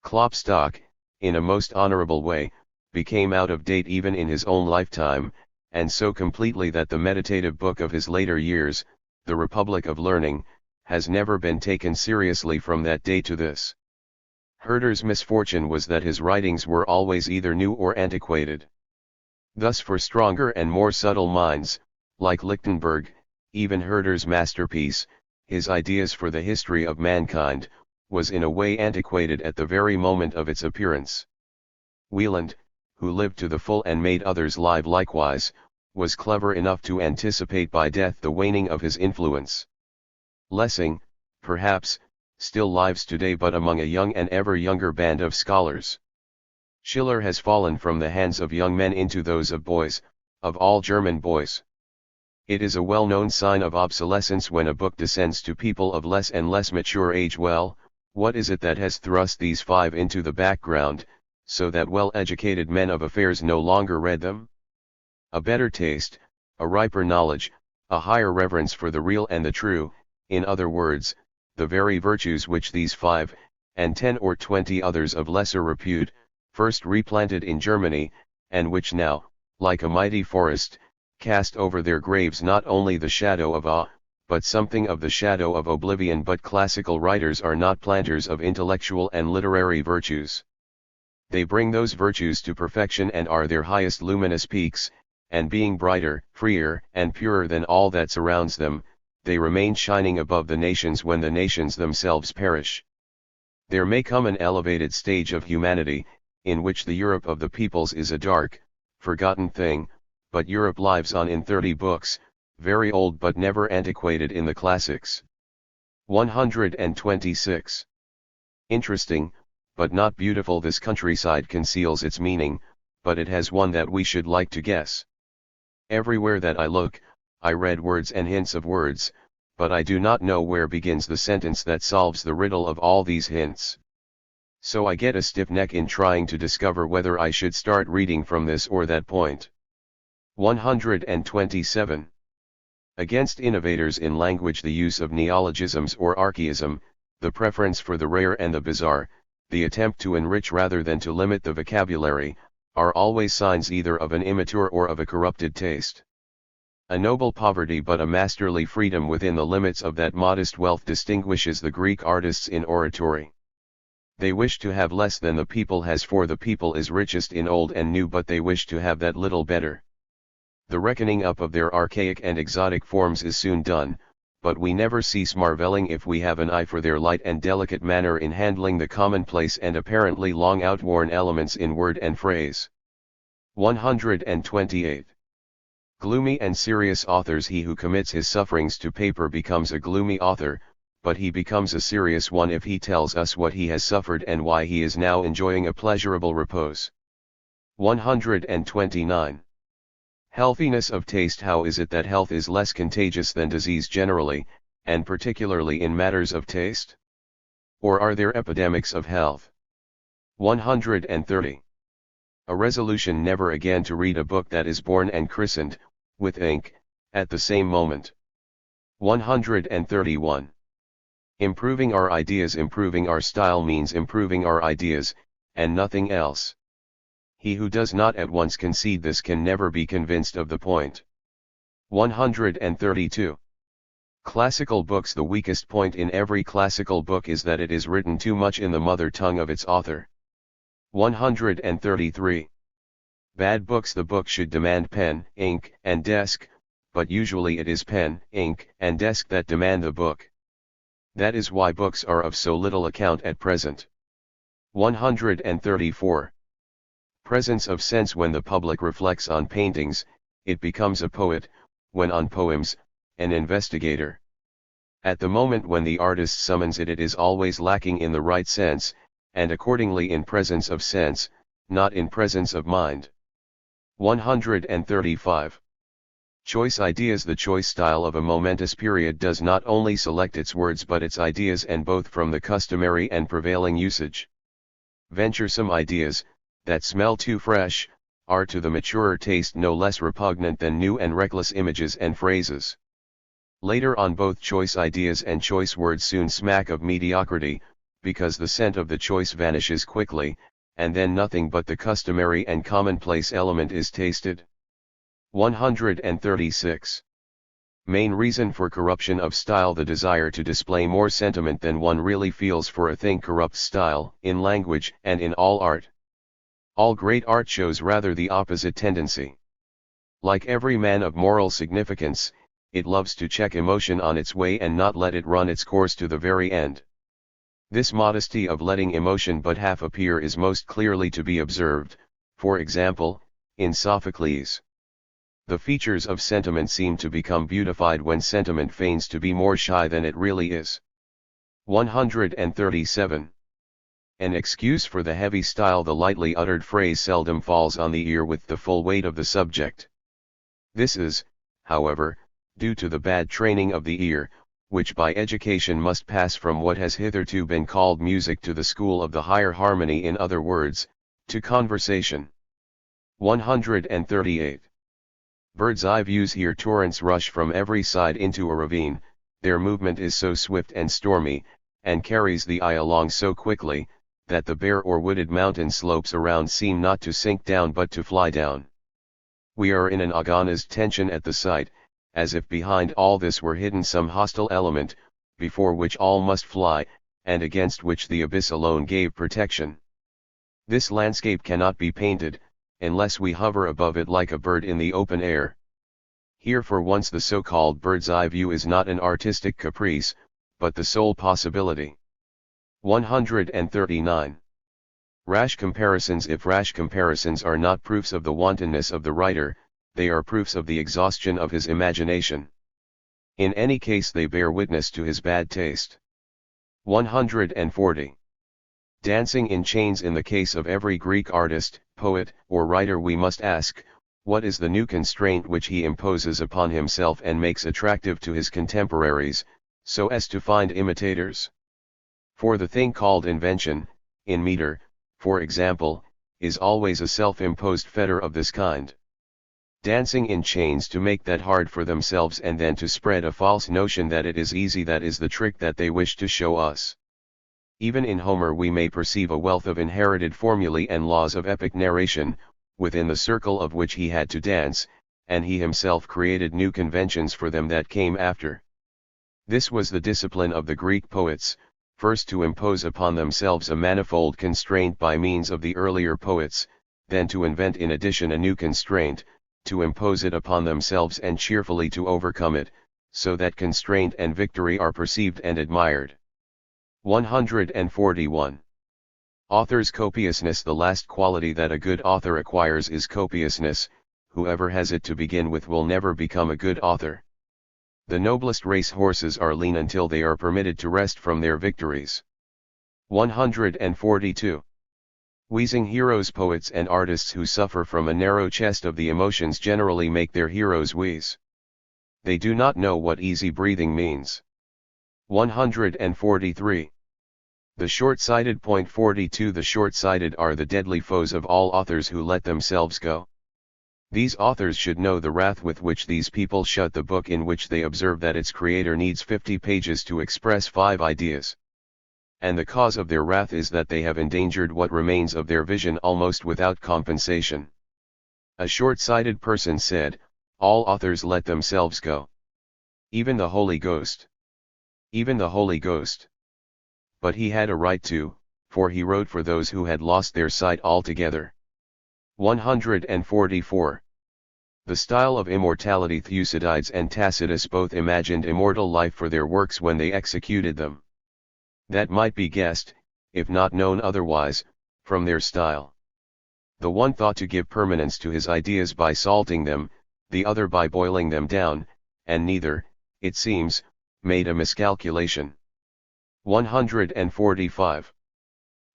Klopstock, in a most honorable way, became out of date even in his own lifetime, and so completely that the meditative book of his later years, The Republic of Learning, has never been taken seriously from that day to this. Herder's misfortune was that his writings were always either new or antiquated. Thus for stronger and more subtle minds, like Lichtenberg, even Herder's masterpiece, his ideas for the history of mankind, was in a way antiquated at the very moment of its appearance. Wieland, who lived to the full and made others live likewise, was clever enough to anticipate by death the waning of his influence. Lessing, perhaps, still lives today but among a young and ever younger band of scholars. Schiller has fallen from the hands of young men into those of boys, of all German boys. It is a well-known sign of obsolescence when a book descends to people of less and less mature age. Well, what is it that has thrust these five into the background, so that well-educated men of affairs no longer read them? A better taste, a riper knowledge, a higher reverence for the real and the true, in other words, the very virtues which these 5, and 10 or 20 others of lesser repute, first replanted in Germany, and which now, like a mighty forest, cast over their graves not only the shadow of awe, but something of the shadow of oblivion. But classical writers are not planters of intellectual and literary virtues. They bring those virtues to perfection and are their highest luminous peaks, and being brighter, freer, and purer than all that surrounds them, they remain shining above the nations when the nations themselves perish. There may come an elevated stage of humanity, in which the Europe of the peoples is a dark, forgotten thing, but Europe lives on in 30 books, very old but never antiquated in the classics. 126. Interesting, but not beautiful. This countryside conceals its meaning, but it has one that we should like to guess. Everywhere that I look, I read words and hints of words, but I do not know where begins the sentence that solves the riddle of all these hints. So I get a stiff neck in trying to discover whether I should start reading from this or that point. 127. Against innovators in language, the use of neologisms or archaism, the preference for the rare and the bizarre, the attempt to enrich rather than to limit the vocabulary, are always signs either of an immature or of a corrupted taste. A noble poverty but a masterly freedom within the limits of that modest wealth distinguishes the Greek artists in oratory. They wish to have less than the people has, for the people is richest in old and new, but they wish to have that little better. The reckoning up of their archaic and exotic forms is soon done, but we never cease marveling if we have an eye for their light and delicate manner in handling the commonplace and apparently long outworn elements in word and phrase. 128. Gloomy and serious authors. He who commits his sufferings to paper becomes a gloomy author, but he becomes a serious one if he tells us what he has suffered and why he is now enjoying a pleasurable repose. 129. Healthiness of taste. How is it that health is less contagious than disease generally, and particularly in matters of taste? Or are there epidemics of health? 130. A resolution never again to read a book that is born and christened, with ink, at the same moment. 131. Improving our ideas. Improving our style means improving our ideas, and nothing else. He who does not at once concede this can never be convinced of the point. 132. Classical books. The weakest point in every classical book is that it is written too much in the mother tongue of its author. 133. Bad books. The book should demand pen, ink, and desk, but usually it is pen, ink, and desk that demand the book. That is why books are of so little account at present. 134. Presence of sense. When the public reflects on paintings, it becomes a poet, when on poems, an investigator. At the moment when the artist summons it, it is always lacking in the right sense, and accordingly in presence of sense, not in presence of mind. 135. Choice ideas. The choice style of a momentous period does not only select its words but its ideas, and both from the customary and prevailing usage. Venturesome ideas, that smell too fresh, are to the maturer taste no less repugnant than new and reckless images and phrases. Later on, both choice ideas and choice words soon smack of mediocrity, because the scent of the choice vanishes quickly, and then nothing but the customary and commonplace element is tasted. 136. Main reason for corruption of style. The desire to display more sentiment than one really feels for a thing corrupts style, in language and in all art. All great art shows rather the opposite tendency. Like every man of moral significance, it loves to check emotion on its way and not let it run its course to the very end. This modesty of letting emotion but half appear is most clearly to be observed, for example, in Sophocles. The features of sentiment seem to become beautified when sentiment feigns to be more shy than it really is. 137. An excuse for the heavy style. The lightly uttered phrase seldom falls on the ear with the full weight of the subject. This is, however, due to the bad training of the ear, which by education must pass from what has hitherto been called music to the school of the higher harmony, in other words, to conversation. 138. Bird's eye views. Here torrents rush from every side into a ravine, their movement is so swift and stormy, and carries the eye along so quickly, that the bare or wooded mountain slopes around seem not to sink down but to fly down. We are in an agonized tension at the sight, as if behind all this were hidden some hostile element, before which all must fly, and against which the abyss alone gave protection. This landscape cannot be painted, unless we hover above it like a bird in the open air. Here for once the so-called bird's eye view is not an artistic caprice, but the sole possibility. 139. Rash comparisons. If rash comparisons are not proofs of the wantonness of the writer, they are proofs of the exhaustion of his imagination. In any case they bear witness to his bad taste. 140. Dancing in chains. In the case of every Greek artist, poet, or writer we must ask, what is the new constraint which he imposes upon himself and makes attractive to his contemporaries, so as to find imitators? For the thing called invention, in meter, for example, is always a self-imposed fetter of this kind. Dancing in chains to make that hard for themselves and then to spread a false notion that it is easy, that is the trick that they wish to show us. Even in Homer we may perceive a wealth of inherited formulae and laws of epic narration, within the circle of which he had to dance, and he himself created new conventions for them that came after. This was the discipline of the Greek poets, first to impose upon themselves a manifold constraint by means of the earlier poets, then to invent in addition a new constraint, to impose it upon themselves and cheerfully to overcome it, so that constraint and victory are perceived and admired. 141. Author's copiousness. The last quality that a good author acquires is copiousness. Whoever has it to begin with will never become a good author. The noblest race horses are lean until they are permitted to rest from their victories. 142. Wheezing heroes. Poets and artists who suffer from a narrow chest of the emotions generally make their heroes wheeze. They do not know what easy breathing means. 143. The short-sighted. 42. The short-sighted are the deadly foes of all authors who let themselves go. These authors should know the wrath with which these people shut the book in which they observe that its creator needs 50 pages to express 5 ideas. And the cause of their wrath is that they have endangered what remains of their vision almost without compensation. A short-sighted person said, "All authors let themselves go. Even the Holy Ghost. Even the Holy Ghost." But he had a right to, for he wrote for those who had lost their sight altogether. 144. The style of immortality. Thucydides and Tacitus both imagined immortal life for their works when they executed them. That might be guessed, if not known otherwise, from their style. The one thought to give permanence to his ideas by salting them, the other by boiling them down, and neither, it seems, made a miscalculation. 145.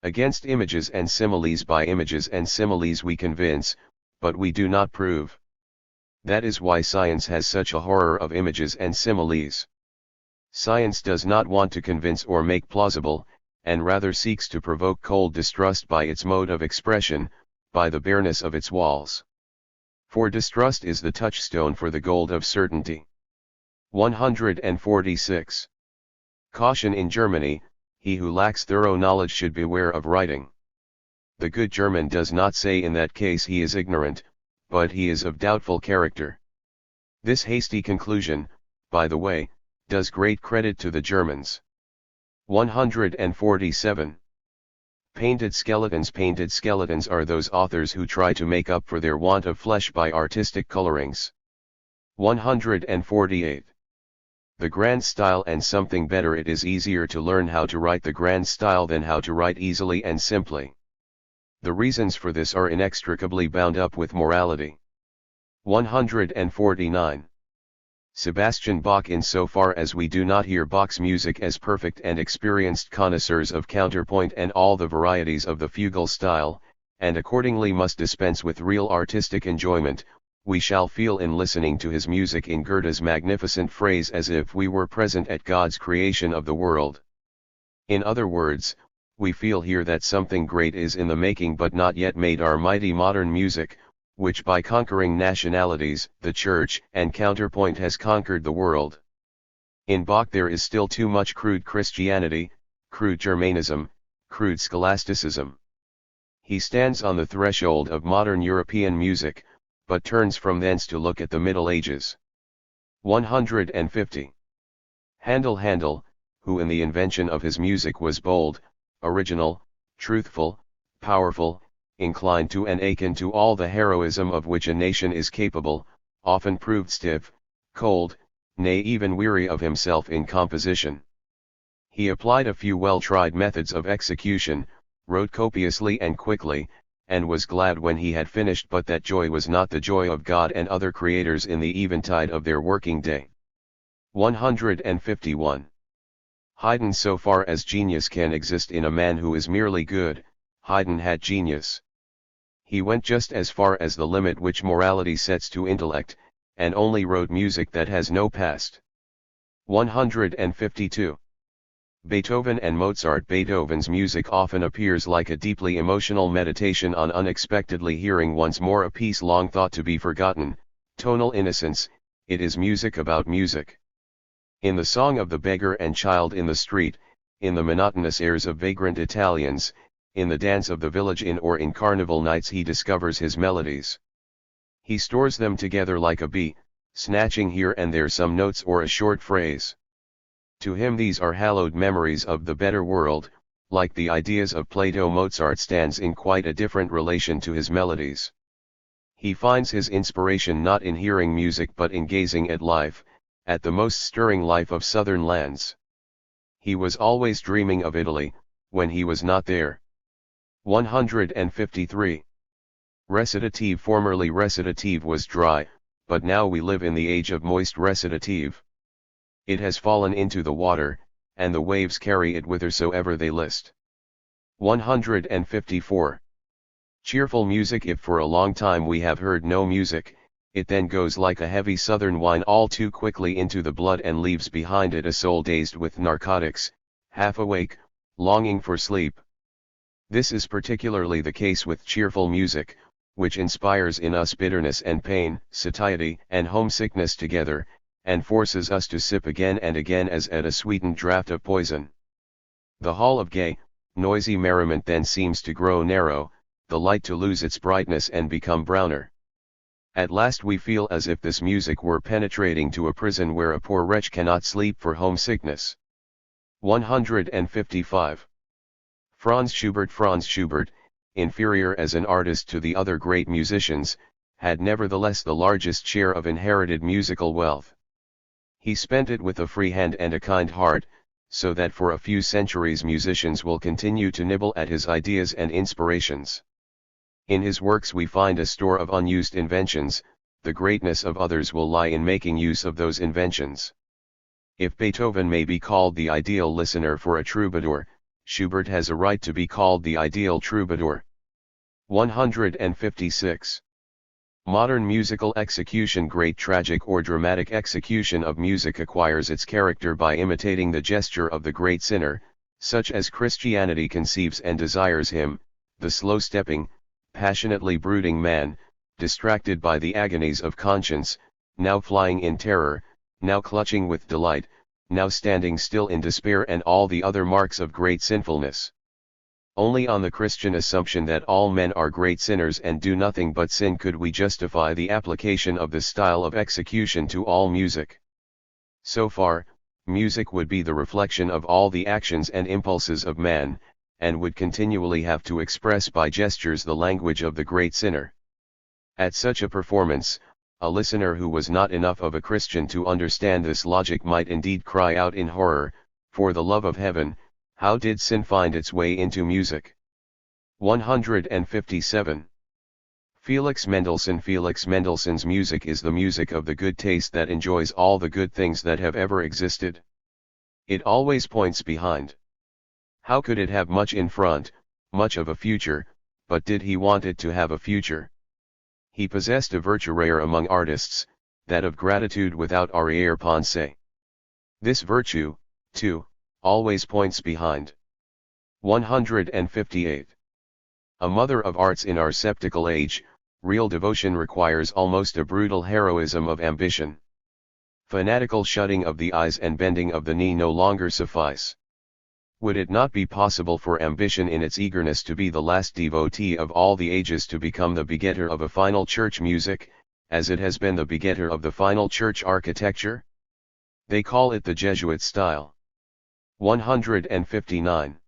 Against images and similes. By images and similes we convince, but we do not prove. That is why science has such a horror of images and similes. Science does not want to convince or make plausible, and rather seeks to provoke cold distrust by its mode of expression, by the bareness of its walls. For distrust is the touchstone for the gold of certainty. 146. Caution. In Germany, he who lacks thorough knowledge should beware of writing. The good German does not say in that case he is ignorant, but he is of doubtful character. This hasty conclusion, by the way, does great credit to the Germans. 147. Painted skeletons. Painted skeletons are those authors who try to make up for their want of flesh by artistic colorings. 148. The grand style and something better. It is easier to learn how to write the grand style than how to write easily and simply. The reasons for this are inextricably bound up with morality. 149. Sebastian Bach. In so far as we do not hear Bach's music as perfect and experienced connoisseurs of counterpoint and all the varieties of the fugal style, and accordingly must dispense with real artistic enjoyment, we shall feel in listening to his music in Goethe's magnificent phrase as if we were present at God's creation of the world. In other words, we feel here that something great is in the making but not yet made. Our mighty modern music, which by conquering nationalities, the church, and counterpoint has conquered the world. In Bach there is still too much crude Christianity, crude Germanism, crude scholasticism. He stands on the threshold of modern European music, but turns from thence to look at the Middle Ages. 150. Handel, who in the invention of his music was bold, original, truthful, powerful, inclined to and akin to all the heroism of which a nation is capable, often proved stiff, cold, nay even weary of himself in composition. He applied a few well-tried methods of execution, wrote copiously and quickly, and was glad when he had finished, but that joy was not the joy of God and other creators in the eventide of their working day. 151. Haydn. So far as genius can exist in a man who is merely good, Haydn had genius. He went just as far as the limit which morality sets to intellect, and only wrote music that has no past. 152. Beethoven and Mozart. Beethoven's music often appears like a deeply emotional meditation on unexpectedly hearing once more a piece long thought to be forgotten, tonal innocence. It is music about music. In the song of the beggar and child in the street, in the monotonous airs of vagrant Italians, in the dance of the village inn or in carnival nights he discovers his melodies. He stores them together like a bee, snatching here and there some notes or a short phrase. To him these are hallowed memories of the better world. Like the ideas of Plato, Mozart stands in quite a different relation to his melodies. He finds his inspiration not in hearing music but in gazing at life, at the most stirring life of southern lands. He was always dreaming of Italy, when he was not there. 153. Recitative. Formerly recitative was dry, but now we live in the age of moist recitative. It has fallen into the water, and the waves carry it whithersoever they list. 154. Cheerful music. If for a long time we have heard no music, it then goes like a heavy southern wine all too quickly into the blood and leaves behind it a soul dazed with narcotics, half awake, longing for sleep. This is particularly the case with cheerful music, which inspires in us bitterness and pain, satiety and homesickness together, and forces us to sip again and again as at a sweetened draught of poison. The hall of gay, noisy merriment then seems to grow narrow, the light to lose its brightness and become browner. At last we feel as if this music were penetrating to a prison where a poor wretch cannot sleep for homesickness. 155. Franz Schubert, inferior as an artist to the other great musicians, had nevertheless the largest share of inherited musical wealth. He spent it with a free hand and a kind heart, so that for a few centuries musicians will continue to nibble at his ideas and inspirations. In his works we find a store of unused inventions. The greatness of others will lie in making use of those inventions. If Beethoven may be called the ideal listener for a troubadour, Schubert has a right to be called the ideal troubadour. 156. Modern musical execution. Great tragic or dramatic execution of music acquires its character by imitating the gesture of the great sinner, such as Christianity conceives and desires him, the slow-stepping, passionately brooding man, distracted by the agonies of conscience, now flying in terror, now clutching with delight, now standing still in despair, and all the other marks of great sinfulness. Only on the Christian assumption that all men are great sinners and do nothing but sin could we justify the application of this style of execution to all music. So far, music would be the reflection of all the actions and impulses of man, and would continually have to express by gestures the language of the great sinner. At such a performance, a listener who was not enough of a Christian to understand this logic might indeed cry out in horror, "For the love of heaven, how did sin find its way into music?" 157. Felix Mendelssohn's music is the music of the good taste that enjoys all the good things that have ever existed. It always points behind. How could it have much in front, much of a future, but did he want it to have a future? He possessed a virtue rare among artists, that of gratitude without arrière-pensée. This virtue, too, always points behind. 158. A mother of arts in our sceptical age, real devotion requires almost a brutal heroism of ambition. Fanatical shutting of the eyes and bending of the knee no longer suffice. Would it not be possible for ambition in its eagerness to be the last devotee of all the ages, to become the begetter of a final church music, as it has been the begetter of the final church architecture? They call it the Jesuit style. 159.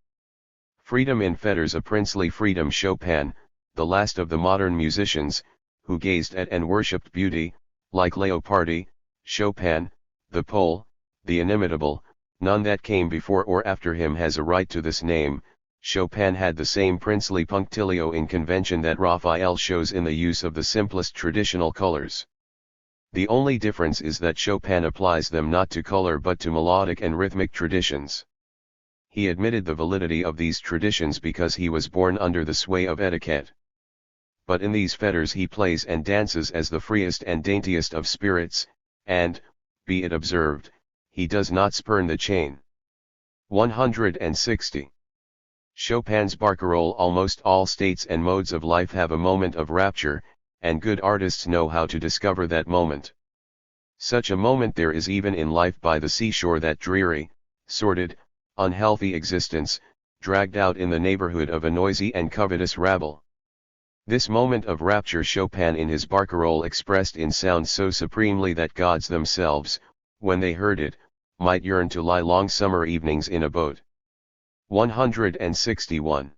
Freedom in fetters, a princely freedom. Chopin, the last of the modern musicians, who gazed at and worshipped beauty, like Leopardi, Chopin, the Pole, the inimitable. None that came before or after him has a right to this name. Chopin had the same princely punctilio in convention that Raphael shows in the use of the simplest traditional colors. The only difference is that Chopin applies them not to color but to melodic and rhythmic traditions. He admitted the validity of these traditions because he was born under the sway of etiquette. But in these fetters he plays and dances as the freest and daintiest of spirits, and, be it observed, he does not spurn the chain. 160. Chopin's barcarolle. Almost all states and modes of life have a moment of rapture, and good artists know how to discover that moment. Such a moment there is even in life by the seashore, that dreary, sordid, unhealthy existence, dragged out in the neighborhood of a noisy and covetous rabble. This moment of rapture Chopin in his barcarolle expressed in sound so supremely that gods themselves, when they heard it, might yearn to lie long summer evenings in a boat. 161.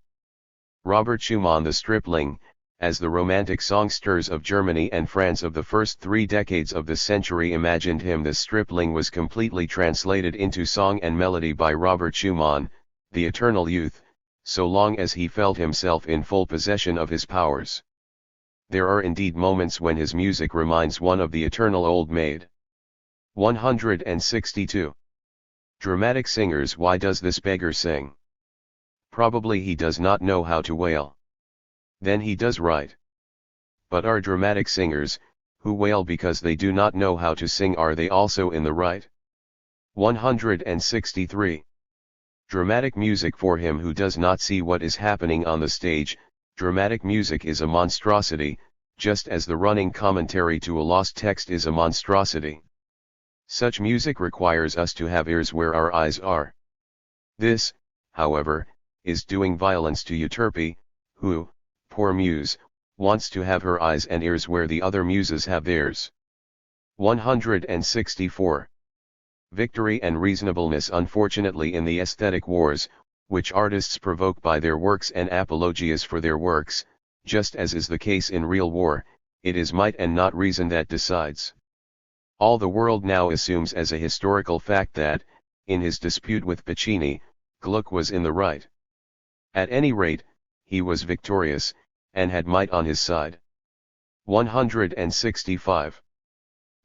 Robert Schumann, the stripling, as the romantic songsters of Germany and France of the first 3 decades of the century imagined him, this stripling was completely translated into song and melody by Robert Schumann, the eternal youth, so long as he felt himself in full possession of his powers. There are indeed moments when his music reminds one of the eternal old maid. 162. Dramatic singers. Why does this beggar sing? Probably he does not know how to wail. Then he does right. But are dramatic singers, who wail because they do not know how to sing, are they also in the right? 163. Dramatic music. For him who does not see what is happening on the stage, dramatic music is a monstrosity, just as the running commentary to a lost text is a monstrosity. Such music requires us to have ears where our eyes are. This, however, is doing violence to Euterpe, who, poor muse, wants to have her eyes and ears where the other muses have theirs. 164. Victory and reasonableness. Unfortunately, in the aesthetic wars, which artists provoke by their works and apologias for their works, just as is the case in real war, it is might and not reason that decides. All the world now assumes as a historical fact that, in his dispute with Piccini, Gluck was in the right. At any rate, he was victorious, and had might on his side. 165.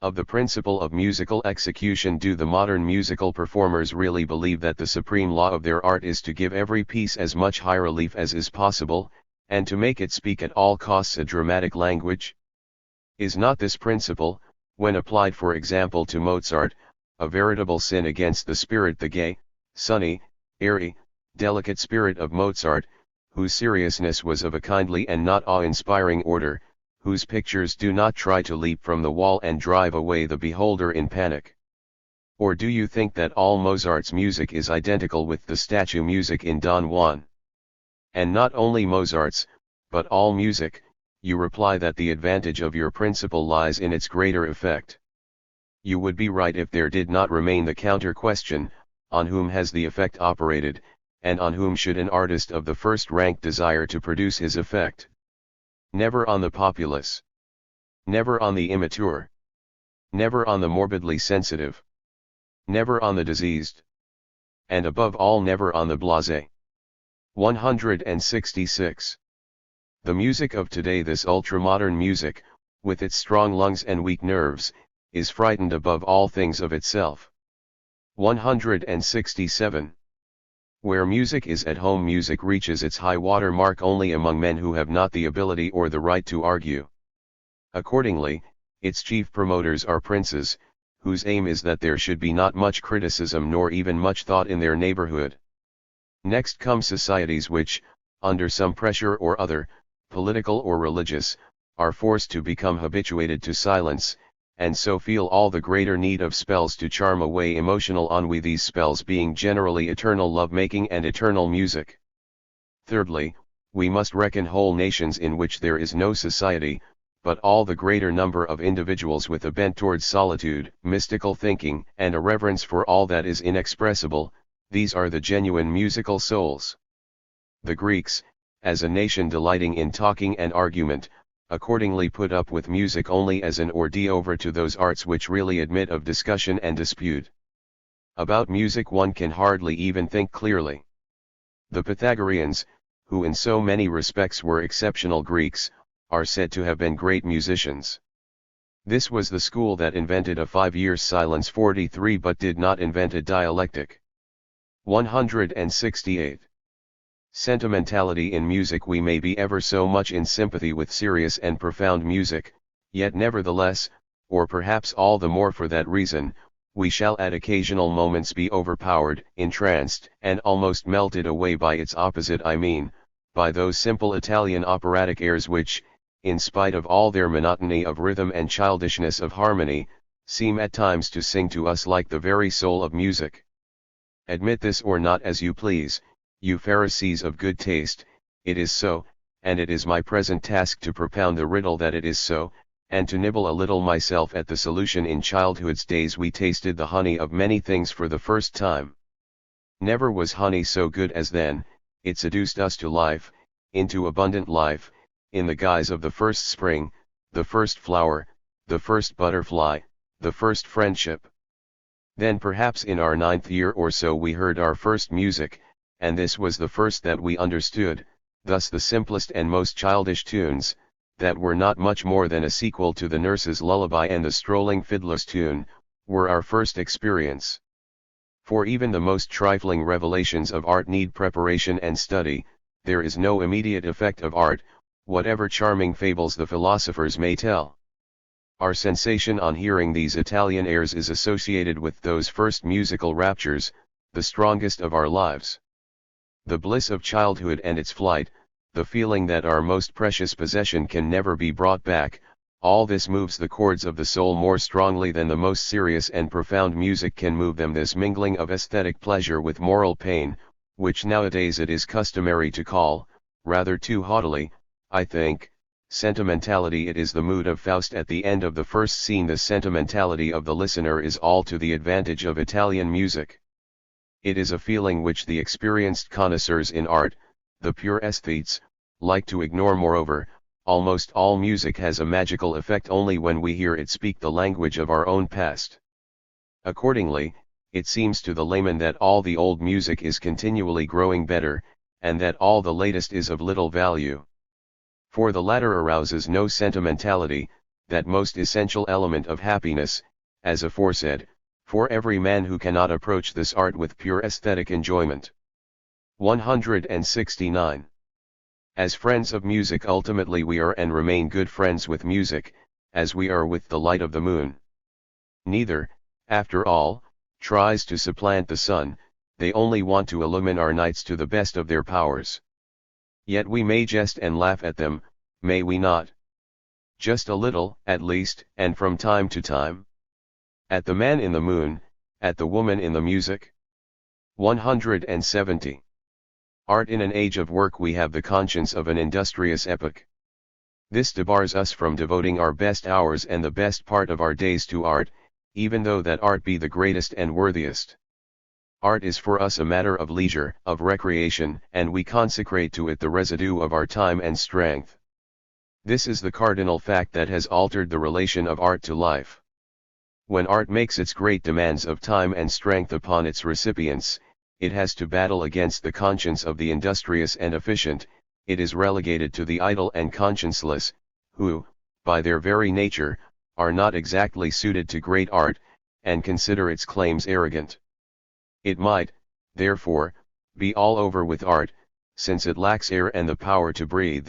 Of the principle of musical execution. Do the modern musical performers really believe that the supreme law of their art is to give every piece as much high relief as is possible, and to make it speak at all costs a dramatic language? Is not this principle, when applied for example to Mozart, a veritable sin against the spirit, the gay, sunny, airy, delicate spirit of Mozart, whose seriousness was of a kindly and not awe-inspiring order, whose pictures do not try to leap from the wall and drive away the beholder in panic? Or do you think that all Mozart's music is identical with the statue music in Don Juan? And not only Mozart's, but all music, you reply that the advantage of your principle lies in its greater effect. You would be right if there did not remain the counter question, on whom has the effect operated, and on whom should an artist of the first rank desire to produce his effect? Never on the populace. Never on the immature. Never on the morbidly sensitive. Never on the diseased. And above all never on the blasé. 166. The music of today, this ultramodern music, with its strong lungs and weak nerves, is frightened above all things of itself. 167. Where music is at home, music reaches its high water mark only among men who have not the ability or the right to argue. Accordingly, its chief promoters are princes, whose aim is that there should be not much criticism nor even much thought in their neighborhood. Next come societies which, under some pressure or other, political or religious, are forced to become habituated to silence, and so feel all the greater need of spells to charm away emotional ennui, these spells being generally eternal love-making and eternal music. Thirdly, we must reckon whole nations in which there is no society, but all the greater number of individuals with a bent towards solitude, mystical thinking, and a reverence for all that is inexpressible. These are the genuine musical souls. The Greeks, as a nation delighting in talking and argument, accordingly put up with music only as an hors d'oeuvre to those arts which really admit of discussion and dispute. About music one can hardly even think clearly. The Pythagoreans, who in so many respects were exceptional Greeks, are said to have been great musicians. This was the school that invented a 5 years silence 43 but did not invent a dialectic. 168. Sentimentality in music. We may be ever so much in sympathy with serious and profound music, yet nevertheless, or perhaps all the more for that reason, we shall at occasional moments be overpowered, entranced, and almost melted away by its opposite, I mean, by those simple Italian operatic airs which, in spite of all their monotony of rhythm and childishness of harmony, seem at times to sing to us like the very soul of music. Admit this or not as you please, you Pharisees of good taste, it is so, and it is my present task to propound the riddle that it is so, and to nibble a little myself at the solution. In childhood's days we tasted the honey of many things for the first time. Never was honey so good as then. It seduced us to life, into abundant life, in the guise of the first spring, the first flower, the first butterfly, the first friendship. Then perhaps in our 9th year or so we heard our first music, and this was the first that we understood. Thus the simplest and most childish tunes, that were not much more than a sequel to the nurse's lullaby and the strolling fiddler's tune, were our first experience. For even the most trifling revelations of art need preparation and study. There is no immediate effect of art, whatever charming fables the philosophers may tell. Our sensation on hearing these Italian airs is associated with those first musical raptures, the strongest of our lives. The bliss of childhood and its flight, the feeling that our most precious possession can never be brought back, all this moves the chords of the soul more strongly than the most serious and profound music can move them. This mingling of aesthetic pleasure with moral pain, which nowadays it is customary to call, rather too haughtily, I think, sentimentality. It is the mood of Faust at the end of the first scene. The sentimentality of the listener is all to the advantage of Italian music. It is a feeling which the experienced connoisseurs in art, the pure aesthetes, like to ignore. Moreover, almost all music has a magical effect only when we hear it speak the language of our own past. Accordingly, it seems to the layman that all the old music is continually growing better, and that all the latest is of little value. For the latter arouses no sentimentality, that most essential element of happiness, as aforesaid, for every man who cannot approach this art with pure aesthetic enjoyment. 169. As friends of music, ultimately we are and remain good friends with music, as we are with the light of the moon. Neither, after all, tries to supplant the sun. They only want to illumine our nights to the best of their powers. Yet we may jest and laugh at them, may we not? Just a little, at least, and from time to time. At the man in the moon, at the woman in the music. 170. Art. In an age of work we have the conscience of an industrious epoch. This debars us from devoting our best hours and the best part of our days to art, even though that art be the greatest and worthiest. Art is for us a matter of leisure, of recreation, and we consecrate to it the residue of our time and strength. This is the cardinal fact that has altered the relation of art to life. When art makes its great demands of time and strength upon its recipients, it has to battle against the conscience of the industrious and efficient, it is relegated to the idle and conscienceless, who, by their very nature, are not exactly suited to great art, and consider its claims arrogant. It might, therefore, be all over with art, since it lacks air and the power to breathe.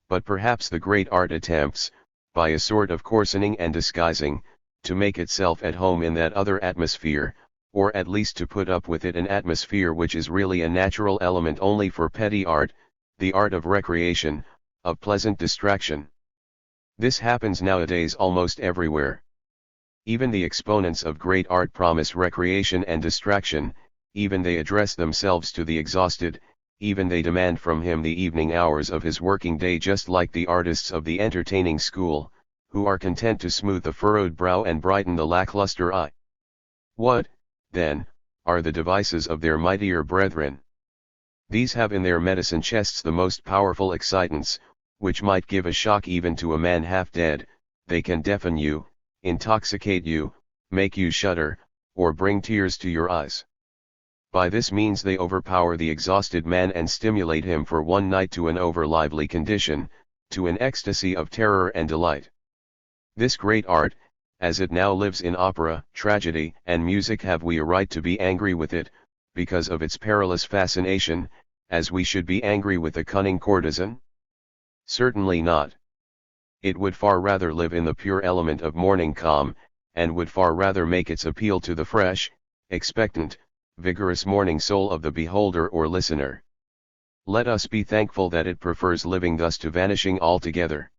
But perhaps the great art attempts, by a sort of coarsening and disguising, to make itself at home in that other atmosphere, or at least to put up with it an atmosphere which is really a natural element only for petty art, the art of recreation, of pleasant distraction. This happens nowadays almost everywhere. Even the exponents of great art promise recreation and distraction, even they address themselves to the exhausted, even they demand from him the evening hours of his working day, just like the artists of the entertaining school, who are content to smooth the furrowed brow and brighten the lackluster eye. What, then, are the devices of their mightier brethren? These have in their medicine chests the most powerful excitants, which might give a shock even to a man half dead. They can deafen you, intoxicate you, make you shudder, or bring tears to your eyes. By this means they overpower the exhausted man and stimulate him for one night to an over-lively condition, to an ecstasy of terror and delight. This great art, as it now lives in opera, tragedy, and music, have we a right to be angry with it, because of its perilous fascination, as we should be angry with a cunning courtesan? Certainly not. It would far rather live in the pure element of morning calm, and would far rather make its appeal to the fresh, expectant, vigorous morning soul of the beholder or listener. Let us be thankful that it prefers living thus to vanishing altogether.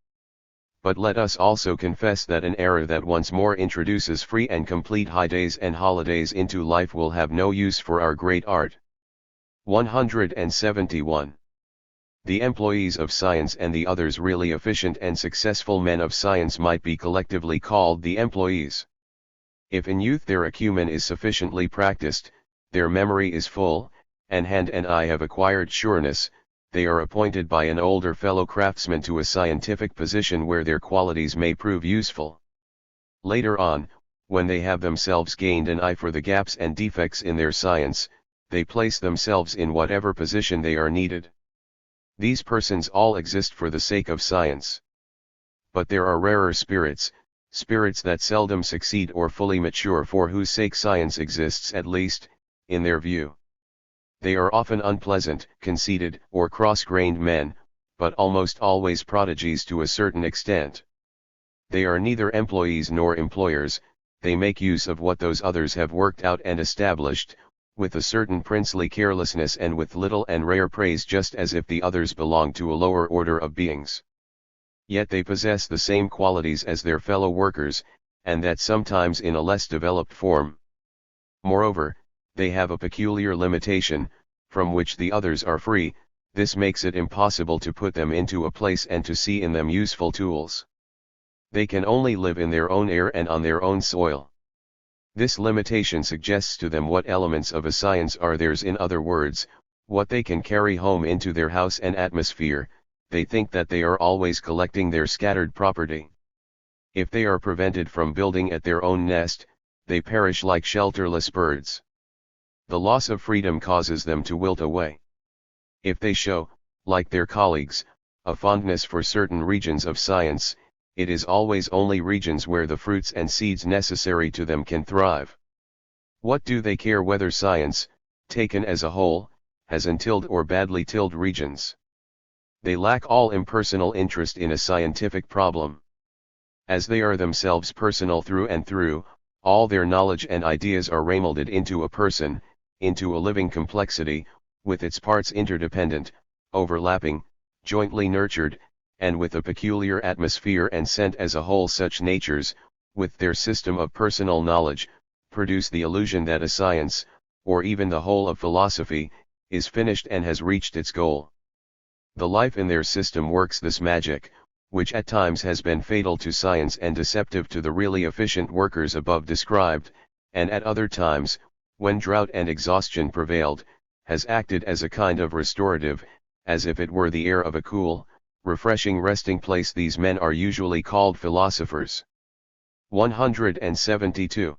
But let us also confess that an era that once more introduces free and complete high days and holidays into life will have no use for our great art. 171. The employees of science and the others really efficient and successful men of science might be collectively called the employees. If in youth their acumen is sufficiently practiced, their memory is full, and hand and eye have acquired sureness, they are appointed by an older fellow craftsman to a scientific position where their qualities may prove useful. Later on, when they have themselves gained an eye for the gaps and defects in their science, they place themselves in whatever position they are needed. These persons all exist for the sake of science. But there are rarer spirits, spirits that seldom succeed or fully mature, for whose sake science exists, at least, in their view. They are often unpleasant, conceited, or cross-grained men, but almost always prodigies to a certain extent. They are neither employees nor employers, they make use of what those others have worked out and established, with a certain princely carelessness and with little and rare praise, just as if the others belonged to a lower order of beings. Yet they possess the same qualities as their fellow workers, and that sometimes in a less developed form. Moreover, they have a peculiar limitation, from which the others are free. This makes it impossible to put them into a place and to see in them useful tools. They can only live in their own air and on their own soil. This limitation suggests to them what elements of a science are theirs, in other words, what they can carry home into their house and atmosphere. They think that they are always collecting their scattered property. If they are prevented from building at their own nest, they perish like shelterless birds. The loss of freedom causes them to wilt away. If they show, like their colleagues, a fondness for certain regions of science, it is always only regions where the fruits and seeds necessary to them can thrive. What do they care whether science, taken as a whole, has untilled or badly tilled regions? They lack all impersonal interest in a scientific problem. As they are themselves personal through and through, all their knowledge and ideas are remolded into a person, into a living complexity, with its parts interdependent, overlapping, jointly nurtured, and with a peculiar atmosphere and scent as a whole. Such natures, with their system of personal knowledge, produce the illusion that a science, or even the whole of philosophy, is finished and has reached its goal. The life in their system works this magic, which at times has been fatal to science and deceptive to the really efficient workers above described, and at other times, when drought and exhaustion prevailed, has acted as a kind of restorative, as if it were the air of a cool, refreshing resting place. These men are usually called philosophers. 172.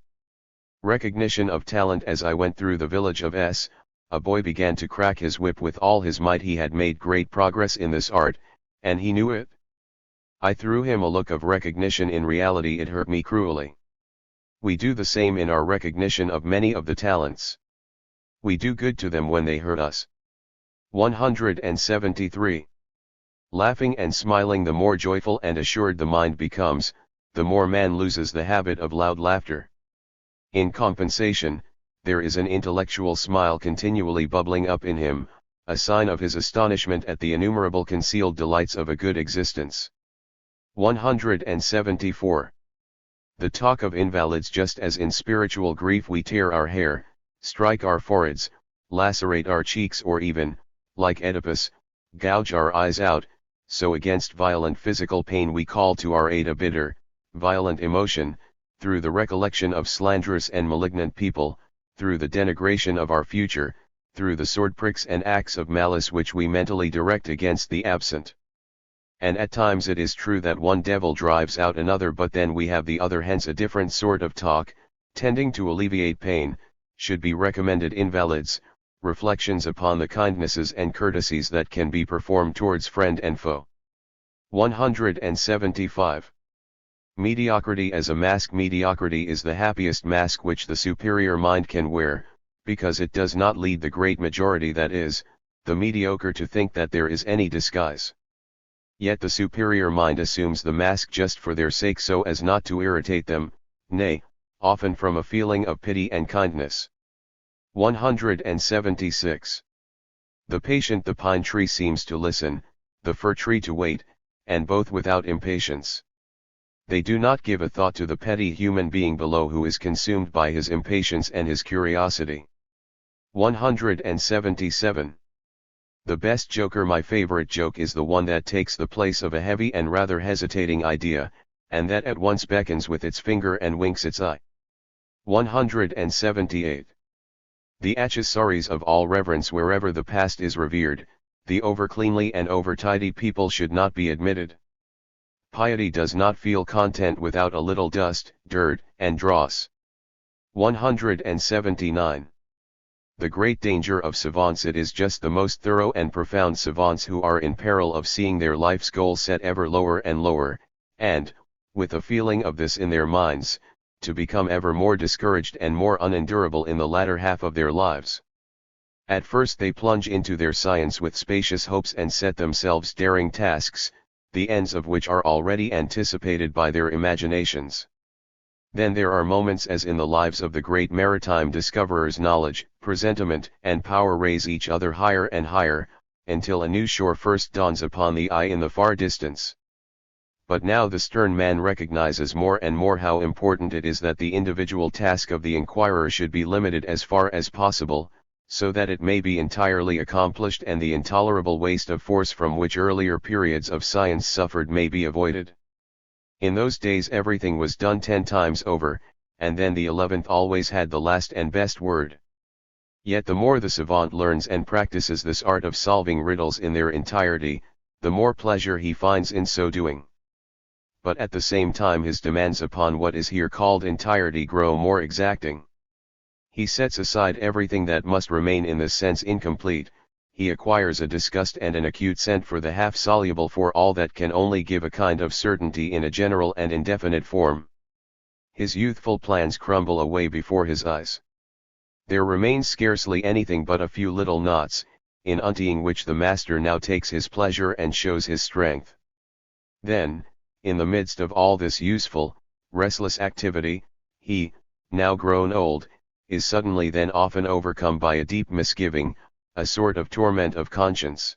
Recognition of talent. As I went through the village of S, a boy began to crack his whip with all his might. He had made great progress in this art, and he knew it. I threw him a look of recognition. In reality it hurt me cruelly. We do the same in our recognition of many of the talents. We do good to them when they hurt us. 173. Laughing and smiling. The more joyful and assured the mind becomes, the more man loses the habit of loud laughter. In compensation, there is an intellectual smile continually bubbling up in him, a sign of his astonishment at the innumerable concealed delights of a good existence. 174. The talk of invalids. Just as in spiritual grief we tear our hair, strike our foreheads, lacerate our cheeks, or even, like Oedipus, gouge our eyes out, so against violent physical pain we call to our aid a bitter, violent emotion, through the recollection of slanderous and malignant people, through the denigration of our future, through the sword pricks and acts of malice which we mentally direct against the absent. And at times it is true that one devil drives out another, but then we have the other. Hence a different sort of talk, tending to alleviate pain, should be recommended. Invalids, reflections upon the kindnesses and courtesies that can be performed towards friend and foe. 175. Mediocrity as a mask. Mediocrity is the happiest mask which the superior mind can wear, because it does not lead the great majority, that is, the mediocre, to think that there is any disguise. Yet the superior mind assumes the mask just for their sake, so as not to irritate them, nay, often from a feeling of pity and kindness. 176. The patient. The pine tree seems to listen, the fir tree to wait, and both without impatience. They do not give a thought to the petty human being below who is consumed by his impatience and his curiosity. 177. The best joker. My favorite joke is the one that takes the place of a heavy and rather hesitating idea, and that at once beckons with its finger and winks its eye. 178. The accessories of all reverence. Wherever the past is revered, the over-cleanly and over-tidy people should not be admitted. Piety does not feel content without a little dust, dirt, and dross. 179. The great danger of savants. It is just the most thorough and profound savants who are in peril of seeing their life's goal set ever lower and lower, and, with a feeling of this in their minds, to become ever more discouraged and more unendurable in the latter half of their lives. At first they plunge into their science with spacious hopes and set themselves daring tasks, the ends of which are already anticipated by their imaginations. Then there are moments, as in the lives of the great maritime discoverers, knowledge, presentiment, and power raise each other higher and higher, until a new shore first dawns upon the eye in the far distance. But now the stern man recognizes more and more how important it is that the individual task of the inquirer should be limited as far as possible, so that it may be entirely accomplished and the intolerable waste of force from which earlier periods of science suffered may be avoided. In those days everything was done 10 times over, and then the 11th always had the last and best word. Yet the more the savant learns and practices this art of solving riddles in their entirety, the more pleasure he finds in so doing. But at the same time his demands upon what is here called entirety grow more exacting. He sets aside everything that must remain in this sense incomplete. He acquires a disgust and an acute scent for the half-soluble, for all that can only give a kind of certainty in a general and indefinite form. His youthful plans crumble away before his eyes. There remains scarcely anything but a few little knots, in untying which the master now takes his pleasure and shows his strength. Then, in the midst of all this useful, restless activity, he, now grown old, is suddenly then often overcome by a deep misgiving, a sort of torment of conscience.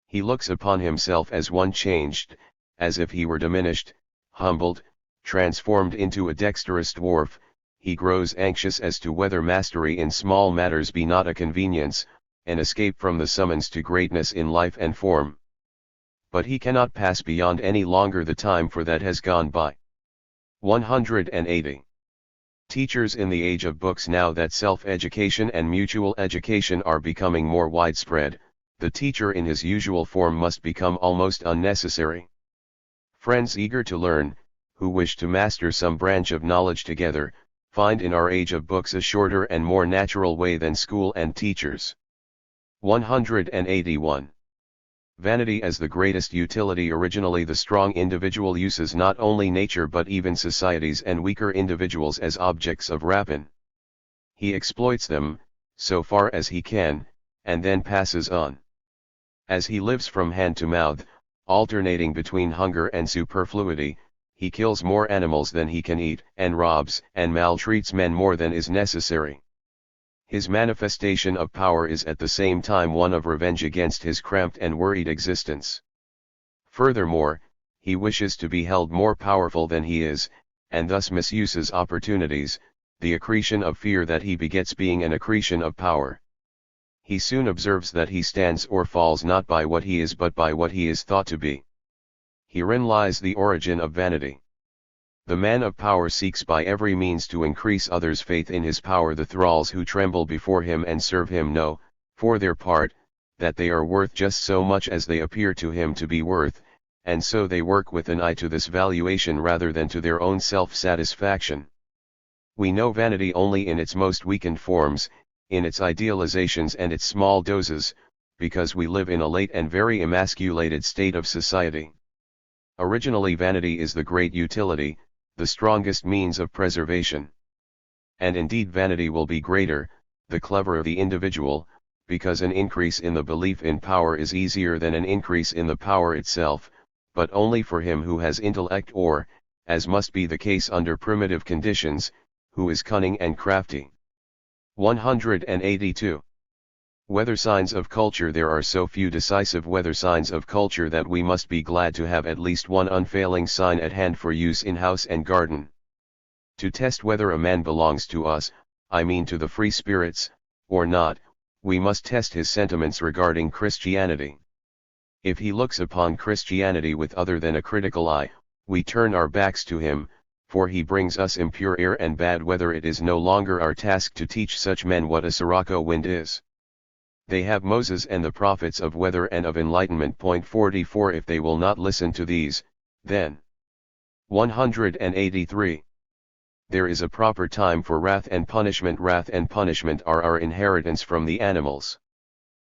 He looks upon himself as one changed, as if he were diminished, humbled, transformed into a dexterous dwarf. He grows anxious as to whether mastery in small matters be not a convenience, an escape from the summons to greatness in life and form. But he cannot pass beyond any longer the time, for that has gone by. 180. Teachers in the age of books. Now that self-education and mutual education are becoming more widespread, the teacher in his usual form must become almost unnecessary. Friends eager to learn, who wish to master some branch of knowledge together, find in our age of books a shorter and more natural way than school and teachers. 181. Vanity as the greatest utility. Originally the strong individual uses not only nature but even societies and weaker individuals as objects of rapine. He exploits them, so far as he can, and then passes on. As he lives from hand to mouth, alternating between hunger and superfluity, he kills more animals than he can eat, and robs and maltreats men more than is necessary. His manifestation of power is at the same time one of revenge against his cramped and worried existence. Furthermore, he wishes to be held more powerful than he is, and thus misuses opportunities, the accretion of fear that he begets being an accretion of power. He soon observes that he stands or falls not by what he is but by what he is thought to be. Herein lies the origin of vanity. The man of power seeks by every means to increase others' faith in his power. The thralls who tremble before him and serve him know, for their part, that they are worth just so much as they appear to him to be worth, and so they work with an eye to this valuation rather than to their own self-satisfaction. We know vanity only in its most weakened forms, in its idealizations and its small doses, because we live in a late and very emasculated state of society. Originally vanity is the great utility, the strongest means of preservation. And indeed vanity will be greater, the cleverer the individual, because an increase in the belief in power is easier than an increase in the power itself, but only for him who has intellect or, as must be the case under primitive conditions, who is cunning and crafty. 182. Weather signs of culture. There are so few decisive weather signs of culture that we must be glad to have at least one unfailing sign at hand for use in house and garden. To test whether a man belongs to us, I mean to the free spirits, or not, we must test his sentiments regarding Christianity. If he looks upon Christianity with other than a critical eye, we turn our backs to him, for he brings us impure air and bad weather. It is no longer our task to teach such men what a sirocco wind is. They have Moses and the prophets of weather and of enlightenment. 44. If they will not listen to these, then 183. There is a proper time for wrath and punishment. Wrath and punishment are our inheritance from the animals.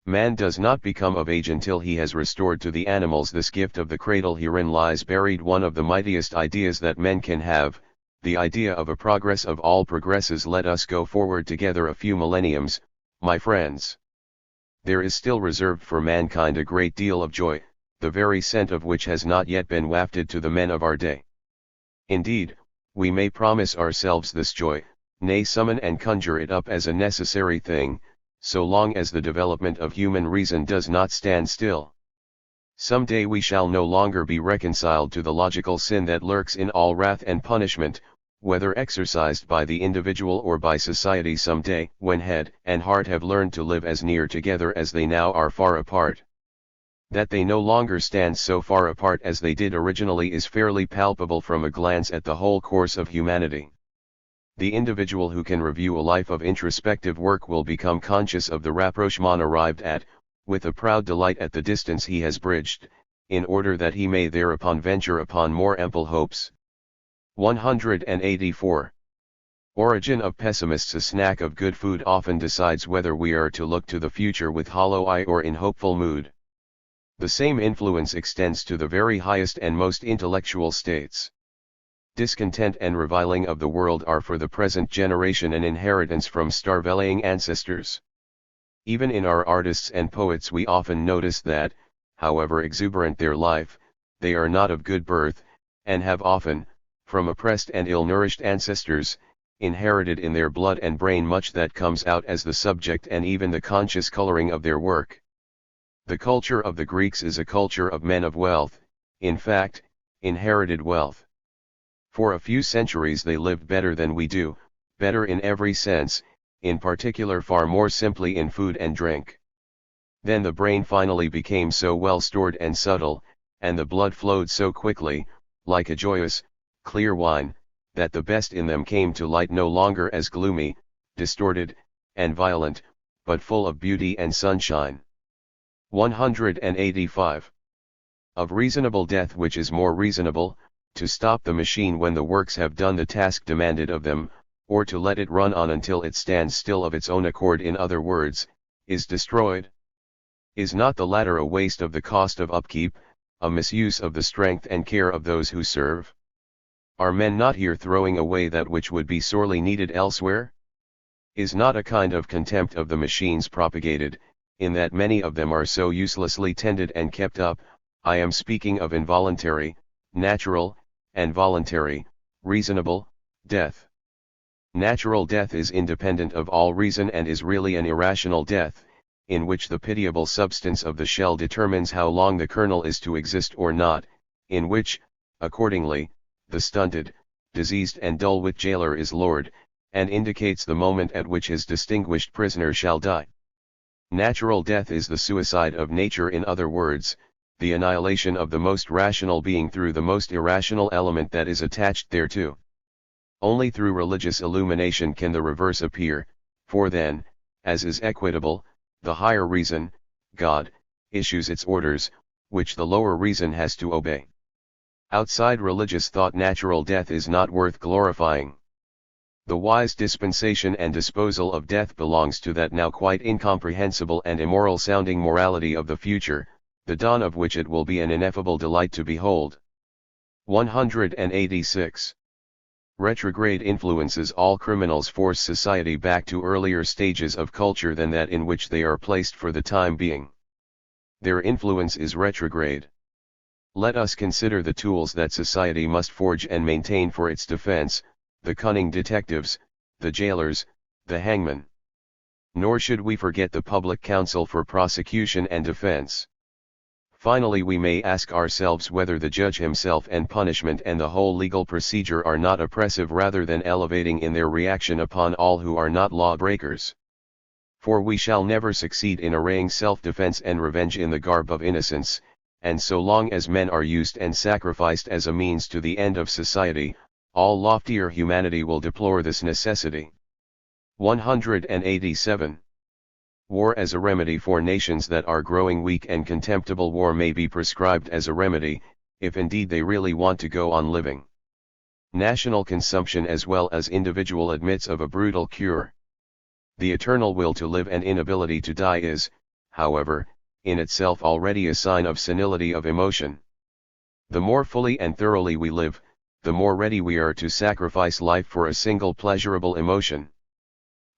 Man does not become of age until he has restored to the animals this gift of the cradle. Herein lies buried one of the mightiest ideas that men can have, the idea of a progress of all progresses. Let us go forward together a few millenniums, my friends. There is still reserved for mankind a great deal of joy, the very scent of which has not yet been wafted to the men of our day. Indeed, we may promise ourselves this joy, nay summon and conjure it up as a necessary thing, so long as the development of human reason does not stand still. Some day we shall no longer be reconciled to the logical sin that lurks in all wrath and punishment, whether exercised by the individual or by society. Some day, when head and heart have learned to live as near together as they now are far apart. That they no longer stand so far apart as they did originally is fairly palpable from a glance at the whole course of humanity. The individual who can review a life of introspective work will become conscious of the rapprochement arrived at, with a proud delight at the distance he has bridged, in order that he may thereupon venture upon more ample hopes. 184. Origin of pessimists. A snack of good food often decides whether we are to look to the future with hollow eye or in hopeful mood. The same influence extends to the very highest and most intellectual states. Discontent and reviling of the world are for the present generation an inheritance from starveling ancestors. Even in our artists and poets we often notice that, however exuberant their life, they are not of good birth, and have often, from oppressed and ill-nourished ancestors, inherited in their blood and brain much that comes out as the subject and even the conscious coloring of their work. The culture of the Greeks is a culture of men of wealth, in fact, inherited wealth. For a few centuries they lived better than we do, better in every sense, in particular far more simply in food and drink. Then the brain finally became so well stored and subtle, and the blood flowed so quickly, like a joyous, clear wine, that the best in them came to light no longer as gloomy, distorted, and violent, but full of beauty and sunshine. 185. Of reasonable death. Which is more reasonable, to stop the machine when the works have done the task demanded of them, or to let it run on until it stands still of its own accord, in other words, is destroyed? Is not the latter a waste of the cost of upkeep, a misuse of the strength and care of those who serve? Are men not here throwing away that which would be sorely needed elsewhere? Is not a kind of contempt of the machines propagated, in that many of them are so uselessly tended and kept up? I am speaking of involuntary, natural, and voluntary, reasonable, death. Natural death is independent of all reason and is really an irrational death, in which the pitiable substance of the shell determines how long the kernel is to exist or not, in which, accordingly, the stunted, diseased and dull-wit jailer is lord, and indicates the moment at which his distinguished prisoner shall die. Natural death is the suicide of nature, in other words, the annihilation of the most rational being through the most irrational element that is attached thereto. Only through religious illumination can the reverse appear, for then, as is equitable, the higher reason, God, issues its orders, which the lower reason has to obey. Outside religious thought, natural death is not worth glorifying. The wise dispensation and disposal of death belongs to that now quite incomprehensible and immoral sounding morality of the future, the dawn of which it will be an ineffable delight to behold. 186. Retrograde influences all criminals force society back to earlier stages of culture than that in which they are placed for the time being. Their influence is retrograde. Let us consider the tools that society must forge and maintain for its defense: the cunning detectives, the jailers, the hangman. Nor should we forget the public counsel for prosecution and defense. Finally, we may ask ourselves whether the judge himself and punishment and the whole legal procedure are not oppressive rather than elevating in their reaction upon all who are not lawbreakers. For we shall never succeed in arraying self-defense and revenge in the garb of innocence, and so long as men are used and sacrificed as a means to the end of society, all loftier humanity will deplore this necessity. 187. War as a remedy for nations that are growing weak and contemptible. War may be prescribed as a remedy, if indeed they really want to go on living. National consumption as well as individual admits of a brutal cure. The eternal will to live and inability to die is, however, in itself already a sign of senility of emotion. The more fully and thoroughly we live, the more ready we are to sacrifice life for a single pleasurable emotion.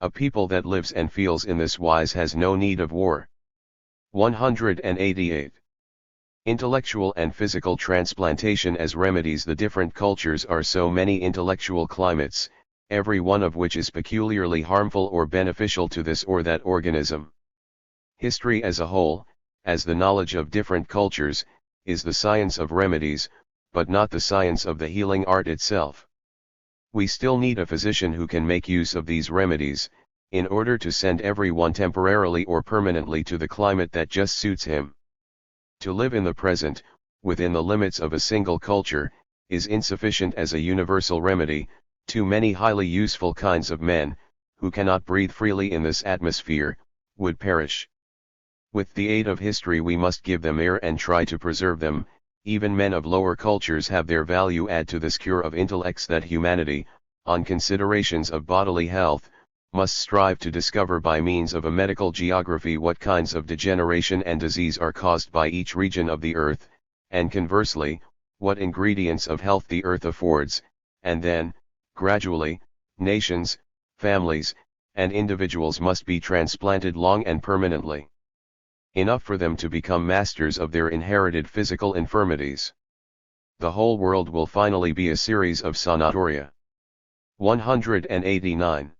A people that lives and feels in this wise has no need of war. 188. Intellectual and physical transplantation as remedies. The different cultures are so many intellectual climates, every one of which is peculiarly harmful or beneficial to this or that organism. History as a whole, as the knowledge of different cultures, is the science of remedies, but not the science of the healing art itself. We still need a physician who can make use of these remedies, in order to send everyone temporarily or permanently to the climate that just suits him. To live in the present, within the limits of a single culture, is insufficient as a universal remedy. Too many highly useful kinds of men, who cannot breathe freely in this atmosphere, would perish. With the aid of history we must give them air and try to preserve them. Even men of lower cultures have their value. Add to this cure of intellects that humanity, on considerations of bodily health, must strive to discover by means of a medical geography what kinds of degeneration and disease are caused by each region of the earth, and conversely, what ingredients of health the earth affords, and then, gradually, nations, families, and individuals must be transplanted long and permanently. Enough for them to become masters of their inherited physical infirmities. The whole world will finally be a series of sanatoria. 189.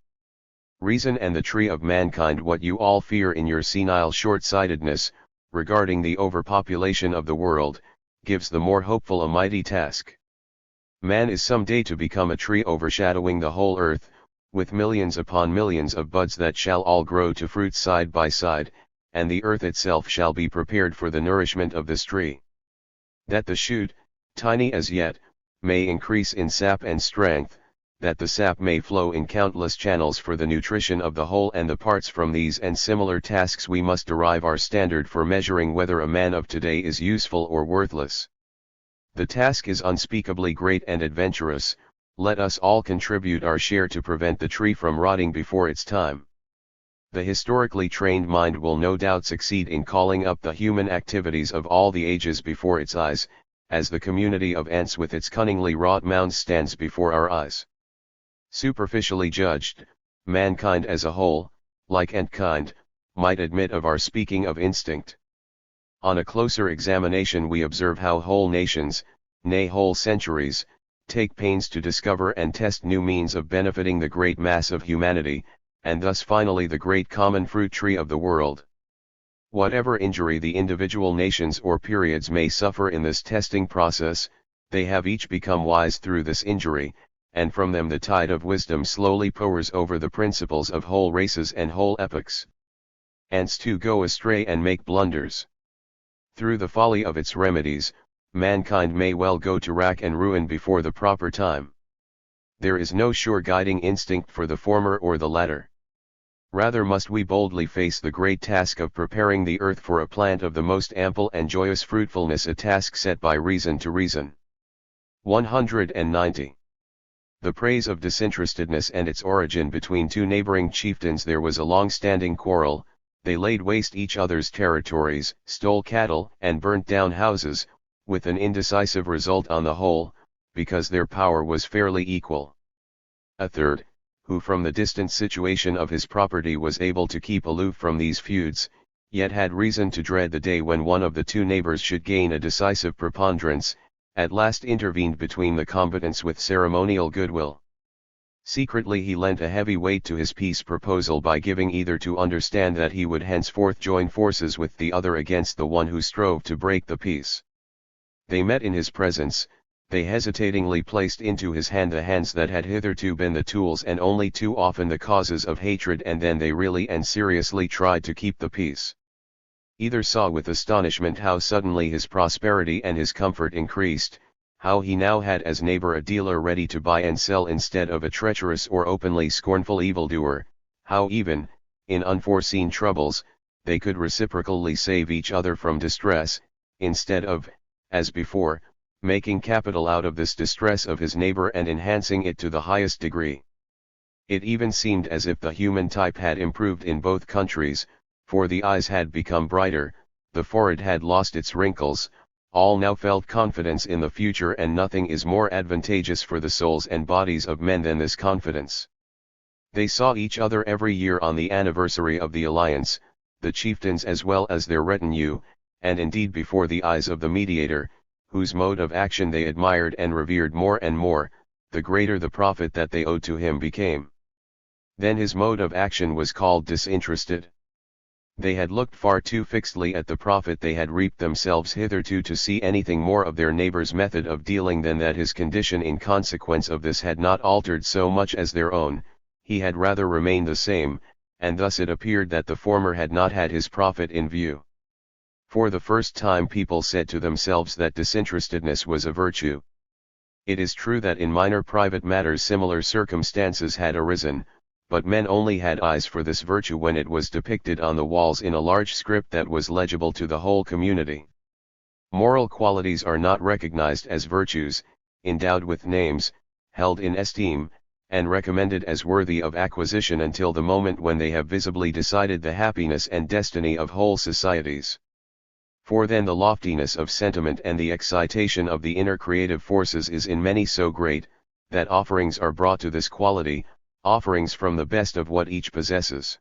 Reason and the tree of mankind. What you all fear in your senile short-sightedness, regarding the overpopulation of the world, gives the more hopeful a mighty task. Man is some day to become a tree overshadowing the whole earth, with millions upon millions of buds that shall all grow to fruit side by side, and the earth itself shall be prepared for the nourishment of this tree. That the shoot, tiny as yet, may increase in sap and strength, that the sap may flow in countless channels for the nutrition of the whole and the parts. From these and similar tasks we must derive our standard for measuring whether a man of today is useful or worthless. The task is unspeakably great and adventurous, Let us all contribute our share to prevent the tree from rotting before its time. The historically trained mind will no doubt succeed in calling up the human activities of all the ages before its eyes, as the community of ants with its cunningly wrought mounds stands before our eyes. Superficially judged, mankind as a whole, like ant-kind, might admit of our speaking of instinct. On a closer examination we observe how whole nations, nay whole centuries, take pains to discover and test new means of benefiting the great mass of humanity, and thus finally the great common fruit tree of the world. Whatever injury the individual nations or periods may suffer in this testing process, they have each become wise through this injury, and from them the tide of wisdom slowly pours over the principles of whole races and whole epochs. Ants too go astray and make blunders. Through the folly of its remedies, mankind may well go to rack and ruin before the proper time. There is no sure guiding instinct for the former or the latter. Rather must we boldly face the great task of preparing the earth for a plant of the most ample and joyous fruitfulness, a task set by reason to reason. 190. The praise of disinterestedness and its origin. Between two neighboring chieftains there was a long-standing quarrel. They laid waste each other's territories, stole cattle, and burnt down houses, with an indecisive result on the whole, because their power was fairly equal. A third, who from the distant situation of his property was able to keep aloof from these feuds, yet had reason to dread the day when one of the two neighbors should gain a decisive preponderance, at last intervened between the combatants with ceremonial goodwill. Secretly he lent a heavy weight to his peace proposal by giving either to understand that he would henceforth join forces with the other against the one who strove to break the peace. They met in his presence. They hesitatingly placed into his hand the hands that had hitherto been the tools and only too often the causes of hatred, and then they really and seriously tried to keep the peace. Either saw with astonishment how suddenly his prosperity and his comfort increased, how he now had as neighbor a dealer ready to buy and sell instead of a treacherous or openly scornful evildoer, how even, in unforeseen troubles, they could reciprocally save each other from distress, instead of, as before, making capital out of this distress of his neighbor and enhancing it to the highest degree. It even seemed as if the human type had improved in both countries, for the eyes had become brighter, the forehead had lost its wrinkles, all now felt confidence in the future, and nothing is more advantageous for the souls and bodies of men than this confidence. They saw each other every year on the anniversary of the alliance, the chieftains as well as their retinue, and indeed before the eyes of the mediator, whose mode of action they admired and revered more and more, the greater the profit that they owed to him became. Then his mode of action was called disinterested. They had looked far too fixedly at the profit they had reaped themselves hitherto to see anything more of their neighbor's method of dealing than that his condition in consequence of this had not altered so much as their own, he had rather remained the same, and thus it appeared that the former had not had his profit in view. For the first time people said to themselves that disinterestedness was a virtue. It is true that in minor private matters similar circumstances had arisen, but men only had eyes for this virtue when it was depicted on the walls in a large script that was legible to the whole community. Moral qualities are not recognized as virtues, endowed with names, held in esteem, and recommended as worthy of acquisition until the moment when they have visibly decided the happiness and destiny of whole societies. For then the loftiness of sentiment and the excitation of the inner creative forces is in many so great, that offerings are brought to this quality, offerings from the best of what each possesses.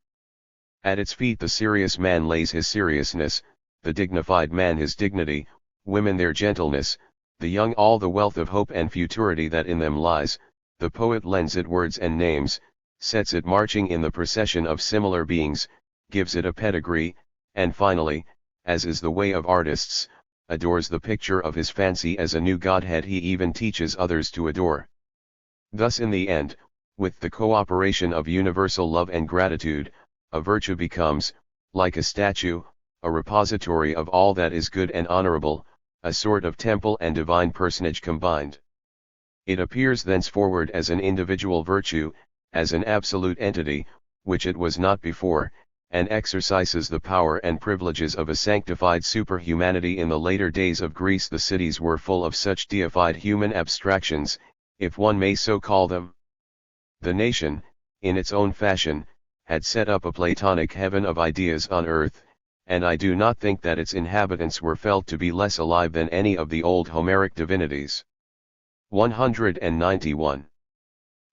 At its feet the serious man lays his seriousness, the dignified man his dignity, women their gentleness, the young all the wealth of hope and futurity that in them lies, the poet lends it words and names, sets it marching in the procession of similar beings, gives it a pedigree, and finally, as is the way of artists, adores the picture of his fancy as a new godhead he even teaches others to adore. Thus in the end, with the cooperation of universal love and gratitude, a virtue becomes, like a statue, a repository of all that is good and honorable, a sort of temple and divine personage combined. It appears thenceforward as an individual virtue, as an absolute entity, which it was not before, and exercises the power and privileges of a sanctified superhumanity. In the later days of Greece the cities were full of such deified human abstractions, if one may so call them. The nation, in its own fashion, had set up a Platonic heaven of ideas on earth, and I do not think that its inhabitants were felt to be less alive than any of the old Homeric divinities. 191.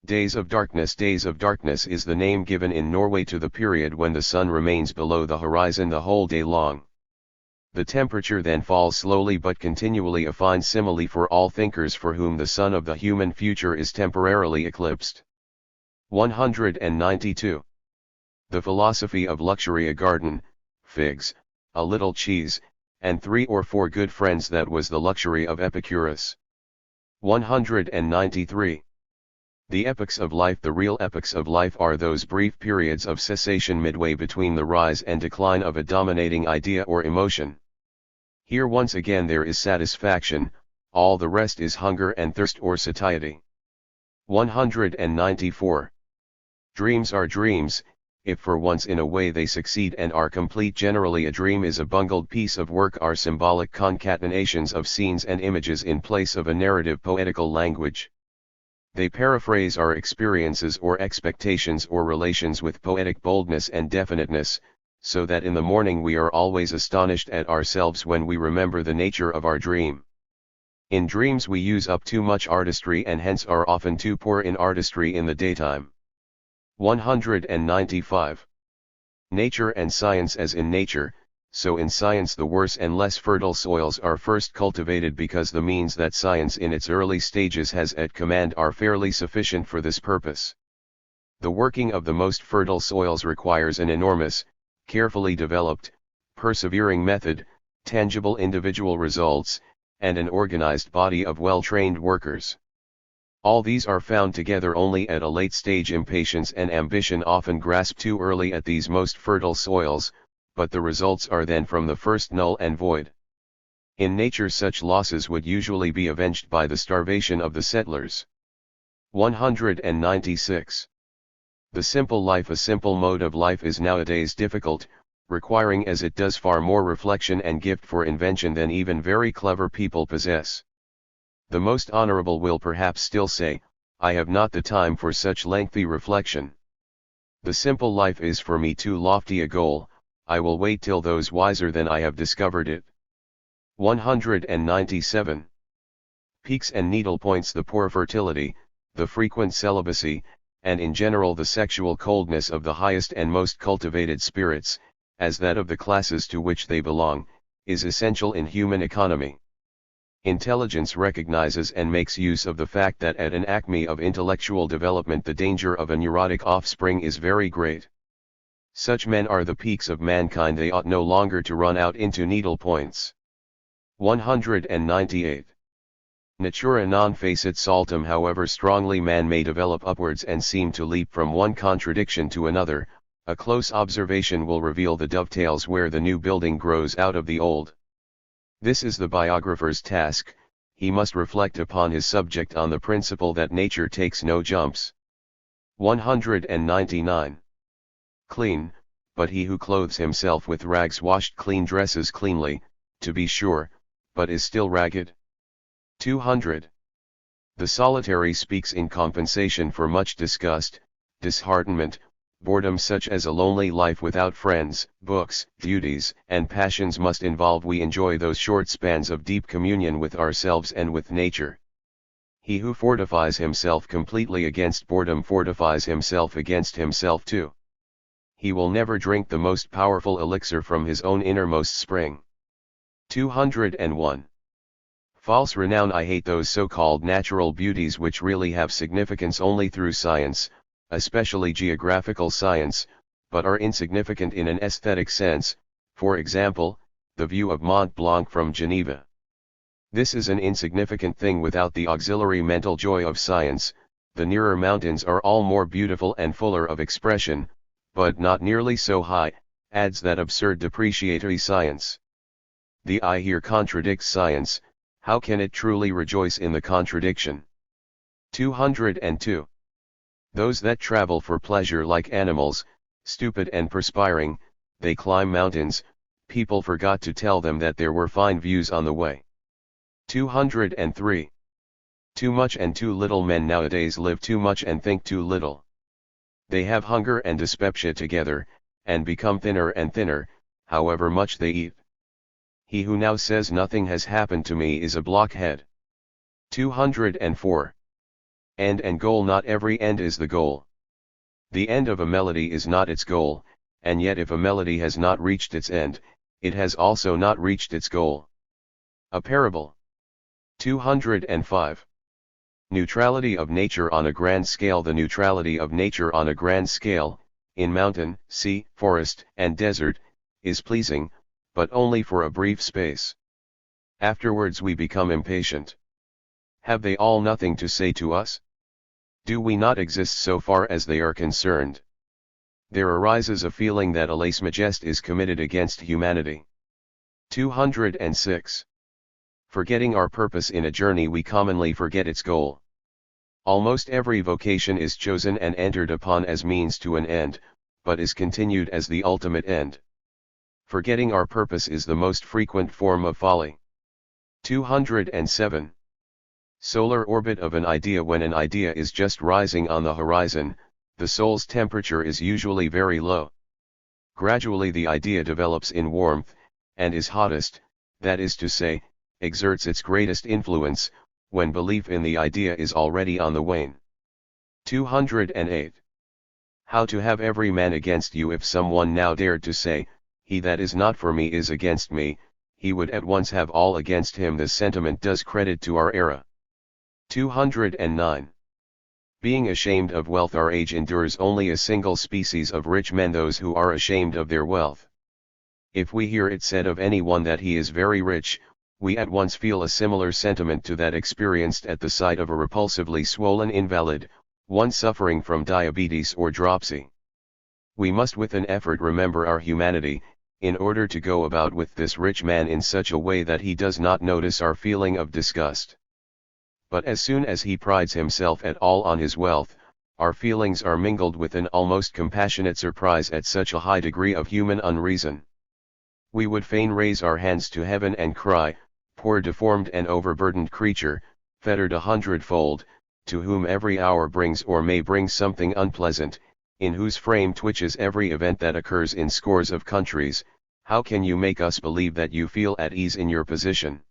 Days of darkness is the name given in Norway to the period when the sun remains below the horizon the whole day long. The temperature then falls slowly but continually, a fine simile for all thinkers for whom the sun of the human future is temporarily eclipsed. 192. The philosophy of luxury, a garden, figs, a little cheese, and 3 or 4 good friends, that was the luxury of Epicurus. 193. The epochs of life, the real epochs of life, are those brief periods of cessation midway between the rise and decline of a dominating idea or emotion. Here once again there is satisfaction, all the rest is hunger and thirst or satiety. 194. Dreams are dreams, if for once in a way they succeed and are complete. Generally a dream is a bungled piece of work, are symbolic concatenations of scenes and images in place of a narrative poetical language. They paraphrase our experiences or expectations or relations with poetic boldness and definiteness, so that in the morning we are always astonished at ourselves when we remember the nature of our dream. In dreams we use up too much artistry and hence are often too poor in artistry in the daytime. 195. Nature and science. As in nature, so in science the worse and less fertile soils are first cultivated, because the means that science in its early stages has at command are fairly sufficient for this purpose. The working of the most fertile soils requires an enormous, carefully developed, persevering method, tangible individual results, and an organized body of well-trained workers. All these are found together only at a late stage. Impatience and ambition often grasp too early at these most fertile soils, but the results are then from the first null and void. In nature such losses would usually be avenged by the starvation of the settlers. 196. The simple life. A simple mode of life is nowadays difficult, requiring as it does far more reflection and gift for invention than even very clever people possess. The most honorable will perhaps still say, I have not the time for such lengthy reflection. The simple life is for me too lofty a goal, I will wait till those wiser than I have discovered it. 197. Peaks and needlepoints. The poor fertility, the frequent celibacy, and in general the sexual coldness of the highest and most cultivated spirits, as that of the classes to which they belong, is essential in human economy. Intelligence recognizes and makes use of the fact that at an acme of intellectual development the danger of a neurotic offspring is very great. Such men are the peaks of mankind, they ought no longer to run out into needlepoints. 198. Natura non facit saltum. However strongly man may develop upwards and seem to leap from one contradiction to another, a close observation will reveal the dovetails where the new building grows out of the old. This is the biographer's task, he must reflect upon his subject on the principle that nature takes no jumps. 199. Clean, but he who clothes himself with rags washed clean dresses cleanly, to be sure, but is still ragged. 200. The solitary speaks in compensation for much disgust, disheartenment, boredom such as a lonely life without friends, books, duties, and passions must involve. We enjoy those short spans of deep communion with ourselves and with nature. He who fortifies himself completely against boredom fortifies himself against himself too. He will never drink the most powerful elixir from his own innermost spring. 201. False renown. I hate those so-called natural beauties which really have significance only through science, especially geographical science, but are insignificant in an aesthetic sense, for example, the view of Mont Blanc from Geneva. This is an insignificant thing without the auxiliary mental joy of science. The nearer mountains are all more beautiful and fuller of expression, but not nearly so high, adds that absurd depreciatory science. The eye here contradicts science, how can it truly rejoice in the contradiction? 202. Those that travel for pleasure like animals, stupid and perspiring, they climb mountains, people forgot to tell them that there were fine views on the way. 203. Too much and too little. Men nowadays live too much and think too little. They have hunger and dyspepsia together, and become thinner and thinner, however much they eat. He who now says nothing has happened to me is a blockhead. 204. End and goal. Not every end is the goal. The end of a melody is not its goal, and yet if a melody has not reached its end, it has also not reached its goal. A parable. 205. Neutrality of nature on a grand scale. The neutrality of nature on a grand scale, in mountain, sea, forest, and desert, is pleasing, but only for a brief space. Afterwards we become impatient. Have they all nothing to say to us? Do we not exist so far as they are concerned? There arises a feeling that a lèse-majesté is committed against humanity. 206. Forgetting our purpose in a journey, we commonly forget its goal. Almost every vocation is chosen and entered upon as means to an end, but is continued as the ultimate end. Forgetting our purpose is the most frequent form of folly. 207. Solar orbit of an idea. When an idea is just rising on the horizon, the soul's temperature is usually very low. Gradually the idea develops in warmth, and is hottest, that is to say, exerts its greatest influence, when belief in the idea is already on the wane. 208. How to have every man against you. If someone now dared to say, "He that is not for me is against me," he would at once have all against him. This sentiment does credit to our era. 209. Being ashamed of wealth. Our age endures only a single species of rich men, those who are ashamed of their wealth. If we hear it said of anyone that he is very rich, we at once feel a similar sentiment to that experienced at the sight of a repulsively swollen invalid, one suffering from diabetes or dropsy. We must with an effort remember our humanity, in order to go about with this rich man in such a way that he does not notice our feeling of disgust. But as soon as he prides himself at all on his wealth, our feelings are mingled with an almost compassionate surprise at such a high degree of human unreason. We would fain raise our hands to heaven and cry, "Poor deformed and overburdened creature, fettered 100-fold, to whom every hour brings or may bring something unpleasant, in whose frame twitches every event that occurs in scores of countries, how can you make us believe that you feel at ease in your position?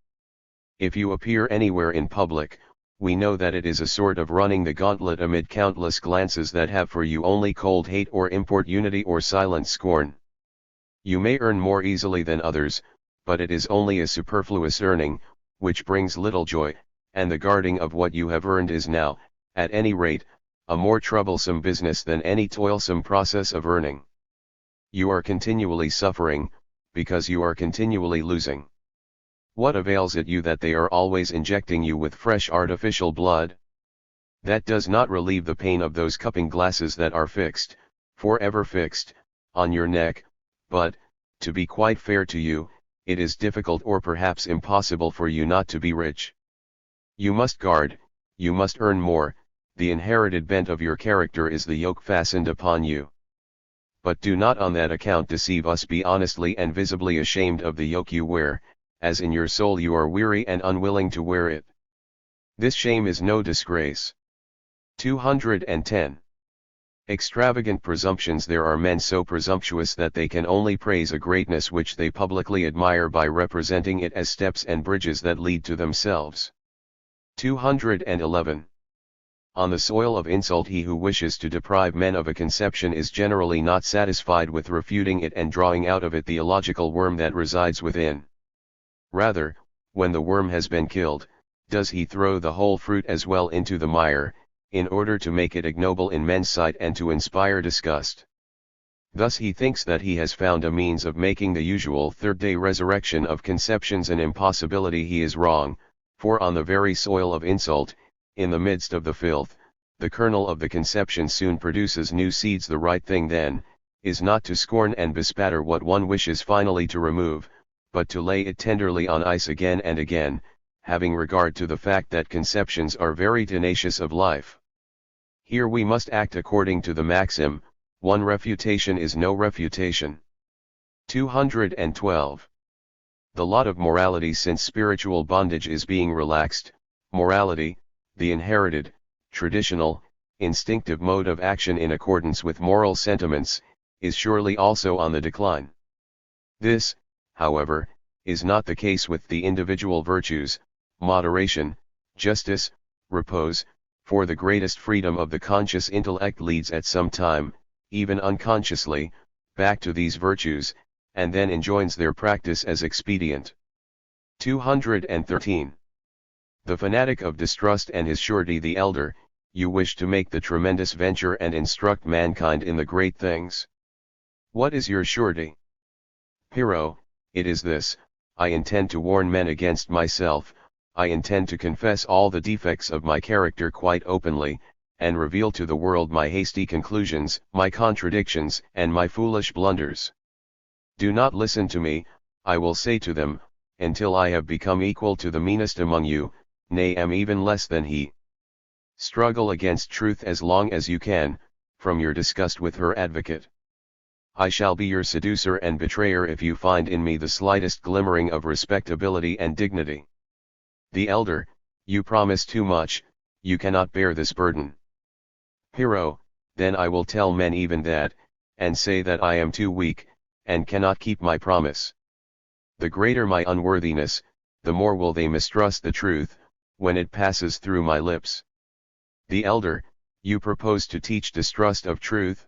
If you appear anywhere in public, we know that it is a sort of running the gauntlet amid countless glances that have for you only cold hate or importunity or silent scorn. You may earn more easily than others, but it is only a superfluous earning, which brings little joy, and the guarding of what you have earned is now, at any rate, a more troublesome business than any toilsome process of earning. You are continually suffering, because you are continually losing. What avails it you that they are always injecting you with fresh artificial blood? That does not relieve the pain of those cupping glasses that are fixed, forever fixed, on your neck, but, to be quite fair to you, it is difficult or perhaps impossible for you not to be rich. You must guard, you must earn more, the inherited bent of your character is the yoke fastened upon you. But do not on that account deceive us. Be honestly and visibly ashamed of the yoke you wear, as in your soul you are weary and unwilling to wear it. This shame is no disgrace. 210. Extravagant presumptions. There are men so presumptuous that they can only praise a greatness which they publicly admire by representing it as steps and bridges that lead to themselves. 211. On the soil of insult, he who wishes to deprive men of a conception is generally not satisfied with refuting it and drawing out of it the illogical worm that resides within. Rather, when the worm has been killed, does he throw the whole fruit as well into the mire, in order to make it ignoble in men's sight and to inspire disgust. Thus he thinks that he has found a means of making the usual third-day resurrection of conceptions an impossibility. He is wrong, for on the very soil of insult, in the midst of the filth, the kernel of the conception soon produces new seeds. The right thing then, is not to scorn and bespatter what one wishes finally to remove, but to lay it tenderly on ice again and again, having regard to the fact that conceptions are very tenacious of life. Here we must act according to the maxim, one refutation is no refutation. 212. The lot of morality. Since spiritual bondage is being relaxed, morality, the inherited, traditional, instinctive mode of action in accordance with moral sentiments, is surely also on the decline. This, however, is not the case with the individual virtues, moderation, justice, repose, for the greatest freedom of the conscious intellect leads at some time, even unconsciously, back to these virtues, and then enjoins their practice as expedient. 213. The fanatic of distrust and his surety the elder, you wish to make the tremendous venture and instruct mankind in the great things. What is your surety? Pyrrho, it is this: I intend to warn men against myself, I intend to confess all the defects of my character quite openly, and reveal to the world my hasty conclusions, my contradictions, and my foolish blunders. Do not listen to me, I will say to them, until I have become equal to the meanest among you, nay, am even less than he. Struggle against truth as long as you can, from your disgust with her advocate. I shall be your seducer and betrayer if you find in me the slightest glimmering of respectability and dignity. The elder, you promise too much, you cannot bear this burden. Pyrrho, then I will tell men even that, and say that I am too weak, and cannot keep my promise. The greater my unworthiness, the more will they mistrust the truth, when it passes through my lips. The elder, you propose to teach distrust of truth?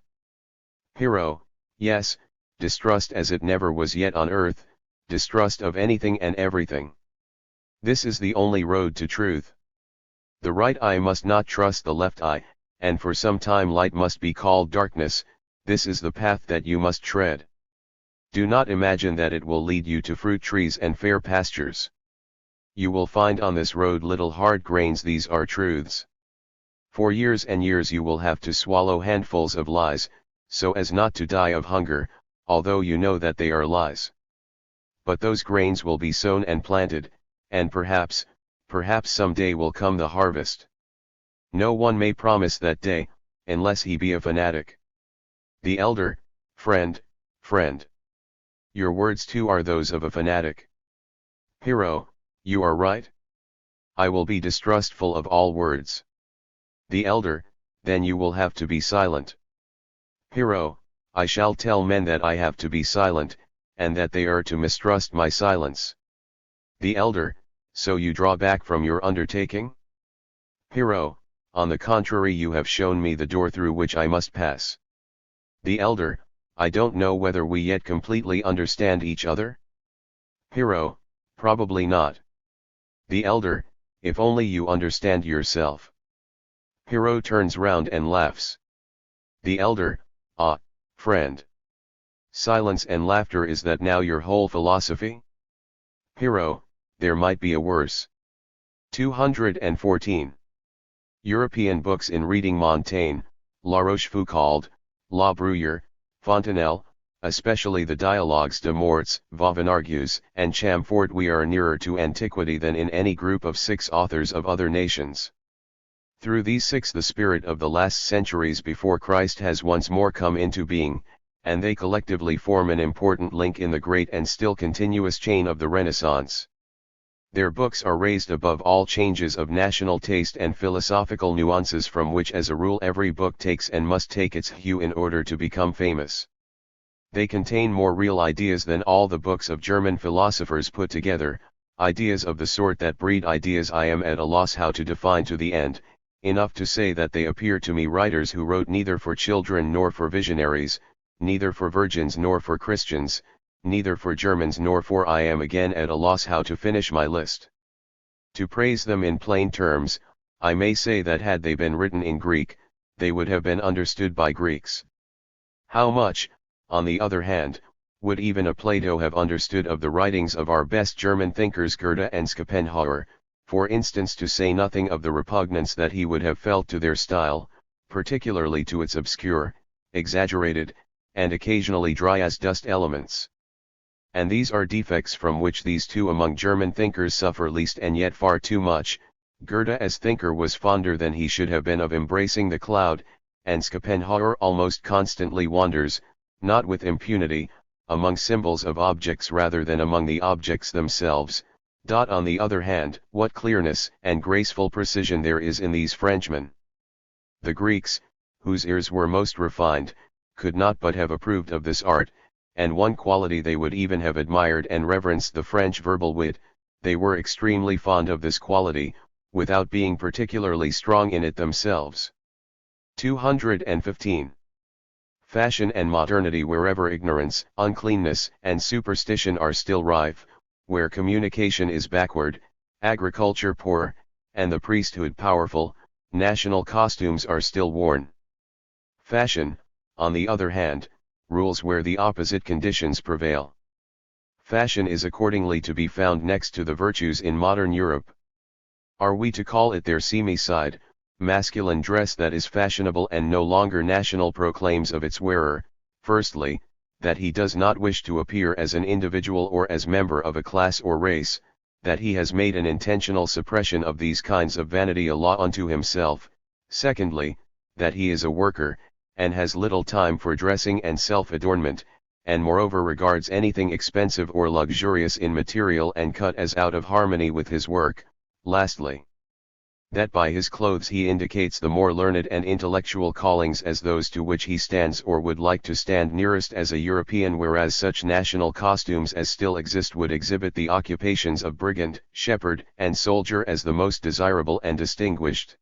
Pyrrho, yes, distrust as it never was yet on earth, distrust of anything and everything. This is the only road to truth. The right eye must not trust the left eye, and for some time light must be called darkness, this is the path that you must tread. Do not imagine that it will lead you to fruit trees and fair pastures. You will find on this road little hard grains. These are truths. For years and years you will have to swallow handfuls of lies, so as not to die of hunger, although you know that they are lies. But those grains will be sown and planted, and perhaps some day will come the harvest. No one may promise that day, unless he be a fanatic. The elder, friend. Your words too are those of a fanatic. Pyrrho, you are right. I will be distrustful of all words. The elder, then you will have to be silent. Pyrrho, I shall tell men that I have to be silent, and that they are to mistrust my silence. The elder, so you draw back from your undertaking? Pyrrho, on the contrary, you have shown me the door through which I must pass. The elder, I don't know whether we yet completely understand each other? Pyrrho, probably not. The elder, if only you understand yourself. Pyrrho turns round and laughs. The elder, ah, friend. Silence and laughter, is that now your whole philosophy? Pyrrho, there might be a worse. 214. European books in reading: Montaigne, La Rochefoucauld, La Bruyère, Fontenelle, especially the Dialogues de Morts, Vauvenargues, and Chamfort. We are nearer to antiquity than in any group of 6 authors of other nations. Through these 6 the spirit of the last centuries before Christ has once more come into being, and they collectively form an important link in the great and still continuous chain of the Renaissance. Their books are raised above all changes of national taste and philosophical nuances, from which as a rule every book takes and must take its hue in order to become famous. They contain more real ideas than all the books of German philosophers put together, ideas of the sort that breed ideas I am at a loss how to define to the end. Enough to say that they appear to me writers who wrote neither for children nor for visionaries, neither for virgins nor for Christians, neither for Germans nor for I am again at a loss how to finish my list. To praise them in plain terms, I may say that had they been written in Greek, they would have been understood by Greeks. How much, on the other hand, would even a Plato have understood of the writings of our best German thinkers Goethe and Schopenhauer, for instance, to say nothing of the repugnance that he would have felt to their style, particularly to its obscure, exaggerated, and occasionally dry as dust elements. And these are defects from which these 2 among German thinkers suffer least, and yet far too much. Goethe as thinker was fonder than he should have been of embracing the cloud, and Schopenhauer almost constantly wanders, not with impunity, among symbols of objects rather than among the objects themselves, On the other hand, what clearness and graceful precision there is in these Frenchmen. The Greeks, whose ears were most refined, could not but have approved of this art, and one quality they would even have admired and reverenced the French verbal wit. They were extremely fond of this quality, without being particularly strong in it themselves. 215. Fashion and modernity. Wherever ignorance, uncleanness, and superstition are still rife, where communication is backward, agriculture poor, and the priesthood powerful, national costumes are still worn. Fashion, on the other hand, rules where the opposite conditions prevail. Fashion is accordingly to be found next to the virtues in modern Europe. Are we to call it their seamy side, masculine dress that is fashionable and no longer national proclaims of its wearer, firstly, that he does not wish to appear as an individual or as member of a class or race, that he has made an intentional suppression of these kinds of vanity a law unto himself, secondly, that he is a worker, and has little time for dressing and self-adornment, and moreover regards anything expensive or luxurious in material and cut as out of harmony with his work, lastly, that by his clothes he indicates the more learned and intellectual callings as those to which he stands or would like to stand nearest as a European, whereas such national costumes as still exist would exhibit the occupations of brigand, shepherd, and soldier as the most desirable and distinguished.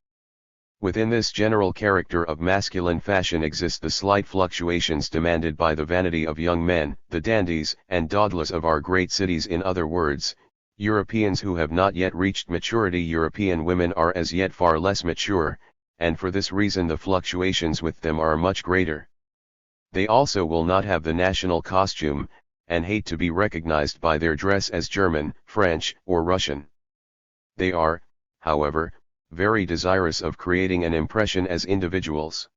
Within this general character of masculine fashion exist the slight fluctuations demanded by the vanity of young men, the dandies and dawdlers of our great cities. In other words, Europeans who have not yet reached maturity. European women are as yet far less mature, and for this reason the fluctuations with them are much greater. They also will not have the national costume, and hate to be recognized by their dress as German, French, or Russian. They are, however, very desirous of creating an impression as individuals.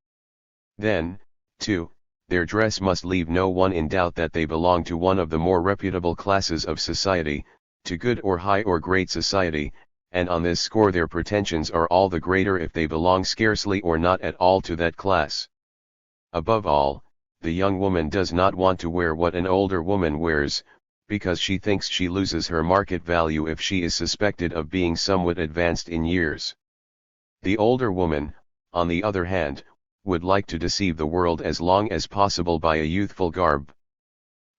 Then, too, their dress must leave no one in doubt that they belong to one of the more reputable classes of society, to good or high or great society, and on this score their pretensions are all the greater if they belong scarcely or not at all to that class. Above all, the young woman does not want to wear what an older woman wears, because she thinks she loses her market value if she is suspected of being somewhat advanced in years. The older woman, on the other hand, would like to deceive the world as long as possible by a youthful garb.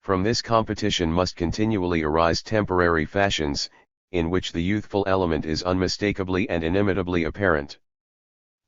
From this competition must continually arise temporary fashions, in which the youthful element is unmistakably and inimitably apparent.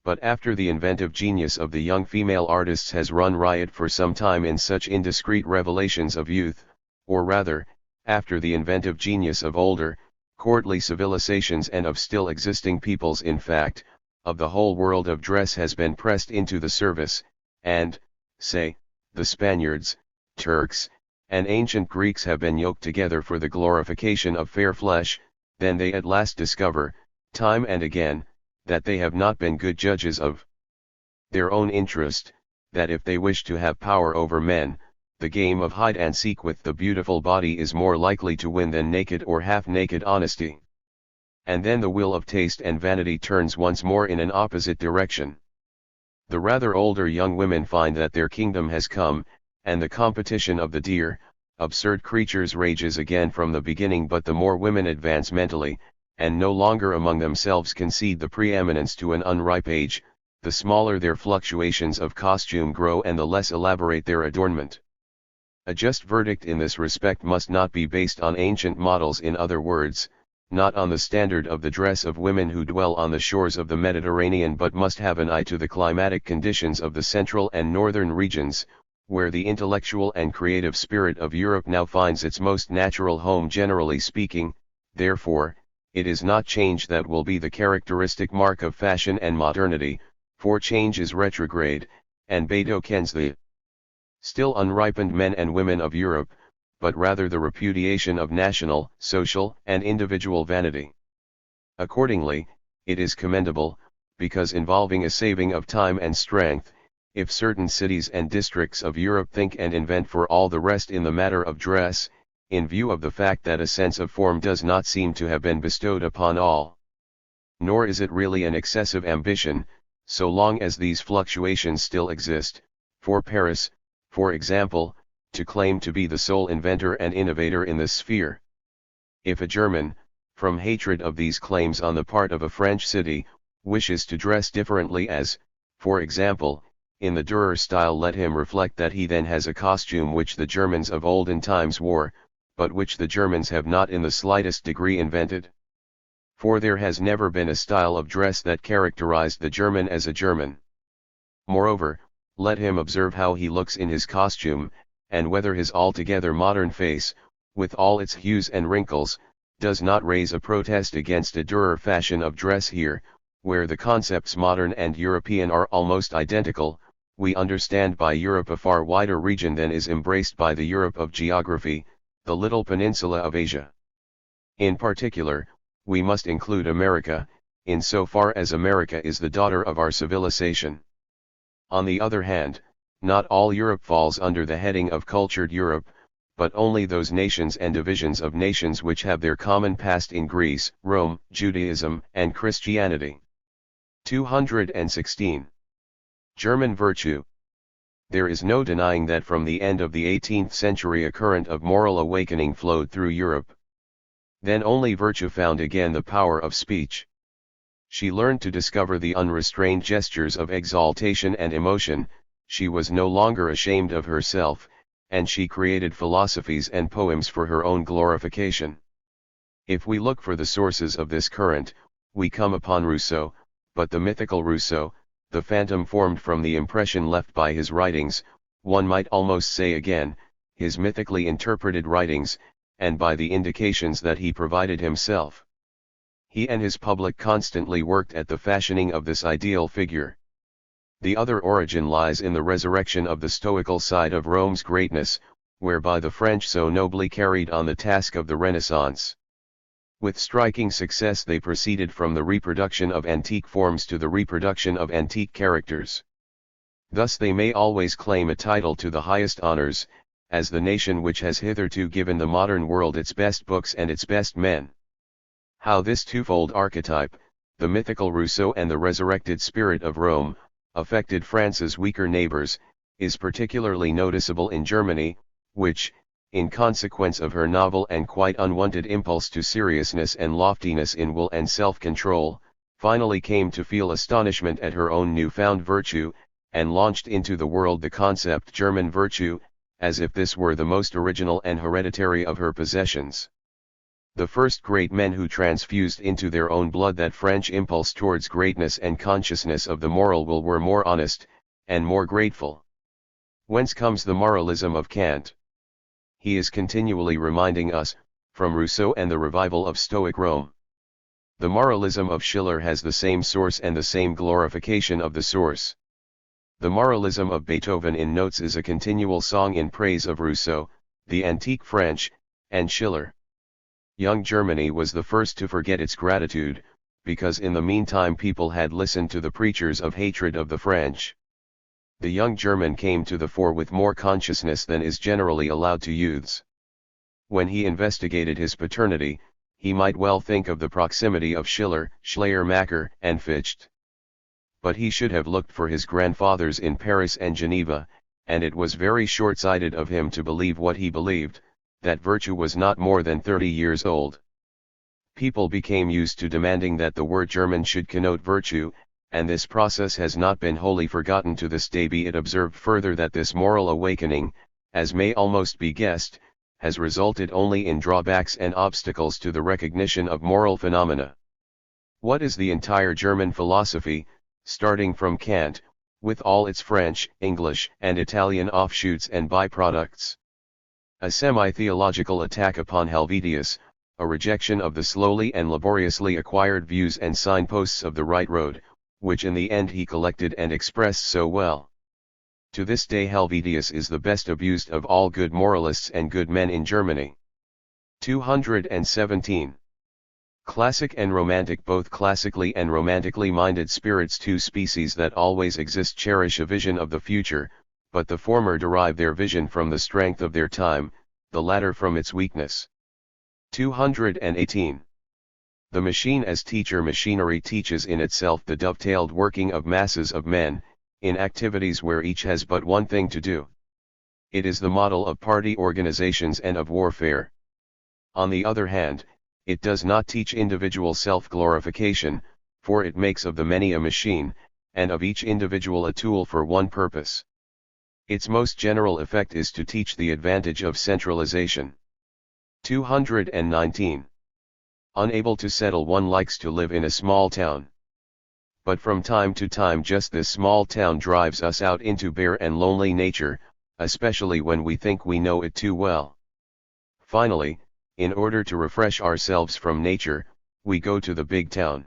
But after the inventive genius of the young female artists has run riot for some time in such indiscreet revelations of youth, or rather, after the inventive genius of older, courtly civilizations and of still existing peoples, in fact, of the whole world of dress has been pressed into the service, and, say, the Spaniards, Turks, and ancient Greeks have been yoked together for the glorification of fair flesh, then they at last discover, time and again, that they have not been good judges of their own interest, that if they wish to have power over men, the game of hide and seek with the beautiful body is more likely to win than naked or half-naked honesty. And then the wheel of taste and vanity turns once more in an opposite direction. The rather older young women find that their kingdom has come, and the competition of the dear, absurd creatures rages again from the beginning. But the more women advance mentally, and no longer among themselves concede the preeminence to an unripe age, the smaller their fluctuations of costume grow and the less elaborate their adornment. A just verdict in this respect must not be based on ancient models, in other words, not on the standard of the dress of women who dwell on the shores of the Mediterranean, but must have an eye to the climatic conditions of the central and northern regions, where the intellectual and creative spirit of Europe now finds its most natural home. Generally speaking, therefore, it is not change that will be the characteristic mark of fashion and modernity, for change is retrograde, and betokens the still unripened men and women of Europe, but rather the repudiation of national, social, and individual vanity. Accordingly, it is commendable, because involving a saving of time and strength, if certain cities and districts of Europe think and invent for all the rest in the matter of dress, in view of the fact that a sense of form does not seem to have been bestowed upon all. Nor is it really an excessive ambition, so long as these fluctuations still exist, for Paris, for example, to claim to be the sole inventor and innovator in this sphere. If a German, from hatred of these claims on the part of a French city, wishes to dress differently as, for example, in the Dürer style. Let him reflect that he then has a costume which the Germans of olden times wore, but which the Germans have not in the slightest degree invented. For there has never been a style of dress that characterized the German as a German. Moreover, let him observe how he looks in his costume, and whether his altogether modern face, with all its hues and wrinkles, does not raise a protest against a Dürer fashion of dress. Here, where the concepts modern and European are almost identical, we understand by Europe a far wider region than is embraced by the Europe of geography, the little peninsula of Asia. In particular, we must include America, in so far as America is the daughter of our civilization. On the other hand, not all Europe falls under the heading of cultured Europe, but only those nations and divisions of nations which have their common past in Greece, Rome, Judaism, and Christianity. 216. German virtue. There is no denying that from the end of the 18th century a current of moral awakening flowed through Europe. Then only virtue found again the power of speech. She learned to discover the unrestrained gestures of exaltation and emotion, she was no longer ashamed of herself, and she created philosophies and poems for her own glorification. If we look for the sources of this current, we come upon Rousseau, but the mythical Rousseau, the phantom formed from the impression left by his writings, one might almost say again, his mythically interpreted writings, and by the indications that he provided himself. He and his public constantly worked at the fashioning of this ideal figure. The other origin lies in the resurrection of the stoical side of Rome's greatness, whereby the French so nobly carried on the task of the Renaissance. With striking success they proceeded from the reproduction of antique forms to the reproduction of antique characters. Thus they may always claim a title to the highest honors, as the nation which has hitherto given the modern world its best books and its best men. How this twofold archetype, the mythical Rousseau and the resurrected spirit of Rome, affected France's weaker neighbors, is particularly noticeable in Germany, which, in consequence of her novel and quite unwonted impulse to seriousness and loftiness in will and self-control, finally came to feel astonishment at her own new-found virtue, and launched into the world the concept German virtue, as if this were the most original and hereditary of her possessions. The first great men who transfused into their own blood that French impulse towards greatness and consciousness of the moral will were more honest, and more grateful. Whence comes the moralism of Kant? He is continually reminding us, from Rousseau and the revival of Stoic Rome. The moralism of Schiller has the same source and the same glorification of the source. The moralism of Beethoven in Notes is a continual song in praise of Rousseau, the antique French, and Schiller. Young Germany was the first to forget its gratitude, because in the meantime people had listened to the preachers of hatred of the French. The young German came to the fore with more consciousness than is generally allowed to youths. When he investigated his paternity, he might well think of the proximity of Schiller, Schleiermacher, and Fichte. But he should have looked for his grandfathers in Paris and Geneva, and it was very short-sighted of him to believe what he believed, that virtue was not more than 30 years old. People became used to demanding that the word German should connote virtue, and this process has not been wholly forgotten to this day. Be it observed further that this moral awakening, as may almost be guessed, has resulted only in drawbacks and obstacles to the recognition of moral phenomena. What is the entire German philosophy, starting from Kant, with all its French, English, and Italian offshoots and byproducts? A semi-theological attack upon Helvetius, a rejection of the slowly and laboriously acquired views and signposts of the right road, which in the end he collected and expressed so well. To this day Helvetius is the best abused of all good moralists and good men in Germany. 217. Classic and romantic. Both classically and romantically minded spirits, two species that always exist, cherish a vision of the future, but the former derive their vision from the strength of their time, the latter from its weakness. 218. The machine as teacher. Machinery teaches in itself the dovetailed working of masses of men, in activities where each has but one thing to do. It is the model of party organizations and of warfare. On the other hand, It does not teach individual self-glorification, for it makes of the many a machine, and of each individual a tool for one purpose. Its most general effect is to teach the advantage of centralization. 219. Unable to settle, one likes to live in a small town. But from time to time just this small town drives us out into bare and lonely nature, especially when we think we know it too well. Finally, in order to refresh ourselves from nature, we go to the big town.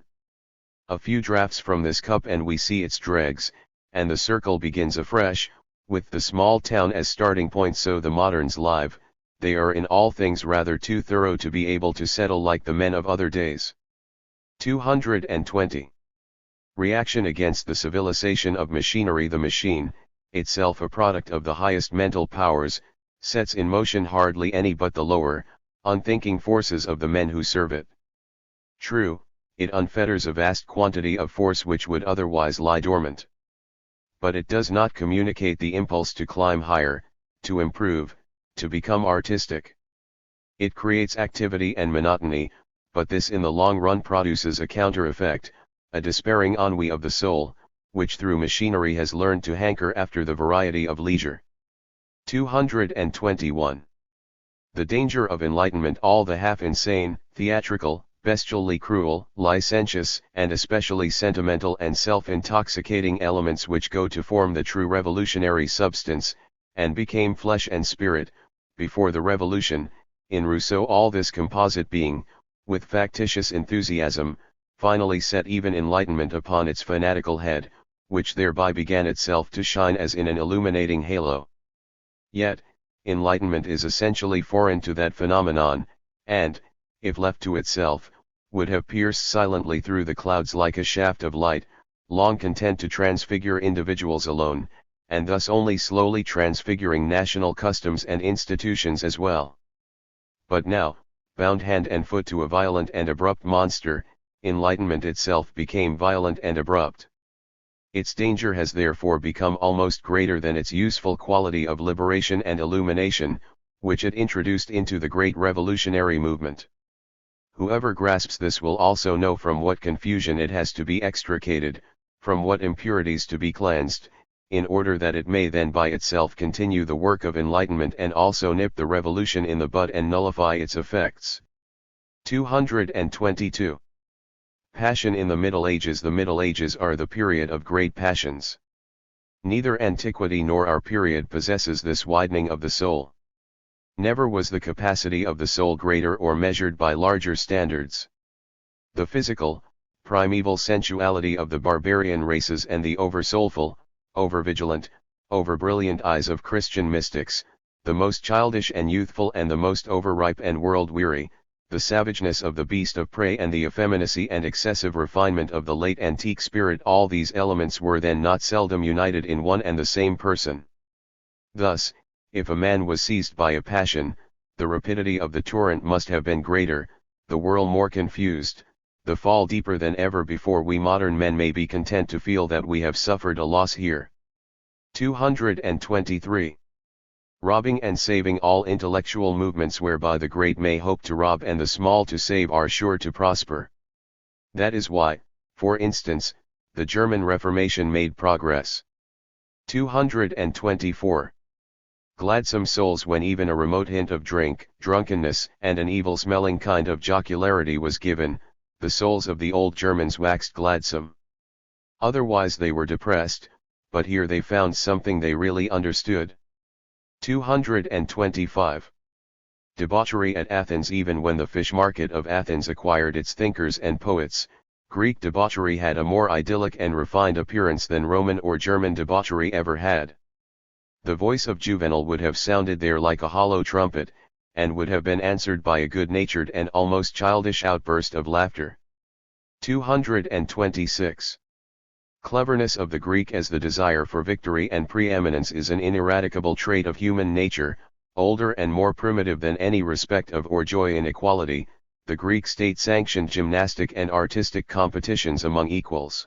A few draughts from this cup and we see its dregs, and the circle begins afresh, with the small town as starting point. So the moderns live, they are in all things rather too thorough to be able to settle like the men of other days. 220. Reaction against the civilization of machinery. The machine, itself a product of the highest mental powers, sets in motion hardly any but the lower, unthinking forces of the men who serve it. True, it unfetters a vast quantity of force which would otherwise lie dormant. But it does not communicate the impulse to climb higher, to improve, to become artistic. It creates activity and monotony, but this in the long run produces a counter-effect, a despairing ennui of the soul, which through machinery has learned to hanker after the variety of leisure. 221. The danger of enlightenment. All the half-insane, theatrical, bestially cruel, licentious, and especially sentimental and self-intoxicating elements which go to form the true revolutionary substance, and became flesh and spirit, before the revolution, in Rousseau all this composite being, with factitious enthusiasm, finally set even enlightenment upon its fanatical head, which thereby began itself to shine as in an illuminating halo. Yet, enlightenment is essentially foreign to that phenomenon, and, if left to itself, would have pierced silently through the clouds like a shaft of light, long content to transfigure individuals alone, and thus only slowly transfiguring national customs and institutions as well. But now, bound hand and foot to a violent and abrupt monster, enlightenment itself became violent and abrupt. Its danger has therefore become almost greater than its useful quality of liberation and illumination, which it introduced into the great revolutionary movement. Whoever grasps this will also know from what confusion it has to be extricated, from what impurities to be cleansed, in order that it may then by itself continue the work of enlightenment and also nip the revolution in the bud and nullify its effects. 222. Passion in the Middle Ages. The Middle Ages are the period of great passions. Neither antiquity nor our period possesses this widening of the soul. Never was the capacity of the soul greater or measured by larger standards. The physical, primeval sensuality of the barbarian races and the over-soulful, over-vigilant, over-brilliant eyes of Christian mystics, the most childish and youthful and the most over-ripe and world-weary, the savageness of the beast of prey and the effeminacy and excessive refinement of the late antique spirit, all these elements were then not seldom united in one and the same person. Thus, if a man was seized by a passion, the rapidity of the torrent must have been greater, the whirl more confused, the fall deeper than ever before. We modern men may be content to feel that we have suffered a loss here. 223. Robbing and saving. All intellectual movements whereby the great may hope to rob and the small to save are sure to prosper. That is why, for instance, the German Reformation made progress. 224. Gladsome souls. When even a remote hint of drink, drunkenness, and an evil-smelling kind of jocularity was given, the souls of the old Germans waxed gladsome. Otherwise they were depressed, but here they found something they really understood. 225. Debauchery at Athens. Even when the fish market of Athens acquired its thinkers and poets, Greek debauchery had a more idyllic and refined appearance than Roman or German debauchery ever had. The voice of Juvenal would have sounded there like a hollow trumpet, and would have been answered by a good-natured and almost childish outburst of laughter. 226. Cleverness of the Greek. As the desire for victory and preeminence is an ineradicable trait of human nature, older and more primitive than any respect of or joy in equality, the Greek state sanctioned gymnastic and artistic competitions among equals.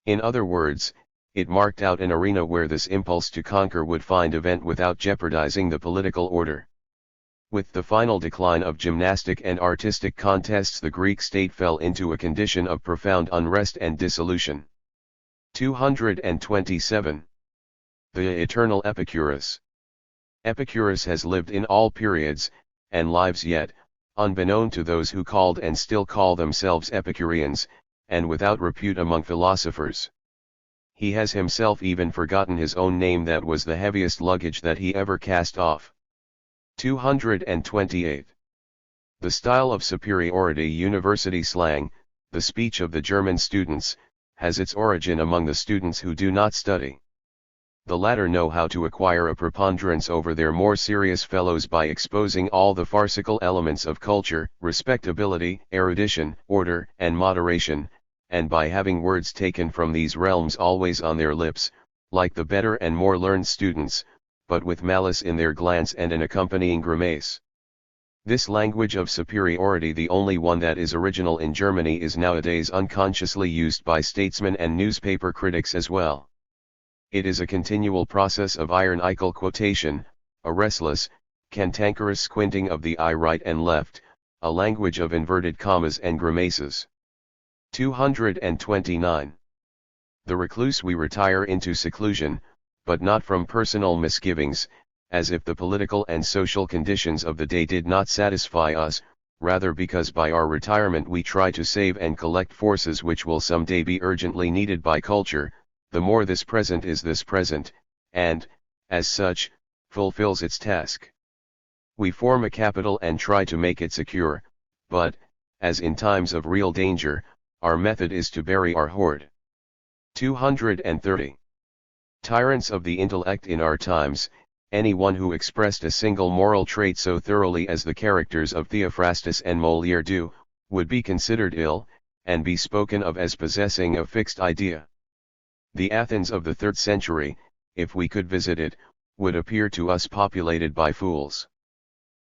In other words, it marked out an arena where this impulse to conquer would find a vent without jeopardizing the political order. With the final decline of gymnastic and artistic contests, the Greek state fell into a condition of profound unrest and dissolution. 227. The eternal Epicurus. Epicurus has lived in all periods, and lives yet, unbeknown to those who called and still call themselves Epicureans, and without repute among philosophers. He has himself even forgotten his own name, that was the heaviest luggage that he ever cast off. 228. The style of superiority. University slang, the speech of the German students, has its origin among the students who do not study. The latter know how to acquire a preponderance over their more serious fellows by exposing all the farcical elements of culture, respectability, erudition, order, and moderation, and by having words taken from these realms always on their lips, like the better and more learned students, but with malice in their glance and an accompanying grimace. This language of superiority, the only one that is original in Germany, is nowadays unconsciously used by statesmen and newspaper critics as well. It is a continual process of ironical quotation, a restless, cantankerous squinting of the eye right and left, a language of inverted commas and grimaces. 229. The recluse. We retire into seclusion, but not from personal misgivings, as if the political and social conditions of the day did not satisfy us, rather because by our retirement we try to save and collect forces which will some day be urgently needed by culture. The more this present is this present, and, as such, fulfills its task. We form a capital and try to make it secure, but, as in times of real danger, our method is to bury our hoard. 230. Tyrants of the intellect. In our times, anyone who expressed a single moral trait so thoroughly as the characters of Theophrastus and Molière do, would be considered ill, and be spoken of as possessing a fixed idea. The Athens of the 3rd century, if we could visit it, would appear to us populated by fools.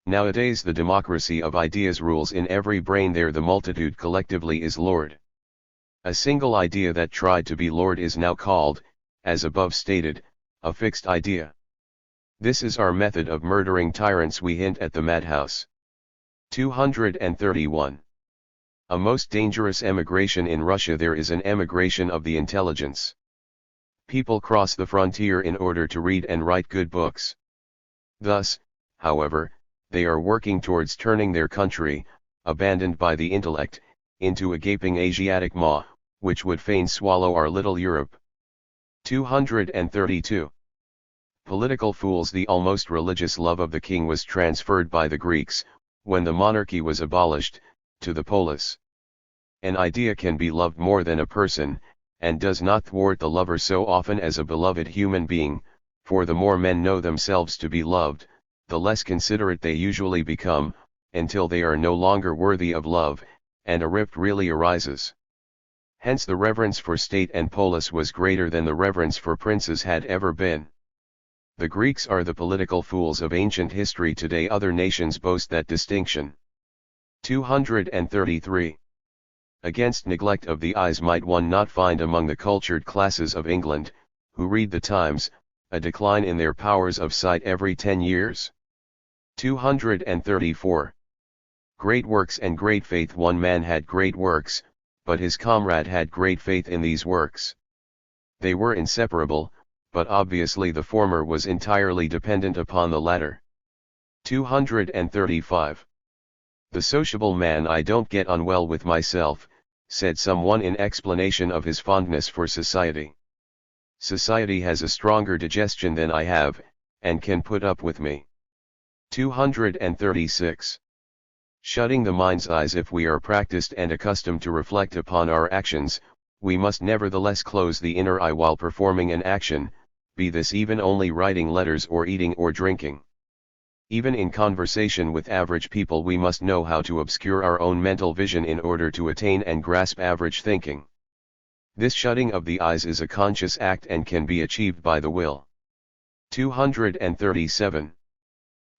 Nowadays the democracy of ideas rules in every brain. There the multitude collectively is lord. A single idea that tried to be lord is now called, as above stated, a fixed idea. This is our method of murdering tyrants. We hint at the madhouse. 231. A most dangerous emigration in Russia. There is an emigration of the intelligence. People cross the frontier in order to read and write good books. Thus, however, they are working towards turning their country, abandoned by the intellect, into a gaping Asiatic maw, which would fain swallow our little Europe. 232. Political fools. The almost religious love of the king was transferred by the Greeks, when the monarchy was abolished, to the polis. An idea can be loved more than a person, and does not thwart the lover so often as a beloved human being, for the more men know themselves to be loved, the less considerate they usually become, until they are no longer worthy of love, and a rift really arises. Hence the reverence for state and polis was greater than the reverence for princes had ever been. The Greeks are the political fools of ancient history. Today other nations boast that distinction. 233. Against neglect of the eyes. Might one not find among the cultured classes of England, who read the Times, a decline in their powers of sight every 10 years? 234. Great works and great faith. One man had great works, but his comrade had great faith in these works. They were inseparable, but obviously the former was entirely dependent upon the latter. 235. The sociable man. I don't get on well with myself, said someone in explanation of his fondness for society. Society has a stronger digestion than I have, and can put up with me. 236. Shutting the mind's eyes. If we are practiced and accustomed to reflect upon our actions, we must nevertheless close the inner eye while performing an action, be this even only writing letters or eating or drinking. Even in conversation with average people we must know how to obscure our own mental vision in order to attain and grasp average thinking. This shutting of the eyes is a conscious act and can be achieved by the will. 237.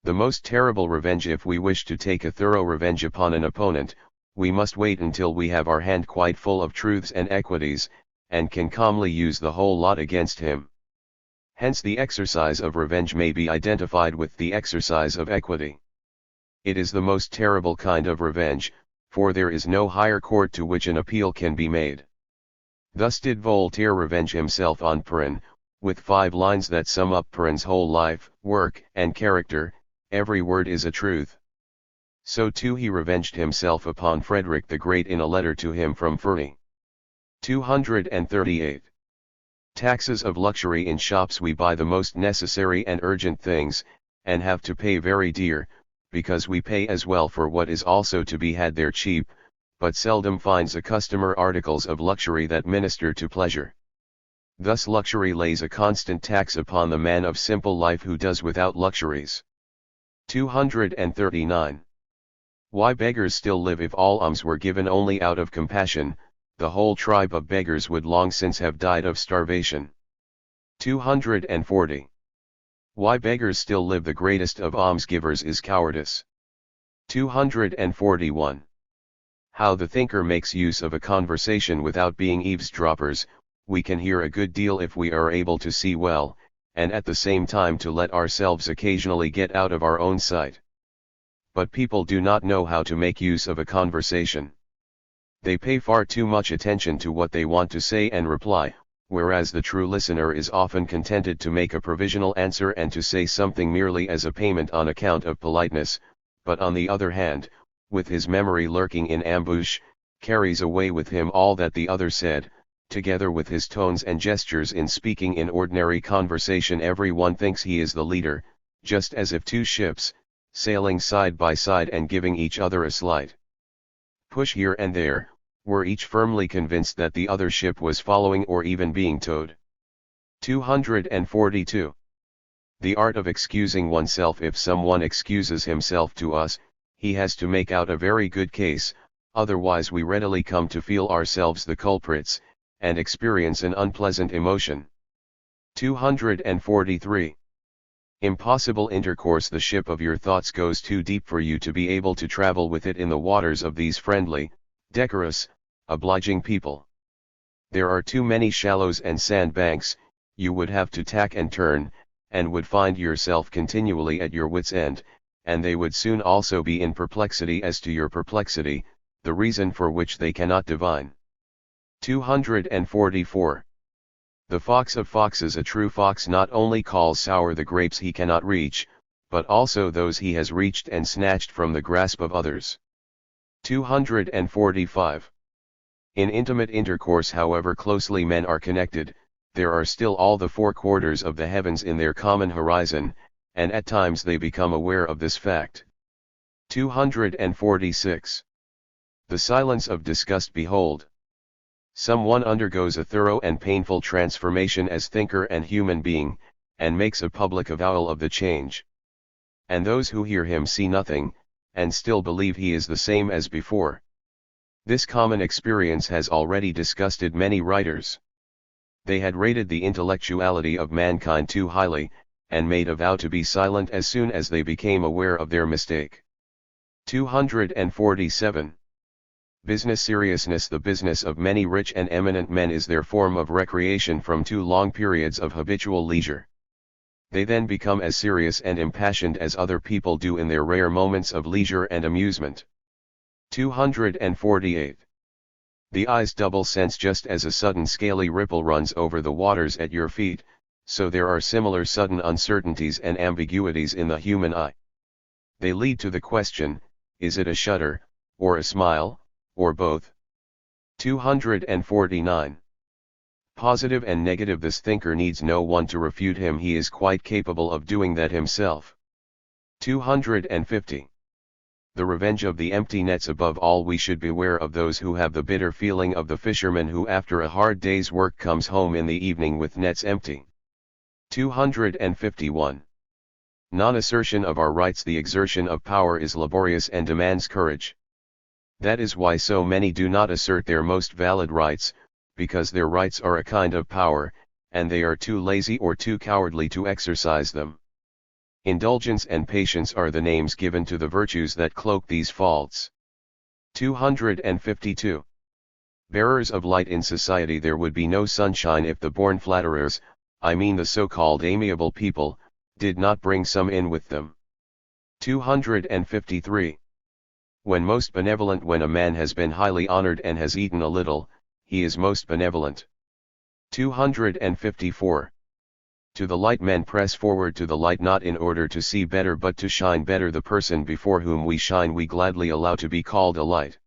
The most terrible revenge. If we wish to take a thorough revenge upon an opponent, we must wait until we have our hand quite full of truths and equities, and can calmly use the whole lot against him. Hence the exercise of revenge may be identified with the exercise of equity. It is the most terrible kind of revenge, for there is no higher court to which an appeal can be made. Thus did Voltaire revenge himself on Perrin, with 5 lines that sum up Perrin's whole life, work, and character. Every word is a truth. So too he revenged himself upon Friedrich the Great in a letter to him from Friedrich. 238. Taxes of luxury. In shops we buy the most necessary and urgent things, and have to pay very dear, because we pay as well for what is also to be had there cheap, but seldom finds a customer articles of luxury that minister to pleasure. Thus luxury lays a constant tax upon the man of simple life who does without luxuries. 239. Why beggars still live. If all alms were given only out of compassion, the whole tribe of beggars would long since have died of starvation. 240. Why beggars still live. The greatest of almsgivers is cowardice. 241. How the thinker makes use of a conversation without being eavesdroppers. We can hear a good deal if we are able to see well, and at the same time to let ourselves occasionally get out of our own sight. But people do not know how to make use of a conversation. They pay far too much attention to what they want to say and reply, whereas the true listener is often contented to make a provisional answer and to say something merely as a payment on account of politeness, but on the other hand, with his memory lurking in ambush, carries away with him all that the other said, together with his tones and gestures in speaking. In ordinary conversation every one thinks he is the leader, just as if 2 ships, sailing side by side and giving each other a slight push here and there, were each firmly convinced that the other ship was following or even being towed. 242. The art of excusing oneself. If someone excuses himself to us, he has to make out a very good case, otherwise we readily come to feel ourselves the culprits, and experience an unpleasant emotion. 243. Impossible intercourse. The ship of your thoughts goes too deep for you to be able to travel with it in the waters of these friendly, decorous, obliging people. There are too many shallows and sandbanks. You would have to tack and turn, and would find yourself continually at your wits' end, and they would soon also be in perplexity as to your perplexity, the reason for which they cannot divine. 244. The fox of foxes. A true fox not only calls sour the grapes he cannot reach, but also those he has reached and snatched from the grasp of others. 245. In intimate intercourse, however closely men are connected, there are still all the 4 quarters of the heavens in their common horizon, and at times they become aware of this fact. 246. The silence of disgust. Behold, someone undergoes a thorough and painful transformation as thinker and human being, and makes a public avowal of the change. And those who hear him see nothing, and still believe he is the same as before. This common experience has already disgusted many writers. They had rated the intellectuality of mankind too highly, and made a vow to be silent as soon as they became aware of their mistake. 247. Business seriousness. The business of many rich and eminent men is their form of recreation from too long periods of habitual leisure. They then become as serious and impassioned as other people do in their rare moments of leisure and amusement. 248. The eye's double sense. Just as a sudden scaly ripple runs over the waters at your feet, so there are similar sudden uncertainties and ambiguities in the human eye. They lead to the question, is it a shudder, or a smile, or both? 249. Positive and negative. This thinker needs no one to refute him, he is quite capable of doing that himself. 250. The revenge of the empty nets. Above all we should beware of those who have the bitter feeling of the fisherman who after a hard day's work comes home in the evening with nets empty. 251. Non-assertion of our rights. The exertion of power is laborious and demands courage. That is why so many do not assert their most valid rights, because their rights are a kind of power, and they are too lazy or too cowardly to exercise them. Indulgence and patience are the names given to the virtues that cloak these faults. 252. Bearers of light in society. There would be no sunshine if the born flatterers, I mean the so-called amiable people, did not bring some in with them. 253. When most benevolent. When a man has been highly honored and has eaten a little, he is most benevolent. 254. To the light. Men press forward to the light not in order to see better but to shine better. The person before whom we shine we gladly allow to be called a light.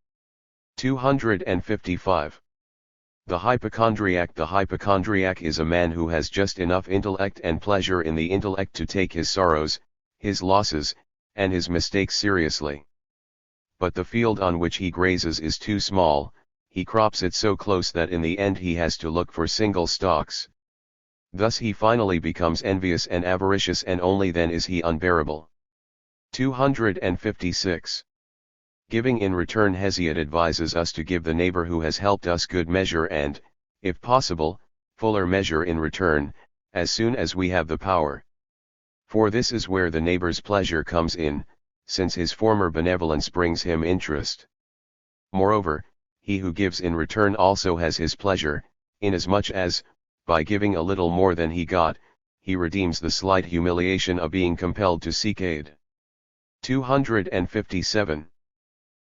255. The hypochondriac. The hypochondriac is a man who has just enough intellect and pleasure in the intellect to take his sorrows, his losses, and his mistakes seriously. But the field on which he grazes is too small, he crops it so close that in the end he has to look for single stalks. Thus he finally becomes envious and avaricious, and only then is he unbearable. 256. Giving in return. Hesiod advises us to give the neighbor who has helped us good measure and, if possible, fuller measure in return, as soon as we have the power. For this is where the neighbor's pleasure comes in, since his former benevolence brings him interest. Moreover, he who gives in return also has his pleasure, inasmuch as, by giving a little more than he got, he redeems the slight humiliation of being compelled to seek aid. 257.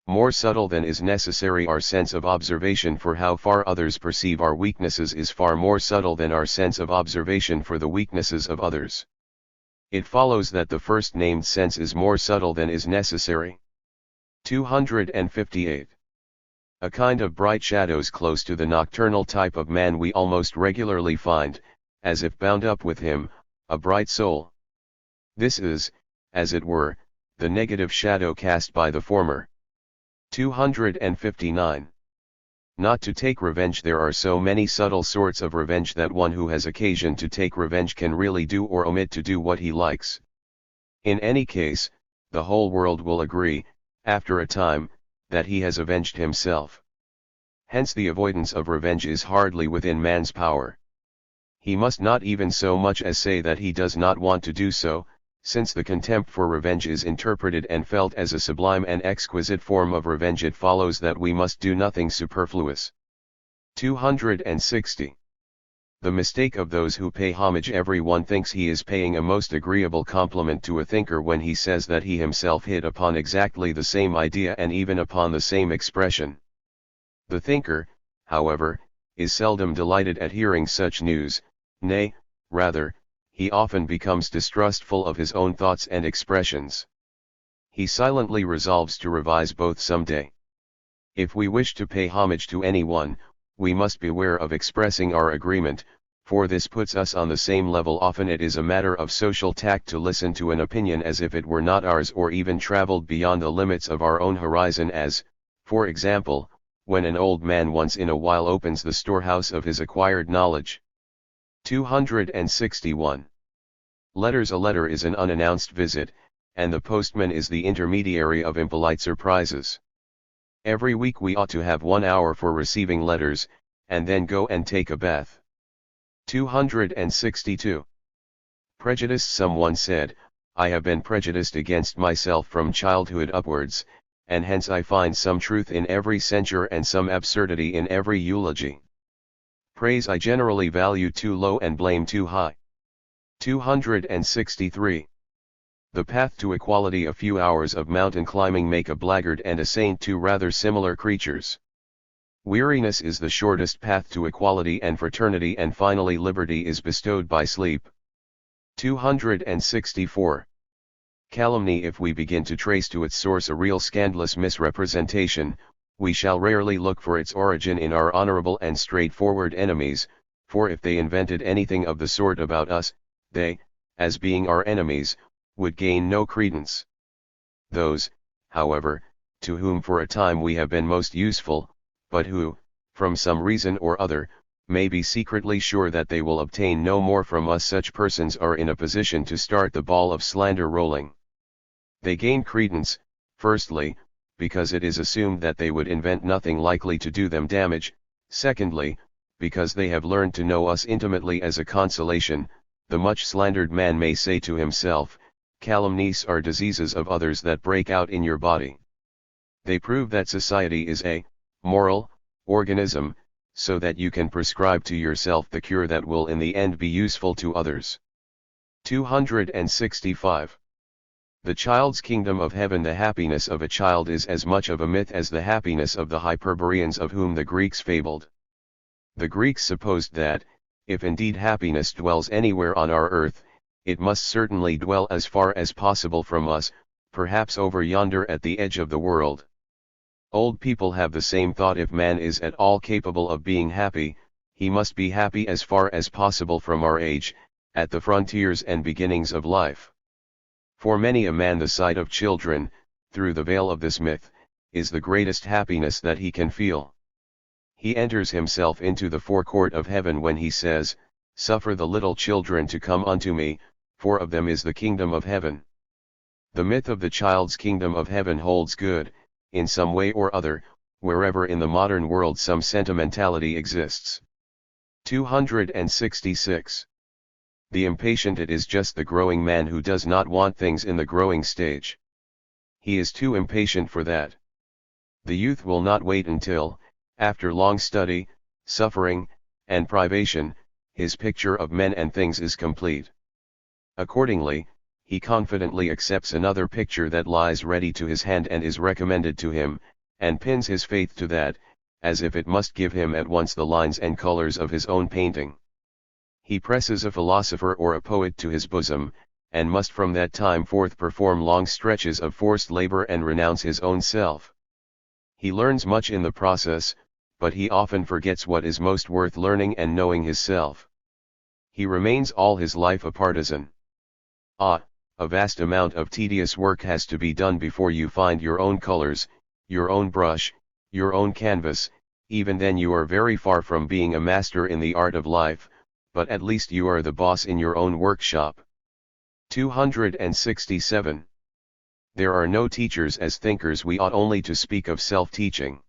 More subtle than is necessary. Our sense of observation for how far others perceive our weaknesses is far more subtle than our sense of observation for the weaknesses of others. It follows that the first named sense is more subtle than is necessary. 258. A kind of bright shadows close to the nocturnal type of man we almost regularly find, as if bound up with him, a bright soul. This is, as it were, the negative shadow cast by the former. 259. Not to take revenge. There are so many subtle sorts of revenge that one who has occasion to take revenge can really do or omit to do what he likes. In any case, the whole world will agree, after a time, that he has avenged himself. Hence the avoidance of revenge is hardly within man's power. He must not even so much as say that he does not want to do so, since the contempt for revenge is interpreted and felt as a sublime and exquisite form of revenge. It follows that we must do nothing superfluous. 260. The mistake of those who pay homage. Every one thinks he is paying a most agreeable compliment to a thinker when he says that he himself hit upon exactly the same idea and even upon the same expression. The thinker, however, is seldom delighted at hearing such news, nay, rather, he often becomes distrustful of his own thoughts and expressions. He silently resolves to revise both some day. If we wish to pay homage to anyone, we must beware of expressing our agreement, for this puts us on the same level. Often it is a matter of social tact to listen to an opinion as if it were not ours, or even traveled beyond the limits of our own horizon, as, for example, when an old man once in a while opens the storehouse of his acquired knowledge. 261. Letters. A letter is an unannounced visit, and the postman is the intermediary of impolite surprises. Every week we ought to have 1 hour for receiving letters, and then go and take a bath. 262. Prejudice. Someone said, I have been prejudiced against myself from childhood upwards, and hence I find some truth in every censure and some absurdity in every eulogy. Praise I generally value too low and blame too high. 263. The path to equality. A few hours of mountain climbing make a blackguard and a saint two rather similar creatures. Weariness is the shortest path to equality and fraternity, and finally liberty is bestowed by sleep. 264. Calumny. If we begin to trace to its source a real scandalous misrepresentation, we shall rarely look for its origin in our honorable and straightforward enemies, for if they invented anything of the sort about us, they, as being our enemies, would gain no credence. Those, however, to whom for a time we have been most useful, but who, from some reason or other, may be secretly sure that they will obtain no more from us, such persons are in a position to start the ball of slander rolling. They gain credence, firstly, because it is assumed that they would invent nothing likely to do them damage, secondly, because they have learned to know us intimately. As a consolation, the much slandered man may say to himself, calumnies are diseases of others that break out in your body. They prove that society is a moral organism, so that you can prescribe to yourself the cure that will in the end be useful to others. 265. The child's kingdom of heaven. The happiness of a child is as much of a myth as the happiness of the Hyperboreans of whom the Greeks fabled. The Greeks supposed that, if indeed happiness dwells anywhere on our earth, it must certainly dwell as far as possible from us, perhaps over yonder at the edge of the world. Old people have the same thought. If man is at all capable of being happy, he must be happy as far as possible from our age, at the frontiers and beginnings of life. For many a man the sight of children, through the veil of this myth, is the greatest happiness that he can feel. He enters himself into the forecourt of heaven when he says, "Suffer the little children to come unto me, for of them is the kingdom of heaven." The myth of the child's kingdom of heaven holds good, in some way or other, wherever in the modern world some sentimentality exists. 266. The impatient. It is just the growing man who does not want things in the growing stage. He is too impatient for that. The youth will not wait until, after long study, suffering, and privation, his picture of men and things is complete. Accordingly, he confidently accepts another picture that lies ready to his hand and is recommended to him, and pins his faith to that, as if it must give him at once the lines and colors of his own painting. He presses a philosopher or a poet to his bosom, and must from that time forth perform long stretches of forced labor and renounce his own self. He learns much in the process, but he often forgets what is most worth learning and knowing his self. He remains all his life a partisan. A vast amount of tedious work has to be done before you find your own colors, your own brush, your own canvas. Even then you are very far from being a master in the art of life, but at least you are the boss in your own workshop. 267. There are no teachers as thinkers. We ought only to speak of self-teaching.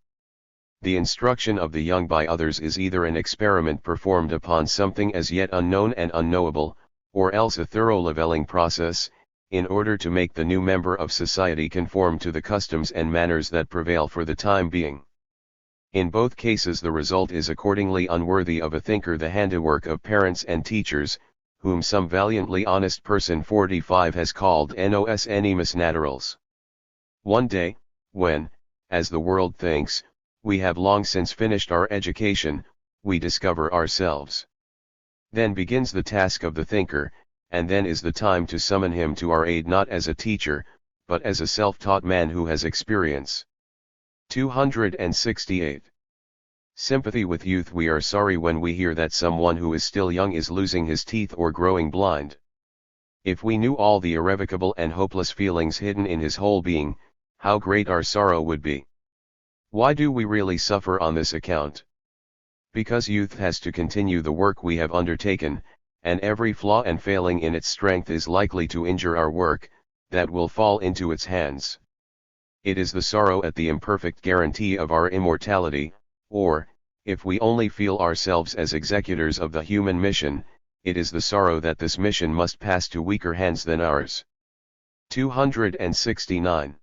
The instruction of the young by others is either an experiment performed upon something as yet unknown and unknowable, or else a thorough leveling process, in order to make the new member of society conform to the customs and manners that prevail for the time being. In both cases the result is accordingly unworthy of a thinker. The handiwork of parents and teachers, whom some valiantly honest person 45 has called nos animus naturals. One day, when, as the world thinks, we have long since finished our education, we discover ourselves. Then begins the task of the thinker, and then is the time to summon him to our aid, not as a teacher, but as a self-taught man who has experience. 268. Sympathy with youth. We are sorry when we hear that someone who is still young is losing his teeth or growing blind. If we knew all the irrevocable and hopeless feelings hidden in his whole being, how great our sorrow would be. Why do we really suffer on this account? Because youth has to continue the work we have undertaken, and every flaw and failing in its strength is likely to injure our work, that will fall into its hands. It is the sorrow at the imperfect guarantee of our immortality, or, if we only feel ourselves as executors of the human mission, it is the sorrow that this mission must pass to weaker hands than ours. 269.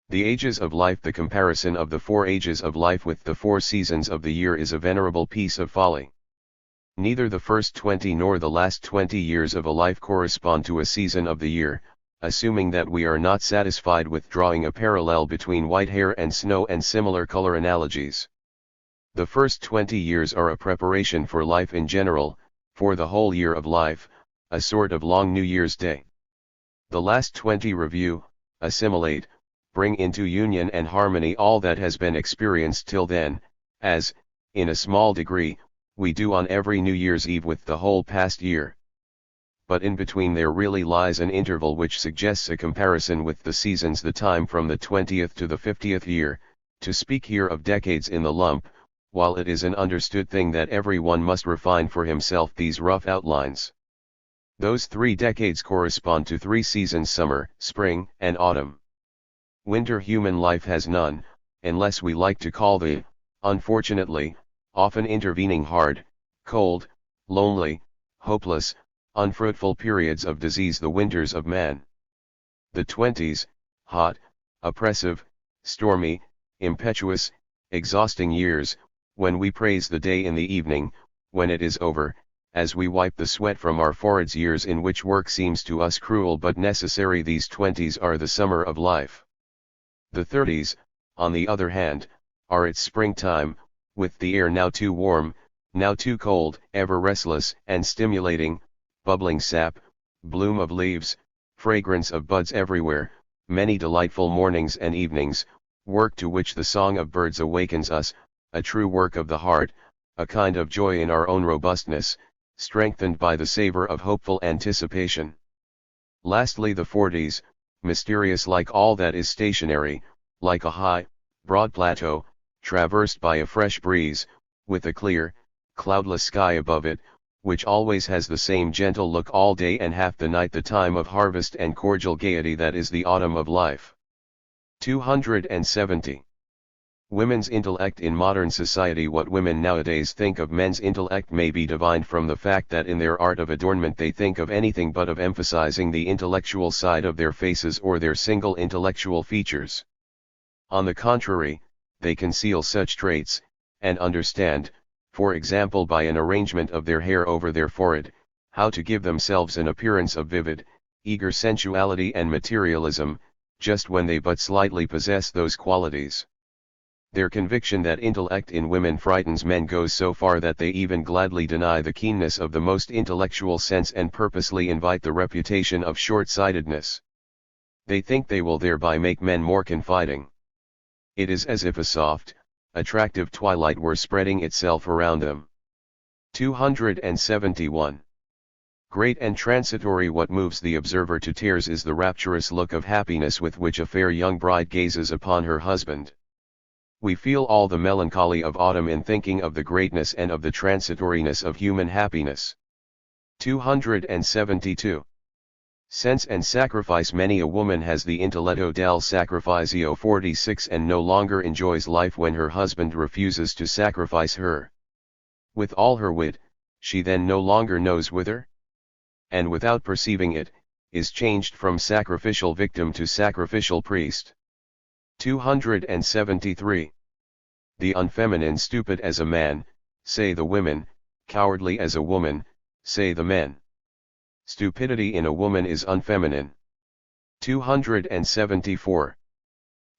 The ages of life. The comparison of the 4 ages of life with the 4 seasons of the year is a venerable piece of folly. Neither the first 20 nor the last 20 years of a life correspond to a season of the year, assuming that we are not satisfied with drawing a parallel between white hair and snow and similar color analogies. The first 20 years are a preparation for life in general, for the whole year of life, a sort of long New Year's Day. The last 20 review, assimilate, bring into union and harmony all that has been experienced till then, as, in a small degree, we do on every New Year's Eve with the whole past year. But in between there really lies an interval which suggests a comparison with the seasons, the time from the 20th to the 50th year, to speak here of decades in the lump, while it is an understood thing that every one must refine for himself these rough outlines. Those 3 decades correspond to 3 seasons: summer, spring, and autumn. Winter human life has none, unless we like to call the, unfortunately, often intervening hard, cold, lonely, hopeless, unfruitful periods of disease the winters of man. The 20s, hot, oppressive, stormy, impetuous, exhausting years, when we praise the day in the evening, when it is over, as we wipe the sweat from our foreheads, years in which work seems to us cruel but necessary. These 20s are the summer of life. The 30s, on the other hand, are its springtime, with the air now too warm, now too cold, ever restless and stimulating, bubbling sap, bloom of leaves, fragrance of buds everywhere, many delightful mornings and evenings, work to which the song of birds awakens us, a true work of the heart, a kind of joy in our own robustness, strengthened by the savor of hopeful anticipation. Lastly, the 40s, mysterious like all that is stationary, like a high, broad plateau, traversed by a fresh breeze, with a clear, cloudless sky above it, which always has the same gentle look all day and half the night, the time of harvest and cordial gaiety that is the autumn of life. 270. Women's intellect in modern society. What women nowadays think of men's intellect may be divined from the fact that in their art of adornment they think of anything but of emphasizing the intellectual side of their faces or their single intellectual features. On the contrary, they conceal such traits, and understand, for example by an arrangement of their hair over their forehead, how to give themselves an appearance of vivid, eager sensuality and materialism, just when they but slightly possess those qualities. Their conviction that intellect in women frightens men goes so far that they even gladly deny the keenness of the most intellectual sense and purposely invite the reputation of short-sightedness. They think they will thereby make men more confiding. It is as if a soft, attractive twilight were spreading itself around them. 271. Great and transitory, what moves the observer to tears is the rapturous look of happiness with which a fair young bride gazes upon her husband. We feel all the melancholy of autumn in thinking of the greatness and of the transitoriness of human happiness. 272. Sense and sacrifice. Many a woman has the intelletto del sacrificio 46 and no longer enjoys life when her husband refuses to sacrifice her. With all her wit, she then no longer knows whither, and without perceiving it, is changed from sacrificial victim to sacrificial priest. 273. The unfeminine, stupid as a man, say the women, cowardly as a woman, say the men. Stupidity in a woman is unfeminine. 274.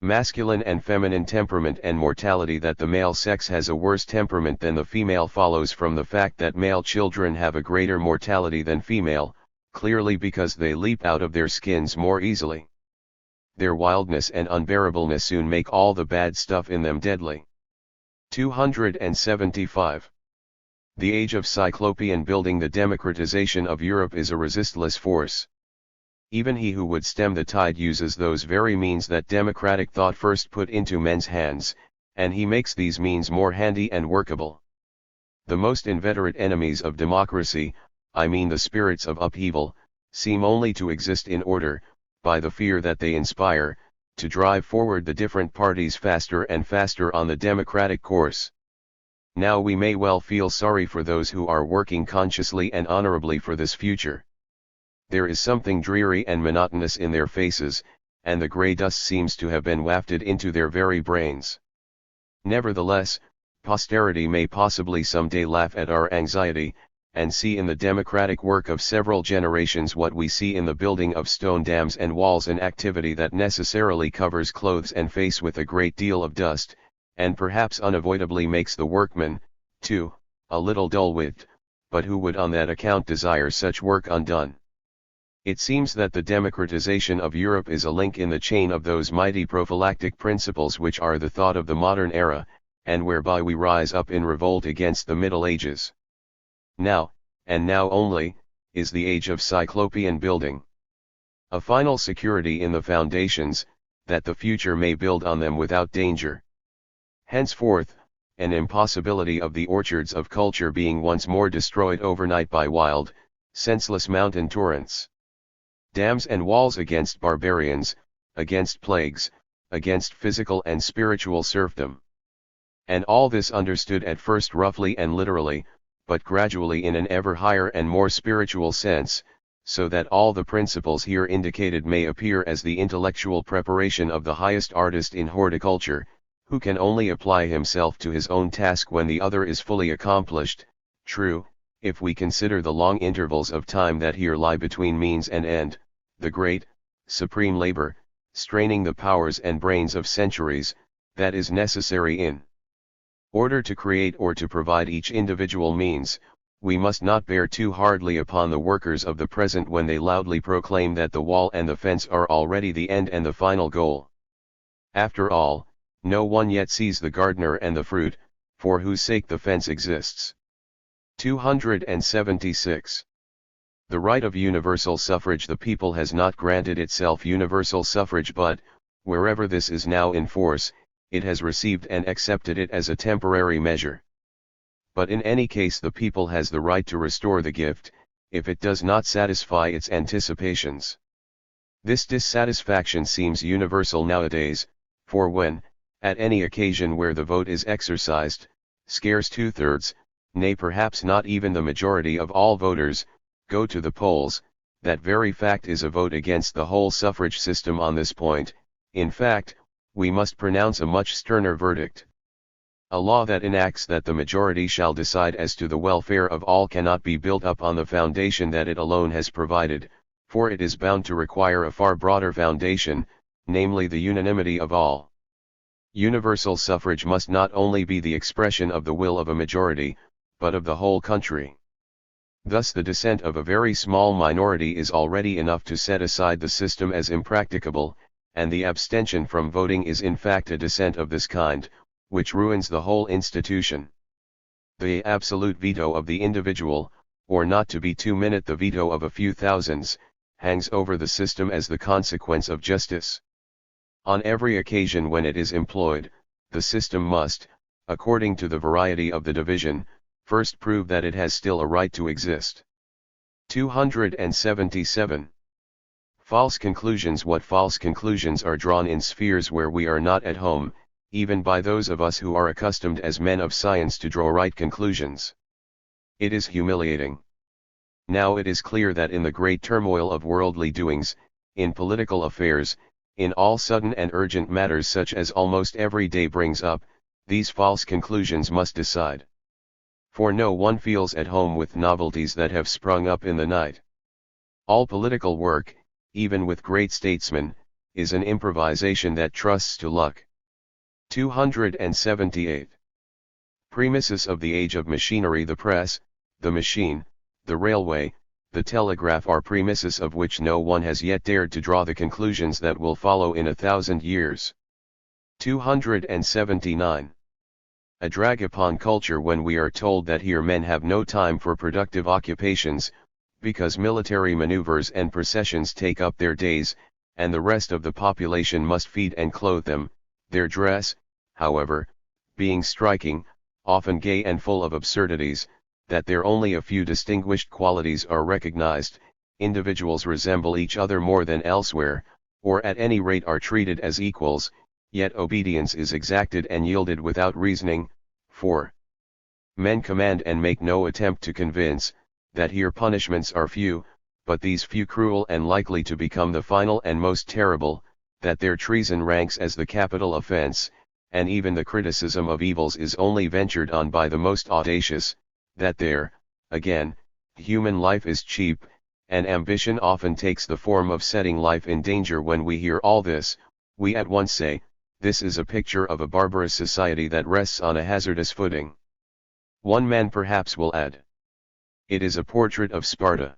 Masculine and feminine temperament and mortality. That the male sex has a worse temperament than the female follows from the fact that male children have a greater mortality than female, clearly because they leap out of their skins more easily. Their wildness and unbearableness soon make all the bad stuff in them deadly. 275. The age of Cyclopean building. The democratization of Europe is a resistless force. Even he who would stem the tide uses those very means that democratic thought first put into men's hands, and he makes these means more handy and workable. The most inveterate enemies of democracy, I mean the spirits of upheaval, seem only to exist in order, by the fear that they inspire, to drive forward the different parties faster and faster on the democratic course. Now we may well feel sorry for those who are working consciously and honorably for this future. There is something dreary and monotonous in their faces, and the grey dust seems to have been wafted into their very brains. Nevertheless, posterity may possibly some day laugh at our anxiety, and see in the democratic work of several generations what we see in the building of stone dams and walls, an activity that necessarily covers clothes and face with a great deal of dust, and perhaps unavoidably makes the workman, too, a little dull-witted, but who would on that account desire such work undone? It seems that the democratization of Europe is a link in the chain of those mighty prophylactic principles which are the thought of the modern era, and whereby we rise up in revolt against the Middle Ages. Now, and now only, is the age of Cyclopean building. A final security in the foundations, that the future may build on them without danger. Henceforth, an impossibility of the orchards of culture being once more destroyed overnight by wild, senseless mountain torrents. Dams and walls against barbarians, against plagues, against physical and spiritual serfdom. And all this understood at first roughly and literally, but gradually in an ever higher and more spiritual sense, so that all the principles here indicated may appear as the intellectual preparation of the highest artist in horticulture, who can only apply himself to his own task when the other is fully accomplished. True, if we consider the long intervals of time that here lie between means and end, the great, supreme labor, straining the powers and brains of centuries, that is necessary in order to create or to provide each individual means, we must not bear too hardly upon the workers of the present when they loudly proclaim that the wall and the fence are already the end and the final goal. After all, no one yet sees the gardener and the fruit, for whose sake the fence exists. 276. The right of universal suffrage. The people has not granted itself universal suffrage, but, wherever this is now in force, it has received and accepted it as a temporary measure. But in any case the people has the right to restore the gift, if it does not satisfy its anticipations. This dissatisfaction seems universal nowadays, for when, at any occasion where the vote is exercised, scarce 2/3, nay perhaps not even the majority of all voters, go to the polls, that very fact is a vote against the whole suffrage system on this point. In fact, we must pronounce a much sterner verdict. A law that enacts that the majority shall decide as to the welfare of all cannot be built up on the foundation that it alone has provided, for it is bound to require a far broader foundation, namely the unanimity of all. Universal suffrage must not only be the expression of the will of a majority, but of the whole country. Thus the dissent of a very small minority is already enough to set aside the system as impracticable, and the abstention from voting is in fact a dissent of this kind, which ruins the whole institution. The absolute veto of the individual, or not to be too-minute the veto of a few thousands, hangs over the system as the consequence of justice. On every occasion when it is employed, the system must, according to the variety of the division, first prove that it has still a right to exist. 277. False conclusions. What false conclusions are drawn in spheres where we are not at home, even by those of us who are accustomed as men of science to draw right conclusions. It is humiliating. Now it is clear that in the great turmoil of worldly doings, in political affairs, in all sudden and urgent matters such as almost every day brings up, these false conclusions must decide. For no one feels at home with novelties that have sprung up in the night. All political work, even with great statesmen, is an improvisation that trusts to luck. 278. Premises of the age of machinery. The press, the machine, the railway, the telegraph are premises of which no one has yet dared to draw the conclusions that will follow in 1,000 years. 279. A drag upon culture. When we are told that here men have no time for productive occupations, because military maneuvers and processions take up their days, and the rest of the population must feed and clothe them, their dress, however, being striking, often gay and full of absurdities, that there only a few distinguished qualities are recognized, individuals resemble each other more than elsewhere, or at any rate are treated as equals, yet obedience is exacted and yielded without reasoning, for men command and make no attempt to convince, that here punishments are few, but these few cruel and likely to become the final and most terrible, that their treason ranks as the capital offense, and even the criticism of evils is only ventured on by the most audacious, that there, again, human life is cheap, and ambition often takes the form of setting life in danger. When we hear all this, we at once say, this is a picture of a barbarous society that rests on a hazardous footing. One man perhaps will add, it is a portrait of Sparta.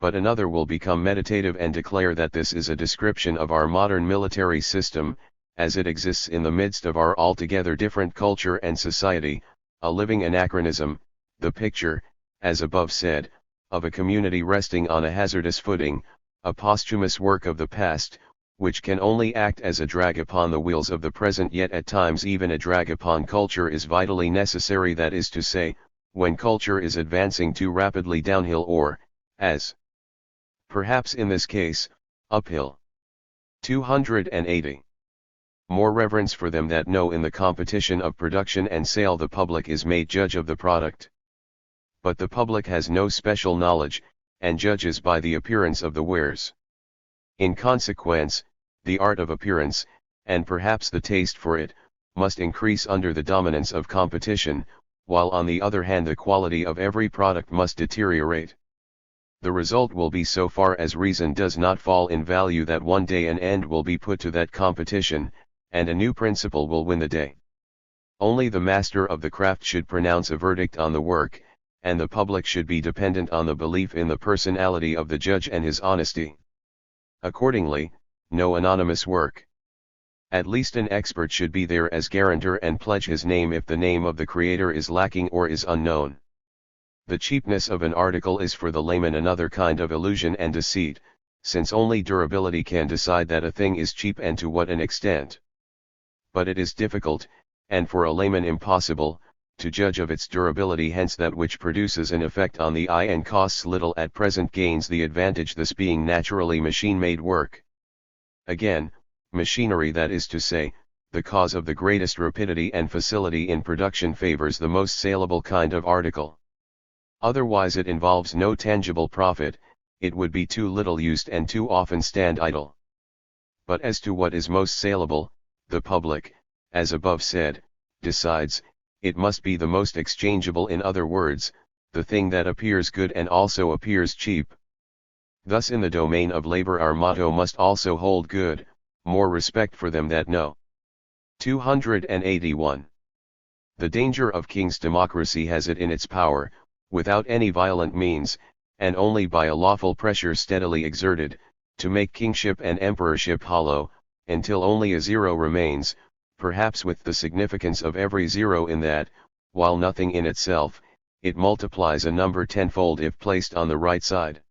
But another will become meditative and declare that this is a description of our modern military system, as it exists in the midst of our altogether different culture and society, a living anachronism, the picture, as above said, of a community resting on a hazardous footing, a posthumous work of the past, which can only act as a drag upon the wheels of the present. Yet at times even a drag upon culture is vitally necessary, that is to say, when culture is advancing too rapidly downhill or, as perhaps in this case, uphill. 280. More reverence for them that know in the competition of production and sale the public is made judge of the product. But the public has no special knowledge, and judges by the appearance of the wares. In consequence, the art of appearance, and perhaps the taste for it, must increase under the dominance of competition, while on the other hand the quality of every product must deteriorate. The result will be, so far as reason does not fall in value, that one day an end will be put to that competition, and a new principle will win the day. Only the master of the craft should pronounce a verdict on the work, and the public should be dependent on the belief in the personality of the judge and his honesty. Accordingly, no anonymous work. At least an expert should be there as guarantor and pledge his name if the name of the creator is lacking or is unknown. The cheapness of an article is for the layman another kind of illusion and deceit, since only durability can decide that a thing is cheap and to what an extent. But it is difficult, and for a layman impossible, to judge of its durability, hence that which produces an effect on the eye and costs little at present gains the advantage, this being naturally machine-made work. Again, machinery, that is to say, the cause of the greatest rapidity and facility in production, favors the most saleable kind of article. Otherwise it involves no tangible profit, it would be too little used and too often stand idle. But as to what is most saleable, the public, as above said, decides. It must be the most exchangeable, in other words, the thing that appears good and also appears cheap. Thus in the domain of labor our motto must also hold good, more respect for them that know. 281. The danger of king's democracy has it in its power, without any violent means, and only by a lawful pressure steadily exerted, to make kingship and emperorship hollow, until only a zero remains, perhaps with the significance of every zero in that, while nothing in itself, it multiplies a number tenfold if placed on the right side.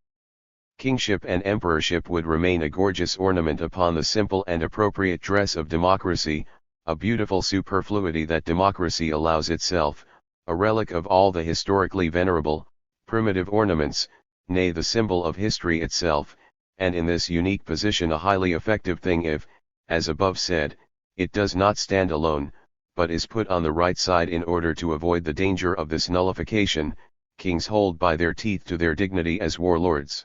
Kingship and emperorship would remain a gorgeous ornament upon the simple and appropriate dress of democracy, a beautiful superfluity that democracy allows itself, a relic of all the historically venerable, primitive ornaments, nay the symbol of history itself, and in this unique position a highly effective thing if, as above said, it does not stand alone, but is put on the right side in order to avoid the danger of this nullification. Kings hold by their teeth to their dignity as warlords.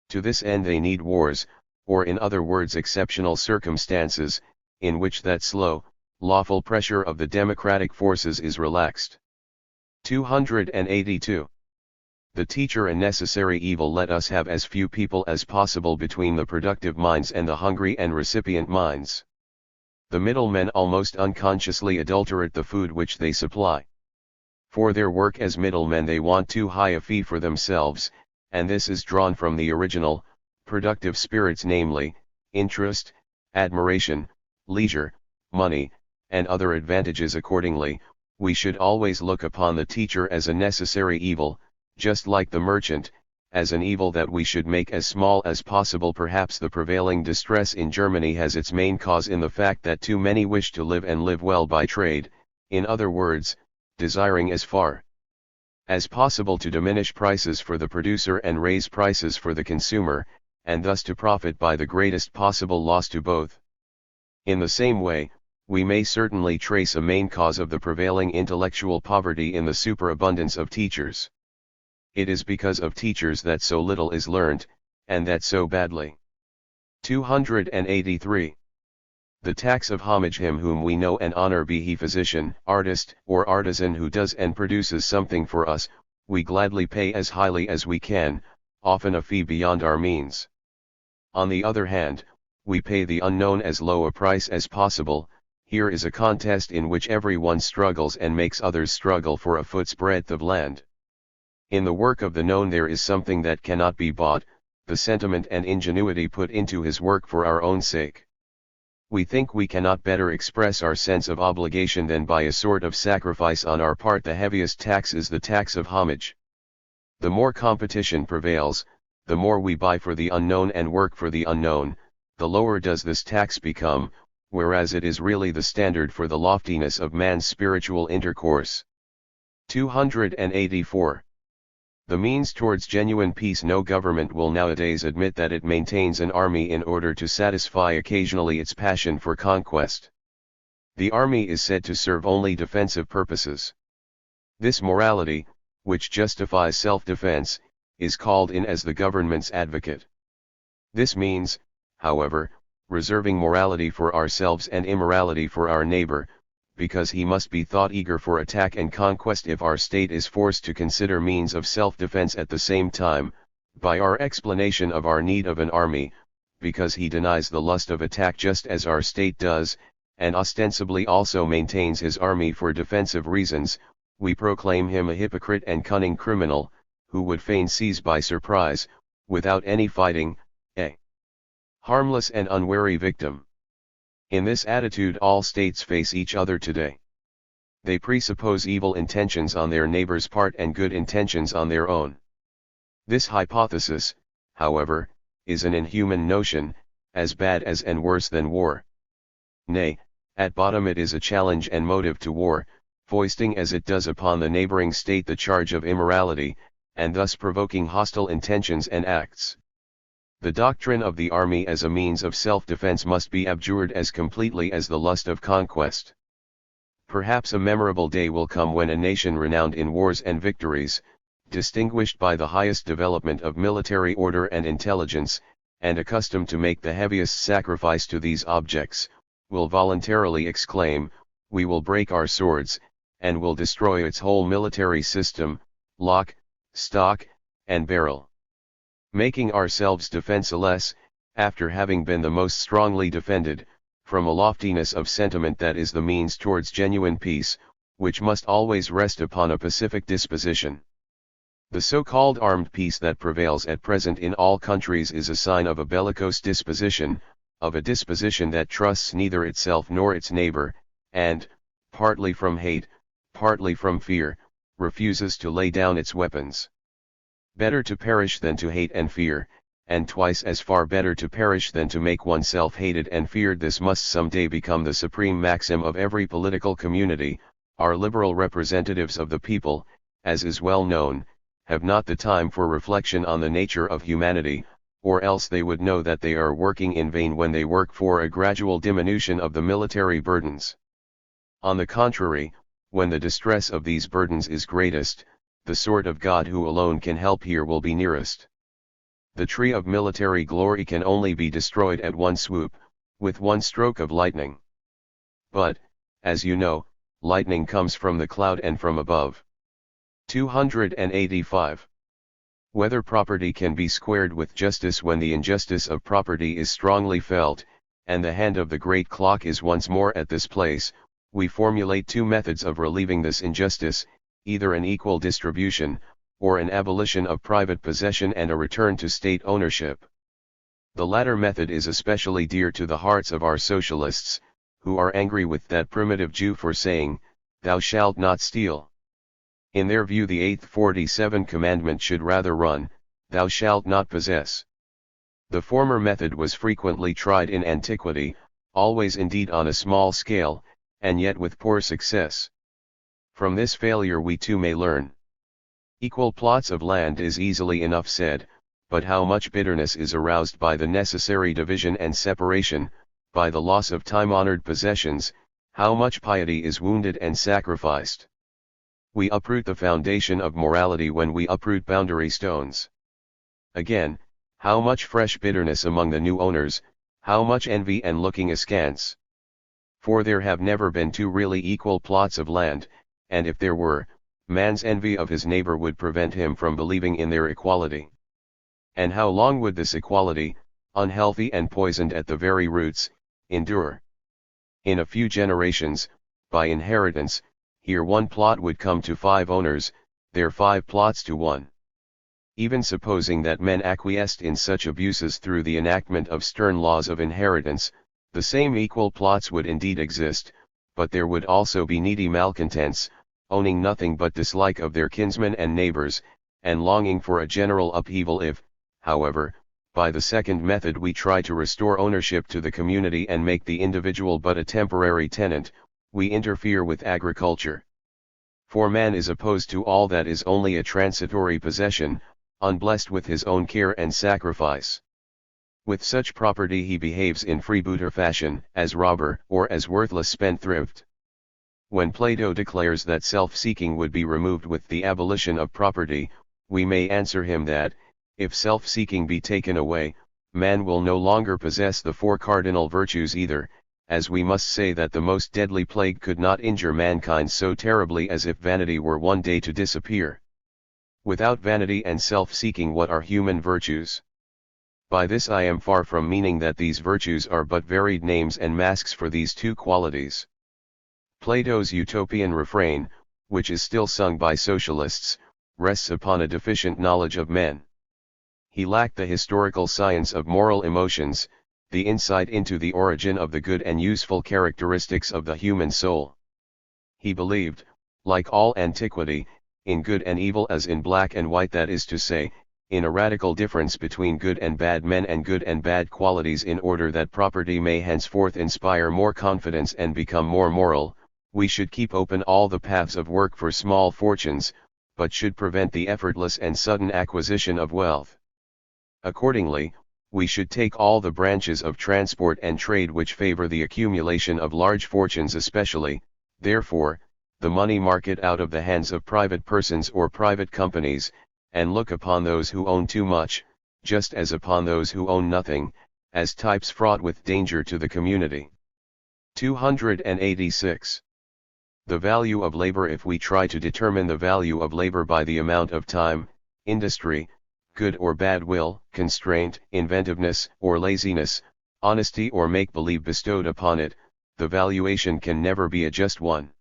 To this end they need wars, or in other words exceptional circumstances, in which that slow, lawful pressure of the democratic forces is relaxed. 282. The teacher a necessary evil. Let us have as few people as possible between the productive minds and the hungry and recipient minds. The middlemen almost unconsciously adulterate the food which they supply. For their work as middlemen they want too high a fee for themselves, and this is drawn from the original, productive spirits, namely, interest, admiration, leisure, money, and other advantages. Accordingly, we should always look upon the teacher as a necessary evil, just like the merchant, as an evil that we should make as small as possible. Perhaps the prevailing distress in Germany has its main cause in the fact that too many wish to live and live well by trade, in other words, desiring as far as possible to diminish prices for the producer and raise prices for the consumer, and thus to profit by the greatest possible loss to both. In the same way, we may certainly trace a main cause of the prevailing intellectual poverty in the superabundance of teachers. It is because of teachers that so little is learnt, and that so badly. 283. The tax of homage. Him whom we know and honor, be he physician, artist, or artisan, who does and produces something for us, we gladly pay as highly as we can, often a fee beyond our means. On the other hand, we pay the unknown as low a price as possible. Here is a contest in which every one struggles and makes others struggle for a foot's breadth of land. In the work of the known there is something that cannot be bought, the sentiment and ingenuity put into his work for our own sake. We think we cannot better express our sense of obligation than by a sort of sacrifice on our part. The heaviest tax is the tax of homage. The more competition prevails, the more we buy for the unknown and work for the unknown, the lower does this tax become, whereas it is really the standard for the loftiness of man's spiritual intercourse. 284. The means towards genuine peace. No government will nowadays admit that it maintains an army in order to satisfy occasionally its passion for conquest. The army is said to serve only defensive purposes. This morality, which justifies self-defense, is called in as the government's advocate. This means, however, reserving morality for ourselves and immorality for our neighbor, because he must be thought eager for attack and conquest if our state is forced to consider means of self-defense at the same time, by our explanation of our need of an army, because he denies the lust of attack just as our state does, and ostensibly also maintains his army for defensive reasons, we proclaim him a hypocrite and cunning criminal, who would fain seize by surprise, without any fighting, a harmless and unwary victim. In this attitude all states face each other today. They presuppose evil intentions on their neighbor's part and good intentions on their own. This hypothesis, however, is an inhuman notion, as bad as and worse than war. Nay, at bottom it is a challenge and motive to war, foisting as it does upon the neighboring state the charge of immorality, and thus provoking hostile intentions and acts. The doctrine of the army as a means of self-defense must be abjured as completely as the lust of conquest. Perhaps a memorable day will come when a nation renowned in wars and victories, distinguished by the highest development of military order and intelligence, and accustomed to make the heaviest sacrifice to these objects, will voluntarily exclaim, "We will break our swords, and will destroy its whole military system, lock, stock, and barrel. Making ourselves defenseless, after having been the most strongly defended, from a loftiness of sentiment that is the means towards genuine peace, which must always rest upon a pacific disposition." The so-called armed peace that prevails at present in all countries is a sign of a bellicose disposition, of a disposition that trusts neither itself nor its neighbor, and, partly from hate, partly from fear, refuses to lay down its weapons. Better to perish than to hate and fear, and twice as far better to perish than to make oneself hated and feared. This must someday become the supreme maxim of every political community. Our liberal representatives of the people, as is well known, have not the time for reflection on the nature of humanity, or else they would know that they are working in vain when they work for a gradual diminution of the military burdens. On the contrary, when the distress of these burdens is greatest, the sword of God who alone can help here will be nearest. The tree of military glory can only be destroyed at one swoop, with one stroke of lightning. But, as you know, lightning comes from the cloud and from above. 285. Whether property can be squared with justice when the injustice of property is strongly felt, and the hand of the great clock is once more at this place, we formulate two methods of relieving this injustice, either an equal distribution, or an abolition of private possession and a return to state ownership. The latter method is especially dear to the hearts of our socialists, who are angry with that primitive Jew for saying, "Thou shalt not steal." In their view the 8th 47 commandment should rather run, "Thou shalt not possess." The former method was frequently tried in antiquity, always indeed on a small scale, and yet with poor success. From this failure we too may learn. Equal plots of land is easily enough said, but how much bitterness is aroused by the necessary division and separation, by the loss of time-honored possessions, how much piety is wounded and sacrificed. We uproot the foundation of morality when we uproot boundary stones. Again, how much fresh bitterness among the new owners, how much envy and looking askance. For there have never been two really equal plots of land, and if there were, man's envy of his neighbor would prevent him from believing in their equality. And how long would this equality, unhealthy and poisoned at the very roots, endure? In a few generations, by inheritance, here one plot would come to 5 owners, there 5 plots to 1. Even supposing that men acquiesced in such abuses through the enactment of stern laws of inheritance, the same equal plots would indeed exist, but there would also be needy malcontents, owning nothing but dislike of their kinsmen and neighbors, and longing for a general upheaval. If, however, by the second method we try to restore ownership to the community and make the individual but a temporary tenant, we interfere with agriculture. For man is opposed to all that is only a transitory possession, unblessed with his own care and sacrifice. With such property he behaves in freebooter fashion, as robber or as worthless spendthrift. When Plato declares that self-seeking would be removed with the abolition of property, we may answer him that, if self-seeking be taken away, man will no longer possess the 4 cardinal virtues either, as we must say that the most deadly plague could not injure mankind so terribly as if vanity were one day to disappear. Without vanity and self-seeking, what are human virtues? By this I am far from meaning that these virtues are but varied names and masks for these two qualities. Plato's utopian refrain, which is still sung by socialists, rests upon a deficient knowledge of men. He lacked the historical science of moral emotions, the insight into the origin of the good and useful characteristics of the human soul. He believed, like all antiquity, in good and evil as in black and white, that is to say, in a radical difference between good and bad men and good and bad qualities. In order that property may henceforth inspire more confidence and become more moral, we should keep open all the paths of work for small fortunes, but should prevent the effortless and sudden acquisition of wealth. Accordingly, we should take all the branches of transport and trade which favor the accumulation of large fortunes, especially, therefore, the money market, out of the hands of private persons or private companies, and look upon those who own too much, just as upon those who own nothing, as types fraught with danger to the community. 286. The value of labor. If we try to determine the value of labor by the amount of time, industry, good or bad will, constraint, inventiveness or laziness, honesty or make-believe bestowed upon it, the valuation can never be a just one.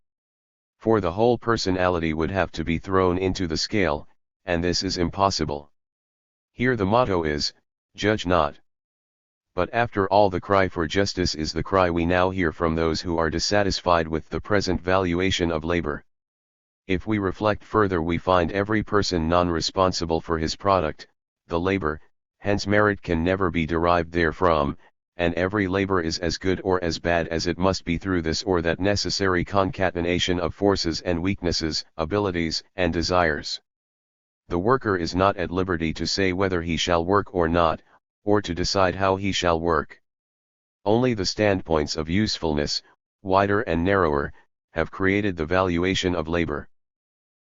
For the whole personality would have to be thrown into the scale, and this is impossible. Here the motto is, judge not. But after all, the cry for justice is the cry we now hear from those who are dissatisfied with the present valuation of labor. If we reflect further, we find every person non-responsible for his product, the labor, hence merit can never be derived therefrom, and every labor is as good or as bad as it must be through this or that necessary concatenation of forces and weaknesses, abilities and desires. The worker is not at liberty to say whether he shall work or not, or to decide how he shall work. Only the standpoints of usefulness, wider and narrower, have created the valuation of labor.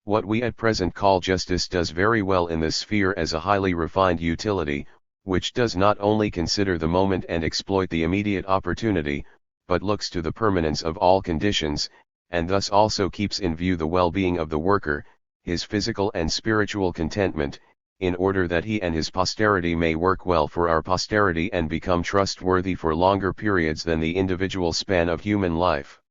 What we at present call justice does very well in this sphere as a highly refined utility, which does not only consider the moment and exploit the immediate opportunity, but looks to the permanence of all conditions, and thus also keeps in view the well-being of the worker, his physical and spiritual contentment, in order that he and his posterity may work well for our posterity and become trustworthy for longer periods than the individual span of human life.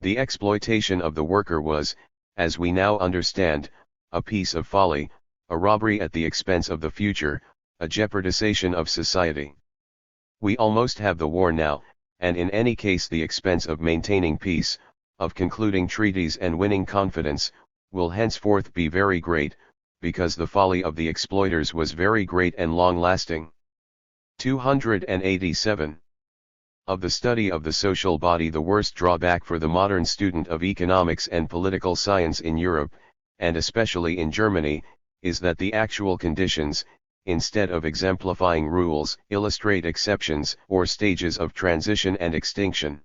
The exploitation of the worker was, as we now understand, a piece of folly, a robbery at the expense of the future, a jeopardization of society. We almost have the war now, and in any case the expense of maintaining peace, of concluding treaties and winning confidence, will henceforth be very great, because the folly of the exploiters was very great and long-lasting. 287. Of the study of the social body, the worst drawback for the modern student of economics and political science in Europe, and especially in Germany, is that the actual conditions, instead of exemplifying rules, illustrate exceptions or stages of transition and extinction.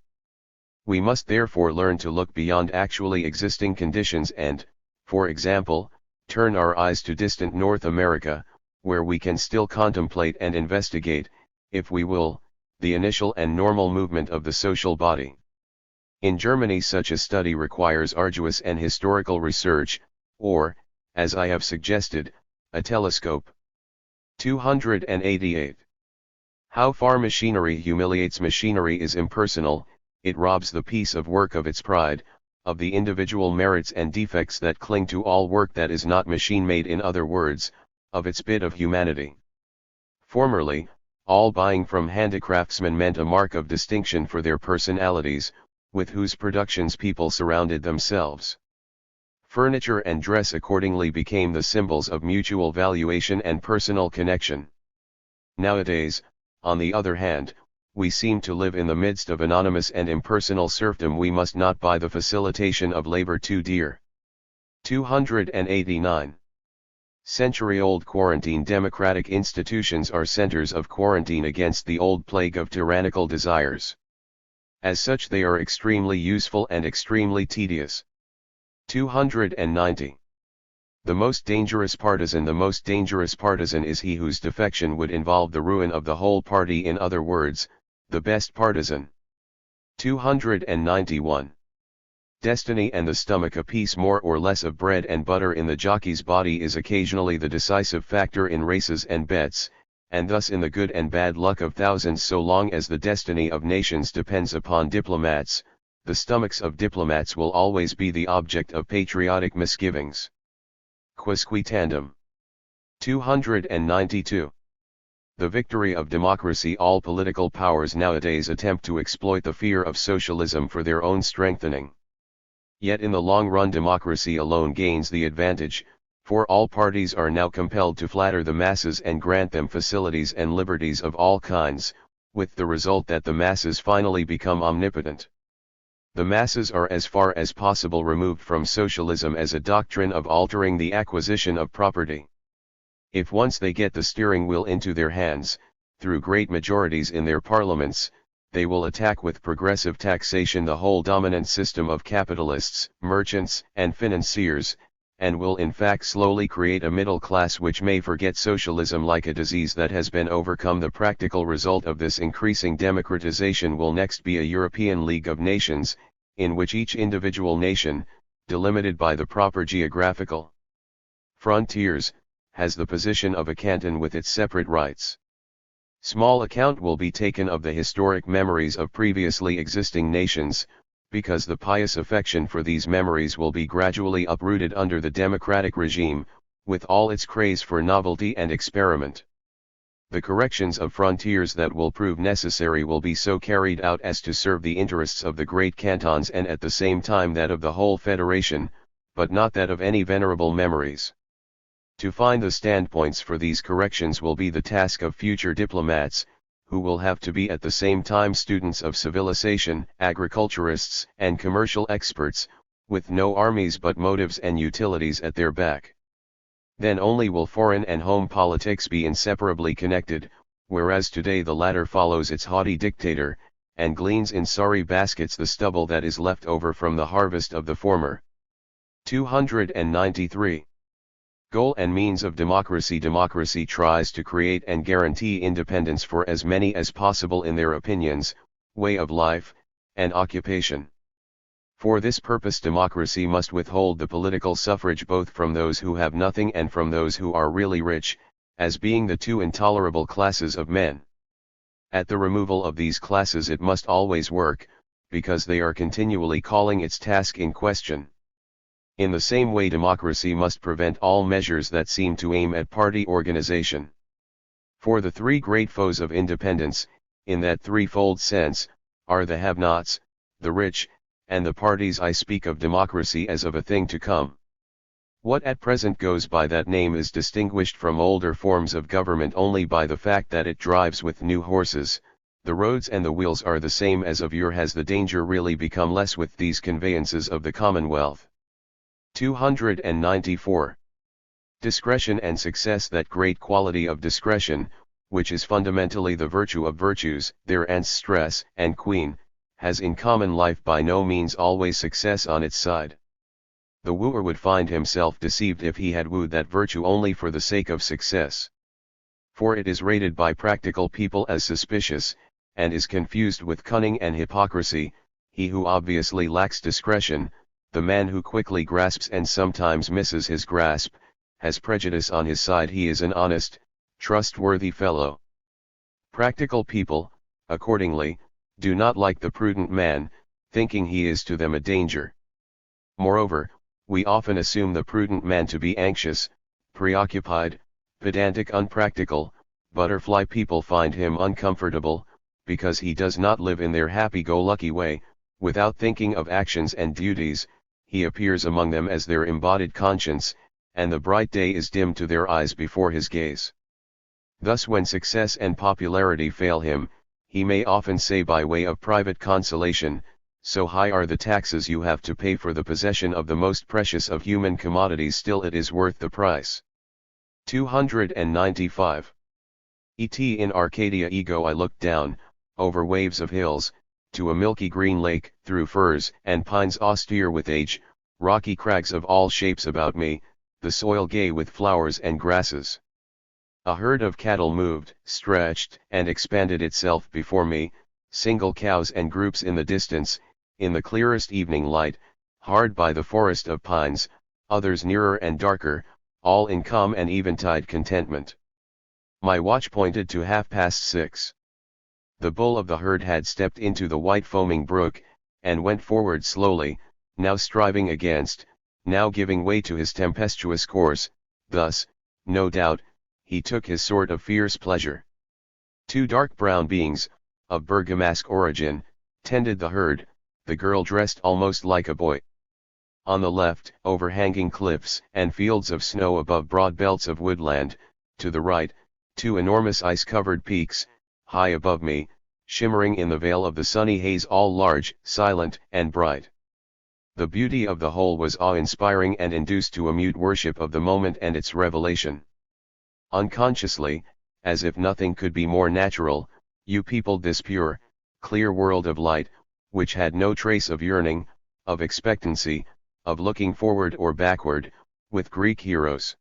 We must therefore learn to look beyond actually existing conditions and, for example, turn our eyes to distant North America, where we can still contemplate and investigate, if we will, the initial and normal movement of the social body. In Germany such a study requires arduous and historical research, or, as I have suggested, a telescope. 288. How far machinery humiliates. Machinery is impersonal, it robs the piece of work of its pride, of the individual merits and defects that cling to all work that is not machine-made, in other words, of its bit of humanity. Formerly, all buying from handicraftsmen meant a mark of distinction for their personalities, with whose productions people surrounded themselves. Furniture and dress accordingly became the symbols of mutual valuation and personal connection. Nowadays, on the other hand, we seem to live in the midst of anonymous and impersonal serfdom. We must not buy the facilitation of labor too dear. 289. Century-old quarantine. Democratic institutions are centers of quarantine against the old plague of tyrannical desires. As such they are extremely useful and extremely tedious. 290. The most dangerous partisan. The most dangerous partisan is he whose defection would involve the ruin of the whole party. In other words, the best partisan. 291. Destiny and the stomach. A piece more or less of bread and butter in the jockey's body is occasionally the decisive factor in races and bets, and thus in the good and bad luck of thousands. So long as the destiny of nations depends upon diplomats, the stomachs of diplomats will always be the object of patriotic misgivings. Quisque tandem. 292. The victory of democracy. All political powers nowadays attempt to exploit the fear of socialism for their own strengthening. Yet in the long run democracy alone gains the advantage, for all parties are now compelled to flatter the masses and grant them facilities and liberties of all kinds, with the result that the masses finally become omnipotent. The masses are as far as possible removed from socialism as a doctrine of altering the acquisition of property. If once they get the steering wheel into their hands, through great majorities in their parliaments, they will attack with progressive taxation the whole dominant system of capitalists, merchants, and financiers, and will in fact slowly create a middle class which may forget socialism like a disease that has been overcome. The practical result of this increasing democratization will next be a European League of Nations, in which each individual nation, delimited by the proper geographical frontiers, has the position of a canton with its separate rights. Small account will be taken of the historic memories of previously existing nations, because the pious affection for these memories will be gradually uprooted under the democratic regime, with all its craze for novelty and experiment. The corrections of frontiers that will prove necessary will be so carried out as to serve the interests of the great cantons and at the same time that of the whole federation, but not that of any venerable memories. To find the standpoints for these corrections will be the task of future diplomats, who will have to be at the same time students of civilization, agriculturists, and commercial experts, with no armies but motives and utilities at their back. Then only will foreign and home politics be inseparably connected, whereas today the latter follows its haughty dictator, and gleans in sorry baskets the stubble that is left over from the harvest of the former. 293. Goal and means of democracy. Democracy tries to create and guarantee independence for as many as possible in their opinions, way of life, and occupation. For this purpose democracy must withhold the political suffrage both from those who have nothing and from those who are really rich, as being the two intolerable classes of men. At the removal of these classes it must always work, because they are continually calling its task in question. In the same way democracy must prevent all measures that seem to aim at party organization. For the three great foes of independence, in that threefold sense, are the have-nots, the rich, and the parties. I speak of democracy as of a thing to come. What at present goes by that name is distinguished from older forms of government only by the fact that it drives with new horses. The roads and the wheels are the same as of yore. Has the danger really become less with these conveyances of the Commonwealth? 294. Discretion and success. That great quality of discretion, which is fundamentally the virtue of virtues, their stress and queen, has in common life by no means always success on its side. The wooer would find himself deceived if he had wooed that virtue only for the sake of success. For it is rated by practical people as suspicious, and is confused with cunning and hypocrisy. He who obviously lacks discretion, the man who quickly grasps and sometimes misses his grasp, has prejudice on his side. He is an honest, trustworthy fellow. Practical people, accordingly, do not like the prudent man, thinking he is to them a danger. Moreover, we often assume the prudent man to be anxious, preoccupied, pedantic, unpractical. Butterfly people find him uncomfortable, because he does not live in their happy-go-lucky way, without thinking of actions and duties. He appears among them as their embodied conscience, and the bright day is dim to their eyes before his gaze. Thus when success and popularity fail him, he may often say by way of private consolation, "So high are the taxes you have to pay for the possession of the most precious of human commodities, still it is worth the price." 295. In Arcadia ego I looked down, over waves of hills, to a milky green lake, through firs and pines austere with age, rocky crags of all shapes about me, the soil gay with flowers and grasses. A herd of cattle moved, stretched, and expanded itself before me, single cows and groups in the distance, in the clearest evening light, hard by the forest of pines, others nearer and darker, all in calm and eventide contentment. My watch pointed to 6:30. The bull of the herd had stepped into the white foaming brook, and went forward slowly, now striving against, now giving way to his tempestuous course. Thus, no doubt, he took his sort of fierce pleasure. Two dark brown beings, of Bergamasque origin, tended the herd, the girl dressed almost like a boy. On the left, overhanging cliffs and fields of snow above broad belts of woodland; to the right, two enormous ice-covered peaks, high above me, shimmering in the veil of the sunny haze, all large, silent, and bright. The beauty of the whole was awe-inspiring and induced to a mute worship of the moment and its revelation. Unconsciously, as if nothing could be more natural, you peopled this pure, clear world of light, which had no trace of yearning, of expectancy, of looking forward or backward, with Greek heroes.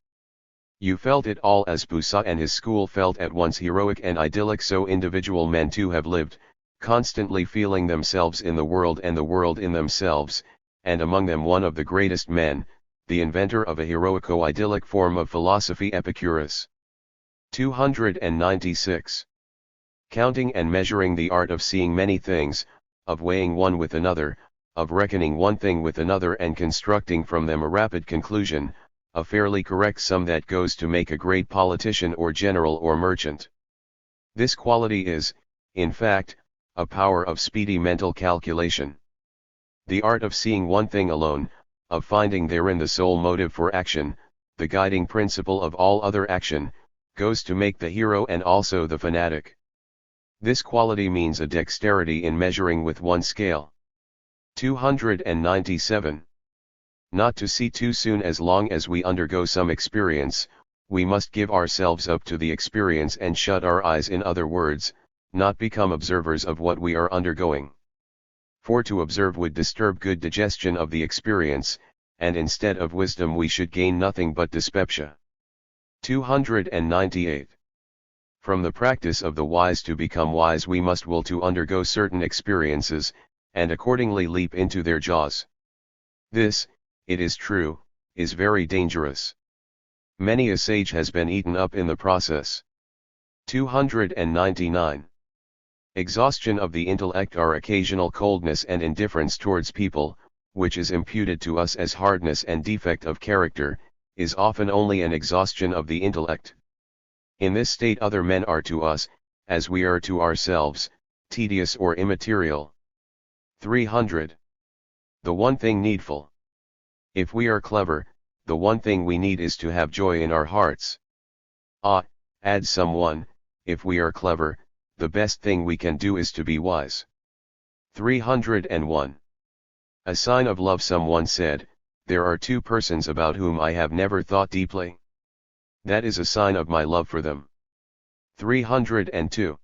You felt it all as Poussin and his school felt, at once heroic and idyllic. So individual men too have lived, constantly feeling themselves in the world and the world in themselves, and among them one of the greatest men, the inventor of a heroico-idyllic form of philosophy, Epicurus. 296. Counting and measuring, the art of seeing many things, of weighing one with another, of reckoning one thing with another and constructing from them a rapid conclusion, a fairly correct sum that goes to make a great politician or general or merchant. This quality is, in fact, a power of speedy mental calculation. The art of seeing one thing alone, of finding therein the sole motive for action, the guiding principle of all other action, goes to make the hero and also the fanatic. This quality means a dexterity in measuring with one scale. 297. Not to see too soon. As long as we undergo some experience, we must give ourselves up to the experience and shut our eyes, in other words, not become observers of what we are undergoing. For to observe would disturb good digestion of the experience, and instead of wisdom we should gain nothing but dyspepsia. 298. From the practice of the wise to become wise we must will to undergo certain experiences, and accordingly leap into their jaws. This, it is true, is very dangerous. Many a sage has been eaten up in the process. 299. Exhaustion of the intellect, our occasional coldness and indifference towards people, which is imputed to us as hardness and defect of character, is often only an exhaustion of the intellect. In this state other men are to us, as we are to ourselves, tedious or immaterial. 300. The one thing needful. If we are clever, the one thing we need is to have joy in our hearts. Adds someone, if we are clever, the best thing we can do is to be wise. 301. A sign of love. Someone said, there are two persons about whom I have never thought deeply. That is a sign of my love for them. 302.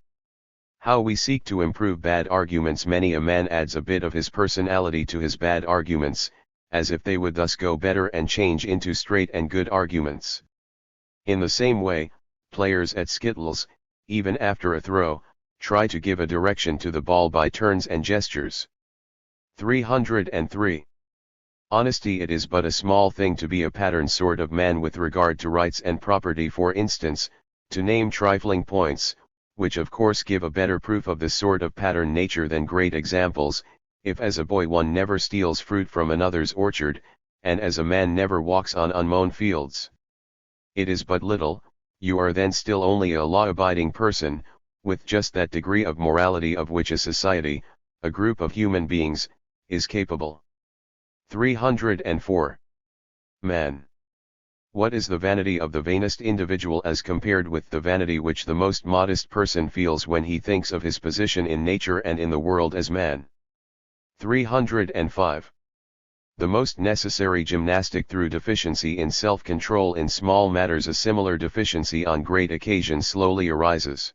How we seek to improve bad arguments. Many a man adds a bit of his personality to his bad arguments, as if they would thus go better and change into straight and good arguments. In the same way, players at skittles, even after a throw, try to give a direction to the ball by turns and gestures. 303. Honesty. It is but a small thing to be a pattern sort of man with regard to rights and property, for instance, to name trifling points, which of course give a better proof of this sort of pattern nature than great examples. If as a boy one never steals fruit from another's orchard, and as a man never walks on unmown fields, it is but little, you are then still only a law-abiding person, with just that degree of morality of which a society, a group of human beings, is capable. 304. Man. What is the vanity of the vainest individual as compared with the vanity which the most modest person feels when he thinks of his position in nature and in the world as man? 305. The most necessary gymnastic through deficiency in self-control in small matters. A similar deficiency on great occasions slowly arises.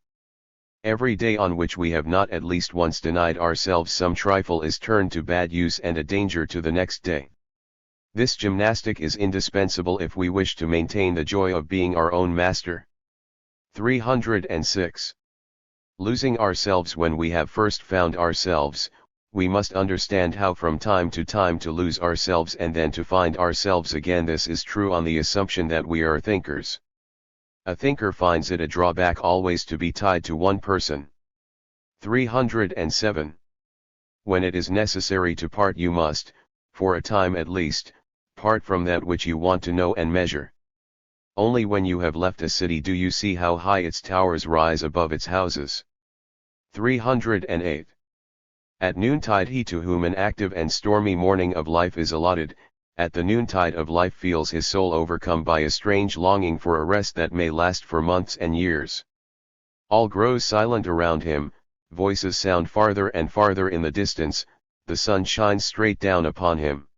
Every day on which we have not at least once denied ourselves some trifle is turned to bad use and a danger to the next day. This gymnastic is indispensable if we wish to maintain the joy of being our own master. 306. Losing ourselves. When we have first found ourselves, we must understand how from time to lose ourselves and then to find ourselves again. This is true on the assumption that we are thinkers. A thinker finds it a drawback always to be tied to one person. 307. When it is necessary to part, you must, for a time at least, part from that which you want to know and measure. Only when you have left a city do you see how high its towers rise above its houses. 308. At noontide he to whom an active and stormy morning of life is allotted, at the noontide of life feels his soul overcome by a strange longing for a rest that may last for months and years. All grows silent around him, voices sound farther and farther in the distance, the sun shines straight down upon him.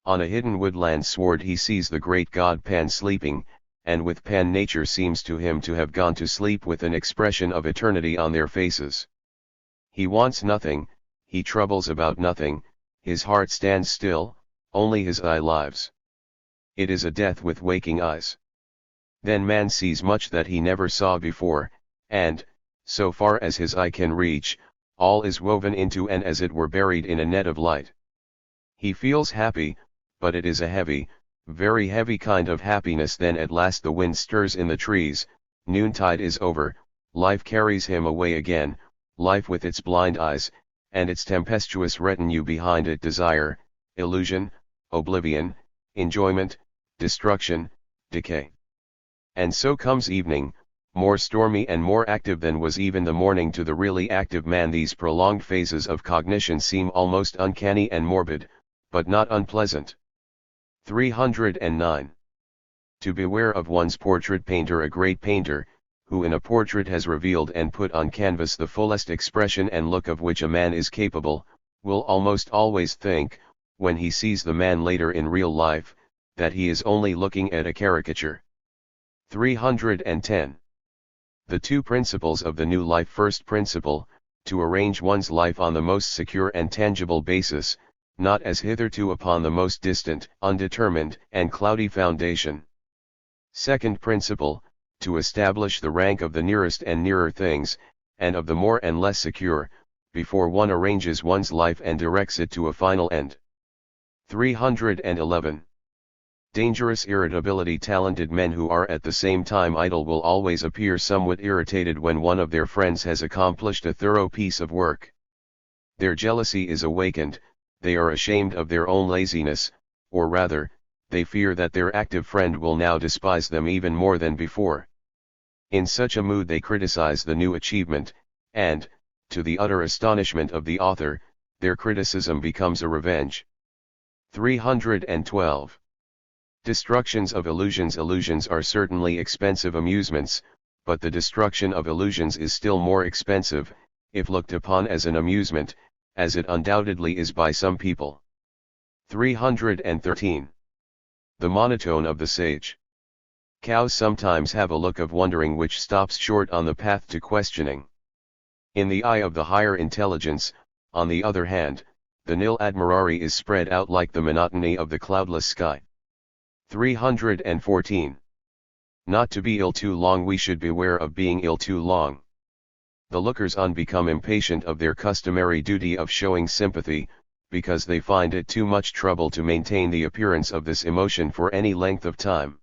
On a hidden woodland sward he sees the great god Pan sleeping, and with Pan nature seems to him to have gone to sleep with an expression of eternity on their faces. He wants nothing, he troubles about nothing, his heart stands still, only his eye lives. It is a death with waking eyes. Then man sees much that he never saw before, and, so far as his eye can reach, all is woven into and as it were buried in a net of light. He feels happy, but it is a heavy, very heavy kind of happiness. Then at last the wind stirs in the trees, noontide is over, life carries him away again, life with its blind eyes, and its tempestuous retinue behind it: desire, illusion, oblivion, enjoyment, destruction, decay. And so comes evening, more stormy and more active than was even the morning to the really active man. These prolonged phases of cognition seem almost uncanny and morbid, but not unpleasant. 309. To beware of one's portrait painter. A great painter, who in a portrait has revealed and put on canvas the fullest expression and look of which a man is capable, will almost always think, when he sees the man later in real life, that he is only looking at a caricature. 310. The two principles of the new life. First principle, to arrange one's life on the most secure and tangible basis, not as hitherto upon the most distant, undetermined, and cloudy foundation. Second principle, to establish the rank of the nearest and nearer things, and of the more and less secure, before one arranges one's life and directs it to a final end. 311. Dangerous irritability. Talented men who are at the same time idle will always appear somewhat irritated when one of their friends has accomplished a thorough piece of work. Their jealousy is awakened, they are ashamed of their own laziness, or rather, they fear that their active friend will now despise them even more than before. In such a mood they criticize the new achievement, and, to the utter astonishment of the author, their criticism becomes a revenge. 312. Destructions of illusions. Illusions are certainly expensive amusements, but the destruction of illusions is still more expensive, if looked upon as an amusement, as it undoubtedly is by some people. 313. The monotone of the sage. Cows sometimes have a look of wondering which stops short on the path to questioning. In the eye of the higher intelligence, on the other hand, the nil admirari is spread out like the monotony of the cloudless sky. 314. Not to be ill too long. We should beware of being ill too long. The lookers-on become impatient of their customary duty of showing sympathy, because they find it too much trouble to maintain the appearance of this emotion for any length of time.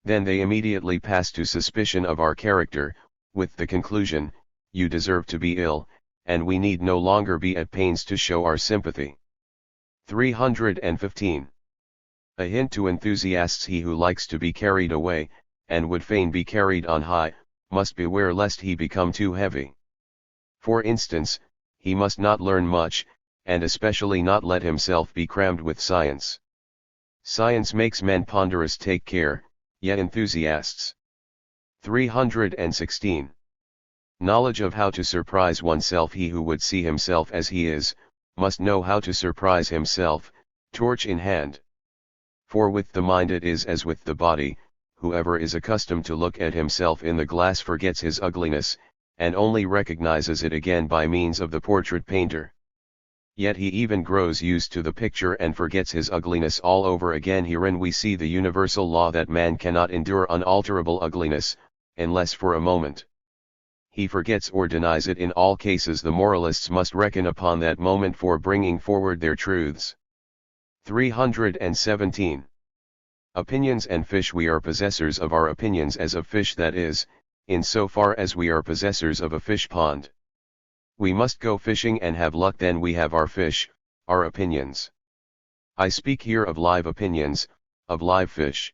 Then they immediately pass to suspicion of our character, with the conclusion, "You deserve to be ill," and we need no longer be at pains to show our sympathy. 315. A hint to enthusiasts. He who likes to be carried away, and would fain be carried on high, must beware lest he become too heavy. For instance, he must not learn much, and especially not let himself be crammed with science. Science makes men ponderous. Take care, ye enthusiasts. 316. Knowledge of how to surprise oneself. He who would see himself as he is, must know how to surprise himself, torch in hand. For with the mind it is as with the body, whoever is accustomed to look at himself in the glass forgets his ugliness, and only recognizes it again by means of the portrait painter. Yet he even grows used to the picture and forgets his ugliness all over again. Herein we see the universal law that man cannot endure unalterable ugliness, unless for a moment. he forgets or denies it. In all cases the moralists must reckon upon that moment for bringing forward their truths. 317. Opinions and fish. We are possessors of our opinions as of fish, that is, in so far as we are possessors of a fish pond. We must go fishing and have luck, then we have our fish, our opinions. I speak here of live opinions, of live fish.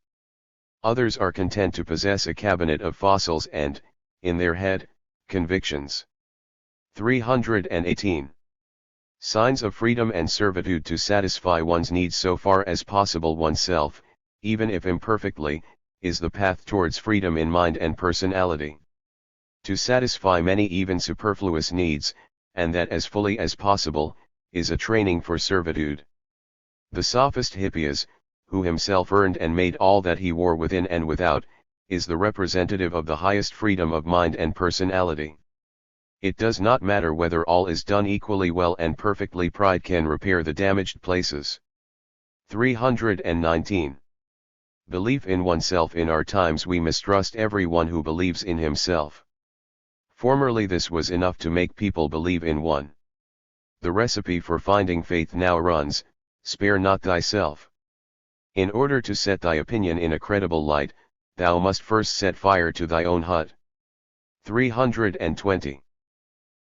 Others are content to possess a cabinet of fossils and, in their head, convictions. 318. Signs of freedom and servitude. To satisfy one's needs so far as possible oneself, even if imperfectly, is the path towards freedom in mind and personality. To satisfy many even superfluous needs, and that as fully as possible, is a training for servitude. The sophist Hippias, who himself earned and made all that he wore within and without, is the representative of the highest freedom of mind and personality. It does not matter whether all is done equally well and perfectly, pride can repair the damaged places. 319. Belief in oneself. In our times we mistrust everyone who believes in himself. Formerly this was enough to make people believe in one. The recipe for finding faith now runs, spare not thyself. In order to set thy opinion in a credible light, thou must first set fire to thy own hut. 320.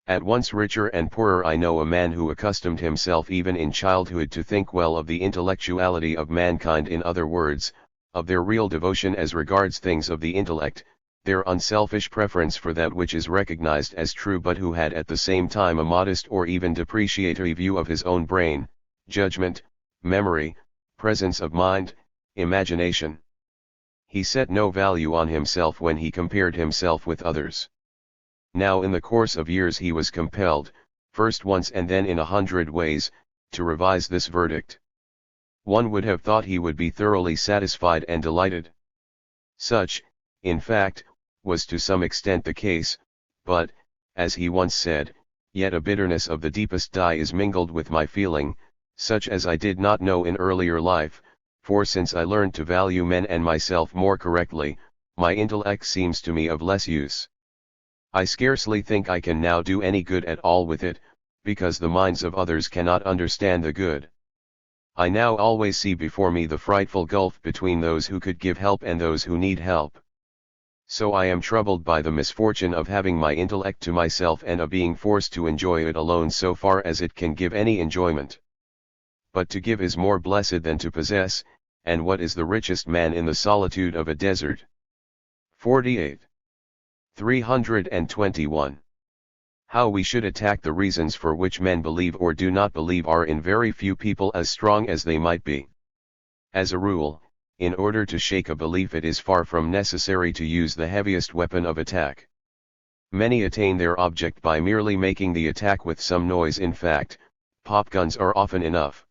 At once richer and poorer. I know a man who accustomed himself even in childhood to think well of the intellectuality of mankind, in other words, of their real devotion as regards things of the intellect, their unselfish preference for that which is recognized as true, but who had at the same time a modest or even depreciatory view of his own brain, judgment, memory, presence of mind, imagination. He set no value on himself when he compared himself with others. Now in the course of years he was compelled, first once and then in 100 ways, to revise this verdict. One would have thought he would be thoroughly satisfied and delighted. Such, in fact, was to some extent the case, but, as he once said, yet a bitterness of the deepest dye is mingled with my feeling, such as I did not know in earlier life, for since I learned to value men and myself more correctly, my intellect seems to me of less use. I scarcely think I can now do any good at all with it, because the minds of others cannot understand the good. I now always see before me the frightful gulf between those who could give help and those who need help. So I am troubled by the misfortune of having my intellect to myself and of being forced to enjoy it alone so far as it can give any enjoyment. But to give is more blessed than to possess, and what is the richest man in the solitude of a desert? 48. 321. How we should attack the reasons for which men believe or do not believe are in very few people as strong as they might be. As a rule, in order to shake a belief it is far from necessary to use the heaviest weapon of attack. Many attain their object by merely making the attack with some noise. In fact, pop guns are often enough.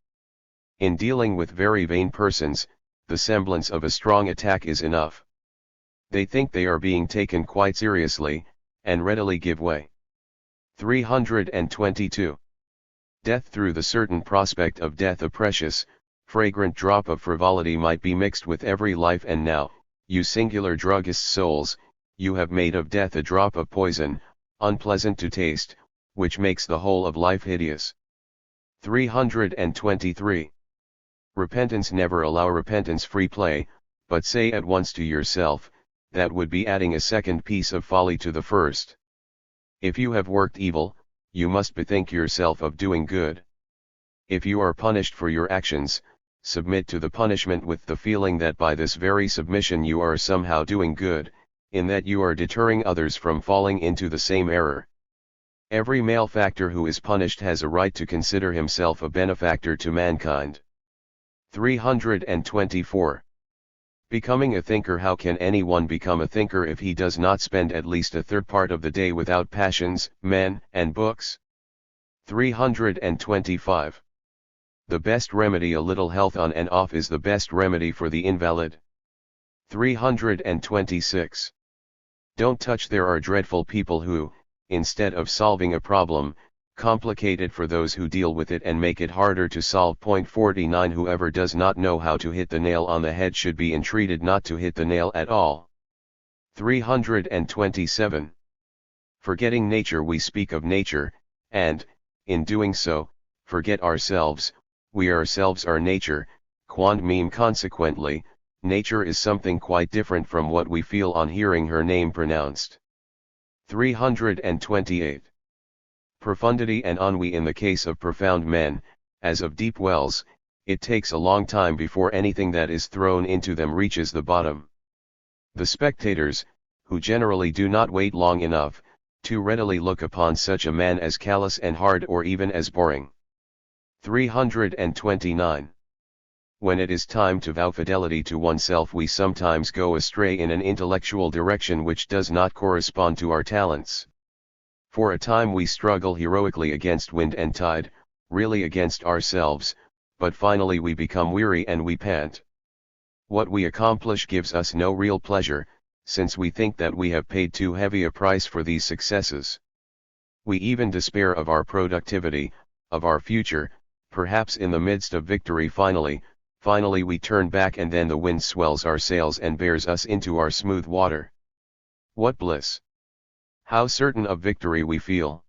In dealing with very vain persons, the semblance of a strong attack is enough. They think they are being taken quite seriously, and readily give way. 322. Death. Through the certain prospect of death a precious, fragrant drop of frivolity might be mixed with every life, and now, you singular druggist souls, you have made of death a drop of poison, unpleasant to taste, which makes the whole of life hideous. 323. Repentance. Never allow repentance free play, but say at once to yourself, that would be adding a second piece of folly to the first. If you have worked evil, you must bethink yourself of doing good. If you are punished for your actions, submit to the punishment with the feeling that by this very submission you are somehow doing good, in that you are deterring others from falling into the same error. Every malefactor who is punished has a right to consider himself a benefactor to mankind. 324. Becoming a thinker. How can anyone become a thinker if he does not spend at least a third part of the day without passions, men, and books? 325. The best remedy. A little health on and off is the best remedy for the invalid. 326. Don't touch. There are dreadful people who, instead of solving a problem, complicate it for those who deal with it and make it harder to solve. 49. Whoever does not know how to hit the nail on the head should be entreated not to hit the nail at all. 327. Forgetting nature we speak of nature, and, in doing so, forget ourselves. We ourselves are nature, quod mem consequently, nature is something quite different from what we feel on hearing her name pronounced. 328. Profundity and ennui. In the case of profound men, as of deep wells, it takes a long time before anything that is thrown into them reaches the bottom. The spectators, who generally do not wait long enough, too readily look upon such a man as callous and hard or even as boring. 329. When it is time to vow fidelity to oneself, we sometimes go astray in an intellectual direction which does not correspond to our talents. For a time we struggle heroically against wind and tide, really against ourselves, but finally we become weary and we pant. What we accomplish gives us no real pleasure, since we think that we have paid too heavy a price for these successes. We even despair of our productivity, of our future. Perhaps in the midst of victory finally we turn back, and then the wind swells our sails and bears us into our smooth water. What bliss! How certain of victory we feel!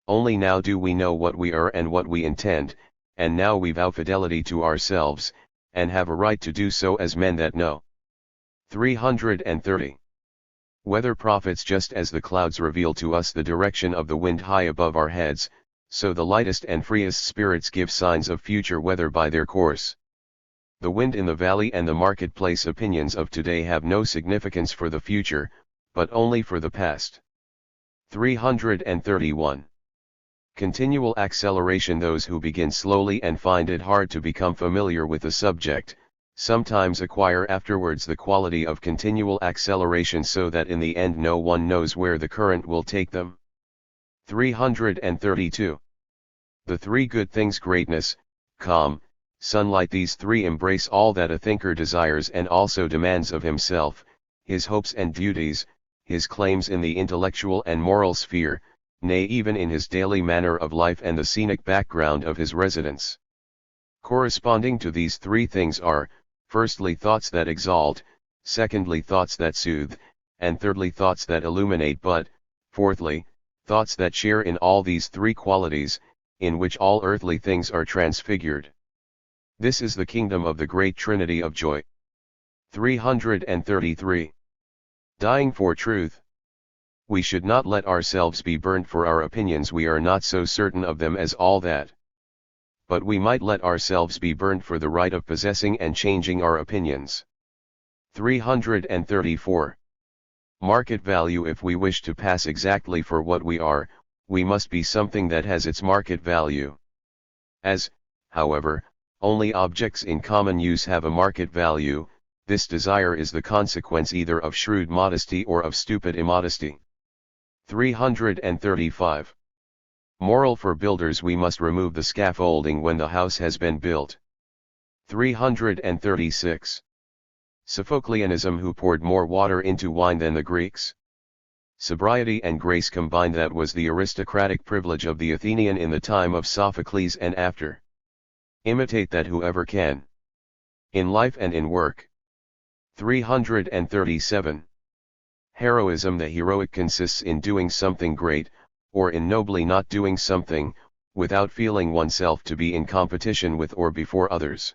Only now do we know what we are and what we intend, and now we vow fidelity to ourselves, and have a right to do so as men that know. 330. Weather prophets. Just as the clouds reveal to us the direction of the wind high above our heads, so the lightest and freest spirits give signs of future weather by their course. The wind in the valley and the marketplace opinions of today have no significance for the future, but only for the past. 331. Continual acceleration. Those who begin slowly and find it hard to become familiar with the subject, sometimes acquire afterwards the quality of continual acceleration, so that in the end no one knows where the current will take them. 332. The three good things: greatness, calm, sunlight. These three embrace all that a thinker desires and also demands of himself, his hopes and duties, his claims in the intellectual and moral sphere, nay, even in his daily manner of life and the scenic background of his residence. Corresponding to these three things are, firstly, thoughts that exalt, secondly, thoughts that soothe, and thirdly, thoughts that illuminate. But, fourthly, thoughts that share in all these three qualities, in which all earthly things are transfigured. This is the kingdom of the great Trinity of joy. 333. Dying for truth. We should not let ourselves be burnt for our opinions. We are not so certain of them as all that. But we might let ourselves be burnt for the right of possessing and changing our opinions. 334. Market value. If we wish to pass exactly for what we are, we must be something that has its market value. As, however, only objects in common use have a market value, this desire is the consequence either of shrewd modesty or of stupid immodesty. 335. Moral. For builders, we must remove the scaffolding when the house has been built. 336. Sophocleanism. Who poured more water into wine than the Greeks? Sobriety and grace combined. That was the aristocratic privilege of the Athenian in the time of Sophocles and after. Imitate that whoever can. In life and in work. 337. Heroism. The heroic consists in doing something great, or in nobly not doing something, without feeling oneself to be in competition with or before others.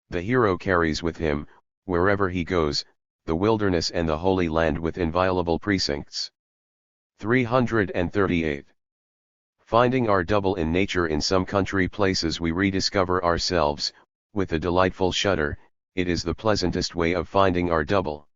The hero carries with him, wherever he goes, the wilderness and the Holy Land with inviolable precincts. 338. Finding our double in nature. In some country places we rediscover ourselves, with a delightful shudder. It is the pleasantest way of finding our double.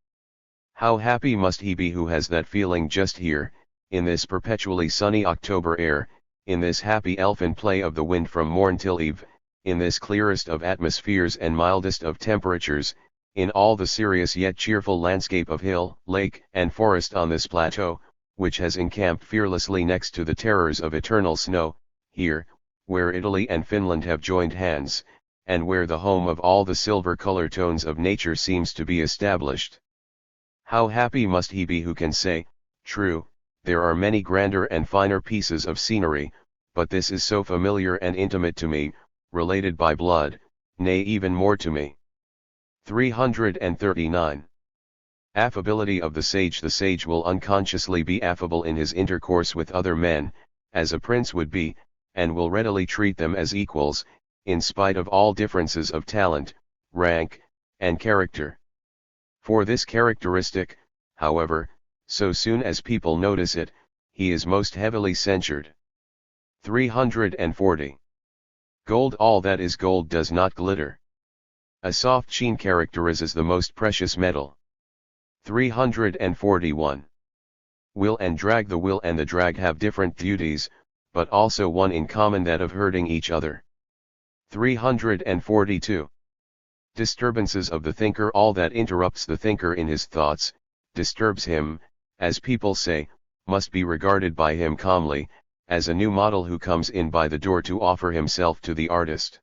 How happy must he be who has that feeling just here, in this perpetually sunny October air, in this happy elfin play of the wind from morn till eve, in this clearest of atmospheres and mildest of temperatures, in all the serious yet cheerful landscape of hill, lake, and forest on this plateau, which has encamped fearlessly next to the terrors of eternal snow, here, where Italy and Finland have joined hands, and where the home of all the silver color tones of nature seems to be established. How happy must he be who can say, true, there are many grander and finer pieces of scenery, but this is so familiar and intimate to me, related by blood, nay, even more to me. 339. Affability of the sage. The sage will unconsciously be affable in his intercourse with other men, as a prince would be, and will readily treat them as equals, in spite of all differences of talent, rank, and character. For this characteristic, however, so soon as people notice it, he is most heavily censured. 340. Gold. All that is gold does not glitter. A soft sheen characterizes the most precious metal. 341. Will and drag. The will and the drag have different duties, but also one in common, that of hurting each other. 342. Disturbances of the thinker. All that interrupts the thinker in his thoughts, disturbs him, as people say, must be regarded by him calmly, as a new model who comes in by the door to offer himself to the artist.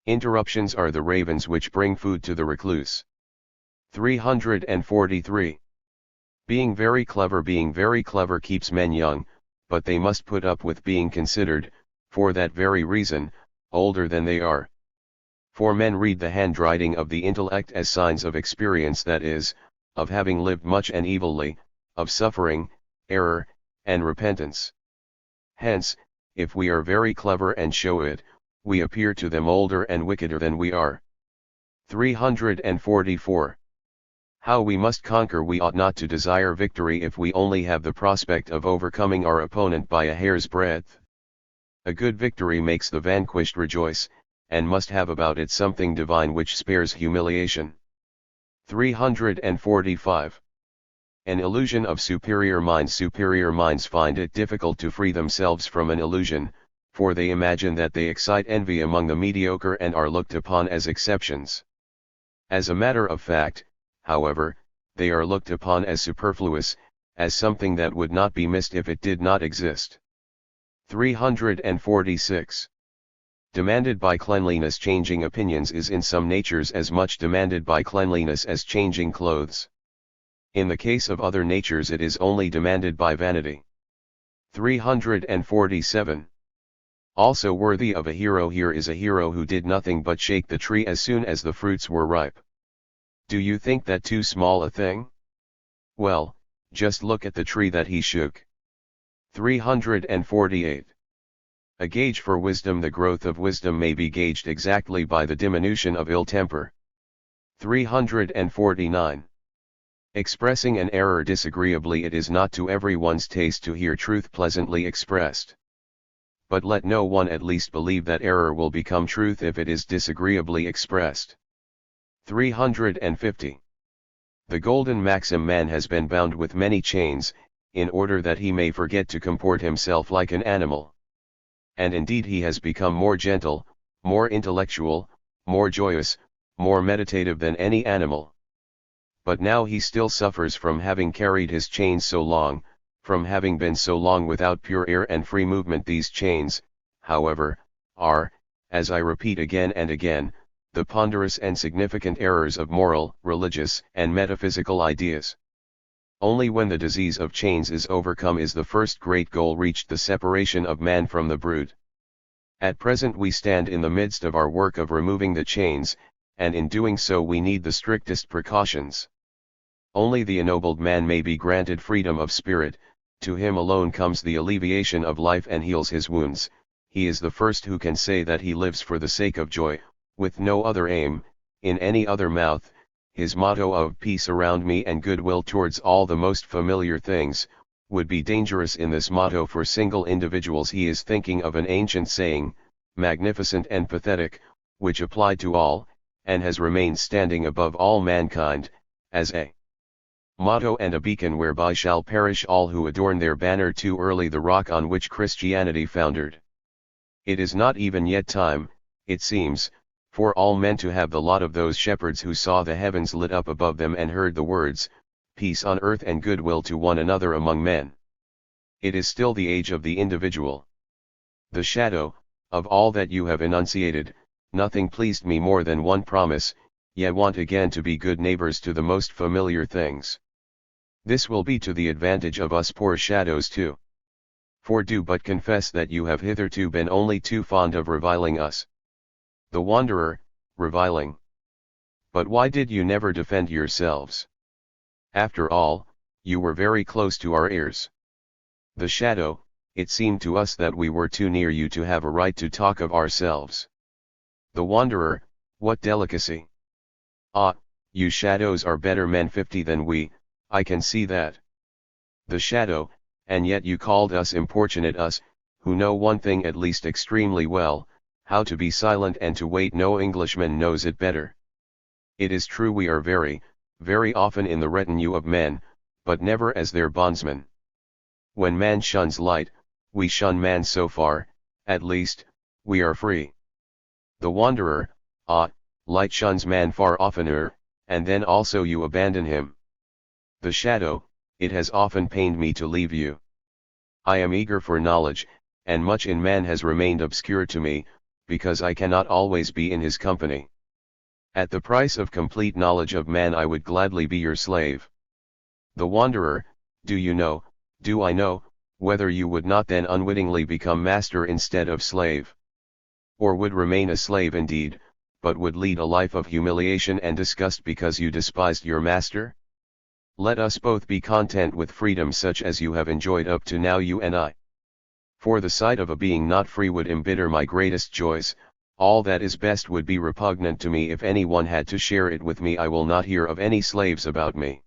Interruptions are the ravens which bring food to the recluse. 343. Being very clever. Being very clever keeps men young, but they must put up with being considered, for that very reason, older than they are. For men read the handwriting of the intellect as signs of experience, that is, of having lived much and evilly, of suffering, error, and repentance. Hence, if we are very clever and show it, we appear to them older and wickeder than we are. 344. How we must conquer. We ought not to desire victory if we only have the prospect of overcoming our opponent by a hair's breadth. A good victory makes the vanquished rejoice, and must have about it something divine which spares humiliation. 345. An illusion of superior minds. Superior minds find it difficult to free themselves from an illusion, for they imagine that they excite envy among the mediocre and are looked upon as exceptions. As a matter of fact, however, they are looked upon as superfluous, as something that would not be missed if it did not exist. 346. Demanded by cleanliness. Changing opinions is in some natures as much demanded by cleanliness as changing clothes. In the case of other natures it is only demanded by vanity. 347. Also worthy of a hero. Here is a hero who did nothing but shake the tree as soon as the fruits were ripe. Do you think that too small a thing? Well, just look at the tree that he shook. 348. A gauge for wisdom. The growth of wisdom may be gauged exactly by the diminution of ill temper. 349. Expressing an error disagreeably. It is not to everyone's taste to hear truth pleasantly expressed. But let no one at least believe that error will become truth if it is disagreeably expressed. 350. The golden maxim. Man has been bound with many chains, in order that he may forget to comport himself like an animal. And indeed he has become more gentle, more intellectual, more joyous, more meditative than any animal. But now he still suffers from having carried his chains so long, from having been so long without pure air and free movement. These chains, however, are, as I repeat again and again, the ponderous and significant errors of moral, religious, and metaphysical ideas. Only when the disease of chains is overcome is the first great goal reached, the separation of man from the brute. At present we stand in the midst of our work of removing the chains, and in doing so we need the strictest precautions. Only the ennobled man may be granted freedom of spirit. To him alone comes the alleviation of life and heals his wounds. He is the first who can say that he lives for the sake of joy, with no other aim, in any other mouth. His motto of peace around me and goodwill towards all the most familiar things, would be dangerous in this motto for single individuals. He is thinking of an ancient saying, magnificent and pathetic, which applied to all, and has remained standing above all mankind, as a motto and a beacon whereby shall perish all who adorn their banner too early, the rock on which Christianity foundered. It is not even yet time, it seems, for all men to have the lot of those shepherds who saw the heavens lit up above them and heard the words, peace on earth and goodwill to one another among men. It is still the age of the individual. The shadow, of all that you have enunciated, nothing pleased me more than one promise, ye want again to be good neighbors to the most familiar things. This will be to the advantage of us poor shadows too. For do but confess that you have hitherto been only too fond of reviling us. The wanderer, reviling. But why did you never defend yourselves? After all, you were very close to our ears. The shadow, it seemed to us that we were too near you to have a right to talk of ourselves. The wanderer, what delicacy! Ah, you shadows are better men 50 than we, I can see that. The shadow, and yet you called us importunate, us, who know one thing at least extremely well, how to be silent and to wait. No Englishman knows it better. It is true we are very, very often in the retinue of men, but never as their bondsmen. When man shuns light, we shun man so far, at least, we are free. The wanderer, ah, light shuns man far oftener, and then also you abandon him. The shadow, it has often pained me to leave you. I am eager for knowledge, and much in man has remained obscure to me, because I cannot always be in his company. At the price of complete knowledge of man I would gladly be your slave. The wanderer, do I know, whether you would not then unwittingly become master instead of slave? Or would remain a slave indeed, but would lead a life of humiliation and disgust because you despised your master? Let us both be content with freedom such as you have enjoyed up to now, you and I. For the sight of a being not free would embitter my greatest joys. All that is best would be repugnant to me if any one had to share it with me. I will not hear of any slaves about me.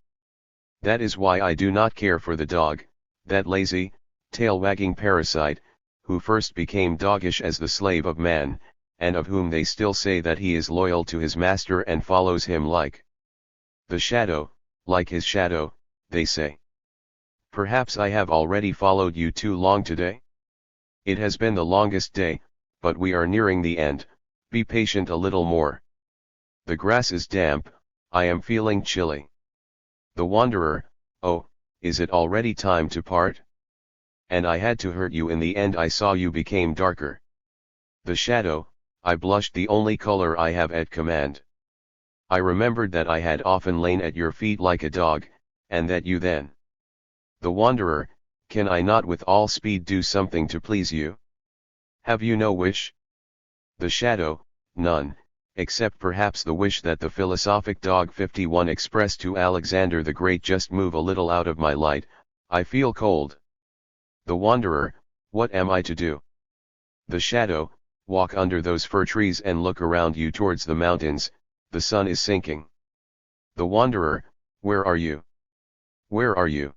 That is why I do not care for the dog, that lazy, tail-wagging parasite, who first became doggish as the slave of man, and of whom they still say that he is loyal to his master and follows him like the shadow, like his shadow, they say. Perhaps I have already followed you too long today? It has been the longest day, but we are nearing the end. Be patient a little more. The grass is damp, I am feeling chilly. The wanderer, oh, is it already time to part? And I had to hurt you in the end. I saw you became darker. The shadow, I blushed, the only color I have at command. I remembered that I had often lain at your feet like a dog, and that you then. The wanderer, can I not with all speed do something to please you? Have you no wish? The shadow, none, except perhaps the wish that the philosophic dog 51 expressed to Alexander the Great. Just move a little out of my light, I feel cold. The wanderer, what am I to do? The shadow, walk under those fir trees and look around you towards the mountains. The sun is sinking. The wanderer, where are you? Where are you?